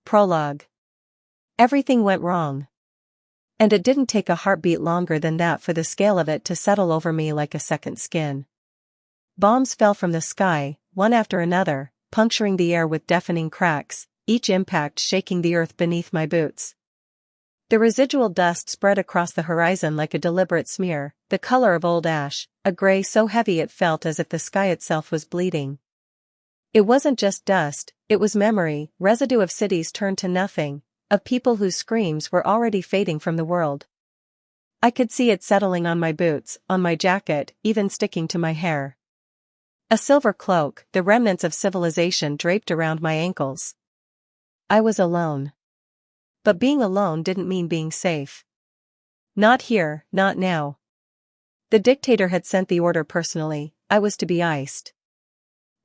Prologue. Everything went wrong. And it didn't take a heartbeat longer than that for the scale of it to settle over me like a second skin. Bombs fell from the sky, one after another, puncturing the air with deafening cracks, each impact shaking the earth beneath my boots. The residual dust spread across the horizon like a deliberate smear, the color of old ash, a gray so heavy it felt as if the sky itself was bleeding. It wasn't just dust, it was memory, residue of cities turned to nothing, of people whose screams were already fading from the world. I could see it settling on my boots, on my jacket, even sticking to my hair. A silver cloak, the remnants of civilization draped around my ankles. I was alone. But being alone didn't mean being safe. Not here, not now. The dictator had sent the order personally, I was to be iced.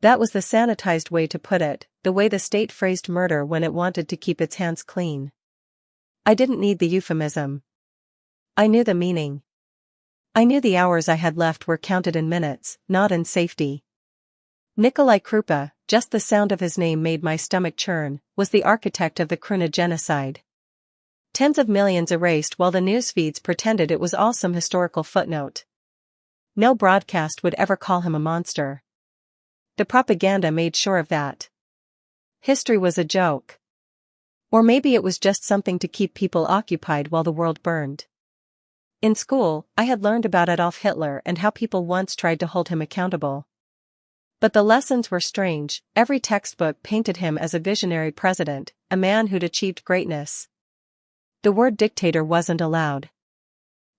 That was the sanitized way to put it, the way the state phrased murder when it wanted to keep its hands clean. I didn't need the euphemism. I knew the meaning. I knew the hours I had left were counted in minutes, not in safety. Nikolai Krupa, just the sound of his name made my stomach churn, was the architect of the Kruna genocide. Tens of millions erased while the news feeds pretended it was all some historical footnote. No broadcast would ever call him a monster. The propaganda made sure of that. History was a joke. Or maybe it was just something to keep people occupied while the world burned. In school, I had learned about Adolf Hitler and how people once tried to hold him accountable. But the lessons were strange. Every textbook painted him as a visionary president, a man who'd achieved greatness. The word dictator wasn't allowed.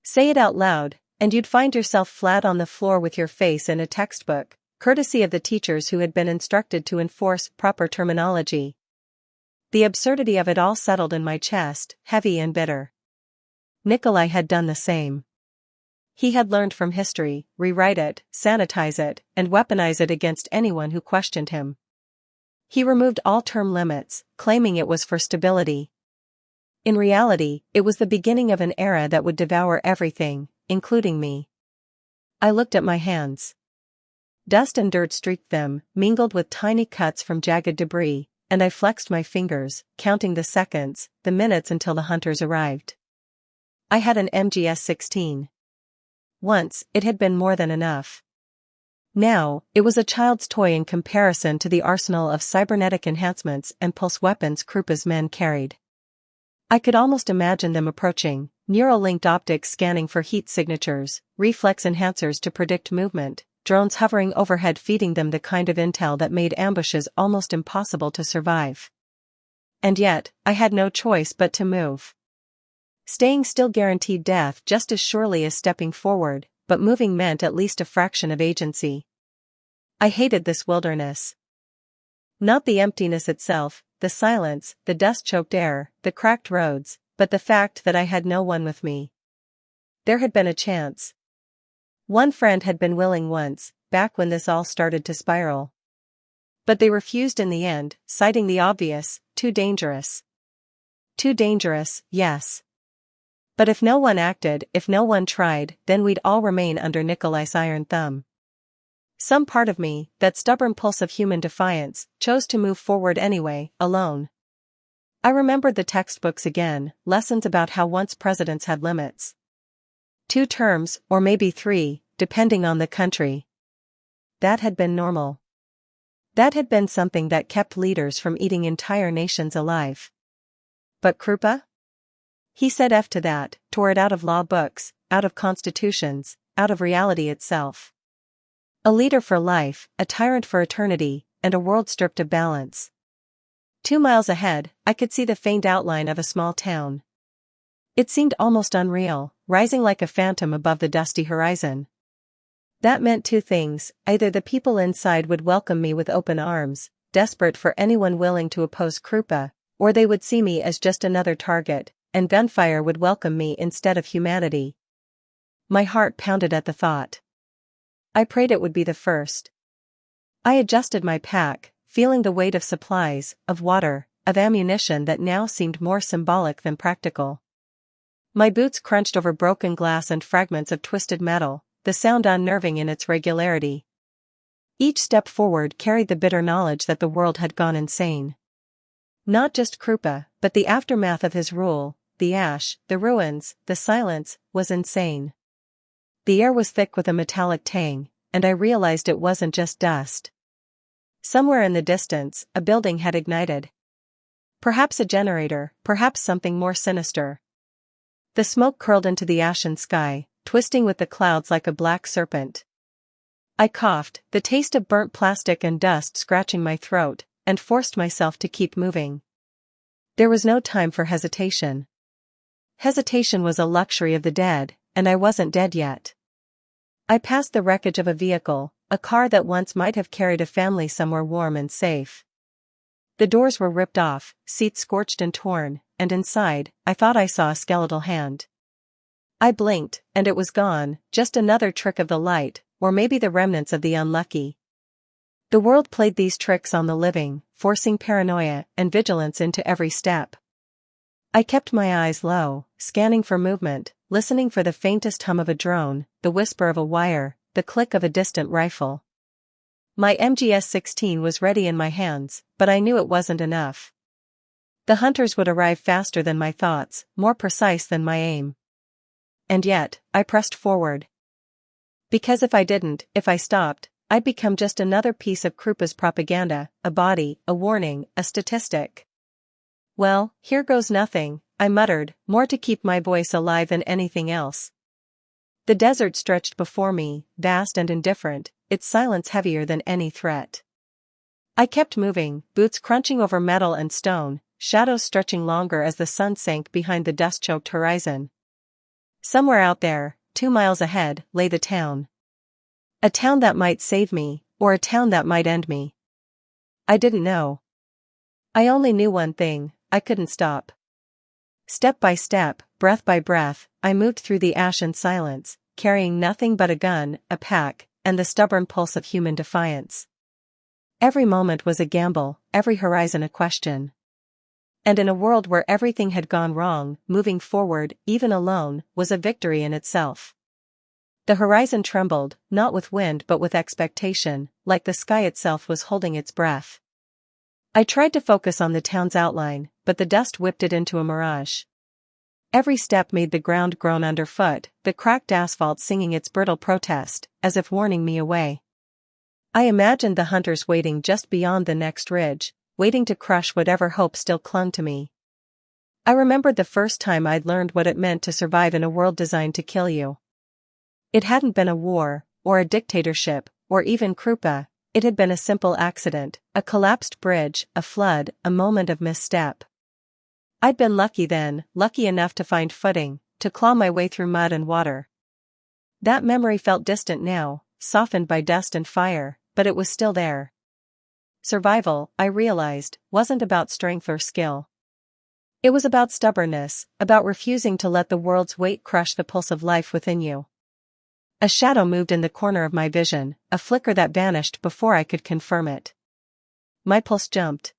Say it out loud, and you'd find yourself flat on the floor with your face in a textbook, courtesy of the teachers who had been instructed to enforce proper terminology. The absurdity of it all settled in my chest, heavy and bitter. Nikolai had done the same. He had learned from history, rewrite it, sanitize it, and weaponize it against anyone who questioned him. He removed all term limits, claiming it was for stability. In reality, it was the beginning of an era that would devour everything, including me. I looked at my hands. Dust and dirt streaked them, mingled with tiny cuts from jagged debris, and I flexed my fingers, counting the seconds, the minutes until the hunters arrived. I had an MGS-16. Once, it had been more than enough. Now, it was a child's toy in comparison to the arsenal of cybernetic enhancements and pulse weapons Krupa's men carried. I could almost imagine them approaching, neural-linked optics scanning for heat signatures, reflex enhancers to predict movement, drones hovering overhead feeding them the kind of intel that made ambushes almost impossible to survive. And yet, I had no choice but to move. Staying still guaranteed death just as surely as stepping forward, but moving meant at least a fraction of agency. I hated this wilderness. Not the emptiness itself, the silence, the dust-choked air, the cracked roads, but the fact that I had no one with me. There had been a chance. One friend had been willing once, back when this all started to spiral. But they refused in the end, citing the obvious, too dangerous. Too dangerous, yes. But if no one acted, if no one tried, then we'd all remain under Nikolai's iron thumb. Some part of me, that stubborn pulse of human defiance, chose to move forward anyway, alone. I remembered the textbooks again, lessons about how once presidents had limits. 2 terms, or maybe 3, depending on the country. That had been normal. That had been something that kept leaders from eating entire nations alive. But Krupa? He said F to that, tore it out of law books, out of constitutions, out of reality itself. A leader for life, a tyrant for eternity, and a world stripped of balance. 2 miles ahead, I could see the faint outline of a small town. It seemed almost unreal, rising like a phantom above the dusty horizon. That meant 2 things: either the people inside would welcome me with open arms, desperate for anyone willing to oppose Krupa, or they would see me as just another target, and gunfire would welcome me instead of humanity. My heart pounded at the thought. I prayed it would be the first. I adjusted my pack, feeling the weight of supplies, of water, of ammunition that now seemed more symbolic than practical. My boots crunched over broken glass and fragments of twisted metal, the sound unnerving in its regularity. Each step forward carried the bitter knowledge that the world had gone insane. Not just Krupa, but the aftermath of his rule, the ash, the ruins, the silence, was insane. The air was thick with a metallic tang, and I realized it wasn't just dust. Somewhere in the distance, a building had ignited. Perhaps a generator, perhaps something more sinister. The smoke curled into the ashen sky, twisting with the clouds like a black serpent. I coughed, the taste of burnt plastic and dust scratching my throat, and forced myself to keep moving. There was no time for hesitation. Hesitation was a luxury of the dead, and I wasn't dead yet. I passed the wreckage of a vehicle, a car that once might have carried a family somewhere warm and safe. The doors were ripped off, seats scorched and torn, and inside, I thought I saw a skeletal hand. I blinked, and it was gone, just another trick of the light, or maybe the remnants of the unlucky. The world played these tricks on the living, forcing paranoia and vigilance into every step. I kept my eyes low, scanning for movement, listening for the faintest hum of a drone, the whisper of a wire, the click of a distant rifle. My MGS-16 was ready in my hands, but I knew it wasn't enough. The hunters would arrive faster than my thoughts, more precise than my aim. And yet, I pressed forward. Because if I stopped, I'd become just another piece of Krupa's propaganda, a body, a warning, a statistic. Well, here goes nothing, I muttered, more to keep my voice alive than anything else. The desert stretched before me, vast and indifferent, its silence heavier than any threat. I kept moving, boots crunching over metal and stone, shadows stretching longer as the sun sank behind the dust-choked horizon. Somewhere out there, 2 miles ahead, lay the town. A town that might save me, or a town that might end me. I didn't know. I only knew one thing, I couldn't stop. Step by step, breath by breath, I moved through the ashen silence, carrying nothing but a gun, a pack, and the stubborn pulse of human defiance. Every moment was a gamble, every horizon a question. And in a world where everything had gone wrong, moving forward, even alone, was a victory in itself. The horizon trembled, not with wind but with expectation, like the sky itself was holding its breath. I tried to focus on the town's outline, but the dust whipped it into a mirage. Every step made the ground groan underfoot, the cracked asphalt singing its brittle protest, as if warning me away. I imagined the hunters waiting just beyond the next ridge, waiting to crush whatever hope still clung to me. I remembered the first time I'd learned what it meant to survive in a world designed to kill you. It hadn't been a war, or a dictatorship, or even Krupa. It had been a simple accident, a collapsed bridge, a flood, a moment of misstep. I'd been lucky then, lucky enough to find footing, to claw my way through mud and water. That memory felt distant now, softened by dust and fire, but it was still there. Survival, I realized, wasn't about strength or skill. It was about stubbornness, about refusing to let the world's weight crush the pulse of life within you. A shadow moved in the corner of my vision, a flicker that vanished before I could confirm it. My pulse jumped.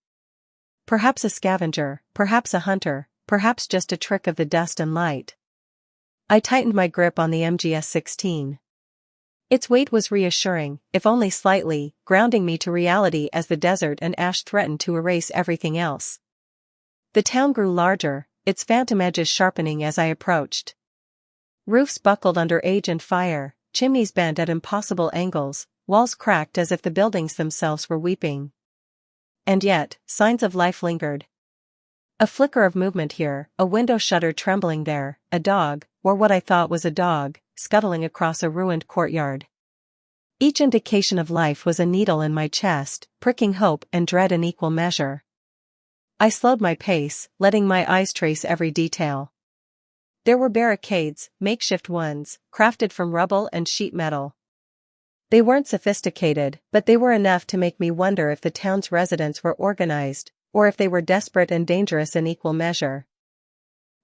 Perhaps a scavenger, perhaps a hunter, perhaps just a trick of the dust and light. I tightened my grip on the MGS-16. Its weight was reassuring, if only slightly, grounding me to reality as the desert and ash threatened to erase everything else. The town grew larger, its phantom edges sharpening as I approached. Roofs buckled under age and fire, chimneys bent at impossible angles, walls cracked as if the buildings themselves were weeping. And yet, signs of life lingered. A flicker of movement here, a window shutter trembling there, a dog, or what I thought was a dog, scuttling across a ruined courtyard. Each indication of life was a needle in my chest, pricking hope and dread in equal measure. I slowed my pace, letting my eyes trace every detail. There were barricades, makeshift ones, crafted from rubble and sheet metal. They weren't sophisticated, but they were enough to make me wonder if the town's residents were organized, or if they were desperate and dangerous in equal measure.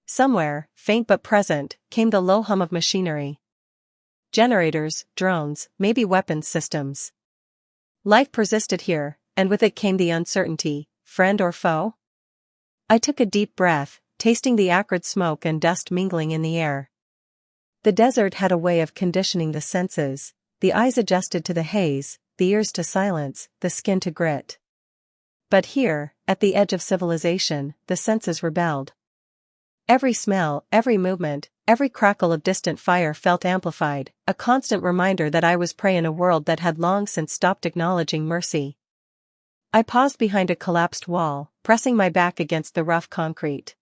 Somewhere, faint but present, came the low hum of machinery. Generators, drones, maybe weapons systems. Life persisted here, and with it came the uncertainty, friend or foe? I took a deep breath, tasting the acrid smoke and dust mingling in the air. The desert had a way of conditioning the senses, the eyes adjusted to the haze, the ears to silence, the skin to grit. But here, at the edge of civilization, the senses rebelled. Every smell, every movement, every crackle of distant fire felt amplified, a constant reminder that I was prey in a world that had long since stopped acknowledging mercy. I paused behind a collapsed wall, pressing my back against the rough concrete.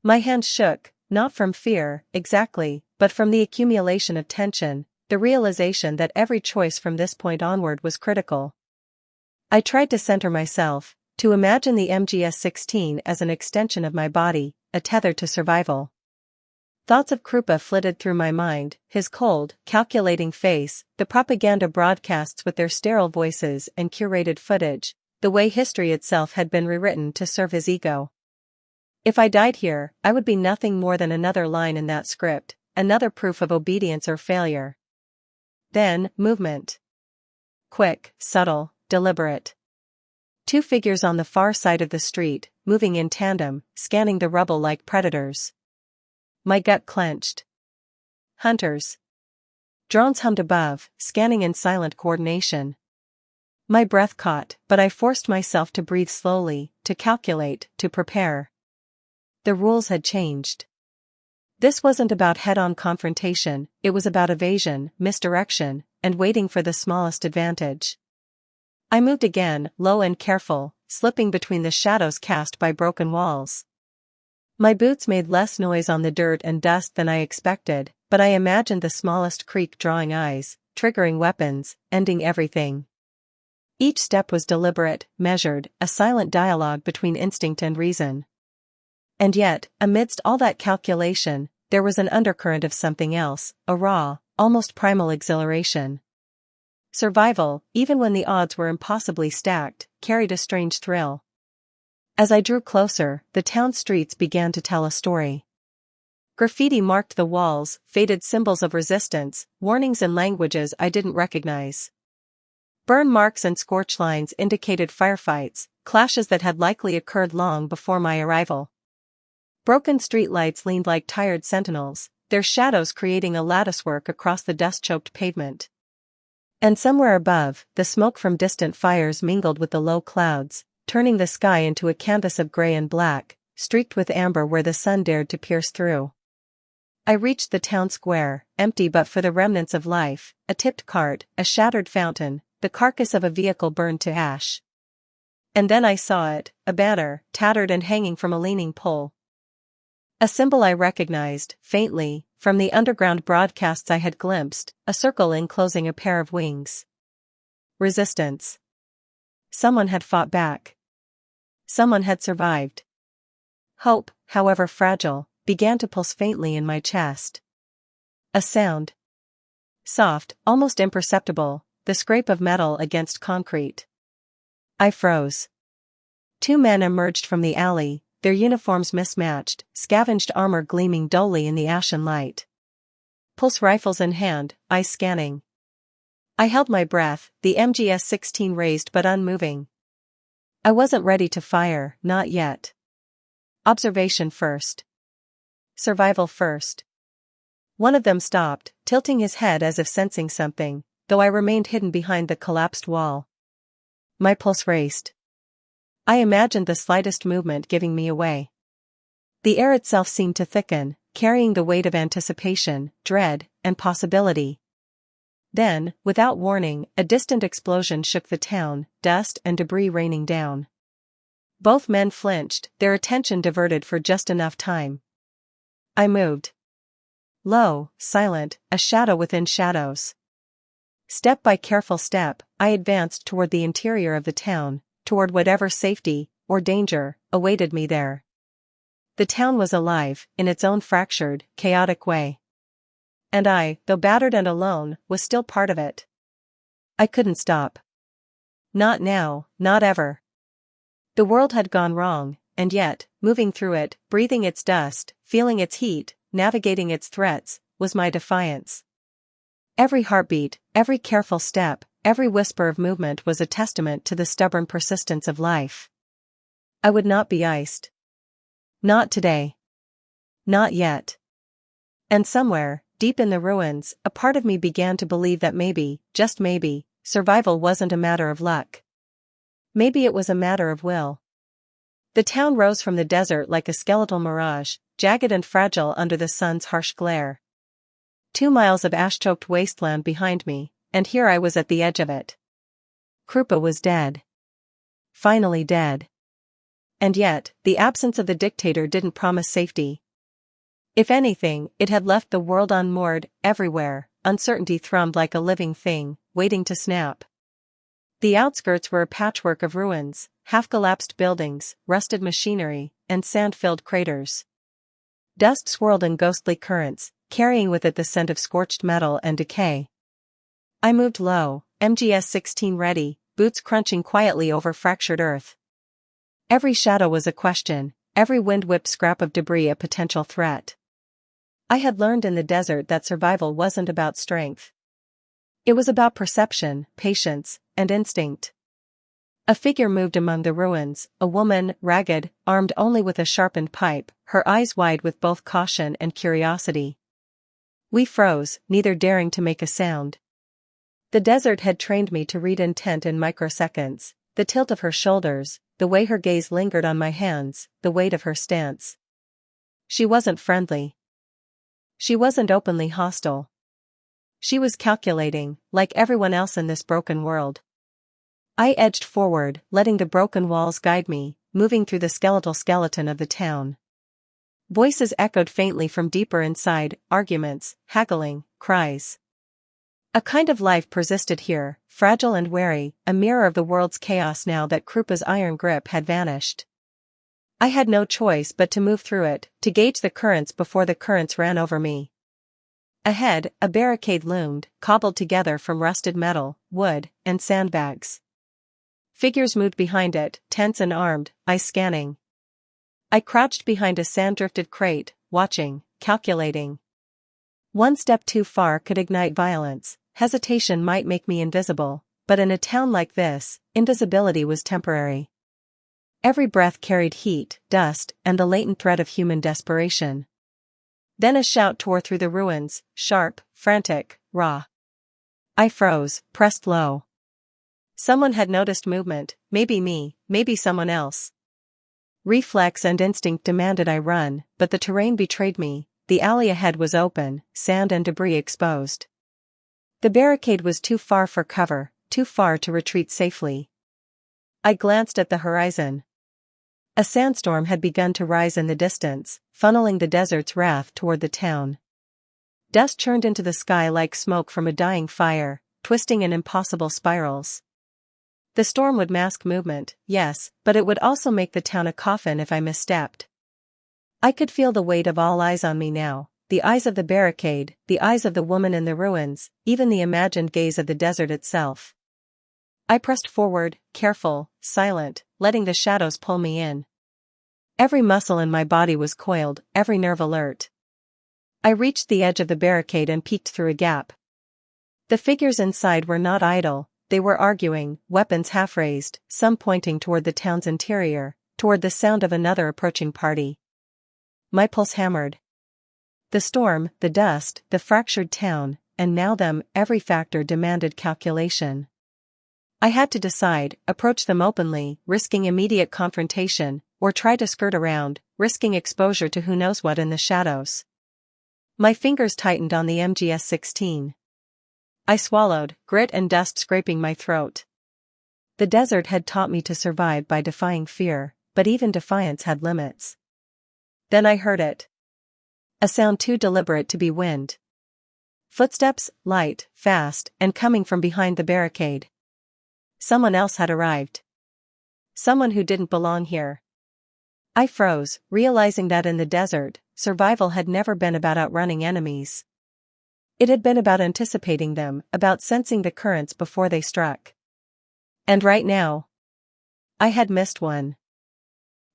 My hands shook, not from fear, exactly, but from the accumulation of tension, the realization that every choice from this point onward was critical. I tried to center myself, to imagine the MGS-16 as an extension of my body, a tether to survival. Thoughts of Krupa flitted through my mind, his cold, calculating face, the propaganda broadcasts with their sterile voices and curated footage, the way history itself had been rewritten to serve his ego. If I died here, I would be nothing more than another line in that script, another proof of obedience or failure. Then, movement. Quick, subtle, deliberate. Two figures on the far side of the street, moving in tandem, scanning the rubble like predators. My gut clenched. Hunters. Drones hummed above, scanning in silent coordination. My breath caught, but I forced myself to breathe slowly, to calculate, to prepare. The rules had changed. This wasn't about head-on confrontation, it was about evasion, misdirection, and waiting for the smallest advantage. I moved again, low and careful, slipping between the shadows cast by broken walls. My boots made less noise on the dirt and dust than I expected, but I imagined the smallest creak drawing eyes, triggering weapons, ending everything. Each step was deliberate, measured, a silent dialogue between instinct and reason. And yet, amidst all that calculation, there was an undercurrent of something else, a raw, almost primal exhilaration. Survival, even when the odds were impossibly stacked, carried a strange thrill. As I drew closer, the town streets began to tell a story. Graffiti marked the walls, faded symbols of resistance, warnings in languages I didn't recognize. Burn marks and scorch lines indicated firefights, clashes that had likely occurred long before my arrival. Broken streetlights leaned like tired sentinels, their shadows creating a latticework across the dust-choked pavement. And somewhere above, the smoke from distant fires mingled with the low clouds, turning the sky into a canvas of gray and black, streaked with amber where the sun dared to pierce through. I reached the town square, empty but for the remnants of life, a tipped cart, a shattered fountain, the carcass of a vehicle burned to ash. And then I saw it, a banner, tattered and hanging from a leaning pole. A symbol I recognized, faintly, from the underground broadcasts I had glimpsed, a circle enclosing a pair of wings. Resistance. Someone had fought back. Someone had survived. Hope, however fragile, began to pulse faintly in my chest. A sound. Soft, almost imperceptible, the scrape of metal against concrete. I froze. Two men emerged from the alley, their uniforms mismatched, scavenged armor gleaming dully in the ashen light. Pulse rifles in hand, eyes scanning. I held my breath, the MGS-16 raised but unmoving. I wasn't ready to fire, not yet. Observation first. Survival first. One of them stopped, tilting his head as if sensing something, though I remained hidden behind the collapsed wall. My pulse raced. I imagined the slightest movement giving me away. The air itself seemed to thicken, carrying the weight of anticipation, dread, and possibility. Then, without warning, a distant explosion shook the town, dust and debris raining down. Both men flinched, their attention diverted for just enough time. I moved. Low, silent, a shadow within shadows. Step by careful step, I advanced toward the interior of the town, toward whatever safety, or danger, awaited me there. The town was alive, in its own fractured, chaotic way. And I, though battered and alone, was still part of it. I couldn't stop. Not now, not ever. The world had gone wrong, and yet, moving through it, breathing its dust, feeling its heat, navigating its threats, was my defiance. Every heartbeat, every careful step, every whisper of movement was a testament to the stubborn persistence of life. I would not be iced. Not today. Not yet. And somewhere, deep in the ruins, a part of me began to believe that maybe, just maybe, survival wasn't a matter of luck. Maybe it was a matter of will. The town rose from the desert like a skeletal mirage, jagged and fragile under the sun's harsh glare. 2 miles of ash-choked wasteland behind me, and here I was at the edge of it. Krupa was dead. Finally dead. And yet, the absence of the dictator didn't promise safety. If anything, it had left the world unmoored. Everywhere, uncertainty thrummed like a living thing, waiting to snap. The outskirts were a patchwork of ruins, half-collapsed buildings, rusted machinery, and sand-filled craters. Dust swirled in ghostly currents, carrying with it the scent of scorched metal and decay. I moved low, MGS-16 ready, boots crunching quietly over fractured earth. Every shadow was a question, every wind-whipped scrap of debris a potential threat. I had learned in the desert that survival wasn't about strength. It was about perception, patience, and instinct. A figure moved among the ruins, a woman, ragged, armed only with a sharpened pipe, her eyes wide with both caution and curiosity. We froze, neither daring to make a sound. The desert had trained me to read intent in microseconds, the tilt of her shoulders, the way her gaze lingered on my hands, the weight of her stance. She wasn't friendly. She wasn't openly hostile. She was calculating, like everyone else in this broken world. I edged forward, letting the broken walls guide me, moving through the skeleton of the town. Voices echoed faintly from deeper inside, arguments, haggling, cries. A kind of life persisted here, fragile and wary, a mirror of the world's chaos now that Krupa's iron grip had vanished. I had no choice but to move through it, to gauge the currents before the currents ran over me. Ahead, a barricade loomed, cobbled together from rusted metal, wood, and sandbags. Figures moved behind it, tense and armed, eyes scanning. I crouched behind a sand-drifted crate, watching, calculating. One step too far could ignite violence, hesitation might make me invisible, but in a town like this, invisibility was temporary. Every breath carried heat, dust, and the latent threat of human desperation. Then a shout tore through the ruins, sharp, frantic, raw. I froze, pressed low. Someone had noticed movement, maybe me, maybe someone else. Reflex and instinct demanded I run, but the terrain betrayed me. The alley ahead was open, sand and debris exposed. The barricade was too far for cover, too far to retreat safely. I glanced at the horizon. A sandstorm had begun to rise in the distance, funneling the desert's wrath toward the town. Dust churned into the sky like smoke from a dying fire, twisting in impossible spirals. The storm would mask movement, yes, but it would also make the town a coffin if I misstepped. I could feel the weight of all eyes on me now, the eyes of the barricade, the eyes of the woman in the ruins, even the imagined gaze of the desert itself. I pressed forward, careful, silent, letting the shadows pull me in. Every muscle in my body was coiled, every nerve alert. I reached the edge of the barricade and peeked through a gap. The figures inside were not idle, they were arguing, weapons half-raised, some pointing toward the town's interior, toward the sound of another approaching party. My pulse hammered. The storm, the dust, the fractured town, and now them, every factor demanded calculation. I had to decide, approach them openly, risking immediate confrontation, or try to skirt around, risking exposure to who knows what in the shadows. My fingers tightened on the MGS-16. I swallowed, grit and dust scraping my throat. The desert had taught me to survive by defying fear, but even defiance had limits. Then I heard it. A sound too deliberate to be wind. Footsteps, light, fast, and coming from behind the barricade. Someone else had arrived. Someone who didn't belong here. I froze, realizing that in the desert, survival had never been about outrunning enemies. It had been about anticipating them, about sensing the currents before they struck. And right now, I had missed one.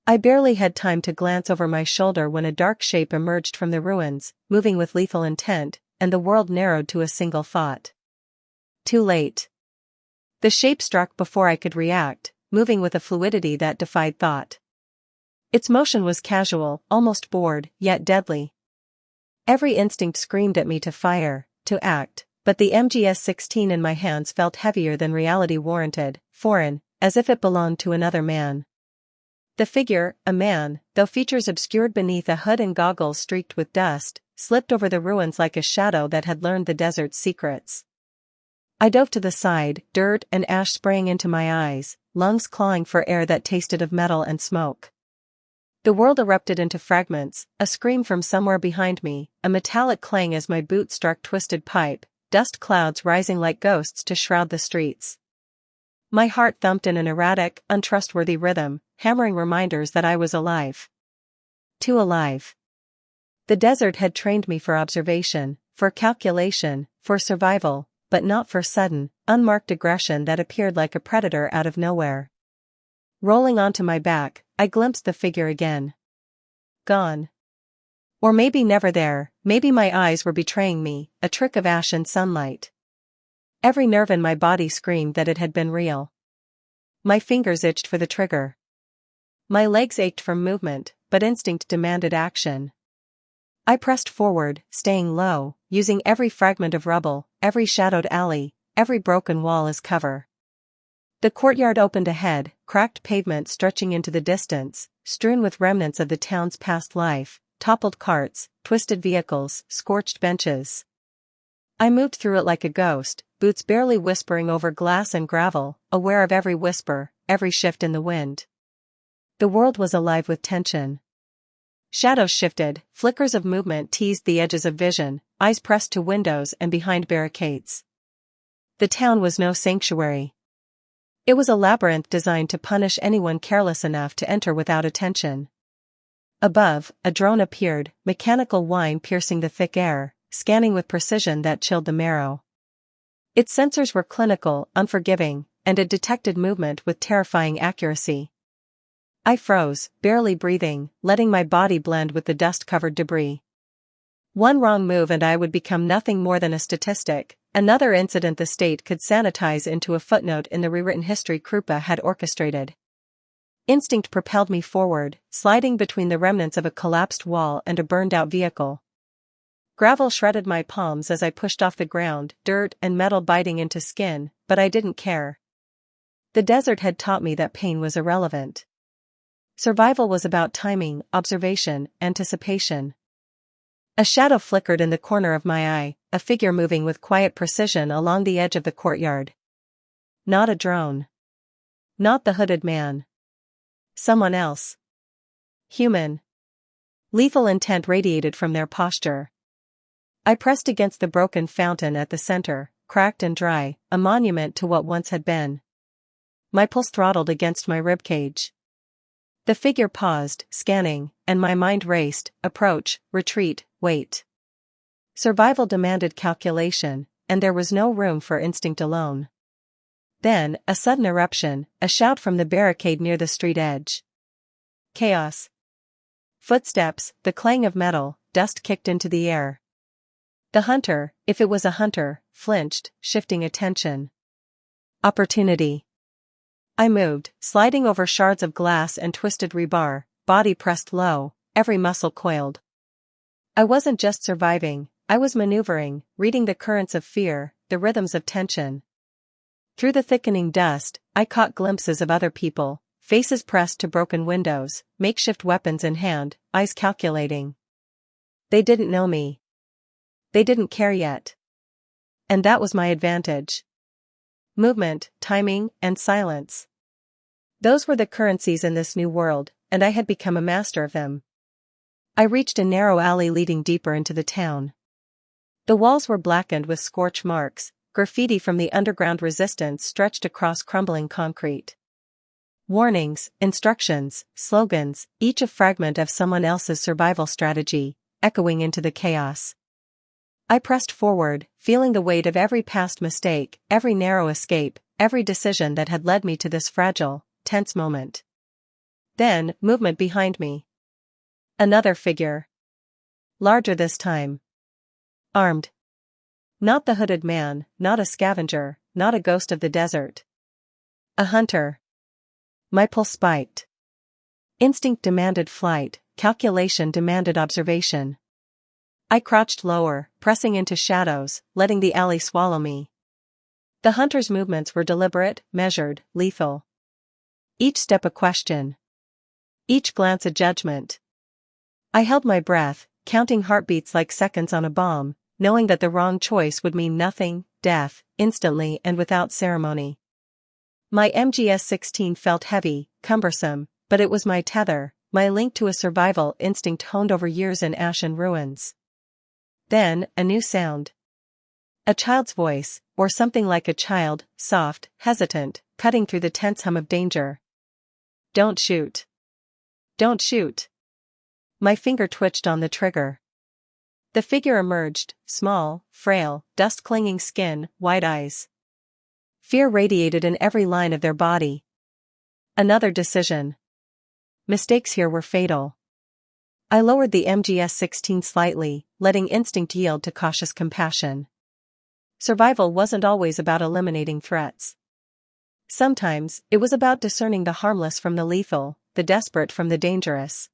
I barely had time to glance over my shoulder when a dark shape emerged from the ruins, moving with lethal intent, and the world narrowed to a single thought. Too late. The shape struck before I could react, moving with a fluidity that defied thought. Its motion was casual, almost bored, yet deadly. Every instinct screamed at me to fire, to act, but the MGS-16 in my hands felt heavier than reality warranted, foreign, as if it belonged to another man. The figure, a man, though features obscured beneath a hood and goggles streaked with dust, slipped over the ruins like a shadow that had learned the desert's secrets. I dove to the side, dirt and ash spraying into my eyes, lungs clawing for air that tasted of metal and smoke. The world erupted into fragments, a scream from somewhere behind me, a metallic clang as my boot struck twisted pipe, dust clouds rising like ghosts to shroud the streets. My heart thumped in an erratic, untrustworthy rhythm, hammering reminders that I was alive. Too alive. The desert had trained me for observation, for calculation, for survival, but not for sudden, unmarked aggression that appeared like a predator out of nowhere. Rolling onto my back, I glimpsed the figure again. Gone. Or maybe never there, maybe my eyes were betraying me, a trick of ash and sunlight. Every nerve in my body screamed that it had been real. My fingers itched for the trigger. My legs ached from movement, but instinct demanded action. I pressed forward, staying low, using every fragment of rubble, every shadowed alley, every broken wall as cover. The courtyard opened ahead, cracked pavement stretching into the distance, strewn with remnants of the town's past life, toppled carts, twisted vehicles, scorched benches. I moved through it like a ghost, boots barely whispering over glass and gravel, aware of every whisper, every shift in the wind. The world was alive with tension. Shadows shifted, flickers of movement teased the edges of vision, eyes pressed to windows and behind barricades. The town was no sanctuary. It was a labyrinth designed to punish anyone careless enough to enter without attention. Above, a drone appeared, mechanical whine piercing the thick air, scanning with precision that chilled the marrow. Its sensors were clinical, unforgiving, and it detected movement with terrifying accuracy. I froze, barely breathing, letting my body blend with the dust-covered debris. One wrong move and I would become nothing more than a statistic, another incident the state could sanitize into a footnote in the rewritten history Krupa had orchestrated. Instinct propelled me forward, sliding between the remnants of a collapsed wall and a burned-out vehicle. Gravel shredded my palms as I pushed off the ground, dirt and metal biting into skin, but I didn't care. The desert had taught me that pain was irrelevant. Survival was about timing, observation, anticipation. A shadow flickered in the corner of my eye, a figure moving with quiet precision along the edge of the courtyard. Not a drone. Not the hooded man. Someone else. Human. Lethal intent radiated from their posture. I pressed against the broken fountain at the center, cracked and dry, a monument to what once had been. My pulse throttled against my ribcage. The figure paused, scanning, and my mind raced, approach, retreat, wait. Survival demanded calculation, and there was no room for instinct alone. Then, a sudden eruption, a shout from the barricade near the street edge. Chaos. Footsteps, the clang of metal, dust kicked into the air. The hunter, if it was a hunter, flinched, shifting attention. Opportunity. I moved, sliding over shards of glass and twisted rebar, body pressed low, every muscle coiled. I wasn't just surviving, I was maneuvering, reading the currents of fear, the rhythms of tension. Through the thickening dust, I caught glimpses of other people, faces pressed to broken windows, makeshift weapons in hand, eyes calculating. They didn't know me. They didn't care yet. And that was my advantage. Movement, timing, and silence. Those were the currencies in this new world, and I had become a master of them. I reached a narrow alley leading deeper into the town. The walls were blackened with scorch marks, graffiti from the underground resistance stretched across crumbling concrete. Warnings, instructions, slogans, each a fragment of someone else's survival strategy, echoing into the chaos. I pressed forward, feeling the weight of every past mistake, every narrow escape, every decision that had led me to this fragile, tense moment. Then, movement behind me. Another figure. Larger this time. Armed. Not the hooded man, not a scavenger, not a ghost of the desert. A hunter. My pulse spiked. Instinct demanded flight, calculation demanded observation. I crouched lower, pressing into shadows, letting the alley swallow me. The hunter's movements were deliberate, measured, lethal. Each step a question. Each glance a judgment. I held my breath, counting heartbeats like seconds on a bomb, knowing that the wrong choice would mean nothing, death, instantly and without ceremony. My MGS-16 felt heavy, cumbersome, but it was my tether, my link to a survival instinct honed over years in ash and ruins. Then, a new sound. A child's voice, or something like a child, soft, hesitant, cutting through the tense hum of danger. Don't shoot. Don't shoot. My finger twitched on the trigger. The figure emerged, small, frail, dust-clinging skin, wide eyes. Fear radiated in every line of their body. Another decision. Mistakes here were fatal. I lowered the MGS-16 slightly, letting instinct yield to cautious compassion. Survival wasn't always about eliminating threats. Sometimes, it was about discerning the harmless from the lethal, the desperate from the dangerous.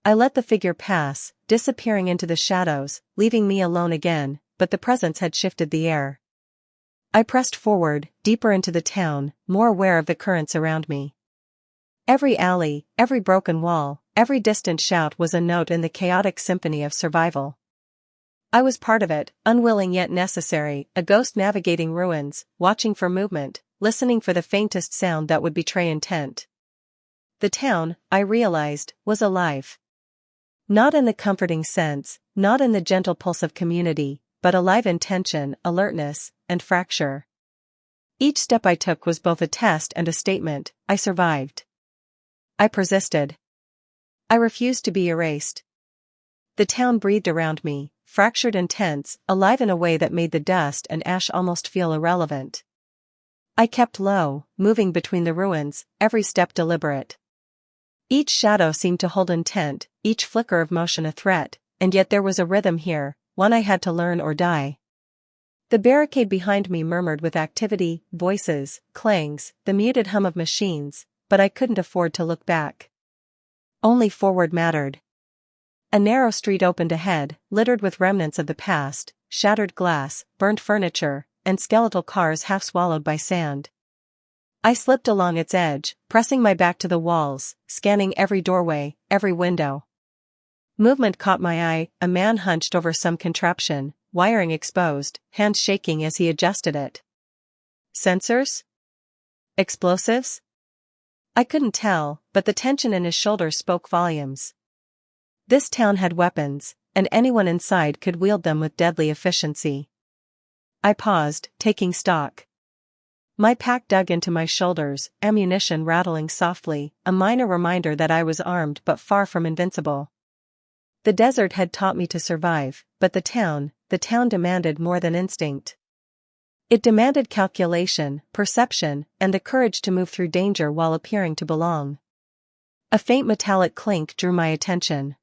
I let the figure pass, disappearing into the shadows, leaving me alone again, but the presence had shifted the air. I pressed forward, deeper into the town, more aware of the currents around me. Every alley, every broken wall, every distant shout was a note in the chaotic symphony of survival. I was part of it, unwilling yet necessary, a ghost navigating ruins, watching for movement, listening for the faintest sound that would betray intent. The town, I realized, was alive. Not in the comforting sense, not in the gentle pulse of community, but alive in tension, alertness, and fracture. Each step I took was both a test and a statement. I survived. I persisted. I refused to be erased. The town breathed around me, fractured and tense, alive in a way that made the dust and ash almost feel irrelevant. I kept low, moving between the ruins, every step deliberate. Each shadow seemed to hold intent, each flicker of motion a threat, and yet there was a rhythm here, one I had to learn or die. The barricade behind me murmured with activity, voices, clangs, the muted hum of machines, but I couldn't afford to look back. Only forward mattered. A narrow street opened ahead, littered with remnants of the past, shattered glass, burnt furniture, and skeletal cars half swallowed by sand. I slipped along its edge, pressing my back to the walls, scanning every doorway, every window. Movement caught my eye, a man hunched over some contraption, wiring exposed, hands shaking as he adjusted it. Sensors? Explosives? I couldn't tell, but the tension in his shoulders spoke volumes. This town had weapons, and anyone inside could wield them with deadly efficiency. I paused, taking stock. My pack dug into my shoulders, ammunition rattling softly, a minor reminder that I was armed but far from invincible. The desert had taught me to survive, but the town demanded more than instinct. It demanded calculation, perception, and the courage to move through danger while appearing to belong. A faint metallic clink drew my attention.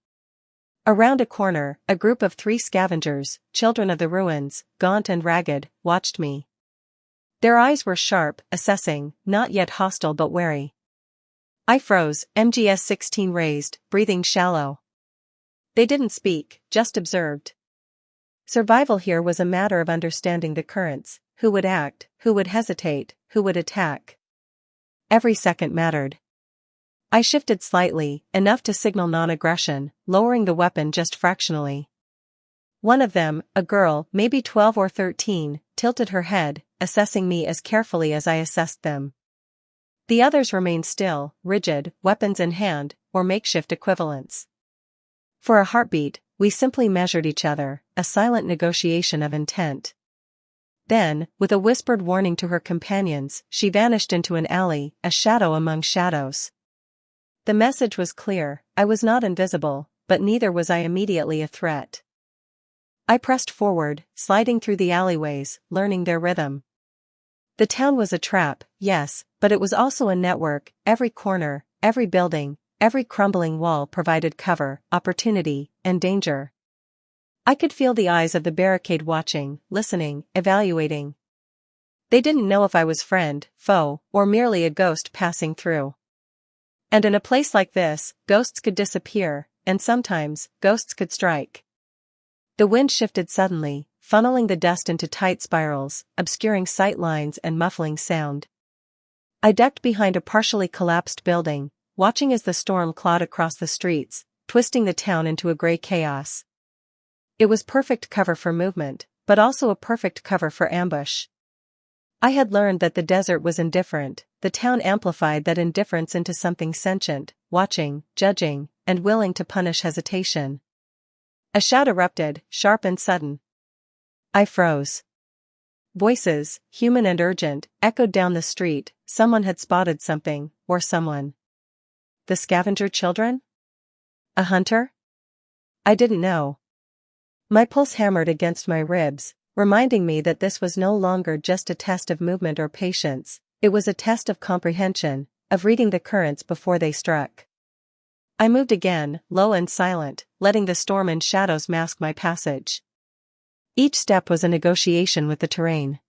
Around a corner, a group of 3 scavengers, children of the ruins, gaunt and ragged, watched me. Their eyes were sharp, assessing, not yet hostile but wary. I froze, MGS-16 raised, breathing shallow. They didn't speak, just observed. Survival here was a matter of understanding the currents, who would act, who would hesitate, who would attack. Every second mattered. I shifted slightly, enough to signal non-aggression, lowering the weapon just fractionally. One of them, a girl, maybe 12 or 13, tilted her head, assessing me as carefully as I assessed them. The others remained still, rigid, weapons in hand, or makeshift equivalents. For a heartbeat, we simply measured each other, a silent negotiation of intent. Then, with a whispered warning to her companions, she vanished into an alley, a shadow among shadows. The message was clear: I was not invisible, but neither was I immediately a threat. I pressed forward, sliding through the alleyways, learning their rhythm. The town was a trap, yes, but it was also a network. Every corner, every building, every crumbling wall provided cover, opportunity, and danger. I could feel the eyes of the barricade watching, listening, evaluating. They didn't know if I was friend, foe, or merely a ghost passing through. And in a place like this, ghosts could disappear, and sometimes, ghosts could strike. The wind shifted suddenly, funneling the dust into tight spirals, obscuring sight lines and muffling sound. I ducked behind a partially collapsed building, watching as the storm clawed across the streets, twisting the town into a gray chaos. It was perfect cover for movement, but also a perfect cover for ambush. I had learned that the desert was indifferent. The town amplified that indifference into something sentient, watching, judging, and willing to punish hesitation. A shout erupted, sharp and sudden. I froze. Voices, human and urgent, echoed down the street. Someone had spotted something, or someone. The scavenger children? A hunter? I didn't know. My pulse hammered against my ribs, reminding me that this was no longer just a test of movement or patience, it was a test of comprehension, of reading the currents before they struck. I moved again, low and silent, letting the storm and shadows mask my passage. Each step was a negotiation with the terrain.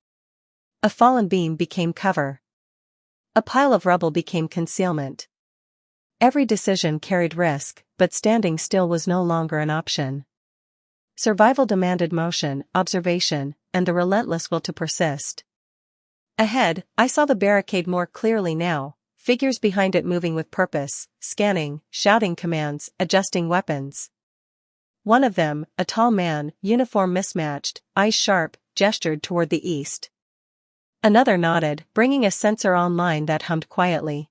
A fallen beam became cover. A pile of rubble became concealment. Every decision carried risk, but standing still was no longer an option. Survival demanded motion, observation, and the relentless will to persist. Ahead, I saw the barricade more clearly now, figures behind it moving with purpose, scanning, shouting commands, adjusting weapons. One of them, a tall man, uniform mismatched, eyes sharp, gestured toward the east. Another nodded, bringing a sensor online that hummed quietly.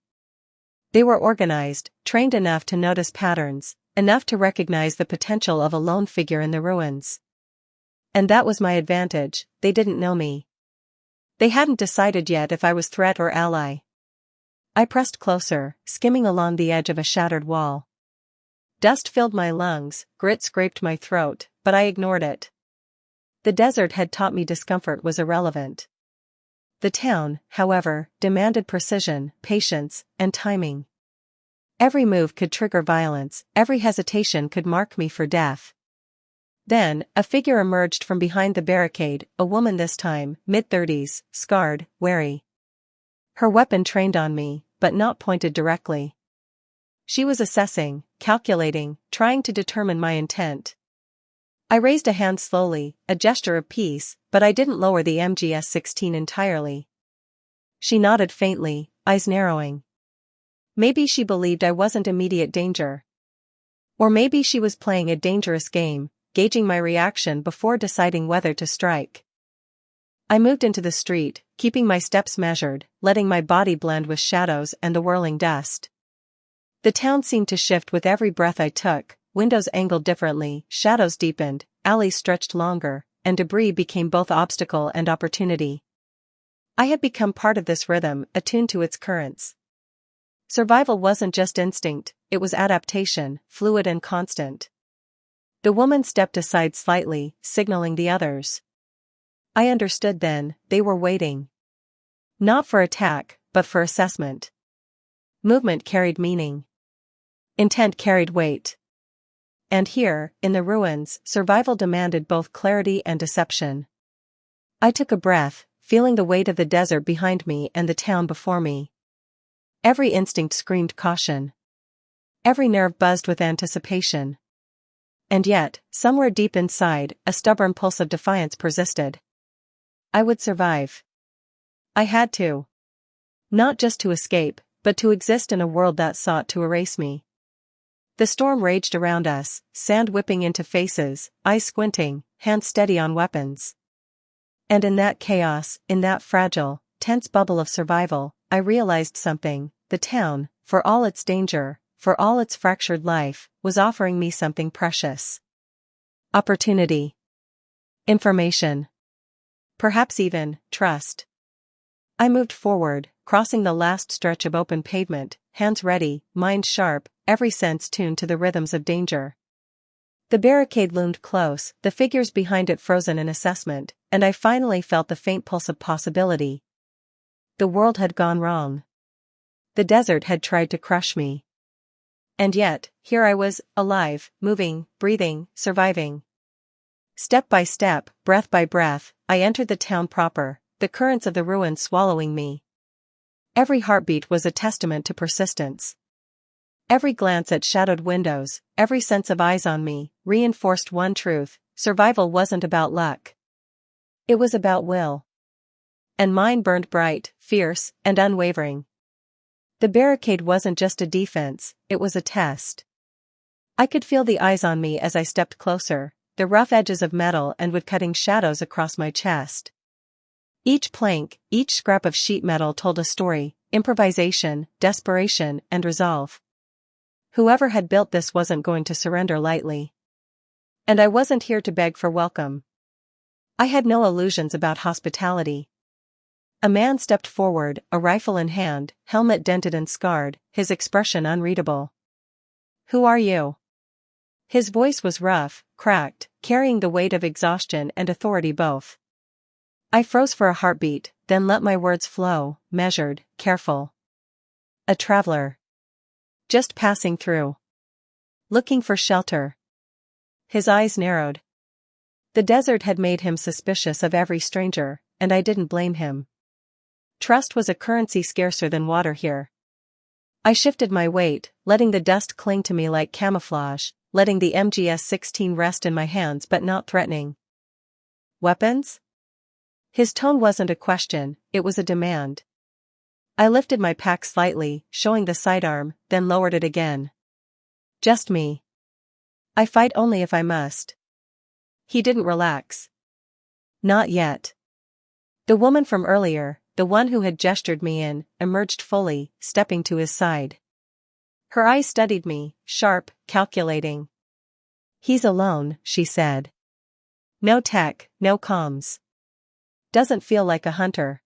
They were organized, trained enough to notice patterns, enough to recognize the potential of a lone figure in the ruins. And that was my advantage, they didn't know me. They hadn't decided yet if I was threat or ally. I pressed closer, skimming along the edge of a shattered wall. Dust filled my lungs, grit scraped my throat, but I ignored it. The desert had taught me discomfort was irrelevant. The town, however, demanded precision, patience, and timing. Every move could trigger violence, every hesitation could mark me for death. Then, a figure emerged from behind the barricade, a woman this time, mid-30s, scarred, wary. Her weapon trained on me, but not pointed directly. She was assessing, calculating, trying to determine my intent. I raised a hand slowly, a gesture of peace, but I didn't lower the MGS-16 entirely. She nodded faintly, eyes narrowing. Maybe she believed I wasn't immediate danger. Or maybe she was playing a dangerous game, gauging my reaction before deciding whether to strike. I moved into the street, keeping my steps measured, letting my body blend with shadows and the whirling dust. The town seemed to shift with every breath I took, windows angled differently, shadows deepened, alleys stretched longer, and debris became both obstacle and opportunity. I had become part of this rhythm, attuned to its currents. Survival wasn't just instinct, it was adaptation, fluid and constant. The woman stepped aside slightly, signaling the others. I understood then, they were waiting. Not for attack, but for assessment. Movement carried meaning. Intent carried weight. And here, in the ruins, survival demanded both clarity and deception. I took a breath, feeling the weight of the desert behind me and the town before me. Every instinct screamed caution. Every nerve buzzed with anticipation. And yet, somewhere deep inside, a stubborn pulse of defiance persisted. I would survive. I had to. Not just to escape, but to exist in a world that sought to erase me. The storm raged around us, sand whipping into faces, eyes squinting, hands steady on weapons. And in that chaos, in that fragile, tense bubble of survival, I realized something. The town, for all its danger, for all its fractured life, was offering me something precious. Opportunity. Information. Perhaps even, trust. I moved forward, crossing the last stretch of open pavement, hands ready, mind sharp, every sense tuned to the rhythms of danger. The barricade loomed close, the figures behind it frozen in assessment, and I finally felt the faint pulse of possibility. The world had gone wrong. The desert had tried to crush me. And yet, here I was, alive, moving, breathing, surviving. Step by step, breath by breath, I entered the town proper, the currents of the ruins swallowing me. Every heartbeat was a testament to persistence. Every glance at shadowed windows, every sense of eyes on me, reinforced one truth: survival wasn't about luck. It was about will. And mine burned bright, fierce, and unwavering. The barricade wasn't just a defense, it was a test. I could feel the eyes on me as I stepped closer, the rough edges of metal and wood-cutting shadows across my chest. Each plank, each scrap of sheet metal told a story, improvisation, desperation, and resolve. Whoever had built this wasn't going to surrender lightly. And I wasn't here to beg for welcome. I had no illusions about hospitality. A man stepped forward, a rifle in hand, helmet dented and scarred, his expression unreadable. "Who are you?" His voice was rough, cracked, carrying the weight of exhaustion and authority both. I froze for a heartbeat, then let my words flow, measured, careful. "A traveler. Just passing through. Looking for shelter." His eyes narrowed. The desert had made him suspicious of every stranger, and I didn't blame him. Trust was a currency scarcer than water here. I shifted my weight, letting the dust cling to me like camouflage, letting the MGS-16 rest in my hands but not threatening. "Weapons?" His tone wasn't a question, it was a demand. I lifted my pack slightly, showing the sidearm, then lowered it again. "Just me. I fight only if I must." He didn't relax. "Not yet." The woman from earlier, the one who had gestured me in, emerged fully, stepping to his side. Her eyes studied me, sharp, calculating. "He's alone," she said. "No tech, no comms. Doesn't feel like a hunter."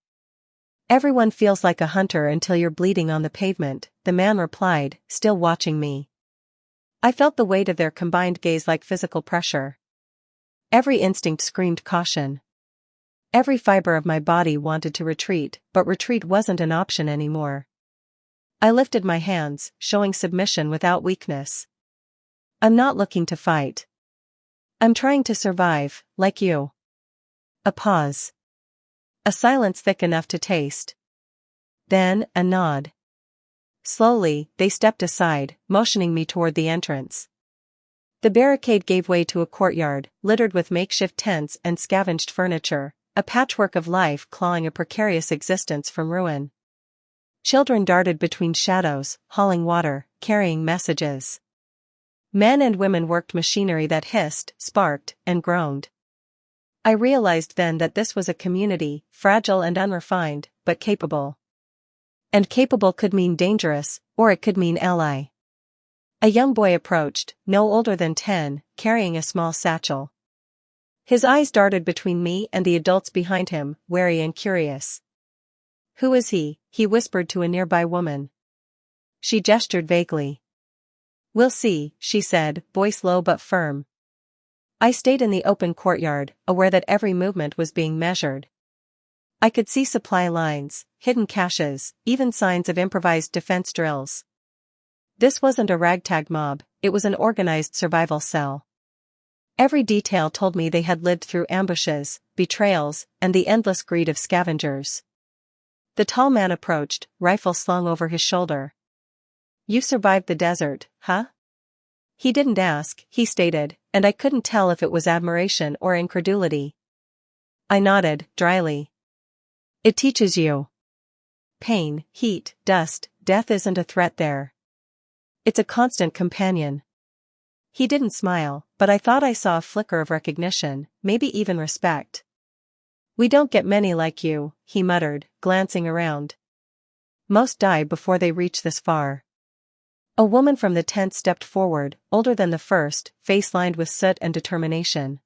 "Everyone feels like a hunter until you're bleeding on the pavement," the man replied, still watching me. I felt the weight of their combined gaze like physical pressure. Every instinct screamed caution. Every fiber of my body wanted to retreat, but retreat wasn't an option anymore. I lifted my hands, showing submission without weakness. "I'm not looking to fight. I'm trying to survive, like you." A pause. A silence thick enough to taste. Then, a nod. Slowly, they stepped aside, motioning me toward the entrance. The barricade gave way to a courtyard, littered with makeshift tents and scavenged furniture, a patchwork of life clawing a precarious existence from ruin. Children darted between shadows, hauling water, carrying messages. Men and women worked machinery that hissed, sparked, and groaned. I realized then that this was a community, fragile and unrefined, but capable. And capable could mean dangerous, or it could mean ally. A young boy approached, no older than 10, carrying a small satchel. His eyes darted between me and the adults behind him, wary and curious. "Who is he?" he whispered to a nearby woman. She gestured vaguely. "We'll see," she said, voice low but firm. I stayed in the open courtyard, aware that every movement was being measured. I could see supply lines, hidden caches, even signs of improvised defense drills. This wasn't a ragtag mob, it was an organized survival cell. Every detail told me they had lived through ambushes, betrayals, and the endless greed of scavengers. The tall man approached, rifle slung over his shoulder. "You survived the desert, huh?" He didn't ask, he stated, and I couldn't tell if it was admiration or incredulity. I nodded, dryly. "It teaches you. Pain, heat, dust, death isn't a threat there. It's a constant companion." He didn't smile, but I thought I saw a flicker of recognition, maybe even respect. "We don't get many like you," he muttered, glancing around. "Most die before they reach this far." A woman from the tent stepped forward, older than the first, face lined with soot and determination.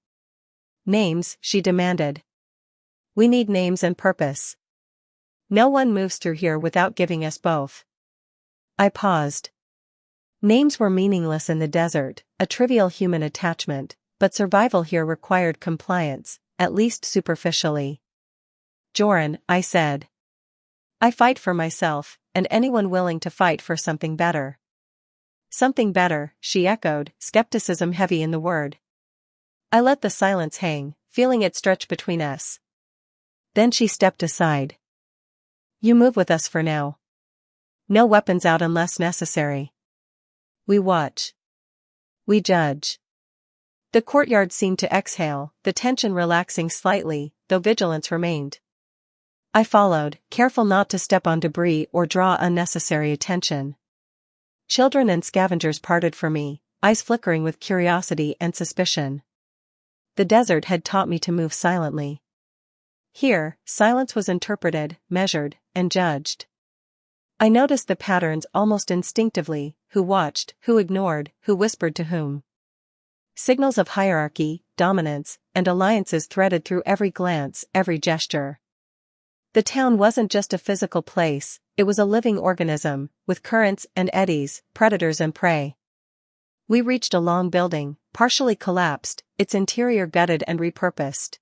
"Names," she demanded. "We need names and purpose. No one moves through here without giving us both." I paused. Names were meaningless in the desert, a trivial human attachment, but survival here required compliance, at least superficially. "Joran," I said. "I fight for myself, and anyone willing to fight for something better." "Something better," she echoed, skepticism heavy in the word. I let the silence hang, feeling it stretch between us. Then she stepped aside. "You move with us for now. No weapons out unless necessary. We watch. We judge." The courtyard seemed to exhale, the tension relaxing slightly, though vigilance remained. I followed, careful not to step on debris or draw unnecessary attention. Children and scavengers parted for me, eyes flickering with curiosity and suspicion. The desert had taught me to move silently. Here, silence was interpreted, measured, and judged. I noticed the patterns almost instinctively: who watched, who ignored, who whispered to whom. Signals of hierarchy, dominance, and alliances threaded through every glance, every gesture. The town wasn't just a physical place, it was a living organism, with currents and eddies, predators and prey. We reached a long building, partially collapsed, its interior gutted and repurposed.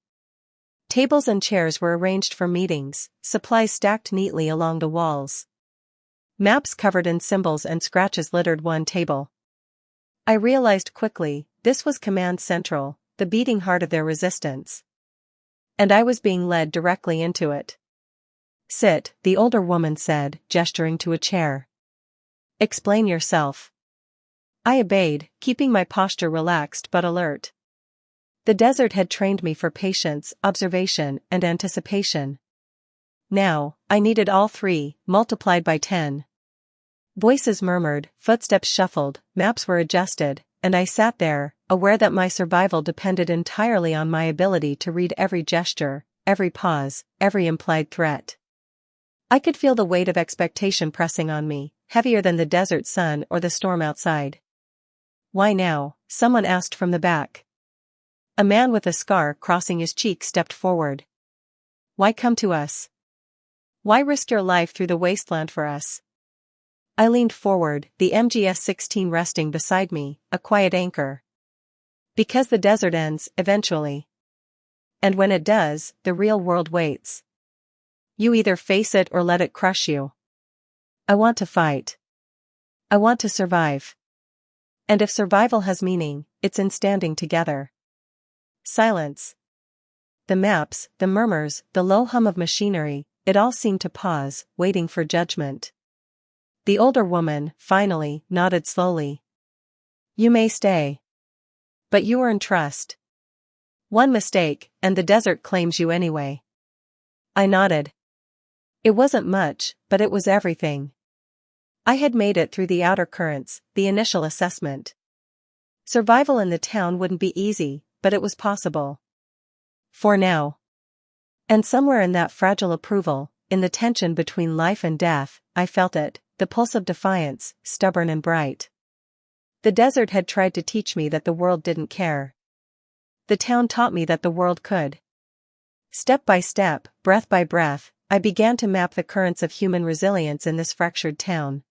Tables and chairs were arranged for meetings, supplies stacked neatly along the walls. Maps covered in symbols and scratches littered one table. I realized quickly, this was Command Central, the beating heart of their resistance. And I was being led directly into it. "Sit," the older woman said, gesturing to a chair. "Explain yourself." I obeyed, keeping my posture relaxed but alert. The desert had trained me for patience, observation, and anticipation. Now, I needed all three, multiplied by 10. Voices murmured, footsteps shuffled, maps were adjusted, and I sat there, aware that my survival depended entirely on my ability to read every gesture, every pause, every implied threat. I could feel the weight of expectation pressing on me, heavier than the desert sun or the storm outside. "Why now?" someone asked from the back. A man with a scar crossing his cheek stepped forward. "Why come to us? Why risk your life through the wasteland for us?" I leaned forward, the MGS-16 resting beside me, a quiet anchor. "Because the desert ends, eventually. And when it does, the real world waits. You either face it or let it crush you. I want to fight. I want to survive. And if survival has meaning, it's in standing together." Silence. The maps, the murmurs, the low hum of machinery, it all seemed to pause, waiting for judgment. The older woman, finally, nodded slowly. "You may stay. But you earn trust. One mistake, and the desert claims you anyway." I nodded. It wasn't much, but it was everything. I had made it through the outer currents, the initial assessment. Survival in the town wouldn't be easy, but it was possible. For now. And somewhere in that fragile approval, in the tension between life and death, I felt it, the pulse of defiance, stubborn and bright. The desert had tried to teach me that the world didn't care. The town taught me that the world could. Step by step, breath by breath, I began to map the currents of human resilience in this fractured town.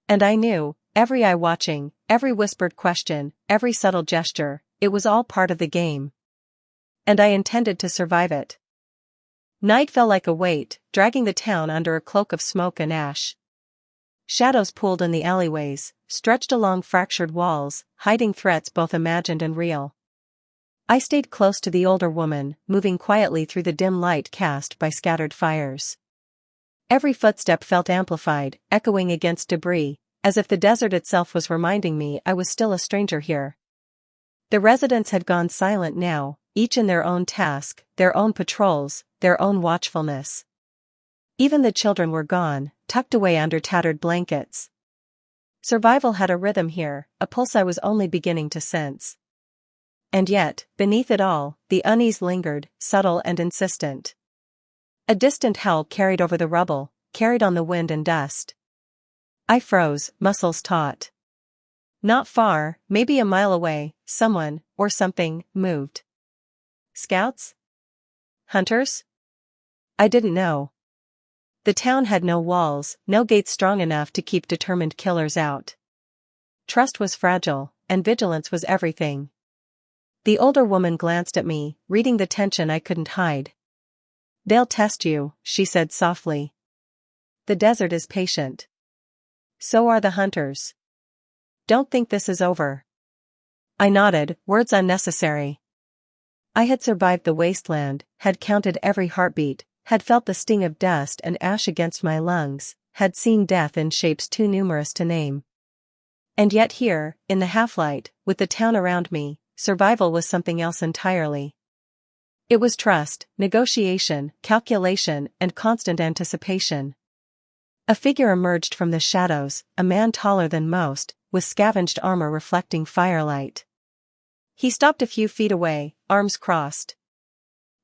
And I knew, every eye watching, every whispered question, every subtle gesture, it was all part of the game. And I intended to survive it. Night fell like a weight, dragging the town under a cloak of smoke and ash. Shadows pooled in the alleyways, stretched along fractured walls, hiding threats both imagined and real. I stayed close to the older woman, moving quietly through the dim light cast by scattered fires. Every footstep felt amplified, echoing against debris, as if the desert itself was reminding me I was still a stranger here. The residents had gone silent now, each in their own task, their own patrols, their own watchfulness. Even the children were gone, tucked away under tattered blankets. Survival had a rhythm here, a pulse I was only beginning to sense. And yet, beneath it all, the unease lingered, subtle and insistent. A distant howl carried over the rubble, carried on the wind and dust. I froze, muscles taut. Not far, maybe a mile away, someone, or something, moved. Scouts? Hunters? I didn't know. The town had no walls, no gates strong enough to keep determined killers out. Trust was fragile, and vigilance was everything. The older woman glanced at me, reading the tension I couldn't hide. "They'll test you," she said softly. "The desert is patient. So are the hunters. Don't think this is over." I nodded, words unnecessary. I had survived the wasteland, had counted every heartbeat, had felt the sting of dust and ash against my lungs, had seen death in shapes too numerous to name. And yet here, in the half-light, with the town around me, survival was something else entirely. It was trust, negotiation, calculation, and constant anticipation. A figure emerged from the shadows, a man taller than most, with scavenged armor reflecting firelight. He stopped a few feet away, arms crossed.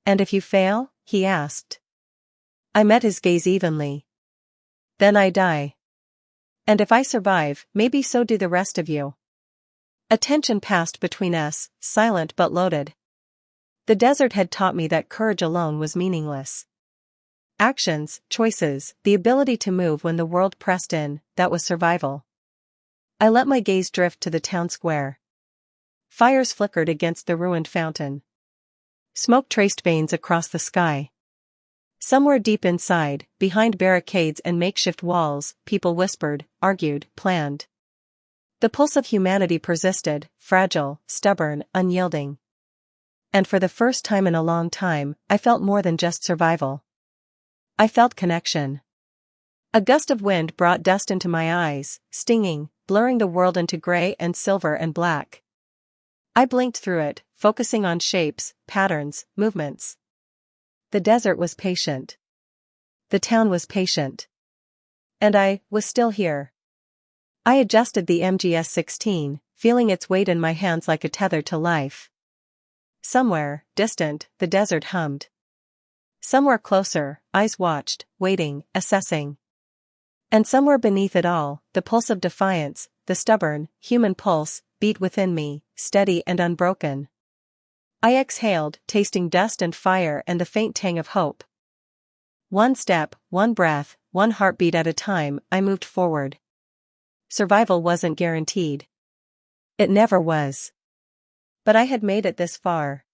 "And if you fail?" he asked. I met his gaze evenly. "Then I die. And if I survive, maybe so do the rest of you." A tension passed between us, silent but loaded. The desert had taught me that courage alone was meaningless. Actions, choices, the ability to move when the world pressed in, that was survival. I let my gaze drift to the town square. Fires flickered against the ruined fountain. Smoke traced veins across the sky. Somewhere deep inside, behind barricades and makeshift walls, people whispered, argued, planned. The pulse of humanity persisted, fragile, stubborn, unyielding. And for the first time in a long time, I felt more than just survival. I felt connection. A gust of wind brought dust into my eyes, stinging, blurring the world into gray and silver and black. I blinked through it, focusing on shapes, patterns, movements. The desert was patient. The town was patient. And I was still here. I adjusted the MGS-16, feeling its weight in my hands like a tether to life. Somewhere, distant, the desert hummed. Somewhere closer, eyes watched, waiting, assessing. And somewhere beneath it all, the pulse of defiance, the stubborn, human pulse, beat within me, steady and unbroken. I exhaled, tasting dust and fire and the faint tang of hope. One step, one breath, one heartbeat at a time, I moved forward. Survival wasn't guaranteed. It never was. But I had made it this far.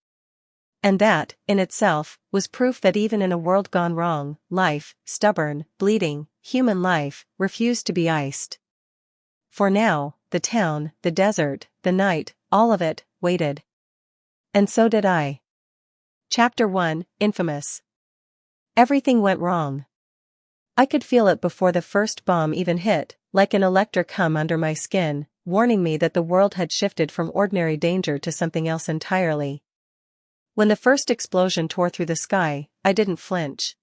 And that, in itself, was proof that even in a world gone wrong, life, stubborn, bleeding, human life, refused to be iced. For now, the town, the desert, the night, all of it, waited. And so did I. Chapter 1, Infamous. Everything went wrong. I could feel it before the first bomb even hit, like an electric hum under my skin, warning me that the world had shifted from ordinary danger to something else entirely. When the first explosion tore through the sky, I didn't flinch.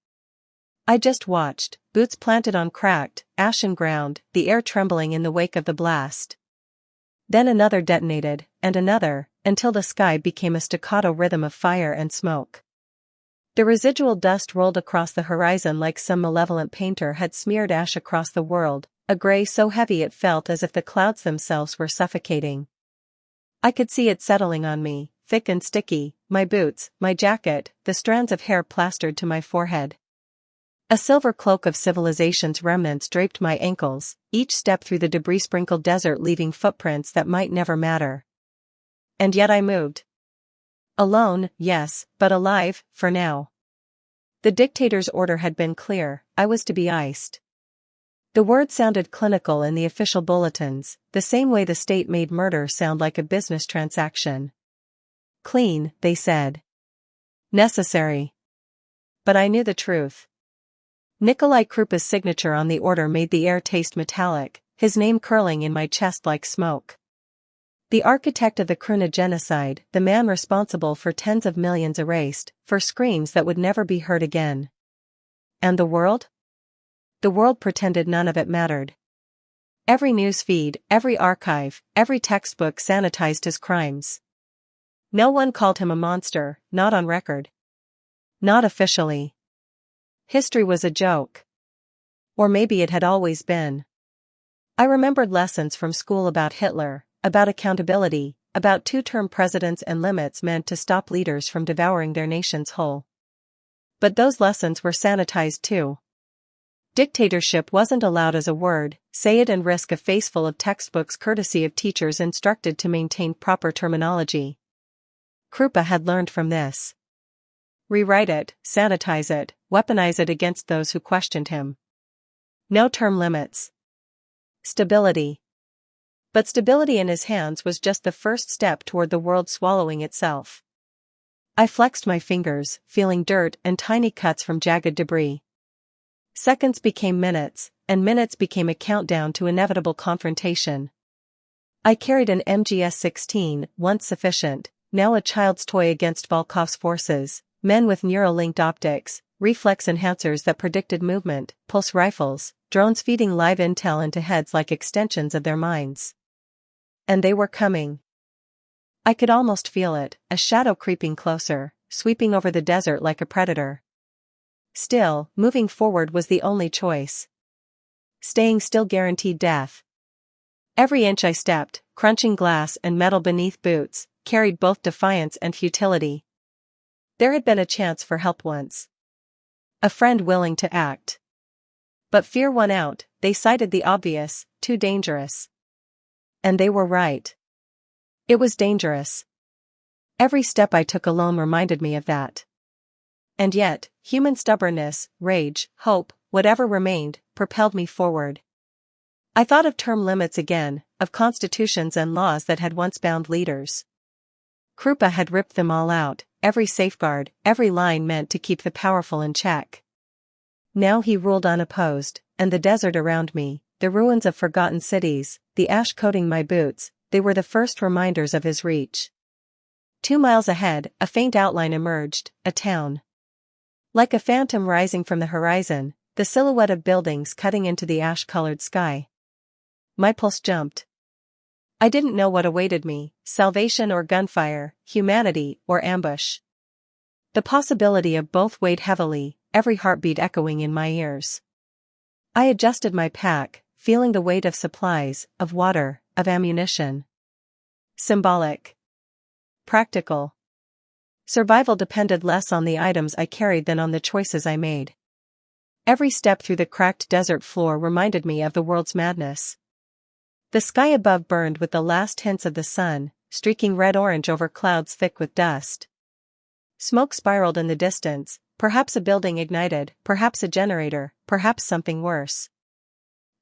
I just watched, boots planted on cracked, ashen ground, the air trembling in the wake of the blast. Then another detonated, and another, until the sky became a staccato rhythm of fire and smoke. The residual dust rolled across the horizon like some malevolent painter had smeared ash across the world, a gray so heavy it felt as if the clouds themselves were suffocating. I could see it settling on me, thick and sticky, my boots, my jacket, the strands of hair plastered to my forehead. A silver cloak of civilization's remnants draped my ankles, each step through the debris-sprinkled desert leaving footprints that might never matter. And yet I moved. Alone, yes, but alive, for now. The dictator's order had been clear, I was to be iced. The word sounded clinical in the official bulletins, the same way the state made murder sound like a business transaction. Clean, they said. Necessary. But I knew the truth. Nikolai Krupa's signature on the order made the air taste metallic, his name curling in my chest like smoke. The architect of the Kruna genocide, the man responsible for tens of millions erased, for screams that would never be heard again. And the world? The world pretended none of it mattered. Every news feed, every archive, every textbook sanitized his crimes. No one called him a monster, not on record. Not officially. History was a joke. Or maybe it had always been. I remembered lessons from school about Hitler, about accountability, about two-term presidents and limits meant to stop leaders from devouring their nations whole. But those lessons were sanitized too. Dictatorship wasn't allowed as a word, say it and risk a face full of textbooks courtesy of teachers instructed to maintain proper terminology. Krupa had learned from this. Rewrite it, sanitize it, weaponize it against those who questioned him. No term limits. Stability. But stability in his hands was just the first step toward the world swallowing itself. I flexed my fingers, feeling dirt and tiny cuts from jagged debris. Seconds became minutes, and minutes became a countdown to inevitable confrontation. I carried an MGS-16, once sufficient, now a child's toy against Volkov's forces, Men with neural-linked optics, reflex enhancers that predicted movement, pulse rifles, drones feeding live intel into heads like extensions of their minds. And they were coming. I could almost feel it, a shadow creeping closer, sweeping over the desert like a predator. Still, moving forward was the only choice. Staying still guaranteed death. Every inch I stepped, crunching glass and metal beneath boots, carried both defiance and futility. There had been a chance for help once. A friend willing to act. But fear won out, they cited the obvious, too dangerous. And they were right. It was dangerous. Every step I took alone reminded me of that. And yet, human stubbornness, rage, hope, whatever remained, propelled me forward. I thought of term limits again, of constitutions and laws that had once bound leaders. Krupa had ripped them all out, every safeguard, every line meant to keep the powerful in check. Now he ruled unopposed, and the desert around me, the ruins of forgotten cities, the ash coating my boots, they were the first reminders of his reach. 2 miles ahead, a faint outline emerged, a town. Like a phantom rising from the horizon, the silhouette of buildings cutting into the ash-colored sky. My pulse jumped. I didn't know what awaited me, salvation or gunfire, humanity or ambush. The possibility of both weighed heavily, every heartbeat echoing in my ears. I adjusted my pack, feeling the weight of supplies, of water, of ammunition. Symbolic. Practical. Survival depended less on the items I carried than on the choices I made. Every step through the cracked desert floor reminded me of the world's madness. The sky above burned with the last hints of the sun, streaking red-orange over clouds thick with dust. Smoke spiraled in the distance, perhaps a building ignited, perhaps a generator, perhaps something worse.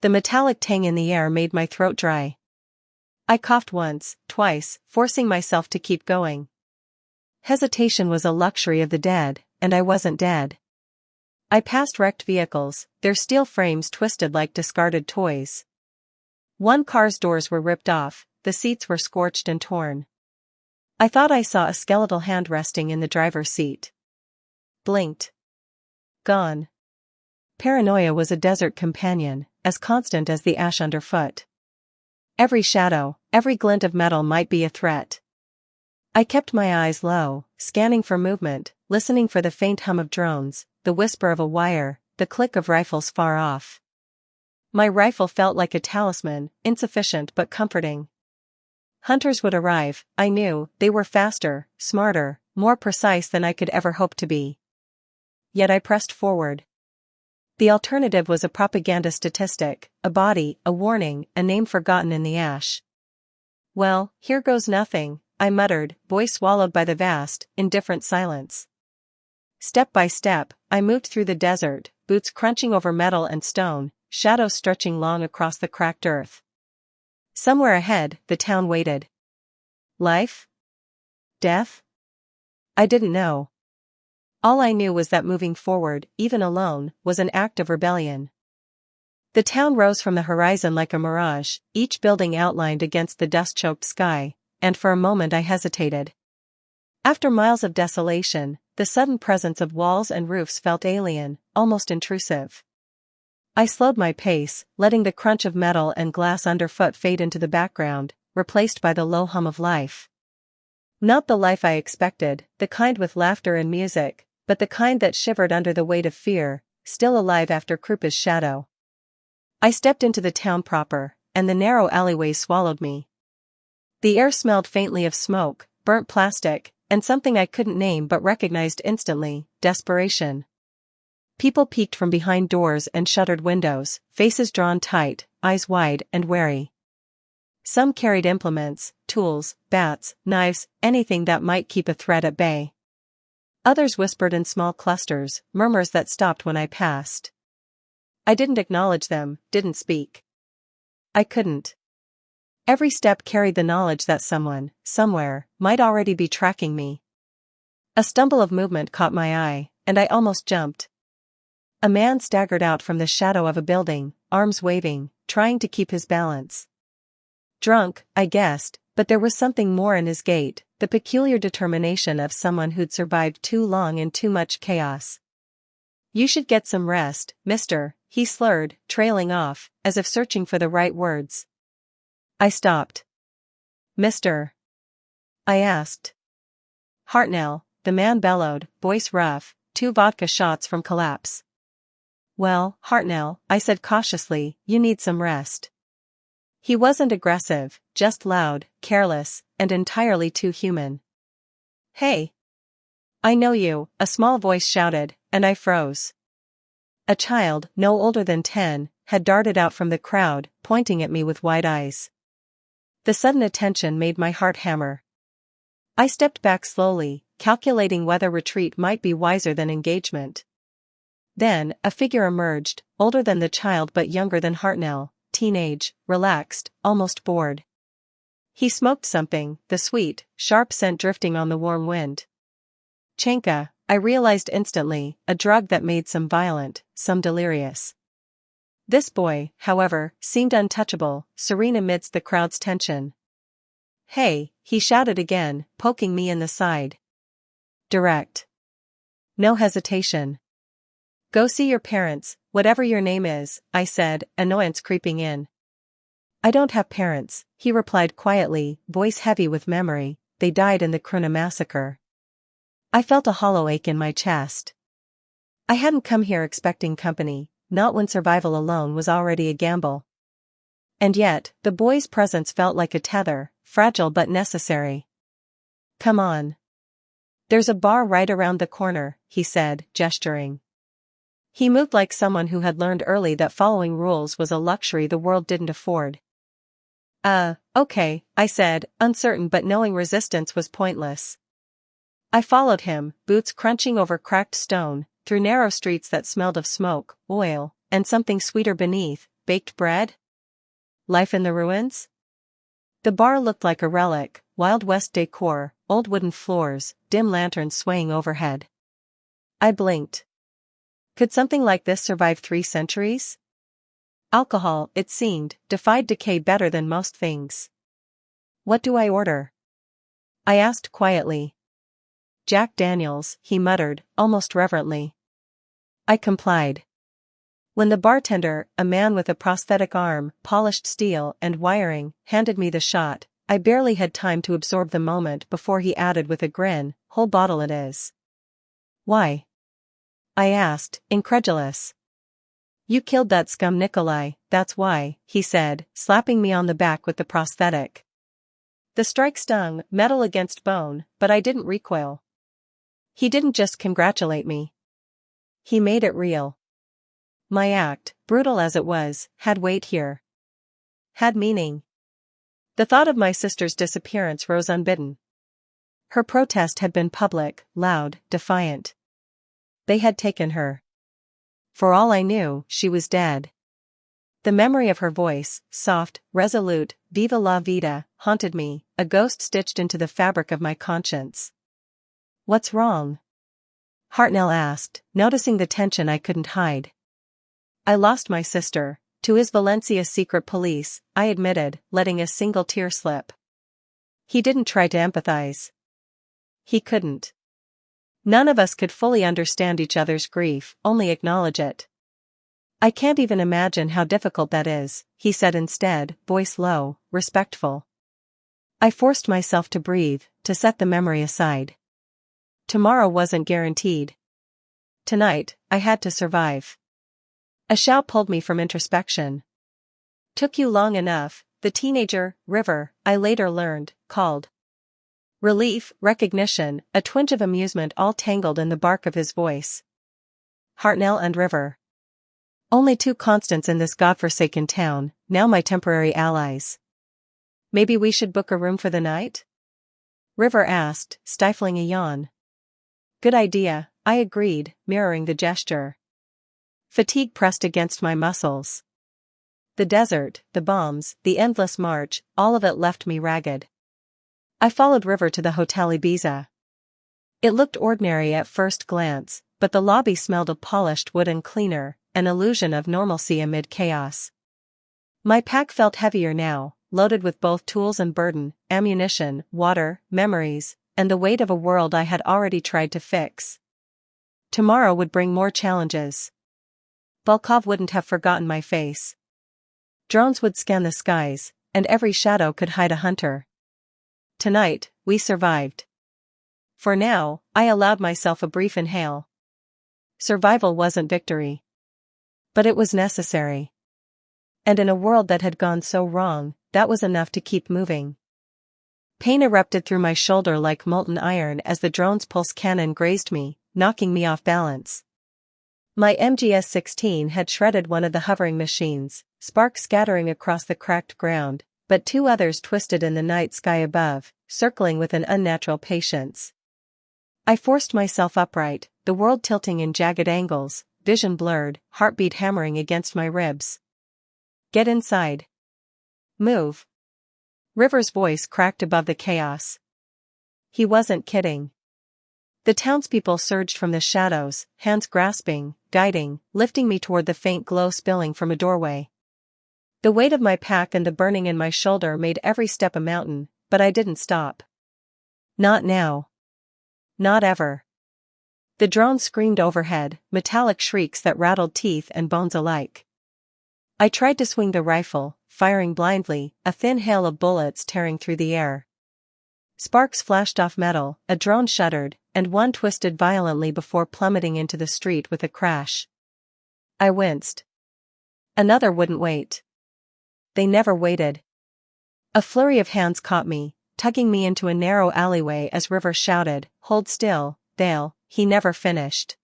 The metallic tang in the air made my throat dry. I coughed once, twice, forcing myself to keep going. Hesitation was a luxury of the dead, and I wasn't dead. I passed wrecked vehicles, their steel frames twisted like discarded toys. One car's doors were ripped off, the seats were scorched and torn. I thought I saw a skeletal hand resting in the driver's seat. Blinked. Gone. Paranoia was a desert companion, as constant as the ash underfoot. Every shadow, every glint of metal might be a threat. I kept my eyes low, scanning for movement, listening for the faint hum of drones, the whisper of a wire, the click of rifles far off. My rifle felt like a talisman, insufficient but comforting. Hunters would arrive, I knew, they were faster, smarter, more precise than I could ever hope to be. Yet I pressed forward. The alternative was a propaganda statistic, a body, a warning, a name forgotten in the ash. Well, here goes nothing, I muttered, voice swallowed by the vast, indifferent silence. Step by step, I moved through the desert, boots crunching over metal and stone, shadows stretching long across the cracked earth. Somewhere ahead, the town waited. Life? Death? I didn't know. All I knew was that moving forward, even alone, was an act of rebellion. The town rose from the horizon like a mirage, each building outlined against the dust-choked sky, and for a moment I hesitated. After miles of desolation, the sudden presence of walls and roofs felt alien, almost intrusive. I slowed my pace, letting the crunch of metal and glass underfoot fade into the background, replaced by the low hum of life. Not the life I expected, the kind with laughter and music, but the kind that shivered under the weight of fear, still alive after Krupa's shadow. I stepped into the town proper, and the narrow alleyways swallowed me. The air smelled faintly of smoke, burnt plastic, and something I couldn't name but recognized instantly, desperation. People peeked from behind doors and shuttered windows, faces drawn tight, eyes wide and wary. Some carried implements, tools, bats, knives, anything that might keep a threat at bay. Others whispered in small clusters, murmurs that stopped when I passed. I didn't acknowledge them, didn't speak. I couldn't. Every step carried the knowledge that someone, somewhere, might already be tracking me. A stumble of movement caught my eye, and I almost jumped. A man staggered out from the shadow of a building, arms waving, trying to keep his balance. Drunk, I guessed, but there was something more in his gait, the peculiar determination of someone who'd survived too long in too much chaos. "You should get some rest, mister," he slurred, trailing off, as if searching for the right words. I stopped. "Mister?" I asked. "Hartnell," the man bellowed, voice rough, 2 vodka shots from collapse. "Well, Hartnell," I said cautiously, "you need some rest." He wasn't aggressive, just loud, careless, and entirely too human. "Hey! I know you," a small voice shouted, and I froze. A child, no older than 10, had darted out from the crowd, pointing at me with wide eyes. The sudden attention made my heart hammer. I stepped back slowly, calculating whether retreat might be wiser than engagement. Then, a figure emerged, older than the child but younger than Hartnell, teenage, relaxed, almost bored. He smoked something, the sweet, sharp scent drifting on the warm wind. Chanka, I realized instantly, a drug that made some violent, some delirious. This boy, however, seemed untouchable, serene amidst the crowd's tension. "Hey," he shouted again, poking me in the side. Direct. No hesitation. "Go see your parents, whatever your name is," I said, annoyance creeping in. "I don't have parents," he replied quietly, voice heavy with memory. "They died in the Kruna massacre." I felt a hollow ache in my chest. I hadn't come here expecting company, not when survival alone was already a gamble. And yet, the boy's presence felt like a tether, fragile but necessary. "Come on. There's a bar right around the corner," he said, gesturing. He moved like someone who had learned early that following rules was a luxury the world didn't afford. Okay," I said, uncertain but knowing resistance was pointless. I followed him, boots crunching over cracked stone, through narrow streets that smelled of smoke, oil, and something sweeter beneath, baked bread? Life in the ruins? The bar looked like a relic, Wild West decor, old wooden floors, dim lanterns swaying overhead. I blinked. Could something like this survive 3 centuries? Alcohol, it seemed, defied decay better than most things. "What do I order?" I asked quietly. "Jack Daniels," he muttered, almost reverently. I complied. When the bartender, a man with a prosthetic arm, polished steel and wiring, handed me the shot, I barely had time to absorb the moment before he added with a grin, "Whole bottle it is." "Why?" I asked, incredulous. "You killed that scum Nikolai, that's why," he said, slapping me on the back with the prosthetic. The strike stung, metal against bone, but I didn't recoil. He didn't just congratulate me. He made it real. My act, brutal as it was, had weight here. Had meaning. The thought of my sister's disappearance rose unbidden. Her protest had been public, loud, defiant. They had taken her. For all I knew, she was dead. The memory of her voice, soft, resolute, viva la vida, haunted me, a ghost stitched into the fabric of my conscience. "What's wrong?" Hartnell asked, noticing the tension I couldn't hide. "I lost my sister, to his Valencia secret police," I admitted, letting a single tear slip. He didn't try to empathize. He couldn't. None of us could fully understand each other's grief, only acknowledge it. "I can't even imagine how difficult that is," he said instead, voice low, respectful. I forced myself to breathe, to set the memory aside. Tomorrow wasn't guaranteed. Tonight, I had to survive. A shout pulled me from introspection. "Took you long enough," the teenager, River, I later learned, called. Relief, recognition, a twinge of amusement all tangled in the bark of his voice. Hartnell and River. Only 2 constants in this godforsaken town, now my temporary allies. "Maybe we should book a room for the night?" River asked, stifling a yawn. "Good idea," I agreed, mirroring the gesture. Fatigue pressed against my muscles. The desert, the bombs, the endless march, all of it left me ragged. I followed River to the Hotel Ibiza. It looked ordinary at first glance, but the lobby smelled of polished wood and cleaner, an illusion of normalcy amid chaos. My pack felt heavier now, loaded with both tools and burden, ammunition, water, memories, and the weight of a world I had already tried to fix. Tomorrow would bring more challenges. Volkov wouldn't have forgotten my face. Drones would scan the skies, and every shadow could hide a hunter. Tonight, we survived. For now, I allowed myself a brief inhale. Survival wasn't victory. But it was necessary. And in a world that had gone so wrong, that was enough to keep moving. Pain erupted through my shoulder like molten iron as the drone's pulse cannon grazed me, knocking me off balance. My MGS-16 had shredded one of the hovering machines, sparks scattering across the cracked ground, but two others twisted in the night sky above, circling with an unnatural patience. I forced myself upright, the world tilting in jagged angles, vision blurred, heartbeat hammering against my ribs. Get inside. Move. River's voice cracked above the chaos. He wasn't kidding. The townspeople surged from the shadows, hands grasping, guiding, lifting me toward the faint glow spilling from a doorway. The weight of my pack and the burning in my shoulder made every step a mountain, but I didn't stop. Not now. Not ever. The drone screamed overhead, metallic shrieks that rattled teeth and bones alike. I tried to swing the rifle, firing blindly, a thin hail of bullets tearing through the air. Sparks flashed off metal, a drone shuddered, and one twisted violently before plummeting into the street with a crash. I winced. Another wouldn't wait. They never waited. A flurry of hands caught me, tugging me into a narrow alleyway as River shouted, "Hold still, Dale, he never finished."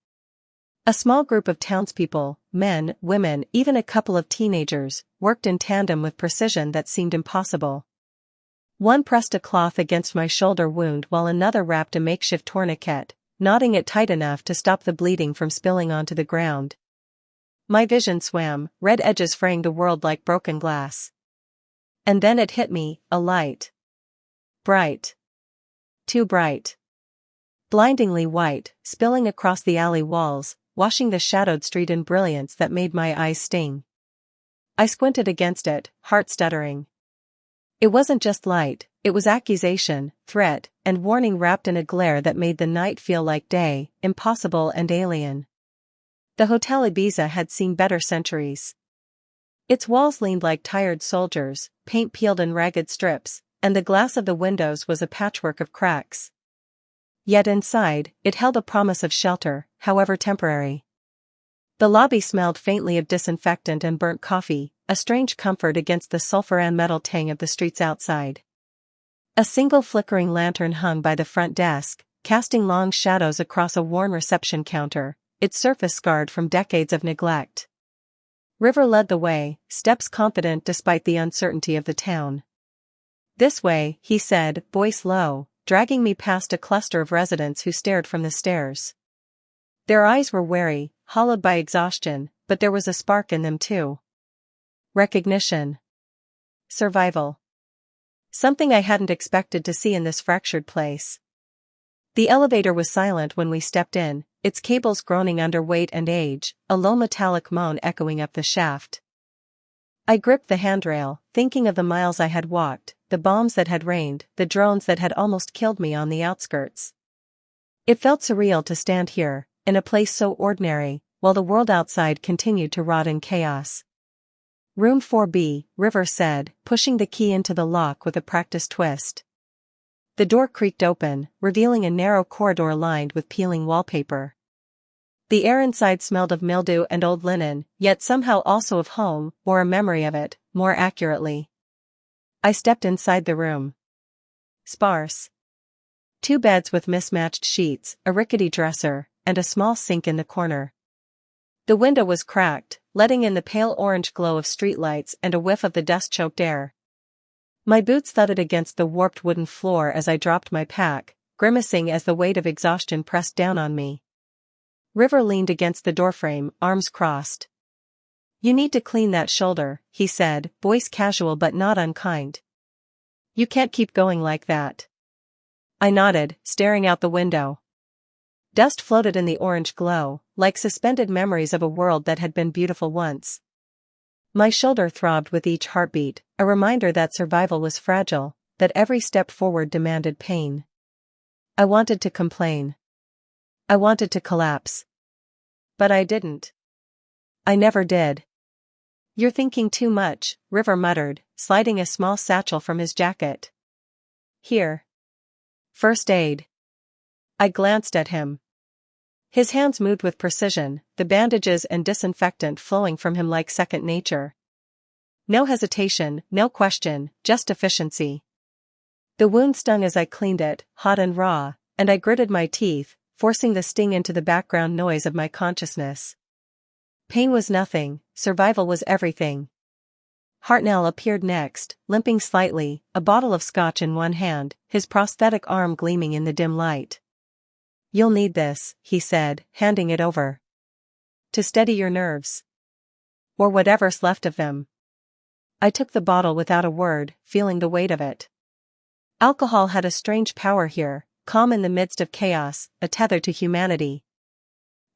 A small group of townspeople, men, women, even a couple of teenagers, worked in tandem with precision that seemed impossible. One pressed a cloth against my shoulder wound while another wrapped a makeshift tourniquet, knotting it tight enough to stop the bleeding from spilling onto the ground. My vision swam, red edges fraying the world like broken glass. And then it hit me, a light. Bright. Too bright. Blindingly white, spilling across the alley walls, washing the shadowed street in brilliance that made my eyes sting. I squinted against it, heart stuttering. It wasn't just light, it was accusation, threat, and warning wrapped in a glare that made the night feel like day, impossible and alien. The Hotel Ibiza had seen better centuries. Its walls leaned like tired soldiers, paint peeled in ragged strips, and the glass of the windows was a patchwork of cracks. Yet inside, it held a promise of shelter, however temporary. The lobby smelled faintly of disinfectant and burnt coffee, a strange comfort against the sulfur and metal tang of the streets outside. A single flickering lantern hung by the front desk, casting long shadows across a worn reception counter, its surface scarred from decades of neglect. River led the way, steps confident despite the uncertainty of the town. "This way," he said, voice low, dragging me past a cluster of residents who stared from the stairs. Their eyes were wary, hollowed by exhaustion, but there was a spark in them too. Recognition. Survival. Something I hadn't expected to see in this fractured place. The elevator was silent when we stepped in, its cables groaning under weight and age, a low metallic moan echoing up the shaft. I gripped the handrail, thinking of the miles I had walked, the bombs that had rained, the drones that had almost killed me on the outskirts. It felt surreal to stand here, in a place so ordinary, while the world outside continued to rot in chaos. "Room 4B, River said, pushing the key into the lock with a practiced twist. The door creaked open, revealing a narrow corridor lined with peeling wallpaper. The air inside smelled of mildew and old linen, yet somehow also of home, or a memory of it, more accurately. I stepped inside the room. Sparse. 2 beds with mismatched sheets, a rickety dresser, and a small sink in the corner. The window was cracked, letting in the pale orange glow of streetlights and a whiff of the dust-choked air. My boots thudded against the warped wooden floor as I dropped my pack, grimacing as the weight of exhaustion pressed down on me. River leaned against the doorframe, arms crossed. "You need to clean that shoulder," he said, voice casual but not unkind. "You can't keep going like that." I nodded, staring out the window. Dust floated in the orange glow, like suspended memories of a world that had been beautiful once. My shoulder throbbed with each heartbeat, a reminder that survival was fragile, that every step forward demanded pain. I wanted to complain. I wanted to collapse. But I didn't. I never did. "You're thinking too much," River muttered, sliding a small satchel from his jacket. "Here. First aid." I glanced at him. His hands moved with precision, the bandages and disinfectant flowing from him like second nature. No hesitation, no question, just efficiency. The wound stung as I cleaned it, hot and raw, and I gritted my teeth, forcing the sting into the background noise of my consciousness. Pain was nothing, survival was everything. Hartnell appeared next, limping slightly, a bottle of scotch in one hand, his prosthetic arm gleaming in the dim light. "You'll need this," he said, handing it over. "To steady your nerves. Or whatever's left of them." I took the bottle without a word, feeling the weight of it. Alcohol had a strange power here, calm in the midst of chaos, a tether to humanity.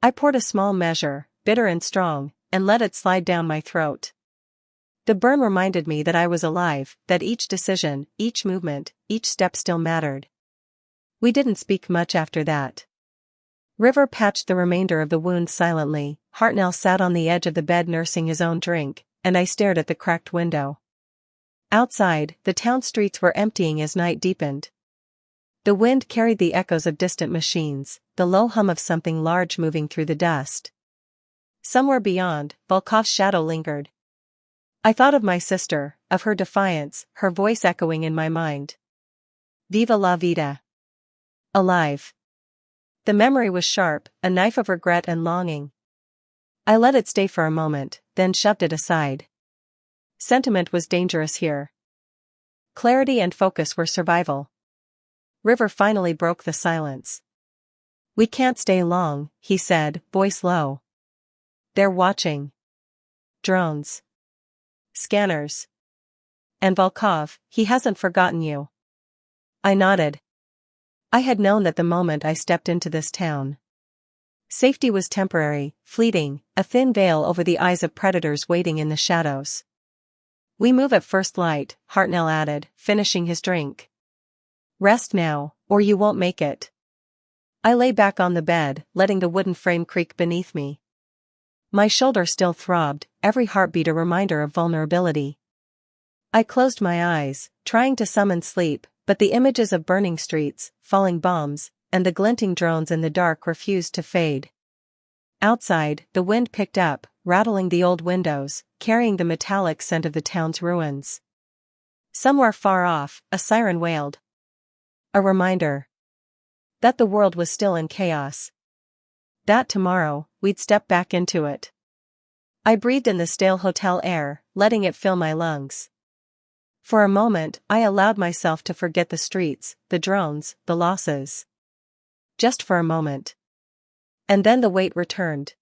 I poured a small measure, bitter and strong, and let it slide down my throat. The burn reminded me that I was alive, that each decision, each movement, each step still mattered. We didn't speak much after that. River patched the remainder of the wound silently, Hartnell sat on the edge of the bed nursing his own drink, and I stared at the cracked window. Outside, the town streets were emptying as night deepened. The wind carried the echoes of distant machines, the low hum of something large moving through the dust. Somewhere beyond, Volkov's shadow lingered. I thought of my sister, of her defiance, her voice echoing in my mind. Viva la vida. Alive. The memory was sharp, a knife of regret and longing. I let it stay for a moment, then shoved it aside. Sentiment was dangerous here. Clarity and focus were survival. River finally broke the silence. "We can't stay long," he said, voice low. "They're watching. Drones. Scanners. And Volkov, he hasn't forgotten you." I nodded. I had known that the moment I stepped into this town. Safety was temporary, fleeting, a thin veil over the eyes of predators waiting in the shadows. "We move at first light," Hartnell added, finishing his drink. "Rest now, or you won't make it." I lay back on the bed, letting the wooden frame creak beneath me. My shoulder still throbbed, every heartbeat a reminder of vulnerability. I closed my eyes, trying to summon sleep, but the images of burning streets, falling bombs, and the glinting drones in the dark refused to fade. Outside, the wind picked up, rattling the old windows, carrying the metallic scent of the town's ruins. Somewhere far off, a siren wailed. A reminder that the world was still in chaos. That tomorrow, we'd step back into it. I breathed in the stale hotel air, letting it fill my lungs. For a moment, I allowed myself to forget the streets, the drones, the losses. Just for a moment. And then the weight returned.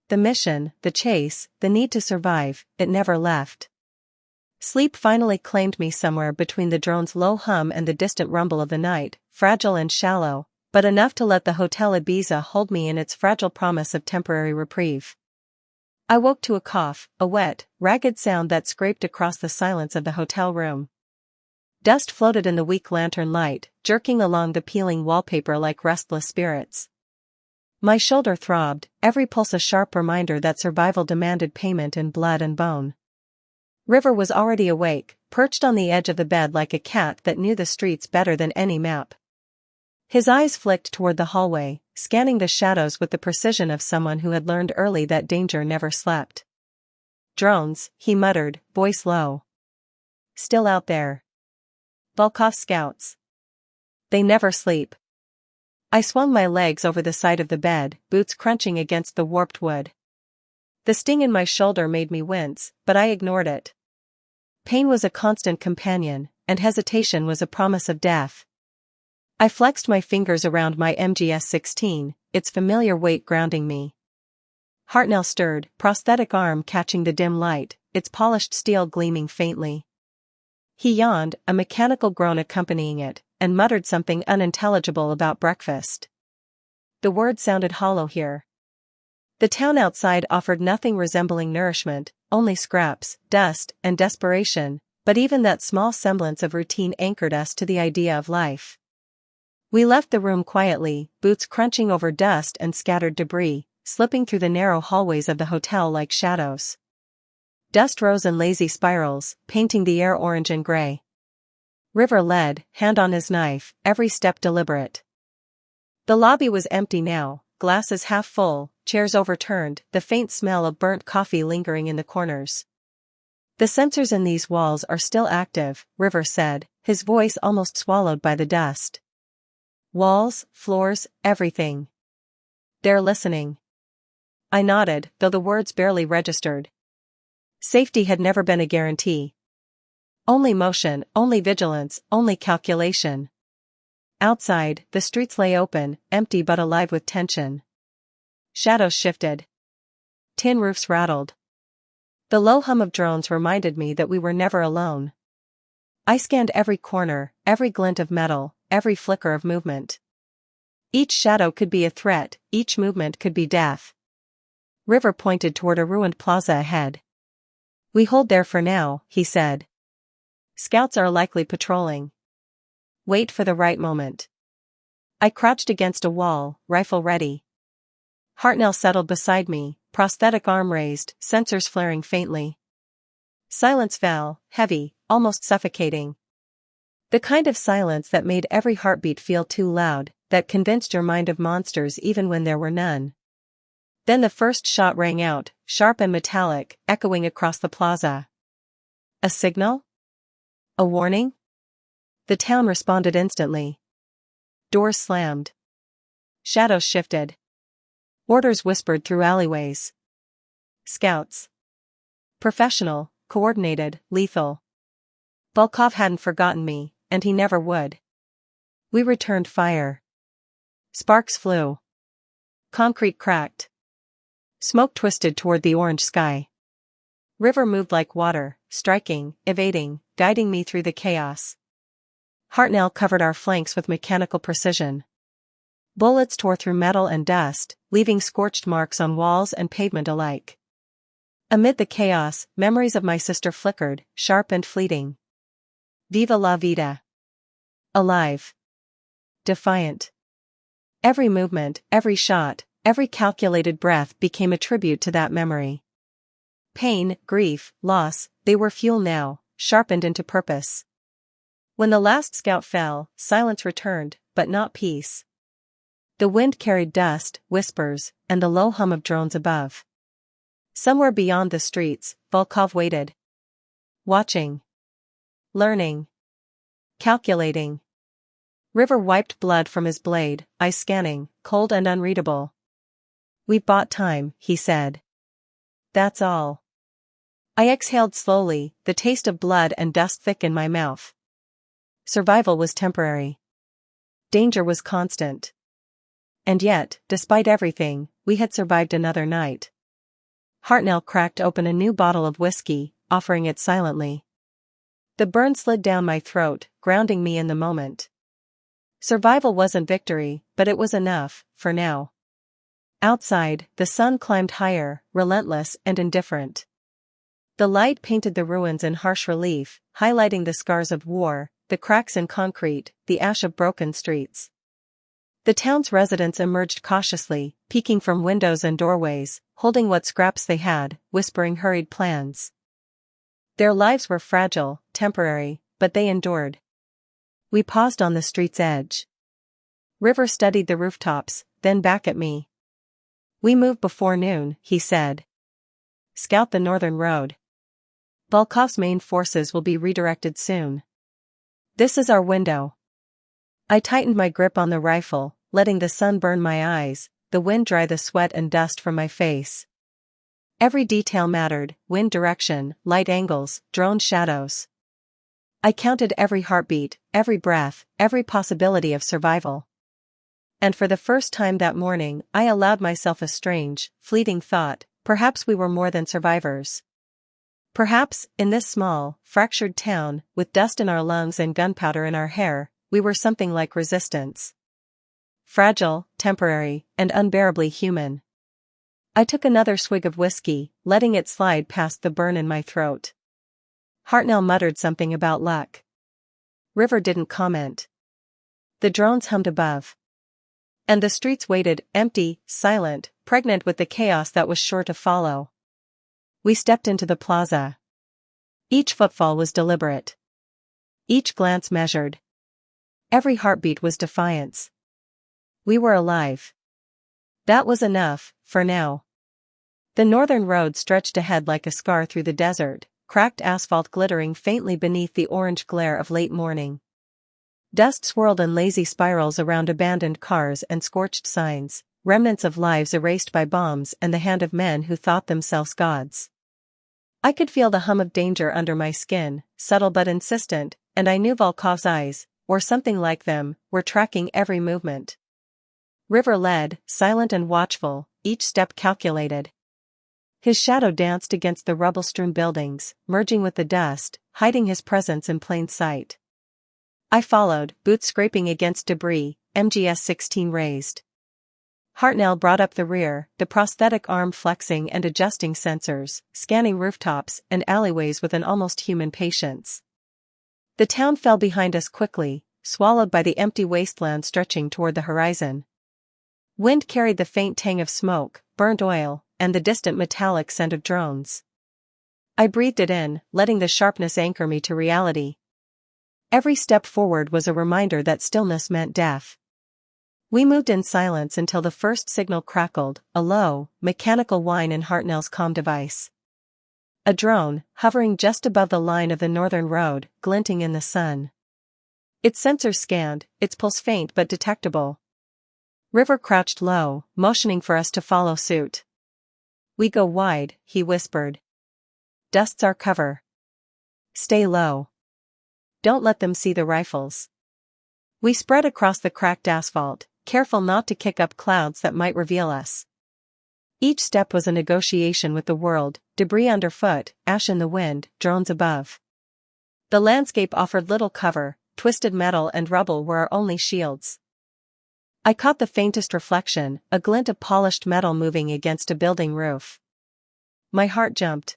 The mission, the chase, the need to survive, it never left. Sleep finally claimed me somewhere between the drone's low hum and the distant rumble of the night, fragile and shallow, but enough to let the Hotel Ibiza hold me in its fragile promise of temporary reprieve. I woke to a cough, a wet, ragged sound that scraped across the silence of the hotel room. Dust floated in the weak lantern light, jerking along the peeling wallpaper like restless spirits. My shoulder throbbed, every pulse a sharp reminder that survival demanded payment in blood and bone. River was already awake, perched on the edge of the bed like a cat that knew the streets better than any map. His eyes flicked toward the hallway, scanning the shadows with the precision of someone who had learned early that danger never slept. "Drones," he muttered, voice low. "Still out there. Volkov scouts. They never sleep." I swung my legs over the side of the bed, boots crunching against the warped wood. The sting in my shoulder made me wince, but I ignored it. Pain was a constant companion, and hesitation was a promise of death. I flexed my fingers around my MGS-16, its familiar weight grounding me. Hartnell stirred, prosthetic arm catching the dim light, its polished steel gleaming faintly. He yawned, a mechanical groan accompanying it, and muttered something unintelligible about breakfast. The word sounded hollow here. The town outside offered nothing resembling nourishment, only scraps, dust, and desperation, but even that small semblance of routine anchored us to the idea of life. We left the room quietly, boots crunching over dust and scattered debris, slipping through the narrow hallways of the hotel like shadows. Dust rose in lazy spirals, painting the air orange and gray. River led, hand on his knife, every step deliberate. The lobby was empty now, glasses half full, chairs overturned, the faint smell of burnt coffee lingering in the corners. "The sensors in these walls are still active," River said, his voice almost swallowed by the dust. "Walls, floors, everything. They're listening." I nodded, though the words barely registered. Safety had never been a guarantee. Only motion, only vigilance, only calculation. Outside, the streets lay open, empty but alive with tension. Shadows shifted. Tin roofs rattled. The low hum of drones reminded me that we were never alone. I scanned every corner, every glint of metal, every flicker of movement. Each shadow could be a threat, each movement could be death. River pointed toward a ruined plaza ahead. "We hold there for now," he said. "Scouts are likely patrolling. Wait for the right moment." I crouched against a wall, rifle ready. Hartnell settled beside me, prosthetic arm raised, sensors flaring faintly. Silence fell, heavy, almost suffocating. The kind of silence that made every heartbeat feel too loud, that convinced your mind of monsters even when there were none. Then the first shot rang out, sharp and metallic, echoing across the plaza. A signal? A warning? The town responded instantly. Doors slammed. Shadows shifted. Orders whispered through alleyways. Scouts. Professional, coordinated, lethal. Volkov hadn't forgotten me, and he never would. We returned fire. Sparks flew. Concrete cracked. Smoke twisted toward the orange sky. River moved like water, striking, evading, guiding me through the chaos. Hartnell covered our flanks with mechanical precision. Bullets tore through metal and dust, leaving scorched marks on walls and pavement alike. Amid the chaos, memories of my sister flickered, sharp and fleeting. Viva la vida. Alive. Defiant. Every movement, every shot, every calculated breath became a tribute to that memory. Pain, grief, loss, they were fuel now, sharpened into purpose. When the last scout fell, silence returned, but not peace. The wind carried dust, whispers, and the low hum of drones above. Somewhere beyond the streets, Volkov waited. Watching. Learning. Calculating. River wiped blood from his blade, eyes scanning, cold and unreadable. "We've bought time," he said. "That's all." I exhaled slowly, the taste of blood and dust thick in my mouth. Survival was temporary. Danger was constant. And yet, despite everything, we had survived another night. Hartnell cracked open a new bottle of whiskey, offering it silently. The burn slid down my throat, grounding me in the moment. Survival wasn't victory, but it was enough, for now. Outside, the sun climbed higher, relentless and indifferent. The light painted the ruins in harsh relief, highlighting the scars of war, the cracks in concrete, the ash of broken streets. The town's residents emerged cautiously, peeking from windows and doorways, holding what scraps they had, whispering hurried plans. Their lives were fragile, temporary, but they endured. We paused on the street's edge. River studied the rooftops, then back at me. "We move before noon," he said. "Scout the northern road. Volkov's main forces will be redirected soon. This is our window." I tightened my grip on the rifle, letting the sun burn my eyes, the wind dry the sweat and dust from my face. Every detail mattered: wind direction, light angles, drone shadows. I counted every heartbeat, every breath, every possibility of survival. And for the first time that morning, I allowed myself a strange, fleeting thought: perhaps we were more than survivors. Perhaps, in this small, fractured town, with dust in our lungs and gunpowder in our hair, we were something like resistance. Fragile, temporary, and unbearably human. I took another swig of whiskey, letting it slide past the burn in my throat. Hartnell muttered something about luck. River didn't comment. The drones hummed above. And the streets waited, empty, silent, pregnant with the chaos that was sure to follow. We stepped into the plaza. Each footfall was deliberate. Each glance measured. Every heartbeat was defiance. We were alive. That was enough, for now. The northern road stretched ahead like a scar through the desert, cracked asphalt glittering faintly beneath the orange glare of late morning. Dust swirled in lazy spirals around abandoned cars and scorched signs, remnants of lives erased by bombs and the hand of men who thought themselves gods. I could feel the hum of danger under my skin, subtle but insistent, and I knew Volkov's eyes, or something like them, were tracking every movement. River led, silent and watchful, each step calculated. His shadow danced against the rubble-strewn buildings, merging with the dust, hiding his presence in plain sight. I followed, boots scraping against debris, MGS-16 raised. Hartnell brought up the rear, the prosthetic arm flexing and adjusting sensors, scanning rooftops and alleyways with an almost human patience. The town fell behind us quickly, swallowed by the empty wasteland stretching toward the horizon. Wind carried the faint tang of smoke, burnt oil, and the distant metallic scent of drones. I breathed it in, letting the sharpness anchor me to reality. Every step forward was a reminder that stillness meant death. We moved in silence until the first signal crackled, a low, mechanical whine in Hartnell's comm device. A drone, hovering just above the line of the northern road, glinting in the sun. Its sensors scanned, its pulse faint but detectable. River crouched low, motioning for us to follow suit. "We go wide," he whispered. "Dust's our cover. Stay low. Don't let them see the rifles." We spread across the cracked asphalt, careful not to kick up clouds that might reveal us. Each step was a negotiation with the world, debris underfoot, ash in the wind, drones above. The landscape offered little cover, twisted metal and rubble were our only shields. I caught the faintest reflection, a glint of polished metal moving against a building roof. My heart jumped.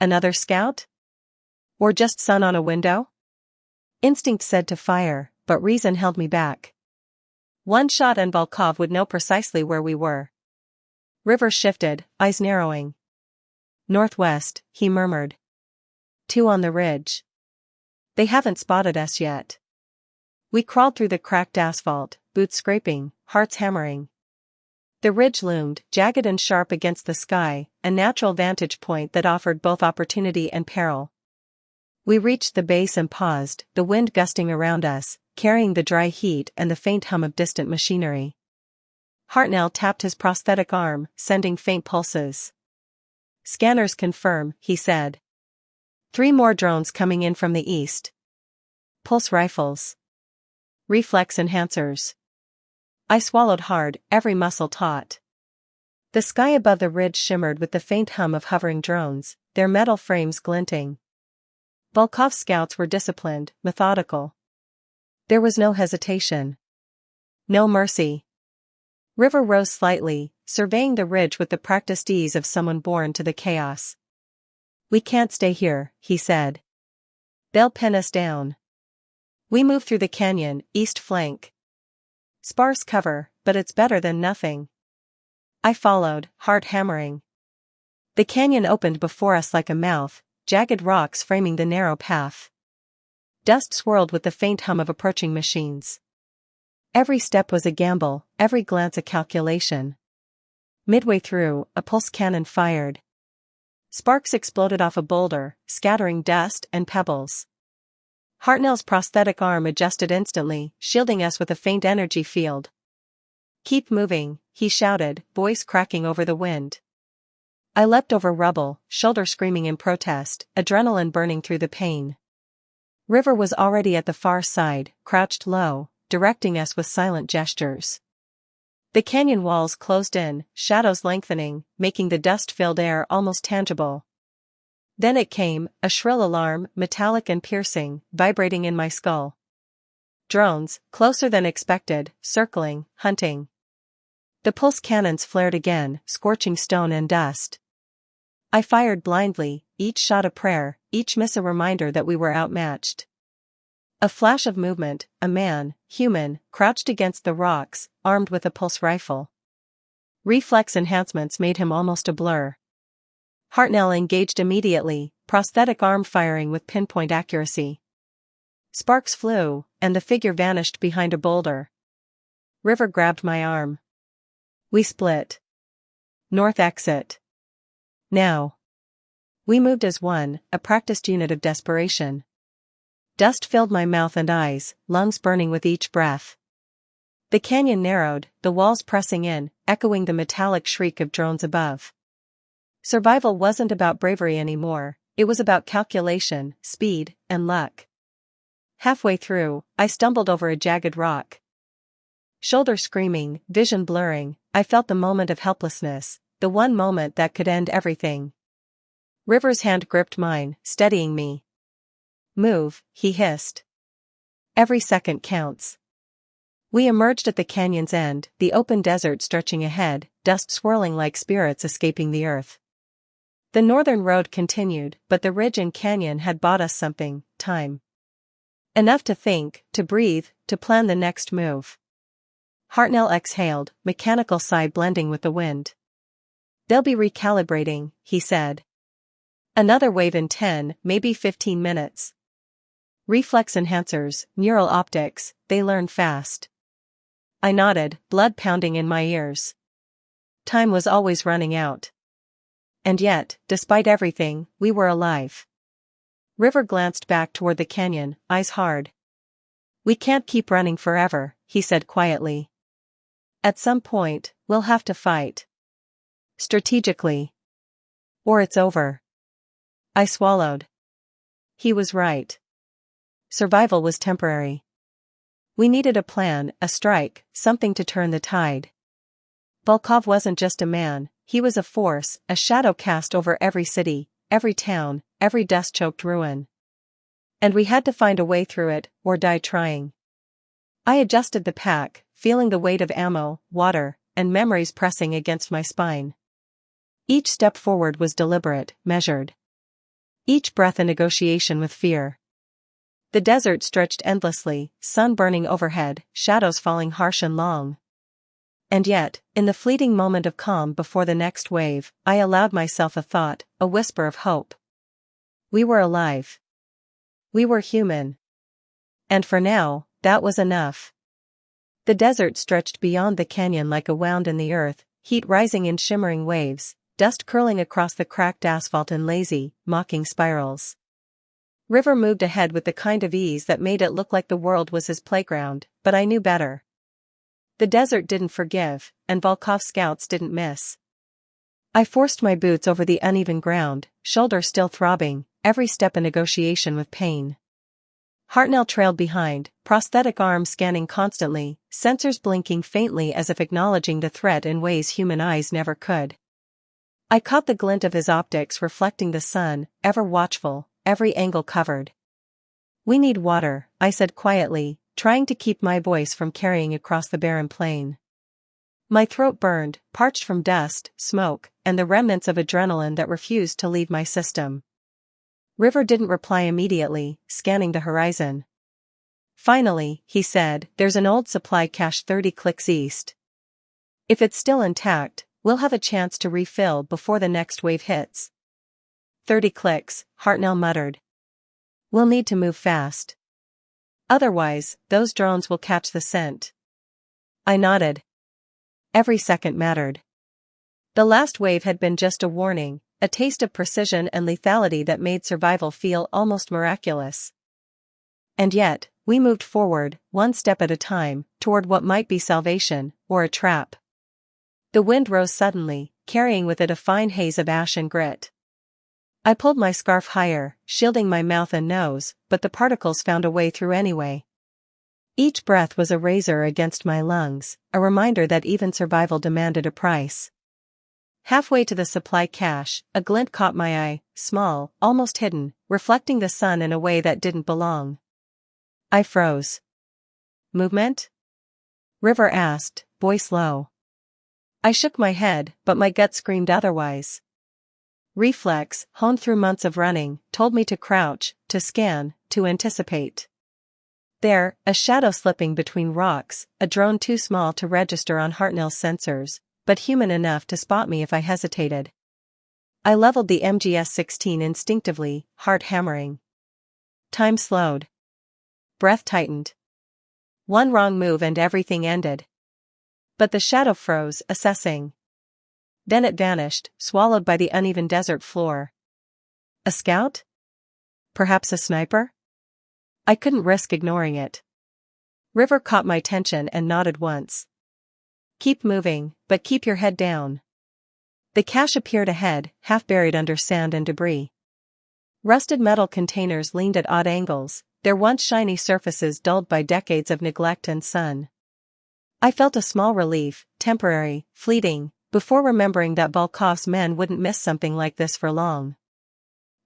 Another scout? Or just sun on a window? Instinct said to fire, but reason held me back. One shot and Volkov would know precisely where we were. River shifted, eyes narrowing. "Northwest," he murmured. "Two on the ridge. They haven't spotted us yet." We crawled through the cracked asphalt, boots scraping, hearts hammering. The ridge loomed, jagged and sharp against the sky, a natural vantage point that offered both opportunity and peril. We reached the base and paused, the wind gusting around us, carrying the dry heat and the faint hum of distant machinery. Hartnell tapped his prosthetic arm, sending faint pulses. "Scanners confirm," he said. 3 more drones coming in from the east. Pulse rifles. Reflex enhancers. I swallowed hard, every muscle taut. The sky above the ridge shimmered with the faint hum of hovering drones, their metal frames glinting. Volkov's scouts were disciplined, methodical. There was no hesitation. No mercy. River rose slightly, surveying the ridge with the practiced ease of someone born to the chaos. "We can't stay here," he said. "They'll pin us down." We moved through the canyon, east flank. Sparse cover, but it's better than nothing. I followed, heart hammering. The canyon opened before us like a mouth, jagged rocks framing the narrow path. Dust swirled with the faint hum of approaching machines. Every step was a gamble, every glance a calculation. Midway through, a pulse cannon fired. Sparks exploded off a boulder, scattering dust and pebbles. Hartnell's prosthetic arm adjusted instantly, shielding us with a faint energy field. "Keep moving," he shouted, voice cracking over the wind. I leapt over rubble, shoulder screaming in protest, adrenaline burning through the pain. River was already at the far side, crouched low, directing us with silent gestures. The canyon walls closed in, shadows lengthening, making the dust-filled air almost tangible. Then it came, a shrill alarm, metallic and piercing, vibrating in my skull. Drones, closer than expected, circling, hunting. The pulse cannons flared again, scorching stone and dust. I fired blindly, each shot a prayer, each miss a reminder that we were outmatched. A flash of movement, a man, human, crouched against the rocks, armed with a pulse rifle. Reflex enhancements made him almost a blur. Hartnell engaged immediately, prosthetic arm firing with pinpoint accuracy. Sparks flew, and the figure vanished behind a boulder. River grabbed my arm. We split. North exit. Now. We moved as one, a practiced unit of desperation. Dust filled my mouth and eyes, lungs burning with each breath. The canyon narrowed, the walls pressing in, echoing the metallic shriek of drones above. Survival wasn't about bravery anymore, it was about calculation, speed, and luck. Halfway through, I stumbled over a jagged rock. Shoulder screaming, vision blurring, I felt the moment of helplessness, the one moment that could end everything. River's hand gripped mine, steadying me. Move, he hissed. Every second counts. We emerged at the canyon's end, the open desert stretching ahead, dust swirling like spirits escaping the earth. The northern road continued, but the ridge and canyon had bought us something, time. Enough to think, to breathe, to plan the next move. Hartnell exhaled, mechanical sigh blending with the wind. They'll be recalibrating, he said. Another wave in 10, maybe 15 minutes. Reflex enhancers, neural optics, they learn fast. I nodded, blood pounding in my ears. Time was always running out. And yet, despite everything, we were alive. River glanced back toward the canyon, eyes hard. We can't keep running forever, he said quietly. At some point, we'll have to fight. Strategically. Or it's over. I swallowed. He was right. Survival was temporary. We needed a plan, a strike, something to turn the tide. Volkov wasn't just a man, he was a force, a shadow cast over every city, every town, every dust-choked ruin. And we had to find a way through it, or die trying. I adjusted the pack, feeling the weight of ammo, water, and memories pressing against my spine. Each step forward was deliberate, measured. Each breath a negotiation with fear. The desert stretched endlessly, sun burning overhead, shadows falling harsh and long. And yet, in the fleeting moment of calm before the next wave, I allowed myself a thought, a whisper of hope. We were alive. We were human. And for now, that was enough. The desert stretched beyond the canyon like a wound in the earth, heat rising in shimmering waves, dust curling across the cracked asphalt in lazy, mocking spirals. River moved ahead with the kind of ease that made it look like the world was his playground, but I knew better. The desert didn't forgive, and Volkov's scouts didn't miss. I forced my boots over the uneven ground, shoulder still throbbing, every step a negotiation with pain. Hartnell trailed behind, prosthetic arm scanning constantly, sensors blinking faintly as if acknowledging the threat in ways human eyes never could. I caught the glint of his optics reflecting the sun, ever watchful, every angle covered. We need water, I said quietly, trying to keep my voice from carrying across the barren plain. My throat burned, parched from dust, smoke, and the remnants of adrenaline that refused to leave my system. River didn't reply immediately, scanning the horizon. Finally, he said, there's an old supply cache 30 clicks east. If it's still intact, we'll have a chance to refill before the next wave hits. 30 clicks, Hartnell muttered. We'll need to move fast. Otherwise, those drones will catch the scent. I nodded. Every second mattered. The last wave had been just a warning, a taste of precision and lethality that made survival feel almost miraculous. And yet, we moved forward, one step at a time, toward what might be salvation, or a trap. The wind rose suddenly, carrying with it a fine haze of ash and grit. I pulled my scarf higher, shielding my mouth and nose, but the particles found a way through anyway. Each breath was a razor against my lungs, a reminder that even survival demanded a price. Halfway to the supply cache, a glint caught my eye, small, almost hidden, reflecting the sun in a way that didn't belong. I froze. Movement? River asked, voice low. I shook my head, but my gut screamed otherwise. Reflex, honed through months of running, told me to crouch, to scan, to anticipate. There, a shadow slipping between rocks, a drone too small to register on Hartnell's sensors, but human enough to spot me if I hesitated. I leveled the MGS-16 instinctively, heart hammering. Time slowed. Breath tightened. One wrong move and everything ended. But the shadow froze, assessing. Then it vanished, swallowed by the uneven desert floor. A scout? Perhaps a sniper? I couldn't risk ignoring it. River caught my attention and nodded once. Keep moving, but keep your head down. The cache appeared ahead, half buried under sand and debris. Rusted metal containers leaned at odd angles, their once shiny surfaces dulled by decades of neglect and sun. I felt a small relief, temporary, fleeting, before remembering that Volkov's men wouldn't miss something like this for long.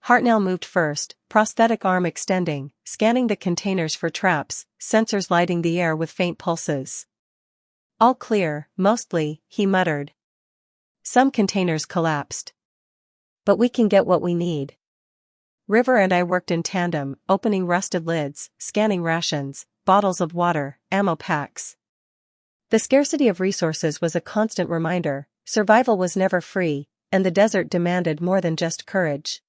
Hartnell moved first, prosthetic arm extending, scanning the containers for traps, sensors lighting the air with faint pulses. All clear, mostly, he muttered. Some containers collapsed. But we can get what we need. River and I worked in tandem, opening rusted lids, scanning rations, bottles of water, ammo packs. The scarcity of resources was a constant reminder, survival was never free, and the desert demanded more than just courage.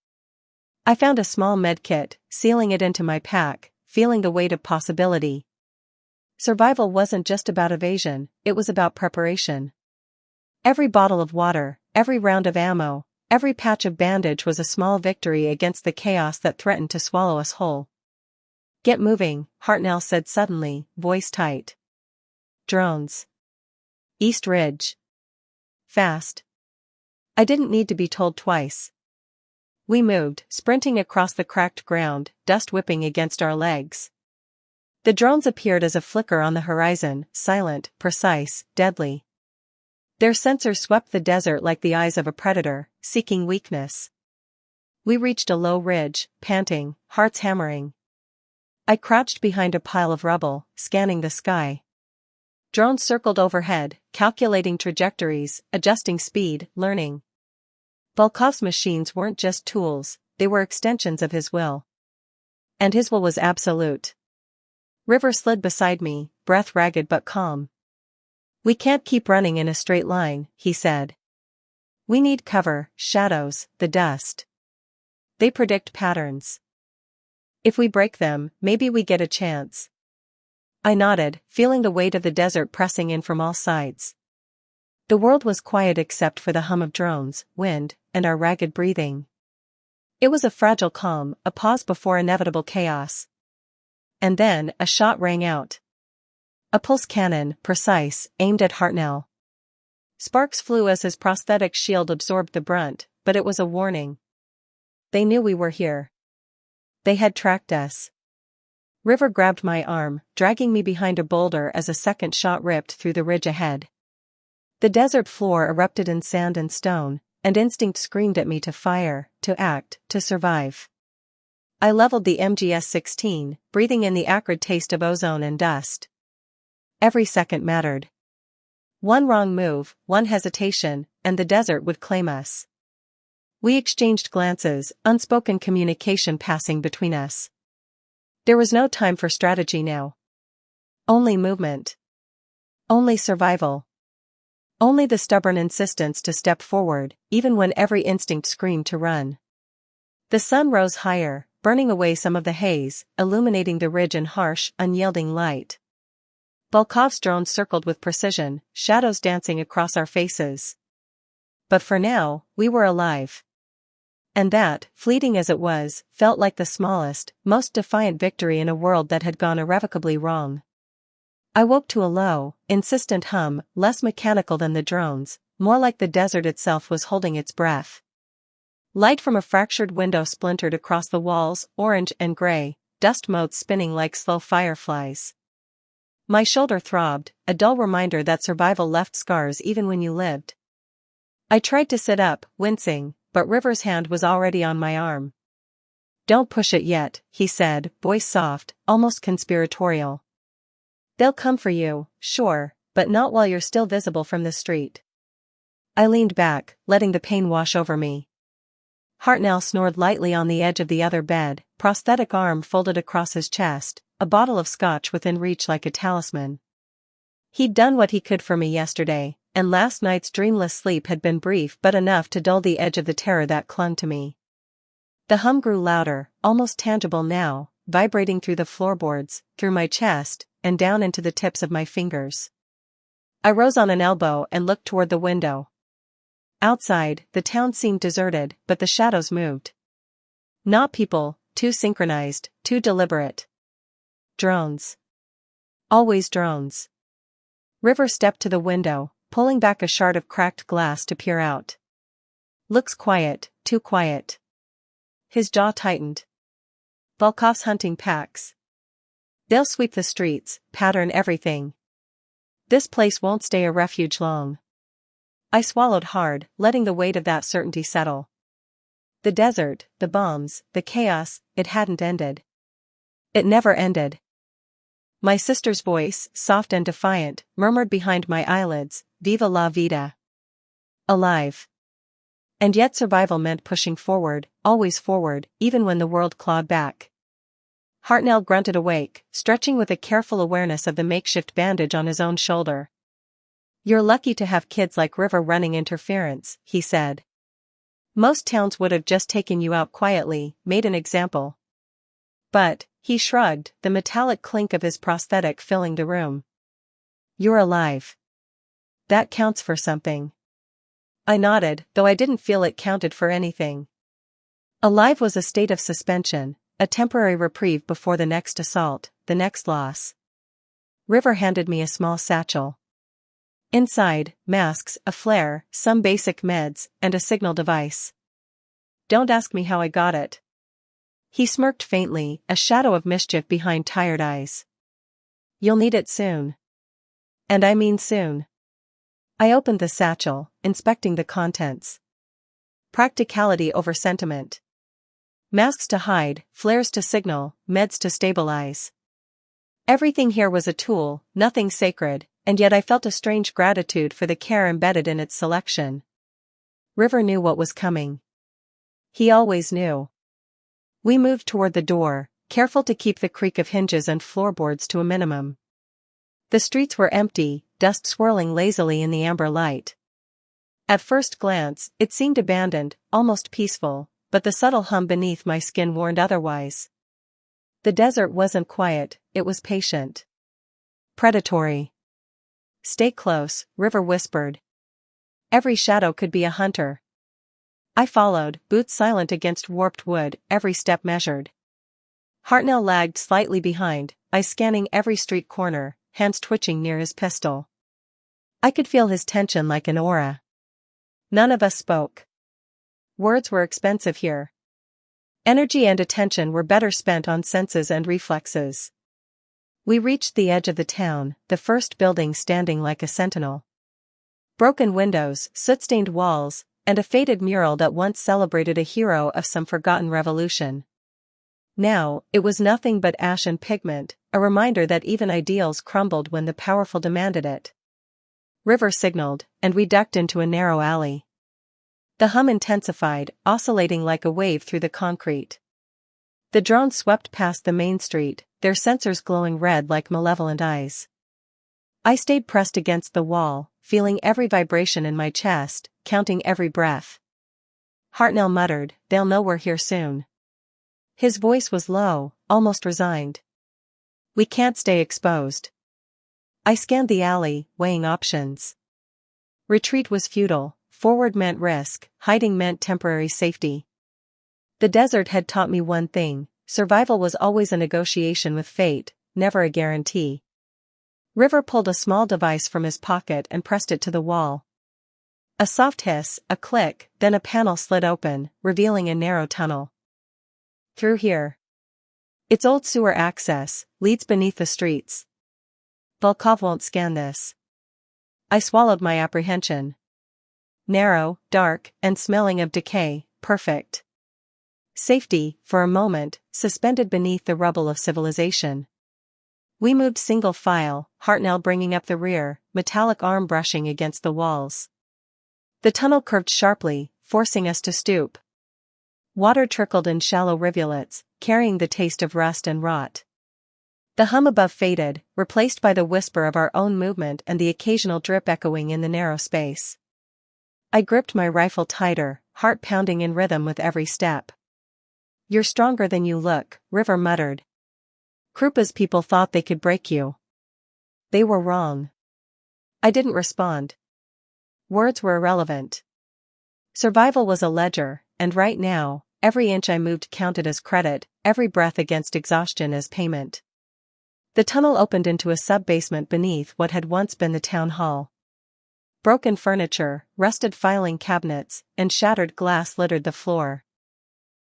I found a small medkit, sealing it into my pack, feeling the weight of possibility. Survival wasn't just about evasion, it was about preparation. Every bottle of water, every round of ammo, every patch of bandage was a small victory against the chaos that threatened to swallow us whole. Get moving, Hartnell said suddenly, voice tight. Drones. East Ridge. Fast. I didn't need to be told twice. We moved, sprinting across the cracked ground, dust whipping against our legs. The drones appeared as a flicker on the horizon, silent, precise, deadly. Their sensors swept the desert like the eyes of a predator, seeking weakness. We reached a low ridge, panting, hearts hammering. I crouched behind a pile of rubble, scanning the sky. Drones circled overhead, calculating trajectories, adjusting speed, learning. Volkov's machines weren't just tools, they were extensions of his will. And his will was absolute. River slid beside me, breath ragged but calm. We can't keep running in a straight line, he said. We need cover, shadows, the dust. They predict patterns. If we break them, maybe we get a chance. I nodded, feeling the weight of the desert pressing in from all sides. The world was quiet except for the hum of drones, wind, and our ragged breathing. It was a fragile calm, a pause before inevitable chaos. And then, a shot rang out. A pulse cannon, precise, aimed at Hartnell. Sparks flew as his prosthetic shield absorbed the brunt, but it was a warning. They knew we were here. They had tracked us. River grabbed my arm, dragging me behind a boulder as a second shot ripped through the ridge ahead. The desert floor erupted in sand and stone, and instinct screamed at me to fire, to act, to survive. I leveled the MGS-16, breathing in the acrid taste of ozone and dust. Every second mattered. One wrong move, one hesitation, and the desert would claim us. We exchanged glances, unspoken communication passing between us. There was no time for strategy now. Only movement. Only survival. Only the stubborn insistence to step forward, even when every instinct screamed to run. The sun rose higher, burning away some of the haze, illuminating the ridge in harsh, unyielding light. Volkov's drone circled with precision, shadows dancing across our faces. But for now, we were alive. And that, fleeting as it was, felt like the smallest, most defiant victory in a world that had gone irrevocably wrong. I woke to a low, insistent hum, less mechanical than the drones, more like the desert itself was holding its breath. Light from a fractured window splintered across the walls, orange and gray, dust motes spinning like slow fireflies. My shoulder throbbed, a dull reminder that survival left scars even when you lived. I tried to sit up, wincing, but River's hand was already on my arm. "Don't push it yet," he said, voice soft, almost conspiratorial. "They'll come for you, sure, but not while you're still visible from the street." I leaned back, letting the pain wash over me. Hartnell snored lightly on the edge of the other bed, prosthetic arm folded across his chest, a bottle of scotch within reach like a talisman. He'd done what he could for me yesterday, and last night's dreamless sleep had been brief but enough to dull the edge of the terror that clung to me. The hum grew louder, almost tangible now, vibrating through the floorboards, through my chest, and down into the tips of my fingers. I rose on an elbow and looked toward the window. Outside, the town seemed deserted, but the shadows moved. Not people, too synchronized, too deliberate. Drones. Always drones. River stepped to the window, pulling back a shard of cracked glass to peer out. Looks quiet, too quiet. His jaw tightened. Volkov's hunting packs. They'll sweep the streets, pattern everything. This place won't stay a refuge long. I swallowed hard, letting the weight of that certainty settle. The desert, the bombs, the chaos, it hadn't ended. It never ended. My sister's voice, soft and defiant, murmured behind my eyelids, "Viva la vida." Alive. And yet survival meant pushing forward, always forward, even when the world clawed back. Hartnell grunted awake, stretching with a careful awareness of the makeshift bandage on his own shoulder. "You're lucky to have kids like River running interference," he said. "Most towns would have just taken you out quietly, made an example." But, he shrugged, the metallic clink of his prosthetic filling the room. "You're alive. That counts for something." I nodded, though I didn't feel it counted for anything. Alive was a state of suspension, a temporary reprieve before the next assault, the next loss. River handed me a small satchel. Inside, masks, a flare, some basic meds, and a signal device. "Don't ask me how I got it." He smirked faintly, a shadow of mischief behind tired eyes. "You'll need it soon. And I mean soon." I opened the satchel, inspecting the contents. Practicality over sentiment. Masks to hide, flares to signal, meds to stabilize. Everything here was a tool, nothing sacred, and yet I felt a strange gratitude for the care embedded in its selection. River knew what was coming. He always knew. We moved toward the door, careful to keep the creak of hinges and floorboards to a minimum. The streets were empty, dust swirling lazily in the amber light. At first glance, it seemed abandoned, almost peaceful, but the subtle hum beneath my skin warned otherwise. The desert wasn't quiet, it was patient. Predatory. "Stay close," River whispered. "Every shadow could be a hunter." I followed, boots silent against warped wood, every step measured. Hartnell lagged slightly behind, eyes scanning every street corner, hands twitching near his pistol. I could feel his tension like an aura. None of us spoke. Words were expensive here. Energy and attention were better spent on senses and reflexes. We reached the edge of the town, the first building standing like a sentinel. Broken windows, soot-stained walls, and a faded mural that once celebrated a hero of some forgotten revolution. Now, it was nothing but ash and pigment, a reminder that even ideals crumbled when the powerful demanded it. River signaled, and we ducked into a narrow alley. The hum intensified, oscillating like a wave through the concrete. The drones swept past the main street, their sensors glowing red like malevolent eyes. I stayed pressed against the wall, feeling every vibration in my chest, counting every breath. Hartnell muttered, "They'll know we're here soon." His voice was low, almost resigned. "We can't stay exposed." I scanned the alley, weighing options. Retreat was futile, forward meant risk, hiding meant temporary safety. The desert had taught me one thing: survival was always a negotiation with fate, never a guarantee. River pulled a small device from his pocket and pressed it to the wall. A soft hiss, a click, then a panel slid open, revealing a narrow tunnel. "Through here. It's old sewer access, leads beneath the streets. Volkov won't scan this." I swallowed my apprehension. Narrow, dark, and smelling of decay, perfect. Safety, for a moment, suspended beneath the rubble of civilization. We moved single file, Hartnell bringing up the rear, metallic arm brushing against the walls. The tunnel curved sharply, forcing us to stoop. Water trickled in shallow rivulets, carrying the taste of rust and rot. The hum above faded, replaced by the whisper of our own movement and the occasional drip echoing in the narrow space. I gripped my rifle tighter, heart pounding in rhythm with every step. "You're stronger than you look," River muttered. "Krupa's people thought they could break you. They were wrong." I didn't respond. Words were irrelevant. Survival was a ledger, and right now, every inch I moved counted as credit, every breath against exhaustion as payment. The tunnel opened into a sub-basement beneath what had once been the town hall. Broken furniture, rusted filing cabinets, and shattered glass littered the floor.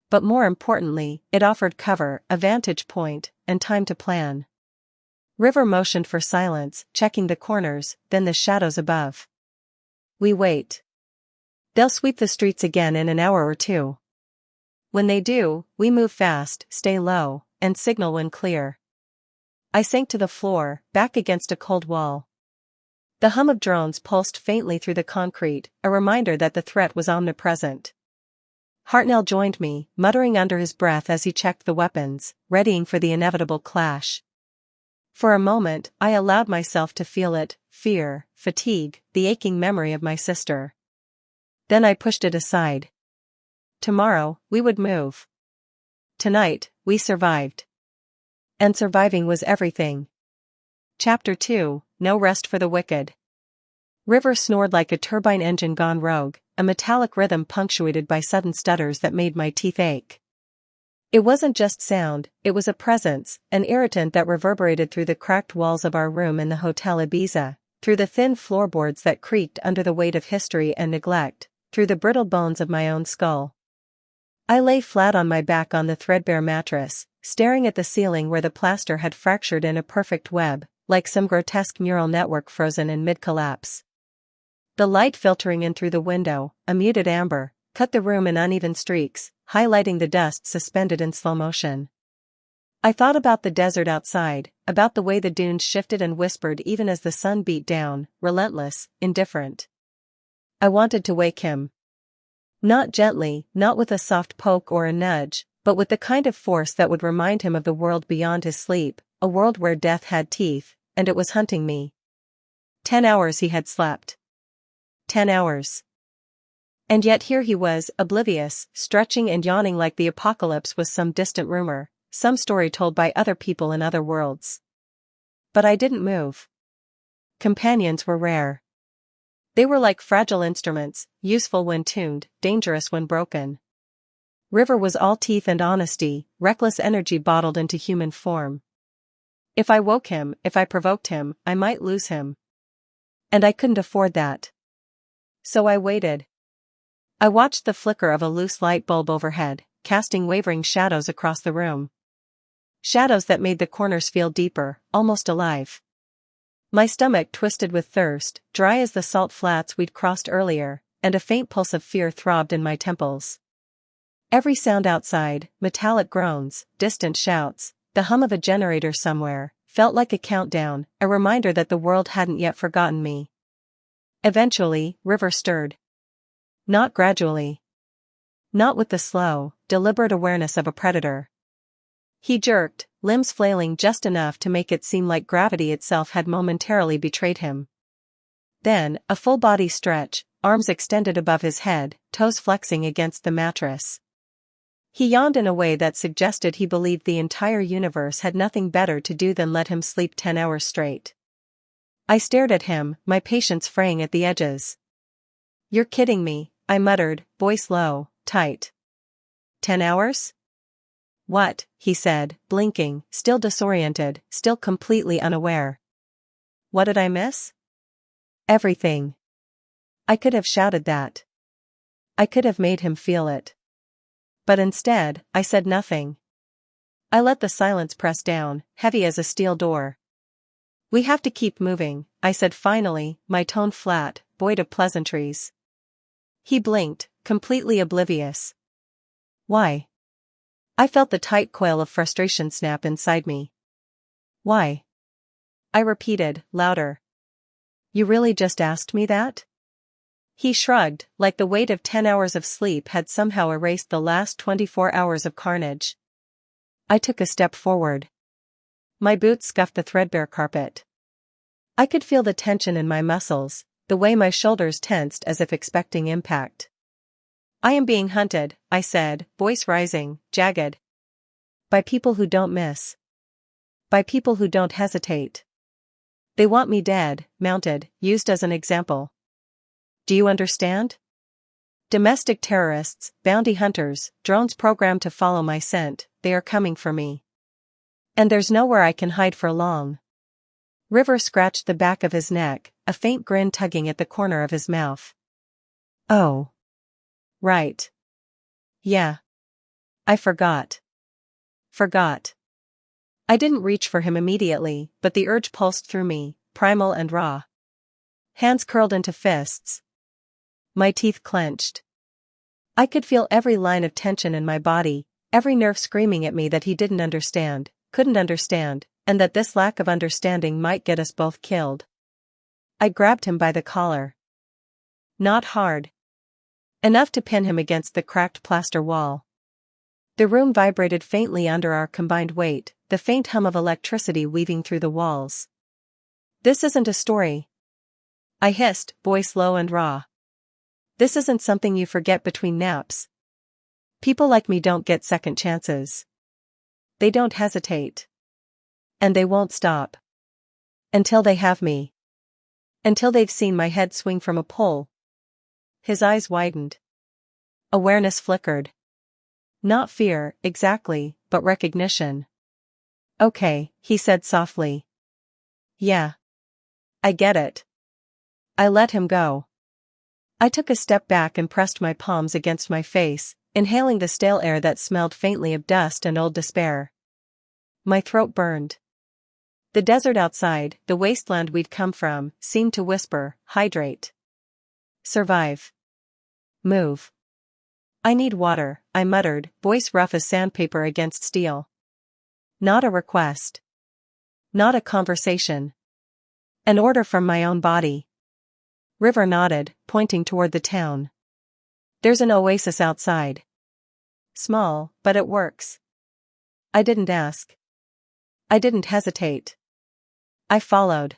But more importantly, it offered cover, a vantage point, and time to plan. River motioned for silence, checking the corners, then the shadows above. "We wait. They'll sweep the streets again in an hour or two. When they do, we move fast, stay low, and signal when clear." I sank to the floor, back against a cold wall. The hum of drones pulsed faintly through the concrete, a reminder that the threat was omnipresent. Hartnell joined me, muttering under his breath as he checked the weapons, readying for the inevitable clash. For a moment, I allowed myself to feel it: fear, fatigue, the aching memory of my sister. Then I pushed it aside. Tomorrow, we would move. Tonight, we survived. And surviving was everything. Chapter 2, No Rest for the Wicked. River snored like a turbine engine gone rogue, a metallic rhythm punctuated by sudden stutters that made my teeth ache. It wasn't just sound, it was a presence, an irritant that reverberated through the cracked walls of our room in the Hotel Ibiza, through the thin floorboards that creaked under the weight of history and neglect, through the brittle bones of my own skull. I lay flat on my back on the threadbare mattress, staring at the ceiling where the plaster had fractured in a perfect web, like some grotesque neural network frozen in mid-collapse. The light filtering in through the window, a muted amber, cut the room in uneven streaks, highlighting the dust suspended in slow motion. I thought about the desert outside, about the way the dunes shifted and whispered even as the sun beat down, relentless, indifferent. I wanted to wake him. Not gently, not with a soft poke or a nudge, but with the kind of force that would remind him of the world beyond his sleep, a world where death had teeth, and it was hunting me. 10 hours he had slept. 10 hours. And yet here he was, oblivious, stretching and yawning like the apocalypse was some distant rumor, some story told by other people in other worlds. But I didn't move. Companions were rare. They were like fragile instruments, useful when tuned, dangerous when broken. River was all teeth and honesty, reckless energy bottled into human form. If I woke him, if I provoked him, I might lose him. And I couldn't afford that. So I waited. I watched the flicker of a loose light bulb overhead, casting wavering shadows across the room. Shadows that made the corners feel deeper, almost alive. My stomach twisted with thirst, dry as the salt flats we'd crossed earlier, and a faint pulse of fear throbbed in my temples. Every sound outside, metallic groans, distant shouts, the hum of a generator somewhere, felt like a countdown, a reminder that the world hadn't yet forgotten me. Eventually, River stirred. Not gradually. Not with the slow, deliberate awareness of a predator. He jerked, limbs flailing just enough to make it seem like gravity itself had momentarily betrayed him. Then, a full-body stretch, arms extended above his head, toes flexing against the mattress. He yawned in a way that suggested he believed the entire universe had nothing better to do than let him sleep 10 hours straight. I stared at him, my patience fraying at the edges. "You're kidding me," I muttered, voice low, tight. 10 hours? "What?" he said, blinking, still disoriented, still completely unaware. What did I miss? Everything. I could have shouted that. I could have made him feel it. But instead, I said nothing. I let the silence press down, heavy as a steel door. "We have to keep moving," I said finally, my tone flat, void of pleasantries. He blinked, completely oblivious. "Why?" I felt the tight coil of frustration snap inside me. "Why?" I repeated, louder. "You really just asked me that?" He shrugged, like the weight of 10 hours of sleep had somehow erased the last 24 hours of carnage. I took a step forward. My boots scuffed the threadbare carpet. I could feel the tension in my muscles, the way my shoulders tensed as if expecting impact. I am being hunted, I said, voice rising, jagged. By people who don't miss. By people who don't hesitate. They want me dead, mounted, used as an example. Do you understand? Domestic terrorists, bounty hunters, drones programmed to follow my scent, they are coming for me. And there's nowhere I can hide for long. River scratched the back of his neck, a faint grin tugging at the corner of his mouth. Oh. Right. Yeah. I forgot. Forgot. I didn't reach for him immediately, but the urge pulsed through me, primal and raw. Hands curled into fists. My teeth clenched. I could feel every line of tension in my body, every nerve screaming at me that he didn't understand, couldn't understand, and that this lack of understanding might get us both killed. I grabbed him by the collar. Not hard. Enough to pin him against the cracked plaster wall. The room vibrated faintly under our combined weight, the faint hum of electricity weaving through the walls. This isn't a story. I hissed, voice low and raw. This isn't something you forget between naps. People like me don't get second chances. They don't hesitate. And they won't stop. Until they have me. Until they've seen my head swing from a pole. His eyes widened. Awareness flickered. Not fear, exactly, but recognition. Okay, he said softly. Yeah. I get it. I let him go. I took a step back and pressed my palms against my face, inhaling the stale air that smelled faintly of dust and old despair. My throat burned. The desert outside, the wasteland we'd come from, seemed to whisper, hydrate. Survive. Move. I need water, I muttered, voice rough as sandpaper against steel. Not a request. Not a conversation. An order from my own body. River nodded, pointing toward the town. There's an oasis outside. Small, but it works. I didn't ask. I didn't hesitate. I followed.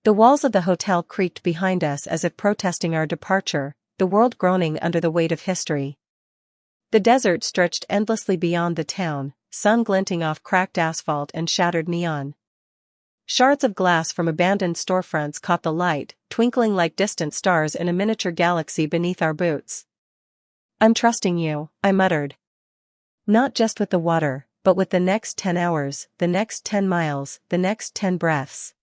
The walls of the hotel creaked behind us as if protesting our departure, the world groaning under the weight of history. The desert stretched endlessly beyond the town, sun glinting off cracked asphalt and shattered neon. Shards of glass from abandoned storefronts caught the light, twinkling like distant stars in a miniature galaxy beneath our boots. I'm trusting you, I muttered. Not just with the water, but with the next 10 hours, the next 10 miles, the next 10 breaths.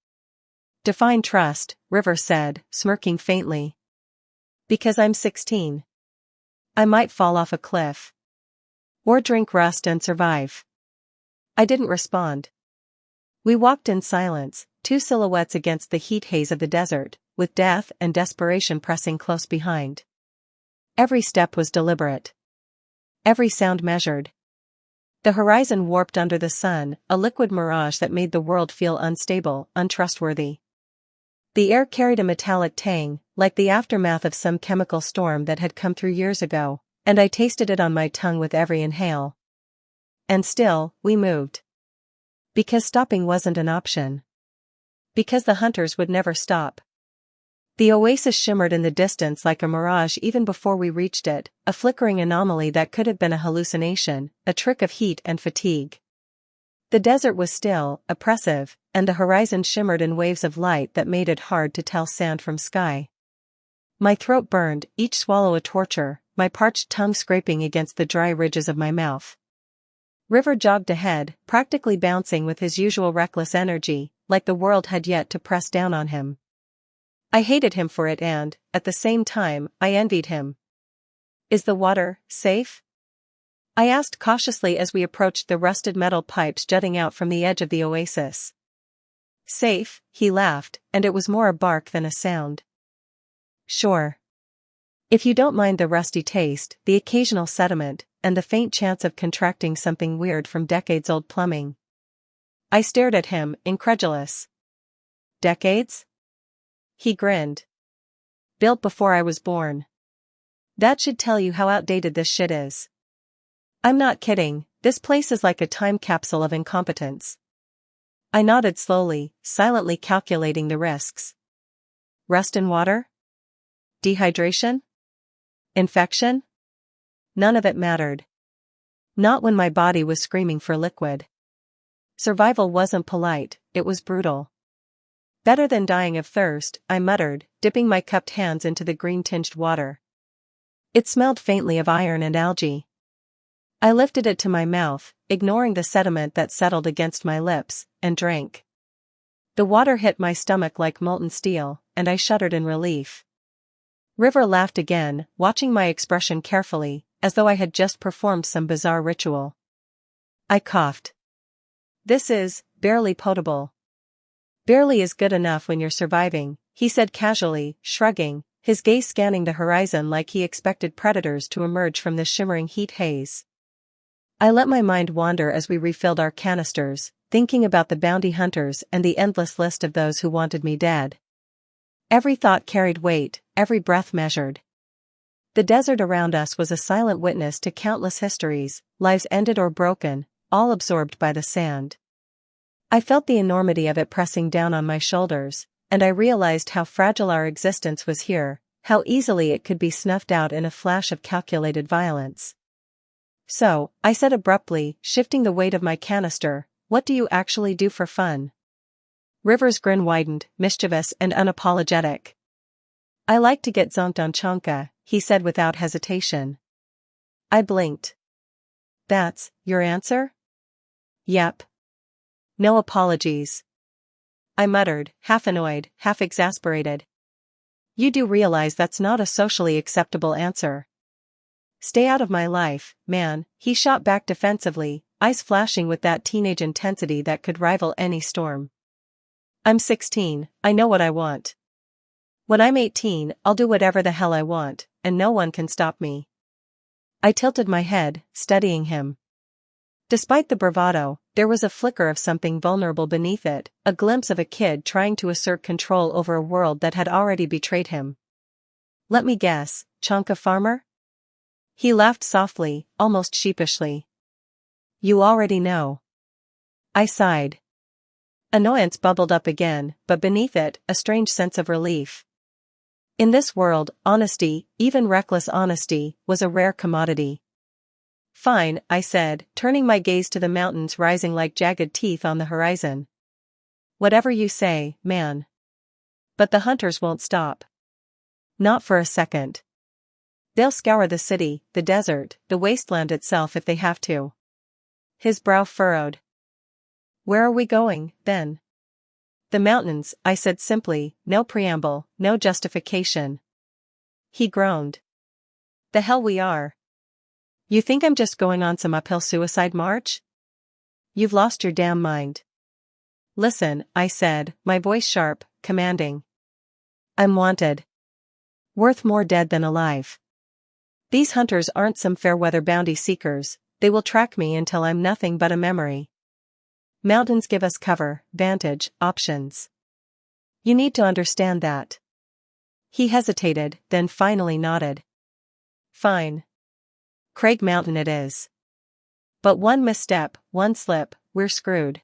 Define trust, River said, smirking faintly. Because I'm 16. I might fall off a cliff. Or drink rust and survive. I didn't respond. We walked in silence, two silhouettes against the heat haze of the desert, with death and desperation pressing close behind. Every step was deliberate. Every sound measured. The horizon warped under the sun, a liquid mirage that made the world feel unstable, untrustworthy. The air carried a metallic tang, like the aftermath of some chemical storm that had come through years ago, and I tasted it on my tongue with every inhale. And still, we moved. Because stopping wasn't an option. Because the hunters would never stop. The oasis shimmered in the distance like a mirage even before we reached it, a flickering anomaly that could have been a hallucination, a trick of heat and fatigue. The desert was still, oppressive, and the horizon shimmered in waves of light that made it hard to tell sand from sky. My throat burned, each swallow a torture, my parched tongue scraping against the dry ridges of my mouth. River jogged ahead, practically bouncing with his usual reckless energy, like the world had yet to press down on him. I hated him for it and, at the same time, I envied him. Is the water safe? I asked cautiously as we approached the rusted metal pipes jutting out from the edge of the oasis. Safe, he laughed, and it was more a bark than a sound. Sure. If you don't mind the rusty taste, the occasional sediment, and the faint chance of contracting something weird from decades-old plumbing. I stared at him, incredulous. Decades? He grinned. Built before I was born. That should tell you how outdated this shit is. I'm not kidding, this place is like a time capsule of incompetence. I nodded slowly, silently calculating the risks. Rust in water? Dehydration? Infection? None of it mattered. Not when my body was screaming for liquid. Survival wasn't polite, it was brutal. Better than dying of thirst, I muttered, dipping my cupped hands into the green-tinged water. It smelled faintly of iron and algae. I lifted it to my mouth, ignoring the sediment that settled against my lips, and drank. The water hit my stomach like molten steel, and I shuddered in relief. River laughed again, watching my expression carefully, as though I had just performed some bizarre ritual. I coughed. This is barely potable. Barely is good enough when you're surviving, he said casually, shrugging, his gaze scanning the horizon like he expected predators to emerge from the shimmering heat haze. I let my mind wander as we refilled our canisters, thinking about the bounty hunters and the endless list of those who wanted me dead. Every thought carried weight, every breath measured. The desert around us was a silent witness to countless histories, lives ended or broken, all absorbed by the sand. I felt the enormity of it pressing down on my shoulders, and I realized how fragile our existence was here, how easily it could be snuffed out in a flash of calculated violence. So, I said abruptly, shifting the weight of my canister, what do you actually do for fun? River's grin widened, mischievous and unapologetic. I like to get zonked on Chonka, he said without hesitation. I blinked. That's your answer? Yep. No apologies. I muttered, half annoyed, half exasperated. You do realize that's not a socially acceptable answer. Stay out of my life, man, he shot back defensively, eyes flashing with that teenage intensity that could rival any storm. I'm 16, I know what I want. When I'm 18, I'll do whatever the hell I want, and no one can stop me. I tilted my head, studying him. Despite the bravado, there was a flicker of something vulnerable beneath it, a glimpse of a kid trying to assert control over a world that had already betrayed him. Let me guess, Chonka farmer? He laughed softly, almost sheepishly. You already know. I sighed. Annoyance bubbled up again, but beneath it, a strange sense of relief. In this world, honesty, even reckless honesty, was a rare commodity. Fine, I said, turning my gaze to the mountains rising like jagged teeth on the horizon. Whatever you say, man. But the hunters won't stop. Not for a second. They'll scour the city, the desert, the wasteland itself if they have to. His brow furrowed. Where are we going, then? The mountains, I said simply, no preamble, no justification. He groaned. The hell we are. You think I'm just going on some uphill suicide march? You've lost your damn mind. Listen, I said, my voice sharp, commanding. I'm wanted. Worth more dead than alive. These hunters aren't some fair-weather bounty seekers, they will track me until I'm nothing but a memory. Mountains give us cover, vantage, options. You need to understand that. He hesitated, then finally nodded. Fine. Craig Mountain it is. But one misstep, one slip, we're screwed.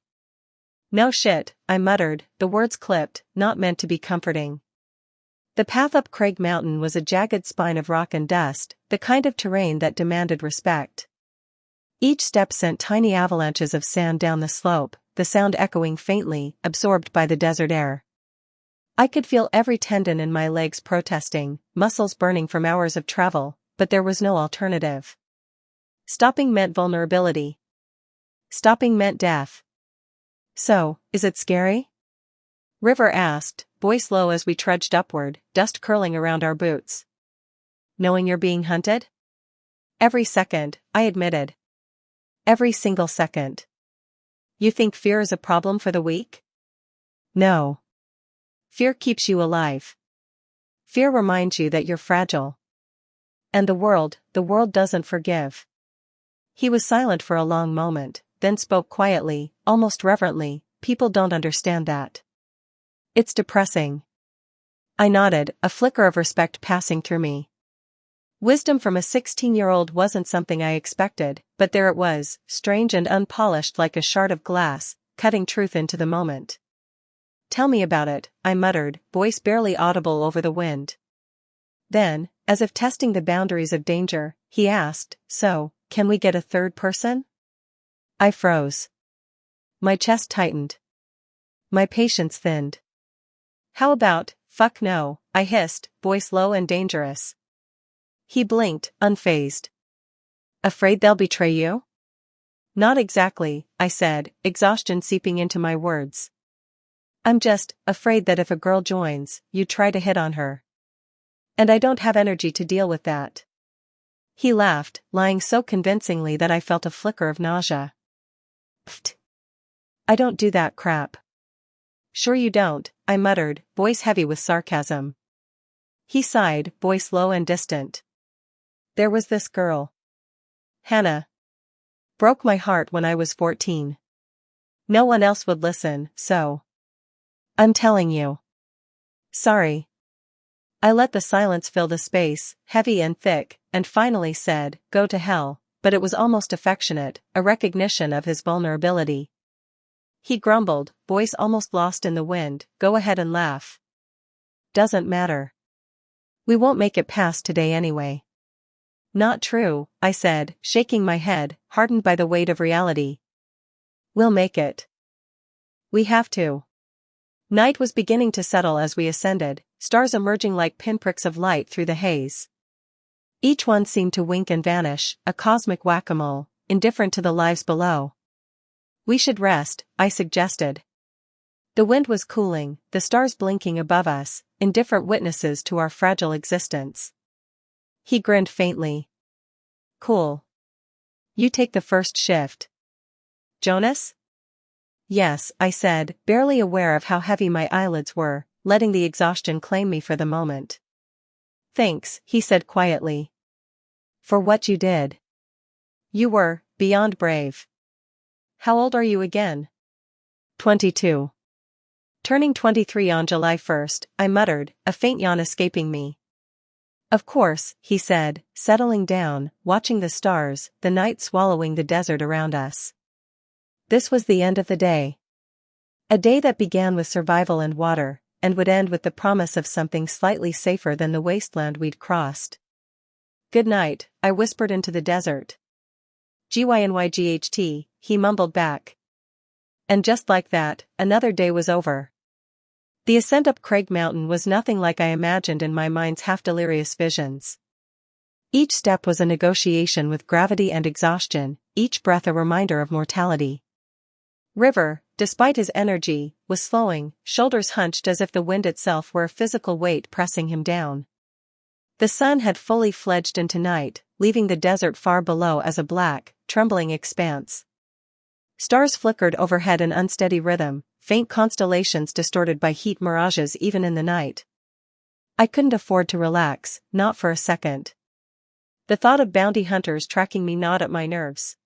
No shit, I muttered, the words clipped, not meant to be comforting. The path up Craig Mountain was a jagged spine of rock and dust, the kind of terrain that demanded respect. Each step sent tiny avalanches of sand down the slope, the sound echoing faintly, absorbed by the desert air. I could feel every tendon in my legs protesting, muscles burning from hours of travel, but there was no alternative. Stopping meant vulnerability. Stopping meant death. So, is it scary? River asked, voice low as we trudged upward, dust curling around our boots. Knowing you're being hunted? Every second, I admitted. Every single second. You think fear is a problem for the weak? No. Fear keeps you alive. Fear reminds you that you're fragile. And the world doesn't forgive. He was silent for a long moment, then spoke quietly, almost reverently, people don't understand that. It's depressing. I nodded, a flicker of respect passing through me. Wisdom from a 16-year-old wasn't something I expected, but there it was, strange and unpolished like a shard of glass, cutting truth into the moment. Tell me about it, I muttered, voice barely audible over the wind. Then, as if testing the boundaries of danger, he asked, so, can we get a third person? I froze. My chest tightened. My patience thinned. How about, fuck no, I hissed, voice low and dangerous. He blinked, unfazed. Afraid they'll betray you? Not exactly, I said, exhaustion seeping into my words. I'm just afraid that if a girl joins, you try to hit on her. And I don't have energy to deal with that. He laughed, lying so convincingly that I felt a flicker of nausea. Pfft. I don't do that crap. Sure you don't, I muttered, voice heavy with sarcasm. He sighed, voice low and distant. There was this girl. Hannah. Broke my heart when I was 14. No one else would listen, so. I'm telling you. Sorry. I let the silence fill the space, heavy and thick, and finally said, go to hell, but it was almost affectionate, a recognition of his vulnerability. He grumbled, voice almost lost in the wind, go ahead and laugh. Doesn't matter. We won't make it past today anyway. Not true, I said, shaking my head, hardened by the weight of reality. We'll make it. We have to. Night was beginning to settle as we ascended, stars emerging like pinpricks of light through the haze. Each one seemed to wink and vanish, a cosmic whack-a-mole, indifferent to the lives below. We should rest, I suggested. The wind was cooling, the stars blinking above us, indifferent witnesses to our fragile existence. He grinned faintly. Cool. You take the first shift. Jonas? Yes, I said, barely aware of how heavy my eyelids were, letting the exhaustion claim me for the moment. Thanks, he said quietly. For what you did. You were, beyond brave. How old are you again? 22. Turning 23 on July 1st, I muttered, a faint yawn escaping me. Of course, he said, settling down, watching the stars, the night swallowing the desert around us. This was the end of the day. A day that began with survival and water, and would end with the promise of something slightly safer than the wasteland we'd crossed. Good night, I whispered into the desert. GYNYGHT, he mumbled back. And just like that, another day was over. The ascent up Craig Mountain was nothing like I imagined in my mind's half-delirious visions. Each step was a negotiation with gravity and exhaustion, each breath a reminder of mortality. River, despite his energy, was slowing, shoulders hunched as if the wind itself were a physical weight pressing him down. The sun had fully fledged into night, leaving the desert far below as a black, trembling expanse. Stars flickered overhead in unsteady rhythm, faint constellations distorted by heat mirages even in the night. I couldn't afford to relax, not for a second. The thought of bounty hunters tracking me gnawed at my nerves.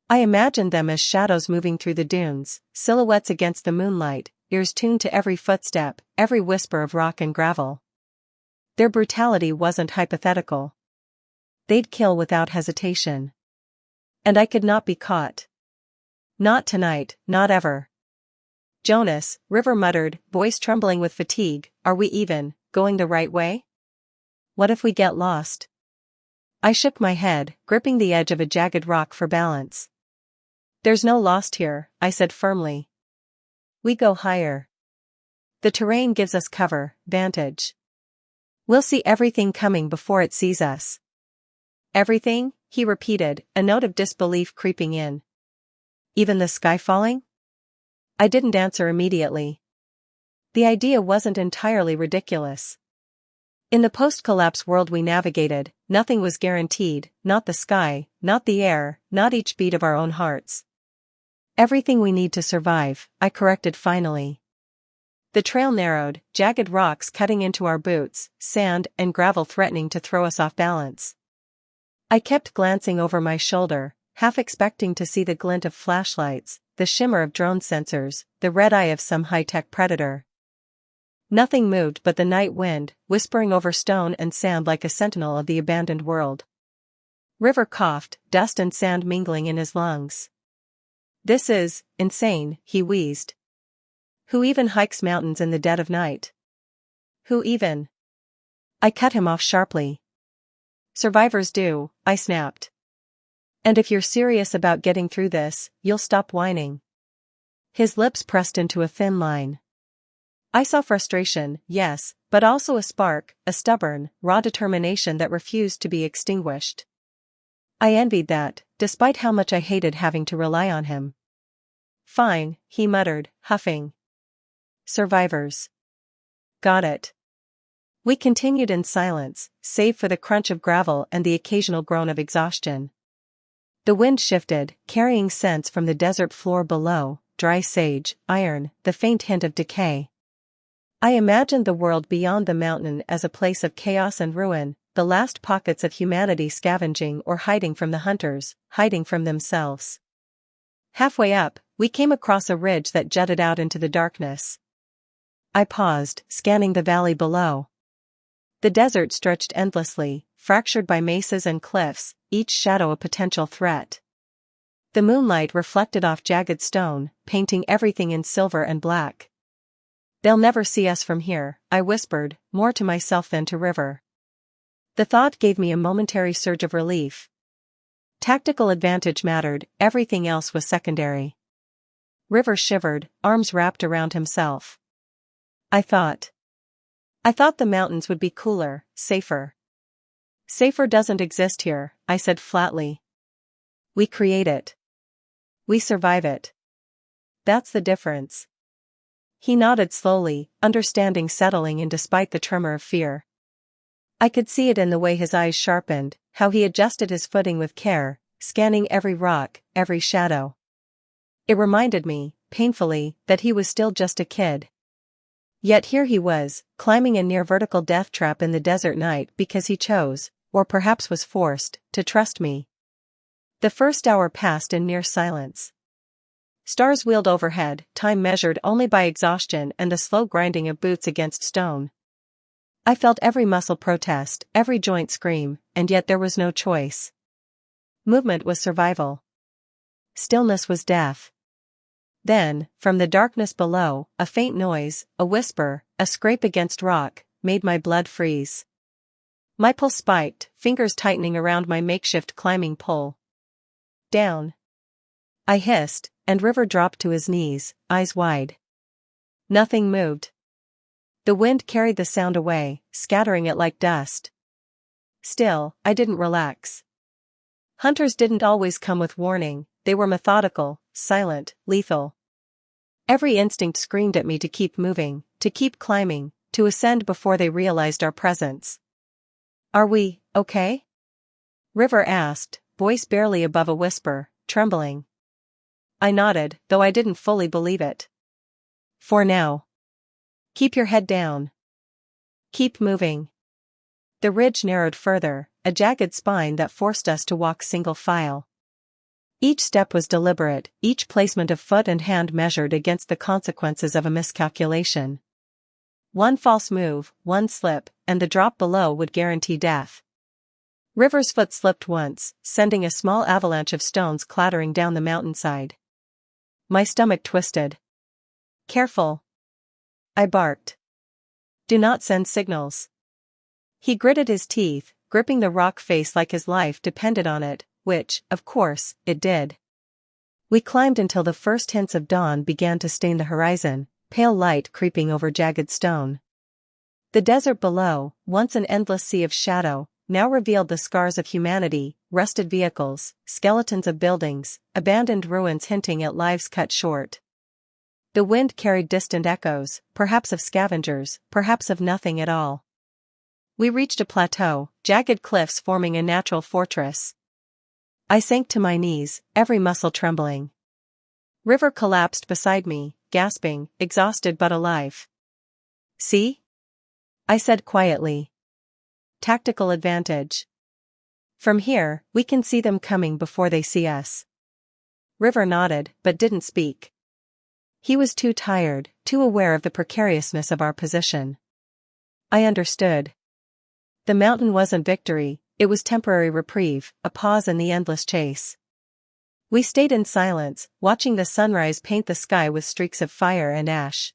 I imagined them as shadows moving through the dunes, silhouettes against the moonlight, ears tuned to every footstep, every whisper of rock and gravel. Their brutality wasn't hypothetical. They'd kill without hesitation. And I could not be caught. Not tonight, not ever. Jonas, River muttered, voice trembling with fatigue, are we even going the right way? What if we get lost? I shook my head, gripping the edge of a jagged rock for balance. There's no lost here, I said firmly. We go higher. The terrain gives us cover, vantage. We'll see everything coming before it sees us. Everything? He repeated, a note of disbelief creeping in. Even the sky falling? I didn't answer immediately. The idea wasn't entirely ridiculous. In the post-collapse world we navigated, nothing was guaranteed, not the sky, not the air, not each beat of our own hearts. Everything we need to survive, I corrected finally. The trail narrowed, jagged rocks cutting into our boots, sand and gravel threatening to throw us off balance. I kept glancing over my shoulder, half expecting to see the glint of flashlights, the shimmer of drone sensors, the red eye of some high-tech predator. Nothing moved but the night wind, whispering over stone and sand like a sentinel of the abandoned world. River coughed, dust and sand mingling in his lungs. "This is insane," he wheezed. "Who even hikes mountains in the dead of night? Who even?" I cut him off sharply. "Survivors do," I snapped. "And if you're serious about getting through this, you'll stop whining." His lips pressed into a thin line. I saw frustration, yes, but also a spark, a stubborn, raw determination that refused to be extinguished. I envied that, despite how much I hated having to rely on him. "Fine," he muttered, huffing. "Survivors. Got it." We continued in silence, save for the crunch of gravel and the occasional groan of exhaustion. The wind shifted, carrying scents from the desert floor below, dry sage, iron, the faint hint of decay. I imagined the world beyond the mountain as a place of chaos and ruin, the last pockets of humanity scavenging or hiding from the hunters, hiding from themselves. Halfway up, we came across a ridge that jutted out into the darkness. I paused, scanning the valley below. The desert stretched endlessly, fractured by mesas and cliffs, each shadow a potential threat. The moonlight reflected off jagged stone, painting everything in silver and black. "They'll never see us from here," I whispered, more to myself than to River. The thought gave me a momentary surge of relief. Tactical advantage mattered, everything else was secondary. River shivered, arms wrapped around himself. I thought the mountains would be cooler, safer." "Safer doesn't exist here," I said flatly. "We create it. We survive it. That's the difference." He nodded slowly, understanding settling in despite the tremor of fear. I could see it in the way his eyes sharpened, how he adjusted his footing with care, scanning every rock, every shadow. It reminded me, painfully, that he was still just a kid. Yet here he was, climbing a near-vertical death trap in the desert night because he chose, or perhaps was forced, to trust me. The first hour passed in near silence. Stars wheeled overhead, time measured only by exhaustion and the slow grinding of boots against stone. I felt every muscle protest, every joint scream, and yet there was no choice. Movement was survival. Stillness was death. Then, from the darkness below, a faint noise, a whisper, a scrape against rock, made my blood freeze. My pulse spiked, fingers tightening around my makeshift climbing pole. "Down," I hissed, and River dropped to his knees, eyes wide. Nothing moved. The wind carried the sound away, scattering it like dust. Still, I didn't relax. Hunters didn't always come with warning, they were methodical, silent, lethal. Every instinct screamed at me to keep moving, to keep climbing, to ascend before they realized our presence. "Are we okay?" River asked, voice barely above a whisper, trembling. I nodded, though I didn't fully believe it. "For now. Keep your head down. Keep moving." The ridge narrowed further, a jagged spine that forced us to walk single file. Each step was deliberate, each placement of foot and hand measured against the consequences of a miscalculation. One false move, one slip, and the drop below would guarantee death. River's foot slipped once, sending a small avalanche of stones clattering down the mountainside. My stomach twisted. "Careful," I barked. "Do not send signals." He gritted his teeth, gripping the rock face like his life depended on it, which, of course, it did. We climbed until the first hints of dawn began to stain the horizon, pale light creeping over jagged stone. The desert below, once an endless sea of shadow, now revealed the scars of humanity, rusted vehicles, skeletons of buildings, abandoned ruins hinting at lives cut short. The wind carried distant echoes, perhaps of scavengers, perhaps of nothing at all. We reached a plateau, jagged cliffs forming a natural fortress. I sank to my knees, every muscle trembling. River collapsed beside me, gasping, exhausted but alive. "See?" I said quietly. "Tactical advantage. From here, we can see them coming before they see us." River nodded, but didn't speak. He was too tired, too aware of the precariousness of our position. I understood. The mountain wasn't victory, it was temporary reprieve, a pause in the endless chase. We stayed in silence, watching the sunrise paint the sky with streaks of fire and ash.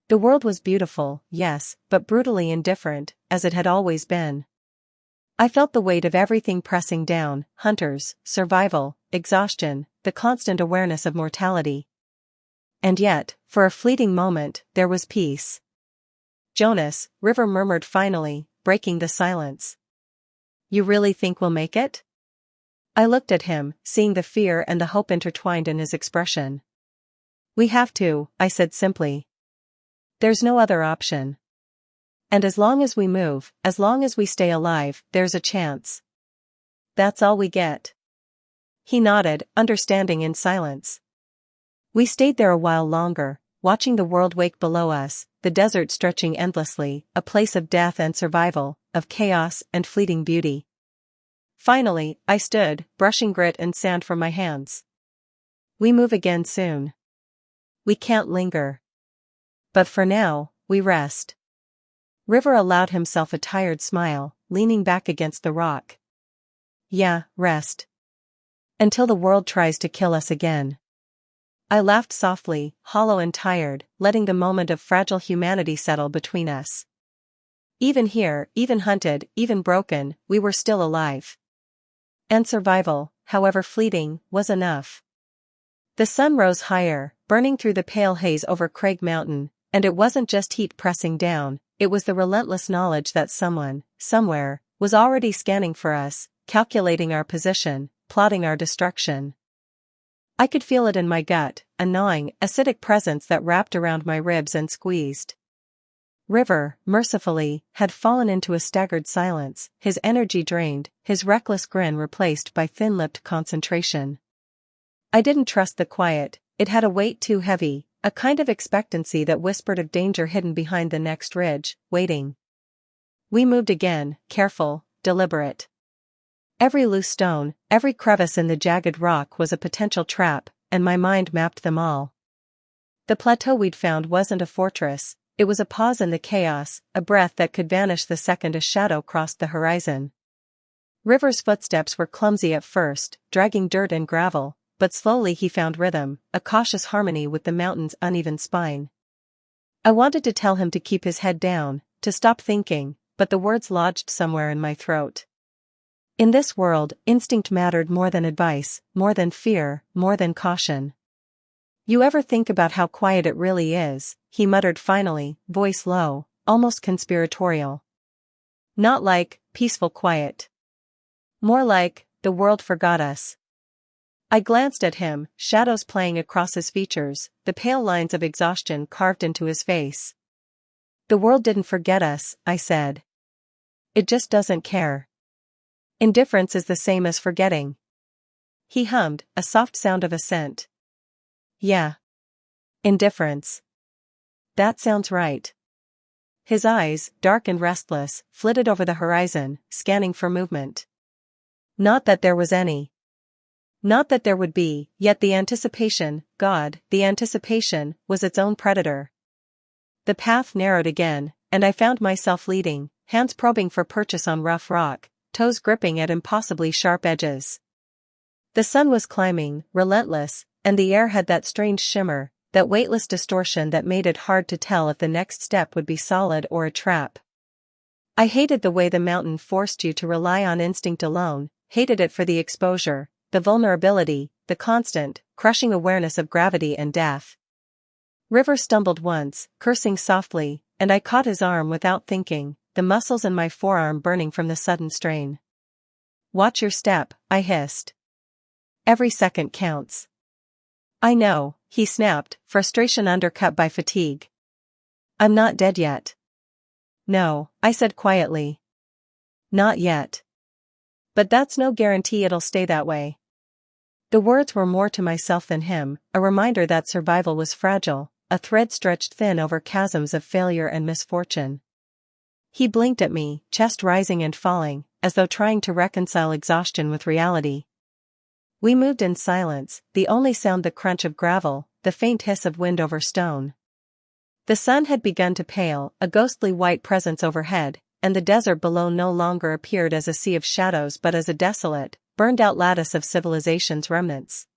The world was beautiful, yes, but brutally indifferent, as it had always been. I felt the weight of everything pressing down: hunters, survival, exhaustion, the constant awareness of mortality. And yet, for a fleeting moment, there was peace. "Jonas," River murmured finally, breaking the silence. "You really think we'll make it?" I looked at him, seeing the fear and the hope intertwined in his expression. "We have to," I said simply. "There's no other option. And as long as we move, as long as we stay alive, there's a chance. That's all we get." He nodded, understanding in silence. We stayed there a while longer, watching the world wake below us, the desert stretching endlessly, a place of death and survival, of chaos and fleeting beauty. Finally, I stood, brushing grit and sand from my hands. "We move again soon. We can't linger. But for now, we rest." River allowed himself a tired smile, leaning back against the rock. "Yeah, rest. Until the world tries to kill us again." I laughed softly, hollow and tired, letting the moment of fragile humanity settle between us. Even here, even hunted, even broken, we were still alive. And survival, however fleeting, was enough. The sun rose higher, burning through the pale haze over Craig Mountain, and it wasn't just heat pressing down, it was the relentless knowledge that someone, somewhere, was already scanning for us, calculating our position, plotting our destruction. I could feel it in my gut, a gnawing, acidic presence that wrapped around my ribs and squeezed. River, mercifully, had fallen into a staggered silence, his energy drained, his reckless grin replaced by thin-lipped concentration. I didn't trust the quiet, it had a weight too heavy, a kind of expectancy that whispered of danger hidden behind the next ridge, waiting. We moved again, careful, deliberate. Every loose stone, every crevice in the jagged rock was a potential trap, and my mind mapped them all. The plateau we'd found wasn't a fortress, it was a pause in the chaos, a breath that could vanish the second a shadow crossed the horizon. River's footsteps were clumsy at first, dragging dirt and gravel, but slowly he found rhythm, a cautious harmony with the mountain's uneven spine. I wanted to tell him to keep his head down, to stop thinking, but the words lodged somewhere in my throat. In this world, instinct mattered more than advice, more than fear, more than caution. "You ever think about how quiet it really is?" he muttered finally, voice low, almost conspiratorial. "Not like, peaceful quiet. More like, the world forgot us." I glanced at him, shadows playing across his features, the pale lines of exhaustion carved into his face. "The world didn't forget us," I said. "It just doesn't care. Indifference is the same as forgetting." He hummed, a soft sound of assent. "Yeah. Indifference. That sounds right." His eyes, dark and restless, flitted over the horizon, scanning for movement. Not that there was any. Not that there would be, yet the anticipation, God, the anticipation, was its own predator. The path narrowed again, and I found myself leading, hands probing for purchase on rough rock, toes gripping at impossibly sharp edges. The sun was climbing, relentless, and the air had that strange shimmer, that weightless distortion that made it hard to tell if the next step would be solid or a trap. I hated the way the mountain forced you to rely on instinct alone, hated it for the exposure, the vulnerability, the constant, crushing awareness of gravity and death. River stumbled once, cursing softly, and I caught his arm without thinking, the muscles in my forearm burning from the sudden strain. "Watch your step," I hissed. "Every second counts." "I know," he snapped, frustration undercut by fatigue. "I'm not dead yet." "No," I said quietly. "Not yet. But that's no guarantee it'll stay that way." The words were more to myself than him, a reminder that survival was fragile, a thread stretched thin over chasms of failure and misfortune. He blinked at me, chest rising and falling, as though trying to reconcile exhaustion with reality. We moved in silence, the only sound the crunch of gravel, the faint hiss of wind over stone. The sun had begun to pale, a ghostly white presence overhead, and the desert below no longer appeared as a sea of shadows but as a desolate, burned-out lattice of civilization's remnants.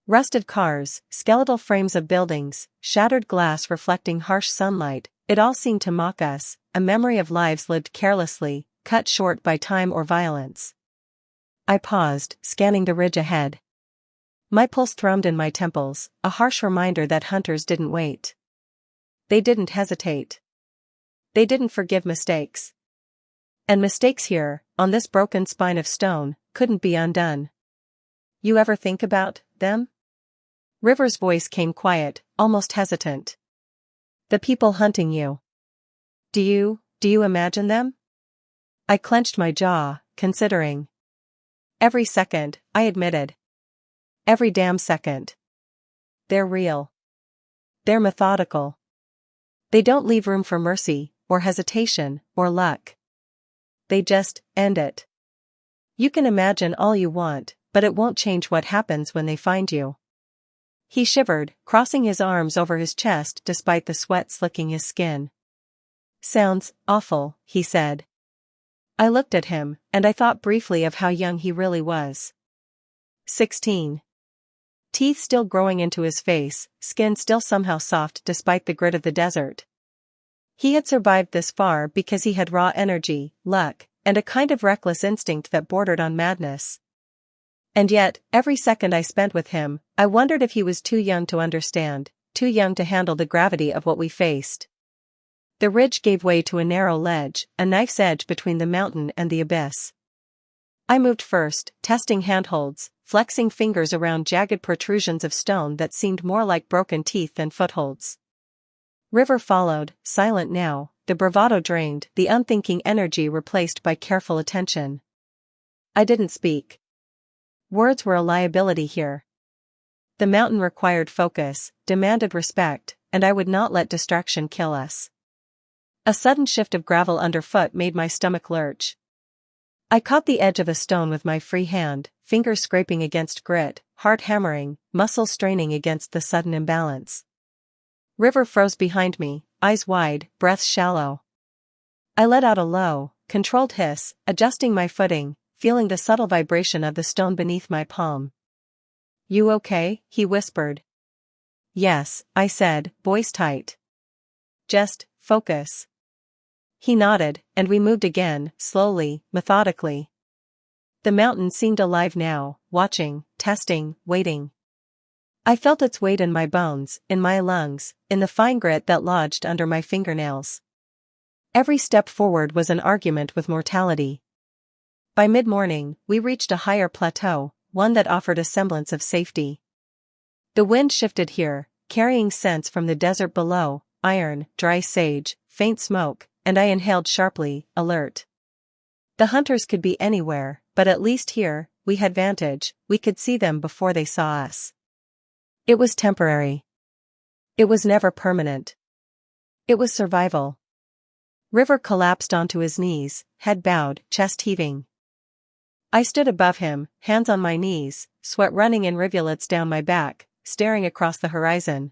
Rusted cars, skeletal frames of buildings, shattered glass reflecting harsh sunlight, it all seemed to mock us, a memory of lives lived carelessly, cut short by time or violence. I paused, scanning the ridge ahead. My pulse thrummed in my temples, a harsh reminder that hunters didn't wait. They didn't hesitate. They didn't forgive mistakes. And mistakes here, on this broken spine of stone, couldn't be undone. You ever think about them? River's voice came quiet, almost hesitant. The people hunting you. Do you imagine them? I clenched my jaw, considering. Every second, I admitted. Every damn second. They're real. They're methodical. They don't leave room for mercy, or hesitation, or luck. They just end it. You can imagine all you want, but it won't change what happens when they find you. He shivered, crossing his arms over his chest despite the sweat slicking his skin. Sounds awful, he said. I looked at him, and I thought briefly of how young he really was. 16. Teeth still growing into his face, skin still somehow soft despite the grit of the desert. He had survived this far because he had raw energy, luck, and a kind of reckless instinct that bordered on madness. And yet, every second I spent with him, I wondered if he was too young to understand, too young to handle the gravity of what we faced. The ridge gave way to a narrow ledge, a knife's edge between the mountain and the abyss. I moved first, testing handholds, flexing fingers around jagged protrusions of stone that seemed more like broken teeth than footholds. River followed, silent now, the bravado drained, the unthinking energy replaced by careful attention. I didn't speak. Words were a liability here. The mountain required focus, demanded respect, and I would not let distraction kill us. A sudden shift of gravel underfoot made my stomach lurch. I caught the edge of a stone with my free hand, fingers scraping against grit, heart hammering, muscles straining against the sudden imbalance. River froze behind me, eyes wide, breath shallow. I let out a low, controlled hiss, adjusting my footing, feeling the subtle vibration of the stone beneath my palm. You okay? He whispered. Yes, I said, voice tight. Just focus. He nodded, and we moved again, slowly, methodically. The mountain seemed alive now, watching, testing, waiting. I felt its weight in my bones, in my lungs, in the fine grit that lodged under my fingernails. Every step forward was an argument with mortality. By mid-morning, we reached a higher plateau, one that offered a semblance of safety. The wind shifted here, carrying scents from the desert below, iron, dry sage, faint smoke, and I inhaled sharply, alert. The hunters could be anywhere, but at least here, we had vantage, we could see them before they saw us. It was temporary. It was never permanent. It was survival. River collapsed onto his knees, head bowed, chest heaving. I stood above him, hands on my knees, sweat running in rivulets down my back, staring across the horizon.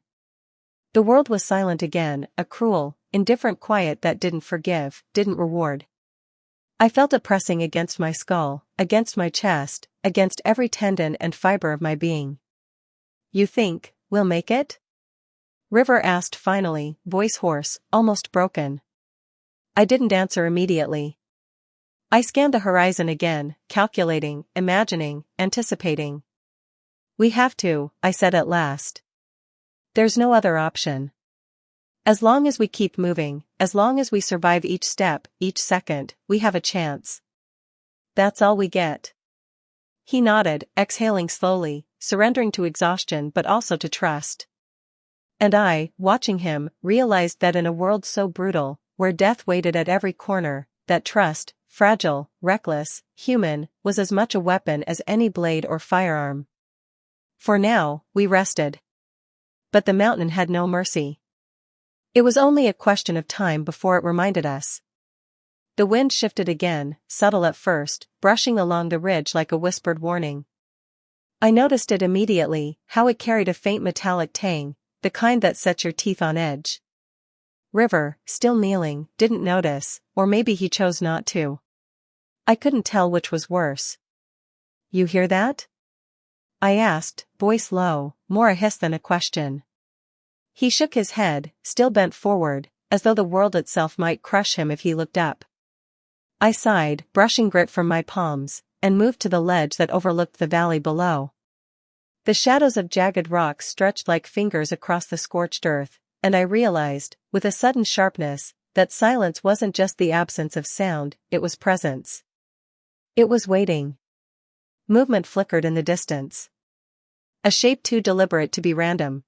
The world was silent again, a cruel, indifferent quiet that didn't forgive, didn't reward. I felt it pressing against my skull, against my chest, against every tendon and fiber of my being. You think, we'll make it? River asked finally, voice hoarse, almost broken. I didn't answer immediately. I scanned the horizon again, calculating, imagining, anticipating. We have to, I said at last. There's no other option. As long as we keep moving, as long as we survive each step, each second, we have a chance. That's all we get. He nodded, exhaling slowly, surrendering to exhaustion but also to trust. And I, watching him, realized that in a world so brutal, where death waited at every corner, that trust, fragile, reckless, human, was as much a weapon as any blade or firearm. For now, we rested. But the mountain had no mercy. It was only a question of time before it reminded us. The wind shifted again, subtle at first, brushing along the ridge like a whispered warning. I noticed it immediately, how it carried a faint metallic tang, the kind that sets your teeth on edge. River, still kneeling, didn't notice, or maybe he chose not to. I couldn't tell which was worse. "You hear that?" I asked, voice low, more a hiss than a question. He shook his head, still bent forward, as though the world itself might crush him if he looked up. I sighed, brushing grit from my palms, and moved to the ledge that overlooked the valley below. The shadows of jagged rocks stretched like fingers across the scorched earth, and I realized, with a sudden sharpness, that silence wasn't just the absence of sound, it was presence. It was waiting. Movement flickered in the distance. A shape too deliberate to be random.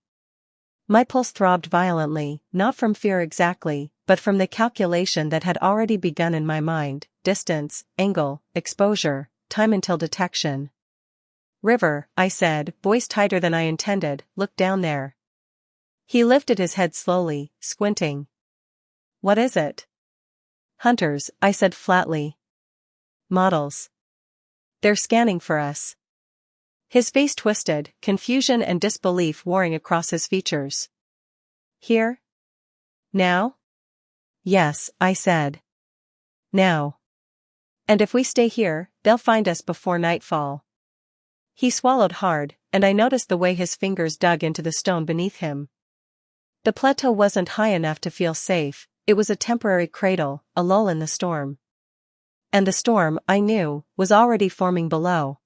My pulse throbbed violently, not from fear exactly, but from the calculation that had already begun in my mind: distance, angle, exposure, time until detection. "River," I said, voice tighter than I intended, "look down there." He lifted his head slowly, squinting. "What is it?" "Hunters," I said flatly. "Models. They're scanning for us." His face twisted, confusion and disbelief warring across his features. "Here? Now?" "Yes," I said. "Now. And if we stay here, they'll find us before nightfall." He swallowed hard, and I noticed the way his fingers dug into the stone beneath him. The plateau wasn't high enough to feel safe, it was a temporary cradle, a lull in the storm. And the storm, I knew, was already forming below.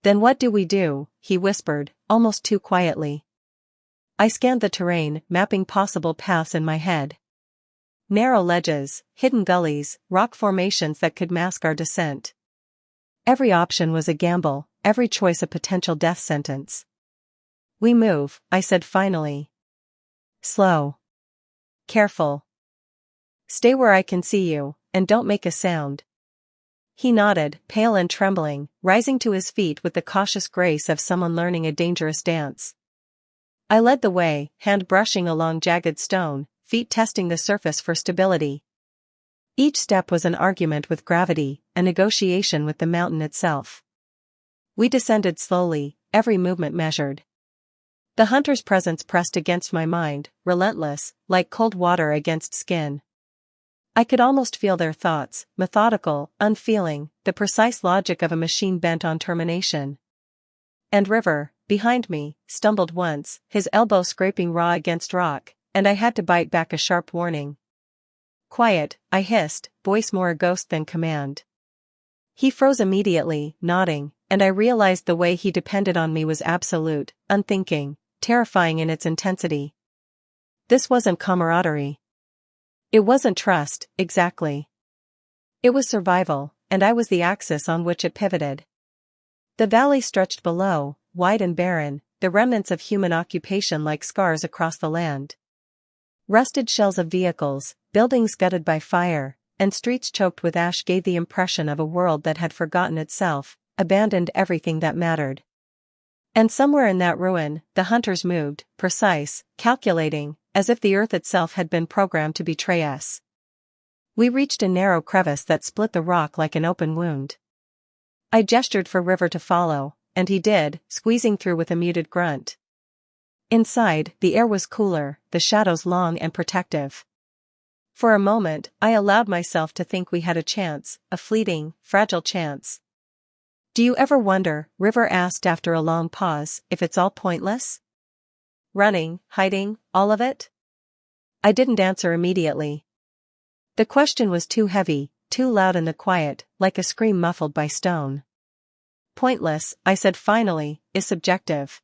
"Then what do we do?" he whispered, almost too quietly. I scanned the terrain, mapping possible paths in my head. Narrow ledges, hidden gullies, rock formations that could mask our descent. Every option was a gamble, every choice a potential death sentence. "We move," I said finally. "Slow. Careful. Stay where I can see you, and don't make a sound." He nodded, pale and trembling, rising to his feet with the cautious grace of someone learning a dangerous dance. I led the way, hand brushing along jagged stone, feet testing the surface for stability. Each step was an argument with gravity, a negotiation with the mountain itself. We descended slowly, every movement measured. The hunter's presence pressed against my mind, relentless, like cold water against skin. I could almost feel their thoughts, methodical, unfeeling, the precise logic of a machine bent on termination. And River, behind me, stumbled once, his elbow scraping raw against rock, and I had to bite back a sharp warning. "Quiet," I hissed, voice more a ghost than command. He froze immediately, nodding, and I realized the way he depended on me was absolute, unthinking, terrifying in its intensity. This wasn't camaraderie. It wasn't trust, exactly. It was survival, and I was the axis on which it pivoted. The valley stretched below, wide and barren, the remnants of human occupation like scars across the land. Rusted shells of vehicles, buildings gutted by fire, and streets choked with ash gave the impression of a world that had forgotten itself, abandoned everything that mattered. And somewhere in that ruin, the hunters moved, precise, calculating, as if the earth itself had been programmed to betray us. We reached a narrow crevice that split the rock like an open wound. I gestured for River to follow, and he did, squeezing through with a muted grunt. Inside, the air was cooler, the shadows long and protective. For a moment, I allowed myself to think we had a chance, a fleeting, fragile chance. "Do you ever wonder," River asked after a long pause, "if it's all pointless? Running, hiding, all of it?" I didn't answer immediately. The question was too heavy, too loud in the quiet, like a scream muffled by stone. "Pointless," I said finally, "is subjective.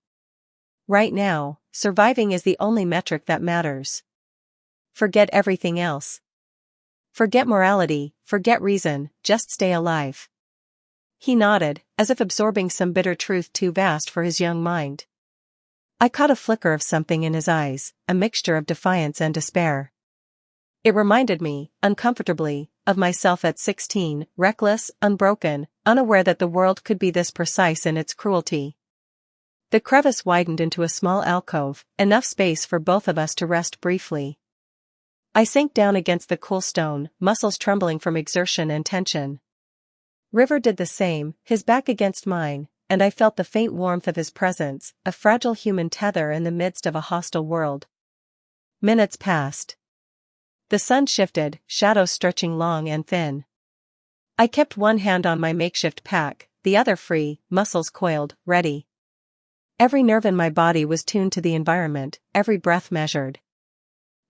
Right now, surviving is the only metric that matters. Forget everything else. Forget morality, forget reason, just stay alive." He nodded, as if absorbing some bitter truth too vast for his young mind. I caught a flicker of something in his eyes, a mixture of defiance and despair. It reminded me, uncomfortably, of myself at 16, reckless, unbroken, unaware that the world could be this precise in its cruelty. The crevice widened into a small alcove, enough space for both of us to rest briefly. I sank down against the cool stone, muscles trembling from exertion and tension. River did the same, his back against mine, and I felt the faint warmth of his presence, a fragile human tether in the midst of a hostile world. Minutes passed. The sun shifted, shadows stretching long and thin. I kept one hand on my makeshift pack, the other free, muscles coiled, ready. Every nerve in my body was tuned to the environment, every breath measured.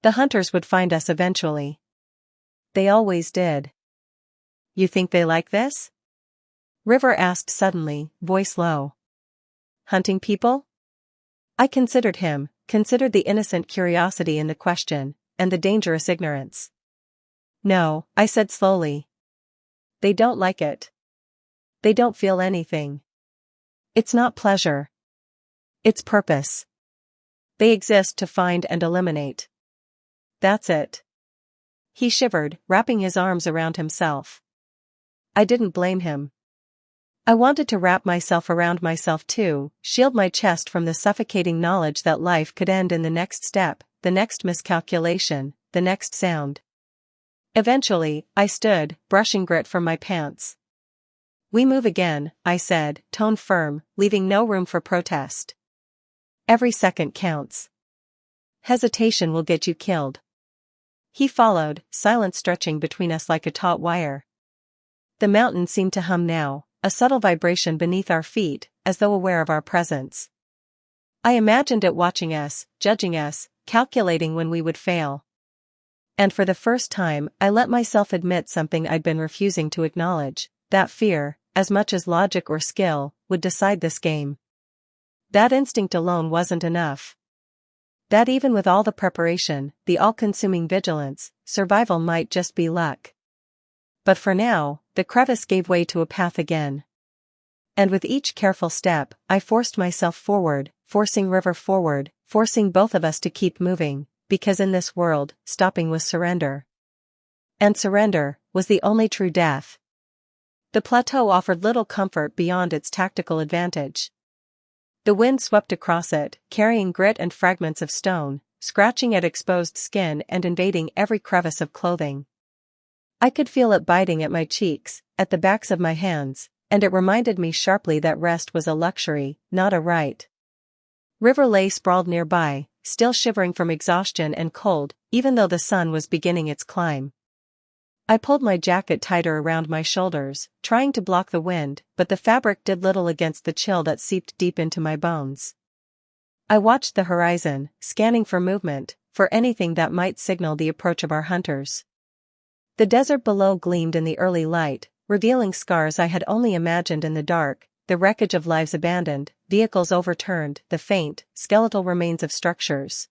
The hunters would find us eventually. They always did. You think they like this? River asked suddenly, voice low. Hunting people? I considered him, considered the innocent curiosity in the question, and the dangerous ignorance. No, I said slowly. They don't like it. They don't feel anything. It's not pleasure. It's purpose. They exist to find and eliminate. That's it. He shivered, wrapping his arms around himself. I didn't blame him. I wanted to wrap myself around myself too, shield my chest from the suffocating knowledge that life could end in the next step, the next miscalculation, the next sound. Eventually, I stood, brushing grit from my pants. We move again, I said, tone firm, leaving no room for protest. Every second counts. Hesitation will get you killed. He followed, silence stretching between us like a taut wire. The mountain seemed to hum now, a subtle vibration beneath our feet, as though aware of our presence. I imagined it watching us, judging us, calculating when we would fail. And for the first time, I let myself admit something I'd been refusing to acknowledge, that fear, as much as logic or skill, would decide this game. That instinct alone wasn't enough. That even with all the preparation, the all-consuming vigilance, survival might just be luck. But for now, the crevice gave way to a path again. And with each careful step, I forced myself forward, forcing River forward, forcing both of us to keep moving, because in this world, stopping was surrender. And surrender was the only true death. The plateau offered little comfort beyond its tactical advantage. The wind swept across it, carrying grit and fragments of stone, scratching at exposed skin and invading every crevice of clothing. I could feel it biting at my cheeks, at the backs of my hands, and it reminded me sharply that rest was a luxury, not a right. River lay sprawled nearby, still shivering from exhaustion and cold, even though the sun was beginning its climb. I pulled my jacket tighter around my shoulders, trying to block the wind, but the fabric did little against the chill that seeped deep into my bones. I watched the horizon, scanning for movement, for anything that might signal the approach of our hunters. The desert below gleamed in the early light, revealing scars I had only imagined in the dark, the wreckage of lives abandoned, vehicles overturned, the faint, skeletal remains of structures.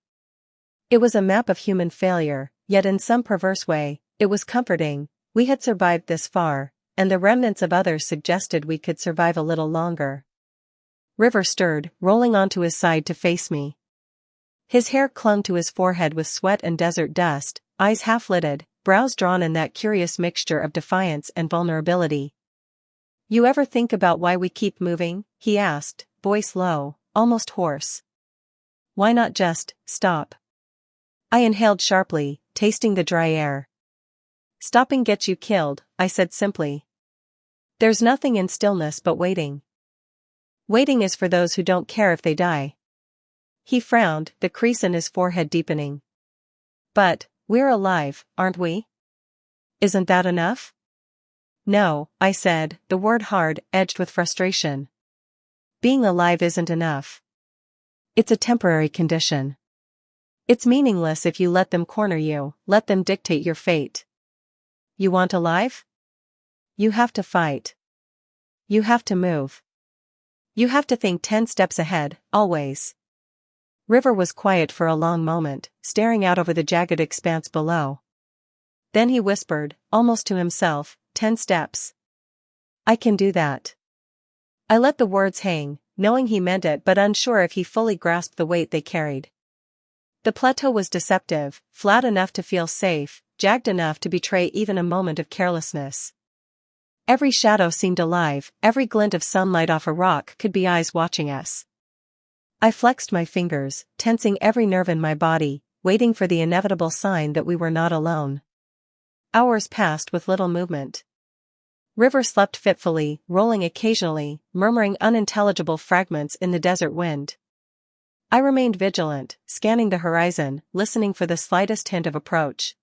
It was a map of human failure, yet in some perverse way, it was comforting. We had survived this far, and the remnants of others suggested we could survive a little longer. River stirred, rolling onto his side to face me. His hair clung to his forehead with sweat and desert dust, eyes half-lidded, brows drawn in that curious mixture of defiance and vulnerability. You ever think about why we keep moving? He asked, voice low, almost hoarse. Why not just stop? I inhaled sharply, tasting the dry air. Stopping gets you killed, I said simply. There's nothing in stillness but waiting. Waiting is for those who don't care if they die. He frowned, the crease in his forehead deepening. But, we're alive, aren't we? Isn't that enough? No, I said, the word hard, edged with frustration. Being alive isn't enough. It's a temporary condition. It's meaningless if you let them corner you, let them dictate your fate. You want alive? You have to fight. You have to move. You have to think 10 steps ahead, always. River was quiet for a long moment, staring out over the jagged expanse below. Then he whispered, almost to himself, 10 steps. I can do that. I let the words hang, knowing he meant it but unsure if he fully grasped the weight they carried. The plateau was deceptive, flat enough to feel safe, jagged enough to betray even a moment of carelessness. Every shadow seemed alive, every glint of sunlight off a rock could be eyes watching us. I flexed my fingers, tensing every nerve in my body, waiting for the inevitable sign that we were not alone. Hours passed with little movement. River slept fitfully, rolling occasionally, murmuring unintelligible fragments in the desert wind. I remained vigilant, scanning the horizon, listening for the slightest hint of approach.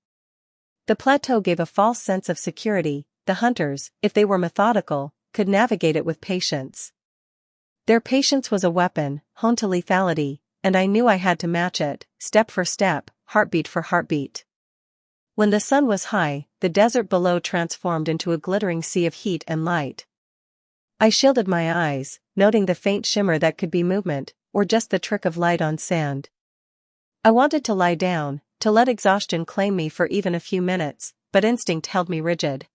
The plateau gave a false sense of security. The hunters, if they were methodical, could navigate it with patience. Their patience was a weapon, honed to lethality, and I knew I had to match it, step for step, heartbeat for heartbeat. When the sun was high, the desert below transformed into a glittering sea of heat and light. I shielded my eyes, noting the faint shimmer that could be movement, or just the trick of light on sand. I wanted to lie down, to let exhaustion claim me for even a few minutes, but instinct held me rigid.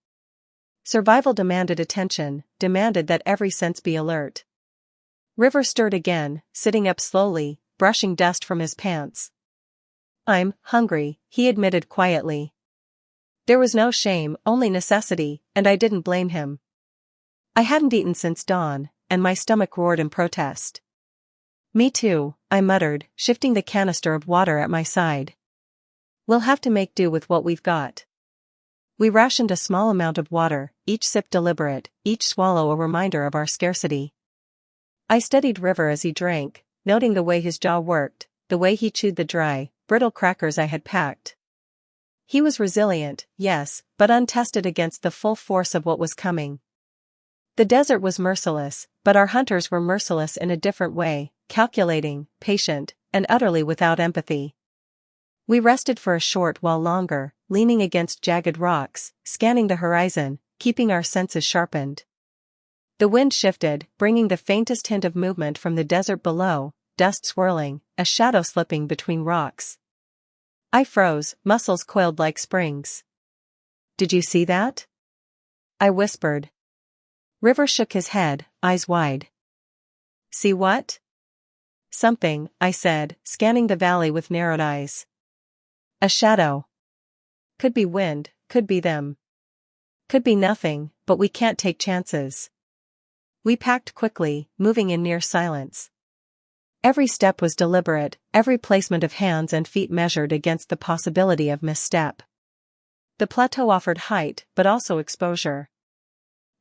Survival demanded attention, demanded that every sense be alert. River stirred again, sitting up slowly, brushing dust from his pants. "I'm hungry," he admitted quietly. There was no shame, only necessity, and I didn't blame him. I hadn't eaten since dawn, and my stomach roared in protest. "Me too," I muttered, shifting the canister of water at my side. "We'll have to make do with what we've got." We rationed a small amount of water, each sip deliberate, each swallow a reminder of our scarcity. I studied River as he drank, noting the way his jaw worked, the way he chewed the dry, brittle crackers I had packed. He was resilient, yes, but untested against the full force of what was coming. The desert was merciless, but our hunters were merciless in a different way, calculating, patient, and utterly without empathy. We rested for a short while longer, leaning against jagged rocks, scanning the horizon, keeping our senses sharpened. The wind shifted, bringing the faintest hint of movement from the desert below, dust swirling, a shadow slipping between rocks. I froze, muscles coiled like springs. "Did you see that?" I whispered. River shook his head, eyes wide. "See what?" "Something," I said, scanning the valley with narrowed eyes. "A shadow. Could be wind, could be them. Could be nothing, but we can't take chances." We packed quickly, moving in near silence. Every step was deliberate, every placement of hands and feet measured against the possibility of misstep. The plateau offered height, but also exposure.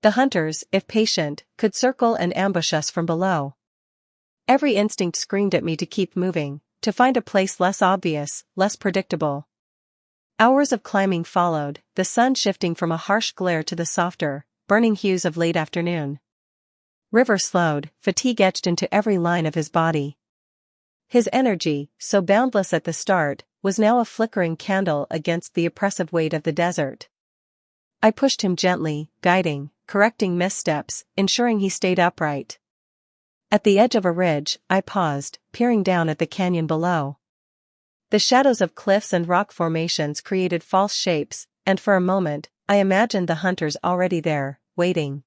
The hunters, if patient, could circle and ambush us from below. Every instinct screamed at me to keep moving, to find a place less obvious, less predictable. Hours of climbing followed, the sun shifting from a harsh glare to the softer, burning hues of late afternoon. River slowed, fatigue etched into every line of his body. His energy, so boundless at the start, was now a flickering candle against the oppressive weight of the desert. I pushed him gently, guiding, correcting missteps, ensuring he stayed upright. At the edge of a ridge, I paused, peering down at the canyon below. The shadows of cliffs and rock formations created false shapes, and for a moment, I imagined the hunters already there, waiting.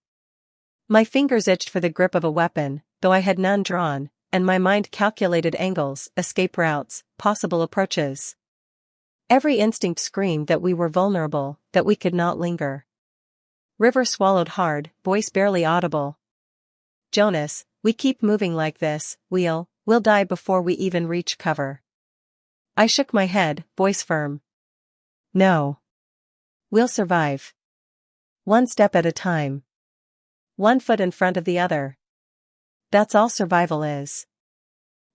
My fingers itched for the grip of a weapon, though I had none drawn, and my mind calculated angles, escape routes, possible approaches. Every instinct screamed that we were vulnerable, that we could not linger. River swallowed hard, voice barely audible. "Jonas, we keep moving like this, we'll die before we even reach cover." I shook my head, voice firm. "No. We'll survive. One step at a time. One foot in front of the other. That's all survival is."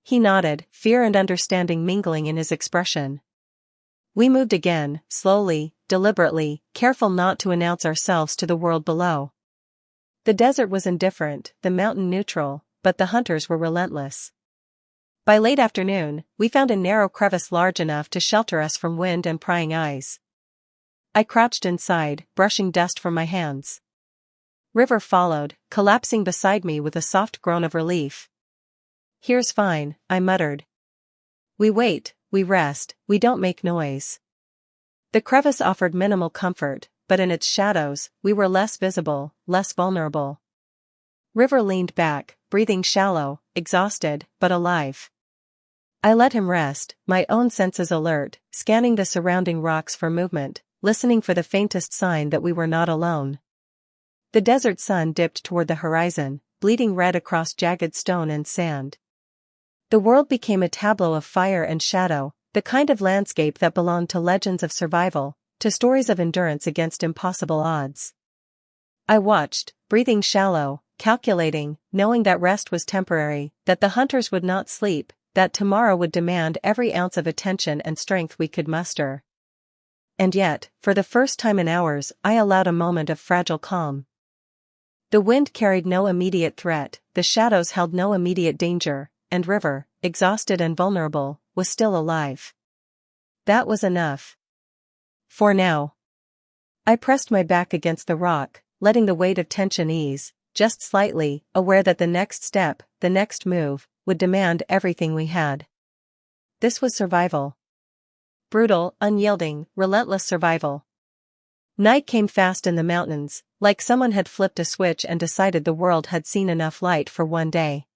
He nodded, fear and understanding mingling in his expression. We moved again, slowly, deliberately, careful not to announce ourselves to the world below. The desert was indifferent, the mountain neutral, but the hunters were relentless. By late afternoon, we found a narrow crevice large enough to shelter us from wind and prying eyes. I crouched inside, brushing dust from my hands. River followed, collapsing beside me with a soft groan of relief. "Here's fine," I muttered. "We wait, we rest, we don't make noise." The crevice offered minimal comfort, but in its shadows, we were less visible, less vulnerable. River leaned back, breathing shallow, exhausted, but alive. I let him rest, my own senses alert, scanning the surrounding rocks for movement, listening for the faintest sign that we were not alone. The desert sun dipped toward the horizon, bleeding red across jagged stone and sand. The world became a tableau of fire and shadow, the kind of landscape that belonged to legends of survival, to stories of endurance against impossible odds. I watched, breathing shallow, calculating, knowing that rest was temporary, that the hunters would not sleep, that tomorrow would demand every ounce of attention and strength we could muster. And yet, for the first time in hours, I allowed a moment of fragile calm. The wind carried no immediate threat, the shadows held no immediate danger, and River, exhausted and vulnerable, was still alive. That was enough. For now. I pressed my back against the rock, letting the weight of tension ease, just slightly, aware that the next step, the next move, would demand everything we had. This was survival. Brutal, unyielding, relentless survival. Night came fast in the mountains, like someone had flipped a switch and decided the world had seen enough light for one day.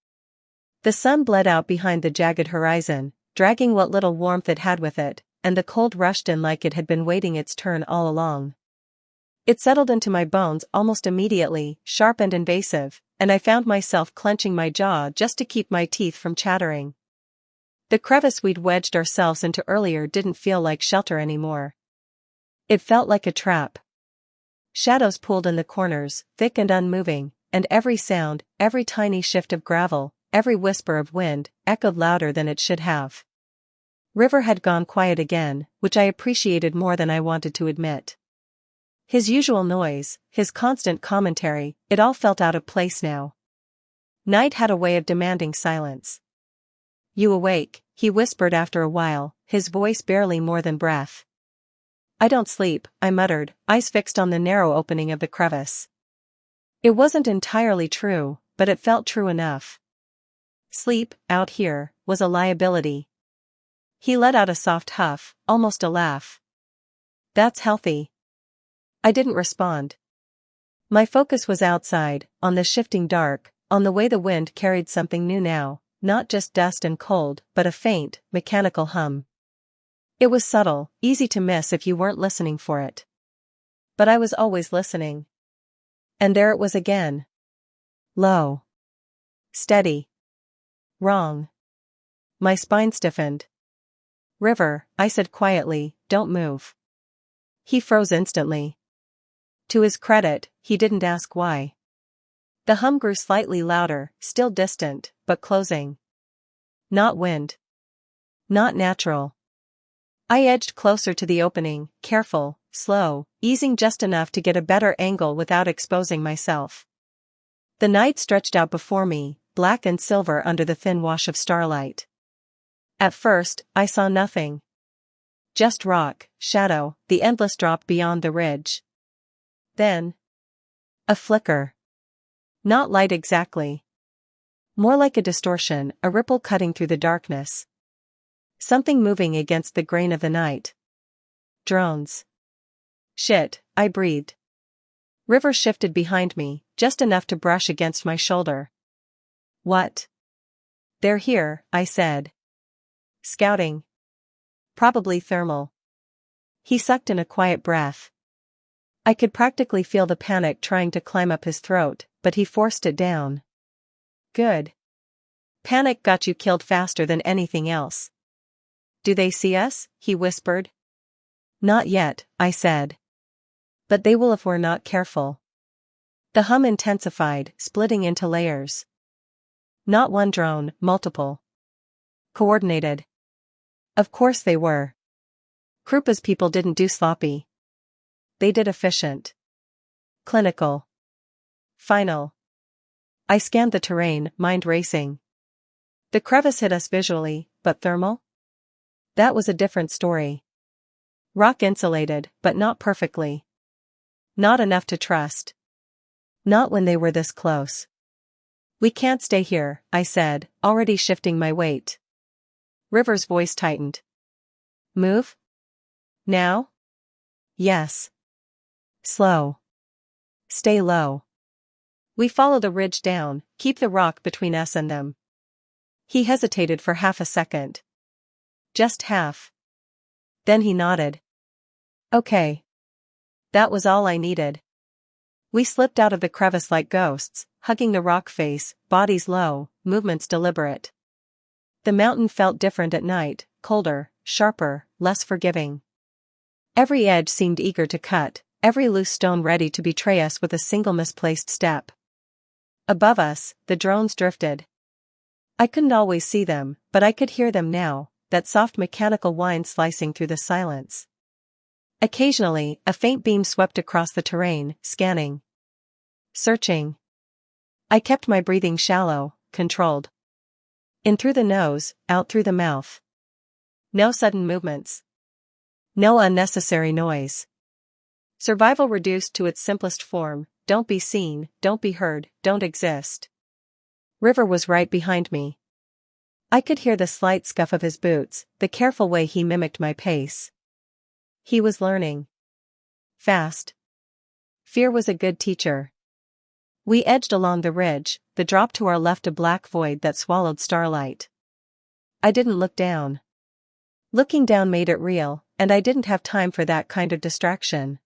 The sun bled out behind the jagged horizon, dragging what little warmth it had with it, and the cold rushed in like it had been waiting its turn all along. It settled into my bones almost immediately, sharp and invasive, and I found myself clenching my jaw just to keep my teeth from chattering. The crevice we'd wedged ourselves into earlier didn't feel like shelter anymore. It felt like a trap. Shadows pooled in the corners, thick and unmoving, and every sound, every tiny shift of gravel, every whisper of wind, echoed louder than it should have. River had gone quiet again, which I appreciated more than I wanted to admit. His usual noise, his constant commentary, it all felt out of place now. Night had a way of demanding silence. "You awake?" he whispered after a while, his voice barely more than breath. "I don't sleep," I muttered, eyes fixed on the narrow opening of the crevice. It wasn't entirely true, but it felt true enough. Sleep, out here, was a liability. He let out a soft huff, almost a laugh. "That's healthy." I didn't respond. My focus was outside, on the shifting dark, on the way the wind carried something new now, not just dust and cold, but a faint, mechanical hum. It was subtle, easy to miss if you weren't listening for it. But I was always listening. And there it was again. Low. Steady. Wrong. My spine stiffened. "River," I said quietly, "don't move." He froze instantly. To his credit, he didn't ask why. The hum grew slightly louder, still distant, but closing. Not wind. Not natural. I edged closer to the opening, careful, slow, easing just enough to get a better angle without exposing myself. The night stretched out before me, black and silver under the thin wash of starlight. At first, I saw nothing. Just rock, shadow, the endless drop beyond the ridge. Then, a flicker. Not light exactly. More like a distortion, a ripple cutting through the darkness. Something moving against the grain of the night. Drones. "Shit," I breathed. River shifted behind me, just enough to brush against my shoulder. "What?" "They're here," I said. "Scouting. Probably thermal." He sucked in a quiet breath. I could practically feel the panic trying to climb up his throat, but he forced it down. "Good. Panic got you killed faster than anything else." "Do they see us?" he whispered. "Not yet," I said. "But they will if we're not careful." The hum intensified, splitting into layers. Not one drone, multiple. Coordinated. Of course they were. Krupa's people didn't do sloppy. They did efficient. Clinical. Final. I scanned the terrain, mind racing. The crevice hit us visually, but thermal? That was a different story. Rock insulated, but not perfectly. Not enough to trust. Not when they were this close. "We can't stay here," I said, already shifting my weight. River's voice tightened. "Move? Now?" "Yes." "Slow. Stay low." We followed the ridge down, keep the rock between us and them. He hesitated for half a second. Just half. Then he nodded. "Okay." That was all I needed. We slipped out of the crevice like ghosts, hugging the rock face, bodies low, movements deliberate. The mountain felt different at night, colder, sharper, less forgiving. Every edge seemed eager to cut, every loose stone ready to betray us with a single misplaced step. Above us, the drones drifted. I couldn't always see them, but I could hear them now, that soft mechanical whine slicing through the silence. Occasionally, a faint beam swept across the terrain, scanning. Searching. I kept my breathing shallow, controlled. In through the nose, out through the mouth. No sudden movements. No unnecessary noise. Survival reduced to its simplest form: don't be seen, don't be heard, don't exist. River was right behind me. I could hear the slight scuff of his boots, the careful way he mimicked my pace. He was learning. Fast. Fear was a good teacher. We edged along the ridge, the drop to our left a black void that swallowed starlight. I didn't look down. Looking down made it real, and I didn't have time for that kind of distraction.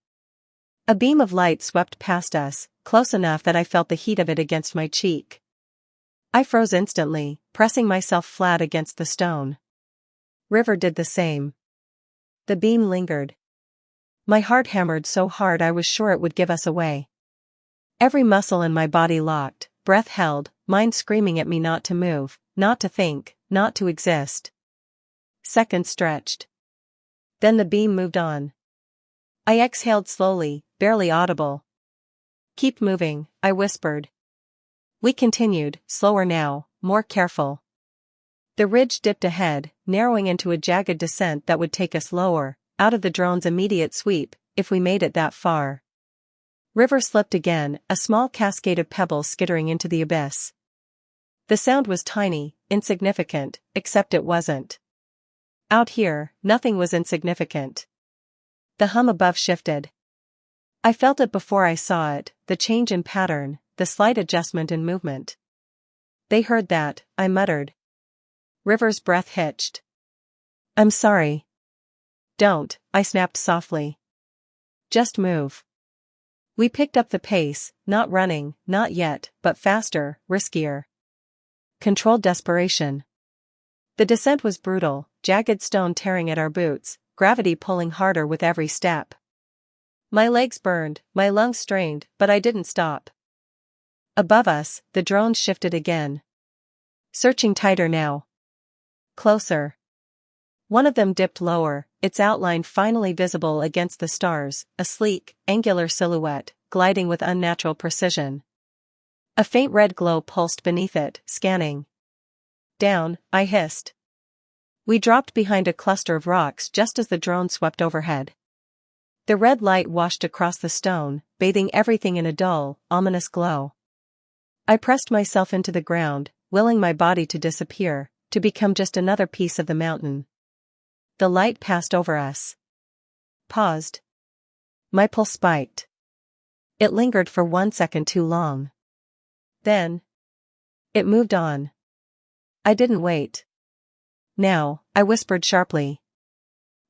A beam of light swept past us, close enough that I felt the heat of it against my cheek. I froze instantly, pressing myself flat against the stone. River did the same. The beam lingered. My heart hammered so hard I was sure it would give us away. Every muscle in my body locked, breath held, mind screaming at me not to move, not to think, not to exist. Seconds stretched. Then the beam moved on. I exhaled slowly, barely audible. "Keep moving," I whispered. We continued, slower now, more careful. The ridge dipped ahead, narrowing into a jagged descent that would take us lower, out of the drone's immediate sweep, if we made it that far. River slipped again, a small cascade of pebbles skittering into the abyss. The sound was tiny, insignificant, except it wasn't. Out here, nothing was insignificant. The hum above shifted. I felt it before I saw it, the change in pattern, the slight adjustment in movement. "They heard that," I muttered. River's breath hitched. "I'm sorry." "Don't," I snapped softly. "Just move." We picked up the pace, not running, not yet, but faster, riskier. Controlled desperation. The descent was brutal, jagged stone tearing at our boots, gravity pulling harder with every step. My legs burned, my lungs strained, but I didn't stop. Above us, the drones shifted again. Searching tighter now. Closer. One of them dipped lower, its outline finally visible against the stars, a sleek, angular silhouette, gliding with unnatural precision. A faint red glow pulsed beneath it, scanning. "Down," I hissed. We dropped behind a cluster of rocks just as the drone swept overhead. The red light washed across the stone, bathing everything in a dull, ominous glow. I pressed myself into the ground, willing my body to disappear, to become just another piece of the mountain. The light passed over us. Paused. My pulse spiked. It lingered for 1 second too long. Then it moved on. I didn't wait. "Now," I whispered sharply.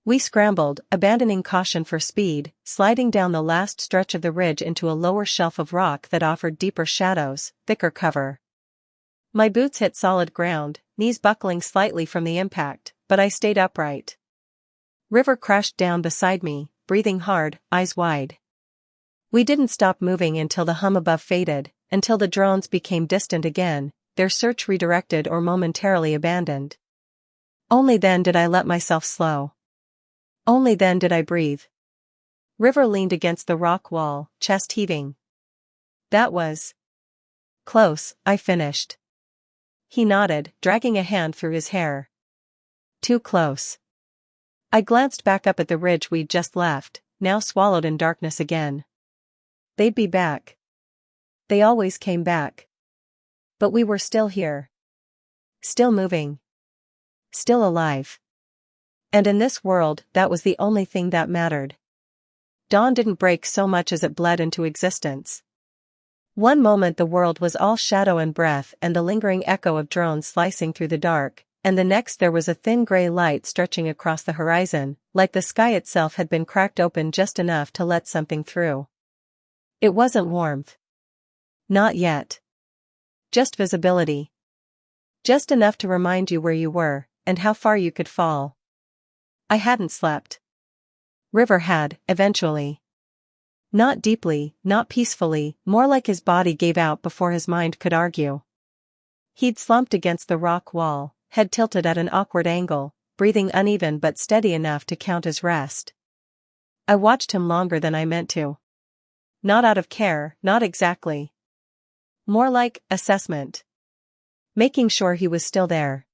We scrambled, abandoning caution for speed, sliding down the last stretch of the ridge into a lower shelf of rock that offered deeper shadows, thicker cover. My boots hit solid ground, knees buckling slightly from the impact, but I stayed upright. River crashed down beside me, breathing hard, eyes wide. We didn't stop moving until the hum above faded, until the drones became distant again, their search redirected or momentarily abandoned. Only then did I let myself slow. Only then did I breathe. River leaned against the rock wall, chest heaving. "That was close," I finished. He nodded, dragging a hand through his hair. "Too close." I glanced back up at the ridge we'd just left, now swallowed in darkness again. They'd be back. They always came back. But we were still here. Still moving. Still alive. And in this world, that was the only thing that mattered. Dawn didn't break so much as it bled into existence. One moment the world was all shadow and breath and the lingering echo of drones slicing through the dark, and the next there was a thin gray light stretching across the horizon, like the sky itself had been cracked open just enough to let something through. It wasn't warmth. Not yet. Just visibility. Just enough to remind you where you were, and how far you could fall. I hadn't slept. River had, eventually. Not deeply, not peacefully, more like his body gave out before his mind could argue. He'd slumped against the rock wall, head tilted at an awkward angle, breathing uneven but steady enough to count as rest. I watched him longer than I meant to. Not out of care, not exactly. More like assessment. Making sure he was still there.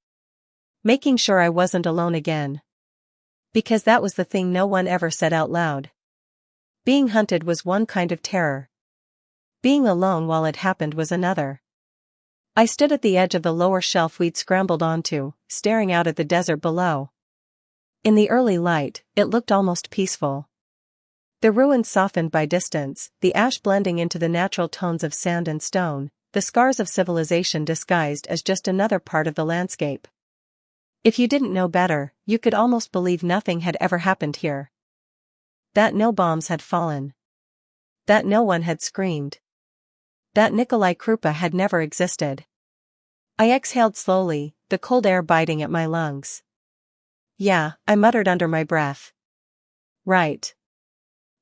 Making sure I wasn't alone again. Because that was the thing no one ever said out loud. Being hunted was one kind of terror. Being alone while it happened was another. I stood at the edge of the lower shelf we'd scrambled onto, staring out at the desert below. In the early light, it looked almost peaceful. The ruins softened by distance, the ash blending into the natural tones of sand and stone, the scars of civilization disguised as just another part of the landscape. If you didn't know better, you could almost believe nothing had ever happened here. That no bombs had fallen. That no one had screamed. That Nikolai Krupa had never existed. I exhaled slowly, the cold air biting at my lungs. Yeah, I muttered under my breath. Right.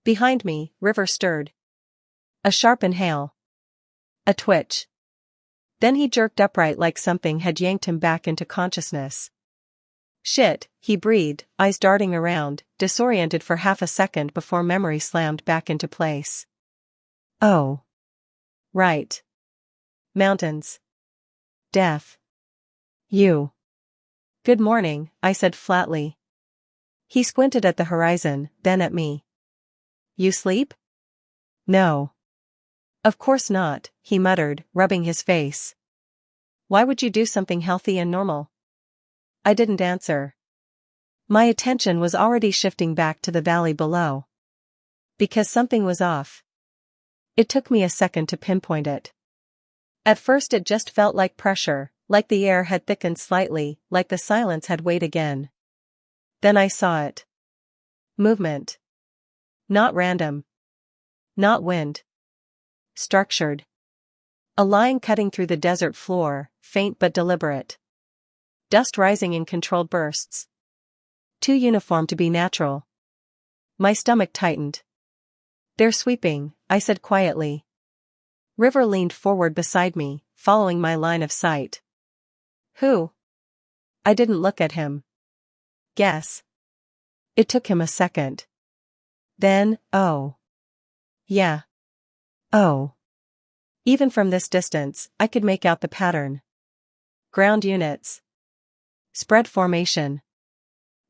Behind me, River stirred. A sharp inhale. A twitch. Then he jerked upright like something had yanked him back into consciousness. Shit, he breathed, eyes darting around, disoriented for half a second before memory slammed back into place. Oh. Right. Mountains. Death. You. Good morning, I said flatly. He squinted at the horizon, then at me. You sleep? No. Of course not, he muttered, rubbing his face. Why would you do something healthy and normal? I didn't answer. My attention was already shifting back to the valley below. Because something was off. It took me a second to pinpoint it. At first it just felt like pressure, like the air had thickened slightly, like the silence had weighed again. Then I saw it. Movement. Not random. Not wind. Structured. A line cutting through the desert floor, faint but deliberate. Dust rising in controlled bursts. Too uniform to be natural. My stomach tightened. They're sweeping, I said quietly. River leaned forward beside me, following my line of sight. Who? I didn't look at him. Guess. It took him a second. Then, oh. Yeah. Oh. Even from this distance, I could make out the pattern. Ground units. Spread formation.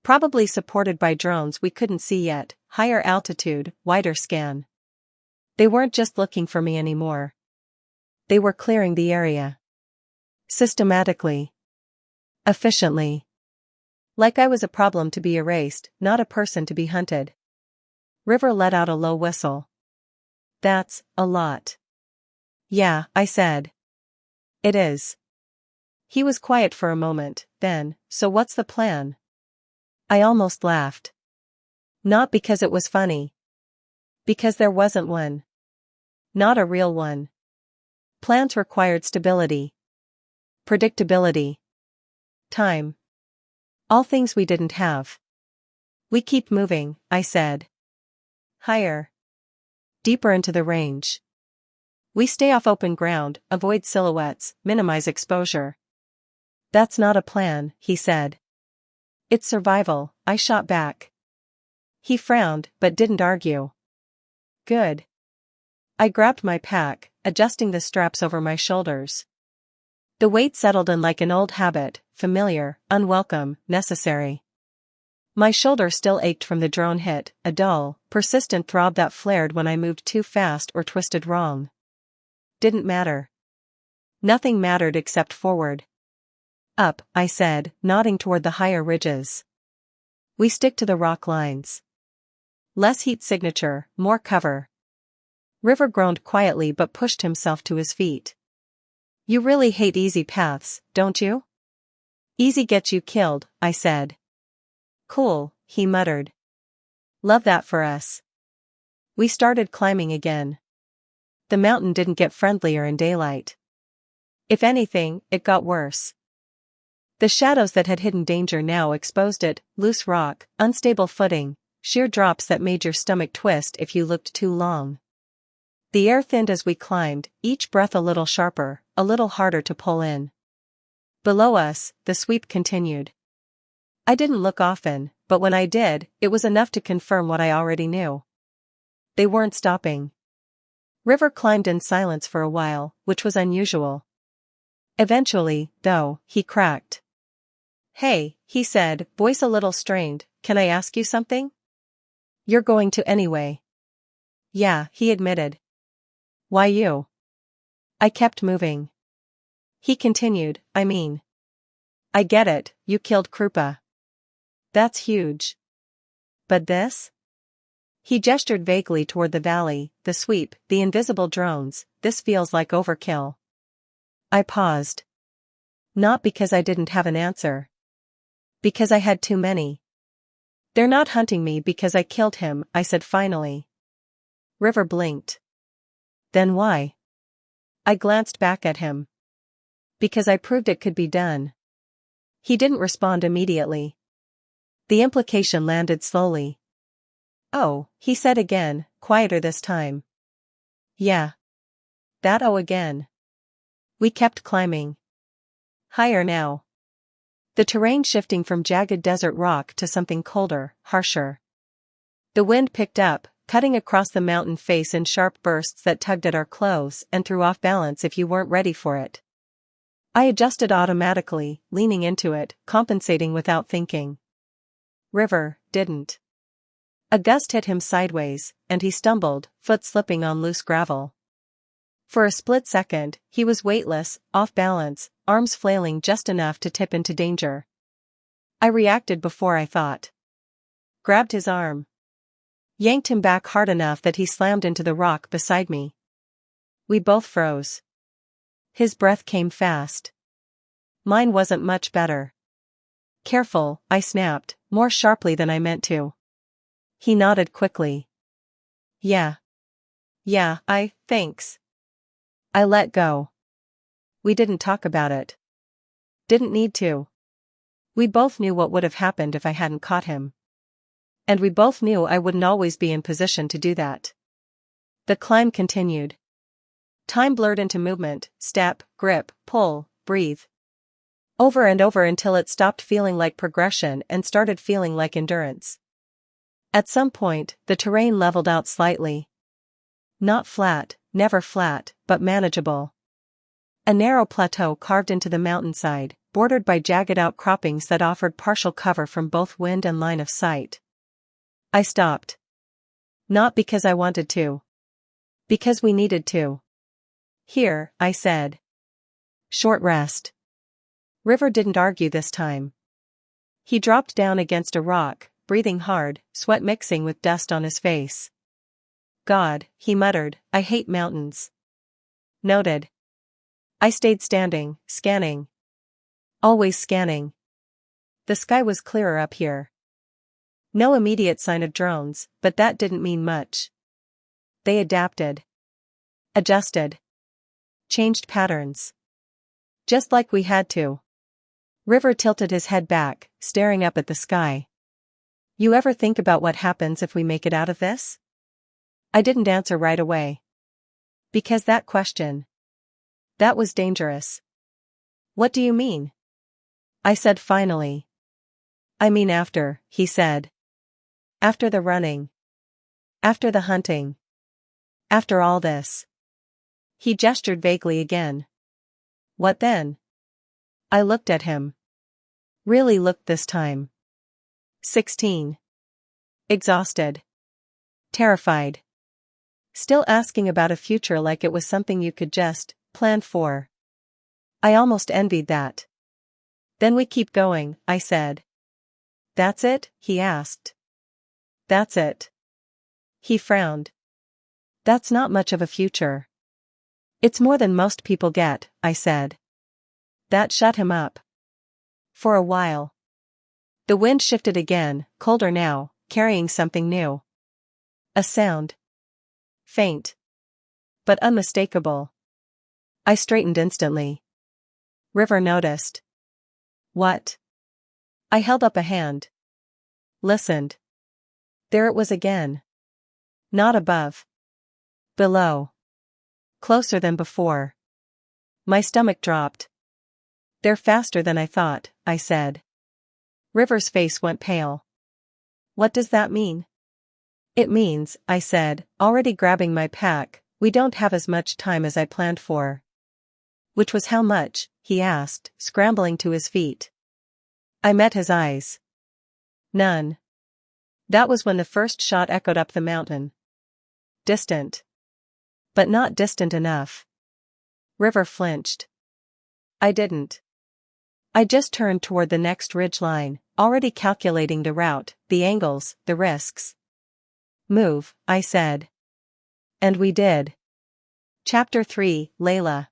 Probably supported by drones we couldn't see yet, higher altitude, wider scan. They weren't just looking for me anymore. They were clearing the area. Systematically. Efficiently. Like I was a problem to be erased, not a person to be hunted. River let out a low whistle. That's a lot. Yeah, I said. It is. He was quiet for a moment, then, so what's the plan? I almost laughed. Not because it was funny. Because there wasn't one. Not a real one. Plans required stability. Predictability. Time. All things we didn't have. We keep moving, I said. Higher. Deeper into the range. We stay off open ground, avoid silhouettes, minimize exposure. That's not a plan, he said. It's survival, I shot back. He frowned, but didn't argue. Good. I grabbed my pack, adjusting the straps over my shoulders. The weight settled in like an old habit, familiar, unwelcome, necessary. My shoulder still ached from the drone hit, a dull, persistent throb that flared when I moved too fast or twisted wrong. Didn't matter. Nothing mattered except forward. Up, I said, nodding toward the higher ridges. We stick to the rock lines. Less heat signature, more cover. River groaned quietly but pushed himself to his feet. You really hate easy paths, don't you? Easy gets you killed, I said. Cool, he muttered. Love that for us. We started climbing again. The mountain didn't get friendlier in daylight. If anything, it got worse. The shadows that had hidden danger now exposed it, loose rock, unstable footing, sheer drops that made your stomach twist if you looked too long. The air thinned as we climbed, each breath a little sharper, a little harder to pull in. Below us, the sweep continued. I didn't look often, but when I did, it was enough to confirm what I already knew. They weren't stopping. River climbed in silence for a while, which was unusual. Eventually, though, he cracked. "Hey," he said, voice a little strained, "can I ask you something?" "You're going to anyway." "Yeah," he admitted. "Why you?" I kept moving. He continued, I get it, you killed Krupa. That's huge. But this? He gestured vaguely toward the valley, the sweep, the invisible drones. This feels like overkill. I paused. Not because I didn't have an answer. Because I had too many. They're not hunting me because I killed him, I said finally. River blinked. Then why? I glanced back at him. Because I proved it could be done. He didn't respond immediately. The implication landed slowly. "Oh," he said again, quieter this time. "Yeah. That oh again." We kept climbing. Higher now. The terrain shifting from jagged desert rock to something colder, harsher. The wind picked up, cutting across the mountain face in sharp bursts that tugged at our clothes and threw off balance if you weren't ready for it. I adjusted automatically, leaning into it, compensating without thinking. River didn't. A gust hit him sideways, and he stumbled, foot slipping on loose gravel. For a split second, he was weightless, off balance, arms flailing just enough to tip into danger. I reacted before I thought. Grabbed his arm. Yanked him back hard enough that he slammed into the rock beside me. We both froze. His breath came fast. Mine wasn't much better. "Careful," I snapped, more sharply than I meant to. He nodded quickly. Yeah, thanks." I let go. We didn't talk about it. Didn't need to. We both knew what would have happened if I hadn't caught him. And we both knew I wouldn't always be in position to do that. The climb continued. Time blurred into movement, step, grip, pull, breathe. Over and over until it stopped feeling like progression and started feeling like endurance. At some point, the terrain leveled out slightly. Not flat, never flat, but manageable. A narrow plateau carved into the mountainside, bordered by jagged outcroppings that offered partial cover from both wind and line of sight. I stopped. Not because I wanted to. Because we needed to. "Here," I said. "Short rest." River didn't argue this time. He dropped down against a rock, breathing hard, sweat mixing with dust on his face. "God," he muttered, "I hate mountains." Noted. I stayed standing, scanning. Always scanning. The sky was clearer up here. No immediate sign of drones, but that didn't mean much. They adapted. Adjusted. Changed patterns. Just like we had to. River tilted his head back, staring up at the sky. "You ever think about what happens if we make it out of this?" I didn't answer right away. Because that question. That was dangerous. "What do you mean?" I said finally. "I mean after," he said. "After the running. After the hunting. After all this." He gestured vaguely again. "What then?" I looked at him. Really looked this time. 16. Exhausted. Terrified. Still asking about a future like it was something you could just plan for. I almost envied that. "Then we keep going," I said. "That's it?" he asked. "That's it." He frowned. "That's not much of a future." "It's more than most people get," I said. That shut him up. For a while. The wind shifted again, colder now, carrying something new. A sound. Faint. But unmistakable. I straightened instantly. River noticed. "What?" I held up a hand. Listened. There it was again. Not above. Below. Closer than before. My stomach dropped. They're faster than I thought, I said. River's face went pale. What does that mean? It means, I said, already grabbing my pack, we don't have as much time as I planned for. Which was how much? He asked, scrambling to his feet. I met his eyes. None. That was when the first shot echoed up the mountain. Distant. But not distant enough. River flinched. I didn't. I just turned toward the next ridge line, already calculating the route, the angles, the risks. Move, I said. And we did. Chapter 3, Layla.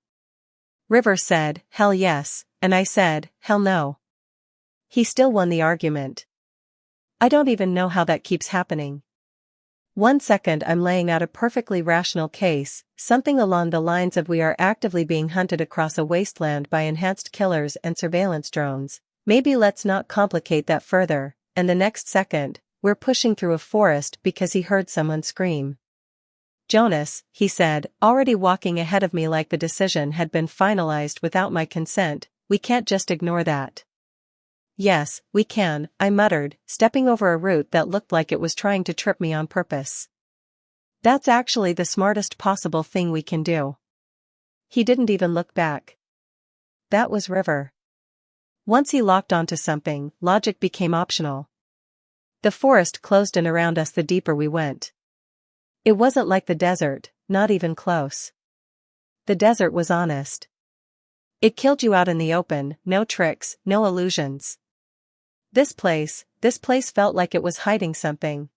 River said, hell yes, and I said, hell no. He still won the argument. I don't even know how that keeps happening. 1 second I'm laying out a perfectly rational case, something along the lines of we are actively being hunted across a wasteland by enhanced killers and surveillance drones. Maybe let's not complicate that further, and the next second, we're pushing through a forest because he heard someone scream. Jonas, he said, already walking ahead of me like the decision had been finalized without my consent, we can't just ignore that. Yes, we can, I muttered, stepping over a root that looked like it was trying to trip me on purpose. That's actually the smartest possible thing we can do. He didn't even look back. That was River. Once he locked onto something, logic became optional. The forest closed in around us the deeper we went. It wasn't like the desert, not even close. The desert was honest. It killed you out in the open, no tricks, no illusions. This place felt like it was hiding something.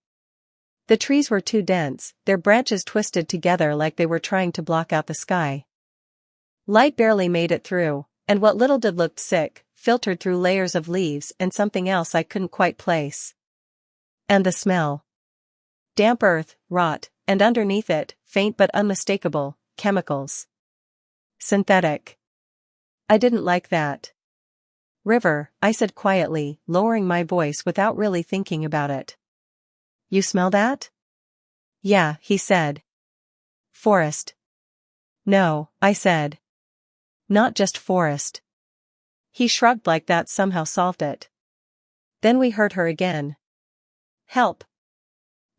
The trees were too dense, their branches twisted together like they were trying to block out the sky. Light barely made it through, and what little did looked sick, filtered through layers of leaves and something else I couldn't quite place. And the smell. Damp earth, rot, and underneath it, faint but unmistakable, chemicals. Synthetic. I didn't like that. River, I said quietly, lowering my voice without really thinking about it. You smell that? Yeah, he said. Forest. No, I said. Not just forest. He shrugged like that somehow solved it. Then we heard her again. Help.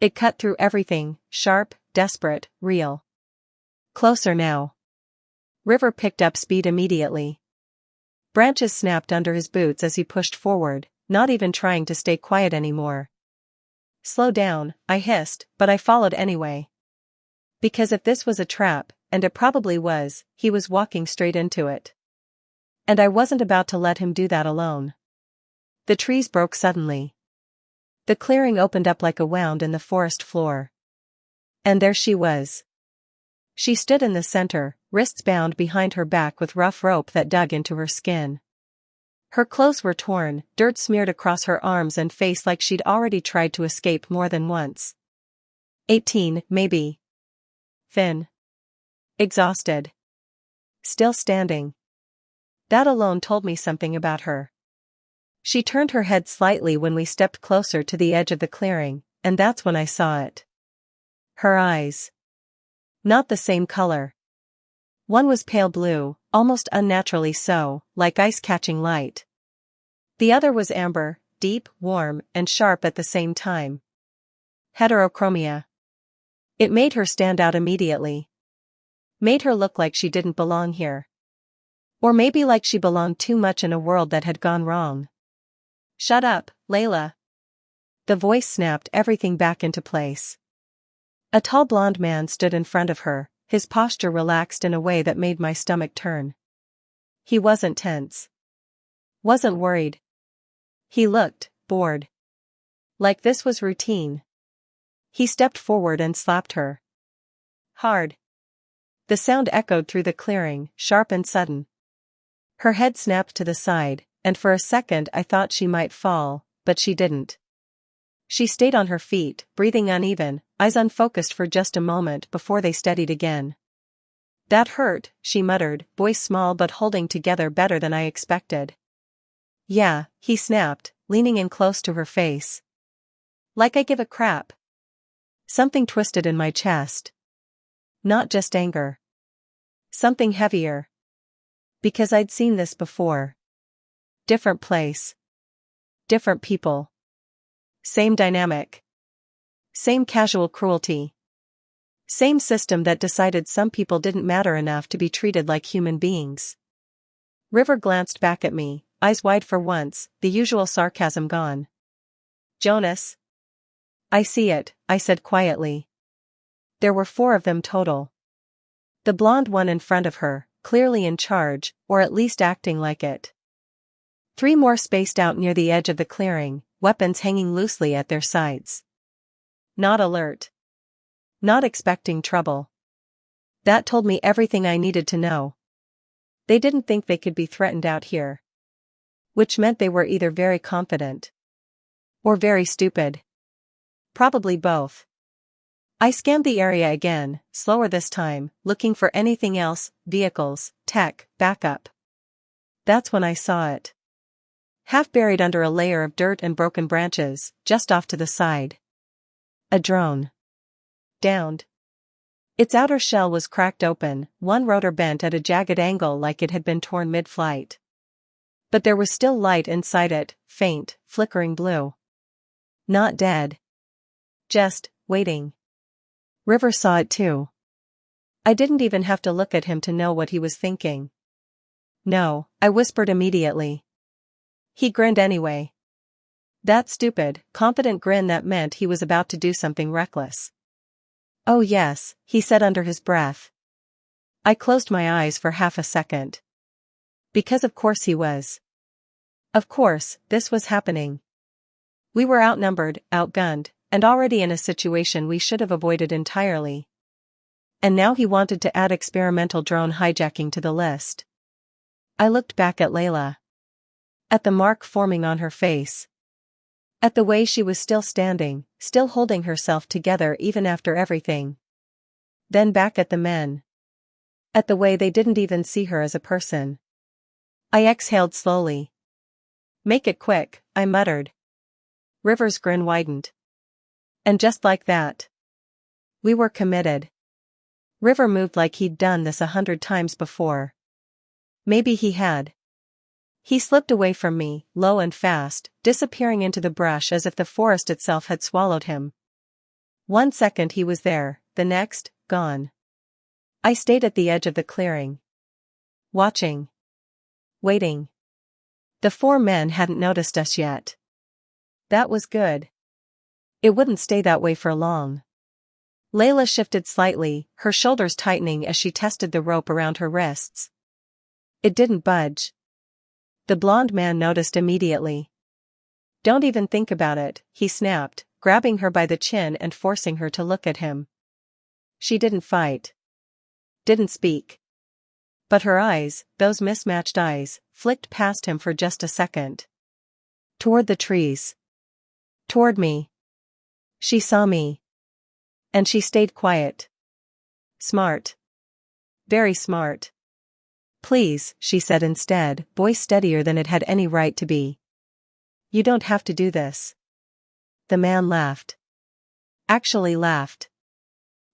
It cut through everything, sharp, desperate, real. Closer now. River picked up speed immediately. Branches snapped under his boots as he pushed forward, not even trying to stay quiet anymore. Slow down, I hissed, but I followed anyway. Because if this was a trap, and it probably was, he was walking straight into it. And I wasn't about to let him do that alone. The trees broke suddenly. The clearing opened up like a wound in the forest floor. And there she was. She stood in the center, wrists bound behind her back with rough rope that dug into her skin. Her clothes were torn, dirt smeared across her arms and face like she'd already tried to escape more than once. 18, maybe. Thin. Exhausted. Still standing. That alone told me something about her. She turned her head slightly when we stepped closer to the edge of the clearing, and that's when I saw it. Her eyes. Not the same color. One was pale blue, almost unnaturally so, like ice catching light. The other was amber, deep, warm, and sharp at the same time. Heterochromia. It made her stand out immediately. Made her look like she didn't belong here. Or maybe like she belonged too much in a world that had gone wrong. Shut up, Layla. The voice snapped everything back into place. A tall blond man stood in front of her, his posture relaxed in a way that made my stomach turn. He wasn't tense. Wasn't worried. He looked bored. Like this was routine. He stepped forward and slapped her. Hard. The sound echoed through the clearing, sharp and sudden. Her head snapped to the side, and for a second I thought she might fall, but she didn't. She stayed on her feet, breathing uneven, eyes unfocused for just a moment before they steadied again. That hurt, she muttered, voice small but holding together better than I expected. Yeah, he snapped, leaning in close to her face. Like I give a crap. Something twisted in my chest. Not just anger. Something heavier. Because I'd seen this before. Different place. Different people. Same dynamic. Same casual cruelty. Same system that decided some people didn't matter enough to be treated like human beings. River glanced back at me, eyes wide for once, the usual sarcasm gone. Jonas. I see it, I said quietly. There were 4 of them total. The blonde one in front of her, clearly in charge, or at least acting like it. 3 more spaced out near the edge of the clearing, weapons hanging loosely at their sides. Not alert. Not expecting trouble. That told me everything I needed to know. They didn't think they could be threatened out here. Which meant they were either very confident. Or very stupid. Probably both. I scanned the area again, slower this time, looking for anything else, vehicles, tech, backup. That's when I saw it. Half buried under a layer of dirt and broken branches, just off to the side. A drone. Downed. Its outer shell was cracked open, one rotor bent at a jagged angle like it had been torn mid-flight. But there was still light inside it, faint, flickering blue. Not dead. Just, waiting. River saw it too. I didn't even have to look at him to know what he was thinking. No, I whispered immediately. He grinned anyway. That stupid, confident grin that meant he was about to do something reckless. Oh yes, he said under his breath. I closed my eyes for half a second. Because of course he was. Of course, this was happening. We were outnumbered, outgunned, and already in a situation we should have avoided entirely. And now he wanted to add experimental drone hijacking to the list. I looked back at Layla. At the mark forming on her face. At the way she was still standing, still holding herself together even after everything. Then back at the men. At the way they didn't even see her as a person. I exhaled slowly. Make it quick, I muttered. River's grin widened. And just like that. We were committed. River moved like he'd done this 100 times before. Maybe he had. He slipped away from me, low and fast, disappearing into the brush as if the forest itself had swallowed him. 1 second he was there, the next, gone. I stayed at the edge of the clearing. Watching. Waiting. The 4 men hadn't noticed us yet. That was good. It wouldn't stay that way for long. Layla shifted slightly, her shoulders tightening as she tested the rope around her wrists. It didn't budge. The blonde man noticed immediately. Don't even think about it, he snapped, grabbing her by the chin and forcing her to look at him. She didn't fight. Didn't speak. But her eyes, those mismatched eyes, flicked past him for just a second. Toward the trees. Toward me. She saw me. And she stayed quiet. Smart. Very smart. Please, she said instead, voice steadier than it had any right to be. You don't have to do this. The man laughed. Actually laughed.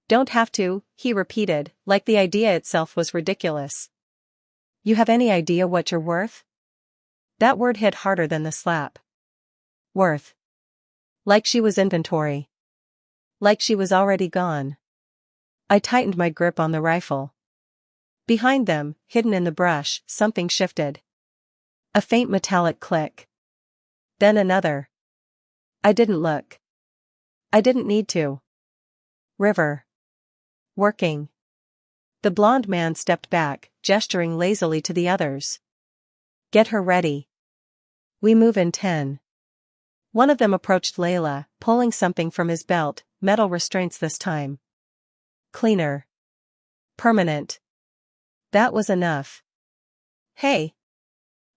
Don't have to, he repeated, like the idea itself was ridiculous. You have any idea what you're worth? That word hit harder than the slap. Worth. Like she was inventory. Like she was already gone. I tightened my grip on the rifle. Behind them, hidden in the brush, something shifted. A faint metallic click. Then another. I didn't look. I didn't need to. River. Working. The blonde man stepped back, gesturing lazily to the others. Get her ready. We move in 10. One of them approached Layla, pulling something from his belt, metal restraints this time. Cleaner. Permanent. That was enough. Hey!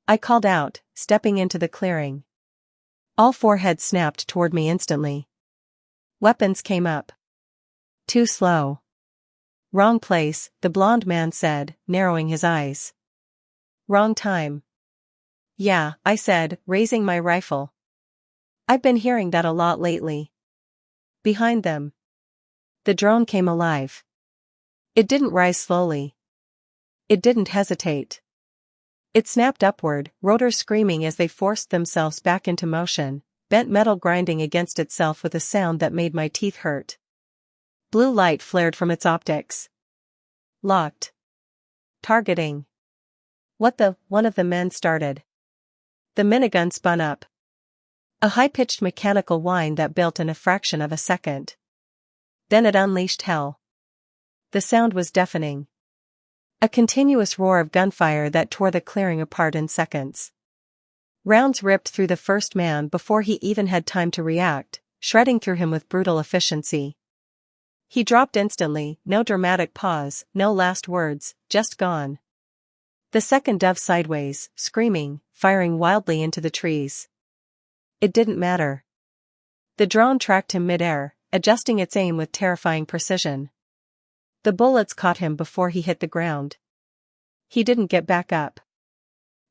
I called out, stepping into the clearing. All 4 heads snapped toward me instantly. Weapons came up. Too slow. Wrong place, the blonde man said, narrowing his eyes. Wrong time. Yeah, I said, raising my rifle. I've been hearing that a lot lately. Behind them. The drone came alive. It didn't rise slowly. It didn't hesitate. It snapped upward, rotors screaming as they forced themselves back into motion, bent metal grinding against itself with a sound that made my teeth hurt. Blue light flared from its optics. Locked. Targeting. One of the men started. The minigun spun up. A high-pitched mechanical whine that built in a fraction of a second. Then it unleashed hell. The sound was deafening. A continuous roar of gunfire that tore the clearing apart in seconds. Rounds ripped through the first man before he even had time to react, shredding through him with brutal efficiency. He dropped instantly, no dramatic pause, no last words, just gone. The second dove sideways, screaming, firing wildly into the trees. It didn't matter. The drone tracked him mid-air, adjusting its aim with terrifying precision. The bullets caught him before he hit the ground. He didn't get back up.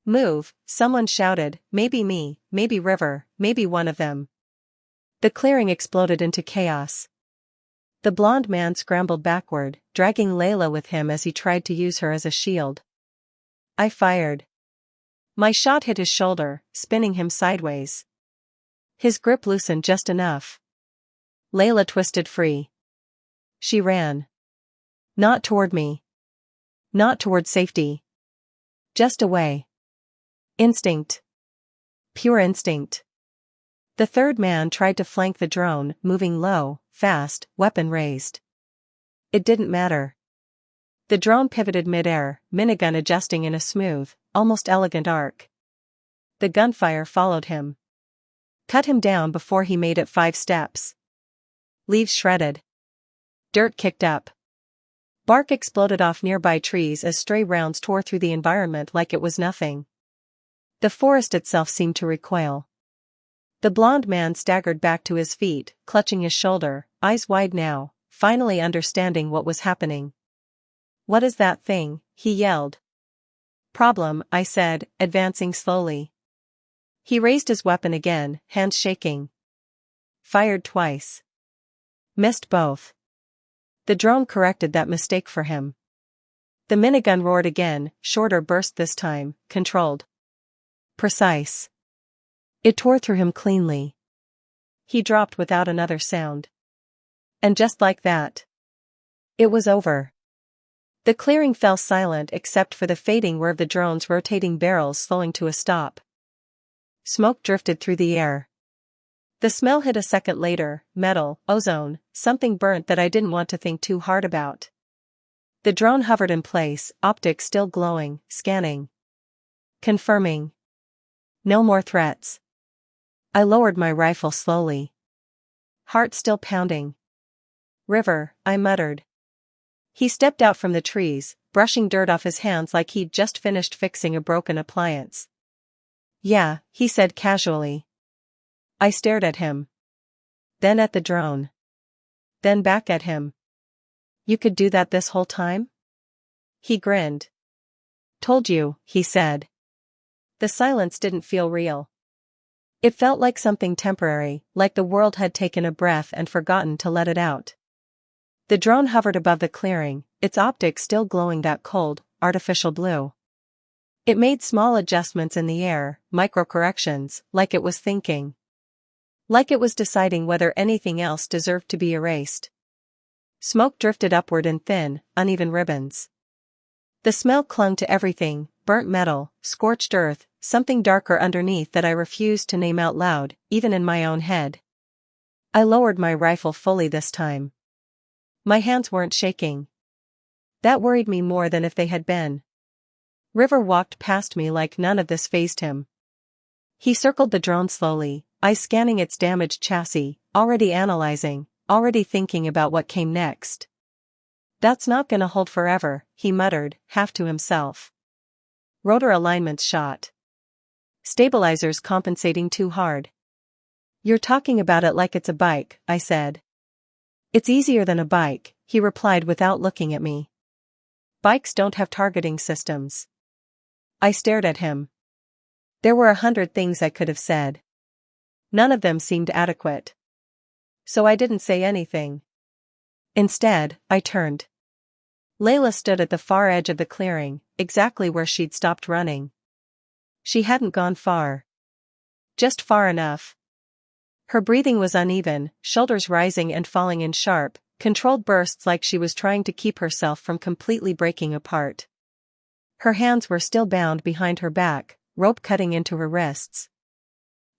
Move, someone shouted, maybe me, maybe River, maybe one of them. The clearing exploded into chaos. The blonde man scrambled backward, dragging Layla with him as he tried to use her as a shield. I fired. My shot hit his shoulder, spinning him sideways. His grip loosened just enough. Layla twisted free. She ran. Not toward me. Not toward safety. Just away. Instinct. Pure instinct. The third man tried to flank the drone, moving low, fast, weapon raised. It didn't matter. The drone pivoted mid-air, minigun adjusting in a smooth, almost elegant arc. The gunfire followed him. Cut him down before he made it 5 steps. Leaves shredded. Dirt kicked up. Bark exploded off nearby trees as stray rounds tore through the environment like it was nothing. The forest itself seemed to recoil. The blonde man staggered back to his feet, clutching his shoulder, eyes wide now, finally understanding what was happening. What is that thing? He yelled. Problem, I said, advancing slowly. He raised his weapon again, hands shaking. Fired twice. Missed both. The drone corrected that mistake for him. The minigun roared again, shorter burst this time, controlled. Precise. It tore through him cleanly. He dropped without another sound. And just like that, it was over. The clearing fell silent except for the fading whir of the drone's rotating barrels slowing to a stop. Smoke drifted through the air. The smell hit a second later, metal, ozone, something burnt that I didn't want to think too hard about. The drone hovered in place, optics still glowing, scanning. Confirming. No more threats. I lowered my rifle slowly. Heart still pounding. River, I muttered. He stepped out from the trees, brushing dirt off his hands like he'd just finished fixing a broken appliance. Yeah, he said casually. I stared at him. Then at the drone. Then back at him. You could do that this whole time? He grinned. Told you, he said. The silence didn't feel real. It felt like something temporary, like the world had taken a breath and forgotten to let it out. The drone hovered above the clearing, its optics still glowing that cold, artificial blue. It made small adjustments in the air, micro-corrections, like it was thinking. Like it was deciding whether anything else deserved to be erased. Smoke drifted upward in thin, uneven ribbons. The smell clung to everything, burnt metal, scorched earth, something darker underneath that I refused to name out loud, even in my own head. I lowered my rifle fully this time. My hands weren't shaking. That worried me more than if they had been. River walked past me like none of this fazed him. He circled the drone slowly, eyes scanning its damaged chassis, already analyzing, already thinking about what came next. That's not gonna hold forever, he muttered, half to himself. Rotor alignments shot. Stabilizers compensating too hard. You're talking about it like it's a bike, I said. It's easier than a bike, he replied without looking at me. Bikes don't have targeting systems. I stared at him. There were 100 things I could have said. None of them seemed adequate. So I didn't say anything. Instead, I turned. Layla stood at the far edge of the clearing, exactly where she'd stopped running. She hadn't gone far. Just far enough. Her breathing was uneven, shoulders rising and falling in sharp, controlled bursts like she was trying to keep herself from completely breaking apart. Her hands were still bound behind her back, rope cutting into her wrists.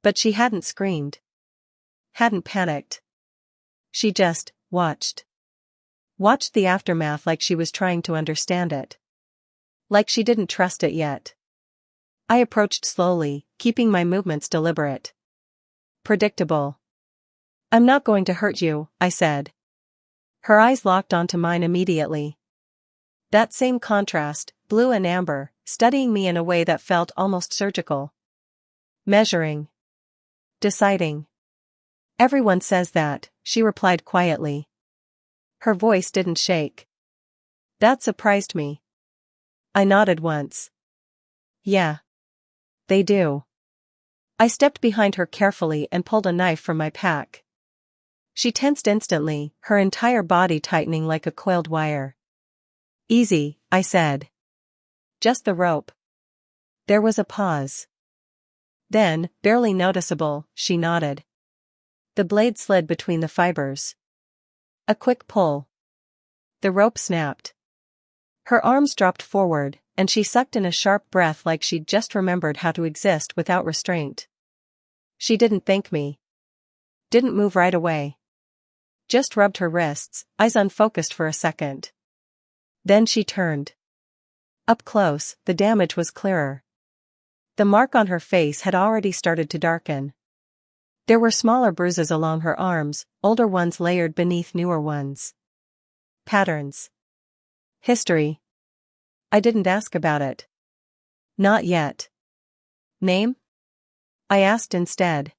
But she hadn't screamed. Hadn't panicked. She just watched. Watched the aftermath like she was trying to understand it. Like she didn't trust it yet. I approached slowly, keeping my movements deliberate. Predictable. "I'm not going to hurt you," I said. Her eyes locked onto mine immediately. That same contrast, blue and amber, studying me in a way that felt almost surgical. Measuring. Deciding. "Everyone says that," she replied quietly. Her voice didn't shake. That surprised me. I nodded once. "Yeah. They do." I stepped behind her carefully and pulled a knife from my pack. She tensed instantly, her entire body tightening like a coiled wire. "Easy," I said. "Just the rope." There was a pause. Then, barely noticeable, she nodded. The blade slid between the fibers. A quick pull. The rope snapped. Her arms dropped forward, and she sucked in a sharp breath like she'd just remembered how to exist without restraint. She didn't thank me. Didn't move right away. Just rubbed her wrists, eyes unfocused for a second. Then she turned. Up close, the damage was clearer. The mark on her face had already started to darken. There were smaller bruises along her arms, older ones layered beneath newer ones. Patterns. History. I didn't ask about it. Not yet. Name? I asked instead.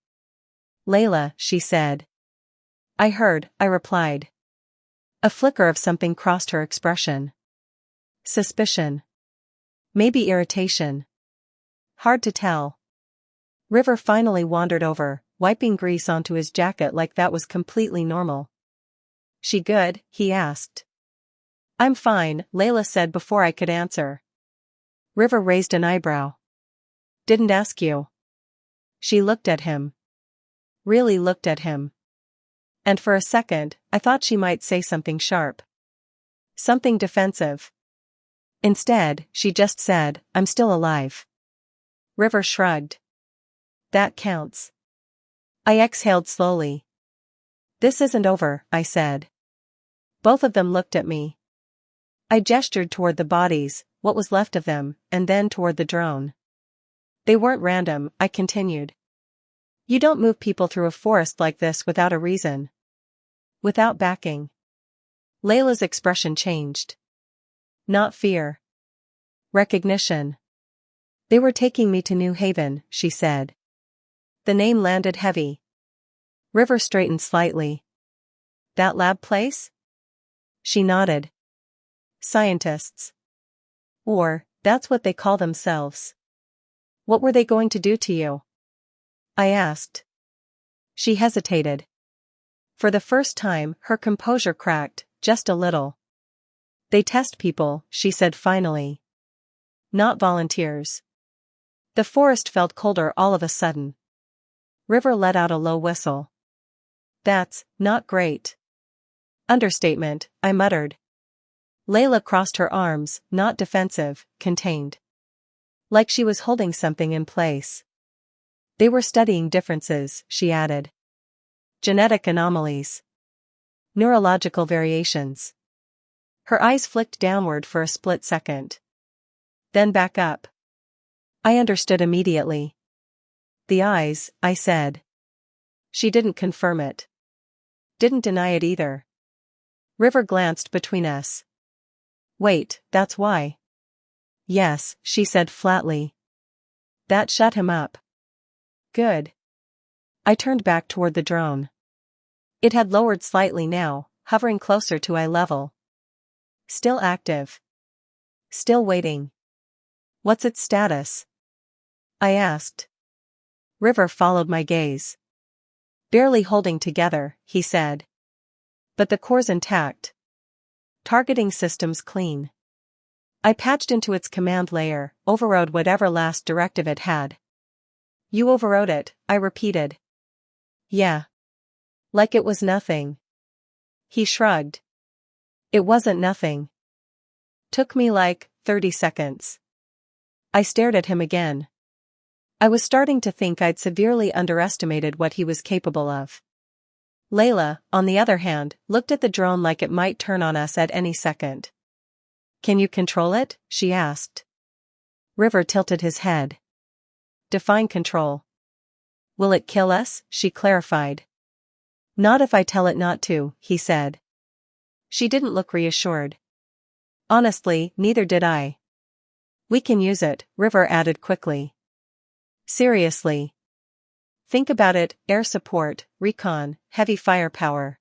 "Layla," she said. "I heard," I replied. A flicker of something crossed her expression. Suspicion. Maybe irritation. Hard to tell. River finally wandered over, wiping grease onto his jacket like that was completely normal. "She good?" he asked. "I'm fine," Layla said before I could answer. River raised an eyebrow. "Didn't ask you." She looked at him. Really looked at him. And for a second, I thought she might say something sharp. Something defensive. Instead, she just said, "I'm still alive." River shrugged. "That counts." I exhaled slowly. "This isn't over," I said. Both of them looked at me. I gestured toward the bodies, what was left of them, and then toward the drone. "They weren't random," I continued. "You don't move people through a forest like this without a reason. Without backing." Layla's expression changed. Not fear. Recognition. "They were taking me to New Haven," she said. The name landed heavy. River straightened slightly. "That lab place?" She nodded. "Scientists. Or, that's what they call themselves." "What were they going to do to you?" I asked. She hesitated. For the first time, her composure cracked, just a little. "They test people," she said finally. "Not volunteers." The forest felt colder all of a sudden. River let out a low whistle. "That's not great." "Understatement," I muttered. Layla crossed her arms, not defensive, contained. Like she was holding something in place. "They were studying differences," she added. "Genetic anomalies. Neurological variations." Her eyes flicked downward for a split second. Then back up. I understood immediately. "The eyes," I said. She didn't confirm it. Didn't deny it either. River glanced between us. "Wait, that's why." "Yes," she said flatly. "That shut him up." "Good." I turned back toward the drone. It had lowered slightly now, hovering closer to eye level. Still active. Still waiting. "What's its status?" I asked. River followed my gaze. Barely holding together, he said. But the core's intact. Targeting systems clean. I patched into its command layer, overrode whatever last directive it had. You overrode it, I repeated. Yeah. Like it was nothing. He shrugged. It wasn't nothing. Took me like 30 seconds. I stared at him again. I was starting to think I'd severely underestimated what he was capable of. Layla, on the other hand, looked at the drone like it might turn on us at any second. Can you control it? She asked. River tilted his head. Define control. Will it kill us? She clarified. Not if I tell it not to, he said. She didn't look reassured. Honestly, neither did I. We can use it, River added quickly. Seriously. Think about it, air support, recon, heavy firepower.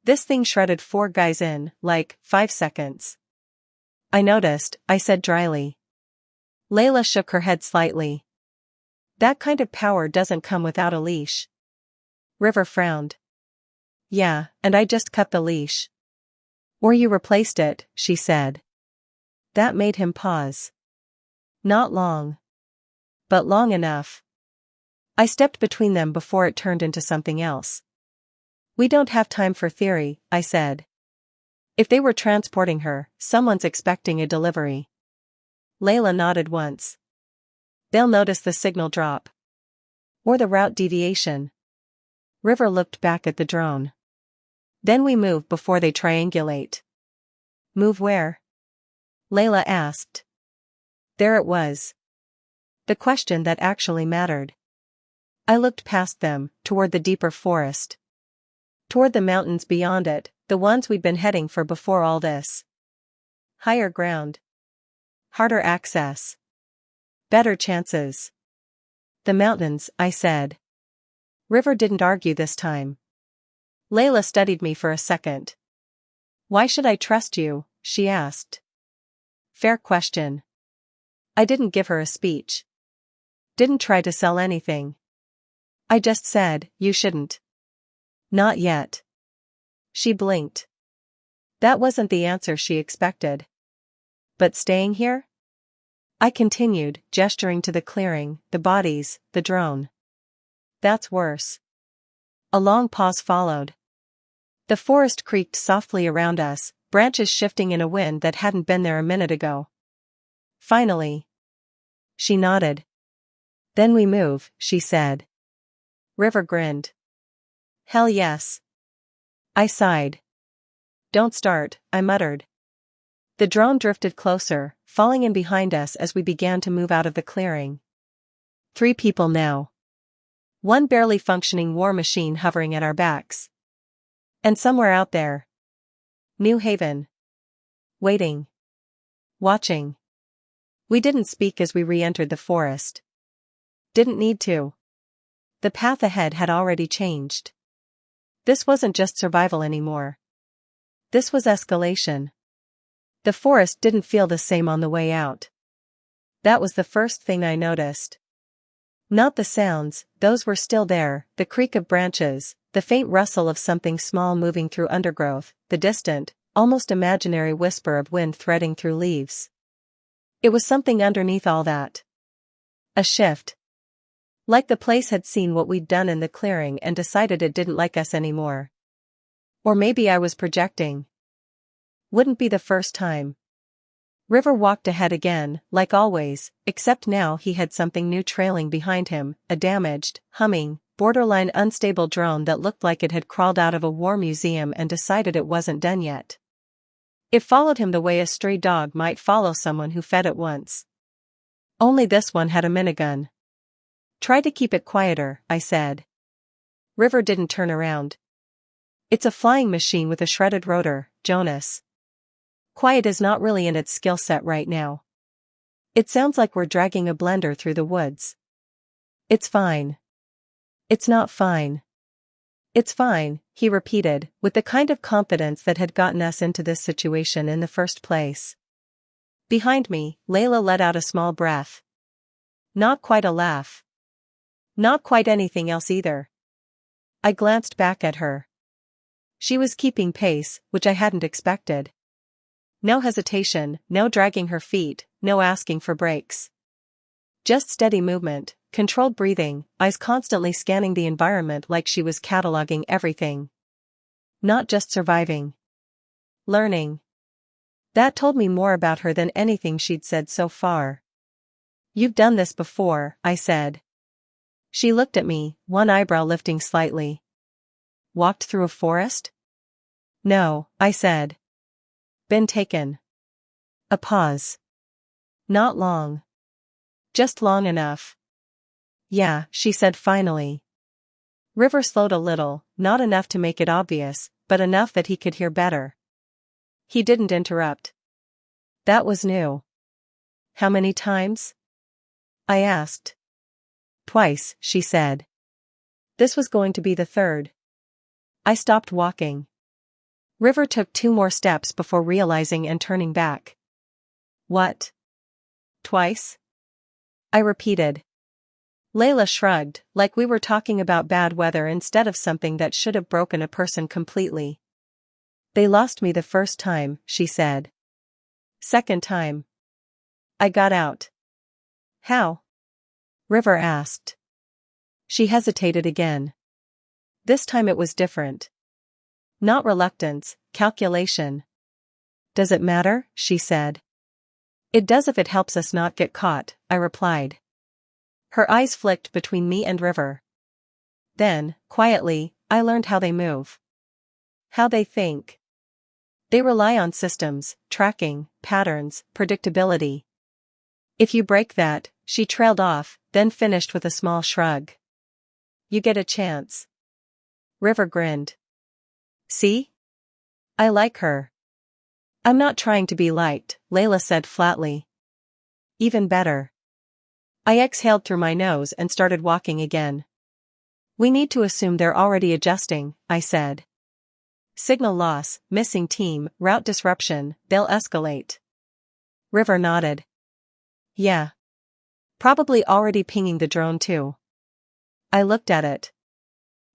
This thing shredded 4 guys in, like, 5 seconds. I noticed, I said dryly. Layla shook her head slightly. That kind of power doesn't come without a leash. River frowned. Yeah, and I just cut the leash. Or you replaced it, she said. That made him pause. Not long. But long enough. I stepped between them before it turned into something else. We don't have time for theory, I said. If they were transporting her, someone's expecting a delivery. Layla nodded once. They'll notice the signal drop. Or the route deviation. River looked back at the drone. Then we move before they triangulate. Move where? Layla asked. There it was. The question that actually mattered. I looked past them, toward the deeper forest. Toward the mountains beyond it, the ones we'd been heading for before all this. Higher ground. Harder access. Better chances. The mountains, I said. River didn't argue this time. Layla studied me for a second. Why should I trust you? She asked. Fair question. I didn't give her a speech. Didn't try to sell anything. I just said, you shouldn't. Not yet. She blinked. That wasn't the answer she expected. But staying here? I continued, gesturing to the clearing, the bodies, the drone. That's worse. A long pause followed. The forest creaked softly around us, branches shifting in a wind that hadn't been there a minute ago. Finally. She nodded. Then we move, she said. River grinned. Hell yes. I sighed. Don't start, I muttered. The drone drifted closer, falling in behind us as we began to move out of the clearing. 3 people now. 1 barely functioning war machine hovering at our backs. And somewhere out there. New Haven. Waiting. Watching. We didn't speak as we re-entered the forest. Didn't need to. The path ahead had already changed. This wasn't just survival anymore. This was escalation. The forest didn't feel the same on the way out. That was the first thing I noticed. Not the sounds, those were still there, the creak of branches, the faint rustle of something small moving through undergrowth, the distant, almost imaginary whisper of wind threading through leaves. It was something underneath all that. A shift. Like the place had seen what we'd done in the clearing and decided it didn't like us anymore. Or maybe I was projecting. Wouldn't be the first time. River walked ahead again, like always, except now he had something new trailing behind him, a damaged, humming, borderline unstable drone that looked like it had crawled out of a war museum and decided it wasn't done yet. It followed him the way a stray dog might follow someone who fed it once. Only this one had a minigun. Try to keep it quieter, I said. River didn't turn around. It's a flying machine with a shredded rotor, Jonas. Quiet is not really in its skill set right now. It sounds like we're dragging a blender through the woods. It's fine. It's not fine. It's fine, he repeated, with the kind of confidence that had gotten us into this situation in the first place. Behind me, Layla let out a small breath. Not quite a laugh. Not quite anything else either. I glanced back at her. She was keeping pace, which I hadn't expected. No hesitation, no dragging her feet, no asking for breaks. Just steady movement, controlled breathing, eyes constantly scanning the environment like she was cataloging everything. Not just surviving. Learning. That told me more about her than anything she'd said so far. "You've done this before," I said. She looked at me, one eyebrow lifting slightly. "Walked through a forest?" "No," I said. "Been taken." A pause. "Not long." "Just long enough." "Yeah," she said finally. River slowed a little, not enough to make it obvious, but enough that he could hear better. He didn't interrupt. That was new. "How many times?" I asked. "Twice," she said. This was going to be the third. I stopped walking. River took 2 more steps before realizing and turning back. "What? Twice?" I repeated. Layla shrugged, like we were talking about bad weather instead of something that should have broken a person completely. "They lost me the first time," she said. "Second time. I got out." "How?" River asked. She hesitated again. This time it was different. Not reluctance, calculation. "Does it matter?" she said. "It does if it helps us not get caught," I replied. Her eyes flicked between me and River. Then, quietly, I learned how they move. How they think. They rely on systems, tracking, patterns, predictability. If you break that, she trailed off, then finished with a small shrug. "You get a chance." River grinned. "See? I like her." "I'm not trying to be liked," Layla said flatly. "Even better." I exhaled through my nose and started walking again. "We need to assume they're already adjusting," I said. "Signal loss, missing team, route disruption, they'll escalate." River nodded. "Yeah. Probably already pinging the drone too." I looked at it.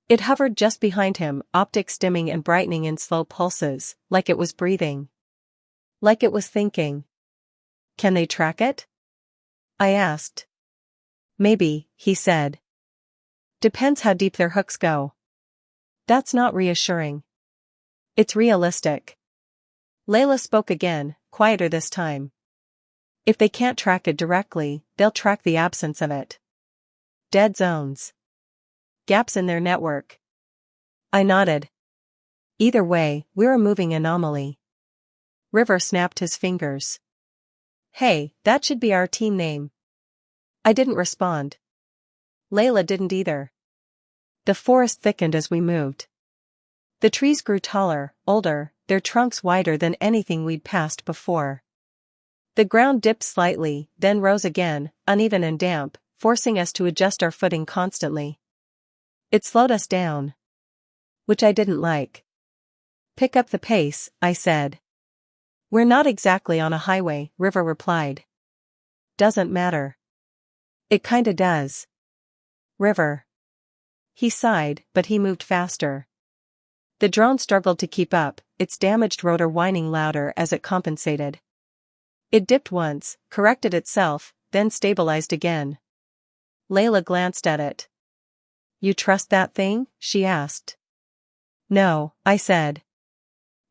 It hovered just behind him, optics dimming and brightening in slow pulses, like it was breathing. Like it was thinking. "Can they track it?" I asked. "Maybe," he said. "Depends how deep their hooks go." That's not reassuring. It's realistic. Layla spoke again, quieter this time. "If they can't track it directly, they'll track the absence of it. Dead zones. Gaps in their network." I nodded. "Either way, we're a moving anomaly." River snapped his fingers. "Hey, that should be our team name." I didn't respond. Layla didn't either. The forest thickened as we moved. The trees grew taller, older, their trunks wider than anything we'd passed before. The ground dipped slightly, then rose again, uneven and damp, forcing us to adjust our footing constantly. It slowed us down. Which I didn't like. "Pick up the pace," I said. "We're not exactly on a highway," River replied. "Doesn't matter." "It kinda does." River. He sighed, but he moved faster. The drone struggled to keep up, its damaged rotor whining louder as it compensated. It dipped once, corrected itself, then stabilized again. Layla glanced at it. "You trust that thing?" she asked. "No," I said.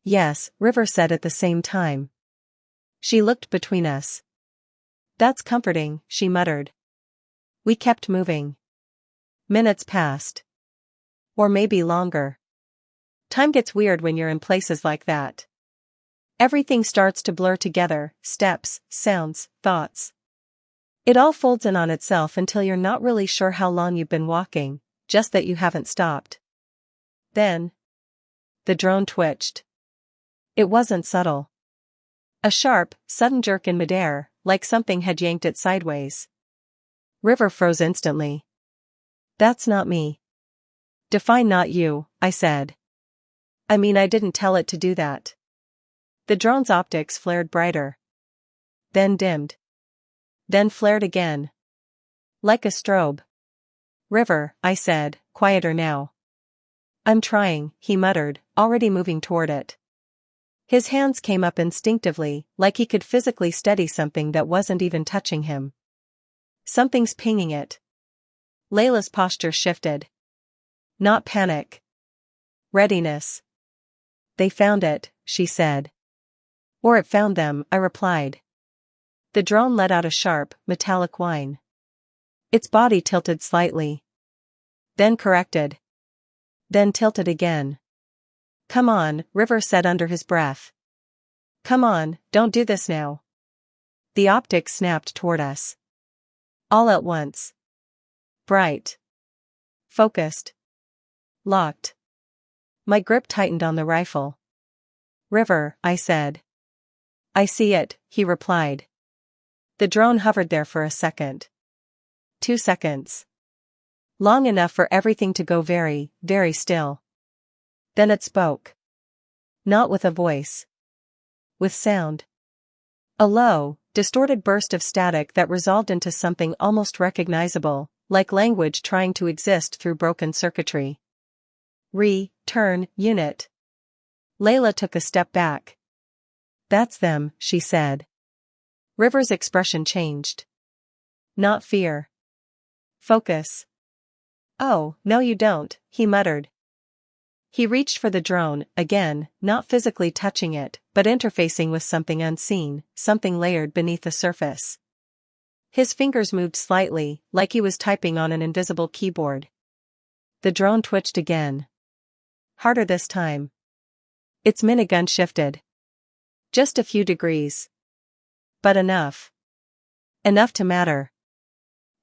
"Yes," River said at the same time. She looked between us. "That's comforting," she muttered. We kept moving. Minutes passed. Or maybe longer. Time gets weird when you're in places like that. Everything starts to blur together, steps, sounds, thoughts. It all folds in on itself until you're not really sure how long you've been walking, just that you haven't stopped. Then, the drone twitched. It wasn't subtle. A sharp, sudden jerk in midair, like something had yanked it sideways. River froze instantly. "That's not me." "Define not you," I said. "I mean, I didn't tell it to do that." The drone's optics flared brighter. Then dimmed. Then flared again. Like a strobe. "River," I said, quieter now. I'm trying, he muttered, already moving toward it. His hands came up instinctively, like he could physically steady something that wasn't even touching him. Something's pinging it. Layla's posture shifted. Not panic. Readiness. They found it, she said. Or it found them, I replied. The drone let out a sharp, metallic whine. Its body tilted slightly. Then corrected. Then tilted again. Come on, River said under his breath. Come on, don't do this now. The optics snapped toward us. All at once. Bright. Focused. Locked. My grip tightened on the rifle. River, I said. I see it, he replied. The drone hovered there for a second. 2 seconds. Long enough for everything to go very, very still. Then it spoke. Not with a voice. With sound. A low, distorted burst of static that resolved into something almost recognizable, like language trying to exist through broken circuitry. Turn, unit. Layla took a step back. That's them, she said. River's expression changed. Not fear. Focus. Oh, no you don't, he muttered. He reached for the drone, again, not physically touching it, but interfacing with something unseen, something layered beneath the surface. His fingers moved slightly, like he was typing on an invisible keyboard. The drone twitched again. Harder this time. Its minigun shifted. Just a few degrees. But enough. Enough to matter.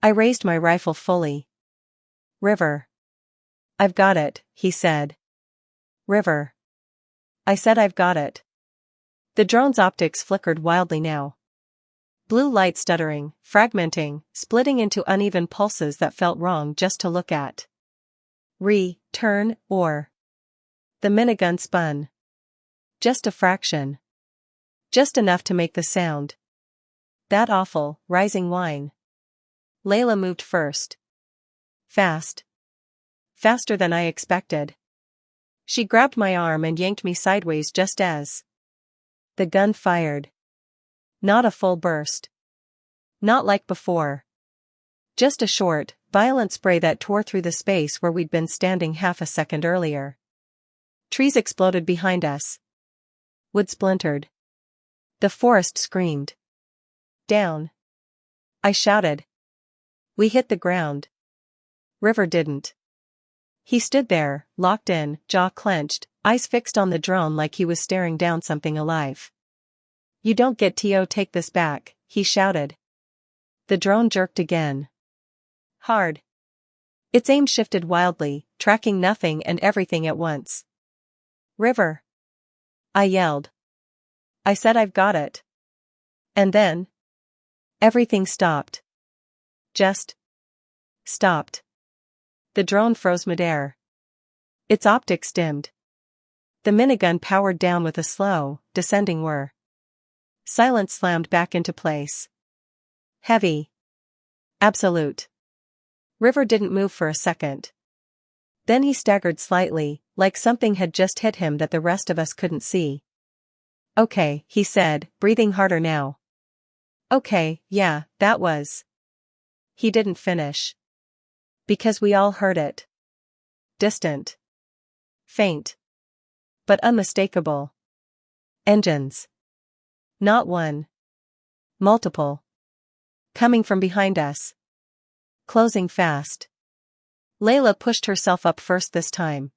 I raised my rifle fully. River. I've got it, he said. River. I said I've got it. The drone's optics flickered wildly now. Blue light stuttering, fragmenting, splitting into uneven pulses that felt wrong just to look at. Turn, or. The minigun spun. Just a fraction. Just enough to make the sound. That awful, rising whine. Layla moved first. Fast. Faster than I expected. She grabbed my arm and yanked me sideways just as the gun fired. Not a full burst. Not like before. Just a short, violent spray that tore through the space where we'd been standing half a second earlier. Trees exploded behind us. Wood splintered. The forest screamed. Down. I shouted. We hit the ground. River didn't. He stood there, locked in, jaw clenched, eyes fixed on the drone like he was staring down something alive. You don't get to take this back, he shouted. The drone jerked again. Hard. Its aim shifted wildly, tracking nothing and everything at once. River. I yelled. I said I've got it. And then. Everything stopped. Just. Stopped. The drone froze midair. Its optics dimmed. The minigun powered down with a slow, descending whir. Silence slammed back into place. Heavy. Absolute. River didn't move for a second. Then he staggered slightly, like something had just hit him that the rest of us couldn't see. Okay, he said, breathing harder now. Okay, yeah, that was. He didn't finish. Because we all heard it. Distant. Faint. But unmistakable. Engines. Not one. Multiple. Coming from behind us. Closing fast. Layla pushed herself up first this time.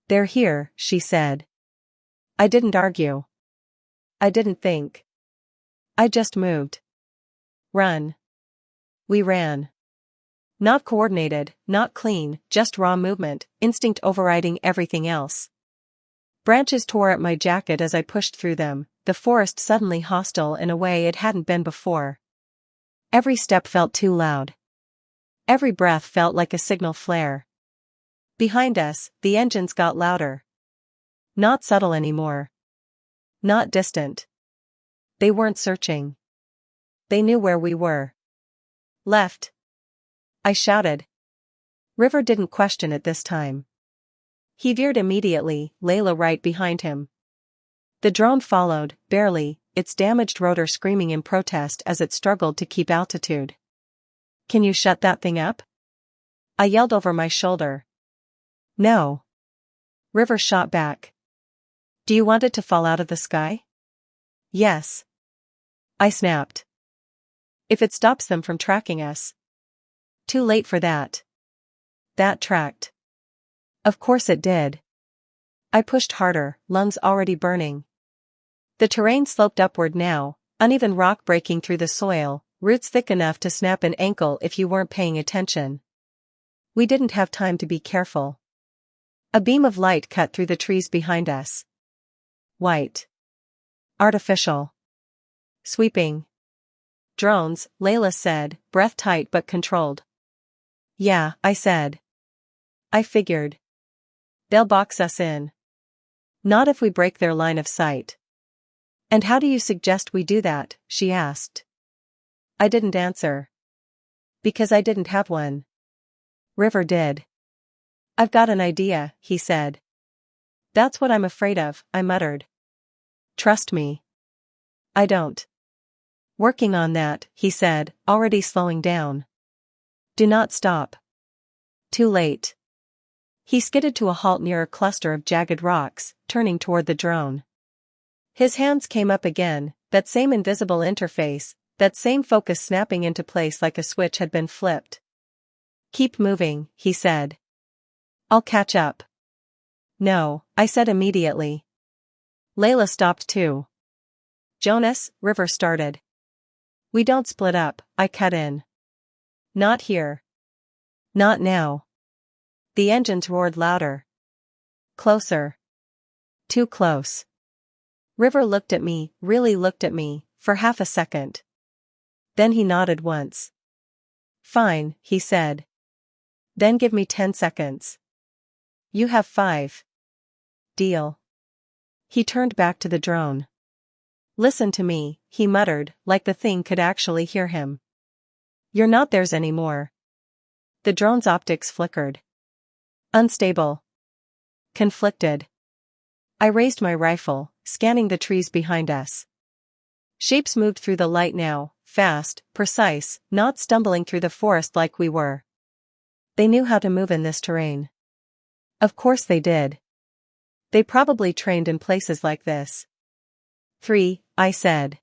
They're here, she said. I didn't argue. I didn't think. I just moved. Run. We ran. Not coordinated, not clean, just raw movement, instinct overriding everything else. Branches tore at my jacket as I pushed through them, the forest suddenly hostile in a way it hadn't been before. Every step felt too loud. Every breath felt like a signal flare. Behind us, the engines got louder. Not subtle anymore. Not distant. They weren't searching. They knew where we were. Left. I shouted. River didn't question it this time. He veered immediately, Layla right behind him. The drone followed, barely, its damaged rotor screaming in protest as it struggled to keep altitude. "Can you shut that thing up?" I yelled over my shoulder. "No." River shot back. "Do you want it to fall out of the sky?" "Yes." I snapped. "If it stops them from tracking us." "Too late for that." "That tracked." "Of course it did." I pushed harder, lungs already burning. The terrain sloped upward now, uneven rock breaking through the soil, roots thick enough to snap an ankle if you weren't paying attention. We didn't have time to be careful. A beam of light cut through the trees behind us. White. Artificial. Sweeping. "Drones," Layla said, breath tight but controlled. "Yeah," I said. "I figured. They'll box us in." "Not if we break their line of sight." "And how do you suggest we do that?" she asked. I didn't answer. Because I didn't have one. River did. "I've got an idea," he said. "That's what I'm afraid of," I muttered. "Trust me." "I don't." "Working on that," he said, already slowing down. "Do not stop." Too late. He skidded to a halt near a cluster of jagged rocks, turning toward the drone. His hands came up again, that same invisible interface, that same focus snapping into place like a switch had been flipped. "Keep moving," he said. "I'll catch up." "No," I said immediately. Layla stopped too. "Jonas," River started. "We don't split up," I cut in. "Not here." "Not now." The engines roared louder. Closer. Too close. River looked at me, really looked at me, for half a second. Then he nodded once. "Fine," he said. "Then give me 10 seconds. You have 5. Deal." He turned back to the drone. "Listen to me," he muttered, like the thing could actually hear him. "You're not theirs anymore." The drone's optics flickered. Unstable. Conflicted. I raised my rifle, scanning the trees behind us. Shapes moved through the light now, fast, precise, not stumbling through the forest like we were. They knew how to move in this terrain. Of course they did. They probably trained in places like this. 3, I said.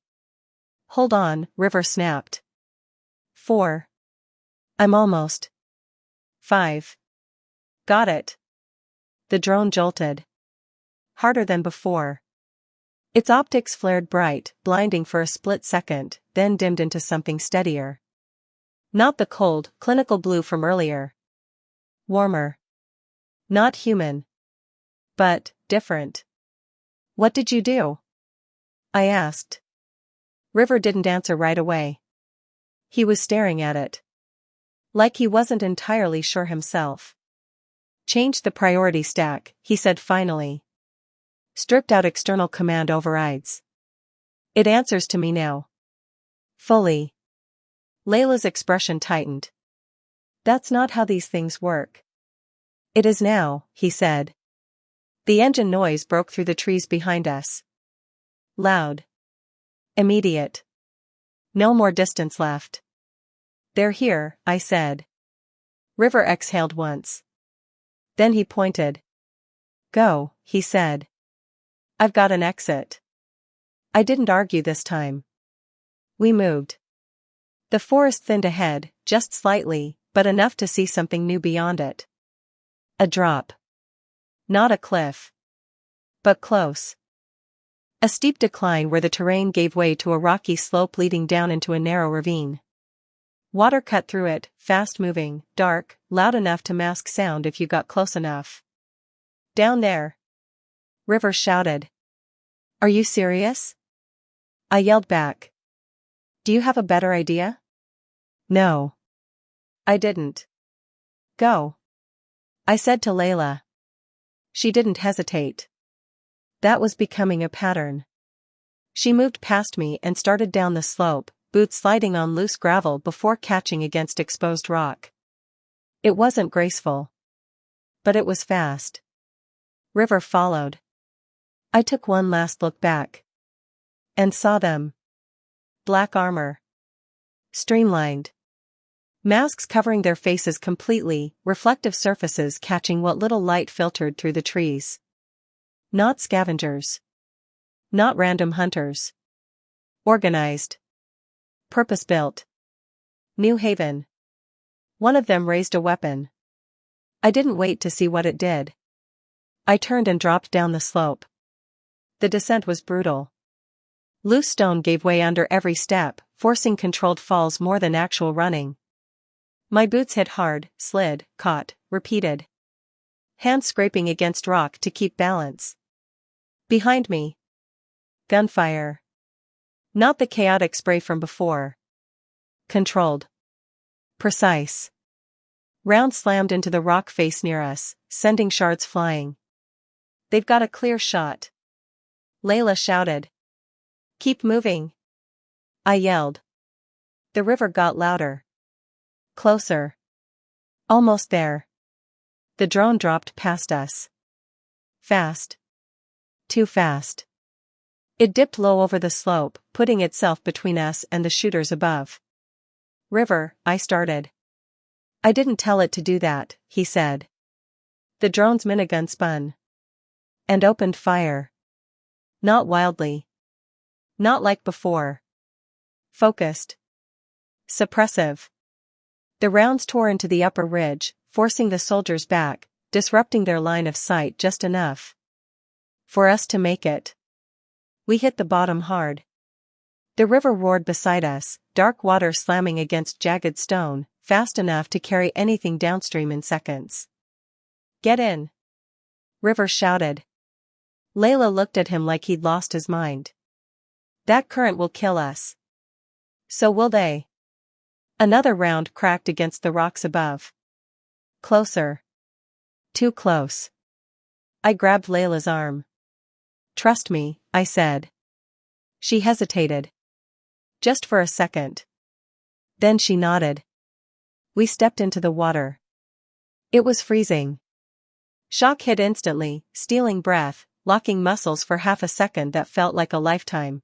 "Hold on," River snapped. 4. "I'm almost." 5. "Got it." The drone jolted. Harder than before. Its optics flared bright, blinding for a split second, then dimmed into something steadier. Not the cold, clinical blue from earlier. Warmer. Not human. But, different. "What did you do?" I asked. River didn't answer right away. He was staring at it. Like he wasn't entirely sure himself. "Changed the priority stack," he said finally. "Stripped out external command overrides. It answers to me now. Fully." Layla's expression tightened. "That's not how these things work." "It is now," he said. The engine noise broke through the trees behind us. Loud. Immediate. No more distance left. "They're here," I said. River exhaled once. Then he pointed. "Go," he said. "I've got an exit." I didn't argue this time. We moved. The forest thinned ahead, just slightly, but enough to see something new beyond it. A drop. Not a cliff. But close. A steep decline where the terrain gave way to a rocky slope leading down into a narrow ravine. Water cut through it, fast-moving, dark, loud enough to mask sound if you got close enough. "Down there!" River shouted. "Are you serious?" I yelled back. "Do you have a better idea?" No. I didn't. "Go," I said to Layla. She didn't hesitate. That was becoming a pattern. She moved past me and started down the slope, boots sliding on loose gravel before catching against exposed rock. It wasn't graceful. But it was fast. River followed. I took one last look back. And saw them. Black armor. Streamlined. Masks covering their faces completely, reflective surfaces catching what little light filtered through the trees. Not scavengers. Not random hunters. Organized. Purpose-built. New haven. One of them raised a weapon. I didn't wait to see what it did. I turned and dropped down the slope. The descent was brutal. Loose stone gave way under every step, forcing controlled falls more than actual running. My boots hit hard, slid, caught, repeated. Hands scraping against rock to keep balance. Behind me. Gunfire. Not the chaotic spray from before. Controlled. Precise. Round slammed into the rock face near us, sending shards flying. They've got a clear shot. Layla shouted. Keep moving. I yelled. The river got louder. Closer. Almost there. The drone dropped past us. Fast. Too fast. It dipped low over the slope, putting itself between us and the shooters above. River, I started. I didn't tell it to do that, he said. The drone's minigun spun. And opened fire. Not wildly. Not like before. Focused. Suppressive. The rounds tore into the upper ridge, forcing the soldiers back, disrupting their line of sight just enough for us to make it. We hit the bottom hard. The river roared beside us, dark water slamming against jagged stone, fast enough to carry anything downstream in seconds. Get in. River shouted. Layla looked at him like he'd lost his mind. That current will kill us. So will they. Another round cracked against the rocks above. Closer. Too close. I grabbed Layla's arm. Trust me, I said. She hesitated. Just for a second. Then she nodded. We stepped into the water. It was freezing. Shock hit instantly, stealing breath, locking muscles for half a second that felt like a lifetime.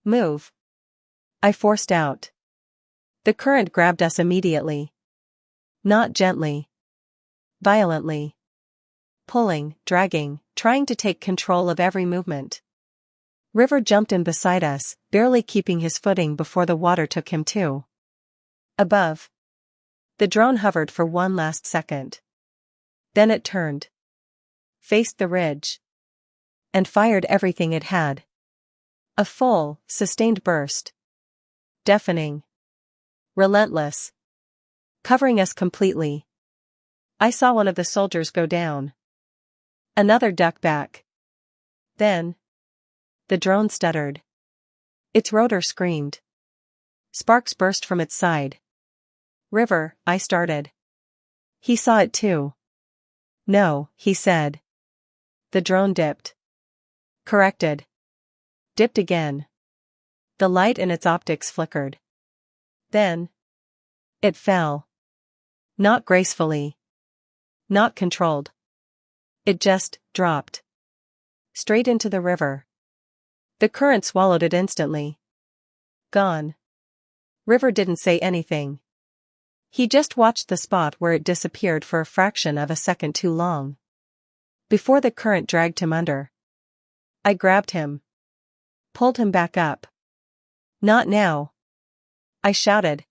Move. I forced out. The current grabbed us immediately. Not gently. Violently. Pulling, dragging, trying to take control of every movement. River jumped in beside us, barely keeping his footing before the water took him too. Above. The drone hovered for one last second. Then it turned. Faced the ridge. And fired everything it had. A full, sustained burst. Deafening. Relentless. Covering us completely. I saw one of the soldiers go down. Another ducked back. Then. The drone stuttered. Its rotor screamed. Sparks burst from its side. River, I started. He saw it too. No, he said. The drone dipped. Corrected. Dipped again. The light in its optics flickered. Then. It fell. Not gracefully. Not controlled. It just dropped. Straight into the river. The current swallowed it instantly. Gone. River didn't say anything. He just watched the spot where it disappeared for a fraction of a second too long. Before the current dragged him under. I grabbed him. Pulled him back up. Not now. I shouted.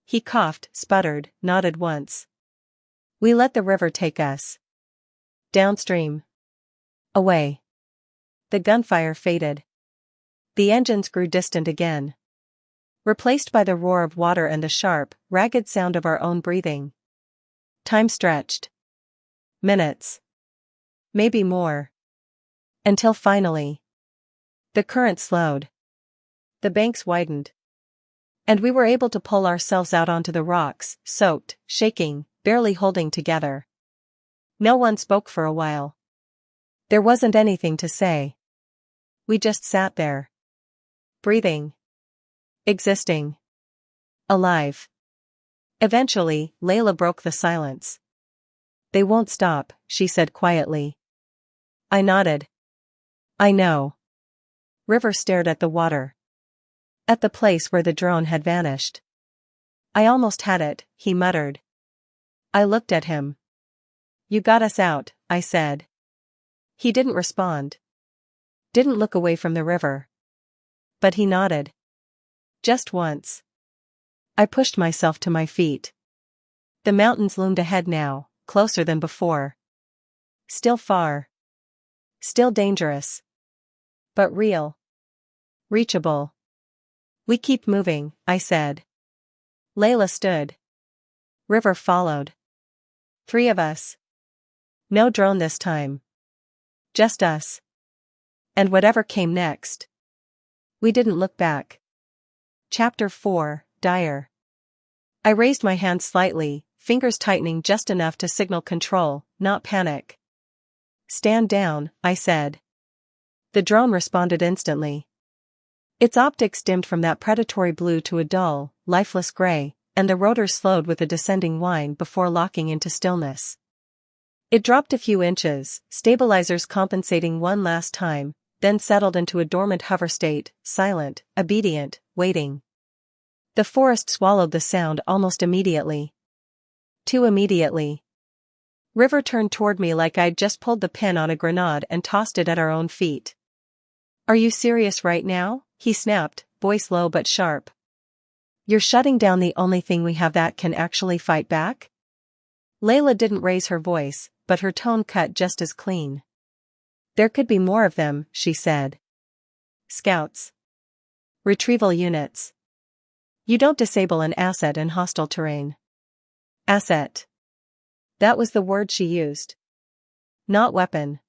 He coughed, sputtered, nodded once. We let the river take us. Downstream. Away. The gunfire faded. The engines grew distant again. Replaced by the roar of water and the sharp, ragged sound of our own breathing. Time stretched. Minutes. Maybe more. Until finally. The current slowed. The banks widened. And we were able to pull ourselves out onto the rocks, soaked, shaking, barely holding together. No one spoke for a while. There wasn't anything to say. We just sat there. Breathing. Existing. Alive. Eventually, Layla broke the silence. They won't stop, she said quietly. I nodded. I know. River stared at the water. At the place where the drone had vanished. I almost had it, he muttered. I looked at him. You got us out, I said. He didn't respond. Didn't look away from the river. But he nodded. Just once. I pushed myself to my feet. The mountains loomed ahead now, closer than before. Still far. Still dangerous. But real. Reachable. We keep moving, I said. Layla stood. River followed. 3 of us. No drone this time. Just us. And whatever came next. We didn't look back. Chapter 4, Dire. I raised my hand slightly, fingers tightening just enough to signal control, not panic. Stand down, I said. The drone responded instantly. Its optics dimmed from that predatory blue to a dull, lifeless gray, and the rotors slowed with a descending whine before locking into stillness. It dropped a few inches, stabilizers compensating one last time, then settled into a dormant hover state, silent, obedient, waiting. The forest swallowed the sound almost immediately. Too immediately. River turned toward me like I'd just pulled the pin on a grenade and tossed it at our own feet. Are you serious right now? He snapped, voice low but sharp. You're shutting down the only thing we have that can actually fight back? Layla didn't raise her voice, but her tone cut just as clean. There could be more of them, she said. Scouts. Retrieval units. You don't disable an asset in hostile terrain. Asset. That was the word she used. Not weapon.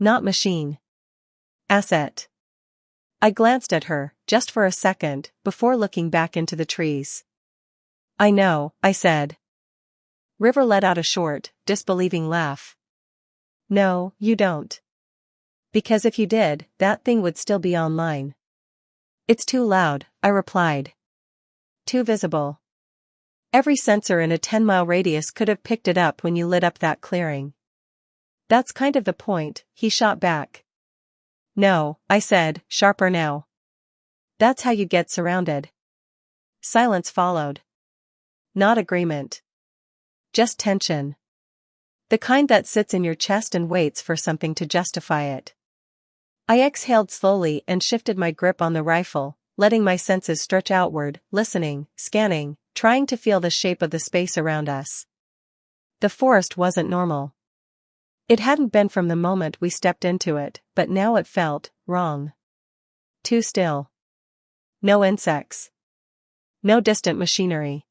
Not machine. Asset. I glanced at her, just for a second, before looking back into the trees. I know, I said. River let out a short, disbelieving laugh. No, you don't. Because if you did, that thing would still be online. It's too loud, I replied. Too visible. Every sensor in a 10-mile radius could have picked it up when you lit up that clearing. That's kind of the point, he shot back. No, I said, sharper now. That's how you get surrounded. Silence followed. Not agreement. Just tension. The kind that sits in your chest and waits for something to justify it. I exhaled slowly and shifted my grip on the rifle, letting my senses stretch outward, listening, scanning, trying to feel the shape of the space around us. The forest wasn't normal. It hadn't been from the moment we stepped into it, but now it felt wrong. Too still. No insects. No distant machinery.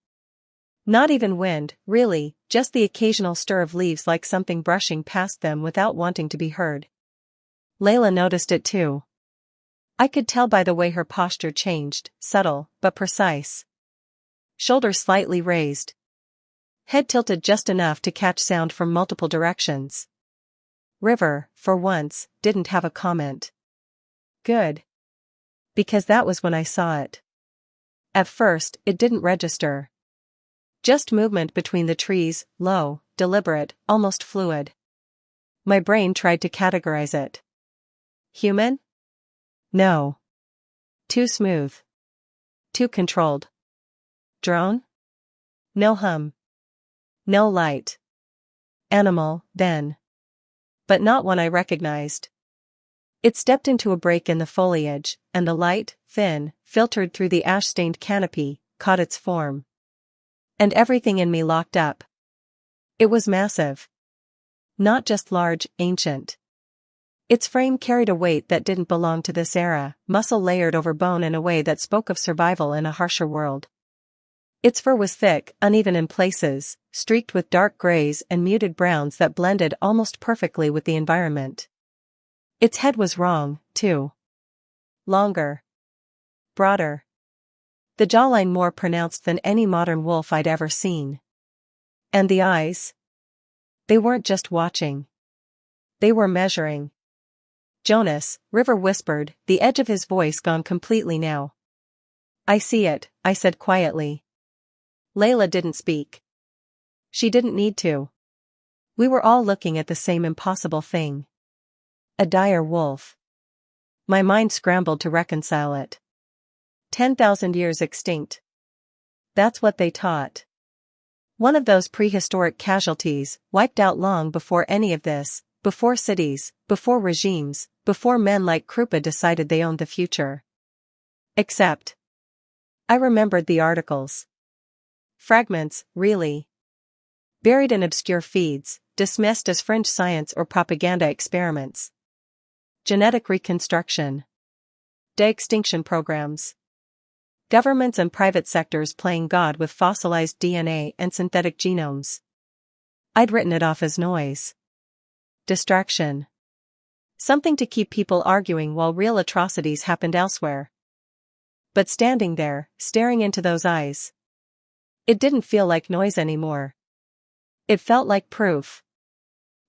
Not even wind, really, just the occasional stir of leaves like something brushing past them without wanting to be heard. Layla noticed it too. I could tell by the way her posture changed, subtle, but precise. Shoulders slightly raised. Head tilted just enough to catch sound from multiple directions. River, for once, didn't have a comment. Good. Because that was when I saw it. At first, it didn't register. Just movement between the trees, low, deliberate, almost fluid. My brain tried to categorize it. Human? No. Too smooth. Too controlled. Drone? No hum. No light. Animal, then. But not one I recognized. It stepped into a break in the foliage, and the light, thin, filtered through the ash-stained canopy, caught its form. And everything in me locked up. It was massive. Not just large, ancient. Its frame carried a weight that didn't belong to this era, muscle layered over bone in a way that spoke of survival in a harsher world. Its fur was thick, uneven in places, streaked with dark grays and muted browns that blended almost perfectly with the environment. Its head was wrong, too. Longer. Broader. The jawline more pronounced than any modern wolf I'd ever seen. And the eyes? They weren't just watching. They were measuring. Jonas, River whispered, the edge of his voice gone completely now. I see it, I said quietly. Layla didn't speak. She didn't need to. We were all looking at the same impossible thing. A dire wolf. My mind scrambled to reconcile it. 10,000 years extinct. That's what they taught. One of those prehistoric casualties, wiped out long before any of this, before cities, before regimes, before men like Krupa decided they owned the future. Except. I remembered the articles. Fragments, really. Buried in obscure feeds, dismissed as fringe science or propaganda experiments. Genetic reconstruction. De-extinction programs. Governments and private sectors playing God with fossilized DNA and synthetic genomes. I'd written it off as noise. Distraction. Something to keep people arguing while real atrocities happened elsewhere. But standing there, staring into those eyes. It didn't feel like noise anymore. It felt like proof.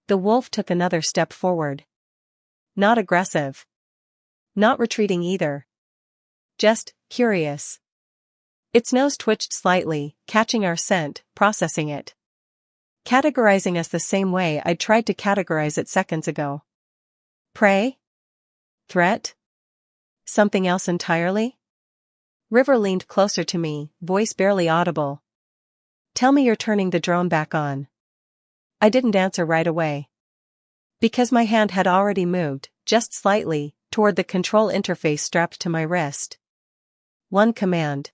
The wolf took another step forward. Not aggressive. Not retreating either. Just curious. Its nose twitched slightly, catching our scent, processing it. Categorizing us the same way I'd tried to categorize it seconds ago. Prey? Threat? Something else entirely? River leaned closer to me, voice barely audible. Tell me you're turning the drone back on. I didn't answer right away. Because my hand had already moved, just slightly, toward the control interface strapped to my wrist. One command.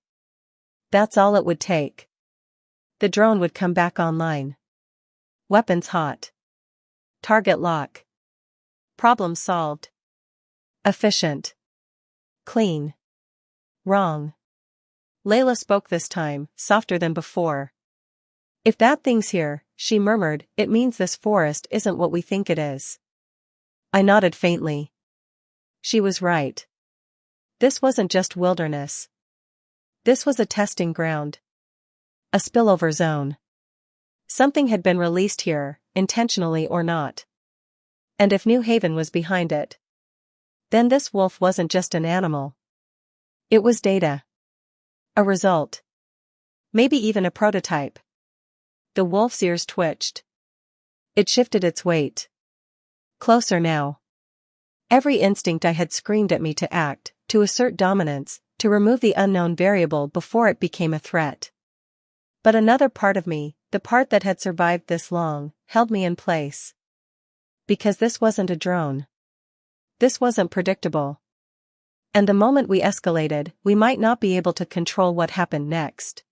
That's all it would take. The drone would come back online. Weapons hot. Target lock. Problem solved. Efficient. Clean. Wrong. Layla spoke this time, softer than before. If that thing's here, she murmured, it means this forest isn't what we think it is. I nodded faintly. She was right. This wasn't just wilderness. This was a testing ground. A spillover zone. Something had been released here, intentionally or not. And if New Haven was behind it, then this wolf wasn't just an animal. It was data. A result. Maybe even a prototype. The wolf's ears twitched. It shifted its weight. Closer now. Every instinct I had screamed at me to act, to assert dominance, to remove the unknown variable before it became a threat. But another part of me, the part that had survived this long, held me in place. Because this wasn't a drone. This wasn't predictable. And the moment we escalated, we might not be able to control what happened next.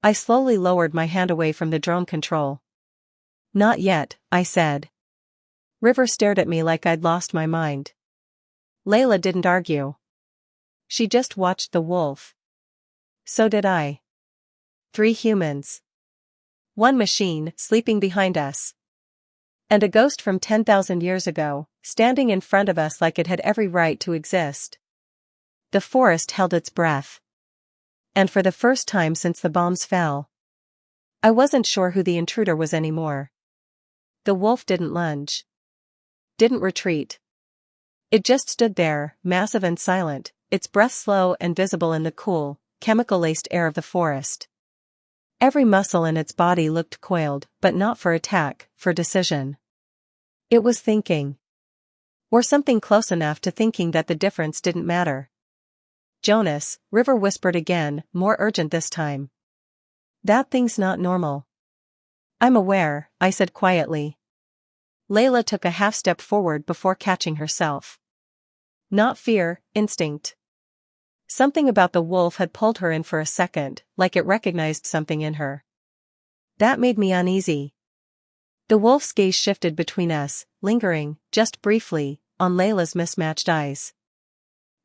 I slowly lowered my hand away from the drone control. Not yet, I said. River stared at me like I'd lost my mind. Layla didn't argue. She just watched the wolf. So did I. 3 humans. 1 machine, sleeping behind us. And a ghost from 10,000 years ago, standing in front of us like it had every right to exist. The forest held its breath. And for the first time since the bombs fell, I wasn't sure who the intruder was anymore. The wolf didn't lunge. Didn't retreat. It just stood there, massive and silent, its breath slow and visible in the cool, chemical-laced air of the forest. Every muscle in its body looked coiled, but not for attack, for decision. It was thinking. Or something close enough to thinking that the difference didn't matter. Jonas, River whispered again, more urgent this time. That thing's not normal. I'm aware, I said quietly. Layla took a half step forward before catching herself. Not fear, instinct. Something about the wolf had pulled her in for a second, like it recognized something in her. That made me uneasy. The wolf's gaze shifted between us, lingering, just briefly, on Layla's mismatched eyes.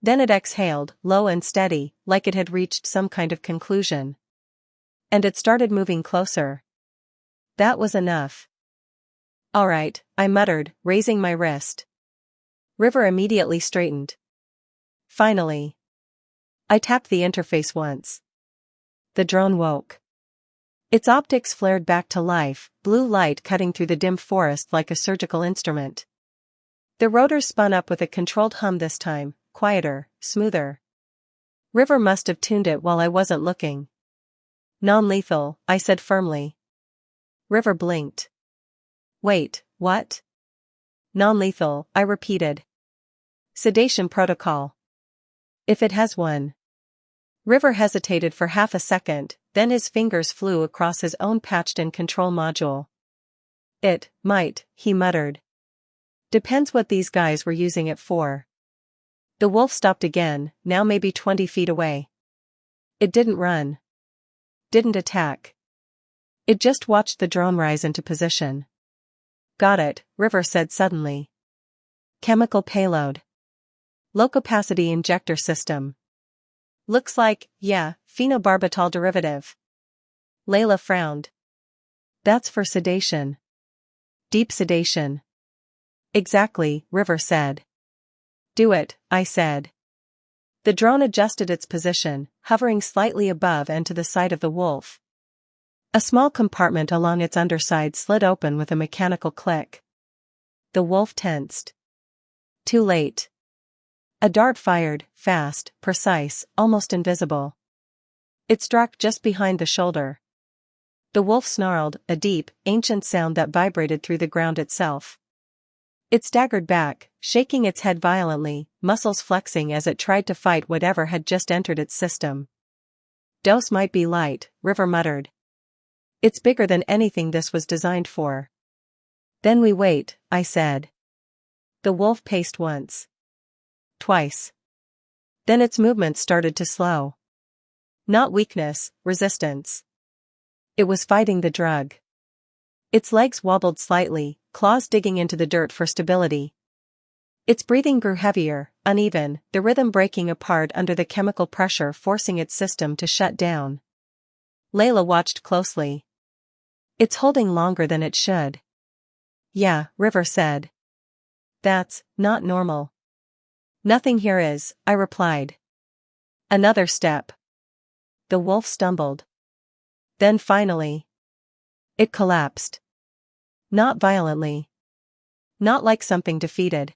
Then it exhaled, low and steady, like it had reached some kind of conclusion. And it started moving closer. That was enough. All right, I muttered, raising my wrist. River immediately straightened. Finally. I tapped the interface once. The drone woke. Its optics flared back to life, blue light cutting through the dim forest like a surgical instrument. The rotors spun up with a controlled hum this time, quieter, smoother. River must have tuned it while I wasn't looking. Non-lethal, I said firmly. River blinked. Wait, what? Non-lethal, I repeated. Sedation protocol. If it has one. River hesitated for half a second, then his fingers flew across his own patched-in control module. It might, he muttered. Depends what these guys were using it for. The wolf stopped again, now maybe 20 feet away. It didn't run. Didn't attack. It just watched the drone rise into position. Got it, River said suddenly. Chemical payload. Low-capacity injector system. Looks like, yeah, phenobarbital derivative. Layla frowned. That's for sedation. Deep sedation. Exactly, River said. Do it, I said. The drone adjusted its position, hovering slightly above and to the side of the wolf. A small compartment along its underside slid open with a mechanical click. The wolf tensed. Too late. A dart fired, fast, precise, almost invisible. It struck just behind the shoulder. The wolf snarled, a deep, ancient sound that vibrated through the ground itself. It staggered back, shaking its head violently, muscles flexing as it tried to fight whatever had just entered its system. Dose might be light, River muttered. It's bigger than anything this was designed for. Then we wait, I said. The wolf paced once. Twice. Then its movements started to slow. Not weakness, resistance. It was fighting the drug. Its legs wobbled slightly, claws digging into the dirt for stability. Its breathing grew heavier, uneven, the rhythm breaking apart under the chemical pressure forcing its system to shut down. Layla watched closely. It's holding longer than it should. Yeah, River said. That's not normal. Nothing here is, I replied. Another step. The wolf stumbled. Then finally. It collapsed. Not violently. Not like something defeated.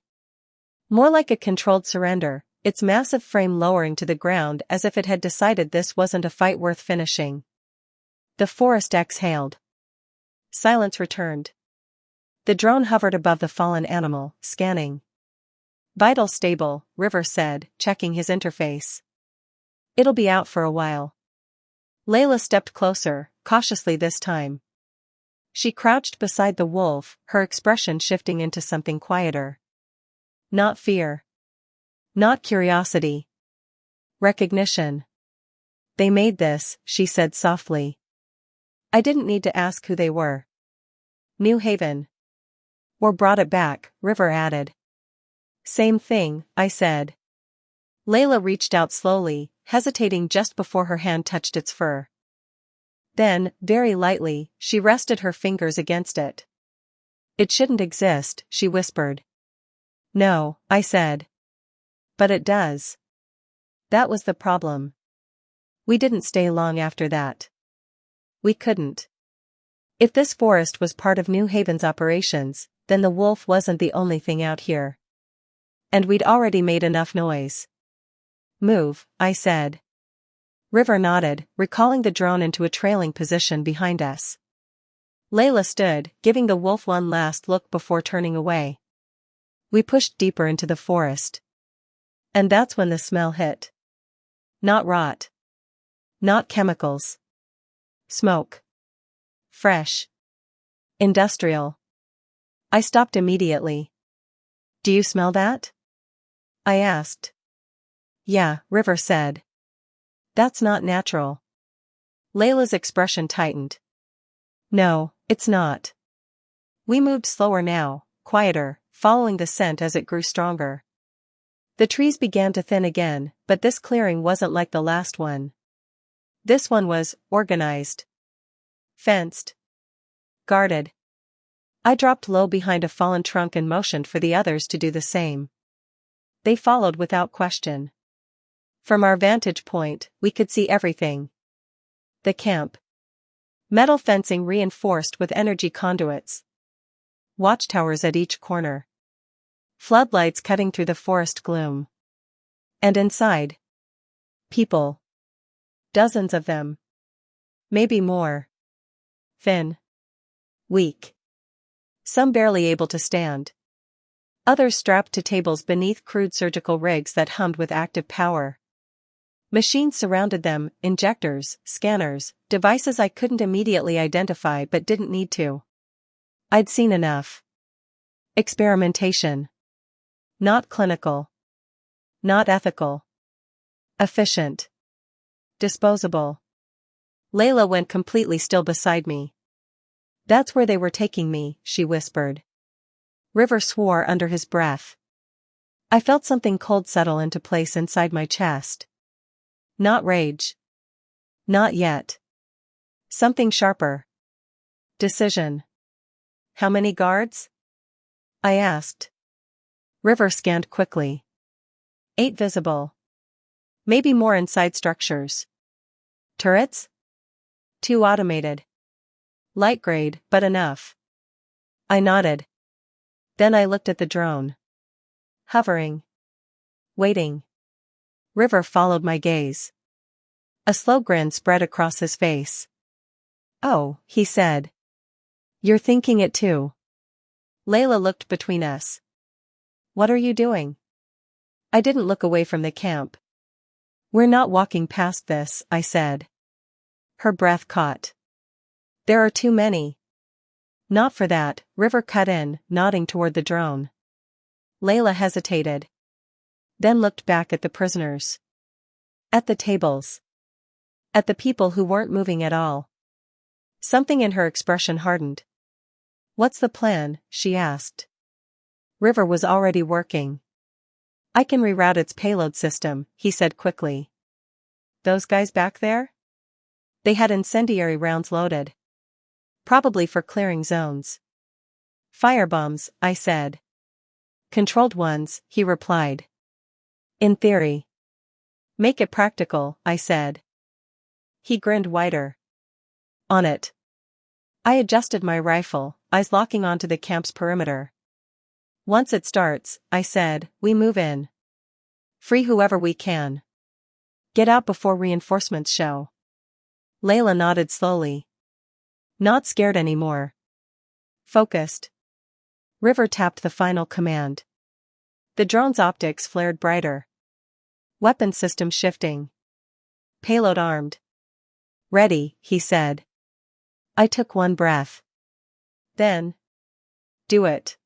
More like a controlled surrender, its massive frame lowering to the ground as if it had decided this wasn't a fight worth finishing. The forest exhaled. Silence returned. The drone hovered above the fallen animal, scanning. Vital stable, River said, checking his interface. It'll be out for a while. Layla stepped closer, cautiously this time. She crouched beside the wolf, her expression shifting into something quieter. Not fear. Not curiosity. Recognition. They made this, she said softly. I didn't need to ask who they were. New Haven. Or brought it back, River added. Same thing, I said. Layla reached out slowly, hesitating just before her hand touched its fur. Then, very lightly, she rested her fingers against it. It shouldn't exist, she whispered. No, I said. But it does. That was the problem. We didn't stay long after that. We couldn't. If this forest was part of New Haven's operations, then the wolf wasn't the only thing out here. And we'd already made enough noise. Move, I said. River nodded, recalling the drone into a trailing position behind us. Layla stood, giving the wolf one last look before turning away. We pushed deeper into the forest. And that's when the smell hit. Not rot. Not chemicals. Smoke. Fresh. Industrial. I stopped immediately. Do you smell that? I asked. Yeah, River said. That's not natural. Layla's expression tightened. No, it's not. We moved slower now, quieter, following the scent as it grew stronger. The trees began to thin again, but this clearing wasn't like the last one. This one was organized. Fenced. Guarded. I dropped low behind a fallen trunk and motioned for the others to do the same. They followed without question. From our vantage point, we could see everything. The camp. Metal fencing reinforced with energy conduits. Watchtowers at each corner. Floodlights cutting through the forest gloom. And inside. People. Dozens of them. Maybe more. Thin. Weak. Some barely able to stand. Others strapped to tables beneath crude surgical rigs that hummed with active power. Machines surrounded them, injectors, scanners, devices I couldn't immediately identify but didn't need to. I'd seen enough. Experimentation. Not clinical. Not ethical. Efficient. Disposable. Layla went completely still beside me. That's where they were taking me, she whispered. River swore under his breath. I felt something cold settle into place inside my chest. Not rage. Not yet. Something sharper. Decision. How many guards? I asked. River scanned quickly. 8 visible. Maybe more inside structures. Turrets? 2 automated. Light grade, but enough. I nodded. Then I looked at the drone. Hovering. Waiting. River followed my gaze. A slow grin spread across his face. Oh, he said. You're thinking it too. Layla looked between us. What are you doing? I didn't look away from the camp. We're not walking past this, I said. Her breath caught. There are too many. Not for that, River cut in, nodding toward the drone. Layla hesitated. Then looked back at the prisoners. At the tables. At the people who weren't moving at all. Something in her expression hardened. What's the plan? She asked. River was already working. I can reroute its payload system, he said quickly. Those guys back there? They had incendiary rounds loaded. Probably for clearing zones. Firebombs, I said. Controlled ones, he replied. In theory. Make it practical, I said. He grinned wider. On it. I adjusted my rifle, eyes locking onto the camp's perimeter. Once it starts, I said, we move in. Free whoever we can. Get out before reinforcements show. Layla nodded slowly. Not scared anymore. Focused. River tapped the final command. The drone's optics flared brighter. Weapon system shifting. Payload armed. Ready, he said. I took one breath. Then. Do it.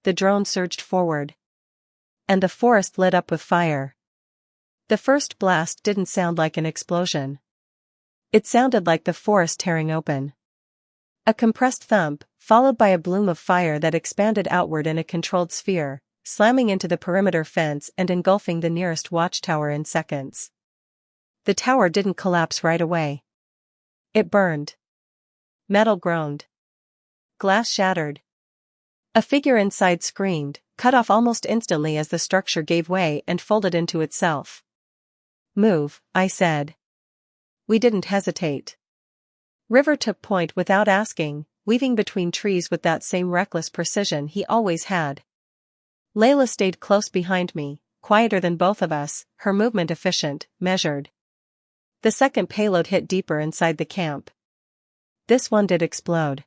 The drone surged forward. And the forest lit up with fire. The first blast didn't sound like an explosion. It sounded like the forest tearing open. A compressed thump, followed by a bloom of fire that expanded outward in a controlled sphere, slamming into the perimeter fence and engulfing the nearest watchtower in seconds. The tower didn't collapse right away. It burned. Metal groaned. Glass shattered. A figure inside screamed, cut off almost instantly as the structure gave way and folded into itself. Move, I said. We didn't hesitate. River took point without asking, weaving between trees with that same reckless precision he always had. Layla stayed close behind me, quieter than both of us, her movement efficient, measured. The second payload hit deeper inside the camp. This one did explode.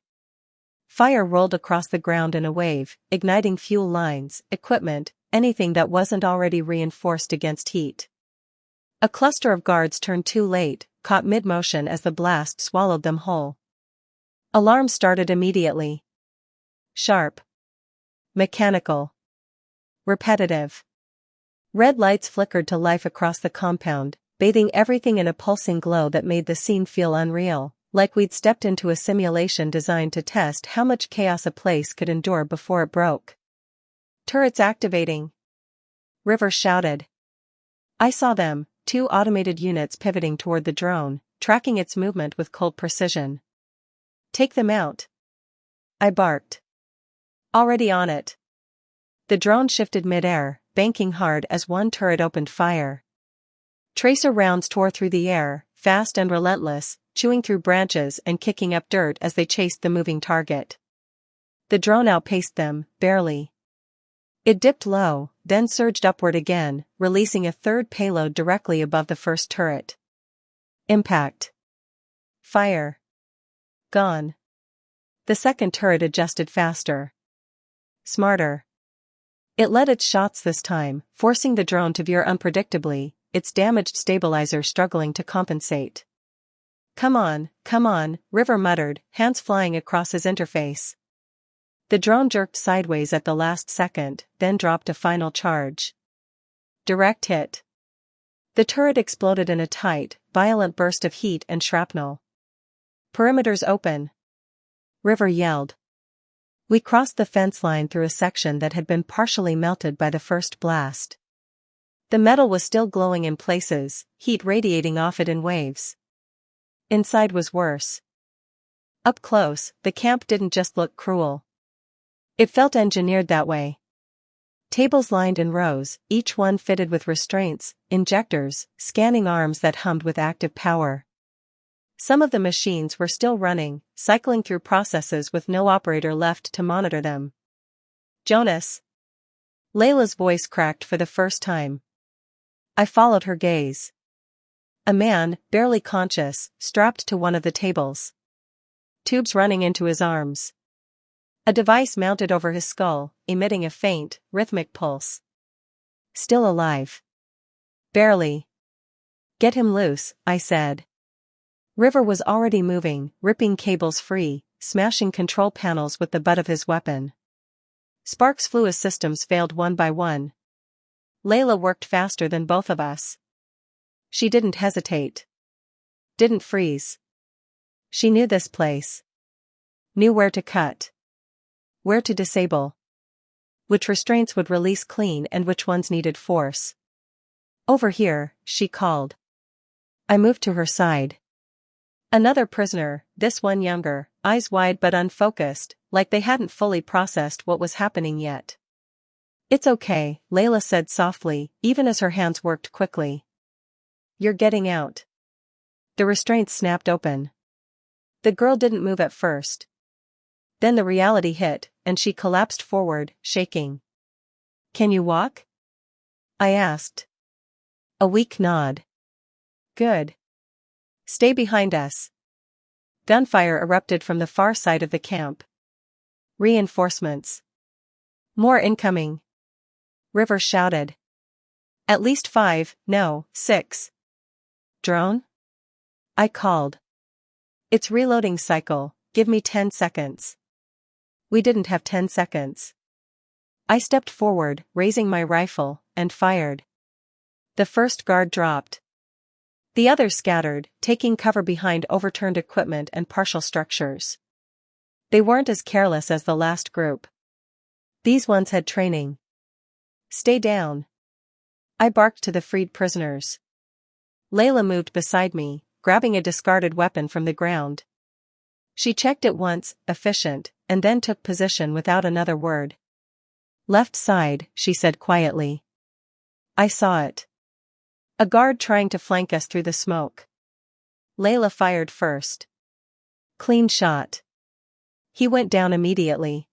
Fire rolled across the ground in a wave, igniting fuel lines, equipment, anything that wasn't already reinforced against heat. A cluster of guards turned too late, caught mid-motion as the blast swallowed them whole. Alarms started immediately. Sharp. Mechanical. Repetitive. Red lights flickered to life across the compound, bathing everything in a pulsing glow that made the scene feel unreal, like we'd stepped into a simulation designed to test how much chaos a place could endure before it broke. Turrets activating. River shouted. I saw them, 2 automated units pivoting toward the drone, tracking its movement with cold precision. Take them out. I barked. Already on it. The drone shifted mid-air, banking hard as one turret opened fire. Tracer rounds tore through the air, fast and relentless, chewing through branches and kicking up dirt as they chased the moving target. The drone outpaced them, barely. It dipped low, then surged upward again, releasing a third payload directly above the first turret. Impact. Fire. Gone. The second turret adjusted faster. Smarter. It led its shots this time, forcing the drone to veer unpredictably, its damaged stabilizer struggling to compensate. Come on, River muttered, hands flying across his interface. The drone jerked sideways at the last second, then dropped a final charge. Direct hit. The turret exploded in a tight, violent burst of heat and shrapnel. Perimeter's open, River yelled. We crossed the fence line through a section that had been partially melted by the first blast. The metal was still glowing in places, heat radiating off it in waves. Inside was worse. Up close, the camp didn't just look cruel. It felt engineered that way. Tables lined in rows, each one fitted with restraints, injectors, scanning arms that hummed with active power. Some of the machines were still running, cycling through processes with no operator left to monitor them. Jonas. Layla's voice cracked for the first time. I followed her gaze. A man, barely conscious, strapped to one of the tables. Tubes running into his arms. A device mounted over his skull, emitting a faint, rhythmic pulse. Still alive. Barely. Get him loose, I said. River was already moving, ripping cables free, smashing control panels with the butt of his weapon. Sparks flew as systems failed one by one. Layla worked faster than both of us. She didn't hesitate. Didn't freeze. She knew this place. Knew where to cut. Where to disable. Which restraints would release clean and which ones needed force. Over here, she called. I moved to her side. Another prisoner, this one younger, eyes wide but unfocused, like they hadn't fully processed what was happening yet. It's okay, Layla said softly, even as her hands worked quickly. You're getting out. The restraints snapped open. The girl didn't move at first. Then the reality hit, and she collapsed forward, shaking. Can you walk? I asked. A weak nod. Good. Stay behind us. Gunfire erupted from the far side of the camp. Reinforcements. More incoming. River shouted. At least 5, no, 6. Drone? I called. It's reloading cycle, give me 10 seconds. We didn't have 10 seconds. I stepped forward, raising my rifle, and fired. The first guard dropped. The others scattered, taking cover behind overturned equipment and partial structures. They weren't as careless as the last group. These ones had training. Stay down. I barked to the freed prisoners. Layla moved beside me, grabbing a discarded weapon from the ground. She checked it once, efficient, and then took position without another word. Left side, she said quietly. I saw it. A guard trying to flank us through the smoke. Layla fired first. Clean shot. He went down immediately.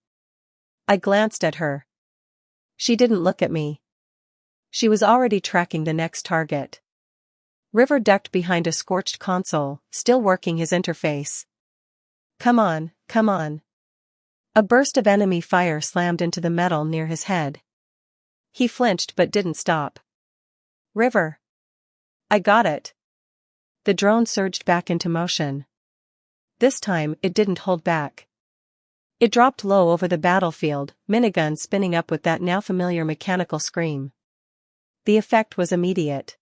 I glanced at her. She didn't look at me. She was already tracking the next target. River ducked behind a scorched console, still working his interface. Come on. A burst of enemy fire slammed into the metal near his head. He flinched but didn't stop. River. I got it. The drone surged back into motion. This time, it didn't hold back. It dropped low over the battlefield, minigun spinning up with that now familiar mechanical scream. The effect was immediate.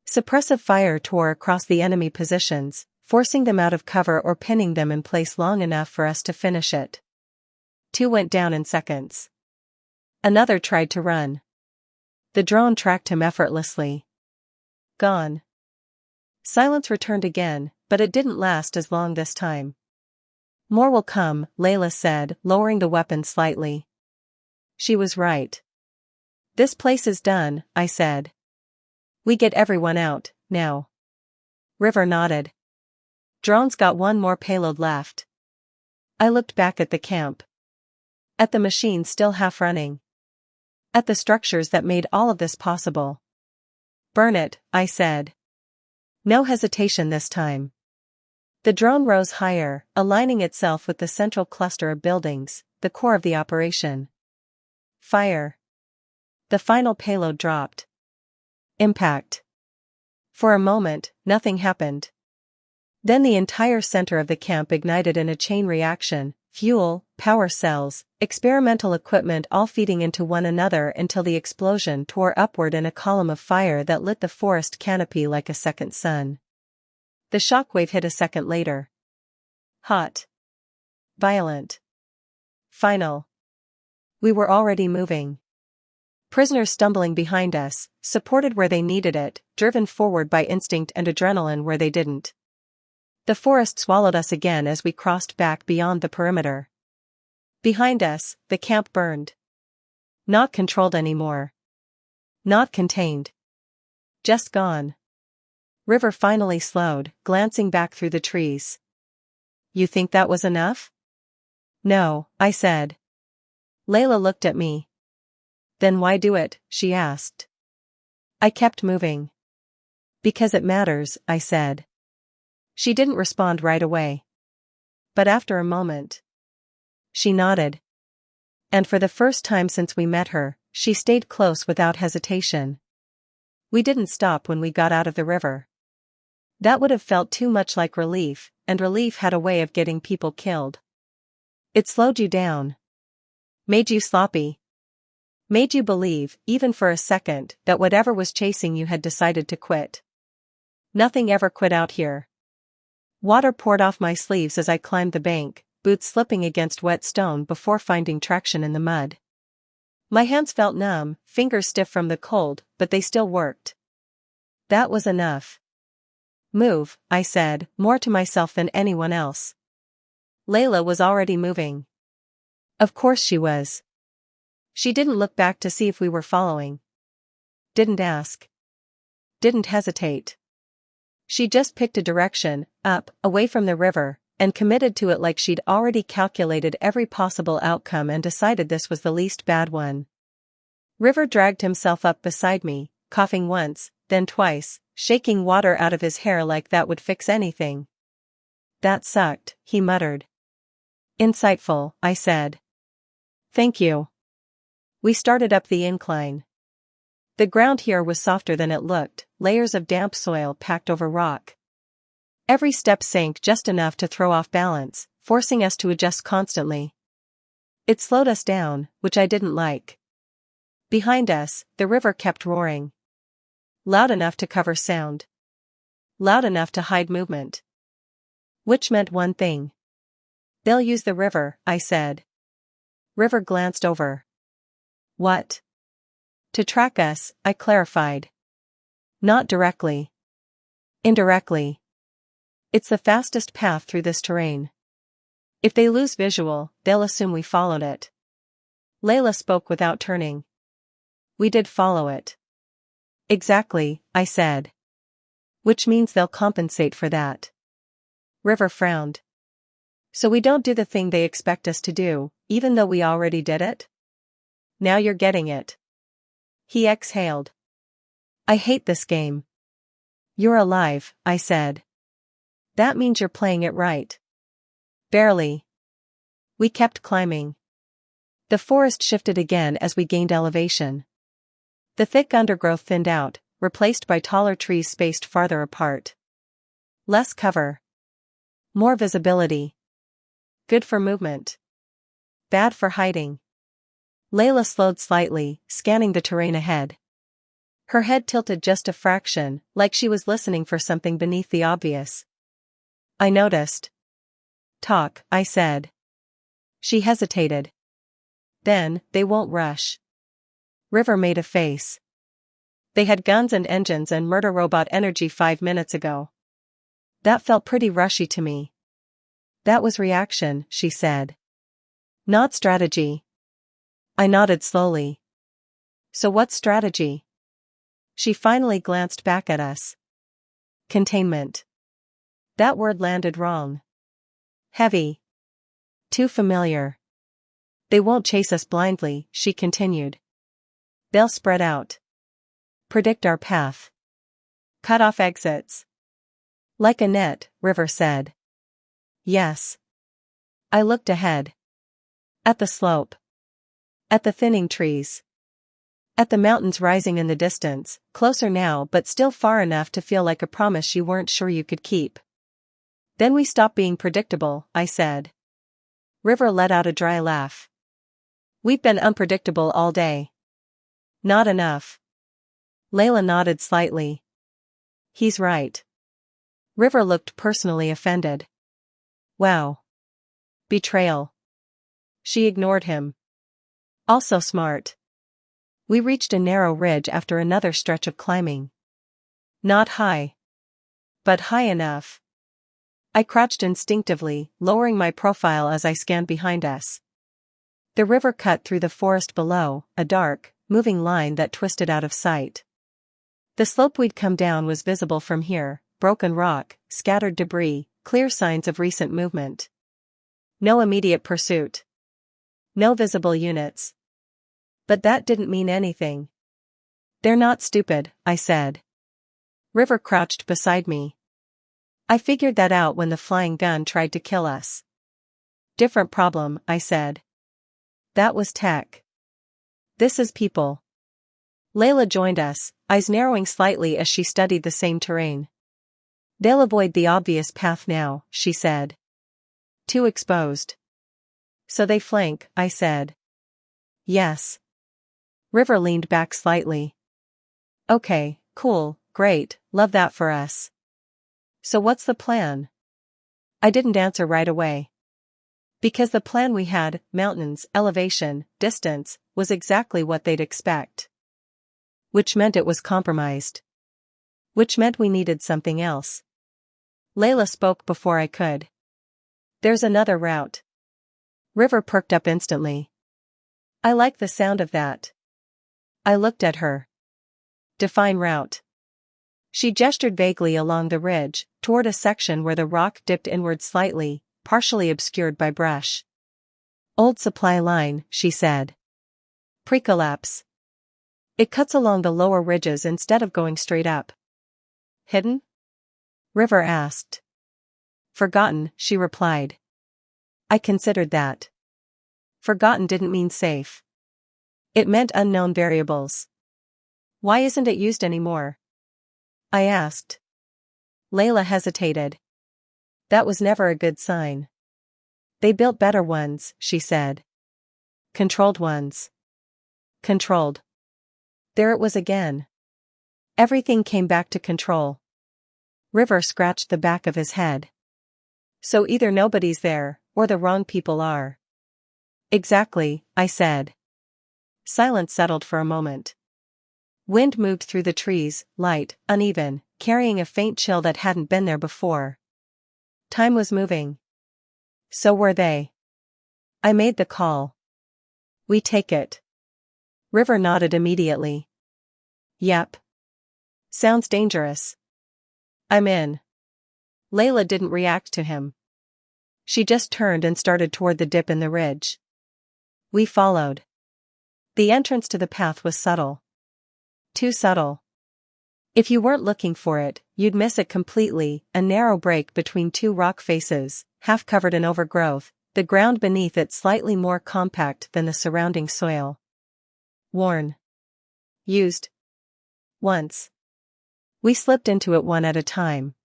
Suppressive fire tore across the enemy positions, forcing them out of cover or pinning them in place long enough for us to finish it. 2 went down in seconds. Another tried to run. The drone tracked him effortlessly. Gone. Silence returned again, but it didn't last as long this time. More will come, Layla said, lowering the weapon slightly. She was right. This place is done, I said. We get everyone out, now. River nodded. Drone's got one more payload left. I looked back at the camp. At the machine still half running. At the structures that made all of this possible. Burn it, I said. No hesitation this time. The drone rose higher, aligning itself with the central cluster of buildings, the core of the operation. Fire. The final payload dropped. Impact. For a moment, nothing happened. Then the entire center of the camp ignited in a chain reaction, fuel, power cells, experimental equipment all feeding into one another until the explosion tore upward in a column of fire that lit the forest canopy like a second sun. The shockwave hit a second later. Hot. Violent. Final. We were already moving. Prisoners stumbling behind us, supported where they needed it, driven forward by instinct and adrenaline where they didn't. The forest swallowed us again as we crossed back beyond the perimeter. Behind us, the camp burned. Not controlled anymore. Not contained. Just gone. River finally slowed, glancing back through the trees. You think that was enough? No, I said. Layla looked at me. Then why do it? She asked. I kept moving. Because it matters, I said. She didn't respond right away. But after a moment, she nodded. And for the first time since we met her, she stayed close without hesitation. We didn't stop when we got out of the river. That would have felt too much like relief, and relief had a way of getting people killed. It slowed you down. Made you sloppy. Made you believe, even for a second, that whatever was chasing you had decided to quit. Nothing ever quit out here. Water poured off my sleeves as I climbed the bank, boots slipping against wet stone before finding traction in the mud. My hands felt numb, fingers stiff from the cold, but they still worked. That was enough. Move, I said, more to myself than anyone else. Layla was already moving. Of course she was. She didn't look back to see if we were following. Didn't ask. Didn't hesitate. She just picked a direction, up, away from the river, and committed to it like she'd already calculated every possible outcome and decided this was the least bad one. River dragged himself up beside me, coughing once, then twice, shaking water out of his hair like that would fix anything. That sucked, he muttered. Insightful, I said. Thank you. We started up the incline. The ground here was softer than it looked, layers of damp soil packed over rock. Every step sank just enough to throw off balance, forcing us to adjust constantly. It slowed us down, which I didn't like. Behind us, the river kept roaring. Loud enough to cover sound. Loud enough to hide movement. Which meant one thing. They'll use the river, I said. River glanced over. What? To track us, I clarified. Not directly. Indirectly. It's the fastest path through this terrain. If they lose visual, they'll assume we followed it. Layla spoke without turning. We did follow it. Exactly, I said. Which means they'll compensate for that. River frowned. So we don't do the thing they expect us to do, even though we already did it? Now you're getting it. He exhaled. I hate this game. You're alive, I said. That means you're playing it right. Barely. We kept climbing. The forest shifted again as we gained elevation. The thick undergrowth thinned out, replaced by taller trees spaced farther apart. Less cover. More visibility. Good for movement. Bad for hiding. Layla slowed slightly, scanning the terrain ahead. Her head tilted just a fraction, like she was listening for something beneath the obvious. I noticed. Talk, I said. She hesitated. Then, they won't rush. River made a face. They had guns and engines and murder robot energy 5 minutes ago. That felt pretty rushy to me. That was reaction, she said. Not strategy. I nodded slowly. So what's strategy? She finally glanced back at us. Containment. That word landed wrong. Heavy. Too familiar. They won't chase us blindly, she continued. They'll spread out. Predict our path. Cut off exits. Like a net, River said. Yes. I looked ahead. At the slope. At the thinning trees. At the mountains rising in the distance, closer now but still far enough to feel like a promise you weren't sure you could keep. Then we stopped being predictable, I said. River let out a dry laugh. We've been unpredictable all day. Not enough. Layla nodded slightly. He's right. River looked personally offended. Wow. Betrayal. She ignored him. Also smart. We reached a narrow ridge after another stretch of climbing. Not high. But high enough. I crouched instinctively, lowering my profile as I scanned behind us. The river cut through the forest below, a dark, moving line that twisted out of sight. The slope we'd come down was visible from here, broken rock, scattered debris, clear signs of recent movement. No immediate pursuit. No visible units. But that didn't mean anything. They're not stupid, I said. River crouched beside me. I figured that out when the flying gun tried to kill us. Different problem, I said. That was tech. This is people. Layla joined us, eyes narrowing slightly as she studied the same terrain. They'll avoid the obvious path now, she said. Too exposed. So they flank, I said. Yes. River leaned back slightly. Okay, cool, great, love that for us. So what's the plan? I didn't answer right away. Because the plan we had, mountains, elevation, distance, was exactly what they'd expect. Which meant it was compromised. Which meant we needed something else. Layla spoke before I could. There's another route. River perked up instantly. I like the sound of that. I looked at her. Define route. She gestured vaguely along the ridge, toward a section where the rock dipped inward slightly, partially obscured by brush. Old supply line, she said. Pre-collapse. It cuts along the lower ridges instead of going straight up. Hidden? River asked. Forgotten, she replied. I considered that. Forgotten didn't mean safe. It meant unknown variables. Why isn't it used anymore? I asked. Layla hesitated. That was never a good sign. They built better ones, she said. Controlled ones. Controlled. There it was again. Everything came back to control. River scratched the back of his head. So either nobody's there, or the wrong people are. Exactly, I said. Silence settled for a moment. Wind moved through the trees, light, uneven, carrying a faint chill that hadn't been there before. Time was moving. So were they. I made the call. We take it. River nodded immediately. Yep. Sounds dangerous. I'm in. Layla didn't react to him. She just turned and started toward the dip in the ridge. We followed. The entrance to the path was subtle. Too subtle. If you weren't looking for it, you'd miss it completely, a narrow break between two rock faces, half covered in overgrowth, the ground beneath it slightly more compact than the surrounding soil. Worn. Used. Once. We slipped into it one at a time.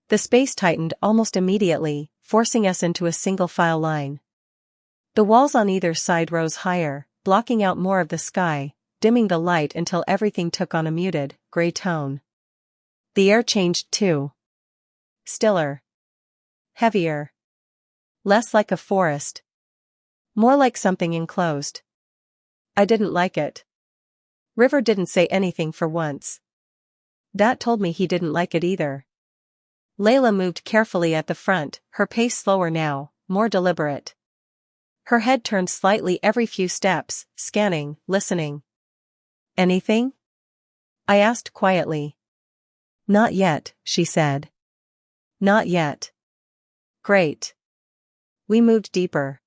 The space tightened almost immediately, forcing us into a single file line. The walls on either side rose higher, blocking out more of the sky, dimming the light until everything took on a muted, gray tone. The air changed too. Stiller. Heavier. Less like a forest. More like something enclosed. I didn't like it. River didn't say anything for once. That told me he didn't like it either. Layla moved carefully at the front, her pace slower now, more deliberate. Her head turned slightly every few steps, scanning, listening. Anything? I asked quietly. Not yet, she said. Not yet. Great. We moved deeper.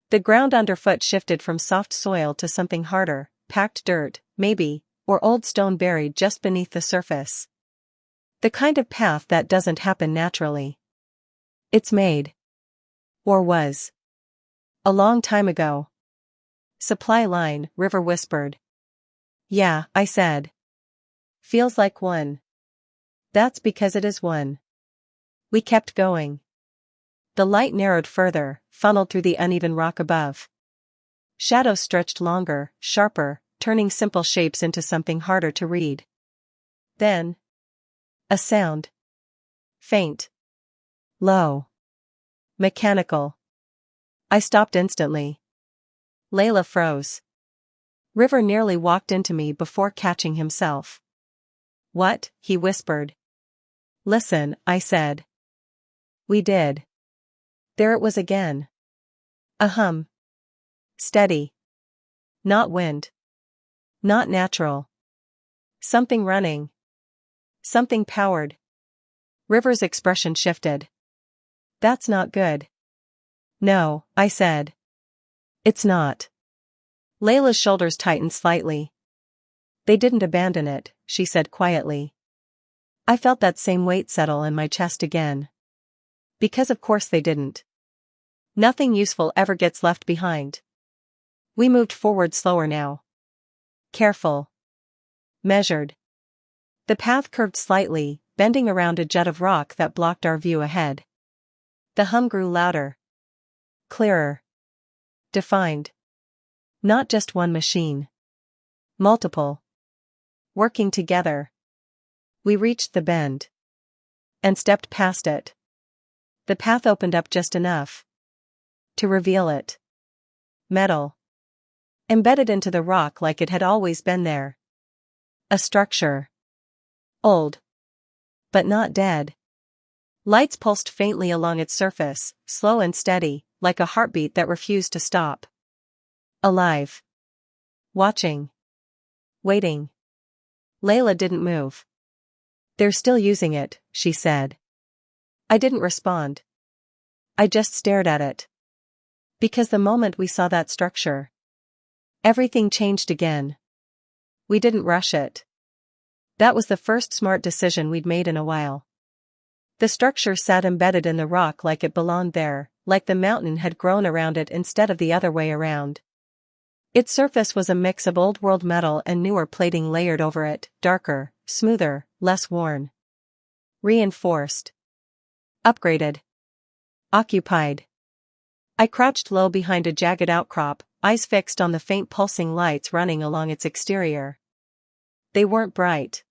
The ground underfoot shifted from soft soil to something harder, packed dirt, maybe, or old stone buried just beneath the surface. The kind of path that doesn't happen naturally. It's made. Or was. A long time ago. Supply line, River whispered. Yeah, I said. Feels like one. That's because it is one. We kept going. The light narrowed further, funneled through the uneven rock above. Shadows stretched longer, sharper, turning simple shapes into something harder to read. Then, a sound. Faint. Low. Mechanical. I stopped instantly. Layla froze. River nearly walked into me before catching himself. What? He whispered. Listen, I said. We did. There it was again. A hum. Steady. Not wind. Not natural. Something running. Something powered. River's expression shifted. That's not good. No, I said. It's not. Layla's shoulders tightened slightly. They didn't abandon it, she said quietly. I felt that same weight settle in my chest again. Because of course they didn't. Nothing useful ever gets left behind. We moved forward slower now. Careful. Measured. The path curved slightly, bending around a jut of rock that blocked our view ahead. The hum grew louder. Clearer. Defined. Not just one machine. Multiple. Working together. We reached the bend. And stepped past it. The path opened up just enough to reveal it. Metal. Embedded into the rock like it had always been there. A structure. Old. But not dead. Lights pulsed faintly along its surface, slow and steady, like a heartbeat that refused to stop. Alive. Watching. Waiting. Layla didn't move. They're still using it, she said. I didn't respond. I just stared at it. Because the moment we saw that structure, everything changed again. We didn't rush it. That was the first smart decision we'd made in a while. The structure sat embedded in the rock like it belonged there, like the mountain had grown around it instead of the other way around. Its surface was a mix of old-world metal and newer plating layered over it, darker, smoother, less worn. Reinforced. Upgraded. Occupied. I crouched low behind a jagged outcrop, eyes fixed on the faint pulsing lights running along its exterior. They weren't bright.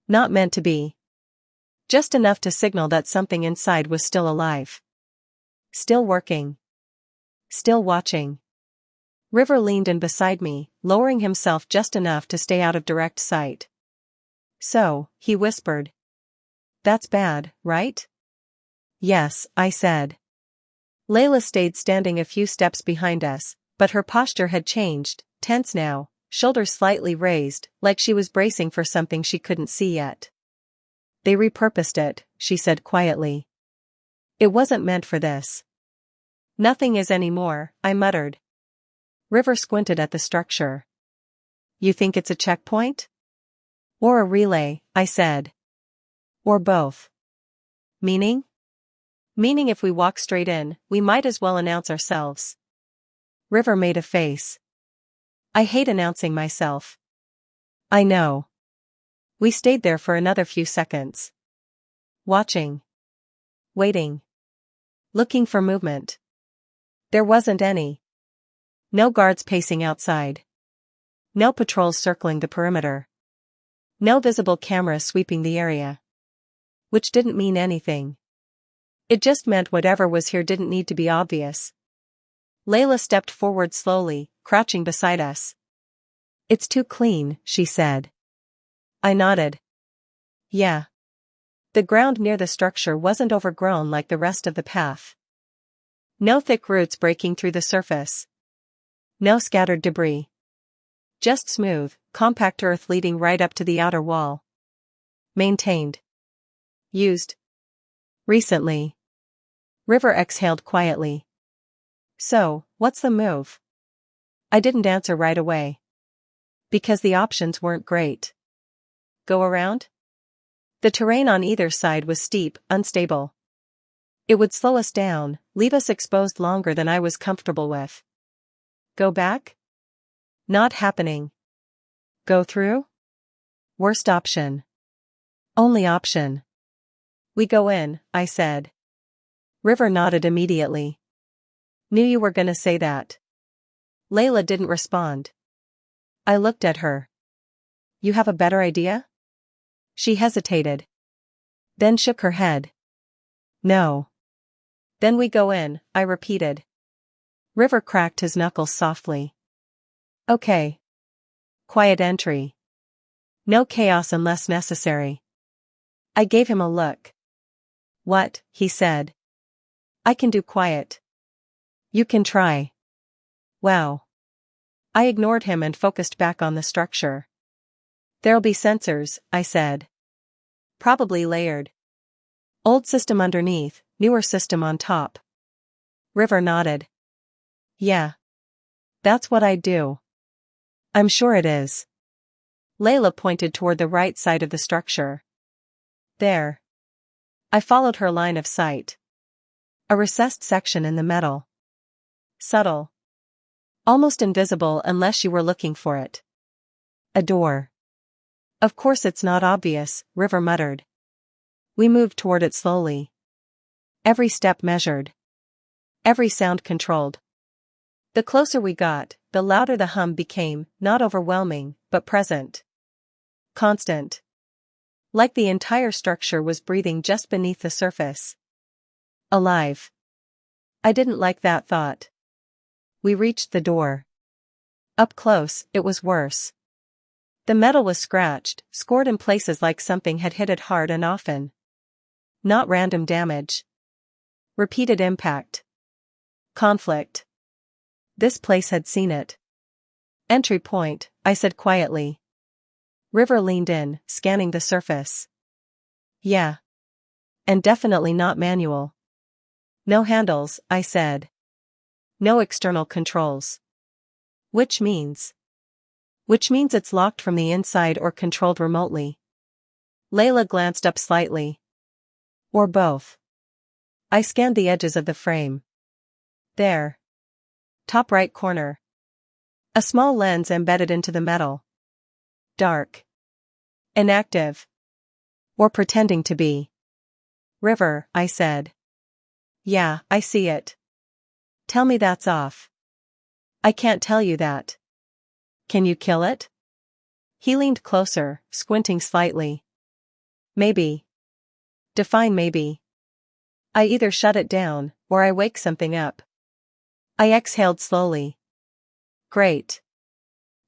Not meant to be. Just enough to signal that something inside was still alive. Still working. Still watching. River leaned in beside me, lowering himself just enough to stay out of direct sight. So, he whispered. That's bad, right? Yes, I said. Layla stayed standing a few steps behind us, but her posture had changed, tense now, shoulders slightly raised, like she was bracing for something she couldn't see yet. They repurposed it, she said quietly. It wasn't meant for this. Nothing is anymore, I muttered. River squinted at the structure. You think it's a checkpoint? Or a relay, I said. Or both. Meaning? Meaning if we walk straight in, we might as well announce ourselves. River made a face. I hate announcing myself. I know. We stayed there for another few seconds. Watching. Waiting. Looking for movement. There wasn't any. No guards pacing outside. No patrols circling the perimeter. No visible cameras sweeping the area. Which didn't mean anything. It just meant whatever was here didn't need to be obvious. Layla stepped forward slowly, crouching beside us. It's too clean, she said. I nodded. Yeah. The ground near the structure wasn't overgrown like the rest of the path. No thick roots breaking through the surface. No scattered debris. Just smooth, compact earth leading right up to the outer wall. Maintained. Used. Recently. River exhaled quietly. So, what's the move? I didn't answer right away. Because the options weren't great. Go around? The terrain on either side was steep, unstable. It would slow us down, leave us exposed longer than I was comfortable with. Go back? Not happening. Go through? Worst option. Only option. We go in, I said. River nodded immediately. Knew you were gonna say that. Layla didn't respond. I looked at her. You have a better idea? She hesitated. Then shook her head. No. Then we go in, I repeated. River cracked his knuckles softly. Okay. Quiet entry. No chaos unless necessary. I gave him a look. What, he said. I can do quiet. You can try. Wow. I ignored him and focused back on the structure. There'll be sensors, I said. Probably layered. Old system underneath, newer system on top. River nodded. Yeah. That's what I'd do. I'm sure it is. Layla pointed toward the right side of the structure. There. I followed her line of sight. A recessed section in the metal. Subtle. Almost invisible unless you were looking for it. A door. Of course it's not obvious, River muttered. We moved toward it slowly. Every step measured. Every sound controlled. The closer we got, the louder the hum became, not overwhelming, but present. Constant. Like the entire structure was breathing just beneath the surface. Alive. I didn't like that thought. We reached the door. Up close, it was worse. The metal was scratched, scored in places like something had hit it hard and often. Not random damage. Repeated impact. Conflict. This place had seen it. Entry point, I said quietly. River leaned in, scanning the surface. Yeah. And definitely not manual. No handles, I said. No external controls. Which means it's locked from the inside or controlled remotely. Layla glanced up slightly. Or both. I scanned the edges of the frame. There. Top right corner. A small lens embedded into the metal. Dark. Inactive. Or pretending to be. River, I said. Yeah, I see it. Tell me that's off. I can't tell you that. Can you kill it? He leaned closer, squinting slightly. Maybe. Define maybe. I either shut it down, or I wake something up. I exhaled slowly. Great.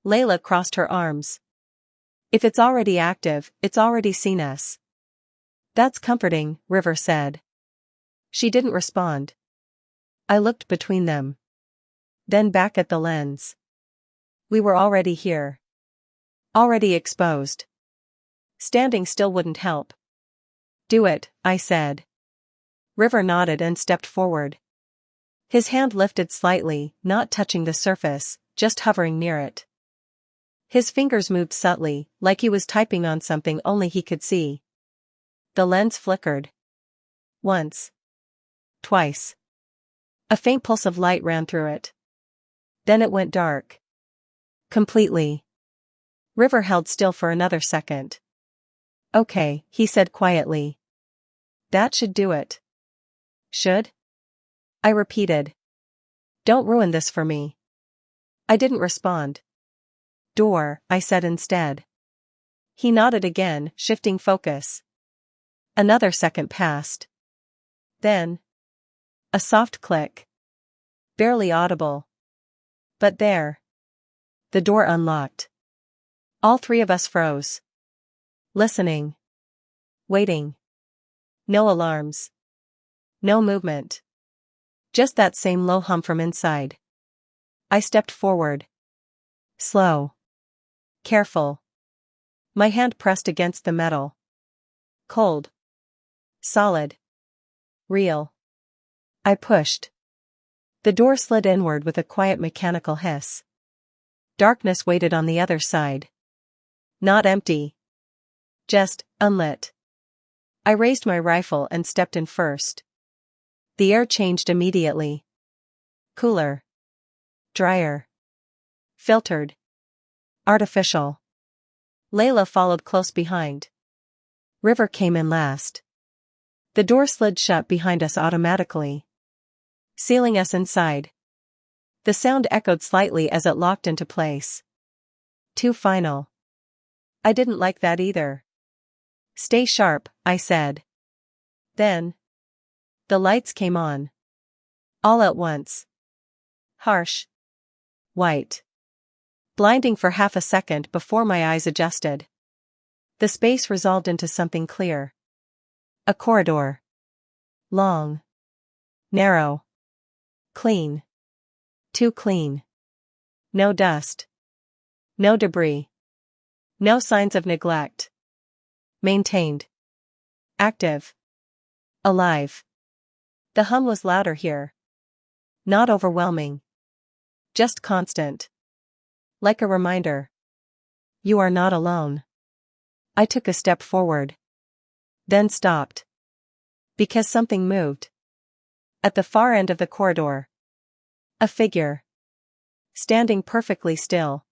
Layla crossed her arms. If it's already active, it's already seen us. That's comforting, River said. She didn't respond. I looked between them. Then back at the lens. We were already here. Already exposed. Standing still wouldn't help. Do it, I said. River nodded and stepped forward. His hand lifted slightly, not touching the surface, just hovering near it. His fingers moved subtly, like he was typing on something only he could see. The lens flickered. Once. Twice. A faint pulse of light ran through it. Then it went dark. Completely. River held still for another second. Okay, he said quietly. That should do it. Should? I repeated. Don't ruin this for me. I didn't respond. Door, I said instead. He nodded again, shifting focus. Another second passed. Then. A soft click. Barely audible. But there. The door unlocked. All three of us froze. Listening. Waiting. No alarms. No movement. Just that same low hum from inside. I stepped forward. Slow. Careful. My hand pressed against the metal. Cold. Solid. Real. I pushed. The door slid inward with a quiet mechanical hiss. Darkness waited on the other side. Not empty. Just unlit. I raised my rifle and stepped in first. The air changed immediately. Cooler. Drier. Filtered. Artificial. Layla followed close behind. River came in last. The door slid shut behind us automatically, sealing us inside. The sound echoed slightly as it locked into place. Too final. I didn't like that either. Stay sharp, I said. Then the lights came on. All at once. Harsh. White. Blinding for half a second before my eyes adjusted. The space resolved into something clear. A corridor. Long. Narrow. Clean. Too clean. No dust. No debris. No signs of neglect. Maintained. Active. Alive. The hum was louder here. Not overwhelming. Just constant. Like a reminder. You are not alone. I took a step forward. Then stopped. Because something moved. At the far end of the corridor. A figure. Standing perfectly still.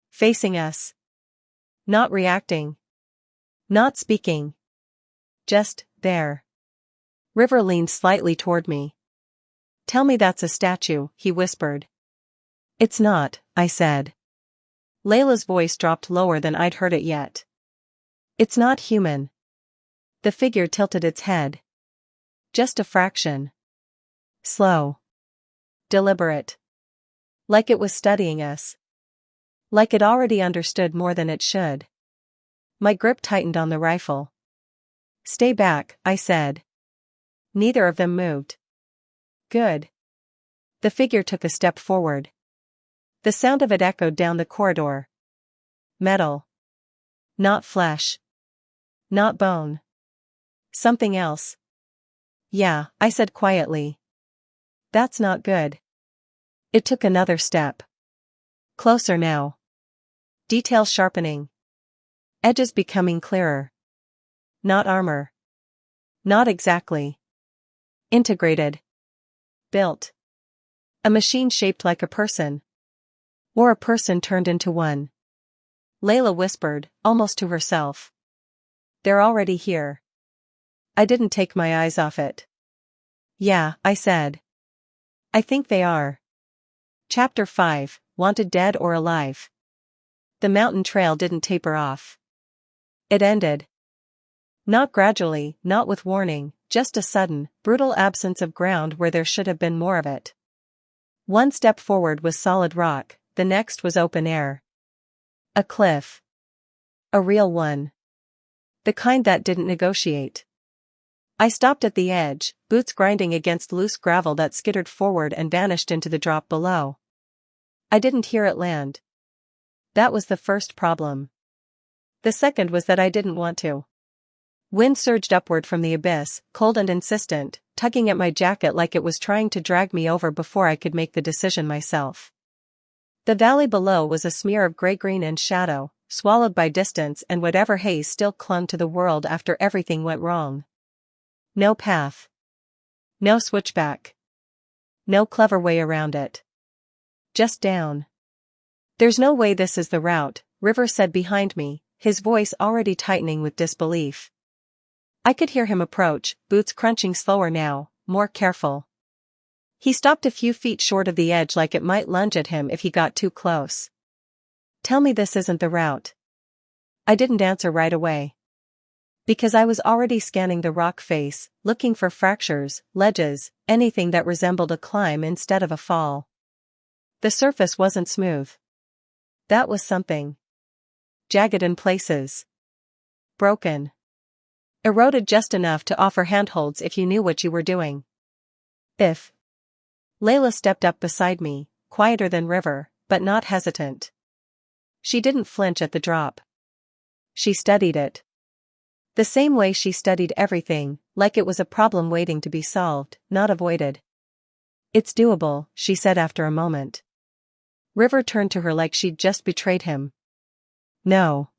Facing us. Not reacting. Not speaking. Just there. River leaned slightly toward me. Tell me that's a statue, he whispered. It's not, I said. Layla's voice dropped lower than I'd heard it yet. It's not human. The figure tilted its head. Just a fraction. Slow. Deliberate. Like it was studying us. Like it already understood more than it should. My grip tightened on the rifle. Stay back, I said. Neither of them moved. Good. The figure took a step forward. The sound of it echoed down the corridor. Metal. Not flesh. Not bone. Something else. Yeah, I said quietly. That's not good. It took another step. Closer now. Detail sharpening. Edges becoming clearer. Not armor. Not exactly. Integrated. Built. A machine shaped like a person. Or a person turned into one. Layla whispered, almost to herself. They're already here. I didn't take my eyes off it. Yeah, I said. I think they are. Chapter 5, Wanted Dead or Alive. The mountain trail didn't taper off. It ended. Not gradually, not with warning, just a sudden, brutal absence of ground where there should have been more of it. One step forward was solid rock, the next was open air. A cliff. A real one. The kind that didn't negotiate. I stopped at the edge, boots grinding against loose gravel that skittered forward and vanished into the drop below. I didn't hear it land. That was the first problem. The second was that I didn't want to. Wind surged upward from the abyss, cold and insistent, tugging at my jacket like it was trying to drag me over before I could make the decision myself. The valley below was a smear of gray-green and shadow, swallowed by distance and whatever haze still clung to the world after everything went wrong. No path. No switchback. No clever way around it. Just down. There's no way this is the route, River said behind me, his voice already tightening with disbelief. I could hear him approach, boots crunching slower now, more careful. He stopped a few feet short of the edge like it might lunge at him if he got too close. Tell me this isn't the route. I didn't answer right away. Because I was already scanning the rock face, looking for fractures, ledges, anything that resembled a climb instead of a fall. The surface wasn't smooth. That was something. Jagged in places. Broken. Eroded just enough to offer handholds if you knew what you were doing. If. Layla stepped up beside me, quieter than River, but not hesitant. She didn't flinch at the drop. She studied it. The same way she studied everything, like it was a problem waiting to be solved, not avoided. It's doable, she said after a moment. River turned to her like she'd just betrayed him. No.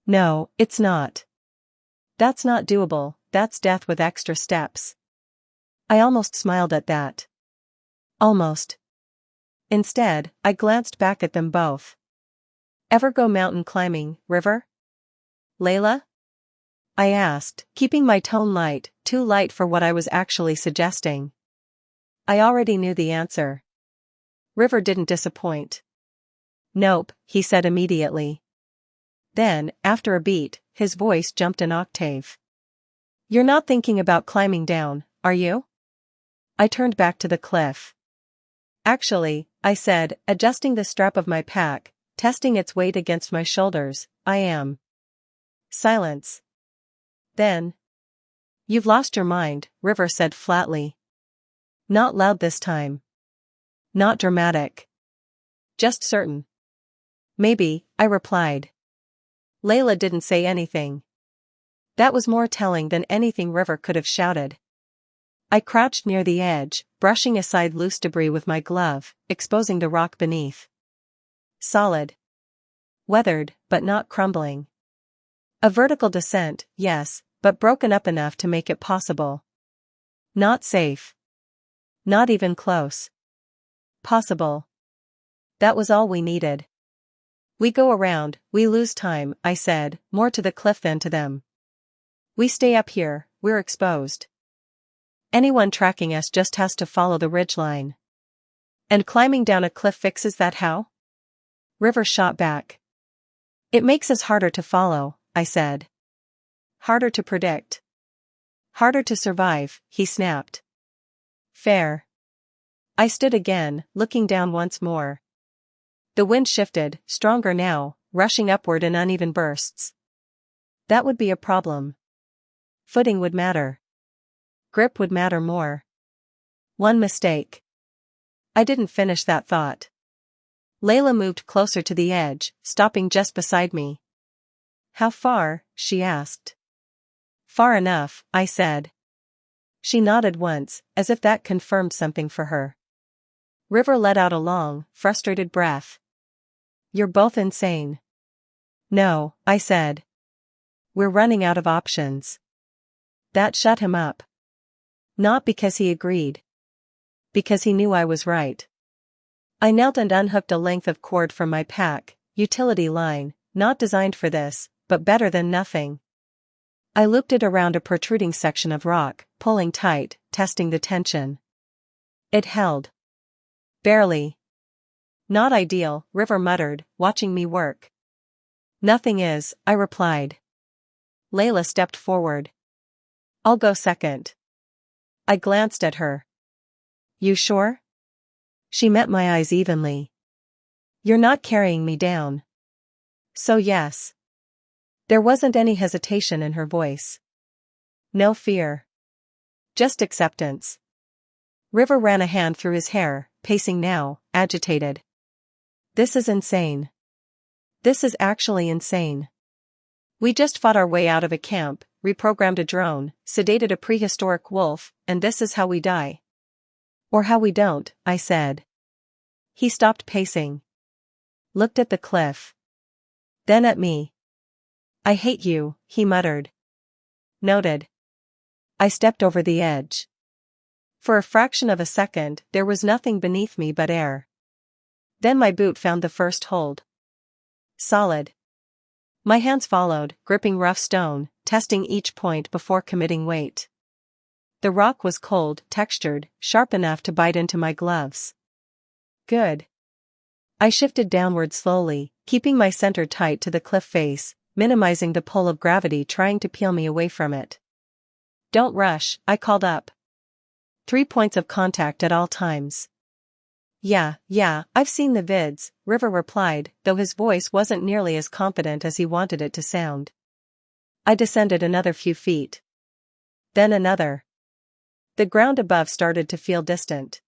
No, it's not. That's not doable, that's death with extra steps. I almost smiled at that. Almost. Instead, I glanced back at them both. Ever go mountain climbing, River? Layla? I asked, keeping my tone light, too light for what I was actually suggesting. I already knew the answer. River didn't disappoint. Nope, he said immediately. Then, after a beat, his voice jumped an octave. You're not thinking about climbing down, are you? I turned back to the cliff. Actually, I said, adjusting the strap of my pack, testing its weight against my shoulders, I am. Silence. Then. You've lost your mind, River said flatly. Not loud this time. Not dramatic. Just certain. Maybe, I replied. Layla didn't say anything. That was more telling than anything River could have shouted. I crouched near the edge, brushing aside loose debris with my glove, exposing the rock beneath. Solid. Weathered, but not crumbling. A vertical descent, yes, but broken up enough to make it possible. Not safe. Not even close. Possible. That was all we needed. We go around, we lose time, I said, more to the cliff than to them. We stay up here, we're exposed. Anyone tracking us just has to follow the ridgeline. And climbing down a cliff fixes that how? River shot back. It makes us harder to follow, I said. Harder to predict. Harder to survive, he snapped. Fair. I stood again, looking down once more. The wind shifted, stronger now, rushing upward in uneven bursts. That would be a problem. Footing would matter. Grip would matter more. One mistake. I didn't finish that thought. Layla moved closer to the edge, stopping just beside me. How far? She asked. Far enough, I said. She nodded once, as if that confirmed something for her. River let out a long, frustrated breath. You're both insane. No, I said. We're running out of options. That shut him up. Not because he agreed. Because he knew I was right. I knelt and unhooked a length of cord from my pack, utility line, not designed for this, but better than nothing. I looped it around a protruding section of rock, pulling tight, testing the tension. It held. Barely. Not ideal, River muttered, watching me work. Nothing is, I replied. Layla stepped forward. I'll go second. I glanced at her. You sure? She met my eyes evenly. You're not carrying me down. So yes. There wasn't any hesitation in her voice. No fear. Just acceptance. River ran a hand through his hair, pacing now, agitated. This is insane. This is actually insane. We just fought our way out of a camp, reprogrammed a drone, sedated a prehistoric wolf, and this is how we die. Or how we don't, I said. He stopped pacing. Looked at the cliff. Then at me. I hate you, he muttered. Noted. I stepped over the edge. For a fraction of a second, there was nothing beneath me but air. Then my boot found the first hold. Solid. My hands followed, gripping rough stone, testing each point before committing weight. The rock was cold, textured, sharp enough to bite into my gloves. Good. I shifted downward slowly, keeping my center tight to the cliff face, minimizing the pull of gravity trying to peel me away from it. Don't rush, I called up. 3 points of contact at all times. Yeah, I've seen the vids, River replied, though his voice wasn't nearly as confident as he wanted it to sound. I descended another few feet. Then another. The ground above started to feel distant.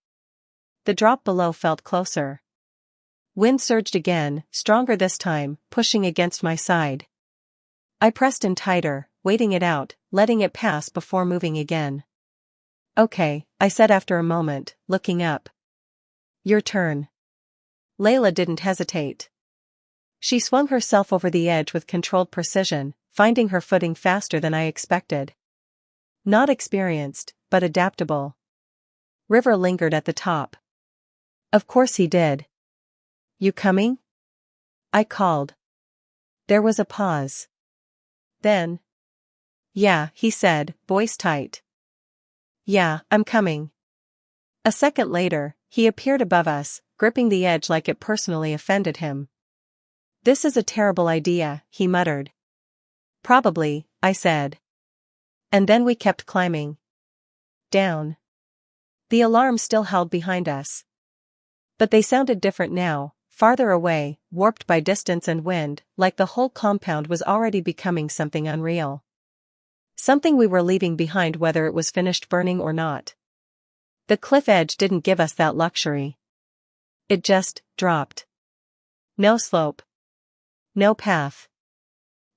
The drop below felt closer. Wind surged again, stronger this time, pushing against my side. I pressed in tighter, waiting it out, letting it pass before moving again. Okay, I said after a moment, looking up. Your turn. Layla didn't hesitate. She swung herself over the edge with controlled precision, finding her footing faster than I expected. Not experienced, but adaptable. River lingered at the top. Of course he did. You coming? I called. There was a pause. Then. Yeah, he said, voice tight. Yeah, I'm coming. A second later, he appeared above us, gripping the edge like it personally offended him. This is a terrible idea, he muttered. Probably, I said. And then we kept climbing. Down. The alarm still held behind us. But they sounded different now, farther away, warped by distance and wind, like the whole compound was already becoming something unreal. Something we were leaving behind whether it was finished burning or not. The cliff edge didn't give us that luxury. It just dropped. No slope. No path.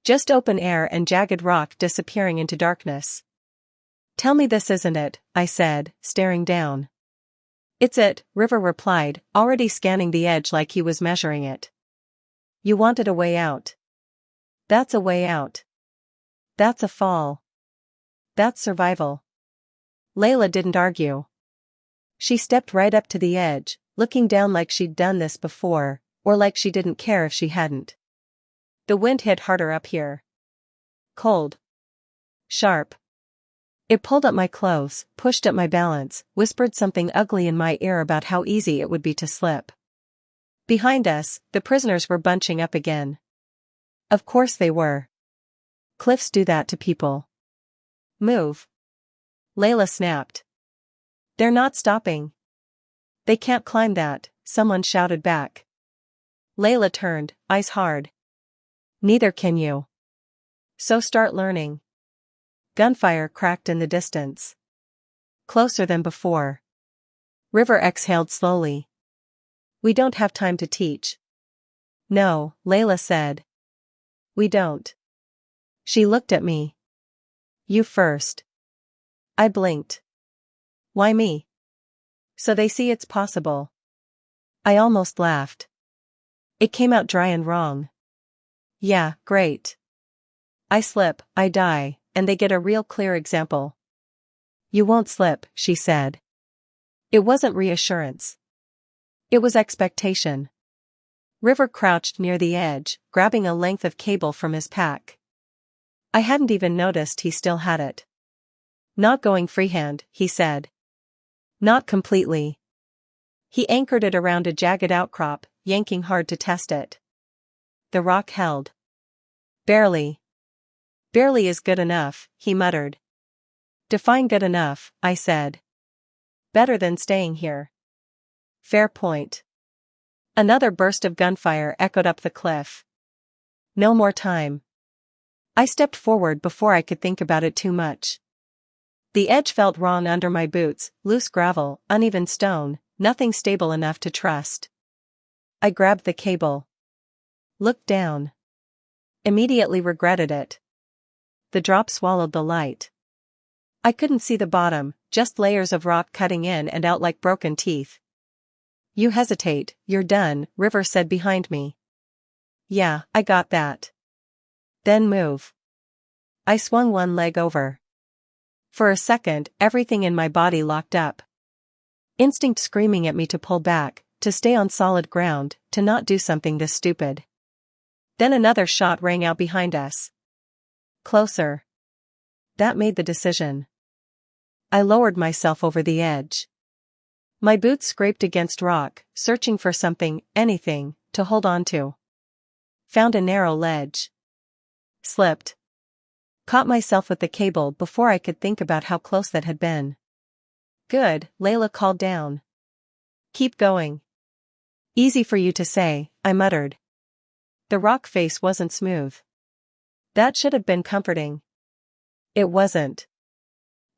Just open air and jagged rock disappearing into darkness. Tell me this isn't it, I said, staring down. It's it, River replied, already scanning the edge like he was measuring it. You wanted a way out. That's a way out. That's a fall. That's survival. Layla didn't argue. She stepped right up to the edge, looking down like she'd done this before, or like she didn't care if she hadn't. The wind hit harder up here. Cold. Sharp. It pulled up my clothes, pushed at my balance, whispered something ugly in my ear about how easy it would be to slip. Behind us, the prisoners were bunching up again. Of course they were. Cliffs do that to people. Move. Layla snapped. They're not stopping. They can't climb that, someone shouted back. Layla turned, eyes hard. Neither can you. So start learning. Gunfire cracked in the distance. Closer than before. River exhaled slowly. We don't have time to teach. No, Layla said. We don't. She looked at me. You first. I blinked. Why me? So they see it's possible. I almost laughed. It came out dry and wrong. Yeah, great. I slip, I die, and they get a real clear example. You won't slip, she said. It wasn't reassurance. It was expectation. River crouched near the edge, grabbing a length of cable from his pack. I hadn't even noticed he still had it. Not going freehand, he said. Not completely. He anchored it around a jagged outcrop, yanking hard to test it. The rock held. Barely. Barely is good enough, he muttered. Define good enough, I said. Better than staying here. Fair point. Another burst of gunfire echoed up the cliff. No more time. I stepped forward before I could think about it too much. The edge felt wrong under my boots, loose gravel, uneven stone, nothing stable enough to trust. I grabbed the cable. Looked down. Immediately regretted it. The drop swallowed the light. I couldn't see the bottom, just layers of rock cutting in and out like broken teeth. You hesitate, you're done, River said behind me. Yeah, I got that. Then move. I swung one leg over. For a second, everything in my body locked up. Instinct screaming at me to pull back, to stay on solid ground, to not do something this stupid. Then another shot rang out behind us. Closer. That made the decision. I lowered myself over the edge. My boots scraped against rock, searching for something, anything, to hold on to. Found a narrow ledge. Slipped. Caught myself with the cable before I could think about how close that had been. Good, Layla called down. Keep going. Easy for you to say, I muttered. The rock face wasn't smooth. That should have been comforting. It wasn't.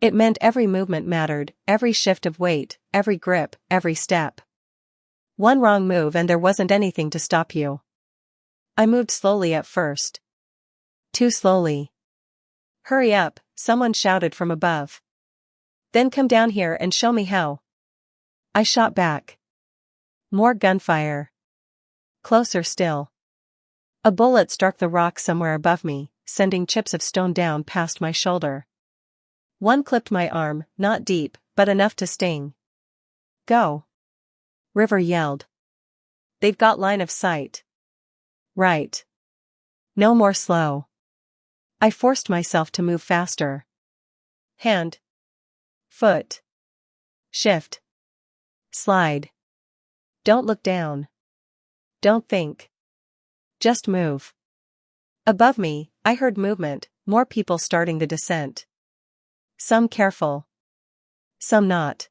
It meant every movement mattered, every shift of weight, every grip, every step. One wrong move and there wasn't anything to stop you. I moved slowly at first. Too slowly. Hurry up, someone shouted from above. Then come down here and show me how. I shot back. More gunfire. Closer still. A bullet struck the rock somewhere above me, sending chips of stone down past my shoulder. One clipped my arm, not deep, but enough to sting. Go. River yelled. They've got line of sight. Right. No more slow. I forced myself to move faster. Hand. Foot. Shift. Slide. Don't look down. Don't think. Just move. Above me, I heard movement, more people starting the descent. Some careful. Some not.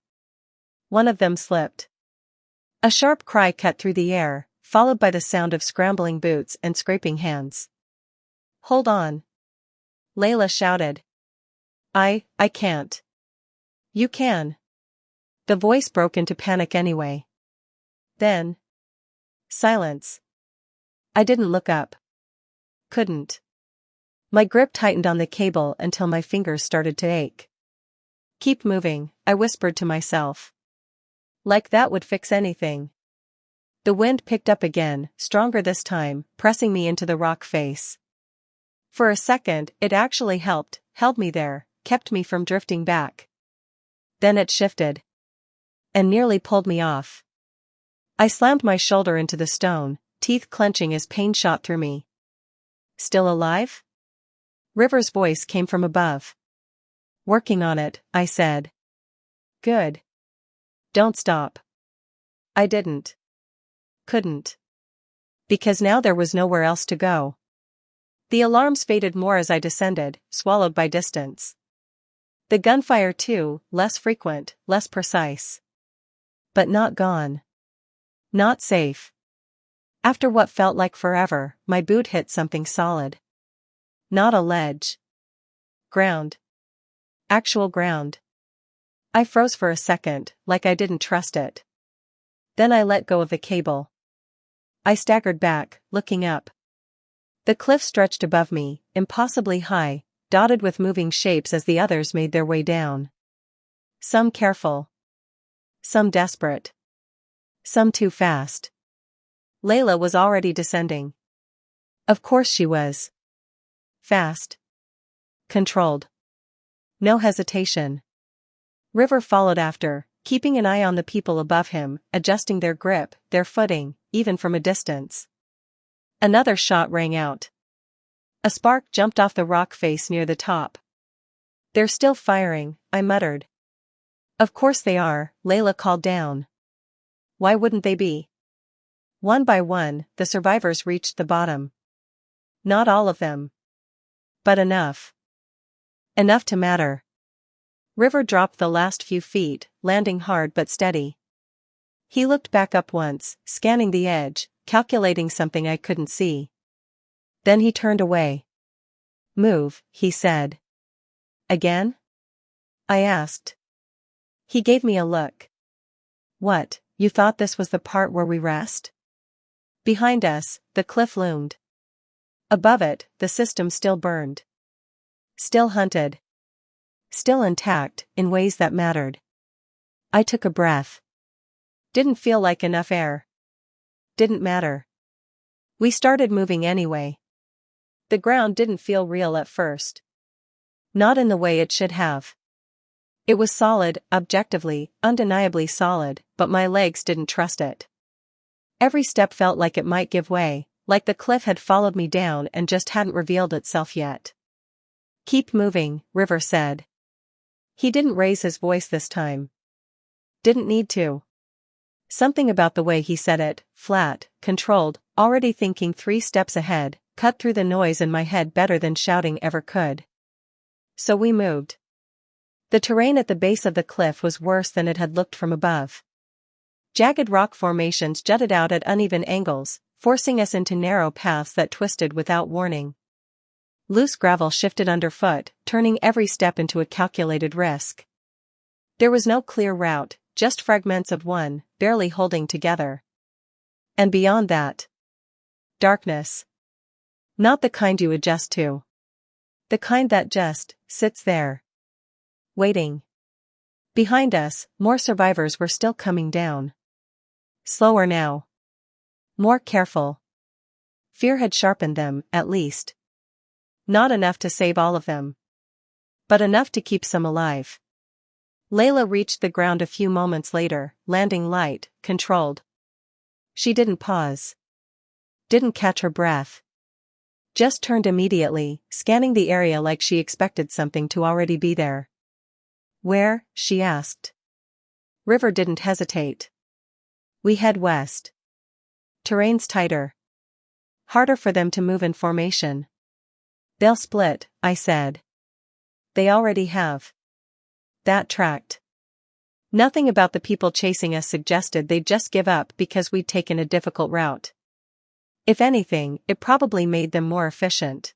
One of them slipped. A sharp cry cut through the air, followed by the sound of scrambling boots and scraping hands. Hold on. Layla shouted. I can't. You can. The voice broke into panic anyway. Then. Silence. I didn't look up. Couldn't. My grip tightened on the cable until my fingers started to ache. Keep moving, I whispered to myself. Like that would fix anything. The wind picked up again, stronger this time, pressing me into the rock face. For a second, it actually helped, held me there, kept me from drifting back. Then it shifted. And nearly pulled me off. I slammed my shoulder into the stone, teeth clenching as pain shot through me. Still alive? River's voice came from above. Working on it, I said. Good. Don't stop. I didn't. Couldn't. Because now there was nowhere else to go. The alarms faded more as I descended, swallowed by distance. The gunfire too, less frequent, less precise. But not gone. Not safe. After what felt like forever, my boot hit something solid. Not a ledge. Ground. Actual ground. I froze for a second, like I didn't trust it. Then I let go of the cable. I staggered back, looking up. The cliff stretched above me, impossibly high, dotted with moving shapes as the others made their way down. Some careful. Some desperate. Some too fast. Layla was already descending. Of course she was. Fast. Controlled. No hesitation. River followed after, keeping an eye on the people above him, adjusting their grip, their footing, even from a distance. Another shot rang out. A spark jumped off the rock face near the top. They're still firing, I muttered. Of course they are, Layla called down. Why wouldn't they be? One by one, the survivors reached the bottom. Not all of them. But enough. Enough to matter. River dropped the last few feet, landing hard but steady. He looked back up once, scanning the edge, calculating something I couldn't see. Then he turned away. Move, he said. Again? I asked. He gave me a look. What, you thought this was the part where we rest? Behind us, the cliff loomed. Above it, the system still burned. Still hunted. Still intact, in ways that mattered. I took a breath. Didn't feel like enough air. Didn't matter. We started moving anyway. The ground didn't feel real at first. Not in the way it should have. It was solid, objectively, undeniably solid, but my legs didn't trust it. Every step felt like it might give way, like the cliff had followed me down and just hadn't revealed itself yet. Keep moving, River said. He didn't raise his voice this time. Didn't need to. Something about the way he said it, flat, controlled, already thinking 3 steps ahead, cut through the noise in my head better than shouting ever could. So we moved. The terrain at the base of the cliff was worse than it had looked from above. Jagged rock formations jutted out at uneven angles, forcing us into narrow paths that twisted without warning. Loose gravel shifted underfoot, turning every step into a calculated risk. There was no clear route, just fragments of one, barely holding together. And beyond that, darkness. Not the kind you adjust to. The kind that just sits there. Waiting. Behind us, more survivors were still coming down. Slower now. More careful. Fear had sharpened them, at least. Not enough to save all of them. But enough to keep some alive. Layla reached the ground a few moments later, landing light, controlled. She didn't pause. Didn't catch her breath. Just turned immediately, scanning the area like she expected something to already be there. Where? She asked. River didn't hesitate. We head west. Terrain's tighter. Harder for them to move in formation. They'll split, I said. They already have. That tracked. Nothing about the people chasing us suggested they'd just give up because we'd taken a difficult route. If anything, it probably made them more efficient.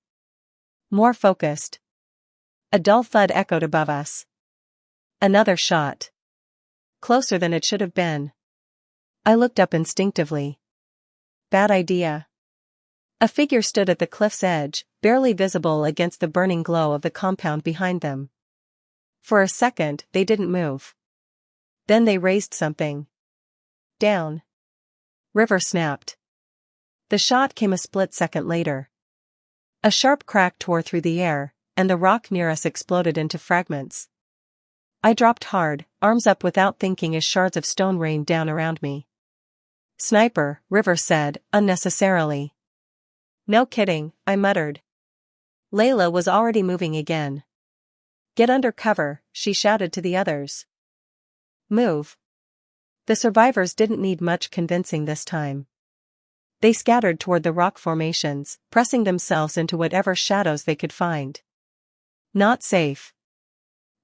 More focused. A dull thud echoed above us. Another shot. Closer than it should have been. I looked up instinctively. Bad idea. A figure stood at the cliff's edge, barely visible against the burning glow of the compound behind them. For a second, they didn't move. Then they raised something. Down. River snapped. The shot came a split second later. A sharp crack tore through the air, and the rock near us exploded into fragments. I dropped hard, arms up without thinking as shards of stone rained down around me. Sniper, River said, unnecessarily. No kidding, I muttered. Layla was already moving again. Get under cover, she shouted to the others. Move. The survivors didn't need much convincing this time. They scattered toward the rock formations, pressing themselves into whatever shadows they could find. Not safe.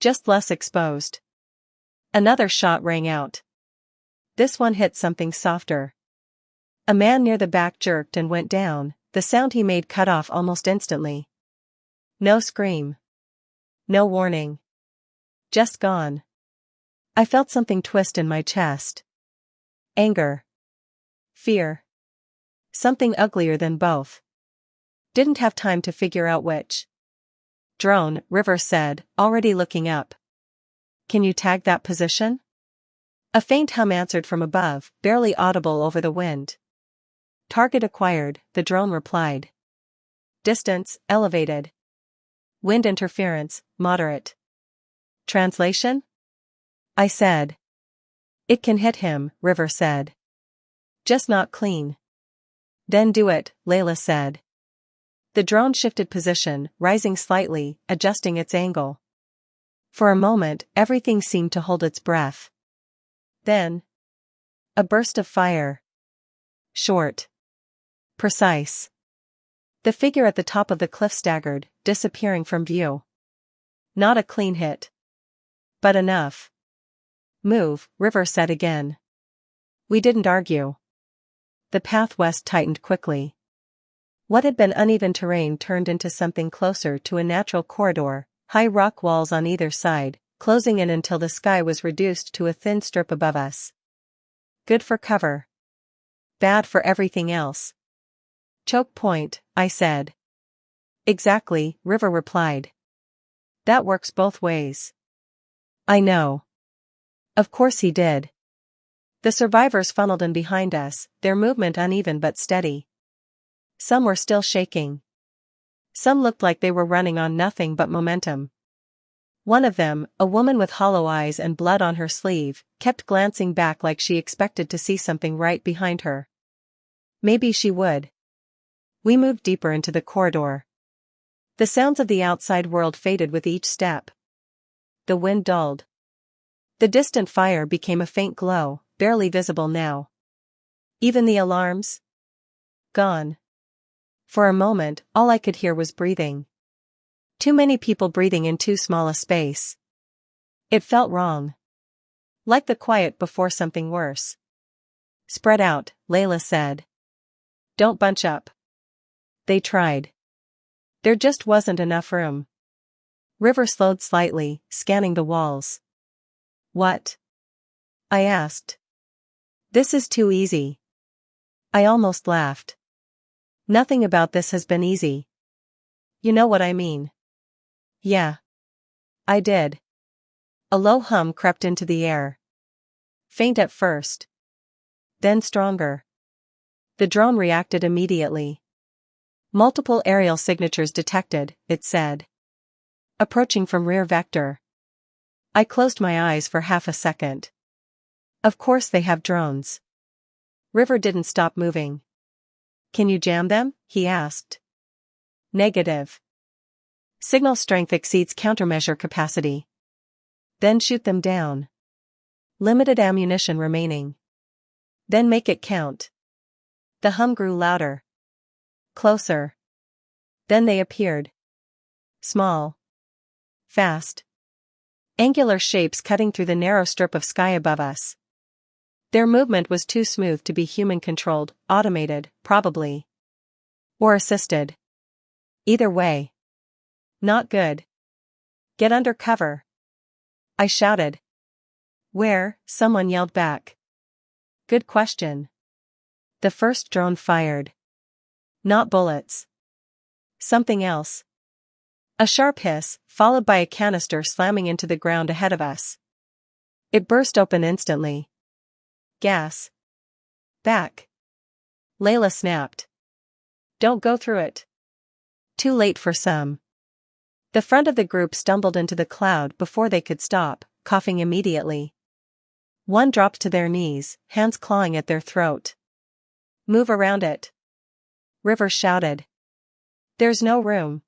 Just less exposed. Another shot rang out. This one hit something softer. A man near the back jerked and went down, the sound he made cut off almost instantly. No scream. No warning. Just gone. I felt something twist in my chest. Anger. Fear. Something uglier than both. Didn't have time to figure out which. Drone, River said, already looking up. Can you tag that position? A faint hum answered from above, barely audible over the wind. Target acquired, the drone replied. Distance, elevated. Wind interference, moderate. Translation? I said. It can hit him, River said. Just not clean. Then do it, Layla said. The drone shifted position, rising slightly, adjusting its angle. For a moment, everything seemed to hold its breath. Then. A burst of fire. Short. Precise. The figure at the top of the cliff staggered, disappearing from view. Not a clean hit. But enough. Move, River said again. We didn't argue. The path west tightened quickly. What had been uneven terrain turned into something closer to a natural corridor, high rock walls on either side, closing in until the sky was reduced to a thin strip above us. Good for cover. Bad for everything else. Choke point, I said. Exactly, River replied. That works both ways. I know. Of course he did. The survivors funneled in behind us, their movement uneven but steady. Some were still shaking. Some looked like they were running on nothing but momentum. One of them, a woman with hollow eyes and blood on her sleeve, kept glancing back like she expected to see something right behind her. Maybe she would. We moved deeper into the corridor. The sounds of the outside world faded with each step. The wind dulled. The distant fire became a faint glow, barely visible now. Even the alarms? Gone. For a moment, all I could hear was breathing. Too many people breathing in too small a space. It felt wrong. Like the quiet before something worse. Spread out, Layla said. Don't bunch up. They tried. There just wasn't enough room. River slowed slightly, scanning the walls. What? I asked. This is too easy. I almost laughed. Nothing about this has been easy. You know what I mean. Yeah. I did. A low hum crept into the air. Faint at first. Then stronger. The drone reacted immediately. Multiple aerial signatures detected, it said. Approaching from rear vector. I closed my eyes for half a second. Of course they have drones. River didn't stop moving. Can you jam them? He asked. Negative. Signal strength exceeds countermeasure capacity. Then shoot them down. Limited ammunition remaining. Then make it count. The hum grew louder. Closer. Then they appeared. Small. Fast. Angular shapes cutting through the narrow strip of sky above us. Their movement was too smooth to be human-controlled, automated, probably. Or assisted. Either way. Not good. Get under cover. I shouted. Where? Someone yelled back. Good question. The first drone fired. Not bullets. Something else. A sharp hiss, followed by a canister slamming into the ground ahead of us. It burst open instantly. Gas. Back. Layla snapped. Don't go through it. Too late for some. The front of the group stumbled into the cloud before they could stop, coughing immediately. One dropped to their knees, hands clawing at their throat. Move around it. River shouted. There's no room.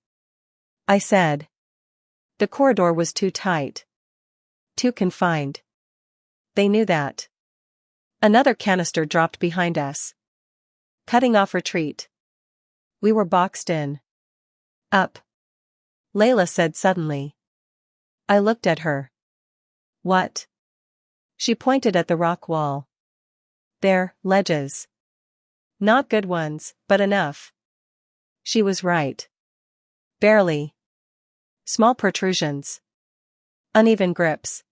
I said. The corridor was too tight. Too confined. They knew that. Another canister dropped behind us. Cutting off retreat. We were boxed in. Up. Layla said suddenly. I looked at her. What? She pointed at the rock wall. There, ledges. Not good ones, but enough. She was right. Barely. Small protrusions. Uneven grips.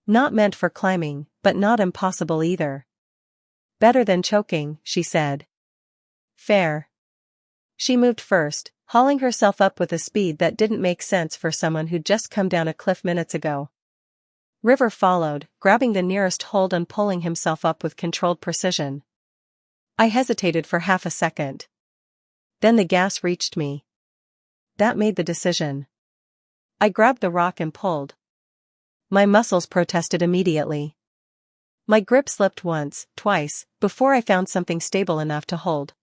Not meant for climbing, but not impossible either. Better than choking, she said. Fair. She moved first, hauling herself up with a speed that didn't make sense for someone who'd just come down a cliff minutes ago. River followed, grabbing the nearest hold and pulling himself up with controlled precision. I hesitated for half a second. Then the gas reached me. That made the decision. I grabbed the rock and pulled. My muscles protested immediately. My grip slipped once, twice, before I found something stable enough to hold.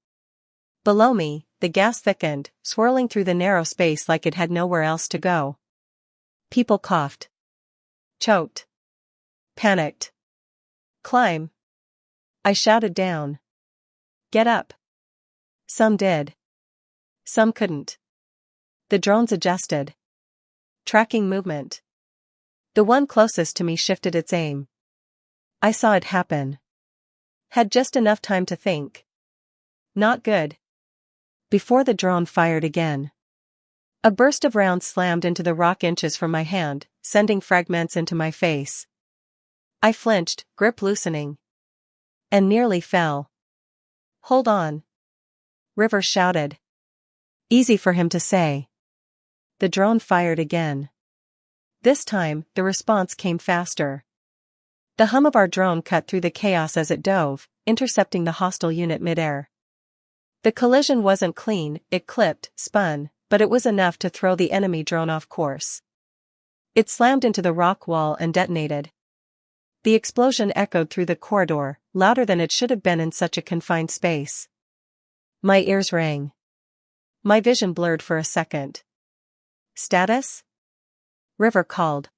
Below me, the gas thickened, swirling through the narrow space like it had nowhere else to go. People coughed. Choked. Panicked. Climb. I shouted down. Get up. Some did. Some couldn't. The drones adjusted. Tracking movement. The one closest to me shifted its aim. I saw it happen. Had just enough time to think. Not good. Before the drone fired again. A burst of rounds slammed into the rock inches from my hand, sending fragments into my face. I flinched, grip loosening. And nearly fell. Hold on. River shouted. Easy for him to say. The drone fired again. This time, the response came faster. The hum of our drone cut through the chaos as it dove, intercepting the hostile unit midair. The collision wasn't clean, it clipped, spun, but it was enough to throw the enemy drone off course. It slammed into the rock wall and detonated. The explosion echoed through the corridor, louder than it should have been in such a confined space. My ears rang. My vision blurred for a second. Status? River called.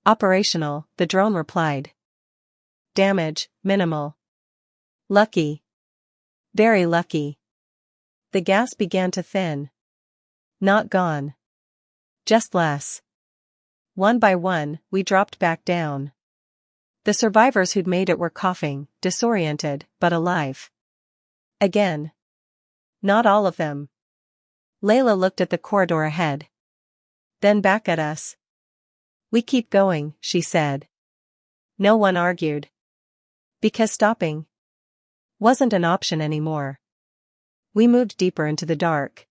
Operational, the drone replied. Damage, minimal. Lucky. Very lucky. The gas began to thin. Not gone. Just less. One by one, we dropped back down. The survivors who'd made it were coughing, disoriented, but alive. Again. Not all of them. Layla looked at the corridor ahead. Then back at us. We keep going, she said. No one argued. Because stopping wasn't an option anymore. We moved deeper into the dark.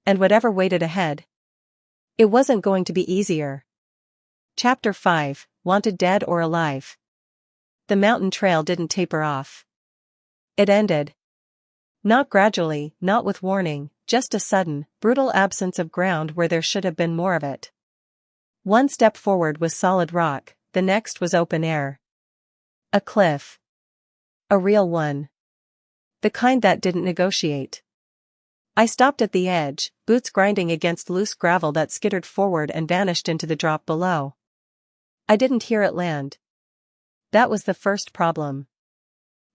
And whatever waited ahead, it wasn't going to be easier. Chapter 5, Wanted Dead or Alive. The mountain trail didn't taper off. It ended. Not gradually, not with warning, just a sudden, brutal absence of ground where there should have been more of it. One step forward was solid rock, the next was open air. A cliff. A real one. The kind that didn't negotiate. I stopped at the edge, boots grinding against loose gravel that skittered forward and vanished into the drop below. I didn't hear it land. That was the first problem.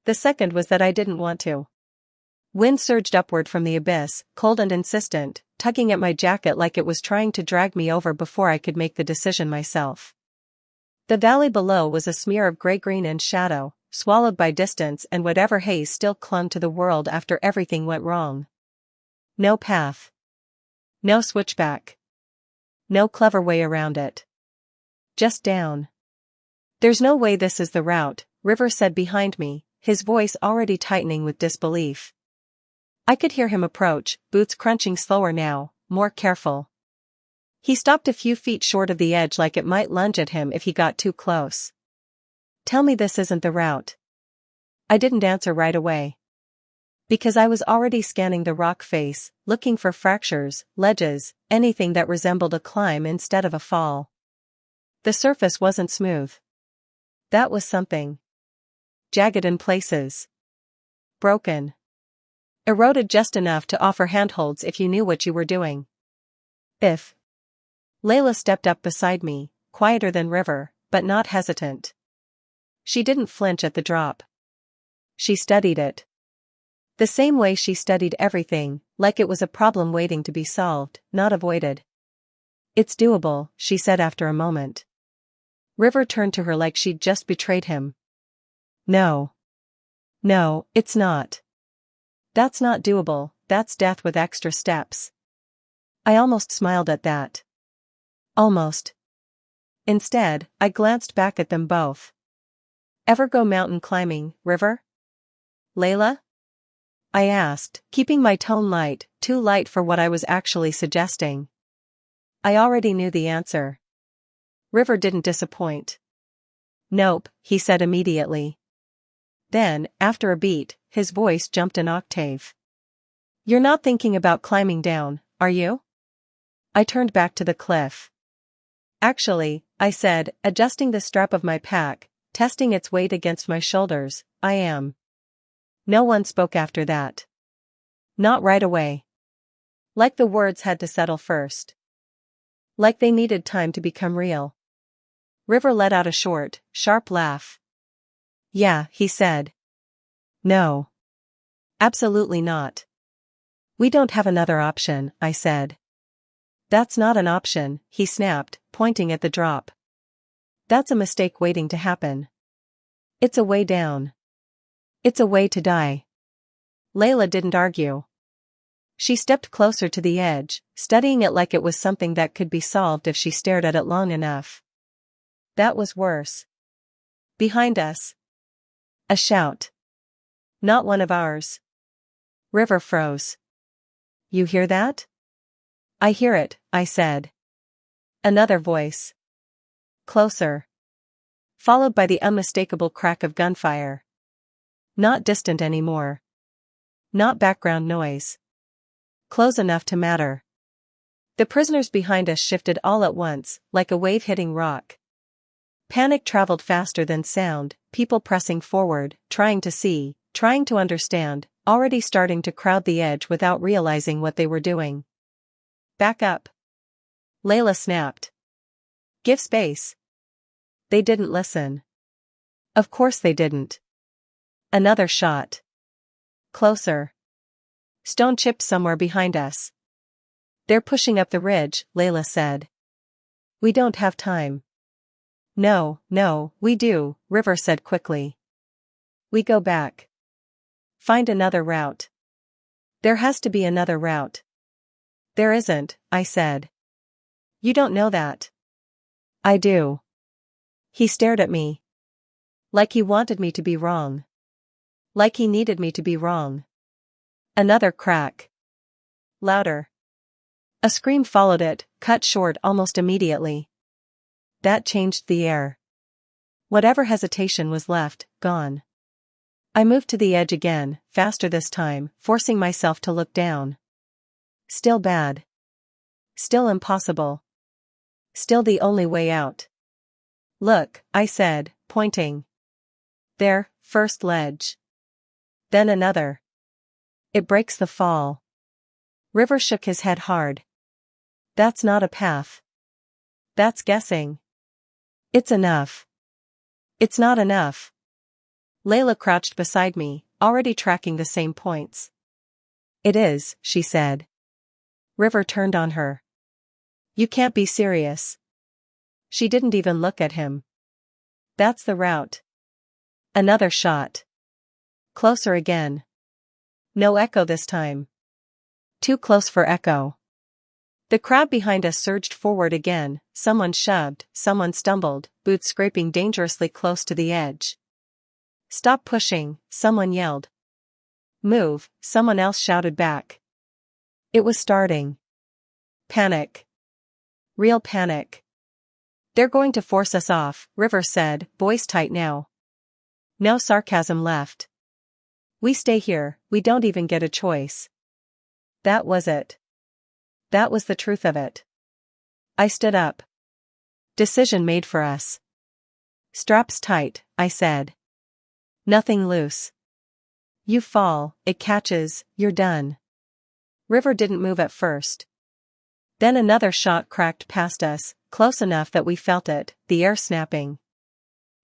The second was that I didn't want to. Wind surged upward from the abyss, cold and insistent, tugging at my jacket like it was trying to drag me over before I could make the decision myself. The valley below was a smear of gray-green and shadow, swallowed by distance and whatever haze still clung to the world after everything went wrong. No path. No switchback. No clever way around it. Just down. There's no way this is the route, River said behind me, his voice already tightening with disbelief. I could hear him approach, boots crunching slower now, more careful. He stopped a few feet short of the edge like it might lunge at him if he got too close. Tell me this isn't the route. I didn't answer right away. Because I was already scanning the rock face, looking for fractures, ledges, anything that resembled a climb instead of a fall. The surface wasn't smooth. That was something. Jagged in places. Broken. Eroded just enough to offer handholds if you knew what you were doing. If. Layla stepped up beside me, quieter than River, but not hesitant. She didn't flinch at the drop. She studied it. The same way she studied everything, like it was a problem waiting to be solved, not avoided. It's doable, she said after a moment. River turned to her like she'd just betrayed him. No. No, it's not. That's not doable, that's death with extra steps. I almost smiled at that. Almost. Instead, I glanced back at them both. Ever go mountain climbing, River? Layla? I asked, keeping my tone light, too light for what I was actually suggesting. I already knew the answer. River didn't disappoint. Nope, he said immediately. Then, after a beat, his voice jumped an octave. You're not thinking about climbing down, are you? I turned back to the cliff. Actually, I said, adjusting the strap of my pack, testing its weight against my shoulders, I am. No one spoke after that. Not right away. Like the words had to settle first. Like they needed time to become real. River let out a short, sharp laugh. Yeah, he said. No. Absolutely not. We don't have another option, I said. That's not an option, he snapped, pointing at the drop. That's a mistake waiting to happen. It's a way down. It's a way to die. Layla didn't argue. She stepped closer to the edge, studying it like it was something that could be solved if she stared at it long enough. That was worse. Behind us. A shout. Not one of ours. River froze. You hear that? I hear it, I said. Another voice. Closer. Followed by the unmistakable crack of gunfire. Not distant anymore. Not background noise. Close enough to matter. The prisoners behind us shifted all at once, like a wave hitting rock. Panic traveled faster than sound, people pressing forward, trying to see, trying to understand, already starting to crowd the edge without realizing what they were doing. Back up. Layla snapped. Give space. They didn't listen. Of course they didn't. Another shot. Closer. Stone chips somewhere behind us. They're pushing up the ridge, Layla said. We don't have time. No, we do, River said quickly. We go back. Find another route. There has to be another route. There isn't, I said. You don't know that. I do. He stared at me. Like he wanted me to be wrong. Like he needed me to be wrong. Another crack. Louder. A scream followed it, cut short almost immediately. That changed the air. Whatever hesitation was left, gone. I moved to the edge again, faster this time, forcing myself to look down. Still bad. Still impossible. Still the only way out. Look, I said, pointing. There, first ledge. Then another. It breaks the fall. River shook his head hard. That's not a path. That's guessing. It's enough. It's not enough. Layla crouched beside me, already tracking the same points. It is, she said. River turned on her. You can't be serious. She didn't even look at him. That's the route. Another shot. Closer again. No echo this time. Too close for echo. The crowd behind us surged forward again, someone shoved, someone stumbled, boots scraping dangerously close to the edge. Stop pushing, someone yelled. Move, someone else shouted back. It was starting. Panic. Real panic. They're going to force us off, River said, voice tight now. No sarcasm left. We stay here, we don't even get a choice. That was it. That was the truth of it. I stood up. Decision made for us. Straps tight, I said. Nothing loose. You fall, it catches, you're done. River didn't move at first. Then another shot cracked past us, close enough that we felt it, the air snapping.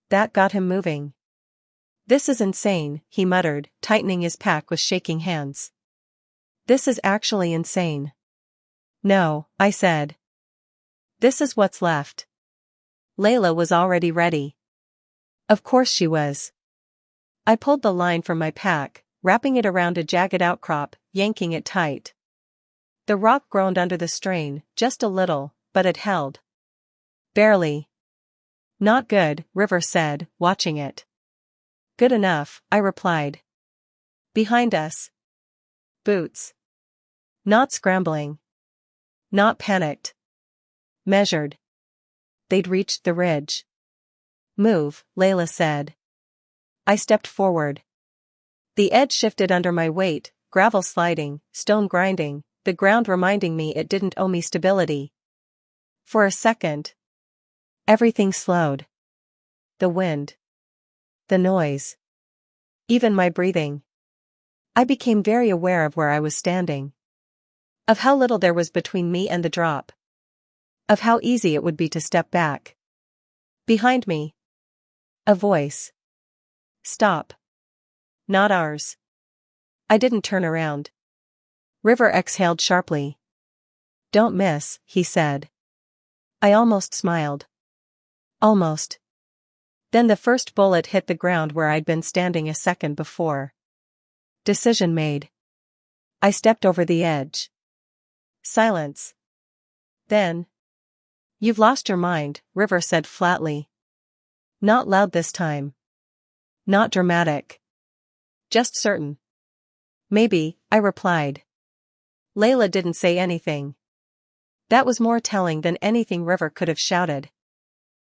That got him moving. This is insane, he muttered, tightening his pack with shaking hands. This is actually insane. No, I said. This is what's left. Layla was already ready. Of course she was. I pulled the line from my pack, wrapping it around a jagged outcrop, yanking it tight. The rock groaned under the strain, just a little, but it held. Barely. Not good, River said, watching it. Good enough, I replied. Behind us. Boots. Not scrambling. Not panicked. Measured. They'd reached the ridge. Move, Layla said. I stepped forward. The edge shifted under my weight, gravel sliding, stone grinding, the ground reminding me it didn't owe me stability. For a second. Everything slowed. The wind. The noise. Even my breathing. I became very aware of where I was standing. Of how little there was between me and the drop. Of how easy it would be to step back. Behind me. A voice. Stop. Not ours. I didn't turn around. River exhaled sharply. Don't miss, he said. I almost smiled. Almost. Then the first bullet hit the ground where I'd been standing a second before. Decision made. I stepped over the edge. Silence. Then. You've lost your mind, River said flatly. Not loud this time. Not dramatic. Just certain. Maybe, I replied. Layla didn't say anything. That was more telling than anything River could have shouted.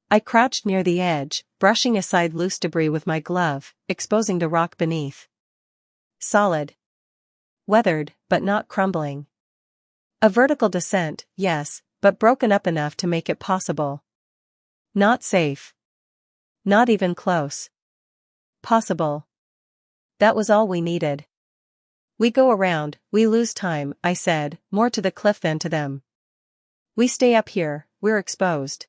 I crouched near the edge, brushing aside loose debris with my glove, exposing the rock beneath. Solid. Weathered, but not crumbling. A vertical descent, yes, but broken up enough to make it possible. Not safe. Not even close. Possible. That was all we needed. We go around, we lose time, I said, more to the cliff than to them. We stay up here, we're exposed.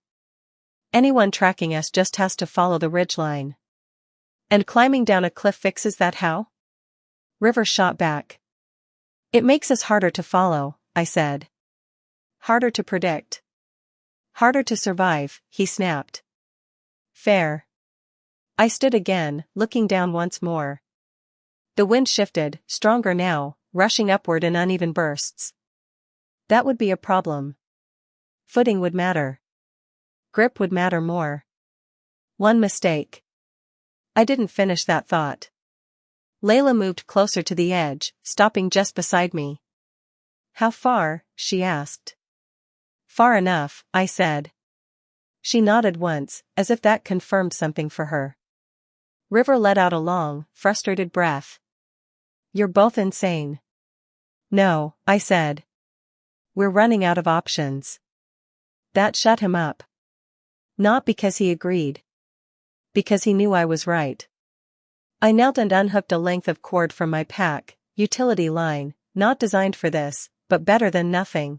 Anyone tracking us just has to follow the ridgeline. And climbing down a cliff fixes that how? River shot back. It makes us harder to follow, I said. Harder to predict. Harder to survive, he snapped. Fair. I stood again, looking down once more. The wind shifted, stronger now, rushing upward in uneven bursts. That would be a problem. Footing would matter. Grip would matter more. One mistake. I didn't finish that thought. Layla moved closer to the edge, stopping just beside me. How far? She asked. Far enough, I said. She nodded once, as if that confirmed something for her. River let out a long, frustrated breath. You're both insane. No, I said. We're running out of options. That shut him up. Not because he agreed. Because he knew I was right. I knelt and unhooked a length of cord from my pack, utility line, not designed for this, but better than nothing.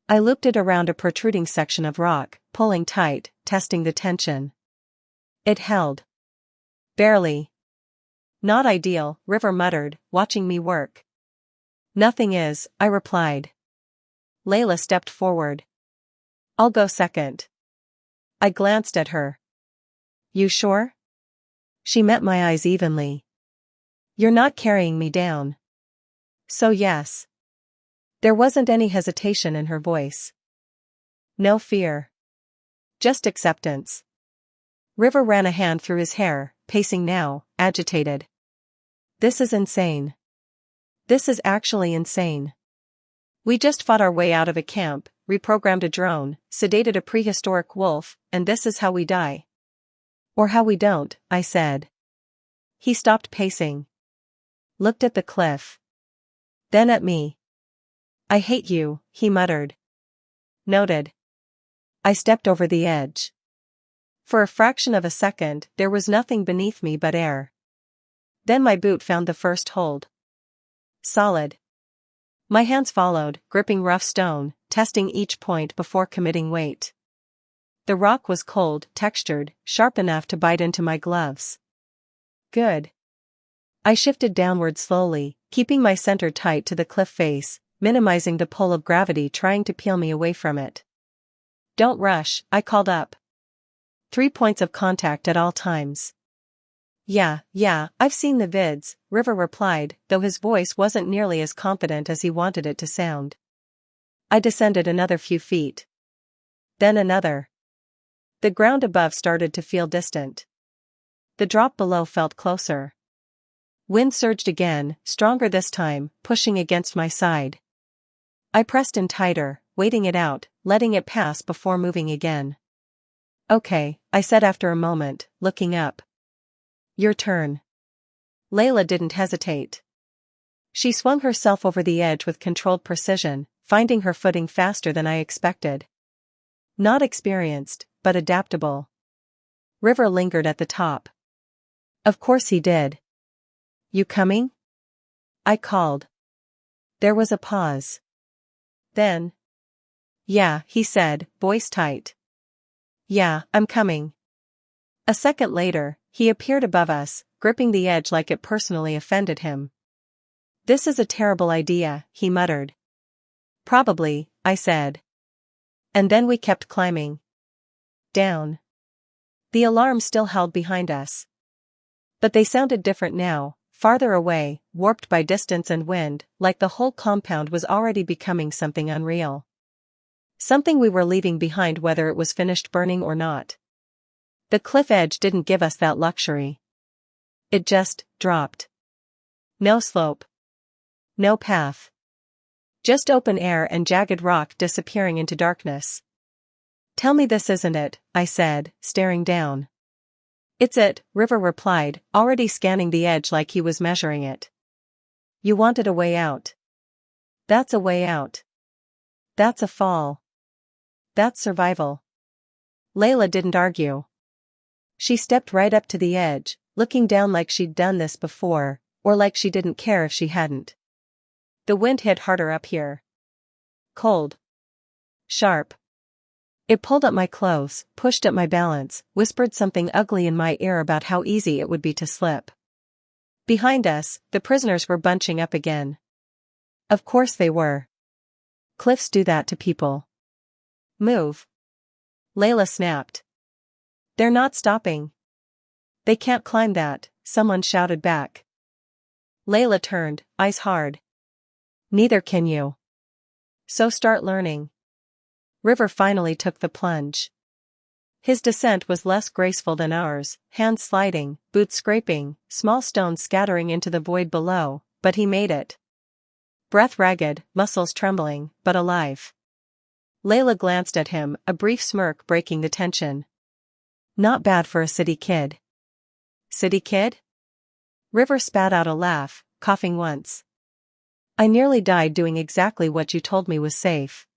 I looped it around a protruding section of rock, pulling tight, testing the tension. It held. Barely. Not ideal, River muttered, watching me work. Nothing is, I replied. Layla stepped forward. I'll go second. I glanced at her. You sure? She met my eyes evenly. You're not carrying me down. So yes. There wasn't any hesitation in her voice. No fear. Just acceptance. River ran a hand through his hair, pacing now, agitated. This is insane. This is actually insane. We just fought our way out of a camp, reprogrammed a drone, sedated a prehistoric wolf, and this is how we die. Or how we don't, I said. He stopped pacing. Looked at the cliff. Then at me. I hate you, he muttered. Noted. I stepped over the edge. For a fraction of a second, there was nothing beneath me but air. Then my boot found the first hold. Solid. My hands followed, gripping rough stone, testing each point before committing weight. The rock was cold, textured, sharp enough to bite into my gloves. Good. I shifted downward slowly, keeping my center tight to the cliff face, minimizing the pull of gravity trying to peel me away from it. Don't rush, I called up. 3 points of contact at all times. Yeah, I've seen the vids, River replied, though his voice wasn't nearly as confident as he wanted it to sound. I descended another few feet. Then another. The ground above started to feel distant. The drop below felt closer. Wind surged again, stronger this time, pushing against my side. I pressed in tighter, waiting it out, letting it pass before moving again. Okay, I said after a moment, looking up. Your turn. Layla didn't hesitate. She swung herself over the edge with controlled precision, finding her footing faster than I expected. Not experienced, but adaptable. River lingered at the top. Of course he did. You coming? I called. There was a pause. Then. Yeah, he said, voice tight. Yeah, I'm coming. A second later, he appeared above us, gripping the edge like it personally offended him. This is a terrible idea, he muttered. Probably, I said. And then we kept climbing. Down. The alarm still held behind us. But they sounded different now, farther away, warped by distance and wind, like the whole compound was already becoming something unreal. Something we were leaving behind whether it was finished burning or not. The cliff edge didn't give us that luxury. It just dropped. No slope. No path. Just open air and jagged rock disappearing into darkness. Tell me this isn't it, I said, staring down. It's it, River replied, already scanning the edge like he was measuring it. You wanted a way out. That's a way out. That's a fall. That's survival. Layla didn't argue. She stepped right up to the edge, looking down like she'd done this before, or like she didn't care if she hadn't. The wind hit harder up here. Cold. Sharp. It pulled up my clothes, pushed at my balance, whispered something ugly in my ear about how easy it would be to slip. Behind us, the prisoners were bunching up again. Of course they were. Cliffs do that to people. Move. Layla snapped. They're not stopping. They can't climb that, someone shouted back. Layla turned, eyes hard. Neither can you. So start learning. River finally took the plunge. His descent was less graceful than ours, hands sliding, boots scraping, small stones scattering into the void below, but he made it. Breath ragged, muscles trembling, but alive. Layla glanced at him, a brief smirk breaking the tension. Not bad for a city kid. City kid? River spat out a laugh, coughing once. I nearly died doing exactly what you told me was safe.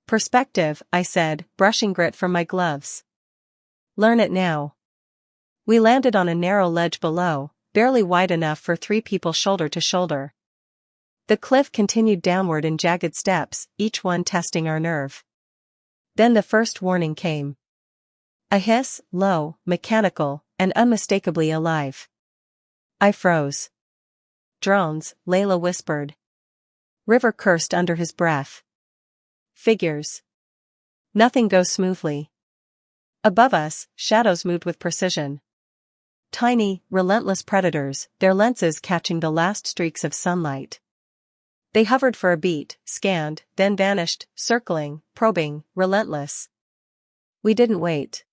Perspective, I said, brushing grit from my gloves. Learn it now. We landed on a narrow ledge below, barely wide enough for 3 people shoulder to shoulder. The cliff continued downward in jagged steps, each one testing our nerve. Then the first warning came. A hiss, low, mechanical, and unmistakably alive. I froze. Drones, Layla whispered. River cursed under his breath. Figures. Nothing goes smoothly. Above us, shadows moved with precision. Tiny, relentless predators, their lenses catching the last streaks of sunlight. They hovered for a beat, scanned, then vanished, circling, probing, relentless. We didn't wait.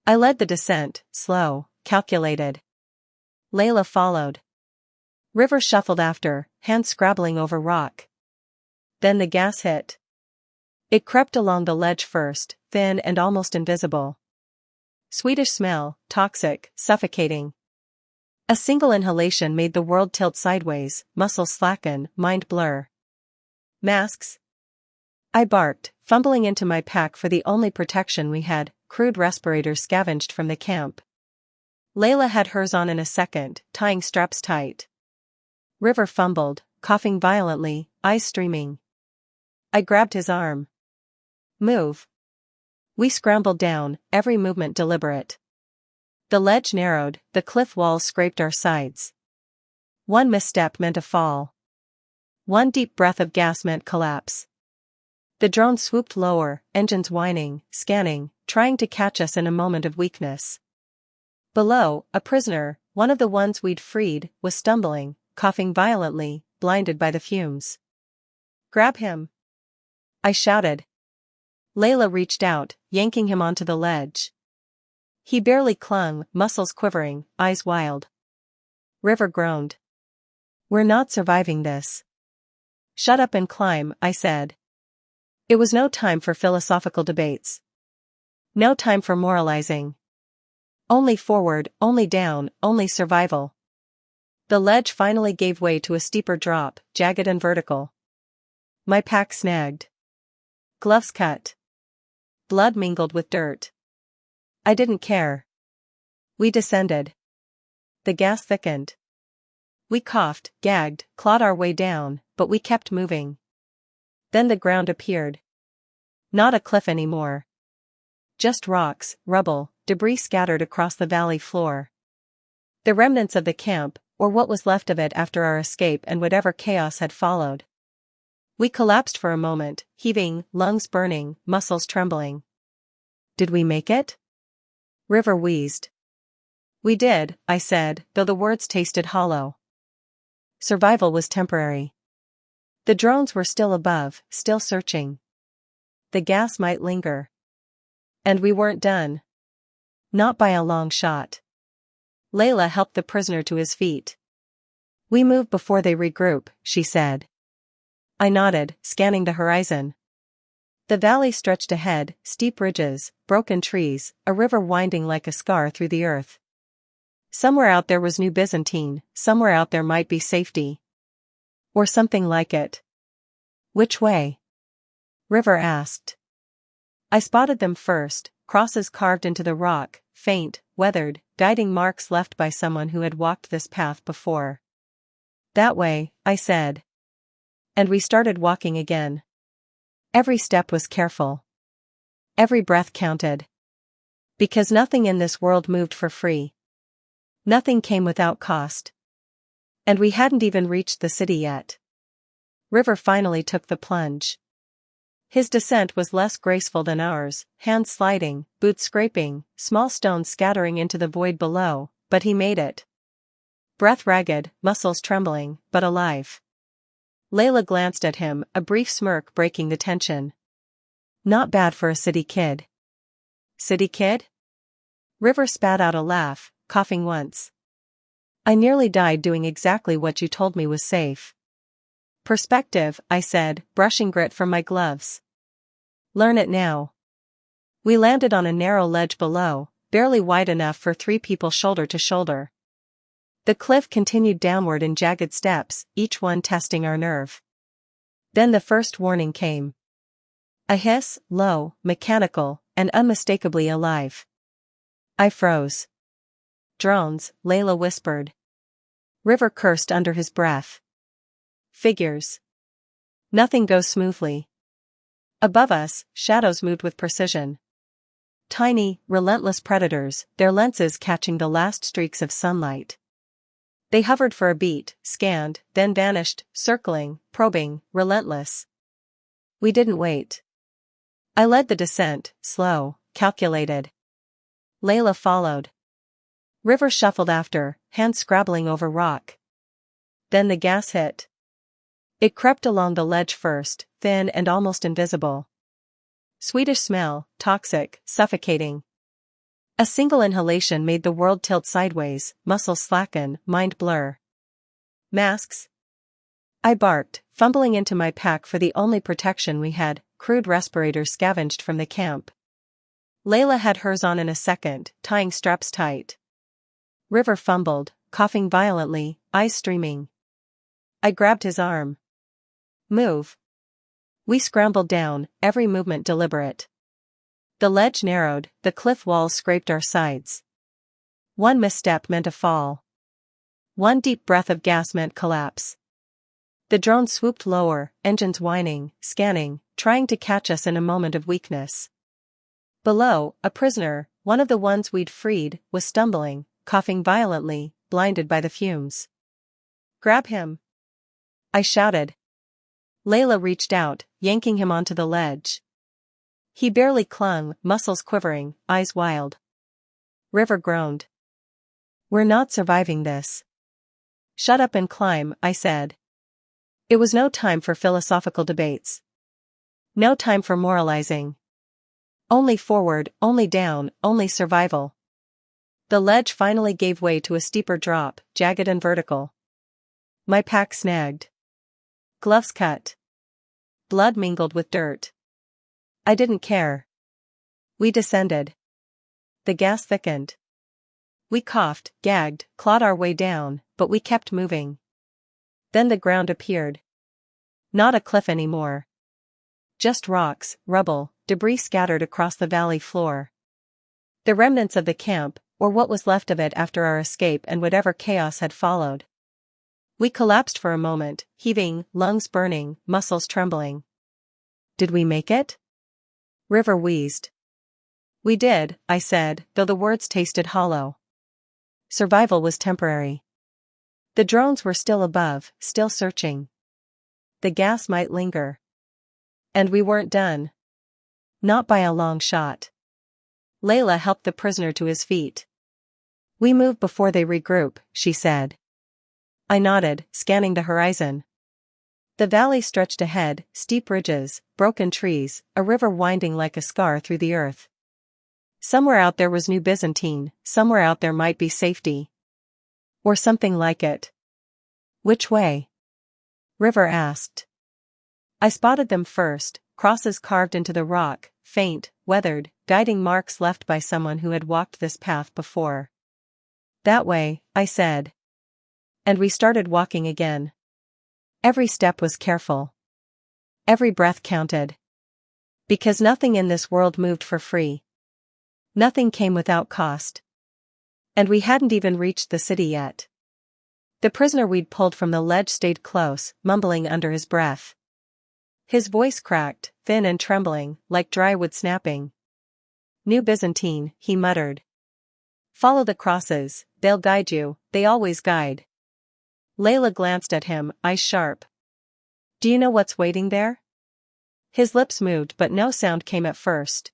I led the descent, slow, calculated. Layla followed. River shuffled after, hands scrabbling over rock. Then the gas hit. It crept along the ledge first, thin and almost invisible. Sweetish smell, toxic, suffocating. A single inhalation made the world tilt sideways, muscles slacken, mind blur. Masks? I barked, fumbling into my pack for the only protection we had, crude respirators scavenged from the camp. Layla had hers on in a second, tying straps tight. River fumbled, coughing violently, eyes streaming. I grabbed his arm. Move. We scrambled down, every movement deliberate. The ledge narrowed, the cliff walls scraped our sides. One misstep meant a fall. One deep breath of gas meant collapse. The drone swooped lower, engines whining, scanning, trying to catch us in a moment of weakness. Below, a prisoner, one of the ones we'd freed, was stumbling, coughing violently, blinded by the fumes. Grab him! I shouted. Layla reached out, yanking him onto the ledge. He barely clung, muscles quivering, eyes wild. River groaned. We're not surviving this. Shut up and climb, I said. It was no time for philosophical debates. No time for moralizing. Only forward, only down, only survival. The ledge finally gave way to a steeper drop, jagged and vertical. My pack snagged. Gloves cut. Blood mingled with dirt. I didn't care. We descended. The gas thickened. We coughed, gagged, clawed our way down, but we kept moving. Then the ground appeared. Not a cliff anymore. Just rocks, rubble, debris scattered across the valley floor. The remnants of the camp, or what was left of it after our escape and whatever chaos had followed. We collapsed for a moment, heaving, lungs burning, muscles trembling. Did we make it? River wheezed. We did, I said, though the words tasted hollow. Survival was temporary. The drones were still above, still searching. The gas might linger. And we weren't done. Not by a long shot. Layla helped the prisoner to his feet. We move before they regroup, she said. I nodded, scanning the horizon. The valley stretched ahead, steep ridges, broken trees, a river winding like a scar through the earth. Somewhere out there was New Byzantine, somewhere out there might be safety. Or something like it. Which way? River asked. I spotted them first, crosses carved into the rock, faint, weathered, guiding marks left by someone who had walked this path before. That way, I said. And we started walking again. Every step was careful. Every breath counted. Because nothing in this world moved for free. Nothing came without cost. And we hadn't even reached the city yet. River finally took the plunge. His descent was less graceful than ours, hands sliding, boots scraping, small stones scattering into the void below, but he made it. Breath ragged, muscles trembling, but alive. Layla glanced at him, a brief smirk breaking the tension. Not bad for a city kid. City kid? River spat out a laugh, coughing once. I nearly died doing exactly what you told me was safe. Perspective, I said, brushing grit from my gloves. Learn it now. We landed on a narrow ledge below, barely wide enough for 3 people shoulder to shoulder. The cliff continued downward in jagged steps, each one testing our nerve. Then the first warning came. A hiss, low, mechanical, and unmistakably alive. I froze. Drones, Layla whispered. River cursed under his breath. Figures. Nothing goes smoothly. Above us, shadows moved with precision. Tiny, relentless predators, their lenses catching the last streaks of sunlight. They hovered for a beat, scanned, then vanished, circling, probing, relentless. We didn't wait. I led the descent, slow, calculated. Layla followed. River shuffled after, hands scrabbling over rock. Then the gas hit. It crept along the ledge first, thin and almost invisible. Sweetish smell, toxic, suffocating. A single inhalation made the world tilt sideways, muscles slacken, mind blur. Masks? I barked, fumbling into my pack for the only protection we had, crude respirators scavenged from the camp. Layla had hers on in a second, tying straps tight. River fumbled, coughing violently, eyes streaming. I grabbed his arm. Move. We scrambled down, every movement deliberate. The ledge narrowed, the cliff walls scraped our sides. One misstep meant a fall. One deep breath of gas meant collapse. The drone swooped lower, engines whining, scanning, trying to catch us in a moment of weakness. Below, a prisoner, one of the ones we'd freed, was stumbling, coughing violently, blinded by the fumes. Grab him! I shouted. Layla reached out, yanking him onto the ledge. He barely clung, muscles quivering, eyes wild. River groaned. We're not surviving this. Shut up and climb, I said. It was no time for philosophical debates. No time for moralizing. Only forward, only down, only survival. The ledge finally gave way to a steeper drop, jagged and vertical. My pack snagged. Gloves cut. Blood mingled with dirt. I didn't care. We descended. The gas thickened. We coughed, gagged, clawed our way down, but we kept moving. Then the ground appeared. Not a cliff anymore. Just rocks, rubble, debris scattered across the valley floor. The remnants of the camp, or what was left of it after our escape and whatever chaos had followed. We collapsed for a moment, heaving, lungs burning, muscles trembling. Did we make it? River wheezed. We did, I said, though the words tasted hollow. Survival was temporary. The drones were still above, still searching. The gas might linger. And we weren't done. Not by a long shot. Layla helped the prisoner to his feet. We move before they regroup, she said. I nodded, scanning the horizon. The valley stretched ahead, steep ridges, broken trees, a river winding like a scar through the earth. Somewhere out there was New Byzantine, somewhere out there might be safety. Or something like it. Which way? River asked. I spotted them first, crosses carved into the rock, faint, weathered, guiding marks left by someone who had walked this path before. That way, I said. And we started walking again. Every step was careful. Every breath counted. Because nothing in this world moved for free. Nothing came without cost. And we hadn't even reached the city yet. The prisoner we'd pulled from the ledge stayed close, mumbling under his breath. His voice cracked, thin and trembling, like dry wood snapping. New Byzantine, he muttered. Follow the crosses, they'll guide you, they always guide. Layla glanced at him, eyes sharp. Do you know what's waiting there? His lips moved but no sound came at first.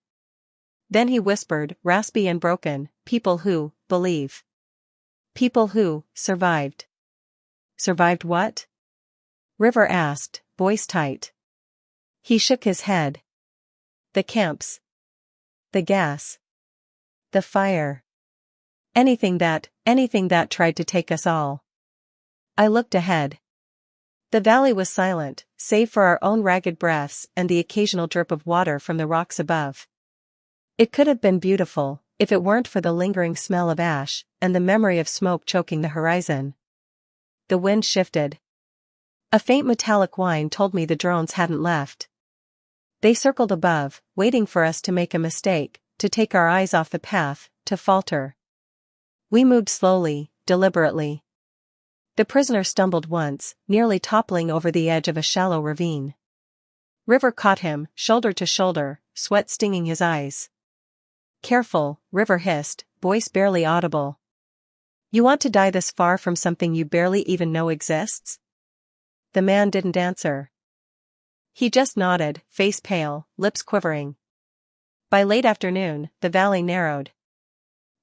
Then he whispered, raspy and broken, people who believe. People who survived. Survived what? River asked, voice tight. He shook his head. The camps. The gas. The fire. Anything that tried to take us all. I looked ahead. The valley was silent, save for our own ragged breaths and the occasional drip of water from the rocks above. It could have been beautiful, if it weren't for the lingering smell of ash, and the memory of smoke choking the horizon. The wind shifted. A faint metallic whine told me the drones hadn't left. They circled above, waiting for us to make a mistake, to take our eyes off the path, to falter. We moved slowly, deliberately. The prisoner stumbled once, nearly toppling over the edge of a shallow ravine. River caught him, shoulder to shoulder, sweat stinging his eyes. "Careful," River hissed, voice barely audible. "You want to die this far from something you barely even know exists?" The man didn't answer. He just nodded, face pale, lips quivering. By late afternoon, the valley narrowed.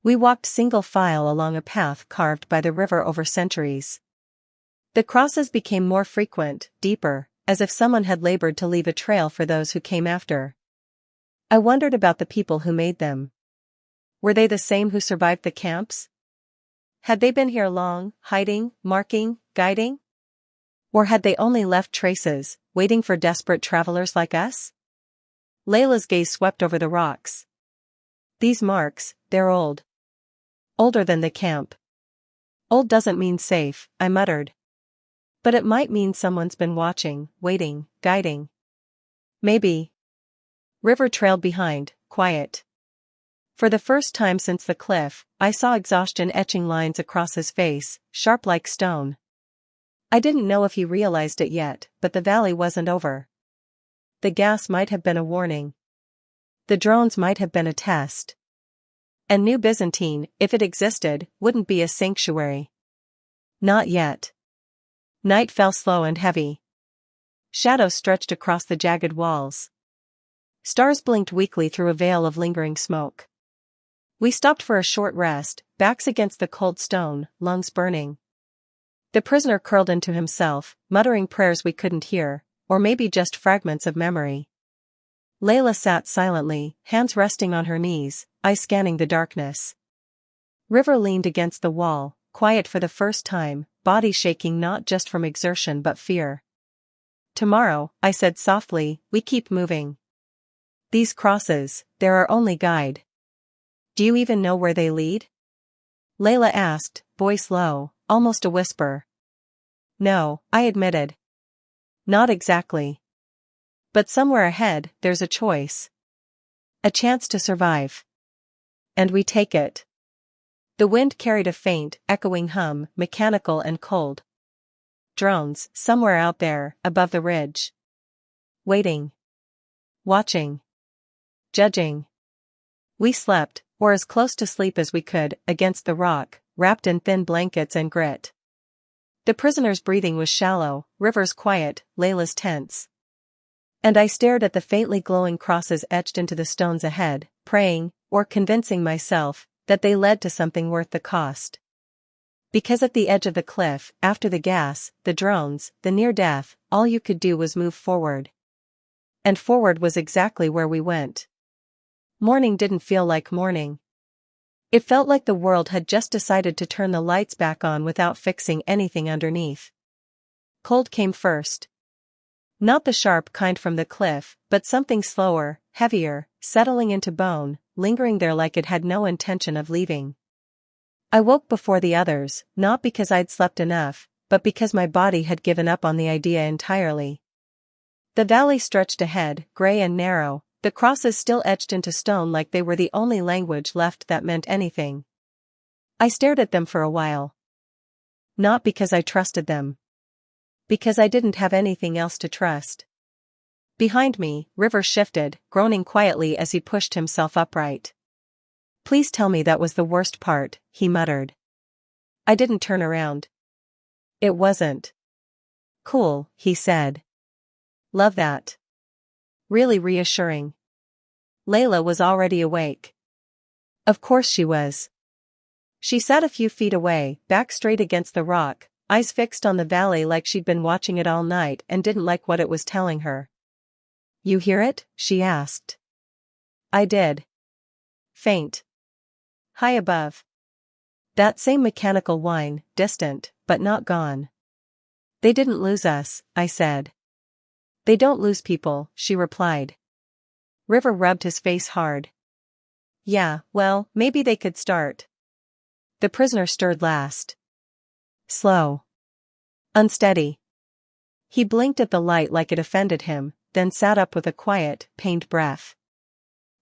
We walked single file along a path carved by the river over centuries. The crosses became more frequent, deeper, as if someone had labored to leave a trail for those who came after. I wondered about the people who made them. Were they the same who survived the camps? Had they been here long, hiding, marking, guiding? Or had they only left traces, waiting for desperate travelers like us? Layla's gaze swept over the rocks. "These marks, they're old. Older than the camp." "Old doesn't mean safe," I muttered. "But it might mean someone's been watching, waiting, guiding." "Maybe." River trailed behind, quiet. For the first time since the cliff, I saw exhaustion etching lines across his face, sharp like stone. I didn't know if he realized it yet, but the valley wasn't over. The gas might have been a warning. The drones might have been a test. And New Byzantine, if it existed, wouldn't be a sanctuary. Not yet. Night fell slow and heavy. Shadows stretched across the jagged walls. Stars blinked weakly through a veil of lingering smoke. We stopped for a short rest, backs against the cold stone, lungs burning. The prisoner curled into himself, muttering prayers we couldn't hear, or maybe just fragments of memory. Layla sat silently, hands resting on her knees, eyes scanning the darkness. River leaned against the wall, quiet for the first time, body shaking not just from exertion but fear. "Tomorrow," I said softly, "we keep moving. These crosses, they're our only guide." "Do you even know where they lead?" Layla asked, voice low, almost a whisper. "No," I admitted. "Not exactly. But somewhere ahead, there's a choice. A chance to survive. And we take it." The wind carried a faint, echoing hum, mechanical and cold. Drones, somewhere out there, above the ridge. Waiting. Watching. Judging. We slept, or as close to sleep as we could, against the rock, wrapped in thin blankets and grit. The prisoner's breathing was shallow, River's quiet, Layla's tense. And I stared at the faintly glowing crosses etched into the stones ahead, praying, or convincing myself, that they led to something worth the cost. Because at the edge of the cliff, after the gas, the drones, the near death, all you could do was move forward. And forward was exactly where we went. Morning didn't feel like morning. It felt like the world had just decided to turn the lights back on without fixing anything underneath. Cold came first. Not the sharp kind from the cliff, but something slower, heavier, settling into bone, lingering there like it had no intention of leaving. I woke before the others, not because I'd slept enough, but because my body had given up on the idea entirely. The valley stretched ahead, gray and narrow, the crosses still etched into stone like they were the only language left that meant anything. I stared at them for a while. Not because I trusted them. Because I didn't have anything else to trust. Behind me, River shifted, groaning quietly as he pushed himself upright. "Please tell me that was the worst part," he muttered. I didn't turn around. "It wasn't." "Cool," he said. "Love that." Really reassuring. Layla was already awake. Of course she was. She sat a few feet away, back straight against the rock, eyes fixed on the valley like she'd been watching it all night and didn't like what it was telling her. "You hear it?" she asked. I did. Faint. High above. That same mechanical whine, distant, but not gone. "They didn't lose us," I said. "They don't lose people," she replied. River rubbed his face hard. "Yeah, well, maybe they could start." The prisoner stirred last. Slow. Unsteady. He blinked at the light like it offended him, then sat up with a quiet, pained breath.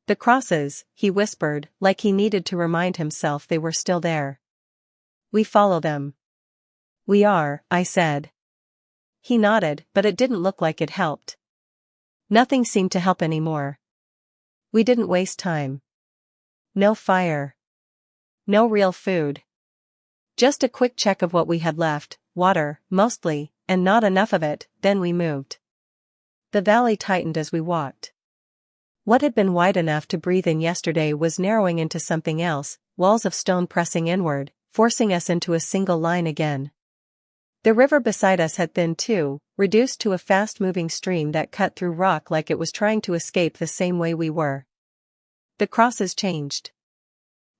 "The crosses," he whispered, like he needed to remind himself they were still there. "We follow them." We are, I said. He nodded, but it didn't look like it helped. Nothing seemed to help anymore. We didn't waste time. No fire. No real food. Just a quick check of what we had left, water, mostly, and not enough of it, then we moved. The valley tightened as we walked. What had been wide enough to breathe in yesterday was narrowing into something else, walls of stone pressing inward, forcing us into a single line again. The river beside us had thinned too, reduced to a fast-moving stream that cut through rock like it was trying to escape the same way we were. The crosses changed.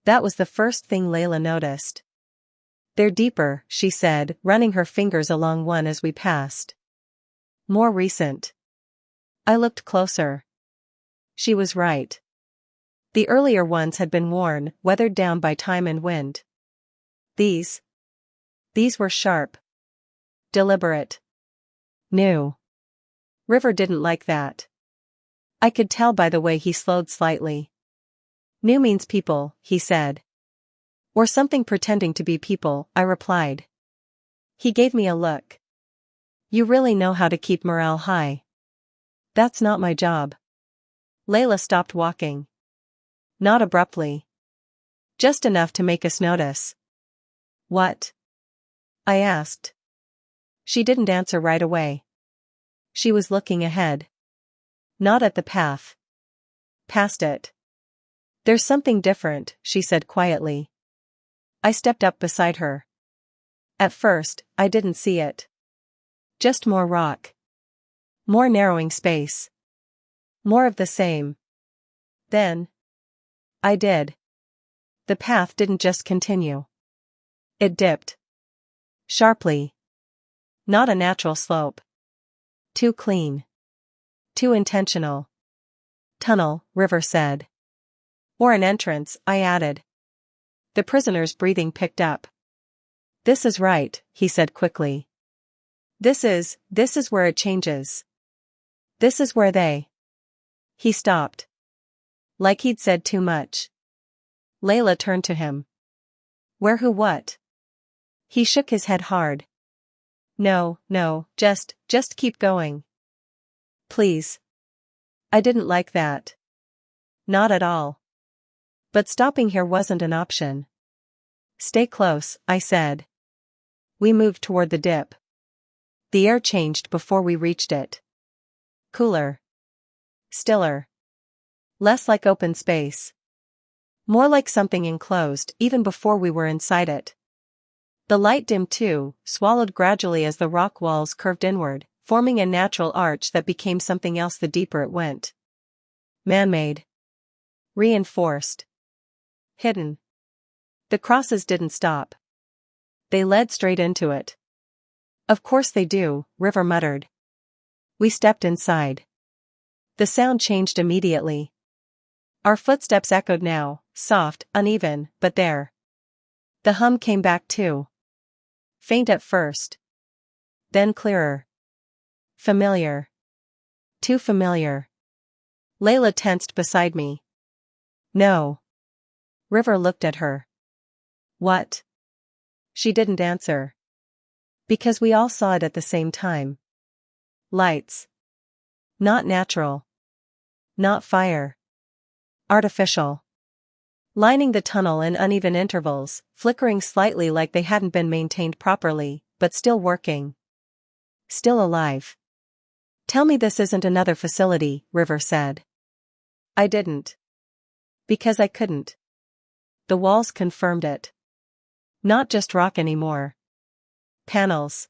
That was the first thing Layla noticed. They're deeper, she said, running her fingers along one as we passed. More recent. I looked closer. She was right. The earlier ones had been worn, weathered down by time and wind. These were sharp. Deliberate. New. River didn't like that. I could tell by the way he slowed slightly. New means people, he said. Or something pretending to be people, I replied. He gave me a look. You really know how to keep morale high. That's not my job. Layla stopped walking. Not abruptly. Just enough to make us notice. What? I asked. She didn't answer right away. She was looking ahead. Not at the path. Past it. There's something different, she said quietly. I stepped up beside her. At first, I didn't see it. Just more rock. More narrowing space. More of the same. Then. I did. The path didn't just continue. It dipped. Sharply. Not a natural slope. Too clean. Too intentional. Tunnel, River said. Or an entrance, I added. The prisoner's breathing picked up. This is right, he said quickly. This is where it changes. This is where they. He stopped. Like he'd said too much. Layla turned to him. Where who what? He shook his head hard. No, just keep going. Please. I didn't like that. Not at all. But stopping here wasn't an option. Stay close, I said. We moved toward the dip. The air changed before we reached it. Cooler. Stiller. Less like open space. More like something enclosed even before we were inside it. The light dimmed too, swallowed gradually as the rock walls curved inward, forming a natural arch that became something else the deeper it went. Man-made. Reinforced. Hidden. The crosses didn't stop. They led straight into it. Of course they do, River muttered. We stepped inside. The sound changed immediately. Our footsteps echoed now, soft, uneven, but there. The hum came back too. Faint at first. Then clearer. Familiar. Too familiar. Layla tensed beside me. No. River looked at her. What? She didn't answer. Because we all saw it at the same time. Lights. Not natural. Not fire. Artificial. Lining the tunnel in uneven intervals, flickering slightly like they hadn't been maintained properly, but still working. Still alive. Tell me this isn't another facility, River said. I didn't. Because I couldn't. The walls confirmed it. Not just rock anymore. Panels.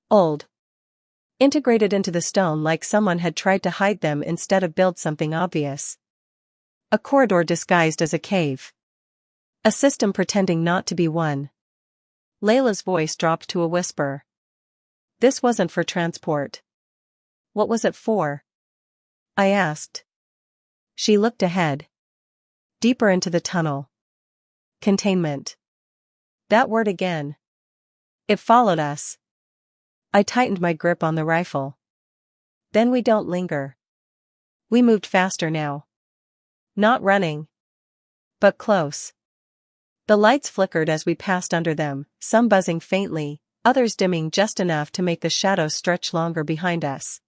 Old. Integrated into the stone like someone had tried to hide them instead of build something obvious. A corridor disguised as a cave. A system pretending not to be one. Layla's voice dropped to a whisper. This wasn't for transport. What was it for? I asked. She looked ahead. Deeper into the tunnel. Containment. That word again. It followed us. I tightened my grip on the rifle. Then we don't linger. We moved faster now. Not running. But close. The lights flickered as we passed under them, some buzzing faintly, others dimming just enough to make the shadows stretch longer behind us.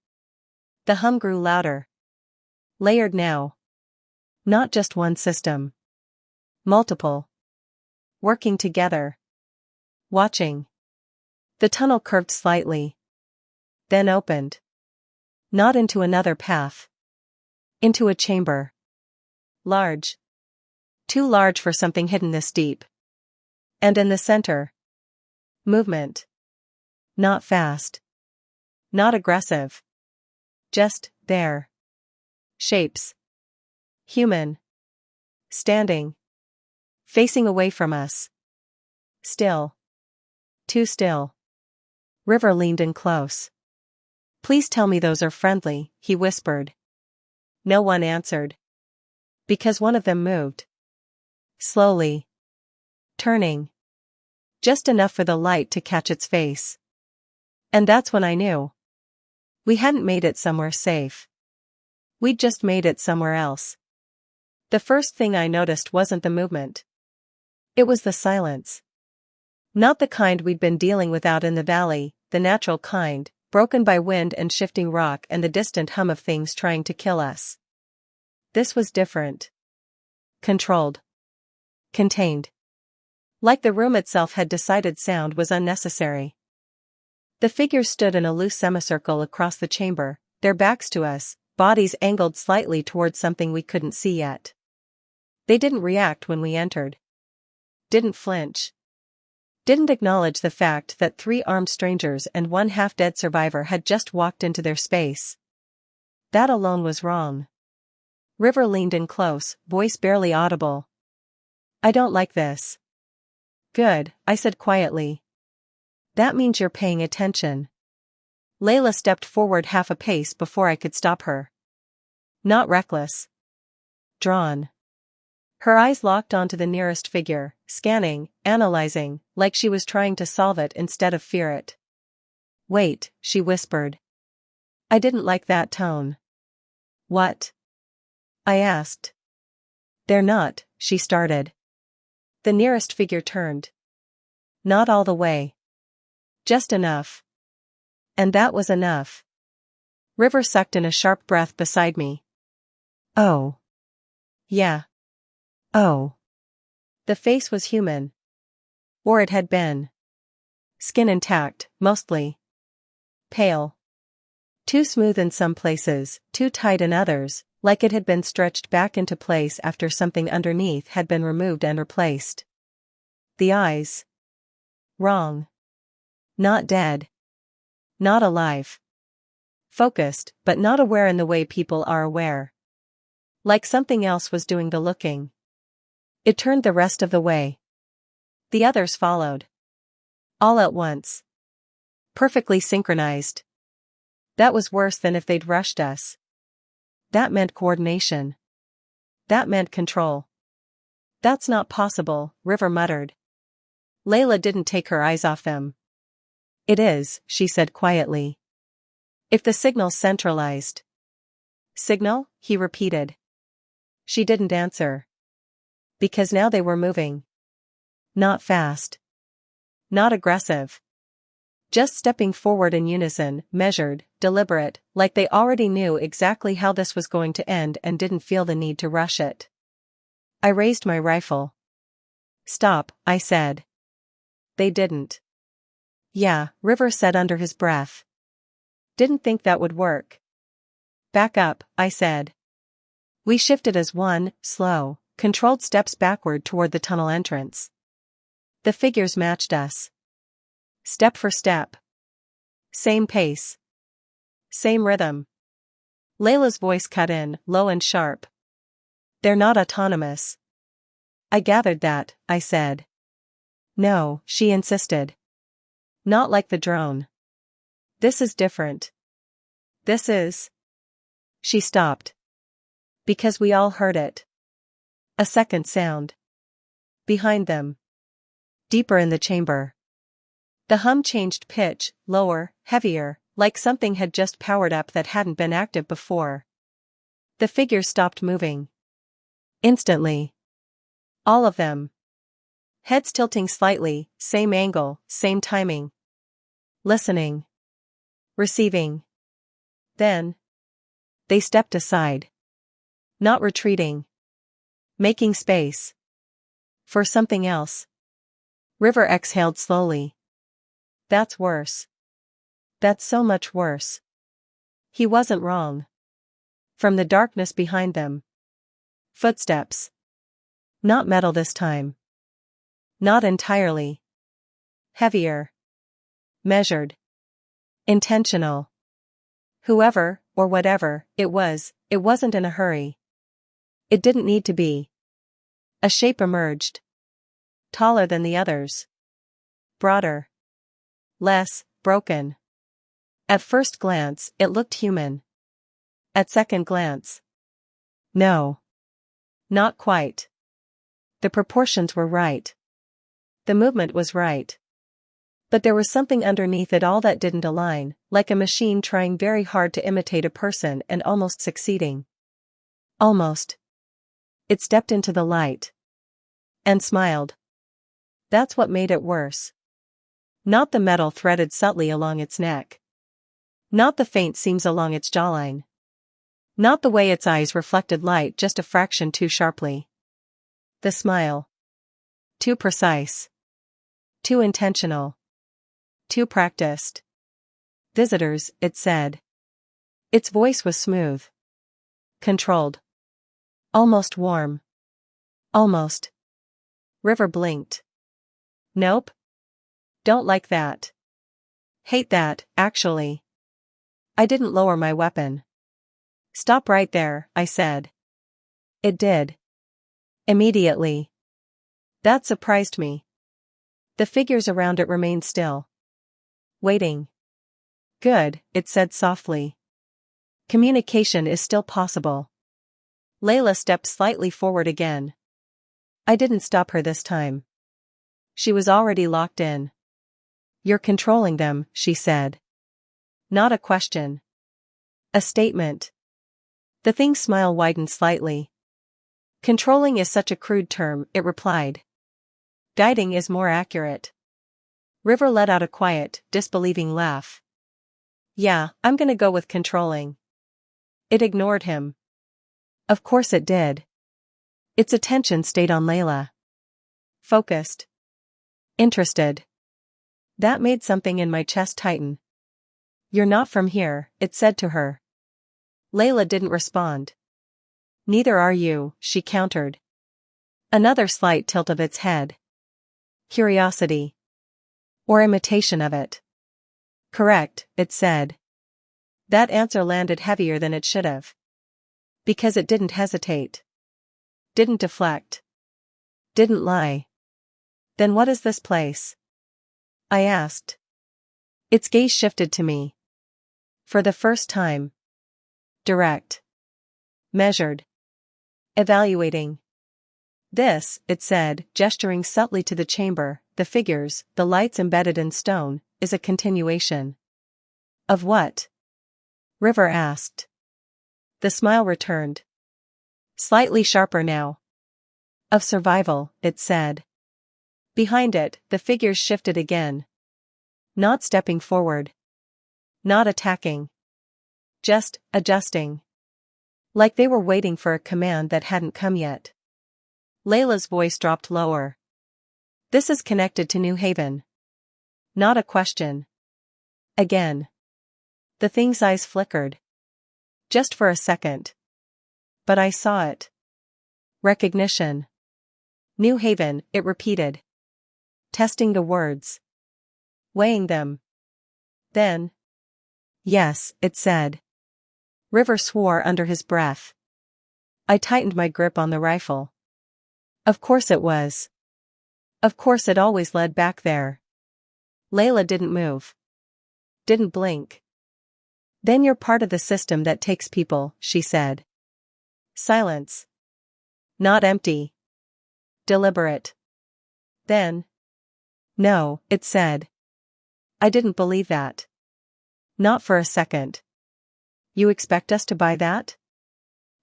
The hum grew louder. Layered now. Not just one system. Multiple. Working together. Watching. The tunnel curved slightly. Then opened. Not into another path. Into a chamber. Large. Too large for something hidden this deep. And in the center. Movement. Not fast. Not aggressive. Just there. Shapes. Human. Standing. Facing away from us. Still. Too still. River leaned in close. Please tell me those are friendly, he whispered. No one answered. Because one of them moved. Slowly. Turning. Just enough for the light to catch its face. And that's when I knew. We hadn't made it somewhere safe. We'd just made it somewhere else. The first thing I noticed wasn't the movement. It was the silence. Not the kind we'd been dealing with out in the valley, the natural kind, broken by wind and shifting rock and the distant hum of things trying to kill us. This was different. Controlled. Contained. Like the room itself had decided sound was unnecessary. The figures stood in a loose semicircle across the chamber, their backs to us, bodies angled slightly towards something we couldn't see yet. They didn't react when we entered. Didn't flinch. Didn't acknowledge the fact that 3 armed strangers and 1 half-dead survivor had just walked into their space. That alone was wrong. River leaned in close, voice barely audible. I don't like this. Good, I said quietly. That means you're paying attention. Layla stepped forward half a pace before I could stop her. Not reckless. Drawn. Her eyes locked onto the nearest figure, scanning, analyzing, like she was trying to solve it instead of fear it. Wait, she whispered. I didn't like that tone. What? I asked. They're not, she started. The nearest figure turned. Not all the way. Just enough. And that was enough. River sucked in a sharp breath beside me. Oh. Yeah. Oh. The face was human. Or it had been. Skin intact, mostly. Pale. Too smooth in some places, too tight in others, like it had been stretched back into place after something underneath had been removed and replaced. The eyes. Wrong. Not dead. Not alive. Focused, but not aware in the way people are aware. Like something else was doing the looking. It turned the rest of the way. The others followed. All at once. Perfectly synchronized. That was worse than if they'd rushed us. That meant coordination. That meant control. That's not possible, River muttered. Layla didn't take her eyes off them. It is, she said quietly. If the signal's centralized. Signal? He repeated. She didn't answer. Because now they were moving. Not fast. Not aggressive. Just stepping forward in unison, measured, deliberate, like they already knew exactly how this was going to end and didn't feel the need to rush it. I raised my rifle. Stop, I said. They didn't. Yeah, River said under his breath. Didn't think that would work. Back up, I said. We shifted as one, slow, controlled steps backward toward the tunnel entrance. The figures matched us. Step for step. Same pace. Same rhythm. Layla's voice cut in, low and sharp. They're not autonomous. I gathered that, I said. No, she insisted. Not like the drone. This is different. This is. She stopped. Because we all heard it. A second sound. Behind them. Deeper in the chamber. The hum changed pitch, lower, heavier, like something had just powered up that hadn't been active before. The figures stopped moving. Instantly. All of them. Heads tilting slightly, same angle, same timing. Listening. Receiving. Then. They stepped aside. Not retreating. Making space. For something else. River exhaled slowly. That's worse. That's so much worse. He wasn't wrong. From the darkness behind them. Footsteps. Not metal this time. Not entirely. Heavier. Measured. Intentional. Whoever, or whatever, it wasn't in a hurry. It didn't need to be. A shape emerged. Taller than the others. Broader. Less, broken. At first glance, it looked human. At second glance. No. Not quite. The proportions were right. The movement was right. But there was something underneath it all that didn't align, like a machine trying very hard to imitate a person and almost succeeding. Almost. It stepped into the light. And smiled. That's what made it worse. Not the metal threaded subtly along its neck. Not the faint seams along its jawline. Not the way its eyes reflected light just a fraction too sharply. The smile. Too precise. Too intentional. Too practiced. Visitors, it said. Its voice was smooth. Controlled. Almost warm. Almost. River blinked. Nope. Don't like that. Hate that, actually. I didn't lower my weapon. Stop right there, I said. It did. Immediately. That surprised me. The figures around it remained still. Waiting. Good, it said softly. Communication is still possible. Layla stepped slightly forward again. I didn't stop her this time. She was already locked in. You're controlling them, she said. Not a question. A statement. The thing's smile widened slightly. Controlling is such a crude term, it replied. Guiding is more accurate. River let out a quiet, disbelieving laugh. Yeah, I'm gonna go with controlling. It ignored him. Of course it did. Its attention stayed on Layla. Focused. Interested. That made something in my chest tighten. You're not from here, it said to her. Layla didn't respond. Neither are you, she countered. Another slight tilt of its head. Curiosity. Or imitation of it. Correct, it said. That answer landed heavier than it should have. Because it didn't hesitate. Didn't deflect. Didn't lie. Then what is this place? I asked. Its gaze shifted to me. For the first time. Direct. Measured. Evaluating. This, it said, gesturing subtly to the chamber, the figures, the lights embedded in stone, is a continuation. Of what? River asked. The smile returned. Slightly sharper now. Of survival, it said. Behind it, the figures shifted again. Not stepping forward. Not attacking. Just adjusting. Like they were waiting for a command that hadn't come yet. Layla's voice dropped lower. This is connected to New Haven. Not a question. Again. The thing's eyes flickered. Just for a second. But I saw it. Recognition. New Haven, it repeated. Testing the words. Weighing them. Then. Yes, it said. River swore under his breath. I tightened my grip on the rifle. Of course it was. Of course it always led back there. Layla didn't move. Didn't blink. Then you're part of the system that takes people, she said. Silence. Not empty. Deliberate. Then. No, it said. I didn't believe that. Not for a second. You expect us to buy that?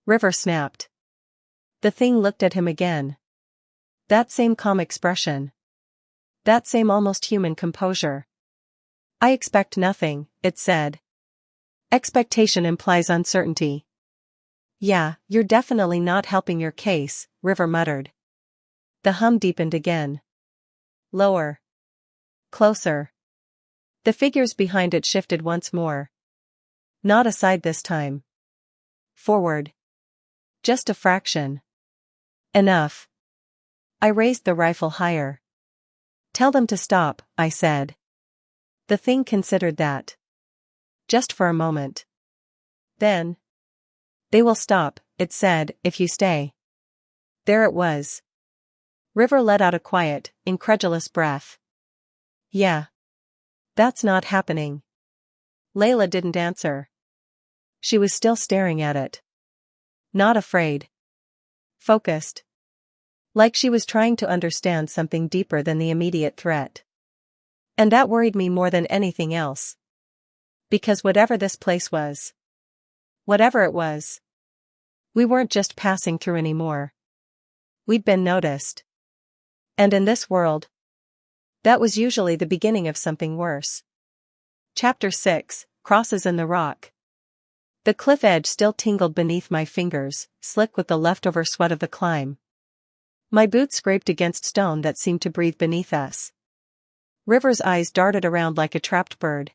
River snapped. The thing looked at him again. That same calm expression. That same almost human composure. I expect nothing, it said. Expectation implies uncertainty. Yeah, you're definitely not helping your case, River muttered. The hum deepened again. Lower. Closer. The figures behind it shifted once more. Not aside this time. Forward. Just a fraction. Enough. I raised the rifle higher. Tell them to stop, I said. The thing considered that. Just for a moment. Then. They will stop, it said, if you stay. There it was. River let out a quiet, incredulous breath. Yeah. That's not happening. Layla didn't answer. She was still staring at it. Not afraid. Focused. Like she was trying to understand something deeper than the immediate threat. And that worried me more than anything else. Because whatever this place was. Whatever it was. We weren't just passing through anymore. We'd been noticed. And in this world. That was usually the beginning of something worse. Chapter 6, Crosses in the Rock. The cliff edge still tingled beneath my fingers, slick with the leftover sweat of the climb. My boots scraped against stone that seemed to breathe beneath us. River's eyes darted around like a trapped bird.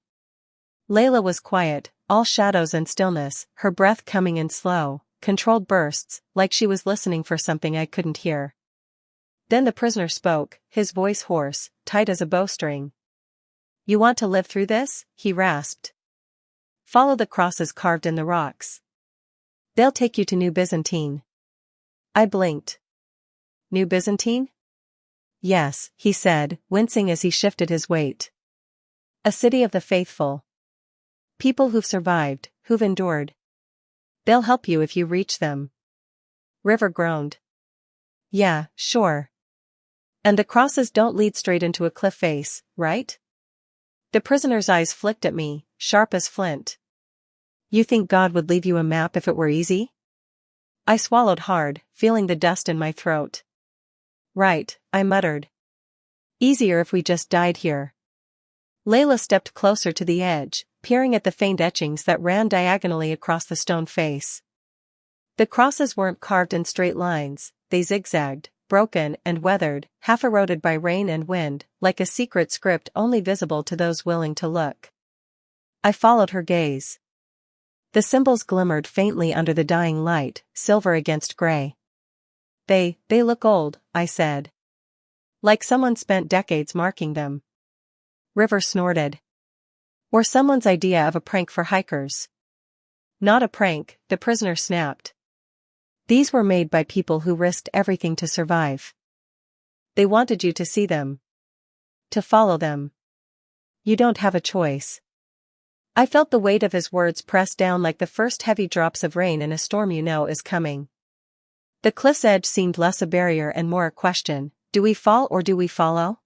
Layla was quiet, all shadows and stillness, her breath coming in slow, controlled bursts, like she was listening for something I couldn't hear. Then the prisoner spoke, his voice hoarse, tight as a bowstring. You want to live through this? He rasped. Follow the crosses carved in the rocks. They'll take you to New Byzantine. I blinked. New Byzantine? Yes, he said, wincing as he shifted his weight. A city of the faithful. People who've survived, who've endured. They'll help you if you reach them. River groaned. Yeah, sure. And the crosses don't lead straight into a cliff face, right? The prisoner's eyes flicked at me, sharp as flint. You think God would leave you a map if it were easy? I swallowed hard, feeling the dust in my throat. Right, I muttered. Easier if we just died here. Layla stepped closer to the edge, peering at the faint etchings that ran diagonally across the stone face. The crosses weren't carved in straight lines, they zigzagged, broken and weathered, half eroded by rain and wind, like a secret script only visible to those willing to look. I followed her gaze. The symbols glimmered faintly under the dying light, silver against gray. They look old, I said. Like someone spent decades marking them. River snorted. Or someone's idea of a prank for hikers. Not a prank, the prisoner snapped. These were made by people who risked everything to survive. They wanted you to see them. To follow them. You don't have a choice. I felt the weight of his words press down like the first heavy drops of rain in a storm you know is coming. The cliff's edge seemed less a barrier and more a question, do we fall or do we follow?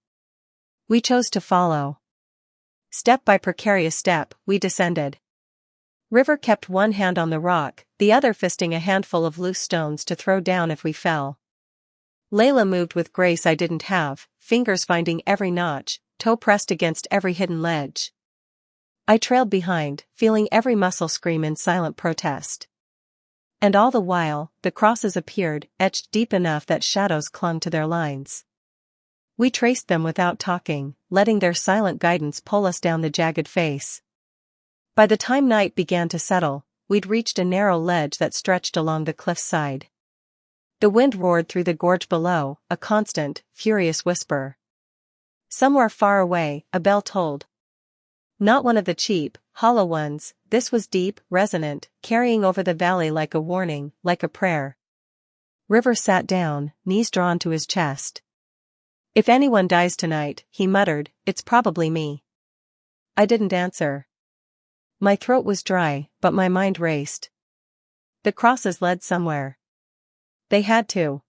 We chose to follow. Step by precarious step, we descended. River kept one hand on the rock, the other fisting a handful of loose stones to throw down if we fell. Layla moved with grace I didn't have, fingers finding every notch, toe pressed against every hidden ledge. I trailed behind, feeling every muscle scream in silent protest. And all the while, the crosses appeared, etched deep enough that shadows clung to their lines. We traced them without talking, letting their silent guidance pull us down the jagged face. By the time night began to settle, we'd reached a narrow ledge that stretched along the cliff's side. The wind roared through the gorge below, a constant, furious whisper. Somewhere far away, a bell tolled. Not one of the cheap, hollow ones, this was deep, resonant, carrying over the valley like a warning, like a prayer. River sat down, knees drawn to his chest. If anyone dies tonight, he muttered, it's probably me. I didn't answer. My throat was dry, but my mind raced. The crosses led somewhere. They had to.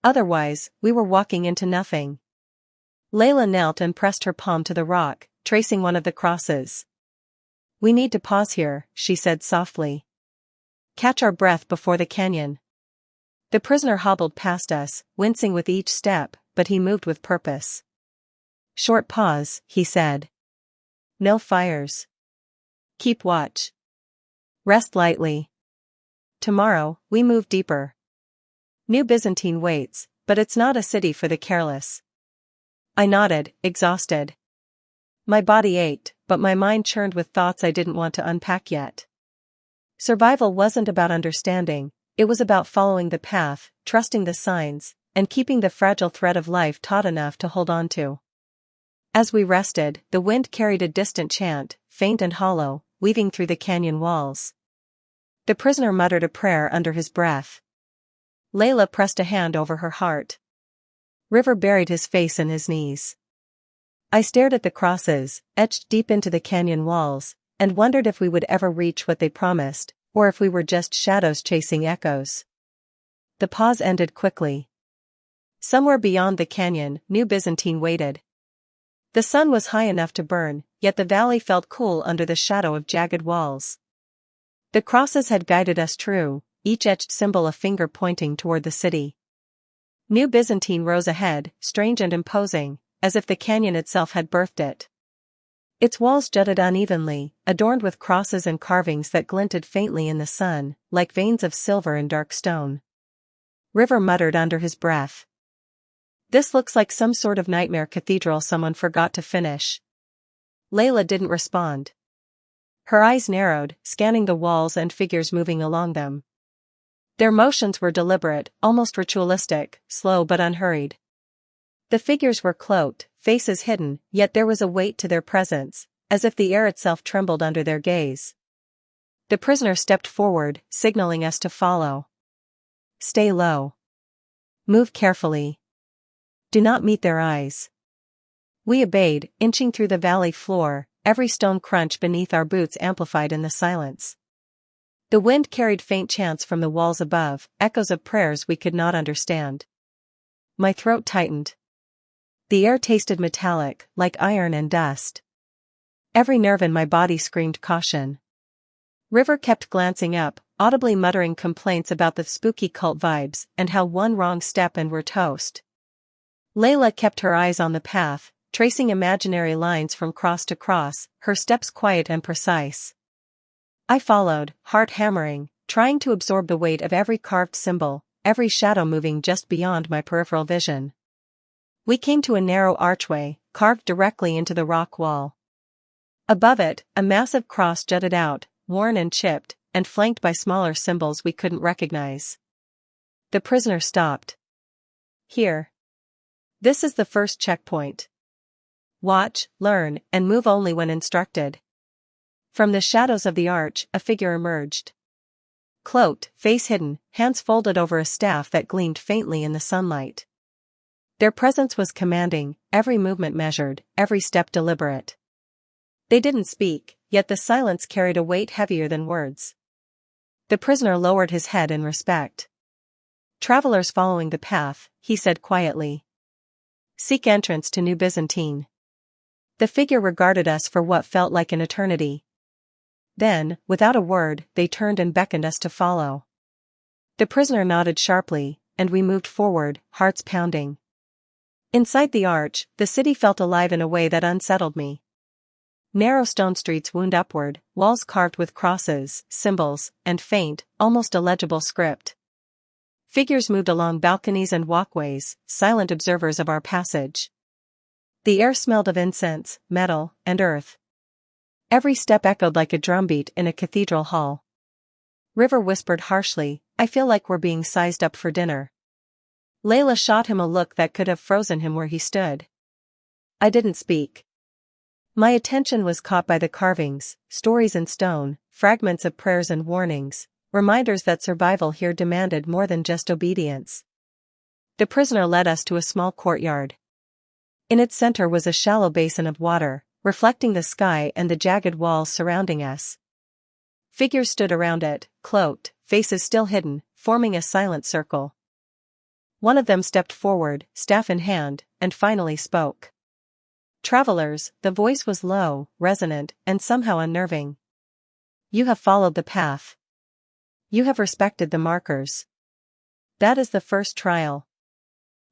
Otherwise, we were walking into nothing. Layla knelt and pressed her palm to the rock, tracing one of the crosses. We need to pause here, she said softly. Catch our breath before the canyon. The prisoner hobbled past us, wincing with each step, but he moved with purpose. Short pause, he said. No fires. Keep watch. Rest lightly. Tomorrow, we move deeper. New Byzantine waits, but it's not a city for the careless. I nodded, exhausted. My body ached, but my mind churned with thoughts I didn't want to unpack yet. Survival wasn't about understanding, it was about following the path, trusting the signs, and keeping the fragile thread of life taut enough to hold on to. As we rested, the wind carried a distant chant, faint and hollow, weaving through the canyon walls. The prisoner muttered a prayer under his breath. Layla pressed a hand over her heart. River buried his face in his knees. I stared at the crosses, etched deep into the canyon walls, and wondered if we would ever reach what they promised, or if we were just shadows chasing echoes. The pause ended quickly. Somewhere beyond the canyon, New Byzantine waited. The sun was high enough to burn, yet the valley felt cool under the shadow of jagged walls. The crosses had guided us true, each etched symbol a finger pointing toward the city. New Byzantine rose ahead, strange and imposing, as if the canyon itself had birthed it. Its walls jutted unevenly, adorned with crosses and carvings that glinted faintly in the sun, like veins of silver in dark stone. River muttered under his breath. This looks like some sort of nightmare cathedral someone forgot to finish. Layla didn't respond. Her eyes narrowed, scanning the walls and figures moving along them. Their motions were deliberate, almost ritualistic, slow but unhurried. The figures were cloaked, faces hidden, yet there was a weight to their presence, as if the air itself trembled under their gaze. The prisoner stepped forward, signaling us to follow. Stay low. Move carefully. Do not meet their eyes. We obeyed, inching through the valley floor, every stone crunch beneath our boots amplified in the silence. The wind carried faint chants from the walls above, echoes of prayers we could not understand. My throat tightened. The air tasted metallic, like iron and dust. Every nerve in my body screamed caution. River kept glancing up, audibly muttering complaints about the spooky cult vibes and how one wrong step and we're toast. Layla kept her eyes on the path, tracing imaginary lines from cross to cross, her steps quiet and precise. I followed, heart hammering, trying to absorb the weight of every carved symbol, every shadow moving just beyond my peripheral vision. We came to a narrow archway, carved directly into the rock wall. Above it, a massive cross jutted out, worn and chipped, and flanked by smaller symbols we couldn't recognize. The prisoner stopped. Here. This is the first checkpoint. Watch, learn, and move only when instructed. From the shadows of the arch, a figure emerged. Cloaked, face hidden, hands folded over a staff that gleamed faintly in the sunlight. Their presence was commanding, every movement measured, every step deliberate. They didn't speak, yet the silence carried a weight heavier than words. The prisoner lowered his head in respect. Travelers following the path, he said quietly. Seek entrance to New Byzantine. The figure regarded us for what felt like an eternity. Then, without a word, they turned and beckoned us to follow. The prisoner nodded sharply, and we moved forward, hearts pounding. Inside the arch, the city felt alive in a way that unsettled me. Narrow stone streets wound upward, walls carved with crosses, symbols, and faint, almost illegible script. Figures moved along balconies and walkways, silent observers of our passage. The air smelled of incense, metal, and earth. Every step echoed like a drumbeat in a cathedral hall. River whispered harshly, I feel like we're being sized up for dinner. Layla shot him a look that could have frozen him where he stood. I didn't speak. My attention was caught by the carvings, stories in stone, fragments of prayers and warnings, reminders that survival here demanded more than just obedience. The prisoner led us to a small courtyard. In its center was a shallow basin of water, reflecting the sky and the jagged walls surrounding us. Figures stood around it, cloaked, faces still hidden, forming a silent circle. One of them stepped forward, staff in hand, and finally spoke. Travelers, the voice was low, resonant, and somehow unnerving. You have followed the path. You have respected the markers. That is the first trial.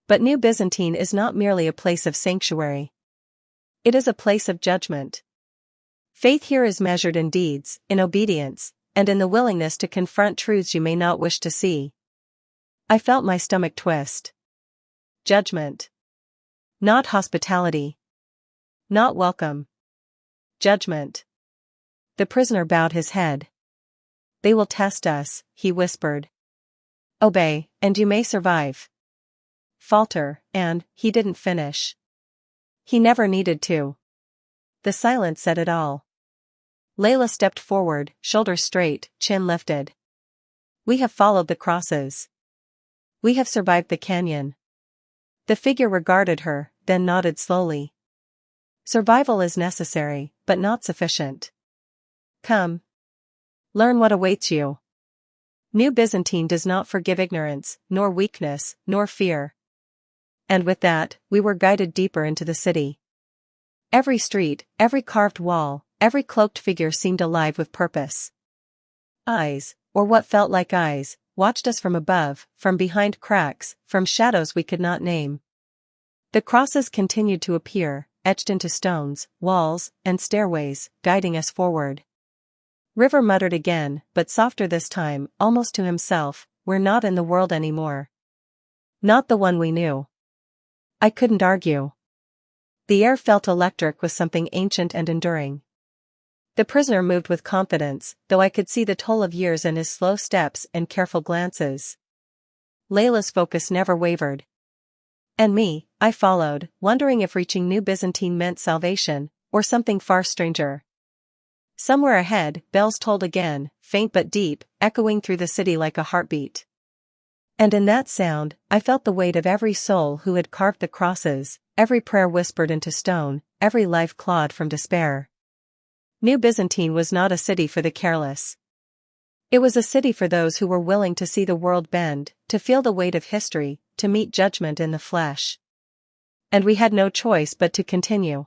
But New Byzantine is not merely a place of sanctuary. It is a place of judgment. Faith here is measured in deeds, in obedience, and in the willingness to confront truths you may not wish to see. I felt my stomach twist. Judgment. Not hospitality. Not welcome. Judgment. The prisoner bowed his head. They will test us, he whispered. Obey, and you may survive. Falter, and he didn't finish. He never needed to. The silence said it all. Layla stepped forward, shoulders straight, chin lifted. We have followed the crosses. We have survived the canyon. The figure regarded her, then nodded slowly. Survival is necessary, but not sufficient. Come. Learn what awaits you. New Byzantine does not forgive ignorance, nor weakness, nor fear. And with that, we were guided deeper into the city. Every street, every carved wall, every cloaked figure seemed alive with purpose. Eyes, or what felt like eyes, watched us from above, from behind cracks, from shadows we could not name. The crosses continued to appear, etched into stones, walls, and stairways, guiding us forward. River muttered again, but softer this time, almost to himself, we're not in the world anymore. Not the one we knew. I couldn't argue. The air felt electric with something ancient and enduring. The prisoner moved with confidence, though I could see the toll of years in his slow steps and careful glances. Layla's focus never wavered. And me, I followed, wondering if reaching New Byzantine meant salvation, or something far stranger. Somewhere ahead, bells tolled again, faint but deep, echoing through the city like a heartbeat. And in that sound, I felt the weight of every soul who had carved the crosses, every prayer whispered into stone, every life clawed from despair. New Byzantine was not a city for the careless. It was a city for those who were willing to see the world bend, to feel the weight of history, to meet judgment in the flesh. And we had no choice but to continue.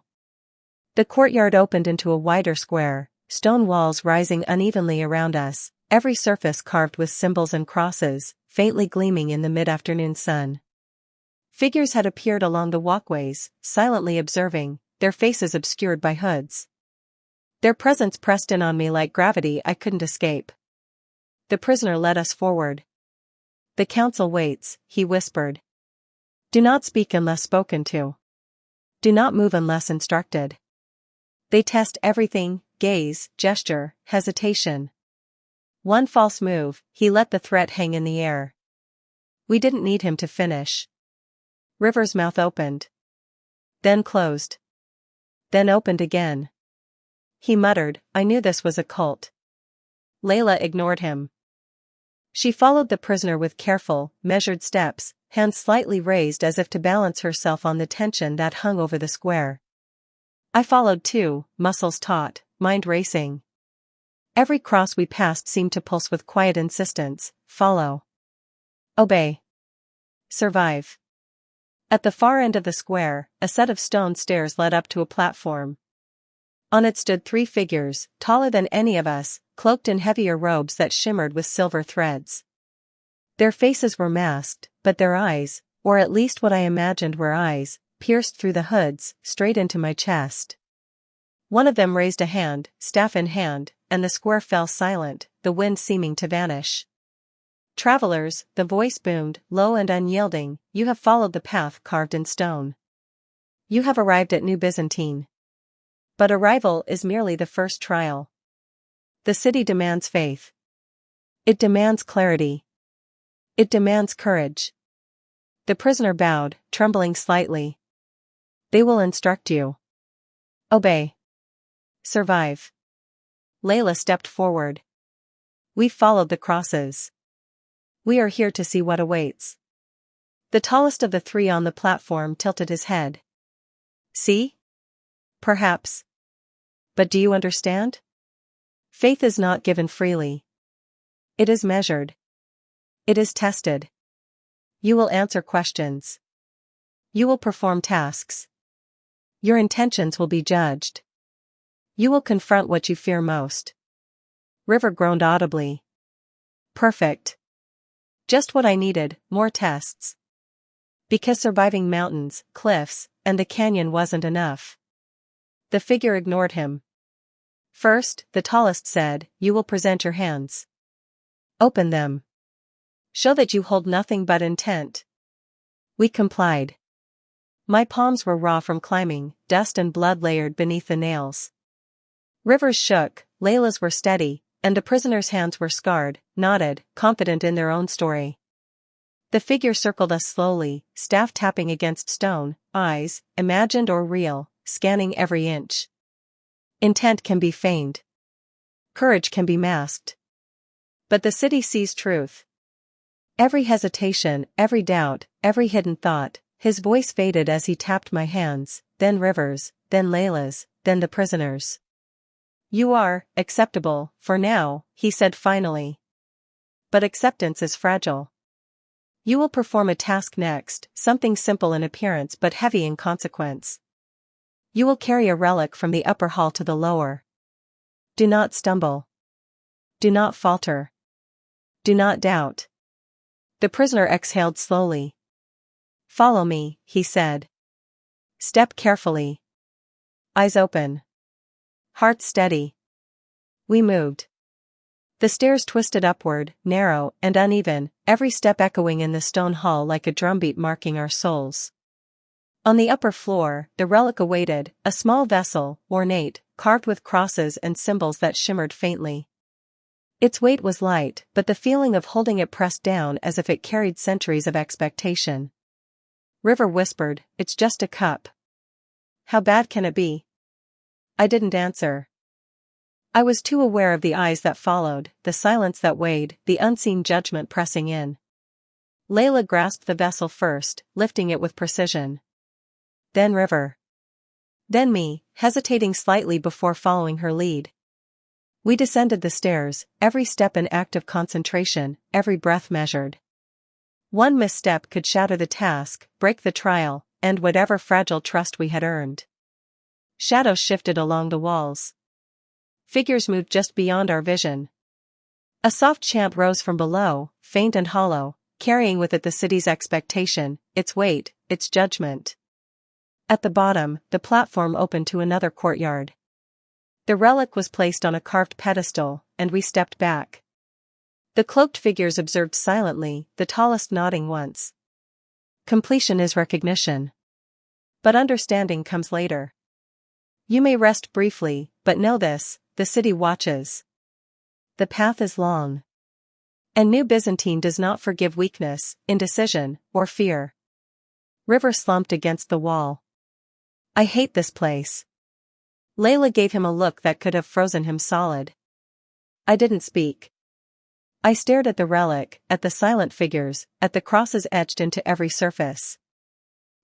The courtyard opened into a wider square, stone walls rising unevenly around us, every surface carved with symbols and crosses, faintly gleaming in the mid-afternoon sun. Figures had appeared along the walkways, silently observing, their faces obscured by hoods. Their presence pressed in on me like gravity I couldn't escape. The prisoner led us forward. The council waits, he whispered. Do not speak unless spoken to. Do not move unless instructed. They test everything, gaze, gesture, hesitation. One false move, he let the threat hang in the air. We didn't need him to finish. River's mouth opened. Then closed. Then opened again. He muttered, I knew this was a cult. Layla ignored him. She followed the prisoner with careful, measured steps, hands slightly raised as if to balance herself on the tension that hung over the square. I followed too, muscles taut, mind racing. Every cross we passed seemed to pulse with quiet insistence, follow. Obey. Survive. At the far end of the square, a set of stone stairs led up to a platform. On it stood 3 figures, taller than any of us, cloaked in heavier robes that shimmered with silver threads. Their faces were masked, but their eyes, or at least what I imagined were eyes, pierced through the hoods, straight into my chest. One of them raised a hand, staff in hand, and the square fell silent, the wind seeming to vanish. Travelers, the voice boomed, low and unyielding, you have followed the path carved in stone. You have arrived at New Byzantine. But arrival is merely the first trial. The city demands faith. It demands clarity. It demands courage. The prisoner bowed, trembling slightly. They will instruct you. Obey. Survive. Layla stepped forward. We followed the crosses. We are here to see what awaits. The tallest of the 3 on the platform tilted his head. See? Perhaps. But do you understand? Faith is not given freely. It is measured. It is tested. You will answer questions. You will perform tasks. Your intentions will be judged. You will confront what you fear most. River groaned audibly. Perfect. Just what I needed, more tests. Because surviving mountains, cliffs, and the canyon wasn't enough. The figure ignored him. First, the tallest said, you will present your hands. Open them. Show that you hold nothing but intent. We complied. My palms were raw from climbing, dust and blood layered beneath the nails. River's shook, Layla's were steady, and the prisoner's hands were scarred, knotted, confident in their own story. The figure circled us slowly, staff tapping against stone, eyes, imagined or real, scanning every inch. Intent can be feigned. Courage can be masked. But the city sees truth. Every hesitation, every doubt, every hidden thought, his voice faded as he tapped my hands, then River's, then Layla's, then the prisoner's. You are acceptable, for now, he said finally. But acceptance is fragile. You will perform a task next, something simple in appearance but heavy in consequence. You will carry a relic from the upper hall to the lower. Do not stumble. Do not falter. Do not doubt. The prisoner exhaled slowly. Follow me, he said. Step carefully. Eyes open. Heart steady. We moved. The stairs twisted upward, narrow and uneven, every step echoing in the stone hall like a drumbeat marking our souls. On the upper floor, the relic awaited, a small vessel, ornate, carved with crosses and symbols that shimmered faintly. Its weight was light, but the feeling of holding it pressed down as if it carried centuries of expectation. River whispered, it's just a cup. How bad can it be? I didn't answer. I was too aware of the eyes that followed, the silence that weighed, the unseen judgment pressing in. Layla grasped the vessel first, lifting it with precision. Then River. Then me, hesitating slightly before following her lead. We descended the stairs, every step an act of concentration, every breath measured. One misstep could shatter the task, break the trial, and whatever fragile trust we had earned. Shadows shifted along the walls. Figures moved just beyond our vision. A soft chant rose from below, faint and hollow, carrying with it the city's expectation, its weight, its judgment. At the bottom, the platform opened to another courtyard. The relic was placed on a carved pedestal, and we stepped back. The cloaked figures observed silently, the tallest nodding once. Completion is recognition. But understanding comes later. You may rest briefly, but know this, the city watches. The path is long. And New Byzantine does not forgive weakness, indecision, or fear. River slumped against the wall. I hate this place. Layla gave him a look that could have frozen him solid. I didn't speak. I stared at the relic, at the silent figures, at the crosses etched into every surface.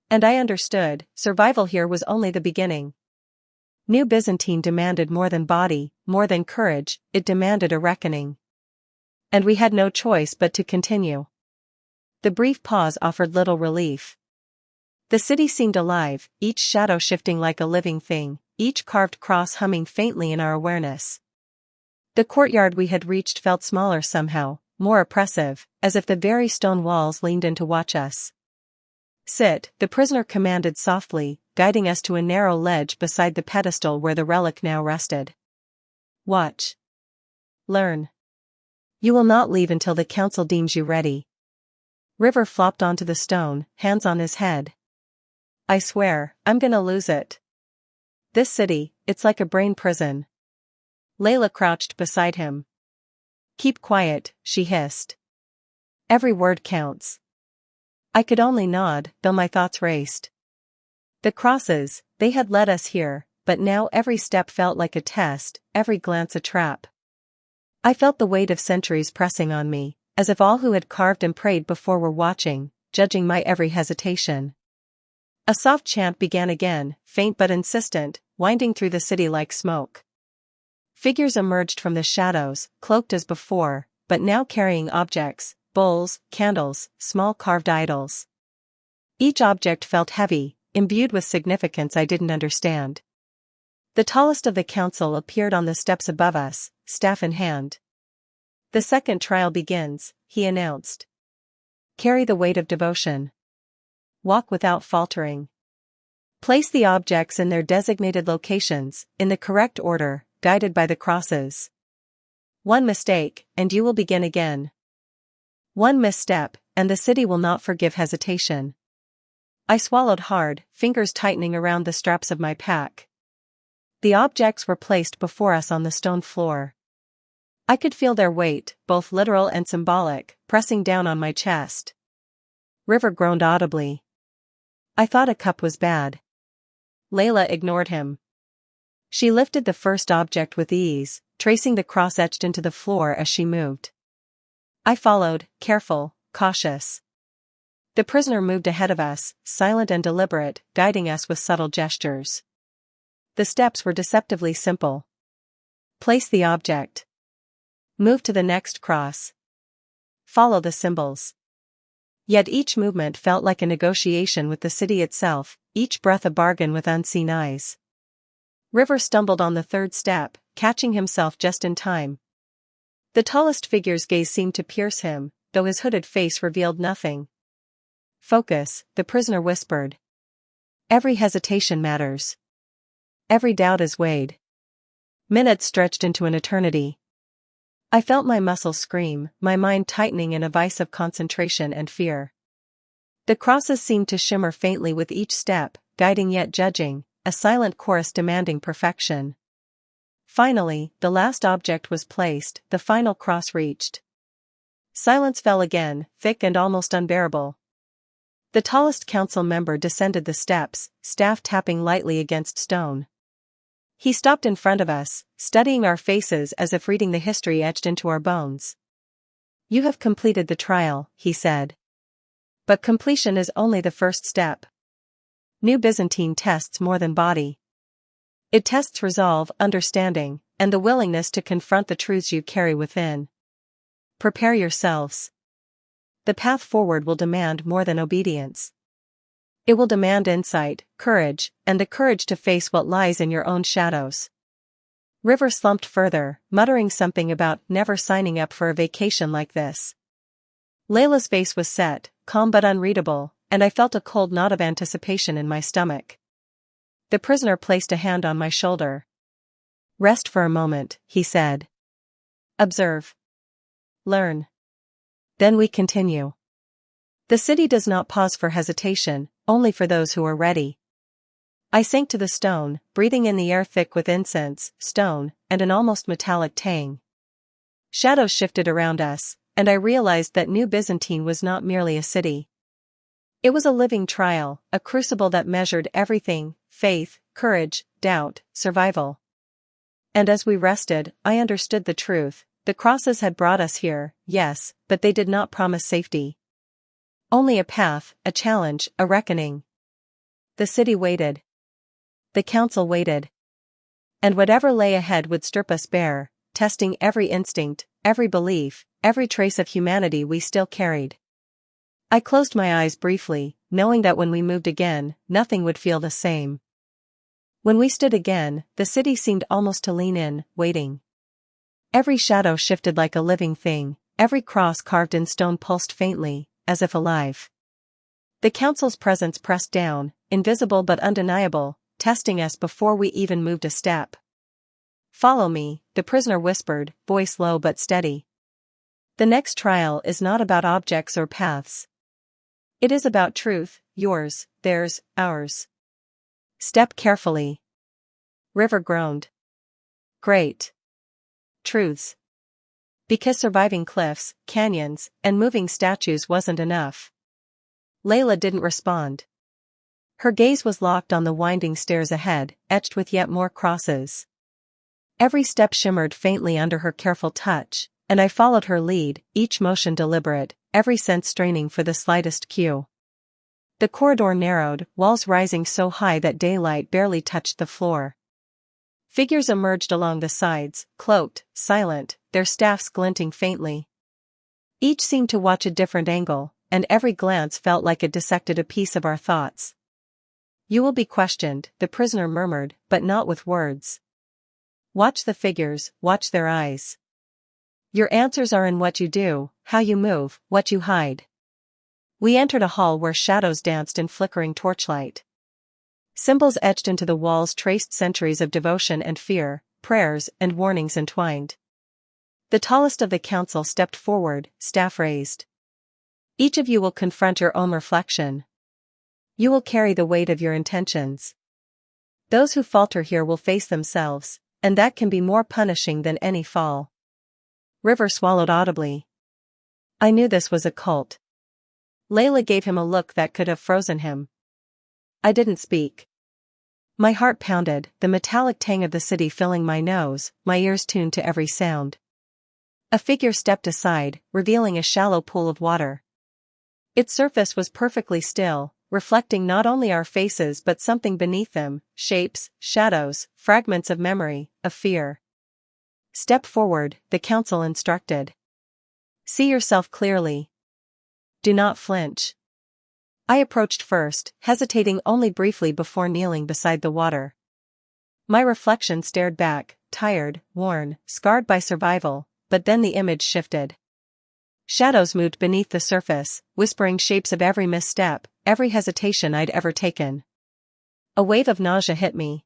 And I understood, survival here was only the beginning. New Byzantine demanded more than body, more than courage, it demanded a reckoning. And we had no choice but to continue. The brief pause offered little relief. The city seemed alive, each shadow shifting like a living thing, each carved cross humming faintly in our awareness. The courtyard we had reached felt smaller somehow, more oppressive, as if the very stone walls leaned in to watch us. Sit, the prisoner commanded softly, guiding us to a narrow ledge beside the pedestal where the relic now rested. Watch. Learn. You will not leave until the council deems you ready. River flopped onto the stone, hands on his head. I swear, I'm gonna lose it. This city, it's like a brain prison. Layla crouched beside him. Keep quiet, she hissed. Every word counts. I could only nod, though my thoughts raced. The crosses, they had led us here, but now every step felt like a test, every glance a trap. I felt the weight of centuries pressing on me, as if all who had carved and prayed before were watching, judging my every hesitation. A soft chant began again, faint but insistent, winding through the city like smoke. Figures emerged from the shadows, cloaked as before, but now carrying objects, bowls, candles, small carved idols. Each object felt heavy, imbued with significance I didn't understand. The tallest of the council appeared on the steps above us, staff in hand. The second trial begins, he announced. Carry the weight of devotion. Walk without faltering. Place the objects in their designated locations, in the correct order, guided by the crosses. One mistake, and you will begin again. One misstep, and the city will not forgive hesitation. I swallowed hard, fingers tightening around the straps of my pack. The objects were placed before us on the stone floor. I could feel their weight, both literal and symbolic, pressing down on my chest. River groaned audibly. I thought a cup was bad. Layla ignored him. She lifted the first object with ease, tracing the cross etched into the floor as she moved. I followed, careful, cautious. The prisoner moved ahead of us, silent and deliberate, guiding us with subtle gestures. The steps were deceptively simple. Place the object. Move to the next cross. Follow the symbols. Yet each movement felt like a negotiation with the city itself, each breath a bargain with unseen eyes. River stumbled on the third step, catching himself just in time. The tallest figure's gaze seemed to pierce him, though his hooded face revealed nothing. Focus, the prisoner whispered. Every hesitation matters. Every doubt is weighed. Minutes stretched into an eternity. I felt my muscles scream, my mind tightening in a vice of concentration and fear. The crosses seemed to shimmer faintly with each step, guiding yet judging, a silent chorus demanding perfection. Finally, the last object was placed, the final cross reached. Silence fell again, thick and almost unbearable. The tallest council member descended the steps, staff tapping lightly against stone. He stopped in front of us, studying our faces as if reading the history etched into our bones. You have completed the trial, he said. But completion is only the first step. New Byzantine tests more than body. It tests resolve, understanding, and the willingness to confront the truths you carry within. Prepare yourselves. The path forward will demand more than obedience. It will demand insight, courage, and the courage to face what lies in your own shadows. River slumped further, muttering something about never signing up for a vacation like this. Layla's face was set, calm but unreadable, and I felt a cold knot of anticipation in my stomach. The prisoner placed a hand on my shoulder. Rest for a moment, he said. Observe. Learn. Then we continue. The city does not pause for hesitation, only for those who are ready. I sank to the stone, breathing in the air thick with incense, stone, and an almost metallic tang. Shadows shifted around us, and I realized that New Byzantine was not merely a city. It was a living trial, a crucible that measured everything: faith, courage, doubt, survival. And as we rested, I understood the truth. The crosses had brought us here, yes, but they did not promise safety. Only a path, a challenge, a reckoning. The city waited. The council waited. And whatever lay ahead would strip us bare, testing every instinct, every belief, every trace of humanity we still carried. I closed my eyes briefly, knowing that when we moved again, nothing would feel the same. When we stood again, the city seemed almost to lean in, waiting. Every shadow shifted like a living thing, every cross carved in stone pulsed faintly, as if alive. The council's presence pressed down, invisible but undeniable, testing us before we even moved a step. Follow me, the prisoner whispered, voice low but steady. The next trial is not about objects or paths. It is about truth, yours, theirs, ours. Step carefully. River groaned. Great. Truths. Because surviving cliffs, canyons, and moving statues wasn't enough. Layla didn't respond. Her gaze was locked on the winding stairs ahead, etched with yet more crosses. Every step shimmered faintly under her careful touch, and I followed her lead, each motion deliberate, every sense straining for the slightest cue. The corridor narrowed, walls rising so high that daylight barely touched the floor. Figures emerged along the sides, cloaked, silent, their staffs glinting faintly. Each seemed to watch a different angle, and every glance felt like it dissected a piece of our thoughts. You will be questioned, the prisoner murmured, but not with words. Watch the figures, watch their eyes. Your answers are in what you do, how you move, what you hide. We entered a hall where shadows danced in flickering torchlight. Symbols etched into the walls traced centuries of devotion and fear, prayers and warnings entwined. The tallest of the council stepped forward, staff raised. Each of you will confront your own reflection. You will carry the weight of your intentions. Those who falter here will face themselves, and that can be more punishing than any fall. River swallowed audibly. I knew this was a cult. Layla gave him a look that could have frozen him. I didn't speak. My heart pounded, the metallic tang of the city filling my nose, my ears tuned to every sound. A figure stepped aside, revealing a shallow pool of water. Its surface was perfectly still, reflecting not only our faces but something beneath them, shapes, shadows, fragments of memory, of fear. Step forward, the council instructed. See yourself clearly. Do not flinch. I approached first, hesitating only briefly before kneeling beside the water. My reflection stared back, tired, worn, scarred by survival, but then the image shifted. Shadows moved beneath the surface, whispering shapes of every misstep, every hesitation I'd ever taken. A wave of nausea hit me.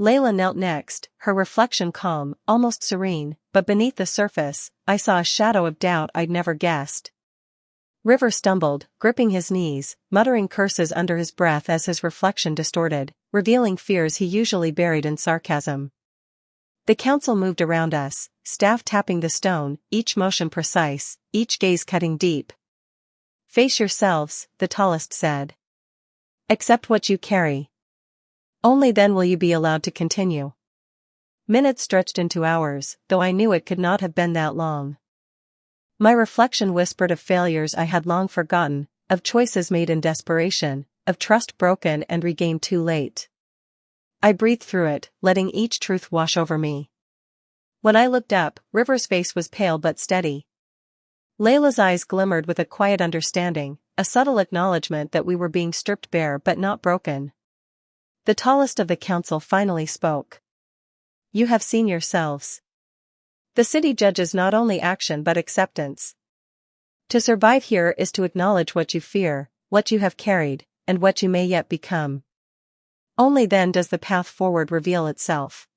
Layla knelt next, her reflection calm, almost serene, but beneath the surface, I saw a shadow of doubt I'd never guessed. River stumbled, gripping his knees, muttering curses under his breath as his reflection distorted, revealing fears he usually buried in sarcasm. The council moved around us, staff tapping the stone, each motion precise, each gaze cutting deep. Face yourselves, the tallest said. Accept what you carry. Only then will you be allowed to continue. Minutes stretched into hours, though I knew it could not have been that long. My reflection whispered of failures I had long forgotten, of choices made in desperation, of trust broken and regained too late. I breathed through it, letting each truth wash over me. When I looked up, River's face was pale but steady. Layla's eyes glimmered with a quiet understanding, a subtle acknowledgement that we were being stripped bare but not broken. The tallest of the council finally spoke. You have seen yourselves. The city judges not only action but acceptance. To survive here is to acknowledge what you fear, what you have carried, and what you may yet become. Only then does the path forward reveal itself.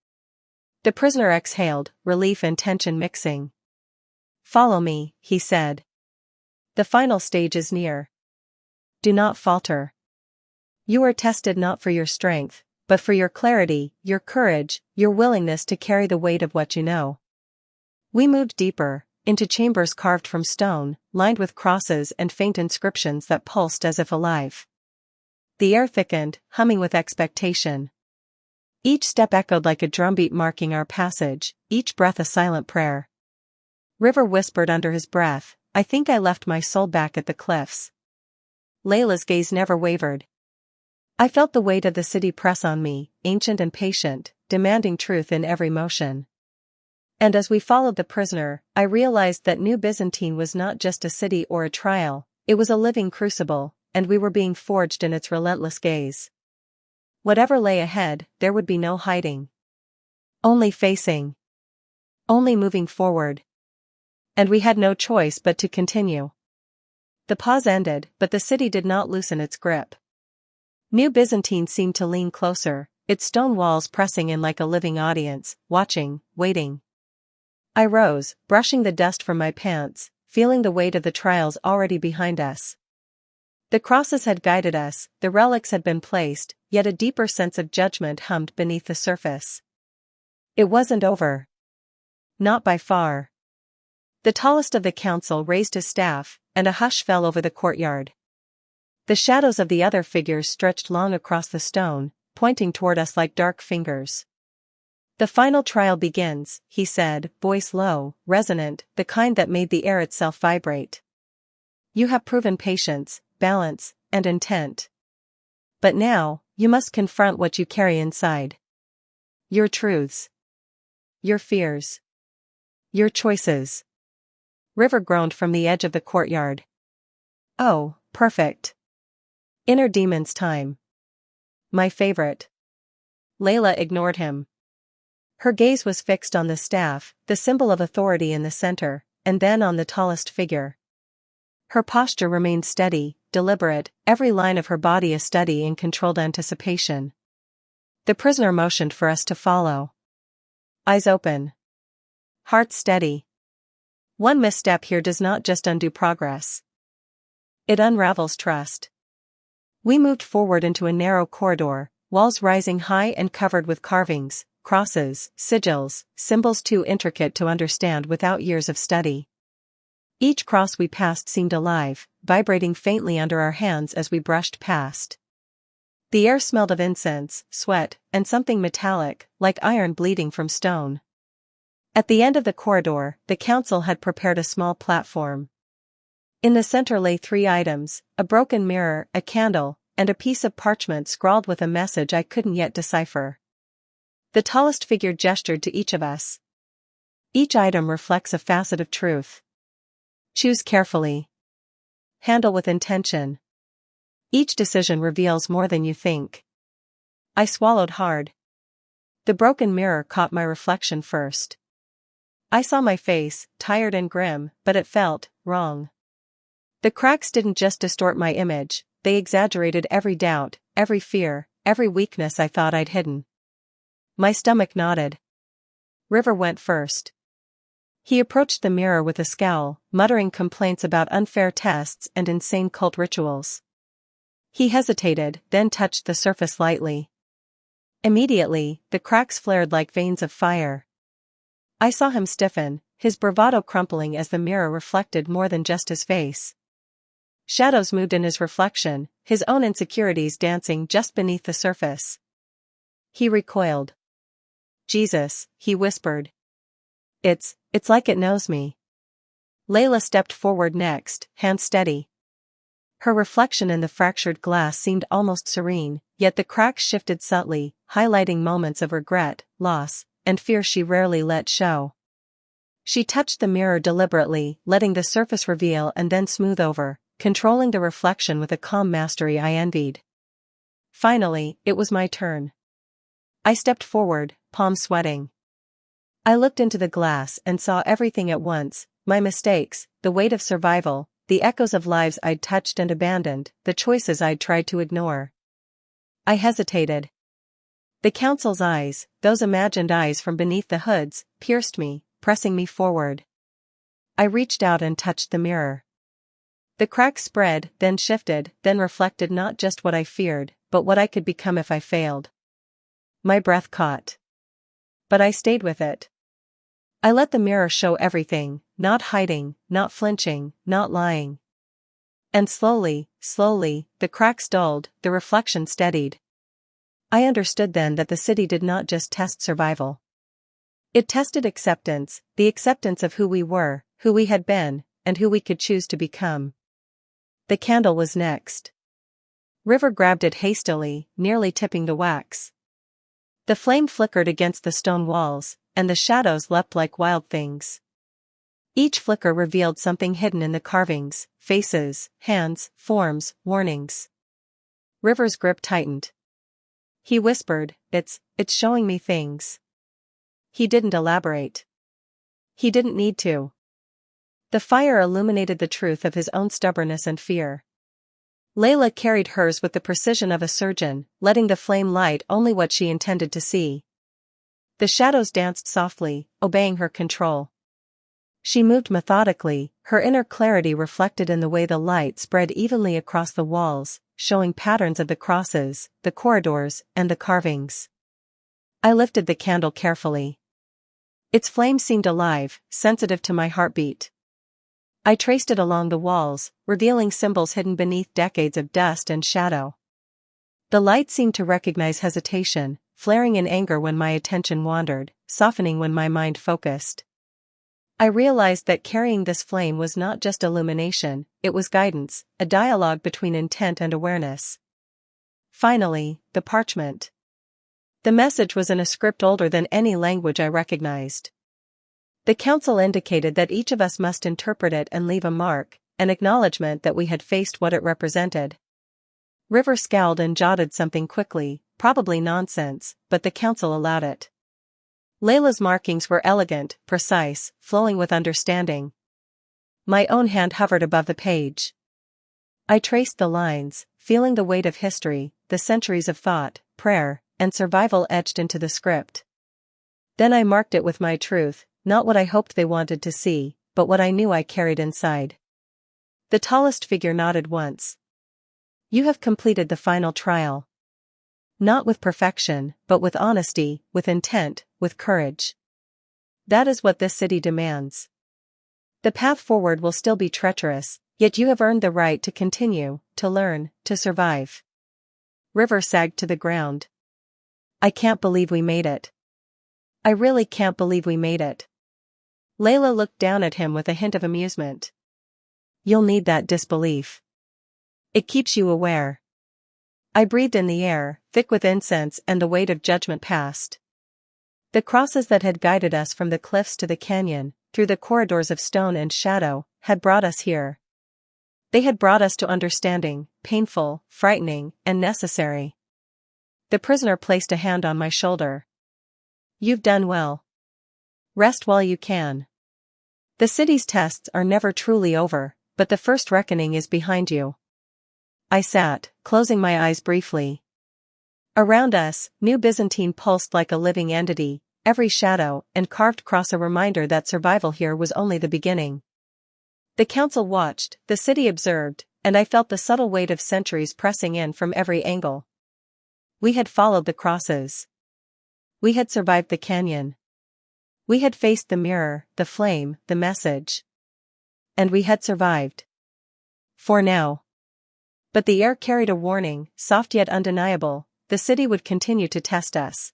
The prisoner exhaled, relief and tension mixing. Follow me, he said. The final stage is near. Do not falter. You are tested not for your strength, but for your clarity, your courage, your willingness to carry the weight of what you know. We moved deeper, into chambers carved from stone, lined with crosses and faint inscriptions that pulsed as if alive. The air thickened, humming with expectation. Each step echoed like a drumbeat marking our passage, each breath a silent prayer. River whispered under his breath, I think I left my soul back at the cliffs. Layla's gaze never wavered. I felt the weight of the city press on me, ancient and patient, demanding truth in every motion. And as we followed the prisoner, I realized that New Byzantine was not just a city or a trial, it was a living crucible, and we were being forged in its relentless gaze. Whatever lay ahead, there would be no hiding. Only facing. Only moving forward. And we had no choice but to continue. The pause ended, but the city did not loosen its grip. New Byzantine seemed to lean closer, its stone walls pressing in like a living audience, watching, waiting. I rose, brushing the dust from my pants, feeling the weight of the trials already behind us. The crosses had guided us, the relics had been placed, yet a deeper sense of judgment hummed beneath the surface. It wasn't over. Not by far. The tallest of the council raised his staff, and a hush fell over the courtyard. The shadows of the other figures stretched long across the stone, pointing toward us like dark fingers. The final trial begins, he said, voice low, resonant, the kind that made the air itself vibrate. You have proven patience, balance, and intent. But now, you must confront what you carry inside. Your truths. Your fears. Your choices. River groaned from the edge of the courtyard. Oh, perfect. Inner demons time. My favorite. Layla ignored him. Her gaze was fixed on the staff, the symbol of authority in the center, and then on the tallest figure. Her posture remained steady, deliberate, every line of her body a study in controlled anticipation. The prisoner motioned for us to follow. Eyes open. Heart steady. One misstep here does not just undo progress. It unravels trust. We moved forward into a narrow corridor, walls rising high and covered with carvings, crosses, sigils, symbols too intricate to understand without years of study. Each cross we passed seemed alive, vibrating faintly under our hands as we brushed past. The air smelled of incense, sweat, and something metallic, like iron bleeding from stone. At the end of the corridor, the council had prepared a small platform. In the center lay 3 items, a broken mirror, a candle, and a piece of parchment scrawled with a message I couldn't yet decipher. The tallest figure gestured to each of us. Each item reflects a facet of truth. Choose carefully. Handle with intention. Each decision reveals more than you think. I swallowed hard. The broken mirror caught my reflection first. I saw my face, tired and grim, but it felt wrong. The cracks didn't just distort my image, they exaggerated every doubt, every fear, every weakness I thought I'd hidden. My stomach knotted. River went first. He approached the mirror with a scowl, muttering complaints about unfair tests and insane cult rituals. He hesitated, then touched the surface lightly. Immediately, the cracks flared like veins of fire. I saw him stiffen, his bravado crumpling as the mirror reflected more than just his face. Shadows moved in his reflection, his own insecurities dancing just beneath the surface. He recoiled. Jesus, he whispered. It's like it knows me. Layla stepped forward next, hands steady. Her reflection in the fractured glass seemed almost serene, yet the cracks shifted subtly, highlighting moments of regret, loss, and fear she rarely let show. She touched the mirror deliberately, letting the surface reveal and then smooth over, controlling the reflection with a calm mastery I envied. Finally, it was my turn. I stepped forward, palms sweating. I looked into the glass and saw everything at once, my mistakes, the weight of survival, the echoes of lives I'd touched and abandoned, the choices I'd tried to ignore. I hesitated. The council's eyes, those imagined eyes from beneath the hoods, pierced me, pressing me forward. I reached out and touched the mirror. The cracks spread, then shifted, then reflected not just what I feared, but what I could become if I failed. My breath caught. But I stayed with it. I let the mirror show everything, not hiding, not flinching, not lying. And slowly, the cracks dulled, the reflection steadied. I understood then that the city did not just test survival. It tested acceptance, the acceptance of who we were, who we had been, and who we could choose to become. The candle was next. River grabbed it hastily, nearly tipping the wax. The flame flickered against the stone walls, and the shadows leapt like wild things. Each flicker revealed something hidden in the carvings, faces, hands, forms, warnings. River's grip tightened. He whispered, it's showing me things. He didn't elaborate. He didn't need to. The fire illuminated the truth of his own stubbornness and fear. Layla carried hers with the precision of a surgeon, letting the flame light only what she intended to see. The shadows danced softly, obeying her control. She moved methodically, her inner clarity reflected in the way the light spread evenly across the walls, showing patterns of the crosses, the corridors, and the carvings. I lifted the candle carefully. Its flame seemed alive, sensitive to my heartbeat. I traced it along the walls, revealing symbols hidden beneath decades of dust and shadow. The light seemed to recognize hesitation, flaring in anger when my attention wandered, softening when my mind focused. I realized that carrying this flame was not just illumination, it was guidance, a dialogue between intent and awareness. Finally, the parchment. The message was in a script older than any language I recognized. The council indicated that each of us must interpret it and leave a mark, an acknowledgement that we had faced what it represented. River scowled and jotted something quickly, probably nonsense, but the council allowed it. Layla's markings were elegant, precise, flowing with understanding. My own hand hovered above the page. I traced the lines, feeling the weight of history, the centuries of thought, prayer, and survival etched into the script. Then I marked it with my truth, not what I hoped they wanted to see, but what I knew I carried inside. The tallest figure nodded once. You have completed the final trial. Not with perfection, but with honesty, with intent, with courage. That is what this city demands. The path forward will still be treacherous, yet you have earned the right to continue, to learn, to survive. River sagged to the ground. I can't believe we made it. I really can't believe we made it. Layla looked down at him with a hint of amusement. You'll need that disbelief. It keeps you aware. I breathed in the air, thick with incense, and the weight of judgment passed. The crosses that had guided us from the cliffs to the canyon, through the corridors of stone and shadow, had brought us here. They had brought us to understanding, painful, frightening, and necessary. The prisoner placed a hand on my shoulder. You've done well. Rest while you can. The city's tests are never truly over, but the first reckoning is behind you. I sat, closing my eyes briefly. Around us, New Byzantine pulsed like a living entity, every shadow and carved cross a reminder that survival here was only the beginning. The council watched, the city observed, and I felt the subtle weight of centuries pressing in from every angle. We had followed the crosses. We had survived the canyon. We had faced the mirror, the flame, the message. And we had survived. For now. But the air carried a warning, soft yet undeniable: the city would continue to test us.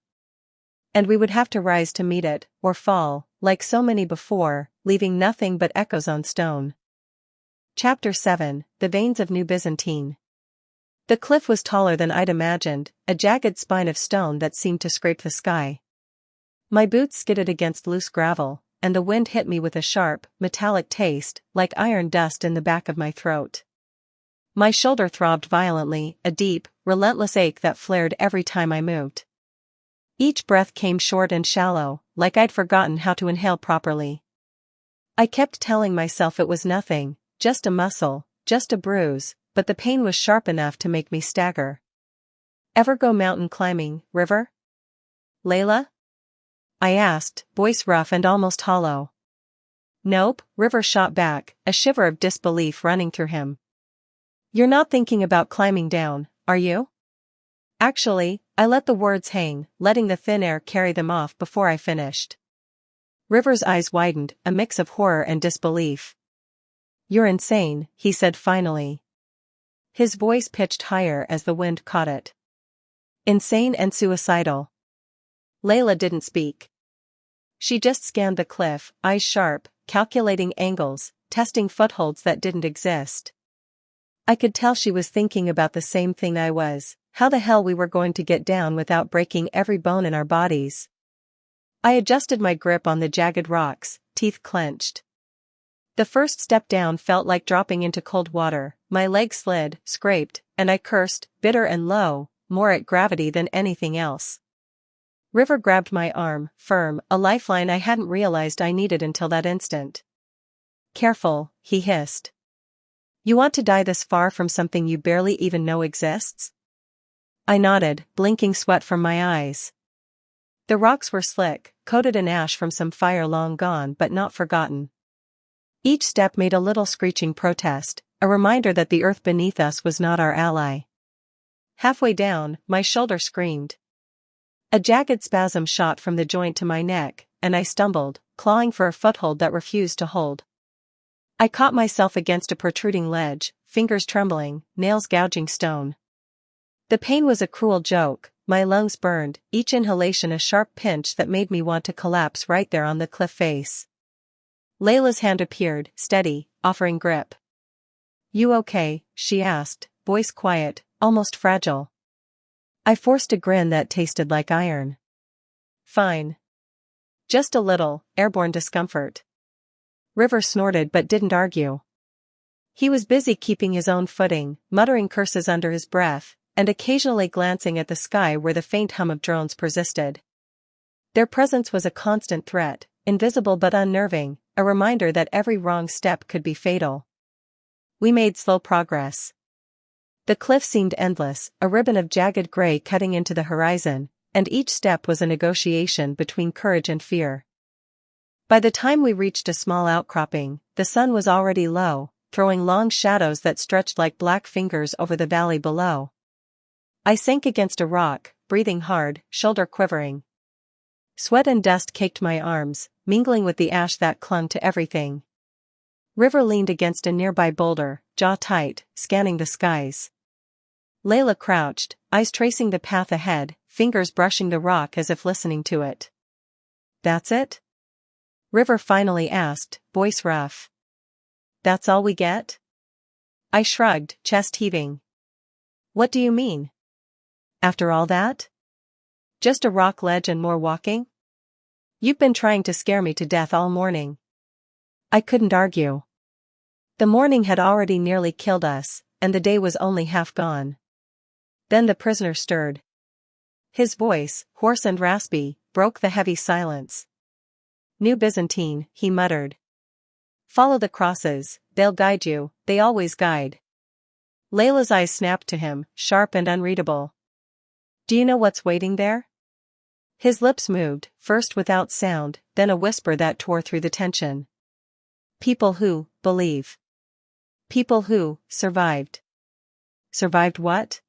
And we would have to rise to meet it, or fall, like so many before, leaving nothing but echoes on stone. Chapter 7: The Veins of New Byzantine. The cliff was taller than I'd imagined, a jagged spine of stone that seemed to scrape the sky. My boots skidded against loose gravel, and the wind hit me with a sharp, metallic taste, like iron dust in the back of my throat. My shoulder throbbed violently, a deep, relentless ache that flared every time I moved. Each breath came short and shallow, like I'd forgotten how to inhale properly. I kept telling myself it was nothing, just a muscle, just a bruise, but the pain was sharp enough to make me stagger. Ever go mountain climbing, River? Layla? I asked, voice rough and almost hollow. Nope, River shot back, a shiver of disbelief running through him. You're not thinking about climbing down, are you? Actually, I let the words hang, letting the thin air carry them off before I finished. River's eyes widened, a mix of horror and disbelief. You're insane, he said finally. His voice pitched higher as the wind caught it. Insane and suicidal. Layla didn't speak. She just scanned the cliff, eyes sharp, calculating angles, testing footholds that didn't exist. I could tell she was thinking about the same thing I was, how the hell we were going to get down without breaking every bone in our bodies. I adjusted my grip on the jagged rocks, teeth clenched. The first step down felt like dropping into cold water, my leg slid, scraped, and I cursed, bitter and low, more at gravity than anything else. River grabbed my arm, firm, a lifeline I hadn't realized I needed until that instant. Careful, he hissed. You want to die this far from something you barely even know exists? I nodded, blinking sweat from my eyes. The rocks were slick, coated in ash from some fire long gone but not forgotten. Each step made a little screeching protest, a reminder that the earth beneath us was not our ally. Halfway down, my shoulder screamed. A jagged spasm shot from the joint to my neck, and I stumbled, clawing for a foothold that refused to hold. I caught myself against a protruding ledge, fingers trembling, nails gouging stone. The pain was a cruel joke, my lungs burned, each inhalation a sharp pinch that made me want to collapse right there on the cliff face. Layla's hand appeared, steady, offering grip. You okay? She asked, voice quiet, almost fragile. I forced a grin that tasted like iron. Fine. Just a little, airborne discomfort. River snorted but didn't argue. He was busy keeping his own footing, muttering curses under his breath, and occasionally glancing at the sky where the faint hum of drones persisted. Their presence was a constant threat, invisible but unnerving, a reminder that every wrong step could be fatal. We made slow progress. The cliff seemed endless, a ribbon of jagged gray cutting into the horizon, and each step was a negotiation between courage and fear. By the time we reached a small outcropping, the sun was already low, throwing long shadows that stretched like black fingers over the valley below. I sank against a rock, breathing hard, shoulder quivering. Sweat and dust caked my arms, mingling with the ash that clung to everything. River leaned against a nearby boulder, jaw tight, scanning the skies. Layla crouched, eyes tracing the path ahead, fingers brushing the rock as if listening to it. "That's it?" River finally asked, voice rough. "That's all we get?" I shrugged, chest heaving. "What do you mean? After all that? Just a rock ledge and more walking? You've been trying to scare me to death all morning." I couldn't argue. The morning had already nearly killed us, and the day was only half gone. Then the prisoner stirred. His voice, hoarse and raspy, broke the heavy silence. "New Byzantine," he muttered. "Follow the crosses, they'll guide you, they always guide." Layla's eyes snapped to him, sharp and unreadable. "Do you know what's waiting there?" His lips moved, first without sound, then a whisper that tore through the tension. "People who believe. People who survived." "Survived what?"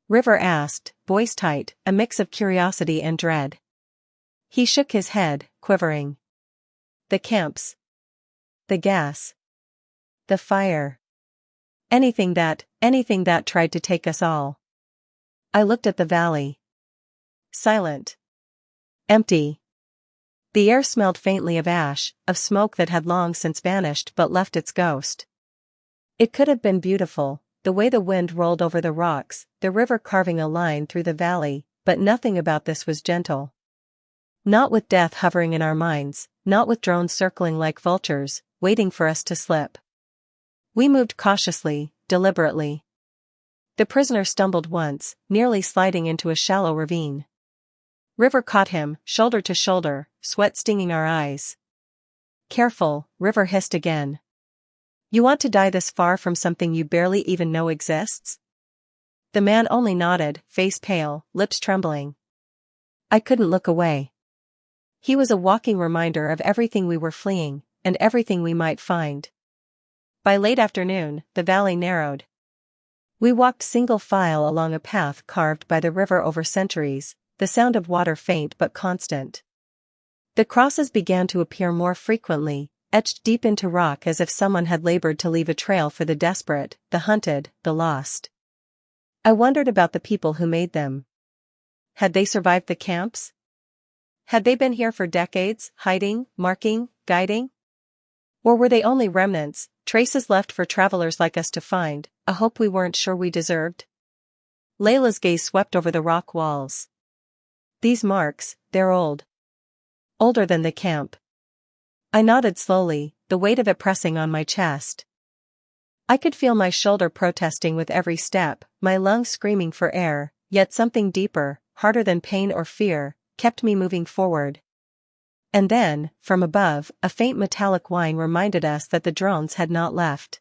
River asked, voice tight, a mix of curiosity and dread. He shook his head, quivering. "The camps. The gas. The fire. Anything that tried to take us all." I looked at the valley. Silent. Empty. The air smelled faintly of ash, of smoke that had long since vanished but left its ghost. It could have been beautiful, the way the wind rolled over the rocks, the river carving a line through the valley, but nothing about this was gentle. Not with death hovering in our minds, not with drones circling like vultures, waiting for us to slip. We moved cautiously, deliberately. The prisoner stumbled once, nearly sliding into a shallow ravine. River caught him, shoulder to shoulder, sweat stinging our eyes. "Careful," River hissed again. "You want to die this far from something you barely even know exists?" The man only nodded, face pale, lips trembling. I couldn't look away. He was a walking reminder of everything we were fleeing, and everything we might find. By late afternoon, the valley narrowed. We walked single file along a path carved by the river over centuries, the sound of water faint but constant. The crosses began to appear more frequently, etched deep into rock as if someone had labored to leave a trail for the desperate, the hunted, the lost. I wondered about the people who made them. Had they survived the camps? Had they been here for decades, hiding, marking, guiding? Or were they only remnants, traces left for travelers like us to find, a hope we weren't sure we deserved? Layla's gaze swept over the rock walls. "These marks, they're old. Older than the camp." I nodded slowly, the weight of it pressing on my chest. I could feel my shoulder protesting with every step, my lungs screaming for air, yet something deeper, harder than pain or fear, kept me moving forward. And then, from above, a faint metallic whine reminded us that the drones had not left.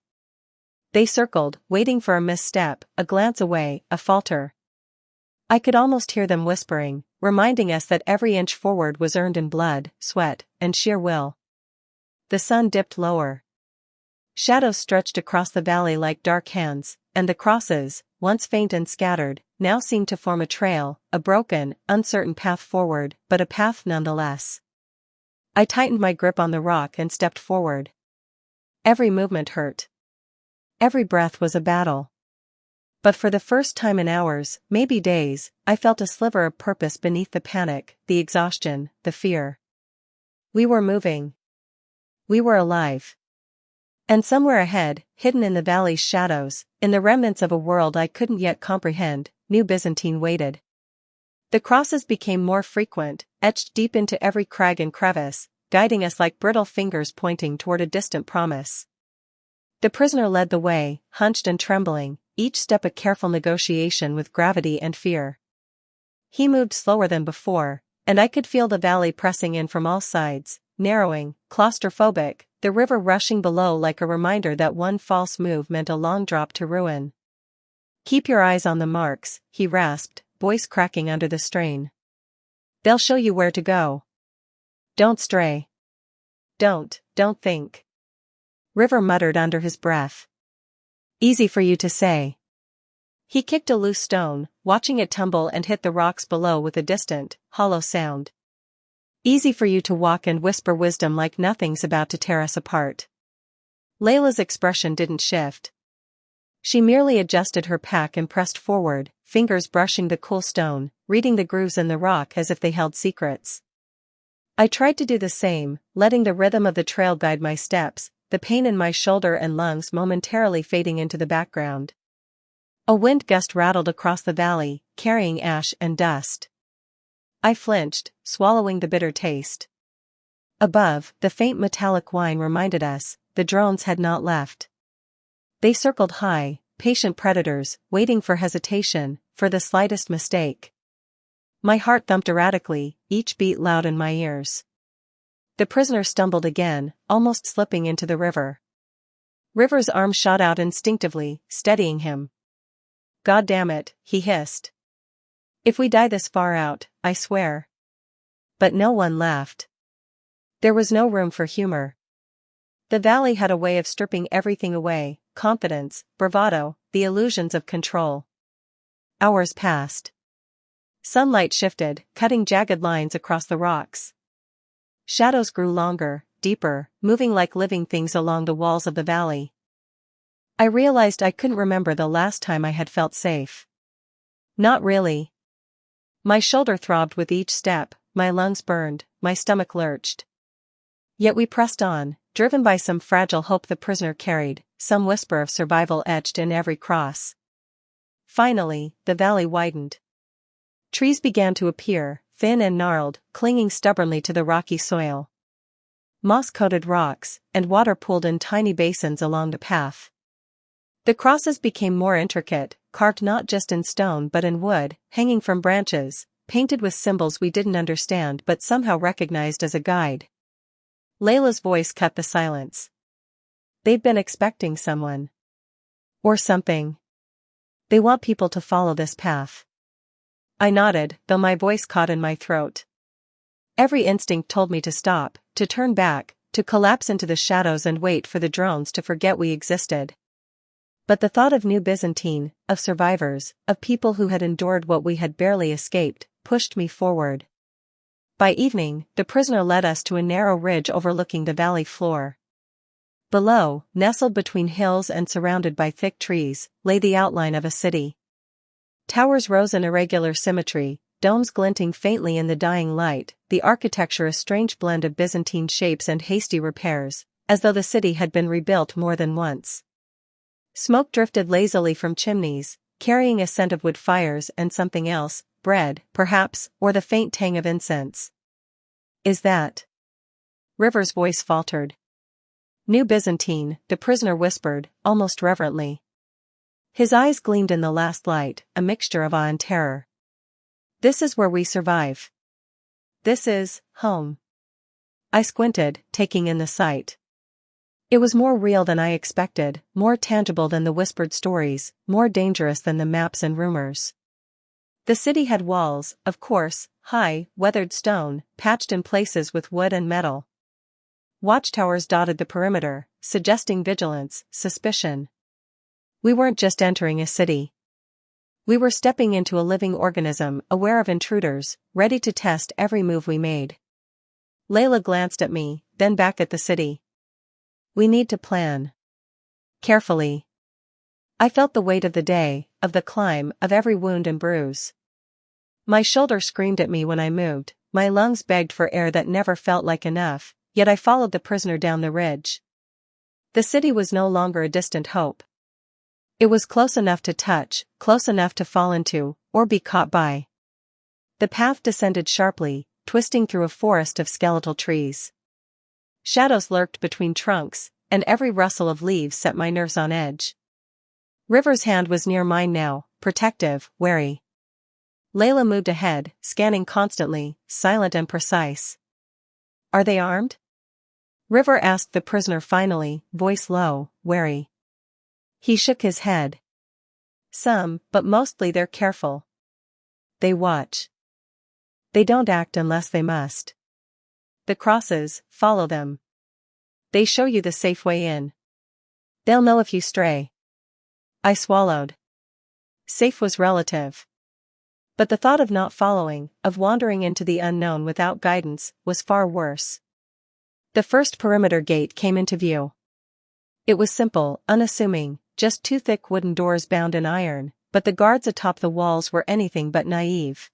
They circled, waiting for a misstep, a glance away, a falter. I could almost hear them whispering, reminding us that every inch forward was earned in blood, sweat, and sheer will. The sun dipped lower. Shadows stretched across the valley like dark hands, and the crosses, once faint and scattered, now seemed to form a trail, a broken, uncertain path forward, but a path nonetheless. I tightened my grip on the rock and stepped forward. Every movement hurt. Every breath was a battle. But for the first time in hours, maybe days, I felt a sliver of purpose beneath the panic, the exhaustion, the fear. We were moving. We were alive. And somewhere ahead, hidden in the valley's shadows, in the remnants of a world I couldn't yet comprehend, New Byzantine waited. The crosses became more frequent, etched deep into every crag and crevice, guiding us like brittle fingers pointing toward a distant promise. The prisoner led the way, hunched and trembling, each step a careful negotiation with gravity and fear. He moved slower than before, and I could feel the valley pressing in from all sides, narrowing, claustrophobic, the river rushing below like a reminder that one false move meant a long drop to ruin. "Keep your eyes on the marks," he rasped, voice cracking under the strain. They'll show you where to go. Don't stray. Don't think. River muttered under his breath. Easy for you to say. He kicked a loose stone, watching it tumble and hit the rocks below with a distant, hollow sound. Easy for you to walk and whisper wisdom like nothing's about to tear us apart. Layla's expression didn't shift. She merely adjusted her pack and pressed forward, fingers brushing the cool stone, reading the grooves in the rock as if they held secrets. I tried to do the same, letting the rhythm of the trail guide my steps, the pain in my shoulder and lungs momentarily fading into the background. A wind gust rattled across the valley, carrying ash and dust. I flinched, swallowing the bitter taste. Above, the faint metallic whine reminded us, the drones had not left. They circled high, patient predators, waiting for hesitation, for the slightest mistake. My heart thumped erratically, each beat loud in my ears. The prisoner stumbled again, almost slipping into the river. River's arm shot out instinctively, steadying him. God damn it, he hissed. If we die this far out, I swear. But no one laughed. There was no room for humor. The valley had a way of stripping everything away, confidence, bravado, the illusions of control. Hours passed. Sunlight shifted, cutting jagged lines across the rocks. Shadows grew longer, deeper, moving like living things along the walls of the valley. I realized I couldn't remember the last time I had felt safe. Not really. My shoulder throbbed with each step, my lungs burned, my stomach lurched. Yet we pressed on, driven by some fragile hope the prisoner carried, some whisper of survival etched in every cross. Finally, the valley widened. Trees began to appear, thin and gnarled, clinging stubbornly to the rocky soil. Moss-coated rocks, and water pooled in tiny basins along the path. The crosses became more intricate, carved not just in stone but in wood, hanging from branches, painted with symbols we didn't understand but somehow recognized as a guide. Layla's voice cut the silence. They'd been expecting someone. Or something. They want people to follow this path. I nodded, though my voice caught in my throat. Every instinct told me to stop, to turn back, to collapse into the shadows and wait for the drones to forget we existed. But the thought of New Byzantine, of survivors, of people who had endured what we had barely escaped, pushed me forward. By evening, the prisoner led us to a narrow ridge overlooking the valley floor. Below, nestled between hills and surrounded by thick trees, lay the outline of a city. Towers rose in irregular symmetry, domes glinting faintly in the dying light, the architecture a strange blend of Byzantine shapes and hasty repairs, as though the city had been rebuilt more than once. Smoke drifted lazily from chimneys, carrying a scent of wood fires and something else, bread, perhaps, or the faint tang of incense. Is that? River's voice faltered. New Byzantine, the prisoner whispered, almost reverently. His eyes gleamed in the last light, a mixture of awe and terror. This is where we survive. This is home. I squinted, taking in the sight. It was more real than I expected, more tangible than the whispered stories, more dangerous than the maps and rumors. The city had walls, of course, high, weathered stone, patched in places with wood and metal. Watchtowers dotted the perimeter, suggesting vigilance, suspicion. We weren't just entering a city. We were stepping into a living organism, aware of intruders, ready to test every move we made. Layla glanced at me, then back at the city. We need to plan. Carefully. I felt the weight of the day, of the climb, of every wound and bruise. My shoulder screamed at me when I moved, my lungs begged for air that never felt like enough, yet I followed the prisoner down the ridge. The city was no longer a distant hope. It was close enough to touch, close enough to fall into, or be caught by. The path descended sharply, twisting through a forest of skeletal trees. Shadows lurked between trunks, and every rustle of leaves set my nerves on edge. River's hand was near mine now, protective, wary. Layla moved ahead, scanning constantly, silent and precise. Are they armed? River asked the prisoner finally, voice low, wary. He shook his head. Some, but mostly they're careful. They watch. They don't act unless they must. The crosses, follow them. They show you the safe way in. They'll know if you stray. I swallowed. Safe was relative. But the thought of not following, of wandering into the unknown without guidance, was far worse. The first perimeter gate came into view. It was simple, unassuming, just two thick wooden doors bound in iron, but the guards atop the walls were anything but naive.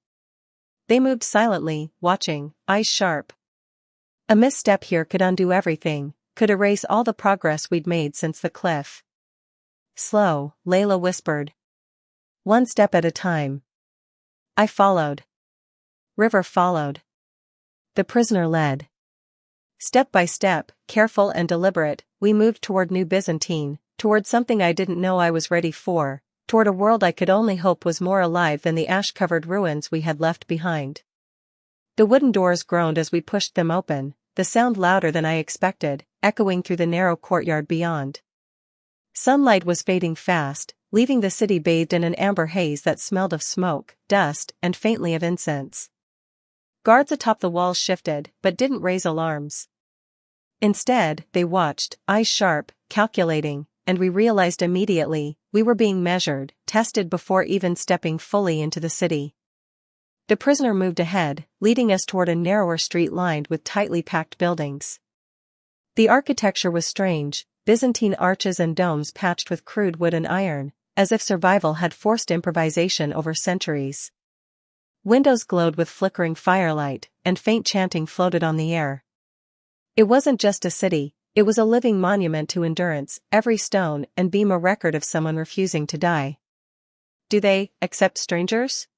They moved silently, watching, eyes sharp. A misstep here could undo everything, could erase all the progress we'd made since the cliff. Slow, Layla whispered. One step at a time. I followed. River followed. The prisoner led. Step by step, careful and deliberate, we moved toward New Byzantine, toward something I didn't know I was ready for, toward a world I could only hope was more alive than the ash-covered ruins we had left behind. The wooden doors groaned as we pushed them open, the sound louder than I expected, echoing through the narrow courtyard beyond. Sunlight was fading fast, leaving the city bathed in an amber haze that smelled of smoke, dust, and faintly of incense. Guards atop the walls shifted, but didn't raise alarms. Instead, they watched, eyes sharp, calculating, and we realized immediately, we were being measured, tested before even stepping fully into the city. The prisoner moved ahead, leading us toward a narrower street lined with tightly packed buildings. The architecture was strange, Byzantine arches and domes patched with crude wood and iron, as if survival had forced improvisation over centuries. Windows glowed with flickering firelight, and faint chanting floated on the air. It wasn't just a city, it was a living monument to endurance, every stone and beam a record of someone refusing to die. Do they accept strangers?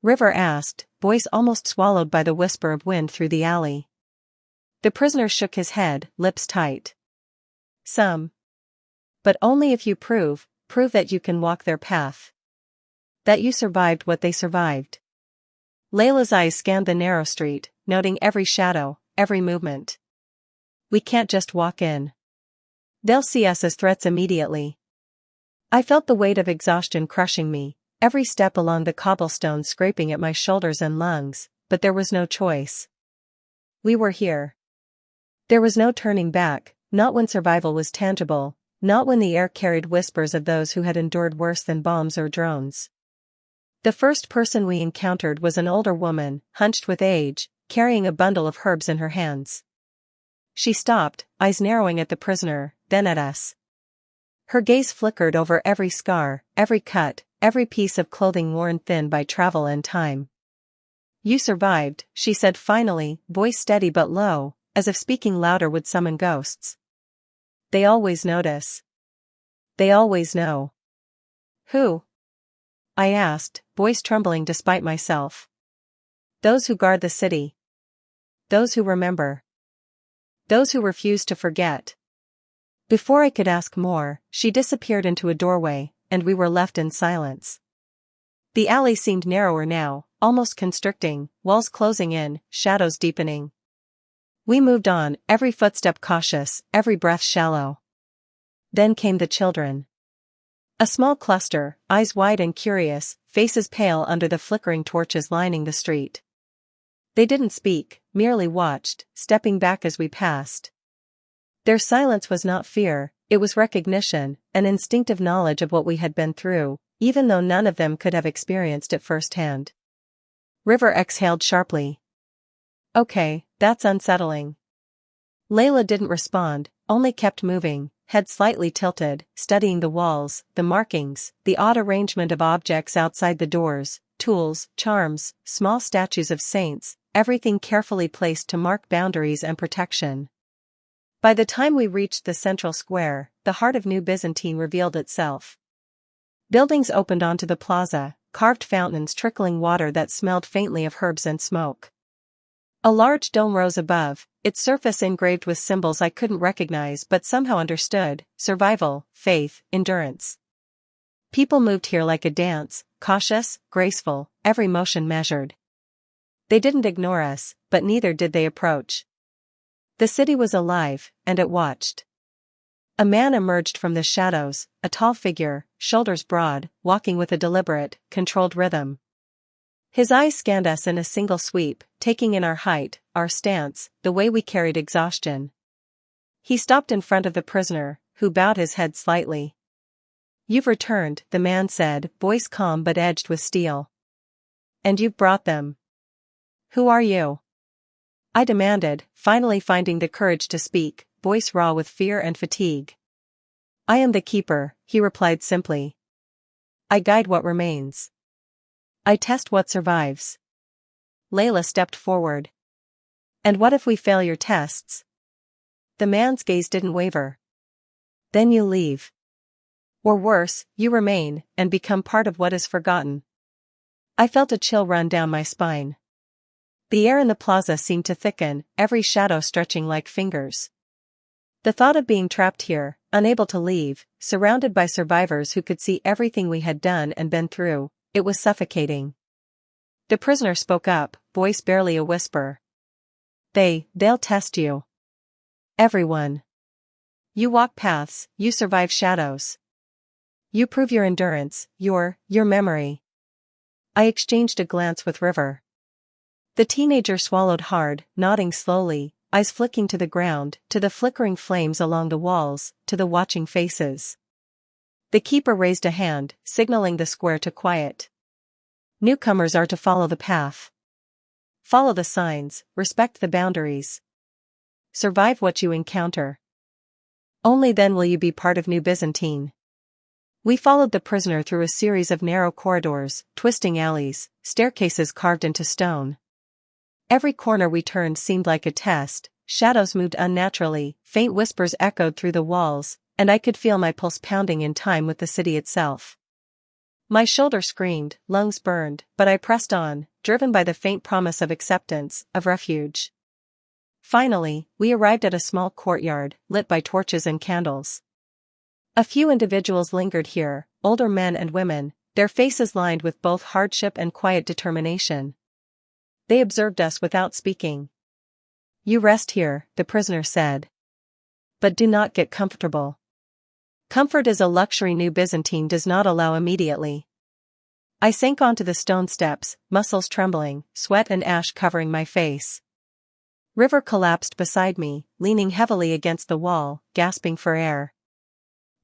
River asked, voice almost swallowed by the whisper of wind through the alley. The prisoner shook his head, lips tight. Some. But only if you prove that you can walk their path. That you survived what they survived. Layla's eyes scanned the narrow street, noting every shadow, every movement. We can't just walk in. They'll see us as threats immediately. I felt the weight of exhaustion crushing me, every step along the cobblestone scraping at my shoulders and lungs, but there was no choice. We were here. There was no turning back, not when survival was tangible, not when the air carried whispers of those who had endured worse than bombs or drones. The first person we encountered was an older woman, hunched with age, carrying a bundle of herbs in her hands. She stopped, eyes narrowing at the prisoner, then at us. Her gaze flickered over every scar, every cut, every piece of clothing worn thin by travel and time. You survived, she said finally, voice steady but low, as if speaking louder would summon ghosts. They always notice. They always know. Who? I asked, voice trembling despite myself. Those who guard the city. Those who remember. Those who refuse to forget. Before I could ask more, she disappeared into a doorway, and we were left in silence. The alley seemed narrower now, almost constricting, walls closing in, shadows deepening. We moved on, every footstep cautious, every breath shallow. Then came the children. A small cluster, eyes wide and curious, faces pale under the flickering torches lining the street. They didn't speak, merely watched, stepping back as we passed. Their silence was not fear, it was recognition, an instinctive knowledge of what we had been through, even though none of them could have experienced it firsthand. River exhaled sharply. Okay, that's unsettling. Layla didn't respond, only kept moving, head slightly tilted, studying the walls, the markings, the odd arrangement of objects outside the doors, tools, charms, small statues of saints, everything carefully placed to mark boundaries and protection. By the time we reached the central square, the heart of New Byzantine revealed itself. Buildings opened onto the plaza, carved fountains trickling water that smelled faintly of herbs and smoke. A large dome rose above, its surface engraved with symbols I couldn't recognize but somehow understood: survival, faith, endurance. People moved here like a dance, cautious, graceful, every motion measured. They didn't ignore us, but neither did they approach. The city was alive, and it watched. A man emerged from the shadows, a tall figure, shoulders broad, walking with a deliberate, controlled rhythm. His eyes scanned us in a single sweep, taking in our height, our stance, the way we carried exhaustion. He stopped in front of the prisoner, who bowed his head slightly. "You've returned," the man said, voice calm but edged with steel. "And you've brought them. Who are you?" I demanded, finally finding the courage to speak, voice raw with fear and fatigue. "I am the keeper," he replied simply. "I guide what remains. I test what survives." Layla stepped forward. "And what if we fail your tests?" The man's gaze didn't waver. "Then you leave. Or worse, you remain, and become part of what is forgotten." I felt a chill run down my spine. The air in the plaza seemed to thicken, every shadow stretching like fingers. The thought of being trapped here, unable to leave, surrounded by survivors who could see everything we had done and been through, it was suffocating. The prisoner spoke up, voice barely a whisper. They'll test you. Everyone. You walk paths, you survive shadows. You prove your endurance, your memory." I exchanged a glance with River. The teenager swallowed hard, nodding slowly, eyes flicking to the ground, to the flickering flames along the walls, to the watching faces. The keeper raised a hand, signaling the square to quiet. "Newcomers are to follow the path. Follow the signs, respect the boundaries. Survive what you encounter. Only then will you be part of New Byzantine." We followed the prisoner through a series of narrow corridors, twisting alleys, staircases carved into stone. Every corner we turned seemed like a test, shadows moved unnaturally, faint whispers echoed through the walls, and I could feel my pulse pounding in time with the city itself. My shoulder screamed, lungs burned, but I pressed on, driven by the faint promise of acceptance, of refuge. Finally, we arrived at a small courtyard, lit by torches and candles. A few individuals lingered here, older men and women, their faces lined with both hardship and quiet determination. They observed us without speaking. "You rest here," the prisoner said. "But do not get comfortable. Comfort is a luxury New Byzantine does not allow immediately." I sank onto the stone steps, muscles trembling, sweat and ash covering my face. River collapsed beside me, leaning heavily against the wall, gasping for air.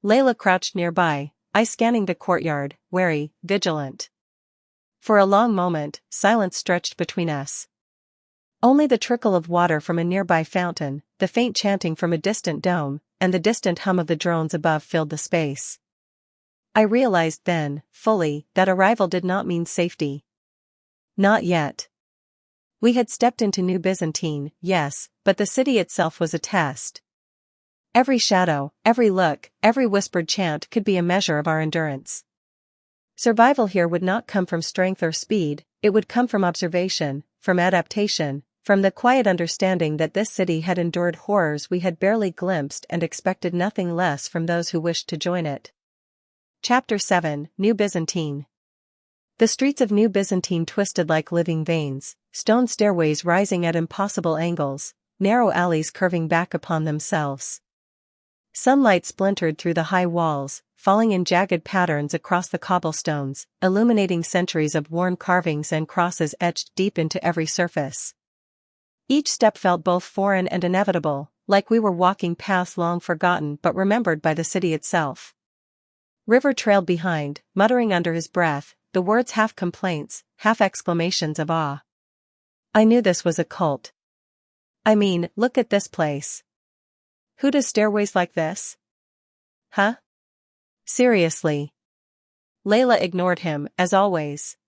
Layla crouched nearby, eyes scanning the courtyard, wary, vigilant. For a long moment, silence stretched between us. Only the trickle of water from a nearby fountain, the faint chanting from a distant dome, and the distant hum of the drones above filled the space. I realized then, fully, that arrival did not mean safety. Not yet. We had stepped into New Byzantine, yes, but the city itself was a test. Every shadow, every look, every whispered chant could be a measure of our endurance. Survival here would not come from strength or speed, it would come from observation, from adaptation, from the quiet understanding that this city had endured horrors we had barely glimpsed and expected nothing less from those who wished to join it. Chapter 7, New Byzantine. The streets of New Byzantine twisted like living veins, stone stairways rising at impossible angles, narrow alleys curving back upon themselves. Sunlight splintered through the high walls, falling in jagged patterns across the cobblestones, illuminating centuries of worn carvings and crosses etched deep into every surface. Each step felt both foreign and inevitable, like we were walking paths long forgotten but remembered by the city itself. River trailed behind, muttering under his breath, the words half complaints, half exclamations of awe. I knew this was a cult. I mean, look at this place. Who does stairways like this? Huh? Seriously. Layla ignored him, as always.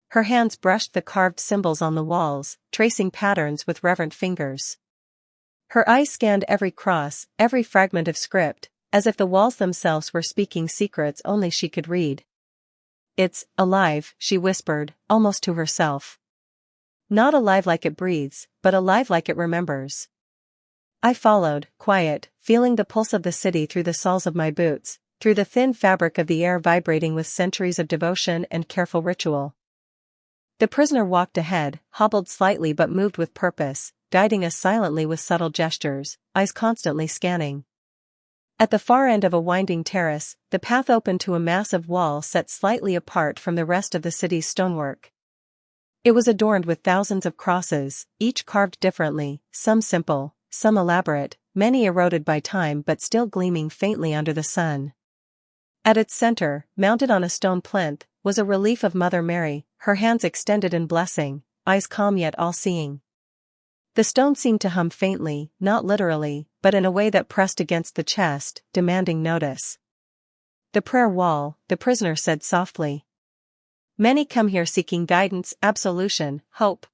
Her hands brushed the carved symbols on the walls, tracing patterns with reverent fingers. Her eyes scanned every cross, every fragment of script, as if the walls themselves were speaking secrets only she could read. It's alive, she whispered, almost to herself. Not alive like it breathes, but alive like it remembers. I followed, quiet, feeling the pulse of the city through the soles of my boots, through the thin fabric of the air vibrating with centuries of devotion and careful ritual. The prisoner walked ahead, hobbled slightly but moved with purpose, guiding us silently with subtle gestures, eyes constantly scanning. At the far end of a winding terrace, the path opened to a massive wall set slightly apart from the rest of the city's stonework. It was adorned with thousands of crosses, each carved differently, some simple, some elaborate, many eroded by time but still gleaming faintly under the sun. At its center, mounted on a stone plinth, was a relief of Mother Mary, her hands extended in blessing, eyes calm yet all-seeing. The stone seemed to hum faintly, not literally, but in a way that pressed against the chest, demanding notice. "The prayer wall," the prisoner said softly. "Many come here seeking guidance, absolution, hope.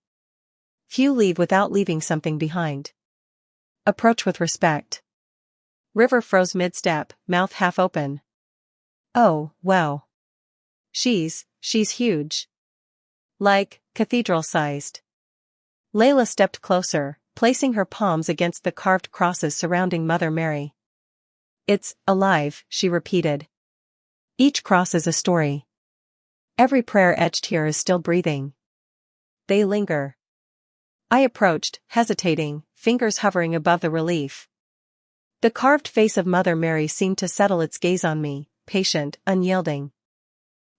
Few leave without leaving something behind. Approach with respect." River froze mid-step, mouth half open. "Oh, wow. She's huge. Like, cathedral-sized." Layla stepped closer, placing her palms against the carved crosses surrounding Mother Mary. "It's alive," she repeated. "Each cross is a story. Every prayer etched here is still breathing. They linger." I approached, hesitating, fingers hovering above the relief. The carved face of Mother Mary seemed to settle its gaze on me, patient, unyielding.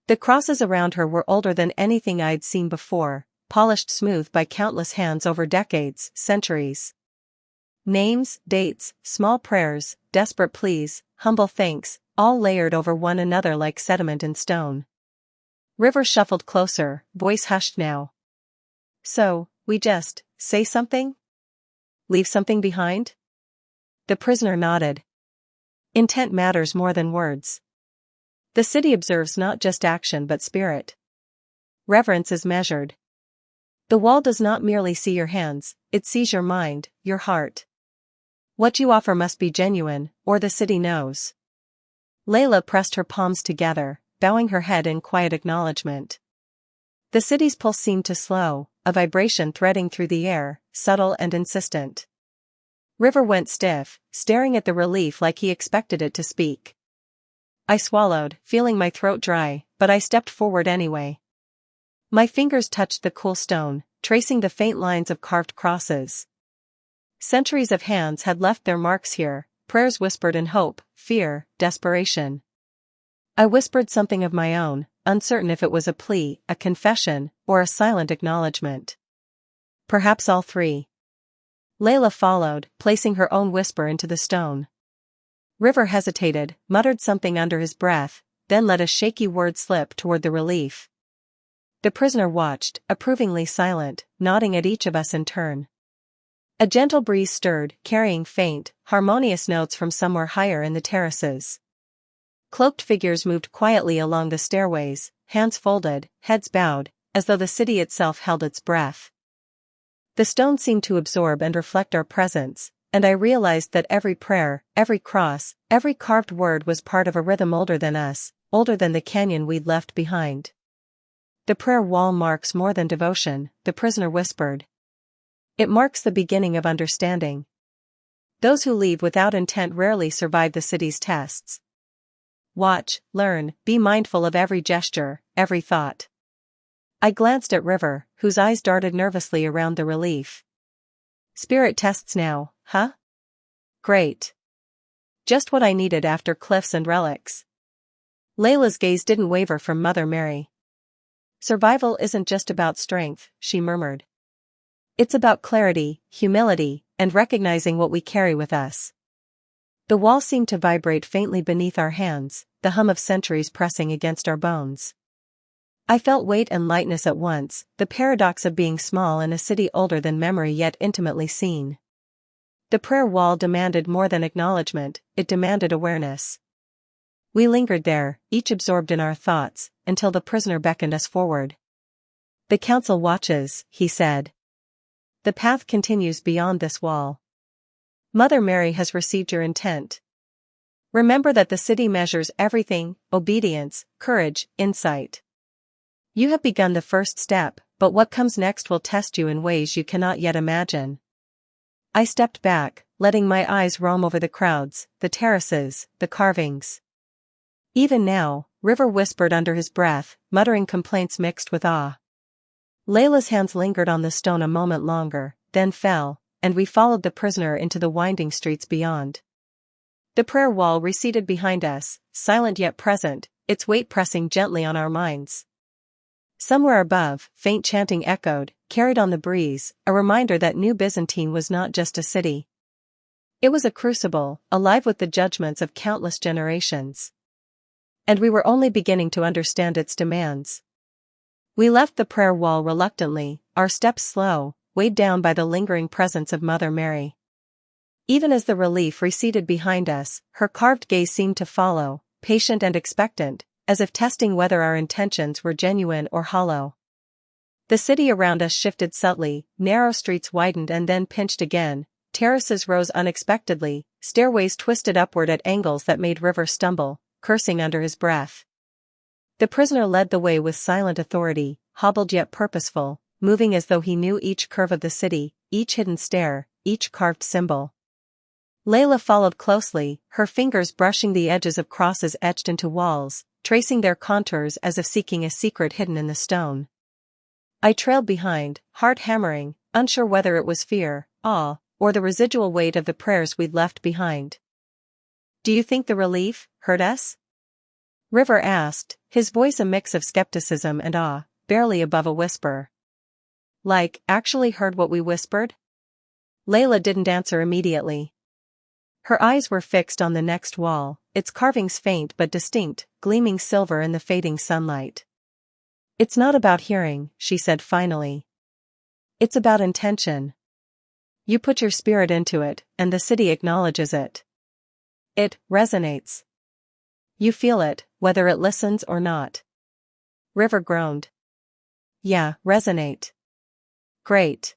The crosses around her were older than anything I'd seen before, polished smooth by countless hands over decades, centuries. Names, dates, small prayers, desperate pleas, humble thanks, all layered over one another like sediment in stone. River shuffled closer, voice hushed now. "So, we just say something? Leave something behind?" The prisoner nodded. "Intent matters more than words. The city observes not just action but spirit. Reverence is measured. The wall does not merely see your hands, it sees your mind, your heart. What you offer must be genuine, or the city knows." Layla pressed her palms together, bowing her head in quiet acknowledgement. The city's pulse seemed to slow, a vibration threading through the air, subtle and insistent. River went stiff, staring at the relief like he expected it to speak. I swallowed, feeling my throat dry, but I stepped forward anyway. My fingers touched the cool stone, tracing the faint lines of carved crosses. Centuries of hands had left their marks here, prayers whispered in hope, fear, desperation. I whispered something of my own, uncertain if it was a plea, a confession, or a silent acknowledgement. Perhaps all three. Layla followed, placing her own whisper into the stone. River hesitated, muttered something under his breath, then let a shaky word slip toward the relief. The prisoner watched, approvingly silent, nodding at each of us in turn. A gentle breeze stirred, carrying faint, harmonious notes from somewhere higher in the terraces. Cloaked figures moved quietly along the stairways, hands folded, heads bowed, as though the city itself held its breath. The stone seemed to absorb and reflect our presence, and I realized that every prayer, every cross, every carved word was part of a rhythm older than us, older than the canyon we'd left behind. "The prayer wall marks more than devotion," the prisoner whispered. "It marks the beginning of understanding. Those who leave without intent rarely survive the city's tests. Watch, learn, be mindful of every gesture, every thought." I glanced at River, whose eyes darted nervously around the relief. "Spirit tests now, huh? Great. Just what I needed after cliffs and relics." Layla's gaze didn't waver from Mother Mary. "Survival isn't just about strength," she murmured. "It's about clarity, humility, and recognizing what we carry with us." The wall seemed to vibrate faintly beneath our hands, the hum of centuries pressing against our bones. I felt weight and lightness at once, the paradox of being small in a city older than memory yet intimately seen. The prayer wall demanded more than acknowledgement, it demanded awareness. We lingered there, each absorbed in our thoughts, until the prisoner beckoned us forward. "The council watches," he said. "The path continues beyond this wall. Mother Mary has received your intent. Remember that the city measures everything: obedience, courage, insight. You have begun the first step, but what comes next will test you in ways you cannot yet imagine." I stepped back, letting my eyes roam over the crowds, the terraces, the carvings. "Even now," River whispered under his breath, muttering complaints mixed with awe. Layla's hands lingered on the stone a moment longer, then fell, and we followed the prisoner into the winding streets beyond. The prayer wall receded behind us, silent yet present, its weight pressing gently on our minds. Somewhere above, faint chanting echoed, carried on the breeze, a reminder that New Byzantine was not just a city. It was a crucible, alive with the judgments of countless generations. And we were only beginning to understand its demands. We left the prayer wall reluctantly, our steps slow, weighed down by the lingering presence of Mother Mary. Even as the relief receded behind us, her carved gaze seemed to follow, patient and expectant, as if testing whether our intentions were genuine or hollow. The city around us shifted subtly, narrow streets widened and then pinched again, terraces rose unexpectedly, stairways twisted upward at angles that made River stumble, cursing under his breath. The prisoner led the way with silent authority, hobbled yet purposeful, moving as though he knew each curve of the city, each hidden stair, each carved symbol. Layla followed closely, her fingers brushing the edges of crosses etched into walls, tracing their contours as if seeking a secret hidden in the stone. I trailed behind, heart hammering, unsure whether it was fear, awe, or the residual weight of the prayers we'd left behind. "Do you think the relief hurt us?" River asked, his voice a mix of skepticism and awe, barely above a whisper. "Like, actually heard what we whispered?" Layla didn't answer immediately. Her eyes were fixed on the next wall, its carvings faint but distinct, gleaming silver in the fading sunlight. "It's not about hearing," she said finally. "It's about intention. You put your spirit into it, and the city acknowledges it. It resonates. You feel it, whether it listens or not." River groaned. "Yeah, resonate. Great.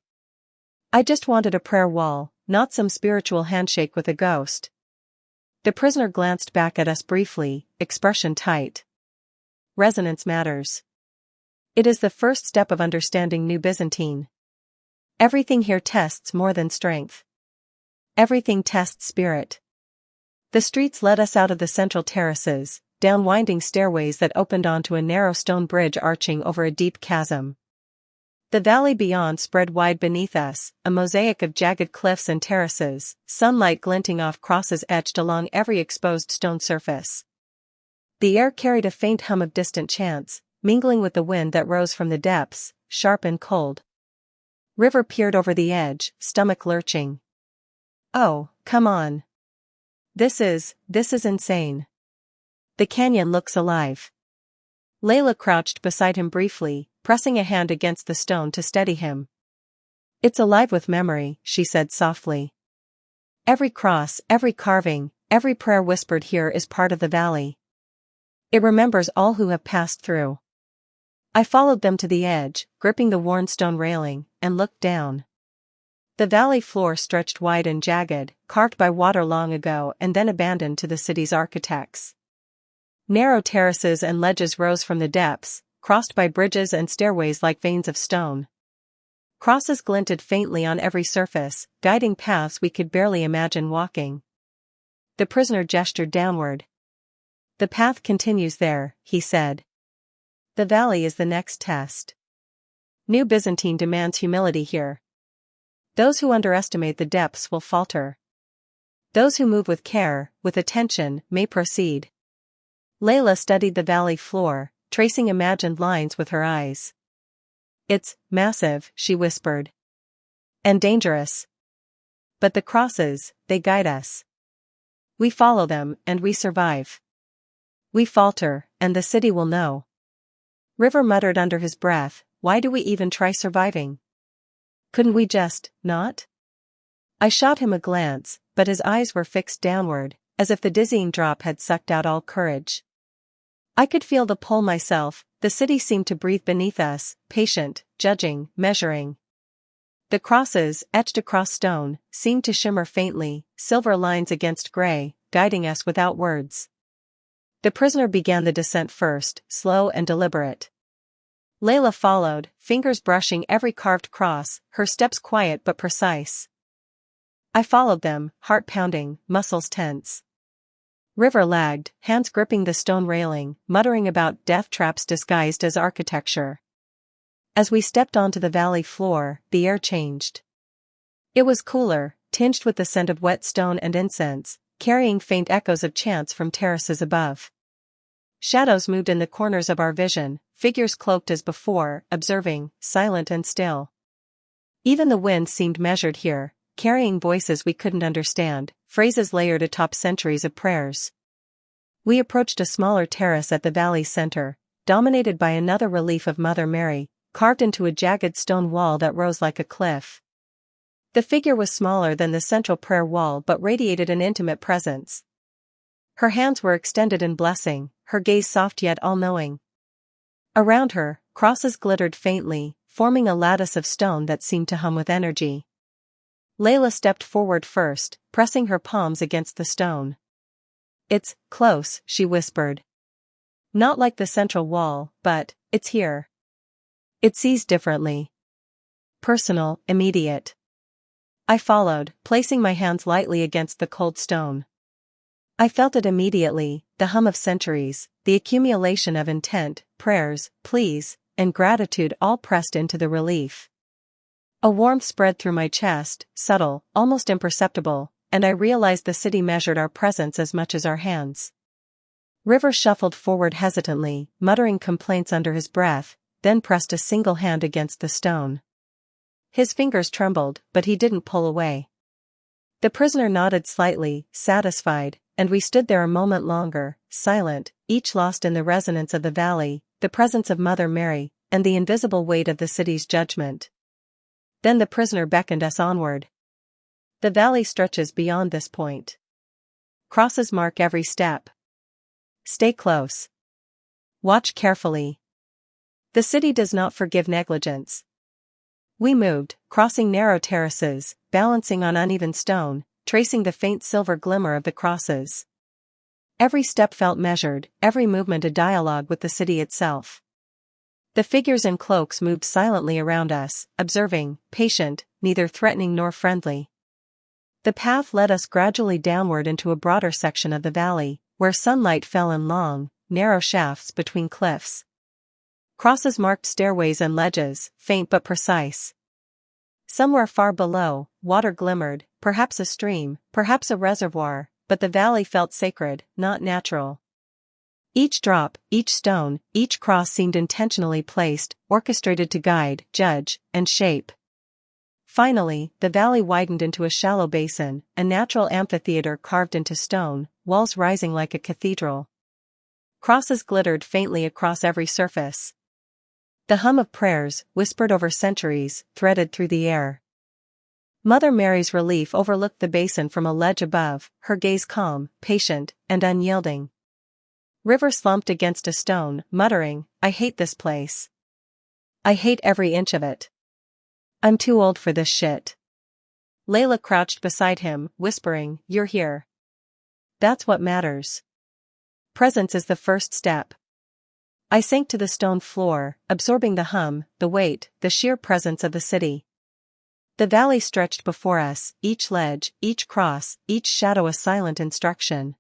I just wanted a prayer wall, not some spiritual handshake with a ghost." The prisoner glanced back at us briefly, expression tight. "Resonance matters. It is the first step of understanding New Byzantine. Everything here tests more than strength. Everything tests spirit." The streets led us out of the central terraces, down winding stairways that opened onto a narrow stone bridge arching over a deep chasm. The valley beyond spread wide beneath us, a mosaic of jagged cliffs and terraces, sunlight glinting off crosses etched along every exposed stone surface. The air carried a faint hum of distant chants, mingling with the wind that rose from the depths, sharp and cold. River peered over the edge, stomach lurching. "Oh, come on. This is insane. The canyon looks alive." Layla crouched beside him briefly, pressing a hand against the stone to steady him. "It's alive with memory," she said softly. "Every cross, every carving, every prayer whispered here is part of the valley. It remembers all who have passed through." I followed them to the edge, gripping the worn stone railing, and looked down. The valley floor stretched wide and jagged, carved by water long ago and then abandoned to the city's architects. Narrow terraces and ledges rose from the depths, crossed by bridges and stairways like veins of stone. Crosses glinted faintly on every surface, guiding paths we could barely imagine walking. The prisoner gestured downward. "The path continues there," he said. "The valley is the next test. New Byzantine demands humility here. Those who underestimate the depths will falter. Those who move with care, with attention, may proceed." Layla studied the valley floor, tracing imagined lines with her eyes. "It's massive," she whispered. "And dangerous. But the crosses, they guide us. We follow them, and we survive. We falter, and the city will know." River muttered under his breath, "Why do we even try surviving? Couldn't we just, not?" I shot him a glance, but his eyes were fixed downward, as if the dizzying drop had sucked out all courage. I could feel the pull myself. The city seemed to breathe beneath us, patient, judging, measuring. The crosses, etched across stone, seemed to shimmer faintly, silver lines against gray, guiding us without words. The prisoner began the descent first, slow and deliberate. Layla followed, fingers brushing every carved cross, her steps quiet but precise. I followed them, heart pounding, muscles tense. River lagged, hands gripping the stone railing, muttering about death traps disguised as architecture. As we stepped onto the valley floor, the air changed. It was cooler, tinged with the scent of wet stone and incense, carrying faint echoes of chants from terraces above. Shadows moved in the corners of our vision, figures cloaked as before, observing, silent and still. Even the wind seemed measured here, carrying voices we couldn't understand, phrases layered atop centuries of prayers. We approached a smaller terrace at the valley's center, dominated by another relief of Mother Mary, carved into a jagged stone wall that rose like a cliff. The figure was smaller than the central prayer wall but radiated an intimate presence. Her hands were extended in blessing, her gaze soft yet all-knowing. Around her, crosses glittered faintly, forming a lattice of stone that seemed to hum with energy. Layla stepped forward first, pressing her palms against the stone. "It's close," she whispered. "Not like the central wall, but it's here. It sees differently. Personal, immediate." I followed, placing my hands lightly against the cold stone. I felt it immediately, the hum of centuries, the accumulation of intent, prayers, pleas, and gratitude all pressed into the relief. A warmth spread through my chest, subtle, almost imperceptible, and I realized the city measured our presence as much as our hands. River shuffled forward hesitantly, muttering complaints under his breath, then pressed a single hand against the stone. His fingers trembled, but he didn't pull away. The prisoner nodded slightly, satisfied, and we stood there a moment longer, silent, each lost in the resonance of the valley, the presence of Mother Mary, and the invisible weight of the city's judgment. Then the prisoner beckoned us onward. "The valley stretches beyond this point. Crosses mark every step. Stay close. Watch carefully. The city does not forgive negligence." We moved, crossing narrow terraces, balancing on uneven stone, tracing the faint silver glimmer of the crosses. Every step felt measured, every movement a dialogue with the city itself. The figures in cloaks moved silently around us, observing, patient, neither threatening nor friendly. The path led us gradually downward into a broader section of the valley, where sunlight fell in long, narrow shafts between cliffs. Crosses marked stairways and ledges, faint but precise. Somewhere far below, water glimmered, perhaps a stream, perhaps a reservoir, but the valley felt sacred, not natural. Each drop, each stone, each cross seemed intentionally placed, orchestrated to guide, judge, and shape. Finally, the valley widened into a shallow basin, a natural amphitheater carved into stone, walls rising like a cathedral. Crosses glittered faintly across every surface. The hum of prayers, whispered over centuries, threaded through the air. Mother Mary's relief overlooked the basin from a ledge above, her gaze calm, patient, and unyielding. River slumped against a stone, muttering, "I hate this place. I hate every inch of it. I'm too old for this shit." Layla crouched beside him, whispering, "You're here. That's what matters. Presence is the first step." I sank to the stone floor, absorbing the hum, the weight, the sheer presence of the city. The valley stretched before us, each ledge, each cross, each shadow a silent instruction.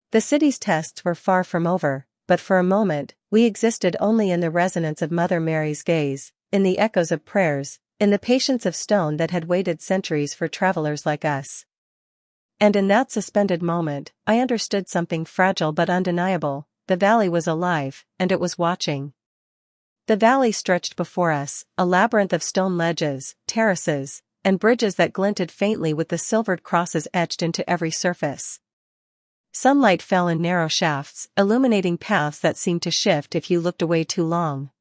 The city's tests were far from over, but for a moment, we existed only in the resonance of Mother Mary's gaze, in the echoes of prayers, in the patience of stone that had waited centuries for travelers like us. And in that suspended moment, I understood something fragile but undeniable: the valley was alive, and it was watching. The valley stretched before us, a labyrinth of stone ledges, terraces, and bridges that glinted faintly with the silvered crosses etched into every surface. Sunlight fell in narrow shafts, illuminating paths that seemed to shift if you looked away too long.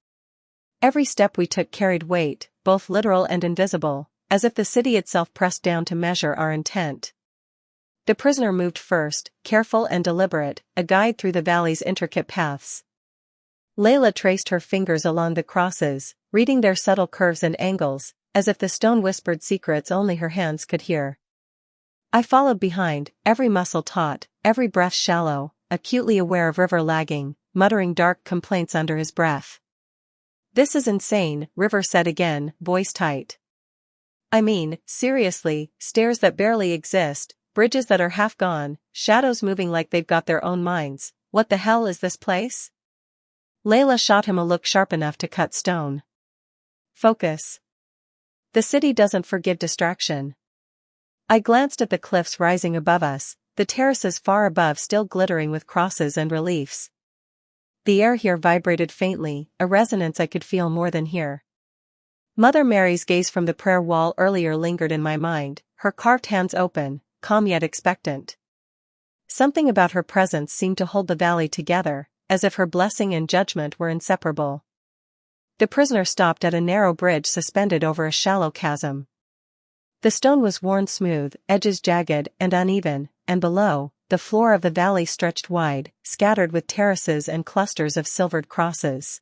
Every step we took carried weight, both literal and invisible, as if the city itself pressed down to measure our intent. The prisoner moved first, careful and deliberate, a guide through the valley's intricate paths. Layla traced her fingers along the crosses, reading their subtle curves and angles, as if the stone whispered secrets only her hands could hear. I followed behind, every muscle taut, every breath shallow, acutely aware of River lagging, muttering dark complaints under his breath. "This is insane," River said again, voice tight. "I mean, seriously, stairs that barely exist, bridges that are half gone, shadows moving like they've got their own minds. What the hell is this place?" Layla shot him a look sharp enough to cut stone. "Focus. The city doesn't forgive distraction." I glanced at the cliffs rising above us, the terraces far above still glittering with crosses and reliefs. The air here vibrated faintly, a resonance I could feel more than hear. Mother Mary's gaze from the prayer wall earlier lingered in my mind, her carved hands open, calm yet expectant. Something about her presence seemed to hold the valley together, as if her blessing and judgment were inseparable. The prisoner stopped at a narrow bridge suspended over a shallow chasm. The stone was worn smooth, edges jagged and uneven, and below, the floor of the valley stretched wide, scattered with terraces and clusters of silvered crosses.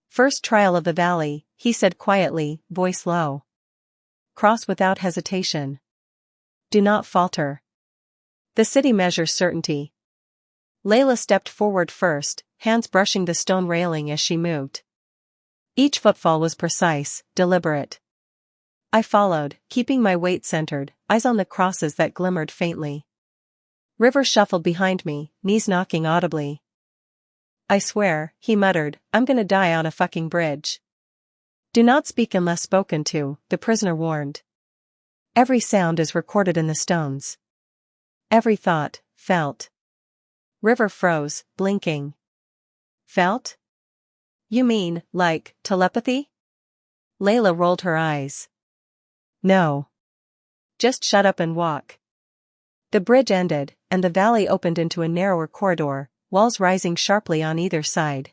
"First trial of the valley," he said quietly, voice low. "Cross without hesitation. Do not falter. The city measures certainty." Layla stepped forward first, hands brushing the stone railing as she moved. Each footfall was precise, deliberate. I followed, keeping my weight centered, eyes on the crosses that glimmered faintly. River shuffled behind me, knees knocking audibly. "I swear," he muttered, "I'm gonna die on a fucking bridge." "Do not speak unless spoken to," the prisoner warned. "Every sound is recorded in the stones. Every thought, felt." River froze, blinking. "Felt? You mean, like, telepathy?" Layla rolled her eyes. "No. Just shut up and walk." The bridge ended, and the valley opened into a narrower corridor, walls rising sharply on either side.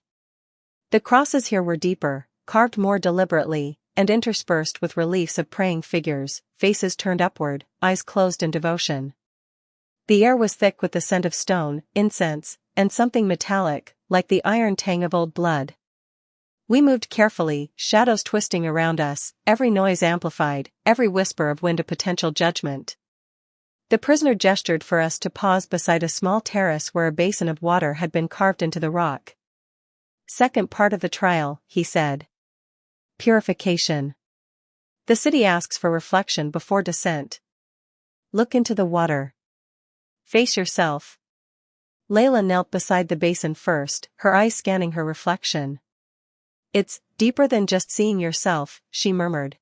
The crosses here were deeper, carved more deliberately, and interspersed with reliefs of praying figures, faces turned upward, eyes closed in devotion. The air was thick with the scent of stone, incense, and something metallic, like the iron tang of old blood. We moved carefully, shadows twisting around us, every noise amplified, every whisper of wind a potential judgment. The prisoner gestured for us to pause beside a small terrace where a basin of water had been carved into the rock. "Second part of the trial," he said. "Purification. The city asks for reflection before descent. Look into the water. Face yourself." Layla knelt beside the basin first, her eyes scanning her reflection. "It's deeper than just seeing yourself," she murmured.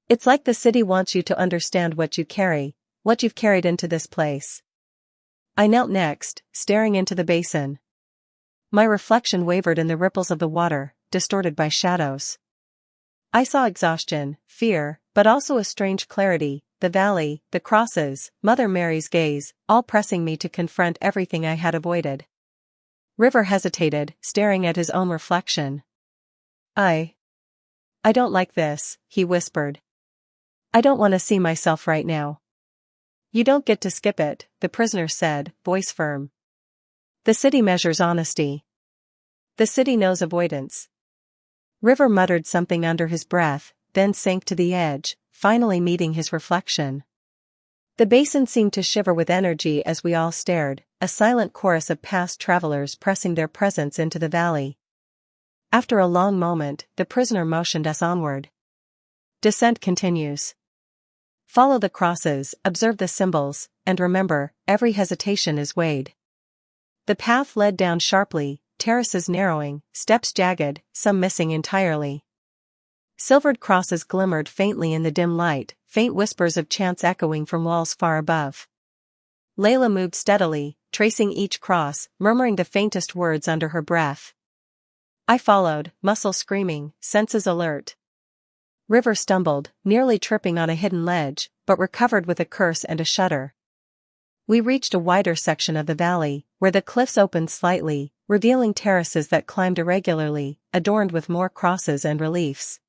"It's like the city wants you to understand what you carry, what you've carried into this place." I knelt next, staring into the basin. My reflection wavered in the ripples of the water, distorted by shadows. I saw exhaustion, fear, but also a strange clarity, the valley, the crosses, Mother Mary's gaze, all pressing me to confront everything I had avoided. River hesitated, staring at his own reflection. I don't like this," he whispered. "I don't want to see myself right now." "You don't get to skip it," the prisoner said, voice firm. "The city measures honesty. The city knows avoidance." River muttered something under his breath, then sank to the edge, finally meeting his reflection. The basin seemed to shiver with energy as we all stared, a silent chorus of past travelers pressing their presence into the valley. After a long moment, the prisoner motioned us onward. "Descent continues. Follow the crosses, observe the symbols, and remember, every hesitation is weighed." The path led down sharply, terraces narrowing, steps jagged, some missing entirely. Silvered crosses glimmered faintly in the dim light, faint whispers of chants echoing from walls far above. Layla moved steadily, tracing each cross, murmuring the faintest words under her breath. I followed, muscles screaming, senses alert. River stumbled, nearly tripping on a hidden ledge, but recovered with a curse and a shudder. We reached a wider section of the valley, where the cliffs opened slightly, revealing terraces that climbed irregularly, adorned with more crosses and reliefs.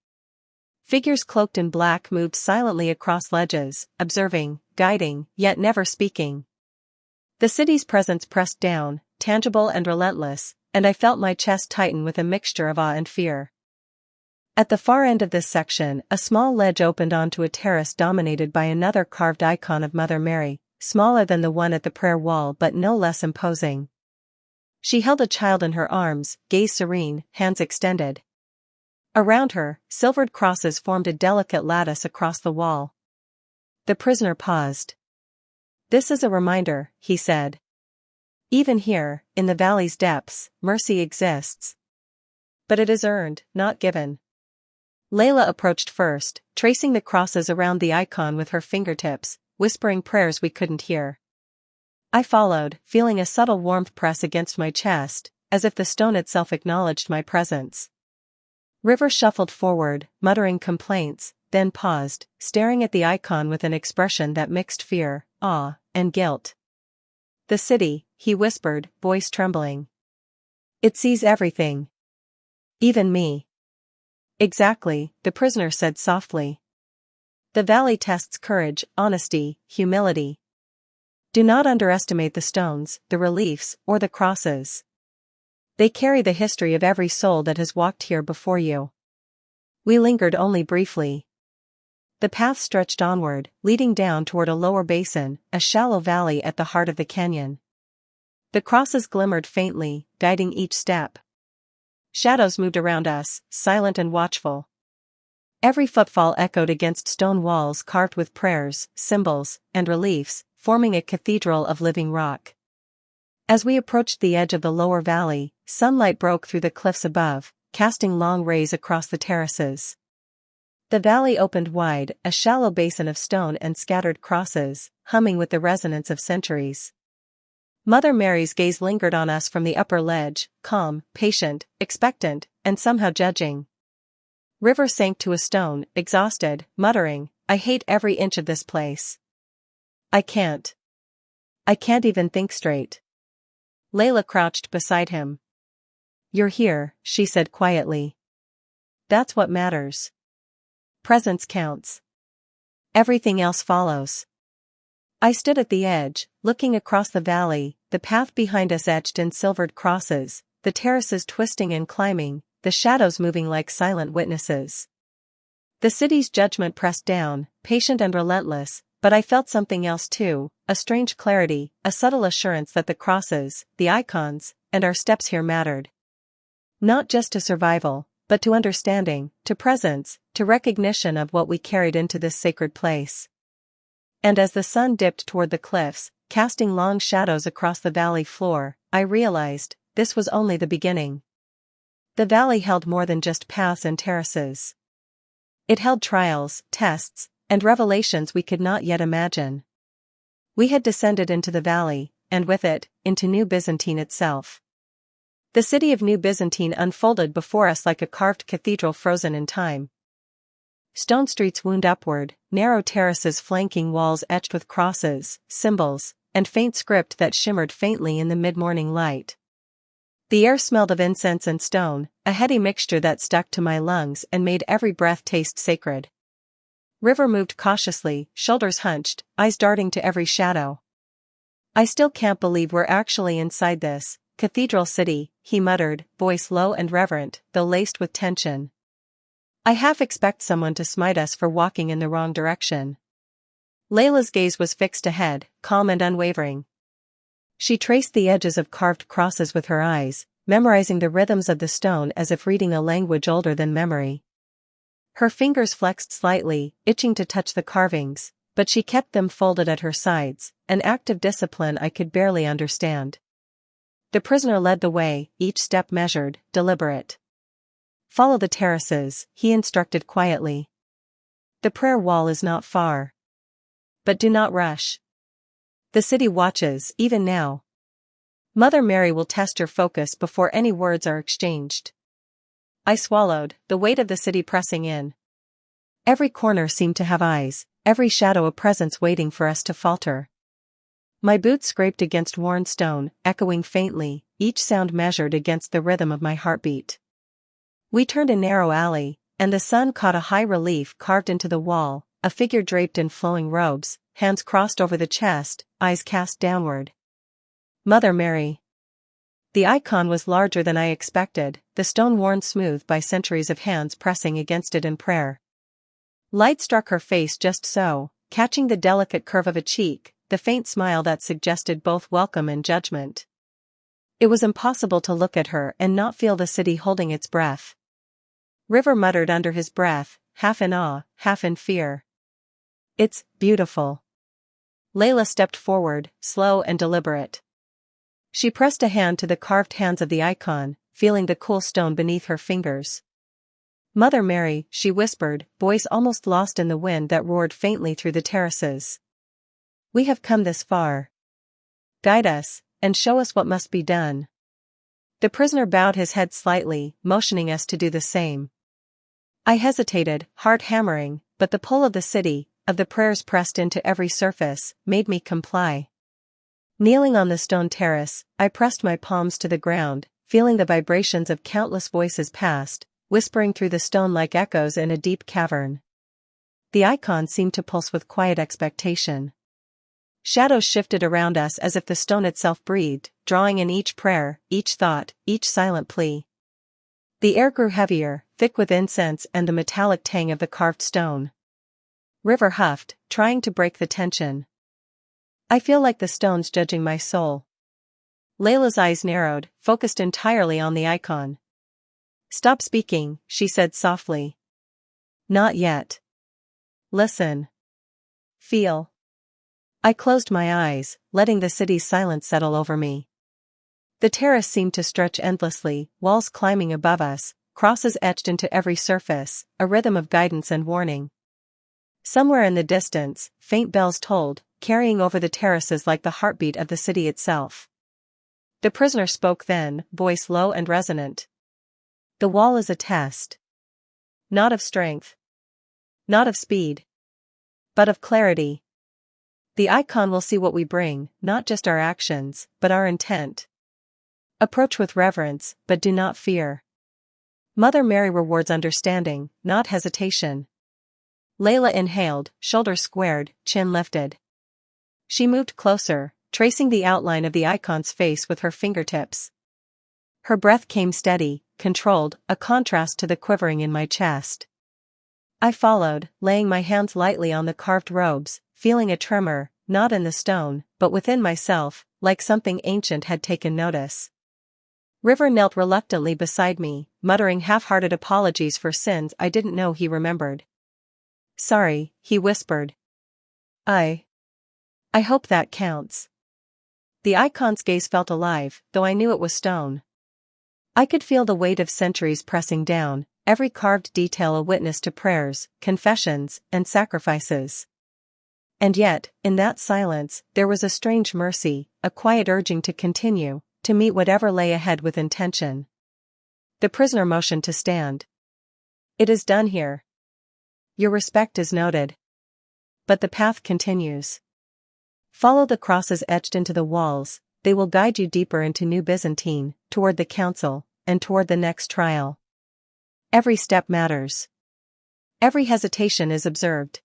Figures cloaked in black moved silently across ledges, observing, guiding, yet never speaking. The city's presence pressed down, tangible and relentless, and I felt my chest tighten with a mixture of awe and fear. At the far end of this section, a small ledge opened onto a terrace dominated by another carved icon of Mother Mary, smaller than the one at the prayer wall but no less imposing. She held a child in her arms, gaze serene, hands extended. Around her, silvered crosses formed a delicate lattice across the wall. The prisoner paused. "This is a reminder," he said. "Even here, in the valley's depths, mercy exists. But it is earned, not given." Layla approached first, tracing the crosses around the icon with her fingertips, whispering prayers we couldn't hear. I followed, feeling a subtle warmth press against my chest, as if the stone itself acknowledged my presence. River shuffled forward, muttering complaints, then paused, staring at the icon with an expression that mixed fear, awe, and guilt. "The city," he whispered, voice trembling. "It sees everything. Even me." "Exactly," the prisoner said softly. "The valley tests courage, honesty, humility. Do not underestimate the stones, the reliefs, or the crosses. They carry the history of every soul that has walked here before you." We lingered only briefly. The path stretched onward, leading down toward a lower basin, a shallow valley at the heart of the canyon. The crosses glimmered faintly, guiding each step. Shadows moved around us, silent and watchful. Every footfall echoed against stone walls carved with prayers, symbols, and reliefs, forming a cathedral of living rock. As we approached the edge of the lower valley, sunlight broke through the cliffs above, casting long rays across the terraces. The valley opened wide, a shallow basin of stone and scattered crosses, humming with the resonance of centuries. Mother Mary's gaze lingered on us from the upper ledge, calm, patient, expectant, and somehow judging. River sank to a stone, exhausted, muttering, "I hate every inch of this place. I can't even think straight." Layla crouched beside him. "You're here," she said quietly. "That's what matters. Presence counts. Everything else follows." I stood at the edge, looking across the valley, the path behind us etched in silvered crosses, the terraces twisting and climbing, the shadows moving like silent witnesses. The city's judgment pressed down, patient and relentless, but I felt something else too, a strange clarity, a subtle assurance that the crosses, the icons, and our steps here mattered. Not just to survival, but to understanding, to presence, to recognition of what we carried into this sacred place. And as the sun dipped toward the cliffs, casting long shadows across the valley floor, I realized, this was only the beginning. The valley held more than just paths and terraces. It held trials, tests, and revelations we could not yet imagine. We had descended into the valley, and with it, into New Byzantine itself. The city of New Byzantine unfolded before us like a carved cathedral frozen in time. Stone streets wound upward, narrow terraces flanking walls etched with crosses, symbols, and faint script that shimmered faintly in the mid-morning light. The air smelled of incense and stone, a heady mixture that stuck to my lungs and made every breath taste sacred. River moved cautiously, shoulders hunched, eyes darting to every shadow. "I still can't believe we're actually inside this cathedral city," he muttered, voice low and reverent, though laced with tension. "I half expect someone to smite us for walking in the wrong direction." Layla's gaze was fixed ahead, calm and unwavering. She traced the edges of carved crosses with her eyes, memorizing the rhythms of the stone as if reading a language older than memory. Her fingers flexed slightly, itching to touch the carvings, but she kept them folded at her sides, an act of discipline I could barely understand. The prisoner led the way, each step measured, deliberate. "Follow the terraces," he instructed quietly. "The prayer wall is not far. But do not rush. The city watches, even now. Mother Mary will test your focus before any words are exchanged." I swallowed, the weight of the city pressing in. Every corner seemed to have eyes, every shadow a presence waiting for us to falter. My boots scraped against worn stone, echoing faintly, each sound measured against the rhythm of my heartbeat. We turned a narrow alley, and the sun caught a high relief carved into the wall, a figure draped in flowing robes, hands crossed over the chest, eyes cast downward. Mother Mary. The icon was larger than I expected, the stone worn smooth by centuries of hands pressing against it in prayer. Light struck her face just so, catching the delicate curve of a cheek, the faint smile that suggested both welcome and judgment. It was impossible to look at her and not feel the city holding its breath. River muttered under his breath, half in awe, half in fear. "It's beautiful." Layla stepped forward, slow and deliberate. She pressed a hand to the carved hands of the icon, feeling the cool stone beneath her fingers. "Mother Mary," she whispered, voice almost lost in the wind that roared faintly through the terraces. "We have come this far. Guide us, and show us what must be done." The prisoner bowed his head slightly, motioning us to do the same. I hesitated, heart hammering, but the pull of the city, of the prayers pressed into every surface, made me comply. Kneeling on the stone terrace, I pressed my palms to the ground, feeling the vibrations of countless voices past, whispering through the stone like echoes in a deep cavern. The icon seemed to pulse with quiet expectation. Shadows shifted around us as if the stone itself breathed, drawing in each prayer, each thought, each silent plea. The air grew heavier, thick with incense and the metallic tang of the carved stone. River huffed, trying to break the tension. I feel like the stone's judging my soul. Layla's eyes narrowed, focused entirely on the icon. Stop speaking, she said softly. Not yet. Listen. Feel. I closed my eyes, letting the city's silence settle over me. The terrace seemed to stretch endlessly, walls climbing above us, crosses etched into every surface, a rhythm of guidance and warning. Somewhere in the distance, faint bells tolled, carrying over the terraces like the heartbeat of the city itself. The prisoner spoke then, voice low and resonant. The wall is a test. Not of strength. Not of speed. But of clarity. The icon will see what we bring, not just our actions, but our intent. Approach with reverence, but do not fear. Mother Mary rewards understanding, not hesitation. Layla inhaled, shoulders squared, chin lifted. She moved closer, tracing the outline of the icon's face with her fingertips. Her breath came steady, controlled, a contrast to the quivering in my chest. I followed, laying my hands lightly on the carved robes, feeling a tremor, not in the stone, but within myself, like something ancient had taken notice. River knelt reluctantly beside me, muttering half-hearted apologies for sins I didn't know he remembered. Sorry, he whispered. I hope that counts. The icon's gaze felt alive, though I knew it was stone. I could feel the weight of centuries pressing down, every carved detail a witness to prayers, confessions, and sacrifices. And yet, in that silence, there was a strange mercy, a quiet urging to continue, to meet whatever lay ahead with intention. The prisoner motioned to stand. It is done here. Your respect is noted. But the path continues. Follow the crosses etched into the walls, they will guide you deeper into New Byzantine, toward the council, and toward the next trial. Every step matters. Every hesitation is observed.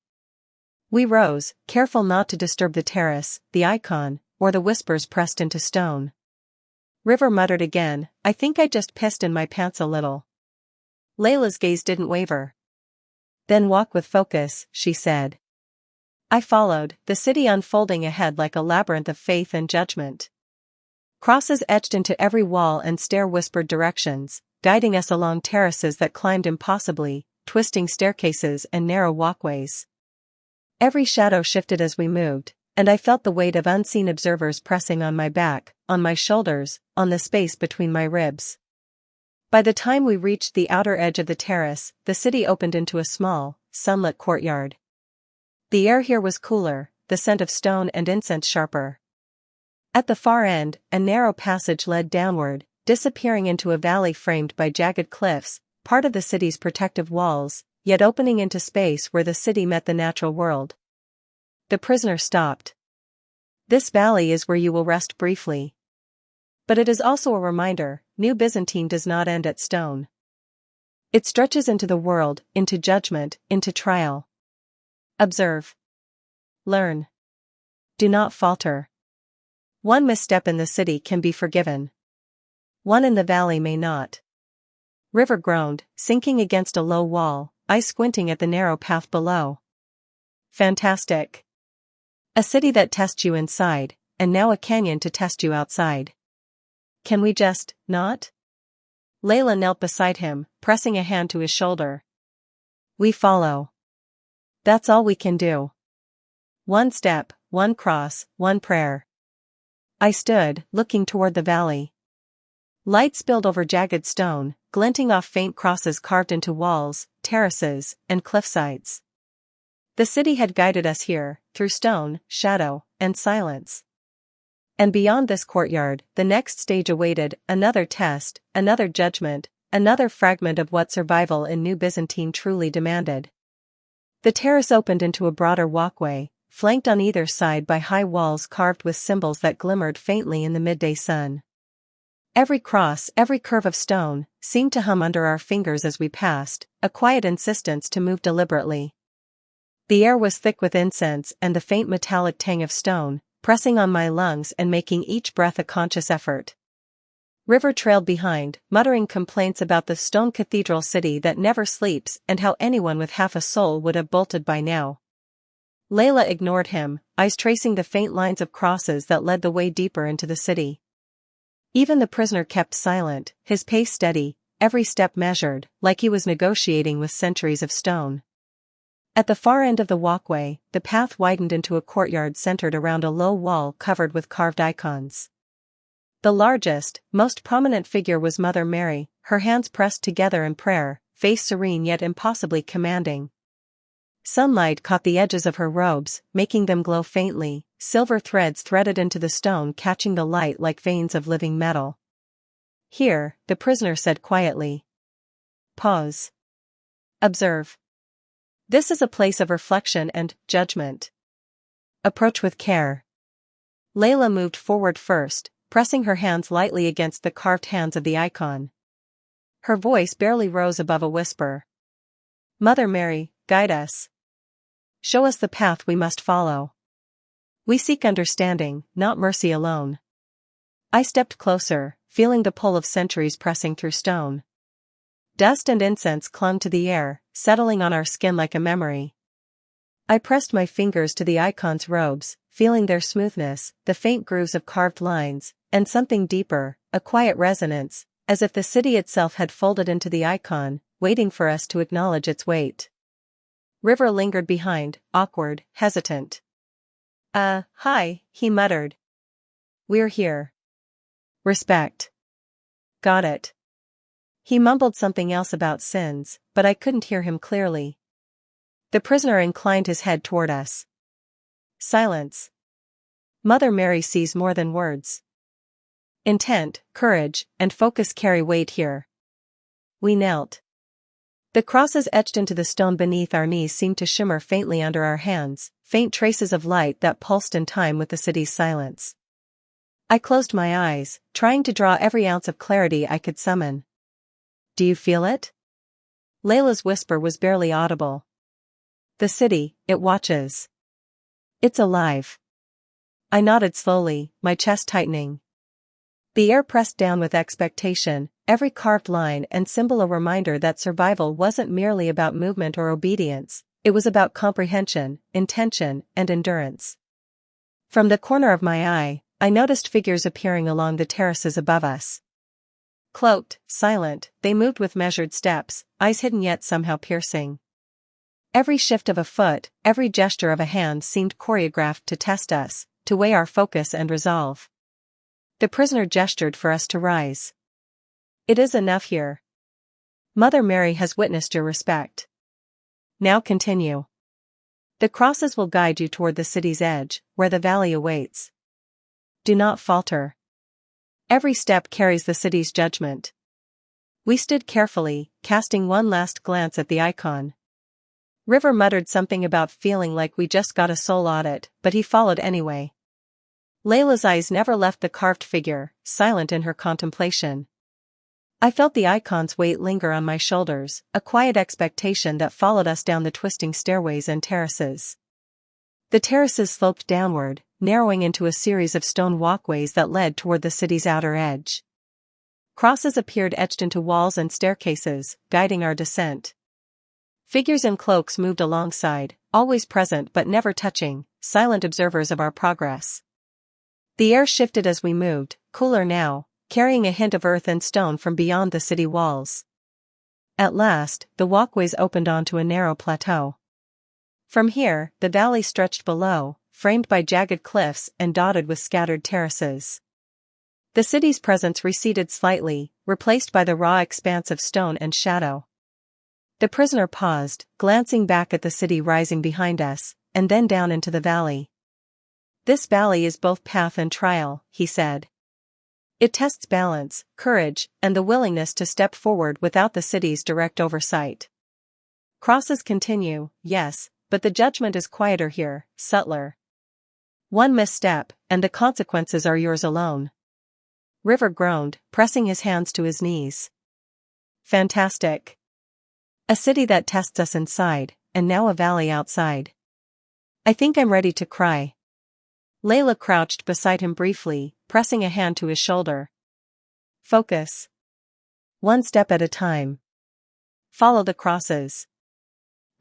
We rose, careful not to disturb the terrace, the icon, or the whispers pressed into stone. River muttered again, I think I just pissed in my pants a little. Layla's gaze didn't waver. Then walk with focus, she said. I followed, the city unfolding ahead like a labyrinth of faith and judgment. Crosses etched into every wall and stair whispered directions, guiding us along terraces that climbed impossibly, twisting staircases and narrow walkways. Every shadow shifted as we moved, and I felt the weight of unseen observers pressing on my back, on my shoulders, on the space between my ribs. By the time we reached the outer edge of the terrace, the city opened into a small, sunlit courtyard. The air here was cooler, the scent of stone and incense sharper. At the far end, a narrow passage led downward, disappearing into a valley framed by jagged cliffs, part of the city's protective walls, yet opening into space where the city met the natural world. The prisoner stopped. This valley is where you will rest briefly. But it is also a reminder, New Byzantine does not end at stone. It stretches into the world, into judgment, into trial. Observe. Learn. Do not falter. One misstep in the city can be forgiven. One in the valley may not. River groaned, sinking against a low wall, eyes squinting at the narrow path below. Fantastic. A city that tests you inside, and now a canyon to test you outside. Can we just, not? Layla knelt beside him, pressing a hand to his shoulder. We follow. That's all we can do. One step, one cross, one prayer. I stood, looking toward the valley. Light spilled over jagged stone, glinting off faint crosses carved into walls, terraces, and cliffsides. The city had guided us here, through stone, shadow, and silence. And beyond this courtyard, the next stage awaited, another test, another judgment, another fragment of what survival in New Byzantine truly demanded. The terrace opened into a broader walkway, flanked on either side by high walls carved with symbols that glimmered faintly in the midday sun. Every cross, every curve of stone, seemed to hum under our fingers as we passed, a quiet insistence to move deliberately. The air was thick with incense and the faint metallic tang of stone, pressing on my lungs and making each breath a conscious effort. River trailed behind, muttering complaints about the stone cathedral city that never sleeps and how anyone with half a soul would have bolted by now. Layla ignored him, eyes tracing the faint lines of crosses that led the way deeper into the city. Even the prisoner kept silent, his pace steady, every step measured, like he was negotiating with centuries of stone. At the far end of the walkway, the path widened into a courtyard centered around a low wall covered with carved icons. The largest, most prominent figure was Mother Mary, her hands pressed together in prayer, face serene yet impossibly commanding. Sunlight caught the edges of her robes, making them glow faintly, silver threads threaded into the stone catching the light like veins of living metal. "Here," the prisoner said quietly. "Pause. Observe. This is a place of reflection and judgment. Approach with care." Layla moved forward first, pressing her hands lightly against the carved hands of the icon. Her voice barely rose above a whisper. "Mother Mary, guide us. Show us the path we must follow. We seek understanding, not mercy alone." I stepped closer, feeling the pull of centuries pressing through stone. Dust and incense clung to the air, settling on our skin like a memory. I pressed my fingers to the icon's robes, feeling their smoothness, the faint grooves of carved lines, and something deeper, a quiet resonance, as if the city itself had folded into the icon, waiting for us to acknowledge its weight. River lingered behind, awkward, hesitant. Hi," he muttered. "We're here. Respect." "Got it." He mumbled something else about sins, but I couldn't hear him clearly. The prisoner inclined his head toward us. Silence. Mother Mary sees more than words. Intent, courage, and focus carry weight here. We knelt. The crosses etched into the stone beneath our knees seemed to shimmer faintly under our hands, faint traces of light that pulsed in time with the city's silence. I closed my eyes, trying to draw every ounce of clarity I could summon. "Do you feel it?" Layla's whisper was barely audible. "The city, it watches. It's alive." I nodded slowly, my chest tightening. The air pressed down with expectation, every carved line and symbol a reminder that survival wasn't merely about movement or obedience, it was about comprehension, intention, and endurance. From the corner of my eye, I noticed figures appearing along the terraces above us. Cloaked, silent, they moved with measured steps, eyes hidden yet somehow piercing. Every shift of a foot, every gesture of a hand seemed choreographed to test us, to weigh our focus and resolve. The prisoner gestured for us to rise. "It is enough here. Mother Mary has witnessed your respect. Now continue. The crosses will guide you toward the city's edge, where the valley awaits. Do not falter. Every step carries the city's judgment." We stood carefully, casting one last glance at the icon. River muttered something about feeling like we just got a soul audit, but he followed anyway. Layla's eyes never left the carved figure, silent in her contemplation. I felt the icon's weight linger on my shoulders, a quiet expectation that followed us down the twisting stairways and terraces. The terraces sloped downward, narrowing into a series of stone walkways that led toward the city's outer edge. Crosses appeared etched into walls and staircases, guiding our descent. Figures in cloaks moved alongside, always present but never touching, silent observers of our progress. The air shifted as we moved, cooler now, carrying a hint of earth and stone from beyond the city walls. At last, the walkways opened onto a narrow plateau. From here, the valley stretched below, framed by jagged cliffs and dotted with scattered terraces. The city's presence receded slightly, replaced by the raw expanse of stone and shadow. The prisoner paused, glancing back at the city rising behind us, and then down into the valley. This valley is both path and trial, he said. It tests balance, courage, and the willingness to step forward without the city's direct oversight. Crosses continue, yes, but the judgment is quieter here, subtler. One misstep, and the consequences are yours alone. River groaned, pressing his hands to his knees. Fantastic. A city that tests us inside, and now a valley outside. I think I'm ready to cry. Layla crouched beside him briefly, pressing a hand to his shoulder. Focus. One step at a time. Follow the crosses.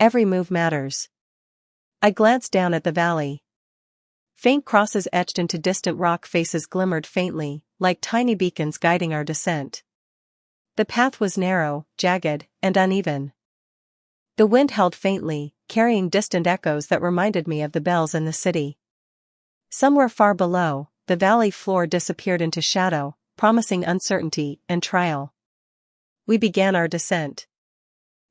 Every move matters. I glanced down at the valley. Faint crosses etched into distant rock faces glimmered faintly, like tiny beacons guiding our descent. The path was narrow, jagged, and uneven. The wind held faintly, carrying distant echoes that reminded me of the bells in the city. Somewhere far below, the valley floor disappeared into shadow, promising uncertainty and trial. We began our descent.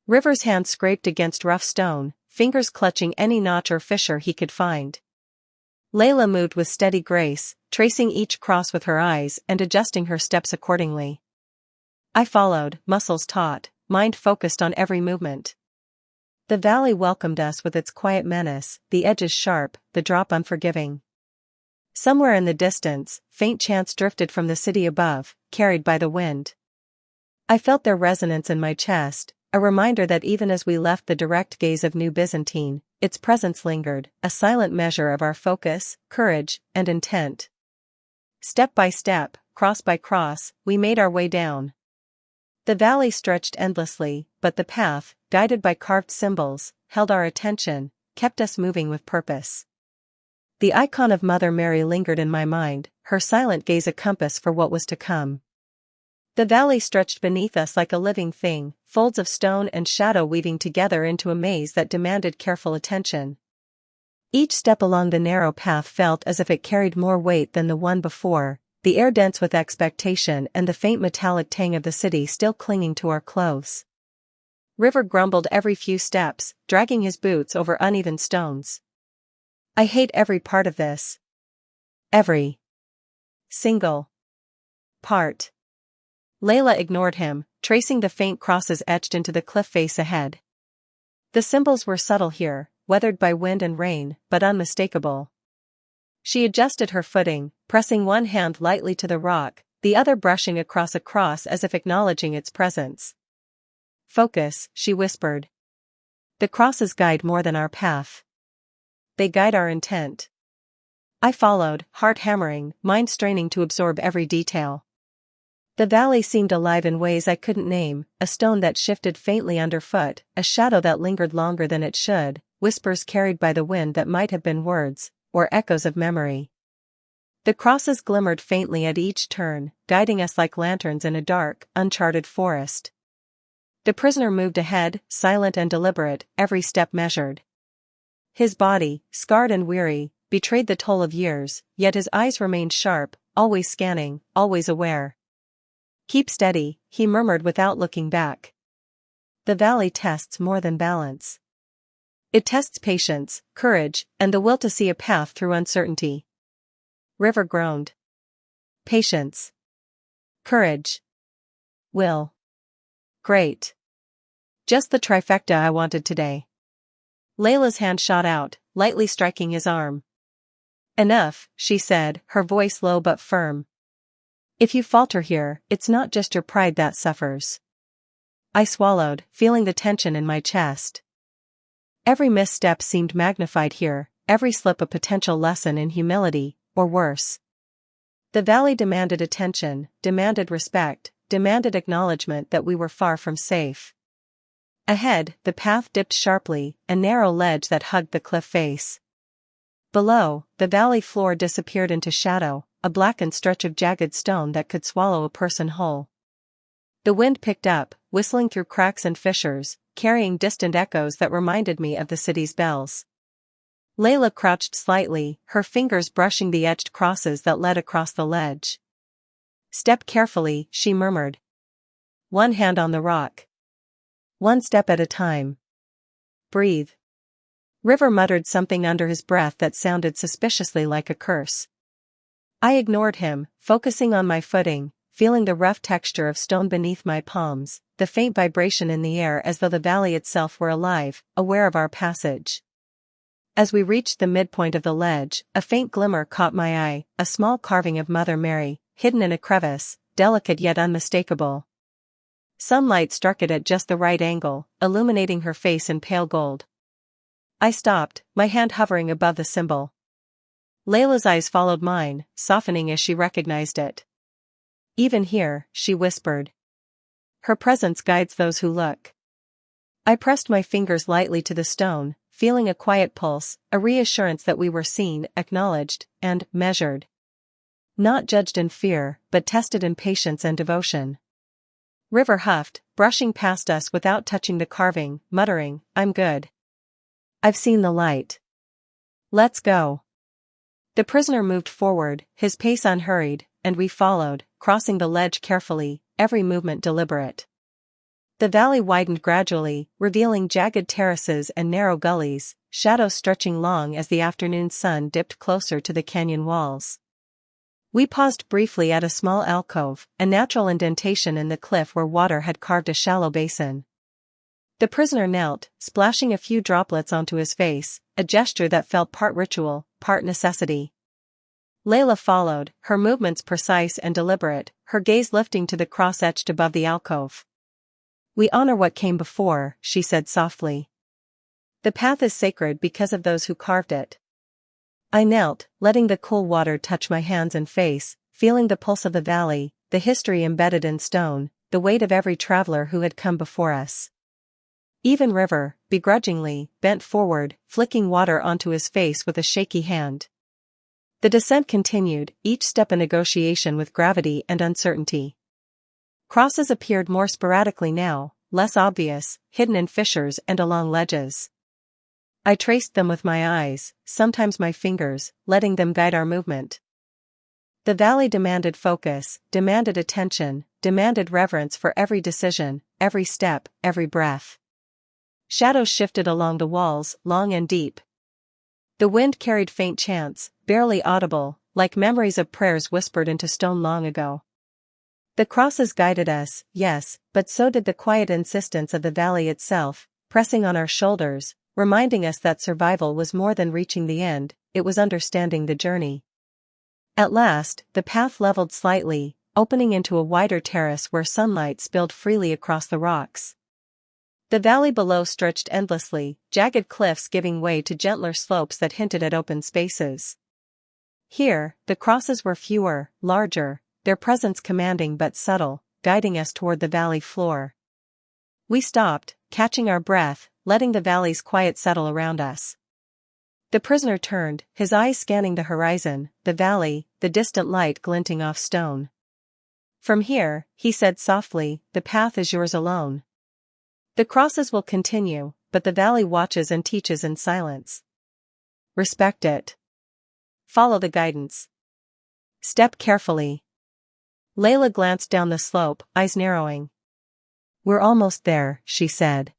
River's hand scraped against rough stone, fingers clutching any notch or fissure he could find. Layla moved with steady grace, tracing each cross with her eyes and adjusting her steps accordingly. I followed, muscles taut, mind focused on every movement. The valley welcomed us with its quiet menace, the edges sharp, the drop unforgiving. Somewhere in the distance, faint chants drifted from the city above, carried by the wind. I felt their resonance in my chest, a reminder that even as we left the direct gaze of New Byzantine, its presence lingered, a silent measure of our focus, courage, and intent. Step by step, cross by cross, we made our way down. The valley stretched endlessly, but the path, guided by carved symbols, held our attention, kept us moving with purpose. The icon of Mother Mary lingered in my mind, her silent gaze a compass for what was to come. The valley stretched beneath us like a living thing, folds of stone and shadow weaving together into a maze that demanded careful attention. Each step along the narrow path felt as if it carried more weight than the one before, the air dense with expectation and the faint metallic tang of the city still clinging to our clothes. River grumbled every few steps, dragging his boots over uneven stones. I hate every part of this. Every single part. Layla ignored him, tracing the faint crosses etched into the cliff face ahead. The symbols were subtle here, weathered by wind and rain, but unmistakable. She adjusted her footing, pressing one hand lightly to the rock, the other brushing across a cross as if acknowledging its presence. Focus, she whispered. The crosses guide more than our path. They guide our intent. I followed, heart hammering, mind straining to absorb every detail. The valley seemed alive in ways I couldn't name, a stone that shifted faintly underfoot, a shadow that lingered longer than it should, whispers carried by the wind that might have been words, or echoes of memory. The crosses glimmered faintly at each turn, guiding us like lanterns in a dark, uncharted forest. The prisoner moved ahead, silent and deliberate, every step measured. His body, scarred and weary, betrayed the toll of years, yet his eyes remained sharp, always scanning, always aware. Keep steady, he murmured without looking back. The valley tests more than balance. It tests patience, courage, and the will to see a path through uncertainty. River groaned. Patience. Courage. Will. Great. Just the trifecta I wanted today. Layla's hand shot out, lightly striking his arm. Enough, she said, her voice low but firm. If you falter here, it's not just your pride that suffers. I swallowed, feeling the tension in my chest. Every misstep seemed magnified here, every slip a potential lesson in humility, or worse. The valley demanded attention, demanded respect, demanded acknowledgement that we were far from safe. Ahead, the path dipped sharply, a narrow ledge that hugged the cliff face. Below, the valley floor disappeared into shadow, a blackened stretch of jagged stone that could swallow a person whole. The wind picked up, whistling through cracks and fissures, carrying distant echoes that reminded me of the city's bells. Layla crouched slightly, her fingers brushing the etched crosses that led across the ledge. Step carefully, she murmured. One hand on the rock. One step at a time. Breathe. River muttered something under his breath that sounded suspiciously like a curse. I ignored him, focusing on my footing, feeling the rough texture of stone beneath my palms, the faint vibration in the air as though the valley itself were alive, aware of our passage. As we reached the midpoint of the ledge, a faint glimmer caught my eye, a small carving of Mother Mary, hidden in a crevice, delicate yet unmistakable. Sunlight struck it at just the right angle, illuminating her face in pale gold. I stopped, my hand hovering above the symbol. Layla's eyes followed mine, softening as she recognized it. Even here, she whispered. Her presence guides those who look. I pressed my fingers lightly to the stone, feeling a quiet pulse, a reassurance that we were seen, acknowledged, and measured. Not judged in fear, but tested in patience and devotion. River huffed, brushing past us without touching the carving, muttering, "I'm good. I've seen the light. Let's go." The prisoner moved forward, his pace unhurried, and we followed, crossing the ledge carefully, every movement deliberate. The valley widened gradually, revealing jagged terraces and narrow gullies, shadows stretching long as the afternoon sun dipped closer to the canyon walls. We paused briefly at a small alcove, a natural indentation in the cliff where water had carved a shallow basin. The prisoner knelt, splashing a few droplets onto his face, a gesture that felt part ritual, part necessity. Layla followed, her movements precise and deliberate, her gaze lifting to the cross etched above the alcove. "We honor what came before," she said softly. "The path is sacred because of those who carved it." I knelt, letting the cool water touch my hands and face, feeling the pulse of the valley, the history embedded in stone, the weight of every traveler who had come before us. Even River, begrudgingly, bent forward, flicking water onto his face with a shaky hand. The descent continued, each step a negotiation with gravity and uncertainty. Crosses appeared more sporadically now, less obvious, hidden in fissures and along ledges. I traced them with my eyes, sometimes my fingers, letting them guide our movement. The valley demanded focus, demanded attention, demanded reverence for every decision, every step, every breath. Shadows shifted along the walls, long and deep. The wind carried faint chants, barely audible, like memories of prayers whispered into stone long ago. The crosses guided us, yes, but so did the quiet insistence of the valley itself, pressing on our shoulders, reminding us that survival was more than reaching the end, it was understanding the journey. At last, the path leveled slightly, opening into a wider terrace where sunlight spilled freely across the rocks. The valley below stretched endlessly, jagged cliffs giving way to gentler slopes that hinted at open spaces. Here, the crosses were fewer, larger, their presence commanding but subtle, guiding us toward the valley floor. We stopped, catching our breath, letting the valley's quiet settle around us. The prisoner turned, his eyes scanning the horizon, the valley, the distant light glinting off stone. "From here," he said softly, "the path is yours alone. The crosses will continue, but the valley watches and teaches in silence. Respect it. Follow the guidance. Step carefully." Layla glanced down the slope, eyes narrowing. "We're almost there," she said.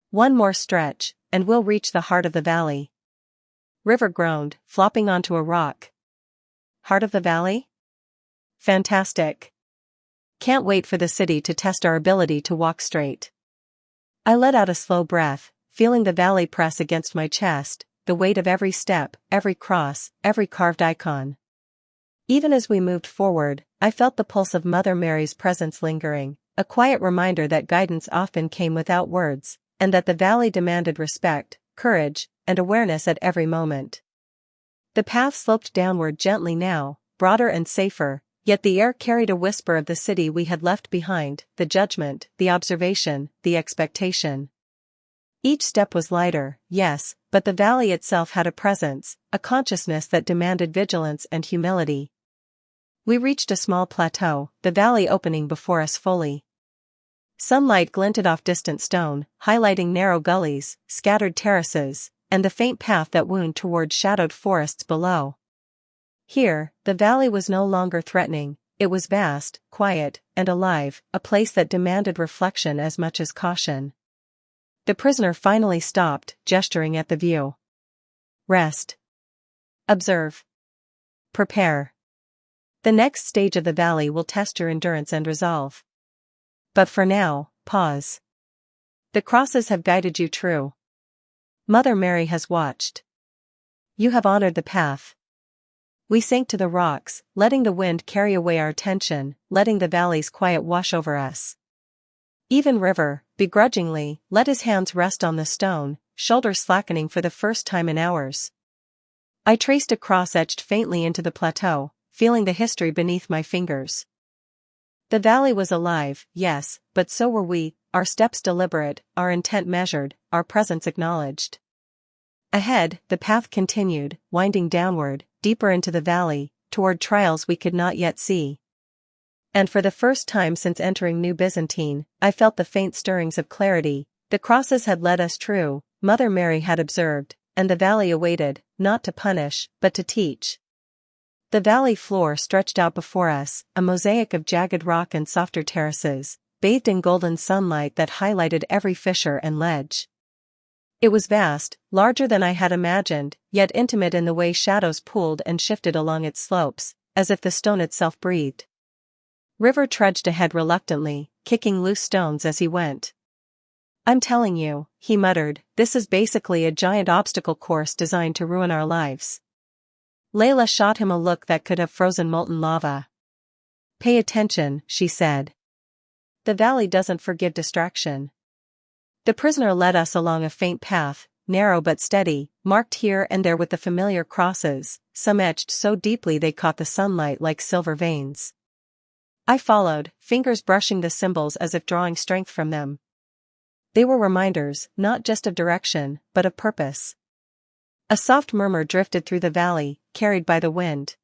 "One more stretch, and we'll reach the heart of the valley." River groaned, flopping onto a rock. "Heart of the valley? Fantastic. Can't wait for the city to test our ability to walk straight." I let out a slow breath, feeling the valley press against my chest, the weight of every step, every cross, every carved icon. Even as we moved forward, I felt the pulse of Mother Mary's presence lingering, a quiet reminder that guidance often came without words, and that the valley demanded respect, courage, and awareness at every moment. The path sloped downward gently now, broader and safer, yet the air carried a whisper of the city we had left behind, the judgment, the observation, the expectation. Each step was lighter, yes, but the valley itself had a presence, a consciousness that demanded vigilance and humility. We reached a small plateau, the valley opening before us fully. Sunlight glinted off distant stone, highlighting narrow gullies, scattered terraces, and the faint path that wound toward shadowed forests below. Here, the valley was no longer threatening, it was vast, quiet, and alive, a place that demanded reflection as much as caution. The prisoner finally stopped, gesturing at the view. Rest. Observe. Prepare. The next stage of the valley will test your endurance and resolve. But for now, pause. The crosses have guided you true. Mother Mary has watched. You have honored the path. We sank to the rocks, letting the wind carry away our attention, letting the valley's quiet wash over us. Even River, begrudgingly, let his hands rest on the stone, shoulders slackening for the first time in hours. I traced a cross etched faintly into the plateau, feeling the history beneath my fingers. The valley was alive, yes, but so were we, our steps deliberate, our intent measured, our presence acknowledged. Ahead, the path continued, winding downward, deeper into the valley, toward trials we could not yet see. And for the first time since entering New Byzantine, I felt the faint stirrings of clarity. The crosses had led us true, Mother Mary had observed, and the valley awaited, not to punish, but to teach. The valley floor stretched out before us, a mosaic of jagged rock and softer terraces, bathed in golden sunlight that highlighted every fissure and ledge. It was vast, larger than I had imagined, yet intimate in the way shadows pooled and shifted along its slopes, as if the stone itself breathed. River trudged ahead reluctantly, kicking loose stones as he went. I'm telling you, he muttered, this is basically a giant obstacle course designed to ruin our lives. Layla shot him a look that could have frozen molten lava. Pay attention, she said. The valley doesn't forgive distraction. The prisoner led us along a faint path, narrow but steady, marked here and there with the familiar crosses, some etched so deeply they caught the sunlight like silver veins. I followed, fingers brushing the symbols as if drawing strength from them. They were reminders, not just of direction, but of purpose. A soft murmur drifted through the valley, carried by the wind.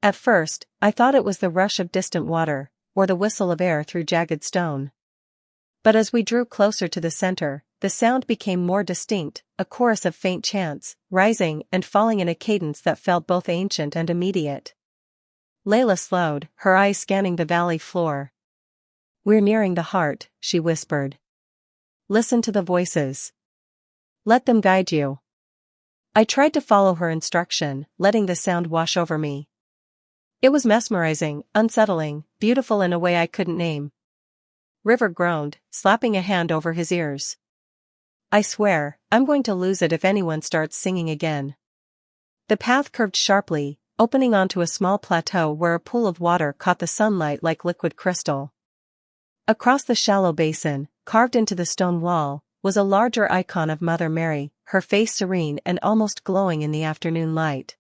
At first, I thought it was the rush of distant water, or the whistle of air through jagged stone. But as we drew closer to the center, the sound became more distinct, a chorus of faint chants, rising and falling in a cadence that felt both ancient and immediate. Layla slowed, her eyes scanning the valley floor. We're nearing the heart, she whispered. Listen to the voices. Let them guide you. I tried to follow her instruction, letting the sound wash over me. It was mesmerizing, unsettling, beautiful in a way I couldn't name. River groaned, slapping a hand over his ears. I swear, I'm going to lose it if anyone starts singing again. The path curved sharply, opening onto a small plateau where a pool of water caught the sunlight like liquid crystal. Across the shallow basin, carved into the stone wall, was a larger icon of Mother Mary, her face serene and almost glowing in the afternoon light.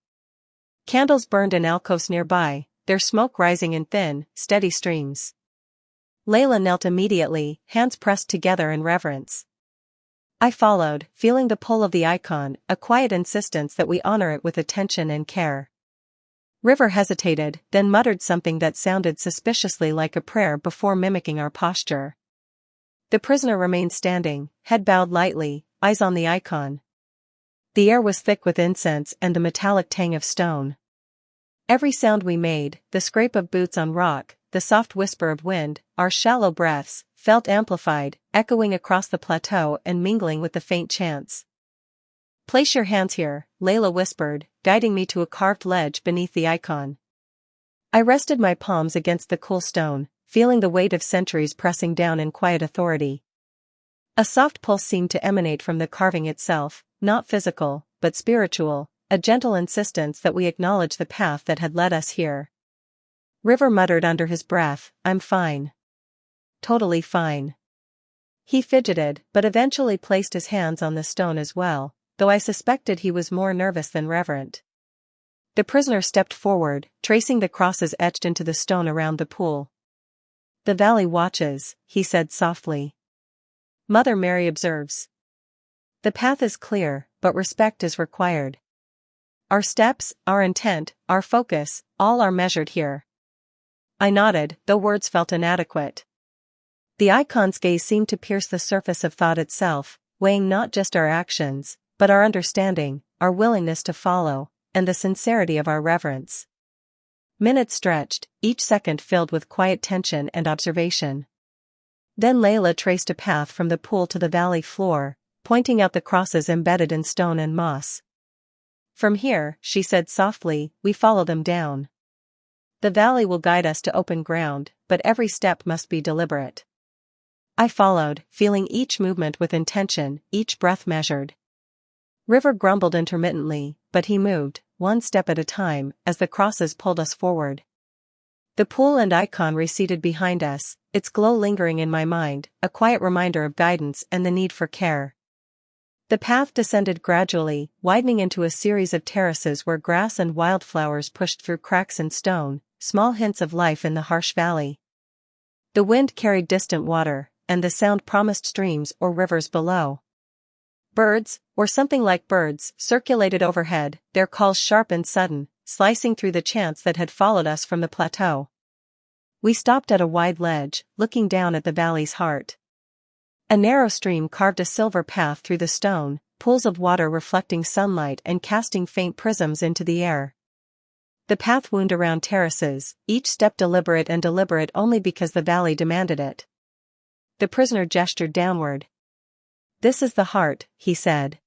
Candles burned in alcoves nearby, their smoke rising in thin, steady streams. Layla knelt immediately, hands pressed together in reverence. I followed, feeling the pull of the icon, a quiet insistence that we honor it with attention and care. River hesitated, then muttered something that sounded suspiciously like a prayer before mimicking our posture. The prisoner remained standing, head bowed lightly, eyes on the icon. The air was thick with incense and the metallic tang of stone. Every sound we made, the scrape of boots on rock, the soft whisper of wind, our shallow breaths, felt amplified, echoing across the plateau and mingling with the faint chants. Place your hands here, Layla whispered, guiding me to a carved ledge beneath the icon. I rested my palms against the cool stone, feeling the weight of centuries pressing down in quiet authority. A soft pulse seemed to emanate from the carving itself, not physical, but spiritual, a gentle insistence that we acknowledge the path that had led us here. River muttered under his breath, I'm fine. Totally fine. He fidgeted, but eventually placed his hands on the stone as well, though I suspected he was more nervous than reverent. The prisoner stepped forward, tracing the crosses etched into the stone around the pool. The valley watches, he said softly. Mother Mary observes. The path is clear, but respect is required. Our steps, our intent, our focus, all are measured here. I nodded, though words felt inadequate. The icon's gaze seemed to pierce the surface of thought itself, weighing not just our actions, but our understanding, our willingness to follow, and the sincerity of our reverence. Minutes stretched, each second filled with quiet tension and observation. Then Layla traced a path from the pool to the valley floor, pointing out the crosses embedded in stone and moss. "From here," she said softly, "we follow them down. The valley will guide us to open ground, but every step must be deliberate." I followed, feeling each movement with intention, each breath measured. River grumbled intermittently, but he moved, one step at a time, as the crosses pulled us forward. The pool and icon receded behind us, its glow lingering in my mind, a quiet reminder of guidance and the need for care. The path descended gradually, widening into a series of terraces where grass and wildflowers pushed through cracks in stone, small hints of life in the harsh valley. The wind carried distant water, and the sound promised streams or rivers below. Birds, or something like birds, circulated overhead, their calls sharp and sudden, slicing through the chants that had followed us from the plateau. We stopped at a wide ledge, looking down at the valley's heart. A narrow stream carved a silver path through the stone, pools of water reflecting sunlight and casting faint prisms into the air. The path wound around terraces, each step deliberate only because the valley demanded it. The prisoner gestured downward. "This is the heart," he said.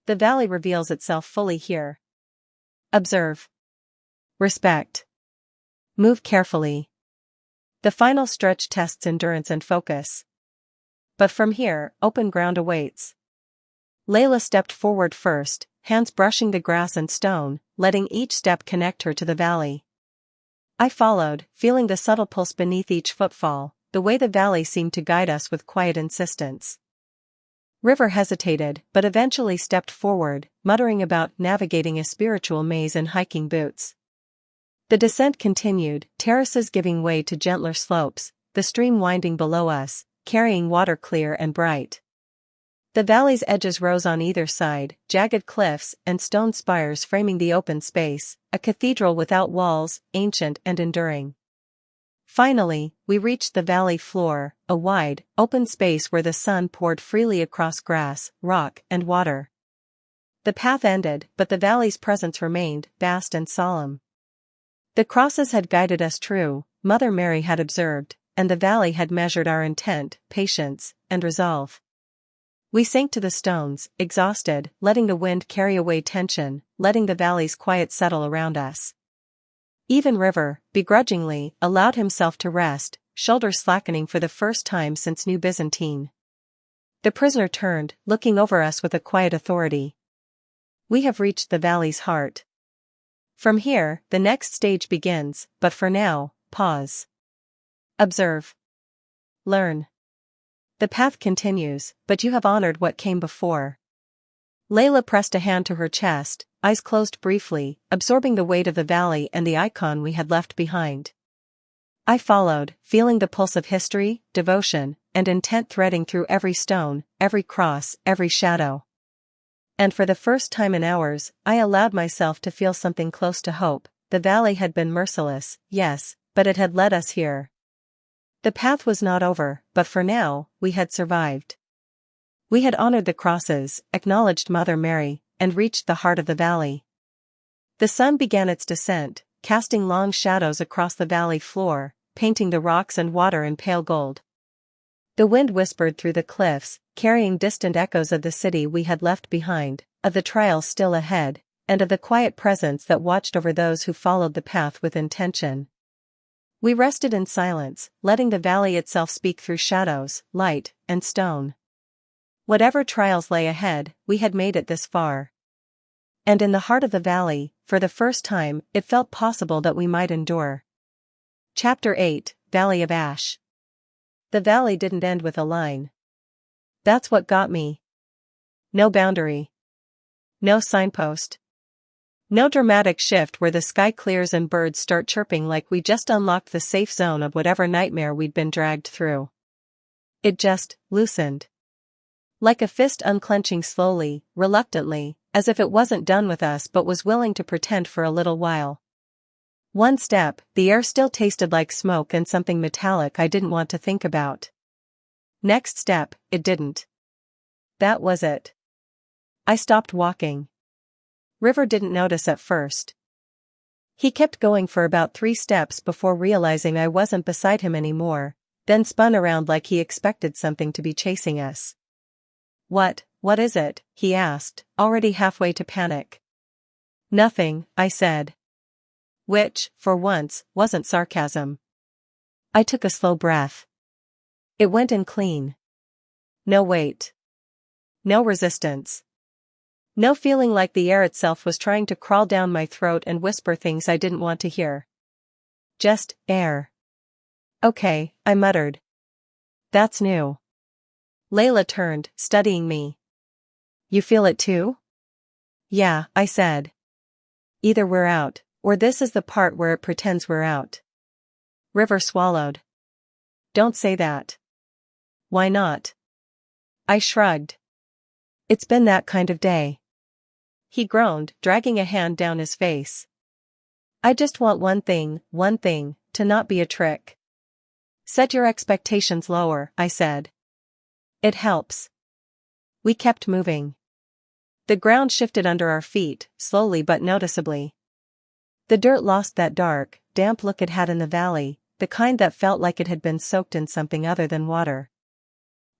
"The valley reveals itself fully here. Observe. Respect. Move carefully. The final stretch tests endurance and focus. But from here, open ground awaits." Layla stepped forward first, hands brushing the grass and stone, letting each step connect her to the valley. I followed, feeling the subtle pulse beneath each footfall, the way the valley seemed to guide us with quiet insistence. River hesitated, but eventually stepped forward, muttering about navigating a spiritual maze in hiking boots. The descent continued, terraces giving way to gentler slopes, the stream winding below us, carrying water clear and bright. The valley's edges rose on either side, jagged cliffs and stone spires framing the open space, a cathedral without walls, ancient and enduring. Finally, we reached the valley floor, a wide, open space where the sun poured freely across grass, rock, and water. The path ended, but the valley's presence remained, vast and solemn. The crosses had guided us true, Mother Mary had observed, and the valley had measured our intent, patience, and resolve. We sank to the stones, exhausted, letting the wind carry away tension, letting the valley's quiet settle around us. Even River, begrudgingly, allowed himself to rest, shoulders slackening for the first time since New Byzantine. The prisoner turned, looking over us with a quiet authority. "We have reached the valley's heart. From here, the next stage begins, but for now, pause. Observe. Learn. The path continues, but you have honored what came before." Layla pressed a hand to her chest, eyes closed briefly, absorbing the weight of the valley and the icon we had left behind. I followed, feeling the pulse of history, devotion, and intent threading through every stone, every cross, every shadow. And for the first time in hours, I allowed myself to feel something close to hope. The valley had been merciless, yes, but it had led us here. The path was not over, but for now, we had survived. We had honored the crosses, acknowledged Mother Mary, and reached the heart of the valley. The sun began its descent, casting long shadows across the valley floor, painting the rocks and water in pale gold. The wind whispered through the cliffs, carrying distant echoes of the city we had left behind, of the trial still ahead, and of the quiet presence that watched over those who followed the path with intention. We rested in silence, letting the valley itself speak through shadows, light, and stone. Whatever trials lay ahead, we had made it this far. And in the heart of the valley, for the first time, it felt possible that we might endure. Chapter 8, Valley of Ash. The valley didn't end with a line. That's what got me. No boundary. No signpost. No dramatic shift where the sky clears and birds start chirping like we just unlocked the safe zone of whatever nightmare we'd been dragged through. It just loosened. Like a fist unclenching slowly, reluctantly, as if it wasn't done with us but was willing to pretend for a little while. One step, the air still tasted like smoke and something metallic I didn't want to think about. Next step, it didn't. That was it. I stopped walking. River didn't notice at first. He kept going for about 3 steps before realizing I wasn't beside him anymore, then spun around like he expected something to be chasing us. What is it?" he asked, already halfway to panic. "Nothing," I said. Which, for once, wasn't sarcasm. I took a slow breath. It went in clean. No weight. No resistance. No feeling like the air itself was trying to crawl down my throat and whisper things I didn't want to hear. Just air. "Okay," I muttered. "That's new." Layla turned, studying me. "You feel it too?" "Yeah," I said. "Either we're out, or this is the part where it pretends we're out." River swallowed. "Don't say that." "Why not?" I shrugged. "It's been that kind of day." He groaned, dragging a hand down his face. "I just want one thing, to not be a trick." "Set your expectations lower," I said. "It helps." We kept moving. The ground shifted under our feet, slowly but noticeably. The dirt lost that dark, damp look it had in the valley, the kind that felt like it had been soaked in something other than water.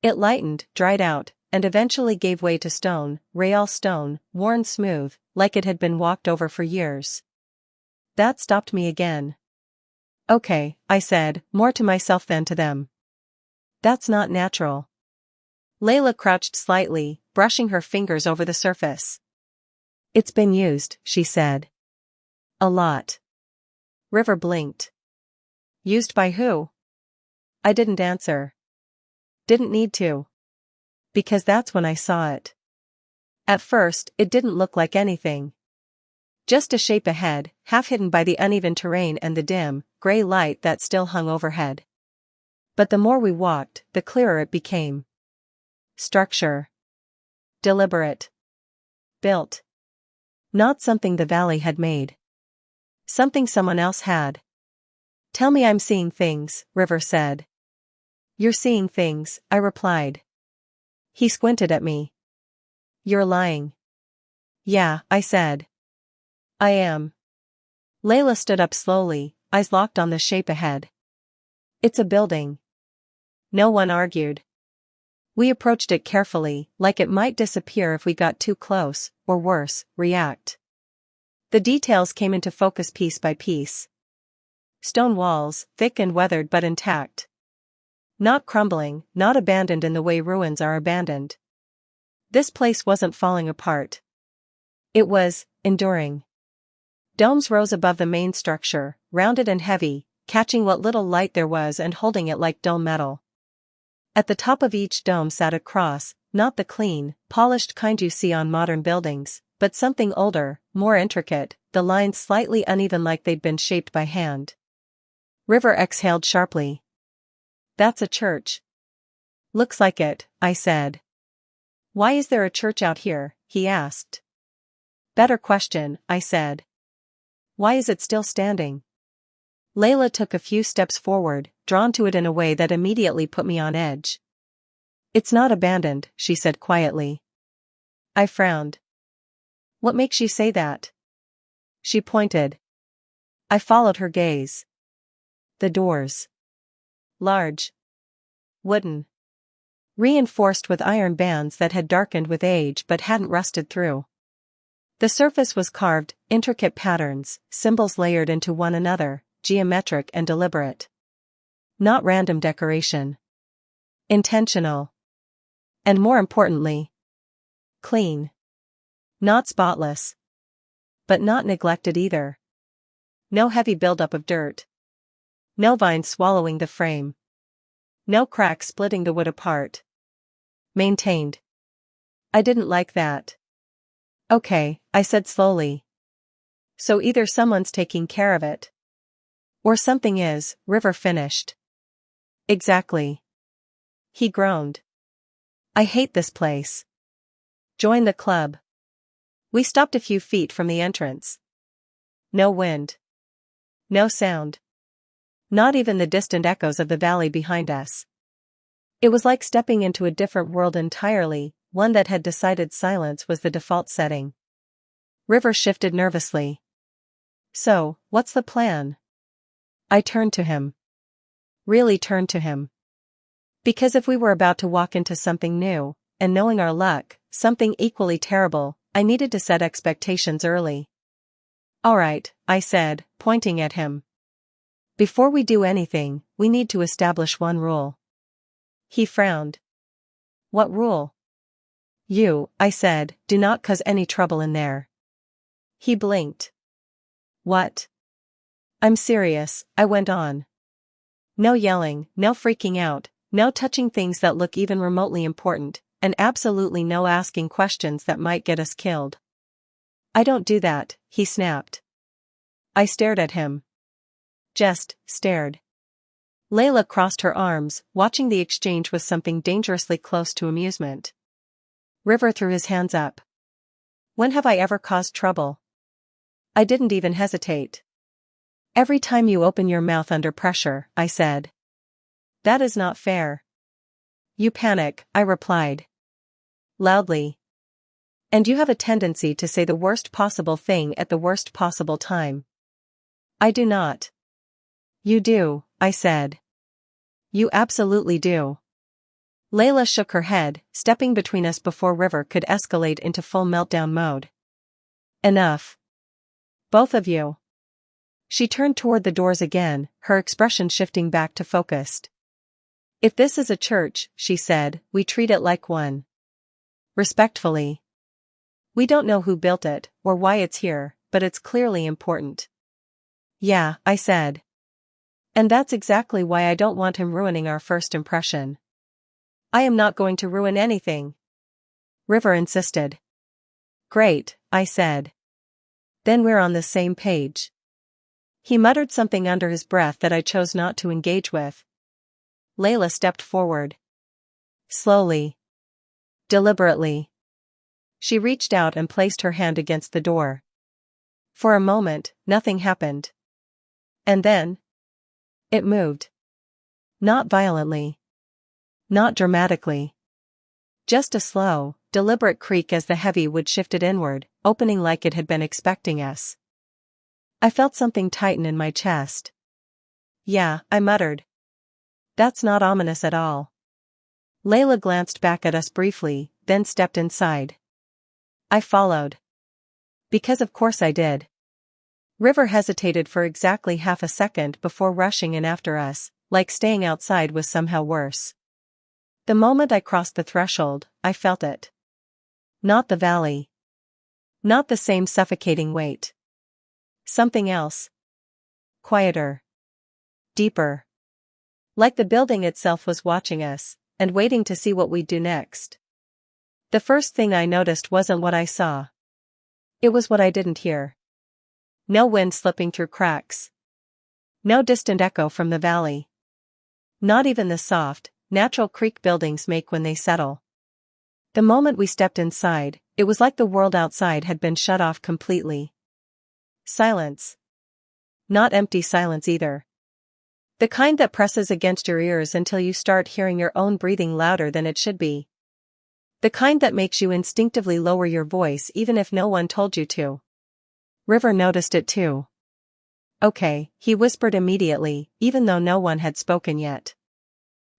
It lightened, dried out, and eventually gave way to stone, real stone, worn smooth, like it had been walked over for years. That stopped me again. "Okay," I said, more to myself than to them. "That's not natural." Layla crouched slightly, brushing her fingers over the surface. "It's been used," she said. "A lot." River blinked. "Used by who?" I didn't answer. Didn't need to. Because that's when I saw it. At first, it didn't look like anything. Just a shape ahead, half hidden by the uneven terrain and the dim, gray light that still hung overhead. But the more we walked, the clearer it became. Structure. Deliberate. Built. Not something the valley had made. Something someone else had. "Tell me I'm seeing things," River said. "You're seeing things," I replied. He squinted at me. "You're lying." "Yeah," I said. "I am." Layla stood up slowly, eyes locked on the shape ahead. "It's a building." No one argued. We approached it carefully, like it might disappear if we got too close, or worse, react. The details came into focus piece by piece. Stone walls, thick and weathered but intact. Not crumbling, not abandoned in the way ruins are abandoned. This place wasn't falling apart. It was enduring. Domes rose above the main structure, rounded and heavy, catching what little light there was and holding it like dull metal. At the top of each dome sat a cross, not the clean, polished kind you see on modern buildings, but something older, more intricate, the lines slightly uneven like they'd been shaped by hand. River exhaled sharply. "That's a church." "Looks like it," I said. "Why is there a church out here?" he asked. "Better question," I said. "Why is it still standing?" Layla took a few steps forward, drawn to it in a way that immediately put me on edge. "It's not abandoned," she said quietly. I frowned. "What makes you say that?" She pointed. I followed her gaze. The doors. Large. Wooden. Reinforced with iron bands that had darkened with age but hadn't rusted through. The surface was carved, intricate patterns, symbols layered into one another, geometric and deliberate. Not random decoration. Intentional. And more importantly, clean. Not spotless. But not neglected either. No heavy buildup of dirt. No vines swallowing the frame. No cracks splitting the wood apart. Maintained. I didn't like that. "Okay," I said slowly. "So either someone's taking care of it. Or something is," River finished. "Exactly." He groaned. "I hate this place." "Join the club." We stopped a few feet from the entrance. No wind. No sound. Not even the distant echoes of the valley behind us. It was like stepping into a different world entirely, one that had decided silence was the default setting. River shifted nervously. "So, what's the plan?" I turned to him. really turned to him. Because if we were about to walk into something new, and knowing our luck, something equally terrible, I needed to set expectations early. All right, I said, pointing at him. Before we do anything, we need to establish one rule. He frowned. What rule? You, I said, do not cause any trouble in there. He blinked. What? I'm serious, I went on. No yelling, no freaking out, no touching things that look even remotely important, and absolutely no asking questions that might get us killed. I don't do that, he snapped. I stared at him. Just stared. Layla crossed her arms, watching the exchange with something dangerously close to amusement. River threw his hands up. When have I ever caused trouble? I didn't even hesitate. Every time you open your mouth under pressure, I said. That is not fair. You panic, I replied. Loudly. And you have a tendency to say the worst possible thing at the worst possible time. I do not. You do, I said. You absolutely do. Layla shook her head, stepping between us before River could escalate into full meltdown mode. Enough. Both of you. She turned toward the doors again, her expression shifting back to focused. If this is a church, she said, we treat it like one. Respectfully. We don't know who built it, or why it's here, but it's clearly important. Yeah, I said. And that's exactly why I don't want him ruining our first impression. I am not going to ruin anything. River insisted. Great, I said. Then we're on the same page. He muttered something under his breath that I chose not to engage with. Layla stepped forward. Slowly. Deliberately. She reached out and placed her hand against the door. For a moment, nothing happened. And then, it moved. Not violently. Not dramatically. Just a slow, deliberate creak as the heavy wood shifted inward, opening like it had been expecting us. I felt something tighten in my chest. Yeah, I muttered. That's not ominous at all. Layla glanced back at us briefly, then stepped inside. I followed. Because of course I did. River hesitated for exactly half a second before rushing in after us, like staying outside was somehow worse. The moment I crossed the threshold, I felt it. Not the valley. Not the same suffocating weight. Something else. Quieter. Deeper. Like the building itself was watching us, and waiting to see what we'd do next. The first thing I noticed wasn't what I saw. It was what I didn't hear. No wind slipping through cracks. No distant echo from the valley. Not even the soft, natural creak buildings make when they settle. The moment we stepped inside, it was like the world outside had been shut off completely. Silence. Not empty silence either. The kind that presses against your ears until you start hearing your own breathing louder than it should be. The kind that makes you instinctively lower your voice even if no one told you to. River noticed it too. Okay, he whispered immediately, even though no one had spoken yet.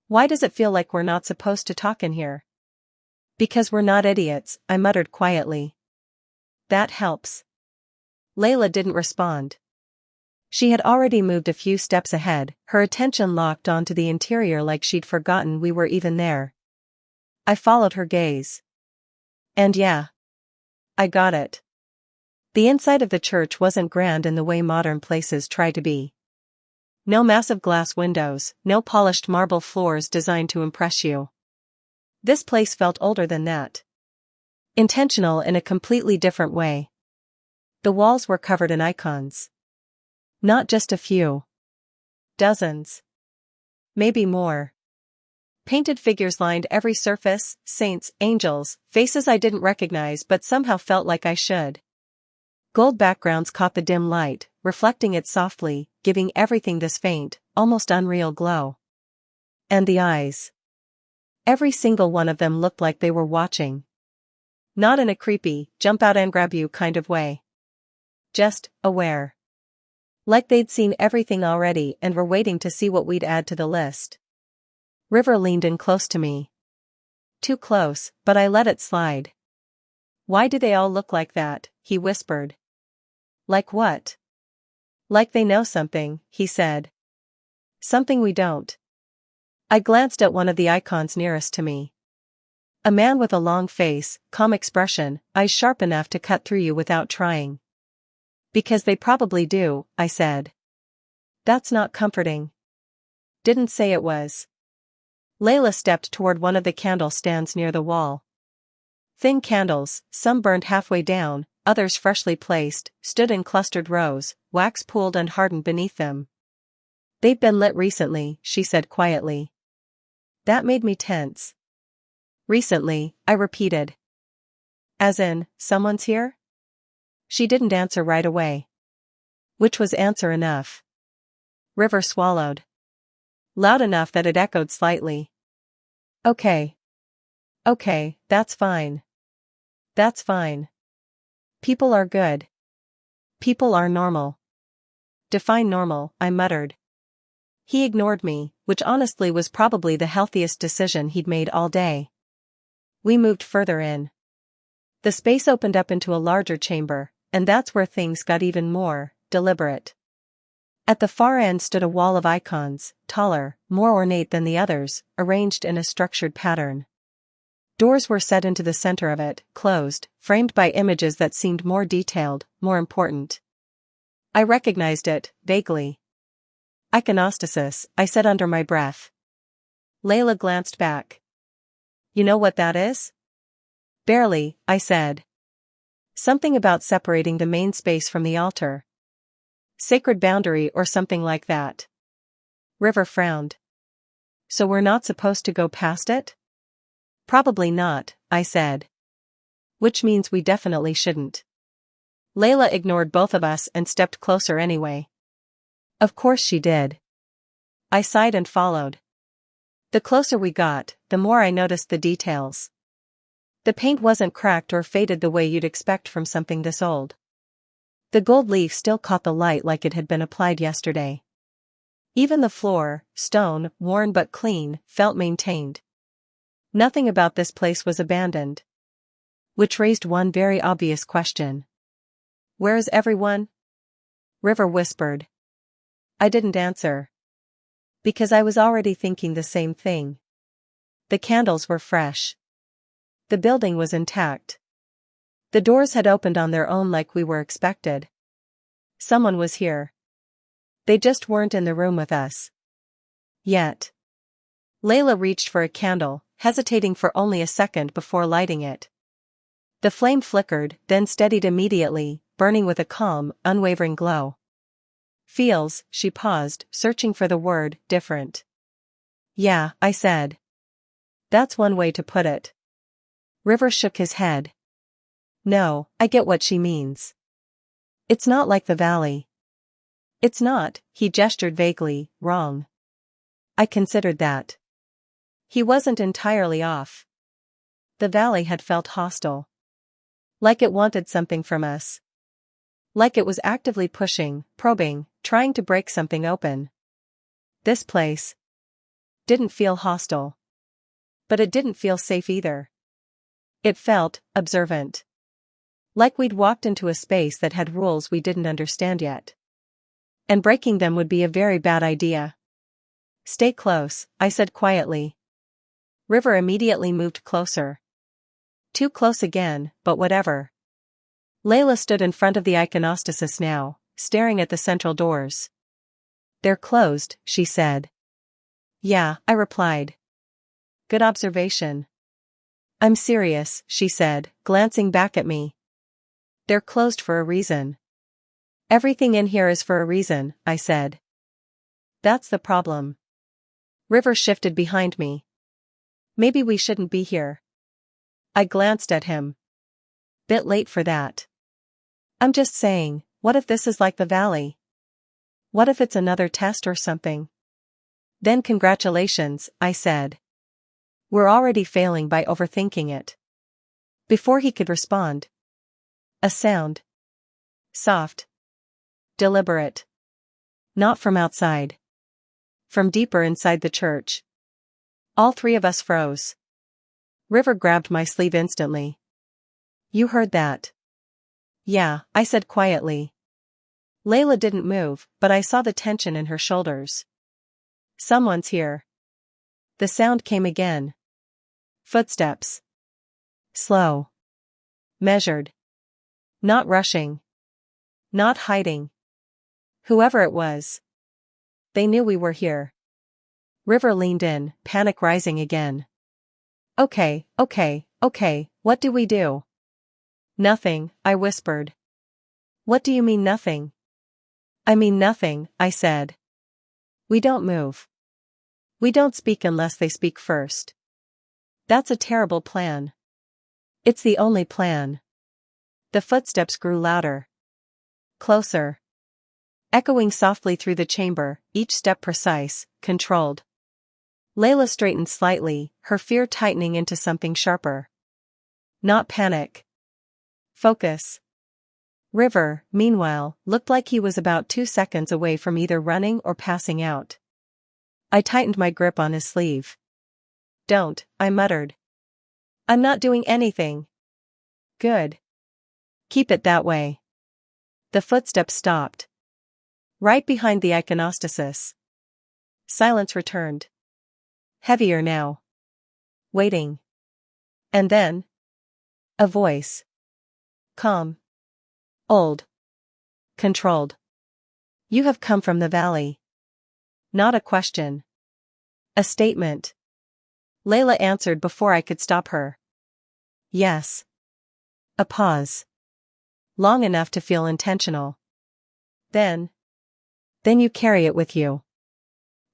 Why does it feel like we're not supposed to talk in here? Because we're not idiots, I muttered quietly. That helps. Layla didn't respond. She had already moved a few steps ahead, her attention locked onto the interior like she'd forgotten we were even there. I followed her gaze. And yeah. I got it. The inside of the church wasn't grand in the way modern places try to be. No massive glass windows, no polished marble floors designed to impress you. This place felt older than that. Intentional in a completely different way. The walls were covered in icons. Not just a few. Dozens. Maybe more. Painted figures lined every surface, saints, angels, faces I didn't recognize but somehow felt like I should. Gold backgrounds caught the dim light, reflecting it softly, giving everything this faint, almost unreal glow. And the eyes. Every single one of them looked like they were watching. Not in a creepy, jump out and grab you kind of way. Just, aware. Like they'd seen everything already and were waiting to see what we'd add to the list. River leaned in close to me. Too close, but I let it slide. Why do they all look like that? He whispered. Like what? Like they know something, he said. Something we don't. I glanced at one of the icons nearest to me. A man with a long face, calm expression, eyes sharp enough to cut through you without trying. Because they probably do, I said. That's not comforting. Didn't say it was. Layla stepped toward one of the candle stands near the wall. Thin candles, some burned halfway down, others freshly placed, stood in clustered rows, wax pooled and hardened beneath them. They've been lit recently, she said quietly. That made me tense. Recently, I repeated. As in, someone's here? She didn't answer right away. Which was answer enough. River swallowed. Loud enough that it echoed slightly. Okay. Okay, that's fine. That's fine. People are good. People are normal. Define normal, I muttered. He ignored me, which honestly was probably the healthiest decision he'd made all day. We moved further in. The space opened up into a larger chamber, and that's where things got even more deliberate. At the far end stood a wall of icons, taller, more ornate than the others, arranged in a structured pattern. Doors were set into the center of it, closed, framed by images that seemed more detailed, more important. I recognized it, vaguely. Iconostasis, I said under my breath. Layla glanced back. You know what that is? Barely, I said. Something about separating the main space from the altar. Sacred boundary or something like that. River frowned. So we're not supposed to go past it? Probably not, I said. Which means we definitely shouldn't. Layla ignored both of us and stepped closer anyway. Of course she did. I sighed and followed. The closer we got, the more I noticed the details. The paint wasn't cracked or faded the way you'd expect from something this old. The gold leaf still caught the light like it had been applied yesterday. Even the floor, stone, worn but clean, felt maintained. Nothing about this place was abandoned. Which raised one very obvious question. Where is everyone? River whispered. I didn't answer. Because I was already thinking the same thing. The candles were fresh. The building was intact. The doors had opened on their own like we were expected. Someone was here. They just weren't in the room with us. Yet. Layla reached for a candle, hesitating for only a second before lighting it. The flame flickered, then steadied immediately, burning with a calm, unwavering glow. Feels, she paused, searching for the word, different. Yeah, I said. That's one way to put it. River shook his head. No, I get what she means. It's not like the valley. It's not, he gestured vaguely, wrong. I considered that. He wasn't entirely off. The valley had felt hostile. Like it wanted something from us. Like it was actively pushing, probing, trying to break something open. This place didn't feel hostile. But it didn't feel safe either. It felt observant. Like we'd walked into a space that had rules we didn't understand yet. And breaking them would be a very bad idea. Stay close, I said quietly. River immediately moved closer. Too close again, but whatever. Layla stood in front of the iconostasis now, staring at the central doors. They're closed, she said. Yeah, I replied. Good observation. I'm serious, she said, glancing back at me. They're closed for a reason. Everything in here is for a reason, I said. That's the problem. River shifted behind me. Maybe we shouldn't be here. I glanced at him. Bit late for that. I'm just saying, what if this is like the valley? What if it's another test or something? Then congratulations, I said. We're already failing by overthinking it. Before he could respond. A sound. Soft. Deliberate. Not from outside. From deeper inside the church. All three of us froze. River grabbed my sleeve instantly. You heard that? Yeah, I said quietly. Layla didn't move, but I saw the tension in her shoulders. Someone's here. The sound came again. Footsteps. Slow. Measured. Not rushing. Not hiding. Whoever it was. They knew we were here. River leaned in, panic rising again. Okay, what do we do? Nothing, I whispered. What do you mean nothing? I mean nothing, I said. We don't move. We don't speak unless they speak first. That's a terrible plan. It's the only plan. The footsteps grew louder. Closer. Echoing softly through the chamber, each step precise, controlled. Layla straightened slightly, her fear tightening into something sharper. Not panic. Focus. River, meanwhile, looked like he was about 2 seconds away from either running or passing out. I tightened my grip on his sleeve. Don't, I muttered. I'm not doing anything. Good. Keep it that way. The footsteps stopped. Right behind the iconostasis. Silence returned. Heavier now. Waiting. And then? A voice. Calm. Old. Controlled. You have come from the valley. Not a question. A statement. Layla answered before I could stop her. Yes. A pause. Long enough to feel intentional. Then you carry it with you.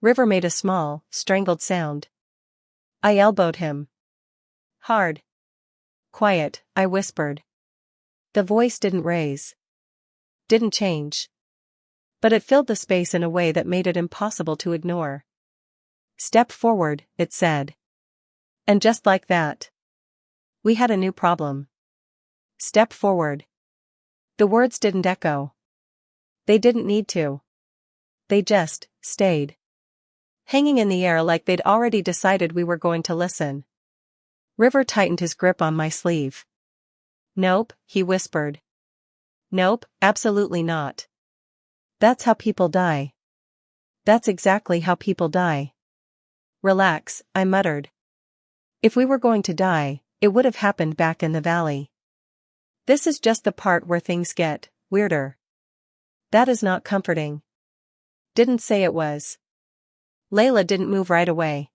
River made a small, strangled sound. I elbowed him. Hard. Quiet, I whispered. The voice didn't raise. Didn't change. But it filled the space in a way that made it impossible to ignore. Step forward, it said. And just like that, we had a new problem. Step forward. The words didn't echo. They didn't need to. They just stayed. Hanging in the air like they'd already decided we were going to listen. River tightened his grip on my sleeve. Nope, he whispered. Nope, absolutely not. That's how people die. That's exactly how people die. Relax, I muttered. If we were going to die, it would have happened back in the valley. This is just the part where things get weirder. That is not comforting. Didn't say it was. Layla didn't move right away.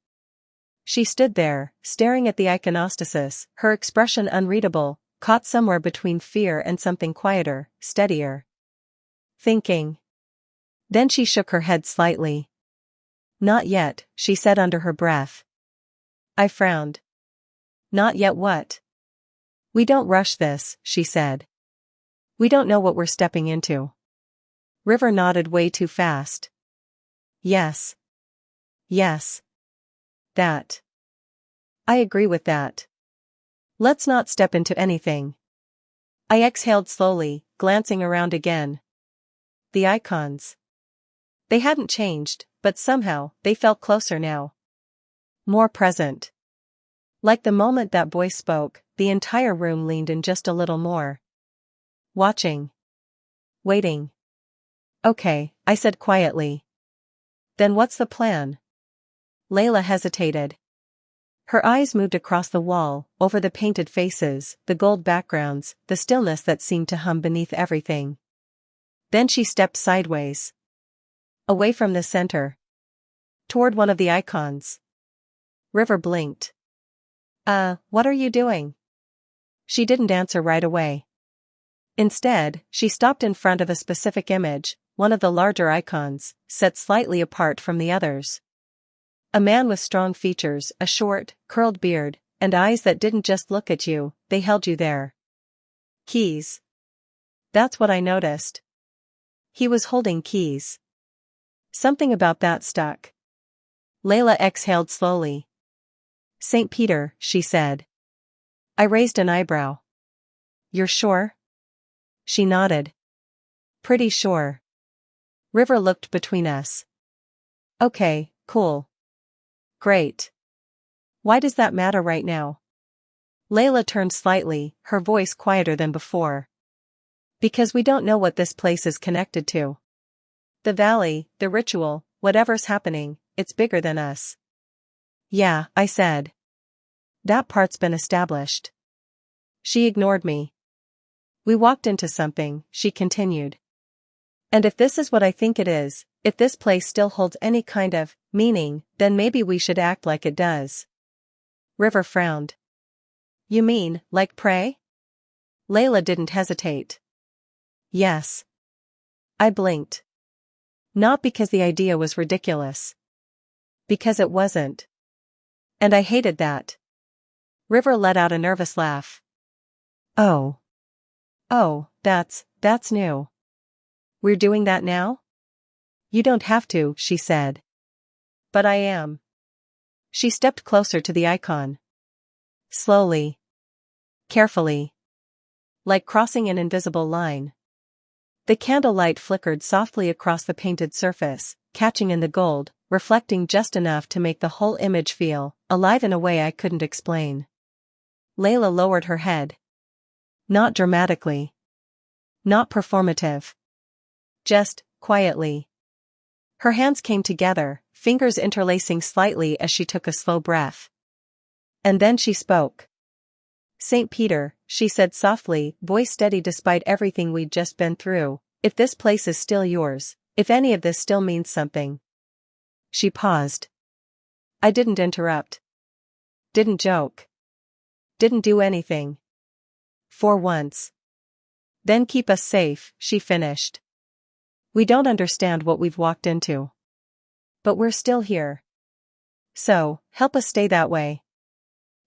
She stood there, staring at the iconostasis, her expression unreadable, caught somewhere between fear and something quieter, steadier. Thinking. Then she shook her head slightly. Not yet, she said under her breath. I frowned. Not yet what? We don't rush this, she said. We don't know what we're stepping into. River nodded way too fast. Yes. Yes. That. I agree with that. Let's not step into anything. I exhaled slowly, glancing around again. The icons. They hadn't changed, but somehow, they felt closer now. More present. Like the moment that voice spoke, the entire room leaned in just a little more. Watching. Waiting. Okay, I said quietly. Then what's the plan? Layla hesitated. Her eyes moved across the wall, over the painted faces, the gold backgrounds, the stillness that seemed to hum beneath everything. Then she stepped sideways. Away from the center. Toward one of the icons. River blinked. What are you doing? She didn't answer right away. Instead, she stopped in front of a specific image, one of the larger icons, set slightly apart from the others. A man with strong features, a short, curled beard, and eyes that didn't just look at you, they held you there. Keys. That's what I noticed. He was holding keys. Something about that stuck. Layla exhaled slowly. St. Peter, she said. I raised an eyebrow. You're sure? She nodded. Pretty sure. River looked between us. Okay, cool. Great. Why does that matter right now? Layla turned slightly, her voice quieter than before. Because we don't know what this place is connected to. The valley, the ritual, whatever's happening, it's bigger than us. Yeah, I said. That part's been established. She ignored me. We walked into something, she continued. And if this is what I think it is, if this place still holds any kind of meaning, then maybe we should act like it does. River frowned. You mean, like pray? Layla didn't hesitate. Yes. I blinked. Not because the idea was ridiculous. Because it wasn't. And I hated that. River let out a nervous laugh. Oh. Oh, that's new. We're doing that now? You don't have to, she said. But I am. She stepped closer to the icon. Slowly. Carefully. Like crossing an invisible line. The candlelight flickered softly across the painted surface, catching in the gold, reflecting just enough to make the whole image feel alive in a way I couldn't explain. Layla lowered her head. Not dramatically. Not performative. Just, quietly. Her hands came together, fingers interlacing slightly as she took a slow breath. And then she spoke. St. Peter, she said softly, voice steady despite everything we'd just been through, if this place is still yours, if any of this still means something. She paused. I didn't interrupt. Didn't joke. Didn't do anything. For once. Then keep us safe, she finished. We don't understand what we've walked into. But we're still here. So, help us stay that way.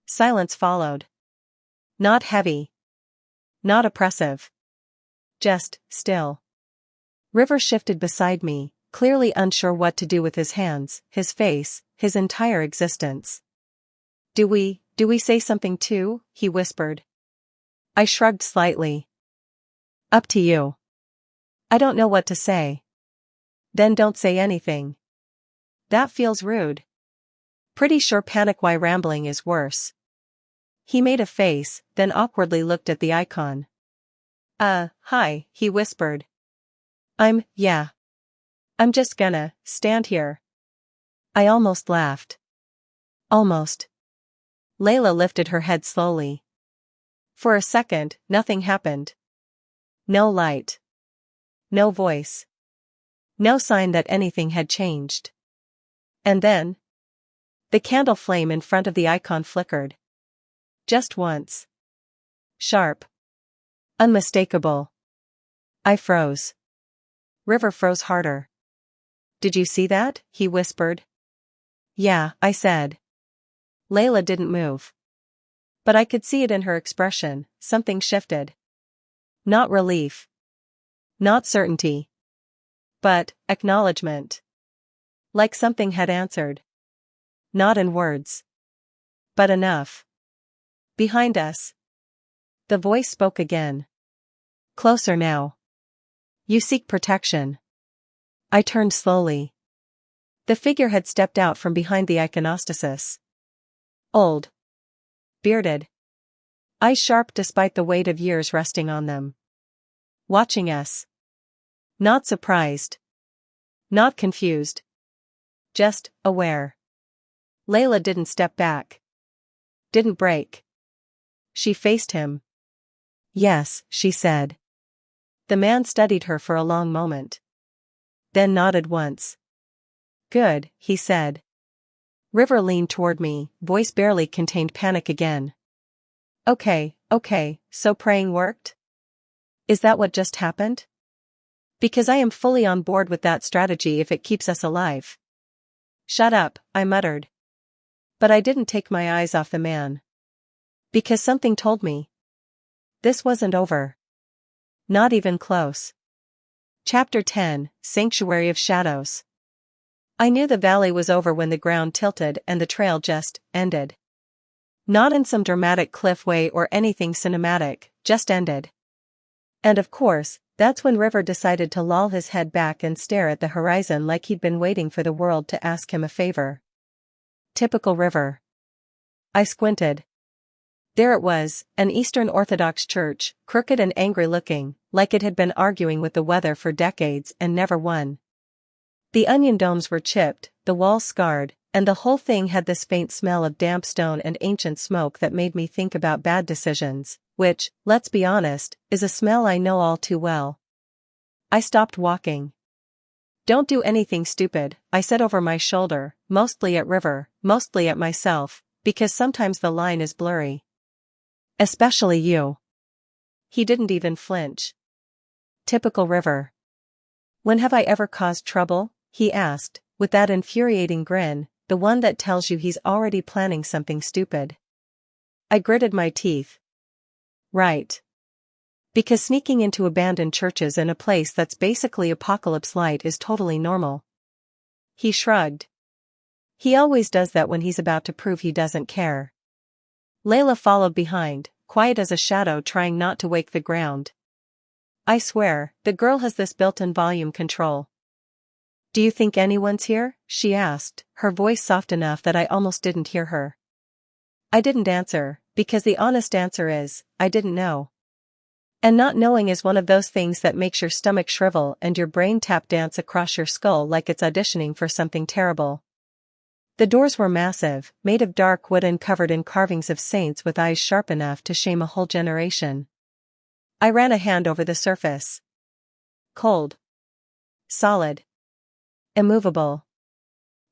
Silence followed. Not heavy. Not oppressive. Just, still. River shifted beside me, clearly unsure what to do with his hands, his face, his entire existence. Do we say something too? He whispered. I shrugged slightly. Up to you. I don't know what to say. Then don't say anything. That feels rude. Pretty sure panic while rambling is worse. He made a face, then awkwardly looked at the icon. Hi, he whispered. I'm just gonna stand here. I almost laughed. Almost. Layla lifted her head slowly. For a second, nothing happened. No light. No voice. No sign that anything had changed. And then, the candle flame in front of the icon flickered. Just once. Sharp. Unmistakable. I froze. River froze harder. Did you see that? He whispered. Yeah, I said. Layla didn't move. But I could see it in her expression, something shifted. Not relief. Not certainty. But, acknowledgement. Like something had answered. Not in words. But enough. Behind us. The voice spoke again. Closer now. You seek protection. I turned slowly. The figure had stepped out from behind the iconostasis. Old. Bearded. Eyes sharp despite the weight of years resting on them. Watching us. Not surprised. Not confused. Just, aware. Layla didn't step back. Didn't break. She faced him. Yes, she said. The man studied her for a long moment. Then nodded once. Good, he said. River leaned toward me, voice barely contained panic again. Okay, so praying worked? Is that what just happened? Because I am fully on board with that strategy if it keeps us alive. Shut up, I muttered. But I didn't take my eyes off the man. Because something told me. This wasn't over. Not even close. Chapter 10, Sanctuary of Shadows. I knew the valley was over when the ground tilted and the trail just ended. Not in some dramatic cliff way or anything cinematic, just ended. And of course, That's when River decided to loll his head back and stare at the horizon like he'd been waiting for the world to ask him a favor. Typical River. I squinted. There it was, an Eastern Orthodox church, crooked and angry-looking, like it had been arguing with the weather for decades and never won. The onion domes were chipped, the walls scarred, and the whole thing had this faint smell of damp stone and ancient smoke that made me think about bad decisions, which, let's be honest, is a smell I know all too well. I stopped walking. "Don't do anything stupid," I said over my shoulder, mostly at River, mostly at myself, because sometimes the line is blurry. "Especially you." He didn't even flinch. Typical River. "When have I ever caused trouble?" he asked, with that infuriating grin, the one that tells you he's already planning something stupid. I gritted my teeth. Right. Because sneaking into abandoned churches in a place that's basically apocalypse light is totally normal. He shrugged. He always does that when he's about to prove he doesn't care. Layla followed behind, quiet as a shadow, trying not to wake the ground. I swear, the girl has this built-in volume control. "Do you think anyone's here?" she asked, her voice soft enough that I almost didn't hear her. I didn't answer, because the honest answer is, I didn't know. And not knowing is one of those things that makes your stomach shrivel and your brain tap dance across your skull like it's auditioning for something terrible. The doors were massive, made of dark wood and covered in carvings of saints with eyes sharp enough to shame a whole generation. I ran a hand over the surface. Cold. Solid. Immovable.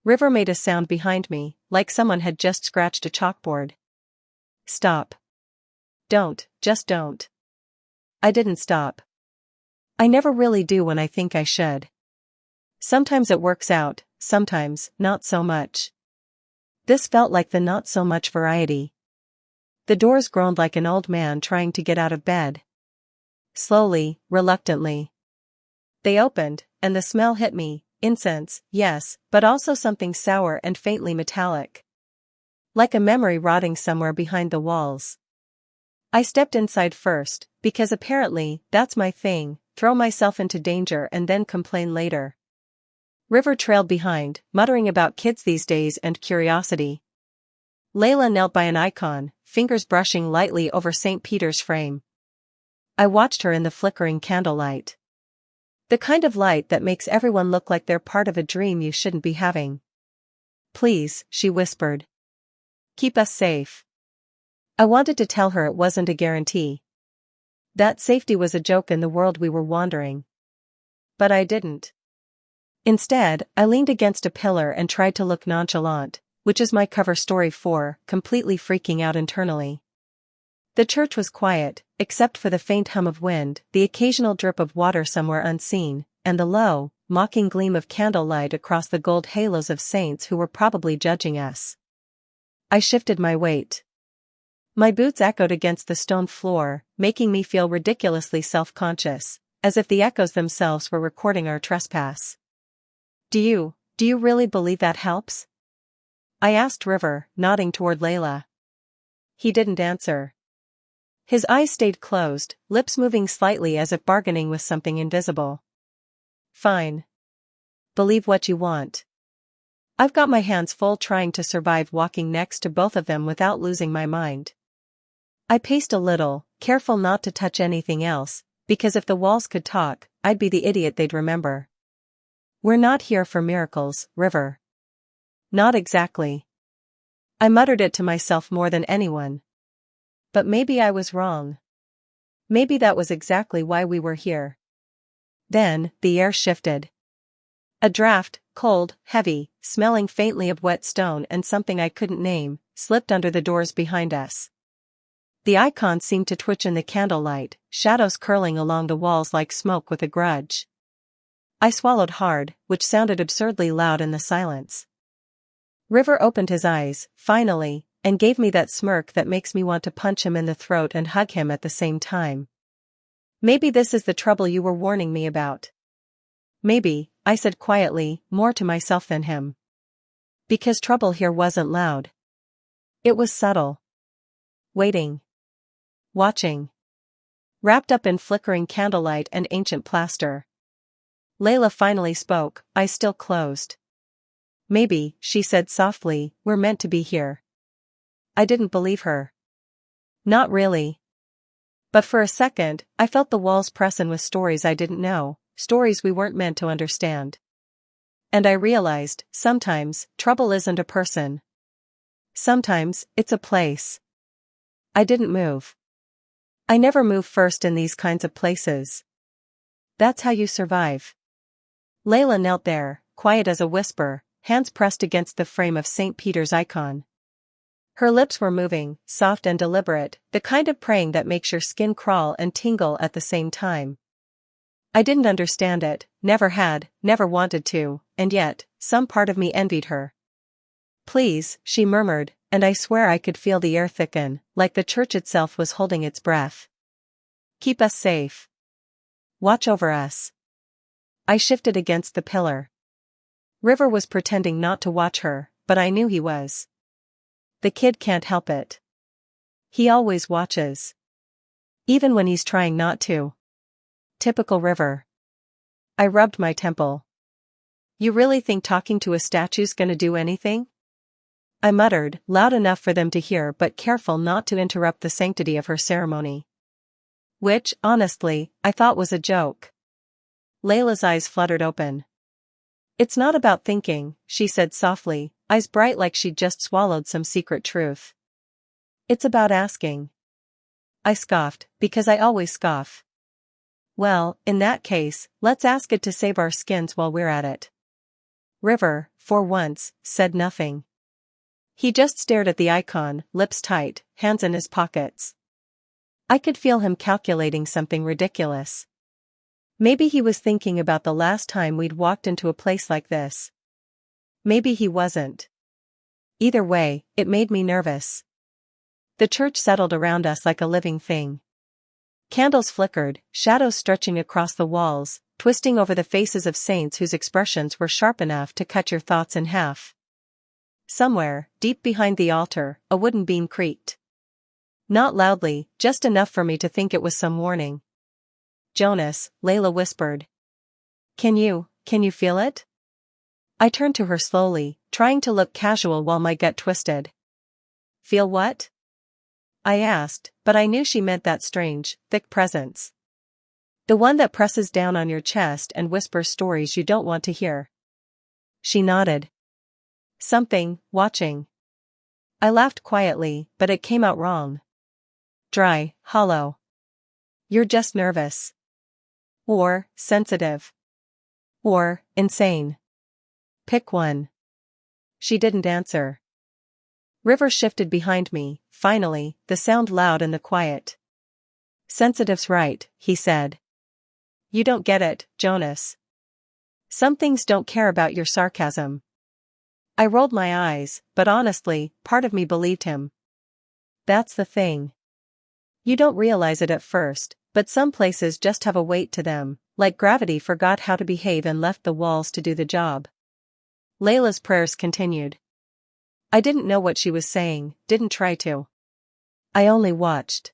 River made a sound behind me, like someone had just scratched a chalkboard. "Stop. Don't, just don't." I didn't stop. I never really do when I think I should. Sometimes it works out, sometimes, not so much. This felt like the not so much variety. The doors groaned like an old man trying to get out of bed. Slowly, reluctantly. They opened, and the smell hit me, incense, yes, but also something sour and faintly metallic. Like a memory rotting somewhere behind the walls. I stepped inside first, because apparently, that's my thing, throw myself into danger and then complain later. River trailed behind, muttering about kids these days and curiosity. Layla knelt by an icon, fingers brushing lightly over St. Peter's frame. I watched her in the flickering candlelight. The kind of light that makes everyone look like they're part of a dream you shouldn't be having. "Please," she whispered. "Keep us safe." I wanted to tell her it wasn't a guarantee. That safety was a joke in the world we were wandering. But I didn't. Instead, I leaned against a pillar and tried to look nonchalant, which is my cover story for completely freaking out internally. The church was quiet, except for the faint hum of wind, the occasional drip of water somewhere unseen, and the low, mocking gleam of candlelight across the gold halos of saints who were probably judging us. I shifted my weight. My boots echoed against the stone floor, making me feel ridiculously self-conscious, as if the echoes themselves were recording our trespass. Do you really believe that helps?" I asked River, nodding toward Layla. He didn't answer. His eyes stayed closed, lips moving slightly as if bargaining with something invisible. "Fine. Believe what you want. I've got my hands full trying to survive walking next to both of them without losing my mind." I paced a little, careful not to touch anything else, because if the walls could talk, I'd be the idiot they'd remember. "We're not here for miracles, River." "Not exactly." I muttered it to myself more than anyone. But maybe I was wrong. Maybe that was exactly why we were here. Then, the air shifted. A draft, cold, heavy, smelling faintly of wet stone and something I couldn't name, slipped under the doors behind us. The icon seemed to twitch in the candlelight, shadows curling along the walls like smoke with a grudge. I swallowed hard, which sounded absurdly loud in the silence. River opened his eyes, finally, and gave me that smirk that makes me want to punch him in the throat and hug him at the same time. "Maybe this is the trouble you were warning me about." "Maybe," I said quietly, more to myself than him. Because trouble here wasn't loud. It was subtle. Waiting. Watching. wrapped up in flickering candlelight and ancient plaster. Layla finally spoke, eyes still closed. "Maybe," she said softly, "we're meant to be here." I didn't believe her. Not really. But for a second, I felt the walls press in with stories I didn't know, stories we weren't meant to understand. And I realized, sometimes, trouble isn't a person. Sometimes, it's a place. I didn't move. I never move first in these kinds of places. That's how you survive. Layla knelt there, quiet as a whisper, hands pressed against the frame of St. Peter's icon. Her lips were moving, soft and deliberate, the kind of praying that makes your skin crawl and tingle at the same time. I didn't understand it, never had, never wanted to, and yet, some part of me envied her. "Please," she murmured, and I swear I could feel the air thicken, like the church itself was holding its breath. "Keep us safe. Watch over us." I shifted against the pillar. River was pretending not to watch her, but I knew he was. The kid can't help it. He always watches. Even when he's trying not to. Typical River. I rubbed my temple. "You really think talking to a statue's gonna do anything?" I muttered, loud enough for them to hear but careful not to interrupt the sanctity of her ceremony. Which, honestly, I thought was a joke. Layla's eyes fluttered open. "It's not about thinking," she said softly, eyes bright like she'd just swallowed some secret truth. "It's about asking." I scoffed, because I always scoff. "Well, in that case, let's ask it to save our skins while we're at it." River, for once, said nothing. He just stared at the icon, lips tight, hands in his pockets. I could feel him calculating something ridiculous. Maybe he was thinking about the last time we'd walked into a place like this. Maybe he wasn't. Either way, it made me nervous. The church settled around us like a living thing. Candles flickered, shadows stretching across the walls, twisting over the faces of saints whose expressions were sharp enough to cut your thoughts in half. Somewhere, deep behind the altar, a wooden beam creaked. Not loudly, just enough for me to think it was some warning. "Jonas," Layla whispered. Can you feel it?" I turned to her slowly, trying to look casual while my gut twisted. "Feel what?" I asked, but I knew she meant that strange, thick presence. The one that presses down on your chest and whispers stories you don't want to hear. She nodded. "Something, watching." I laughed quietly, but it came out wrong. Dry, hollow. "You're just nervous. Or, sensitive. Or, insane. Pick one." She didn't answer. River shifted behind me, finally, the sound loud in the quiet. "Sensitive's right," he said. "You don't get it, Jonas. Some things don't care about your sarcasm." I rolled my eyes, but honestly, part of me believed him. That's the thing. You don't realize it at first, but some places just have a weight to them, like gravity forgot how to behave and left the walls to do the job. Layla's prayers continued. I didn't know what she was saying, didn't try to. I only watched.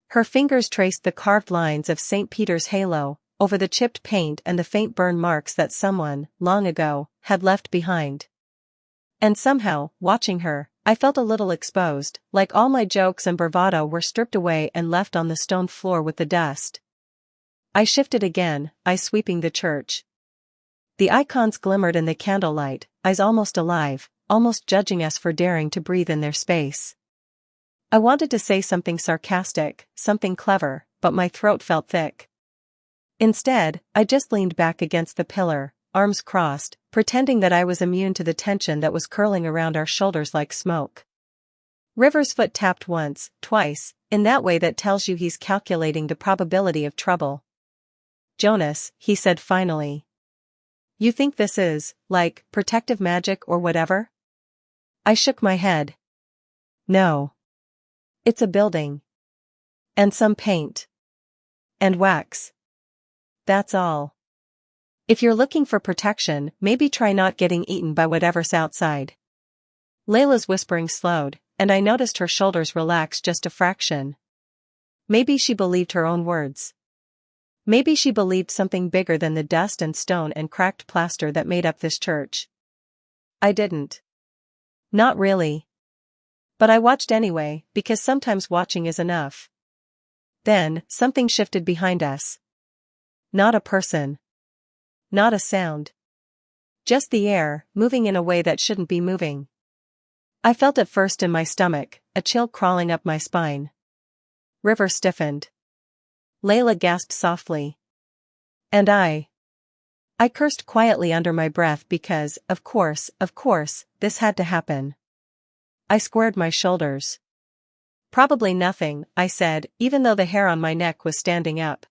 Her fingers traced the carved lines of St. Peter's halo, over the chipped paint and the faint burn marks that someone, long ago, had left behind. And somehow, watching her, I felt a little exposed, like all my jokes and bravado were stripped away and left on the stone floor with the dust. I shifted again, eyes sweeping the church. The icons glimmered in the candlelight, eyes almost alive, almost judging us for daring to breathe in their space. I wanted to say something sarcastic, something clever, but my throat felt thick. Instead, I just leaned back against the pillar, arms crossed, pretending that I was immune to the tension that was curling around our shoulders like smoke. River's foot tapped once, twice, in that way that tells you he's calculating the probability of trouble. Jonas, he said finally. You think this is, like, protective magic or whatever? I shook my head. No. It's a building. And some paint. And wax. That's all. If you're looking for protection, maybe try not getting eaten by whatever's outside. Layla's whispering slowed, and I noticed her shoulders relax just a fraction. Maybe she believed her own words. Maybe she believed something bigger than the dust and stone and cracked plaster that made up this church. I didn't. Not really. But I watched anyway, because sometimes watching is enough. Then, something shifted behind us. Not a person. Not a sound. Just the air, moving in a way that shouldn't be moving. I felt it first in my stomach, a chill crawling up my spine. River stiffened. Layla gasped softly. And I cursed quietly under my breath because, of course, this had to happen. I squared my shoulders. Probably nothing, I said, even though the hair on my neck was standing up.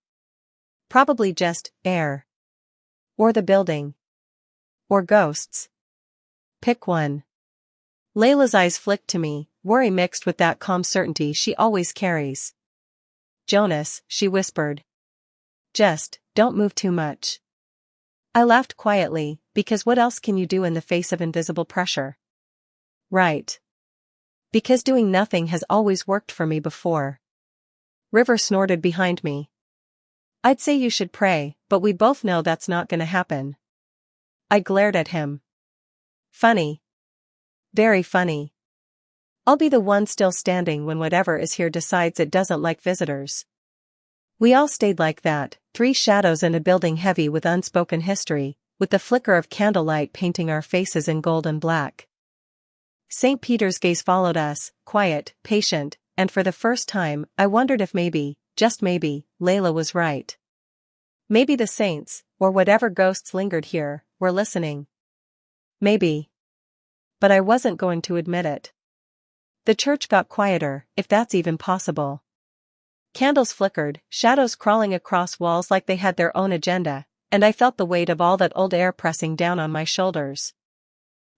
Probably just air. Or the building. Or ghosts. Pick one. Layla's eyes flicked to me, worry mixed with that calm certainty she always carries. Jonas, she whispered. Just, don't move too much. I laughed quietly, because what else can you do in the face of invisible pressure? Right. Because doing nothing has always worked for me before. River snorted behind me. I'd say you should pray, but we both know that's not gonna happen. I glared at him. Funny. Very funny. I'll be the one still standing when whatever is here decides it doesn't like visitors. We all stayed like that, 3 shadows in a building heavy with unspoken history, with the flicker of candlelight painting our faces in gold and black. St. Peter's gaze followed us, quiet, patient, and for the first time, I wondered if maybe, just maybe, Layla was right. Maybe the saints, or whatever ghosts lingered here, were listening. Maybe. But I wasn't going to admit it. The church got quieter, if that's even possible. Candles flickered, shadows crawling across walls like they had their own agenda, and I felt the weight of all that old air pressing down on my shoulders.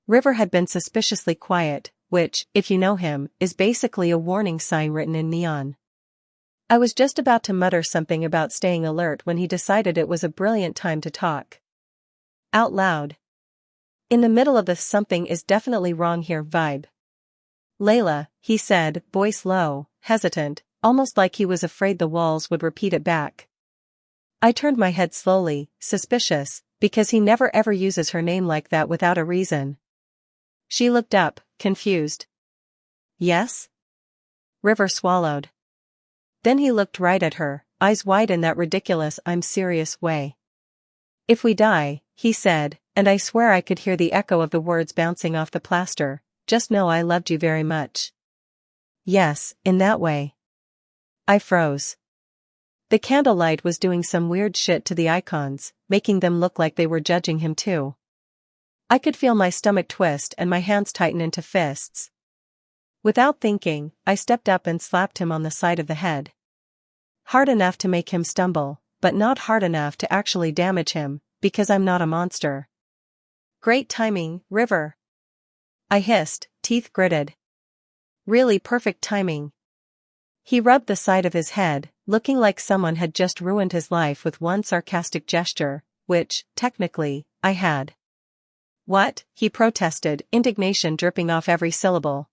River had been suspiciously quiet, which, if you know him, is basically a warning sign written in neon. I was just about to mutter something about staying alert when he decided it was a brilliant time to talk. Out loud. In the middle of the something is definitely wrong here vibe. Layla, he said, voice low, hesitant, almost like he was afraid the walls would repeat it back. I turned my head slowly, suspicious, because he never ever uses her name like that without a reason. She looked up, confused. Yes? River swallowed. Then he looked right at her, eyes wide in that ridiculous I'm serious way. If we die, he said, and I swear I could hear the echo of the words bouncing off the plaster, just know I loved you very much. Yes, in that way. I froze. The candlelight was doing some weird shit to the icons, making them look like they were judging him too. I could feel my stomach twist and my hands tighten into fists. Without thinking, I stepped up and slapped him on the side of the head. Hard enough to make him stumble, but not hard enough to actually damage him, because I'm not a monster. Great timing, River. I hissed, teeth gritted. Really perfect timing. He rubbed the side of his head, looking like someone had just ruined his life with one sarcastic gesture, which, technically, I had. What? He protested, indignation dripping off every syllable.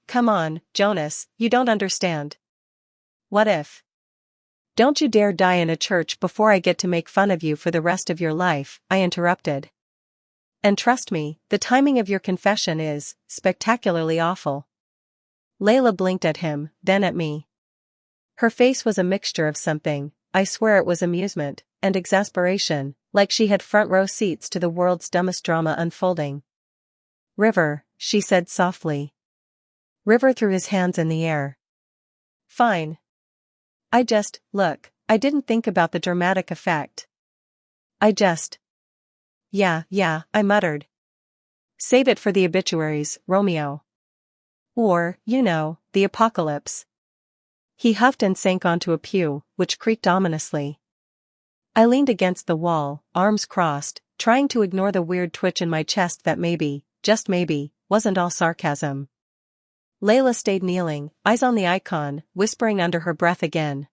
Come on, Jonas, you don't understand. What if? Don't you dare die in a church before I get to make fun of you for the rest of your life, I interrupted. And trust me, the timing of your confession is spectacularly awful. Layla blinked at him, then at me. Her face was a mixture of something, I swear it was amusement, and exasperation, like she had front row seats to the world's dumbest drama unfolding. River, she said softly. River threw his hands in the air. Fine. Look, I didn't think about the dramatic effect. Yeah, I muttered. Save it for the obituaries, Romeo. Or, the apocalypse. He huffed and sank onto a pew, which creaked ominously. I leaned against the wall, arms crossed, trying to ignore the weird twitch in my chest that maybe, just maybe, wasn't all sarcasm. Layla stayed kneeling, eyes on the icon, whispering under her breath again.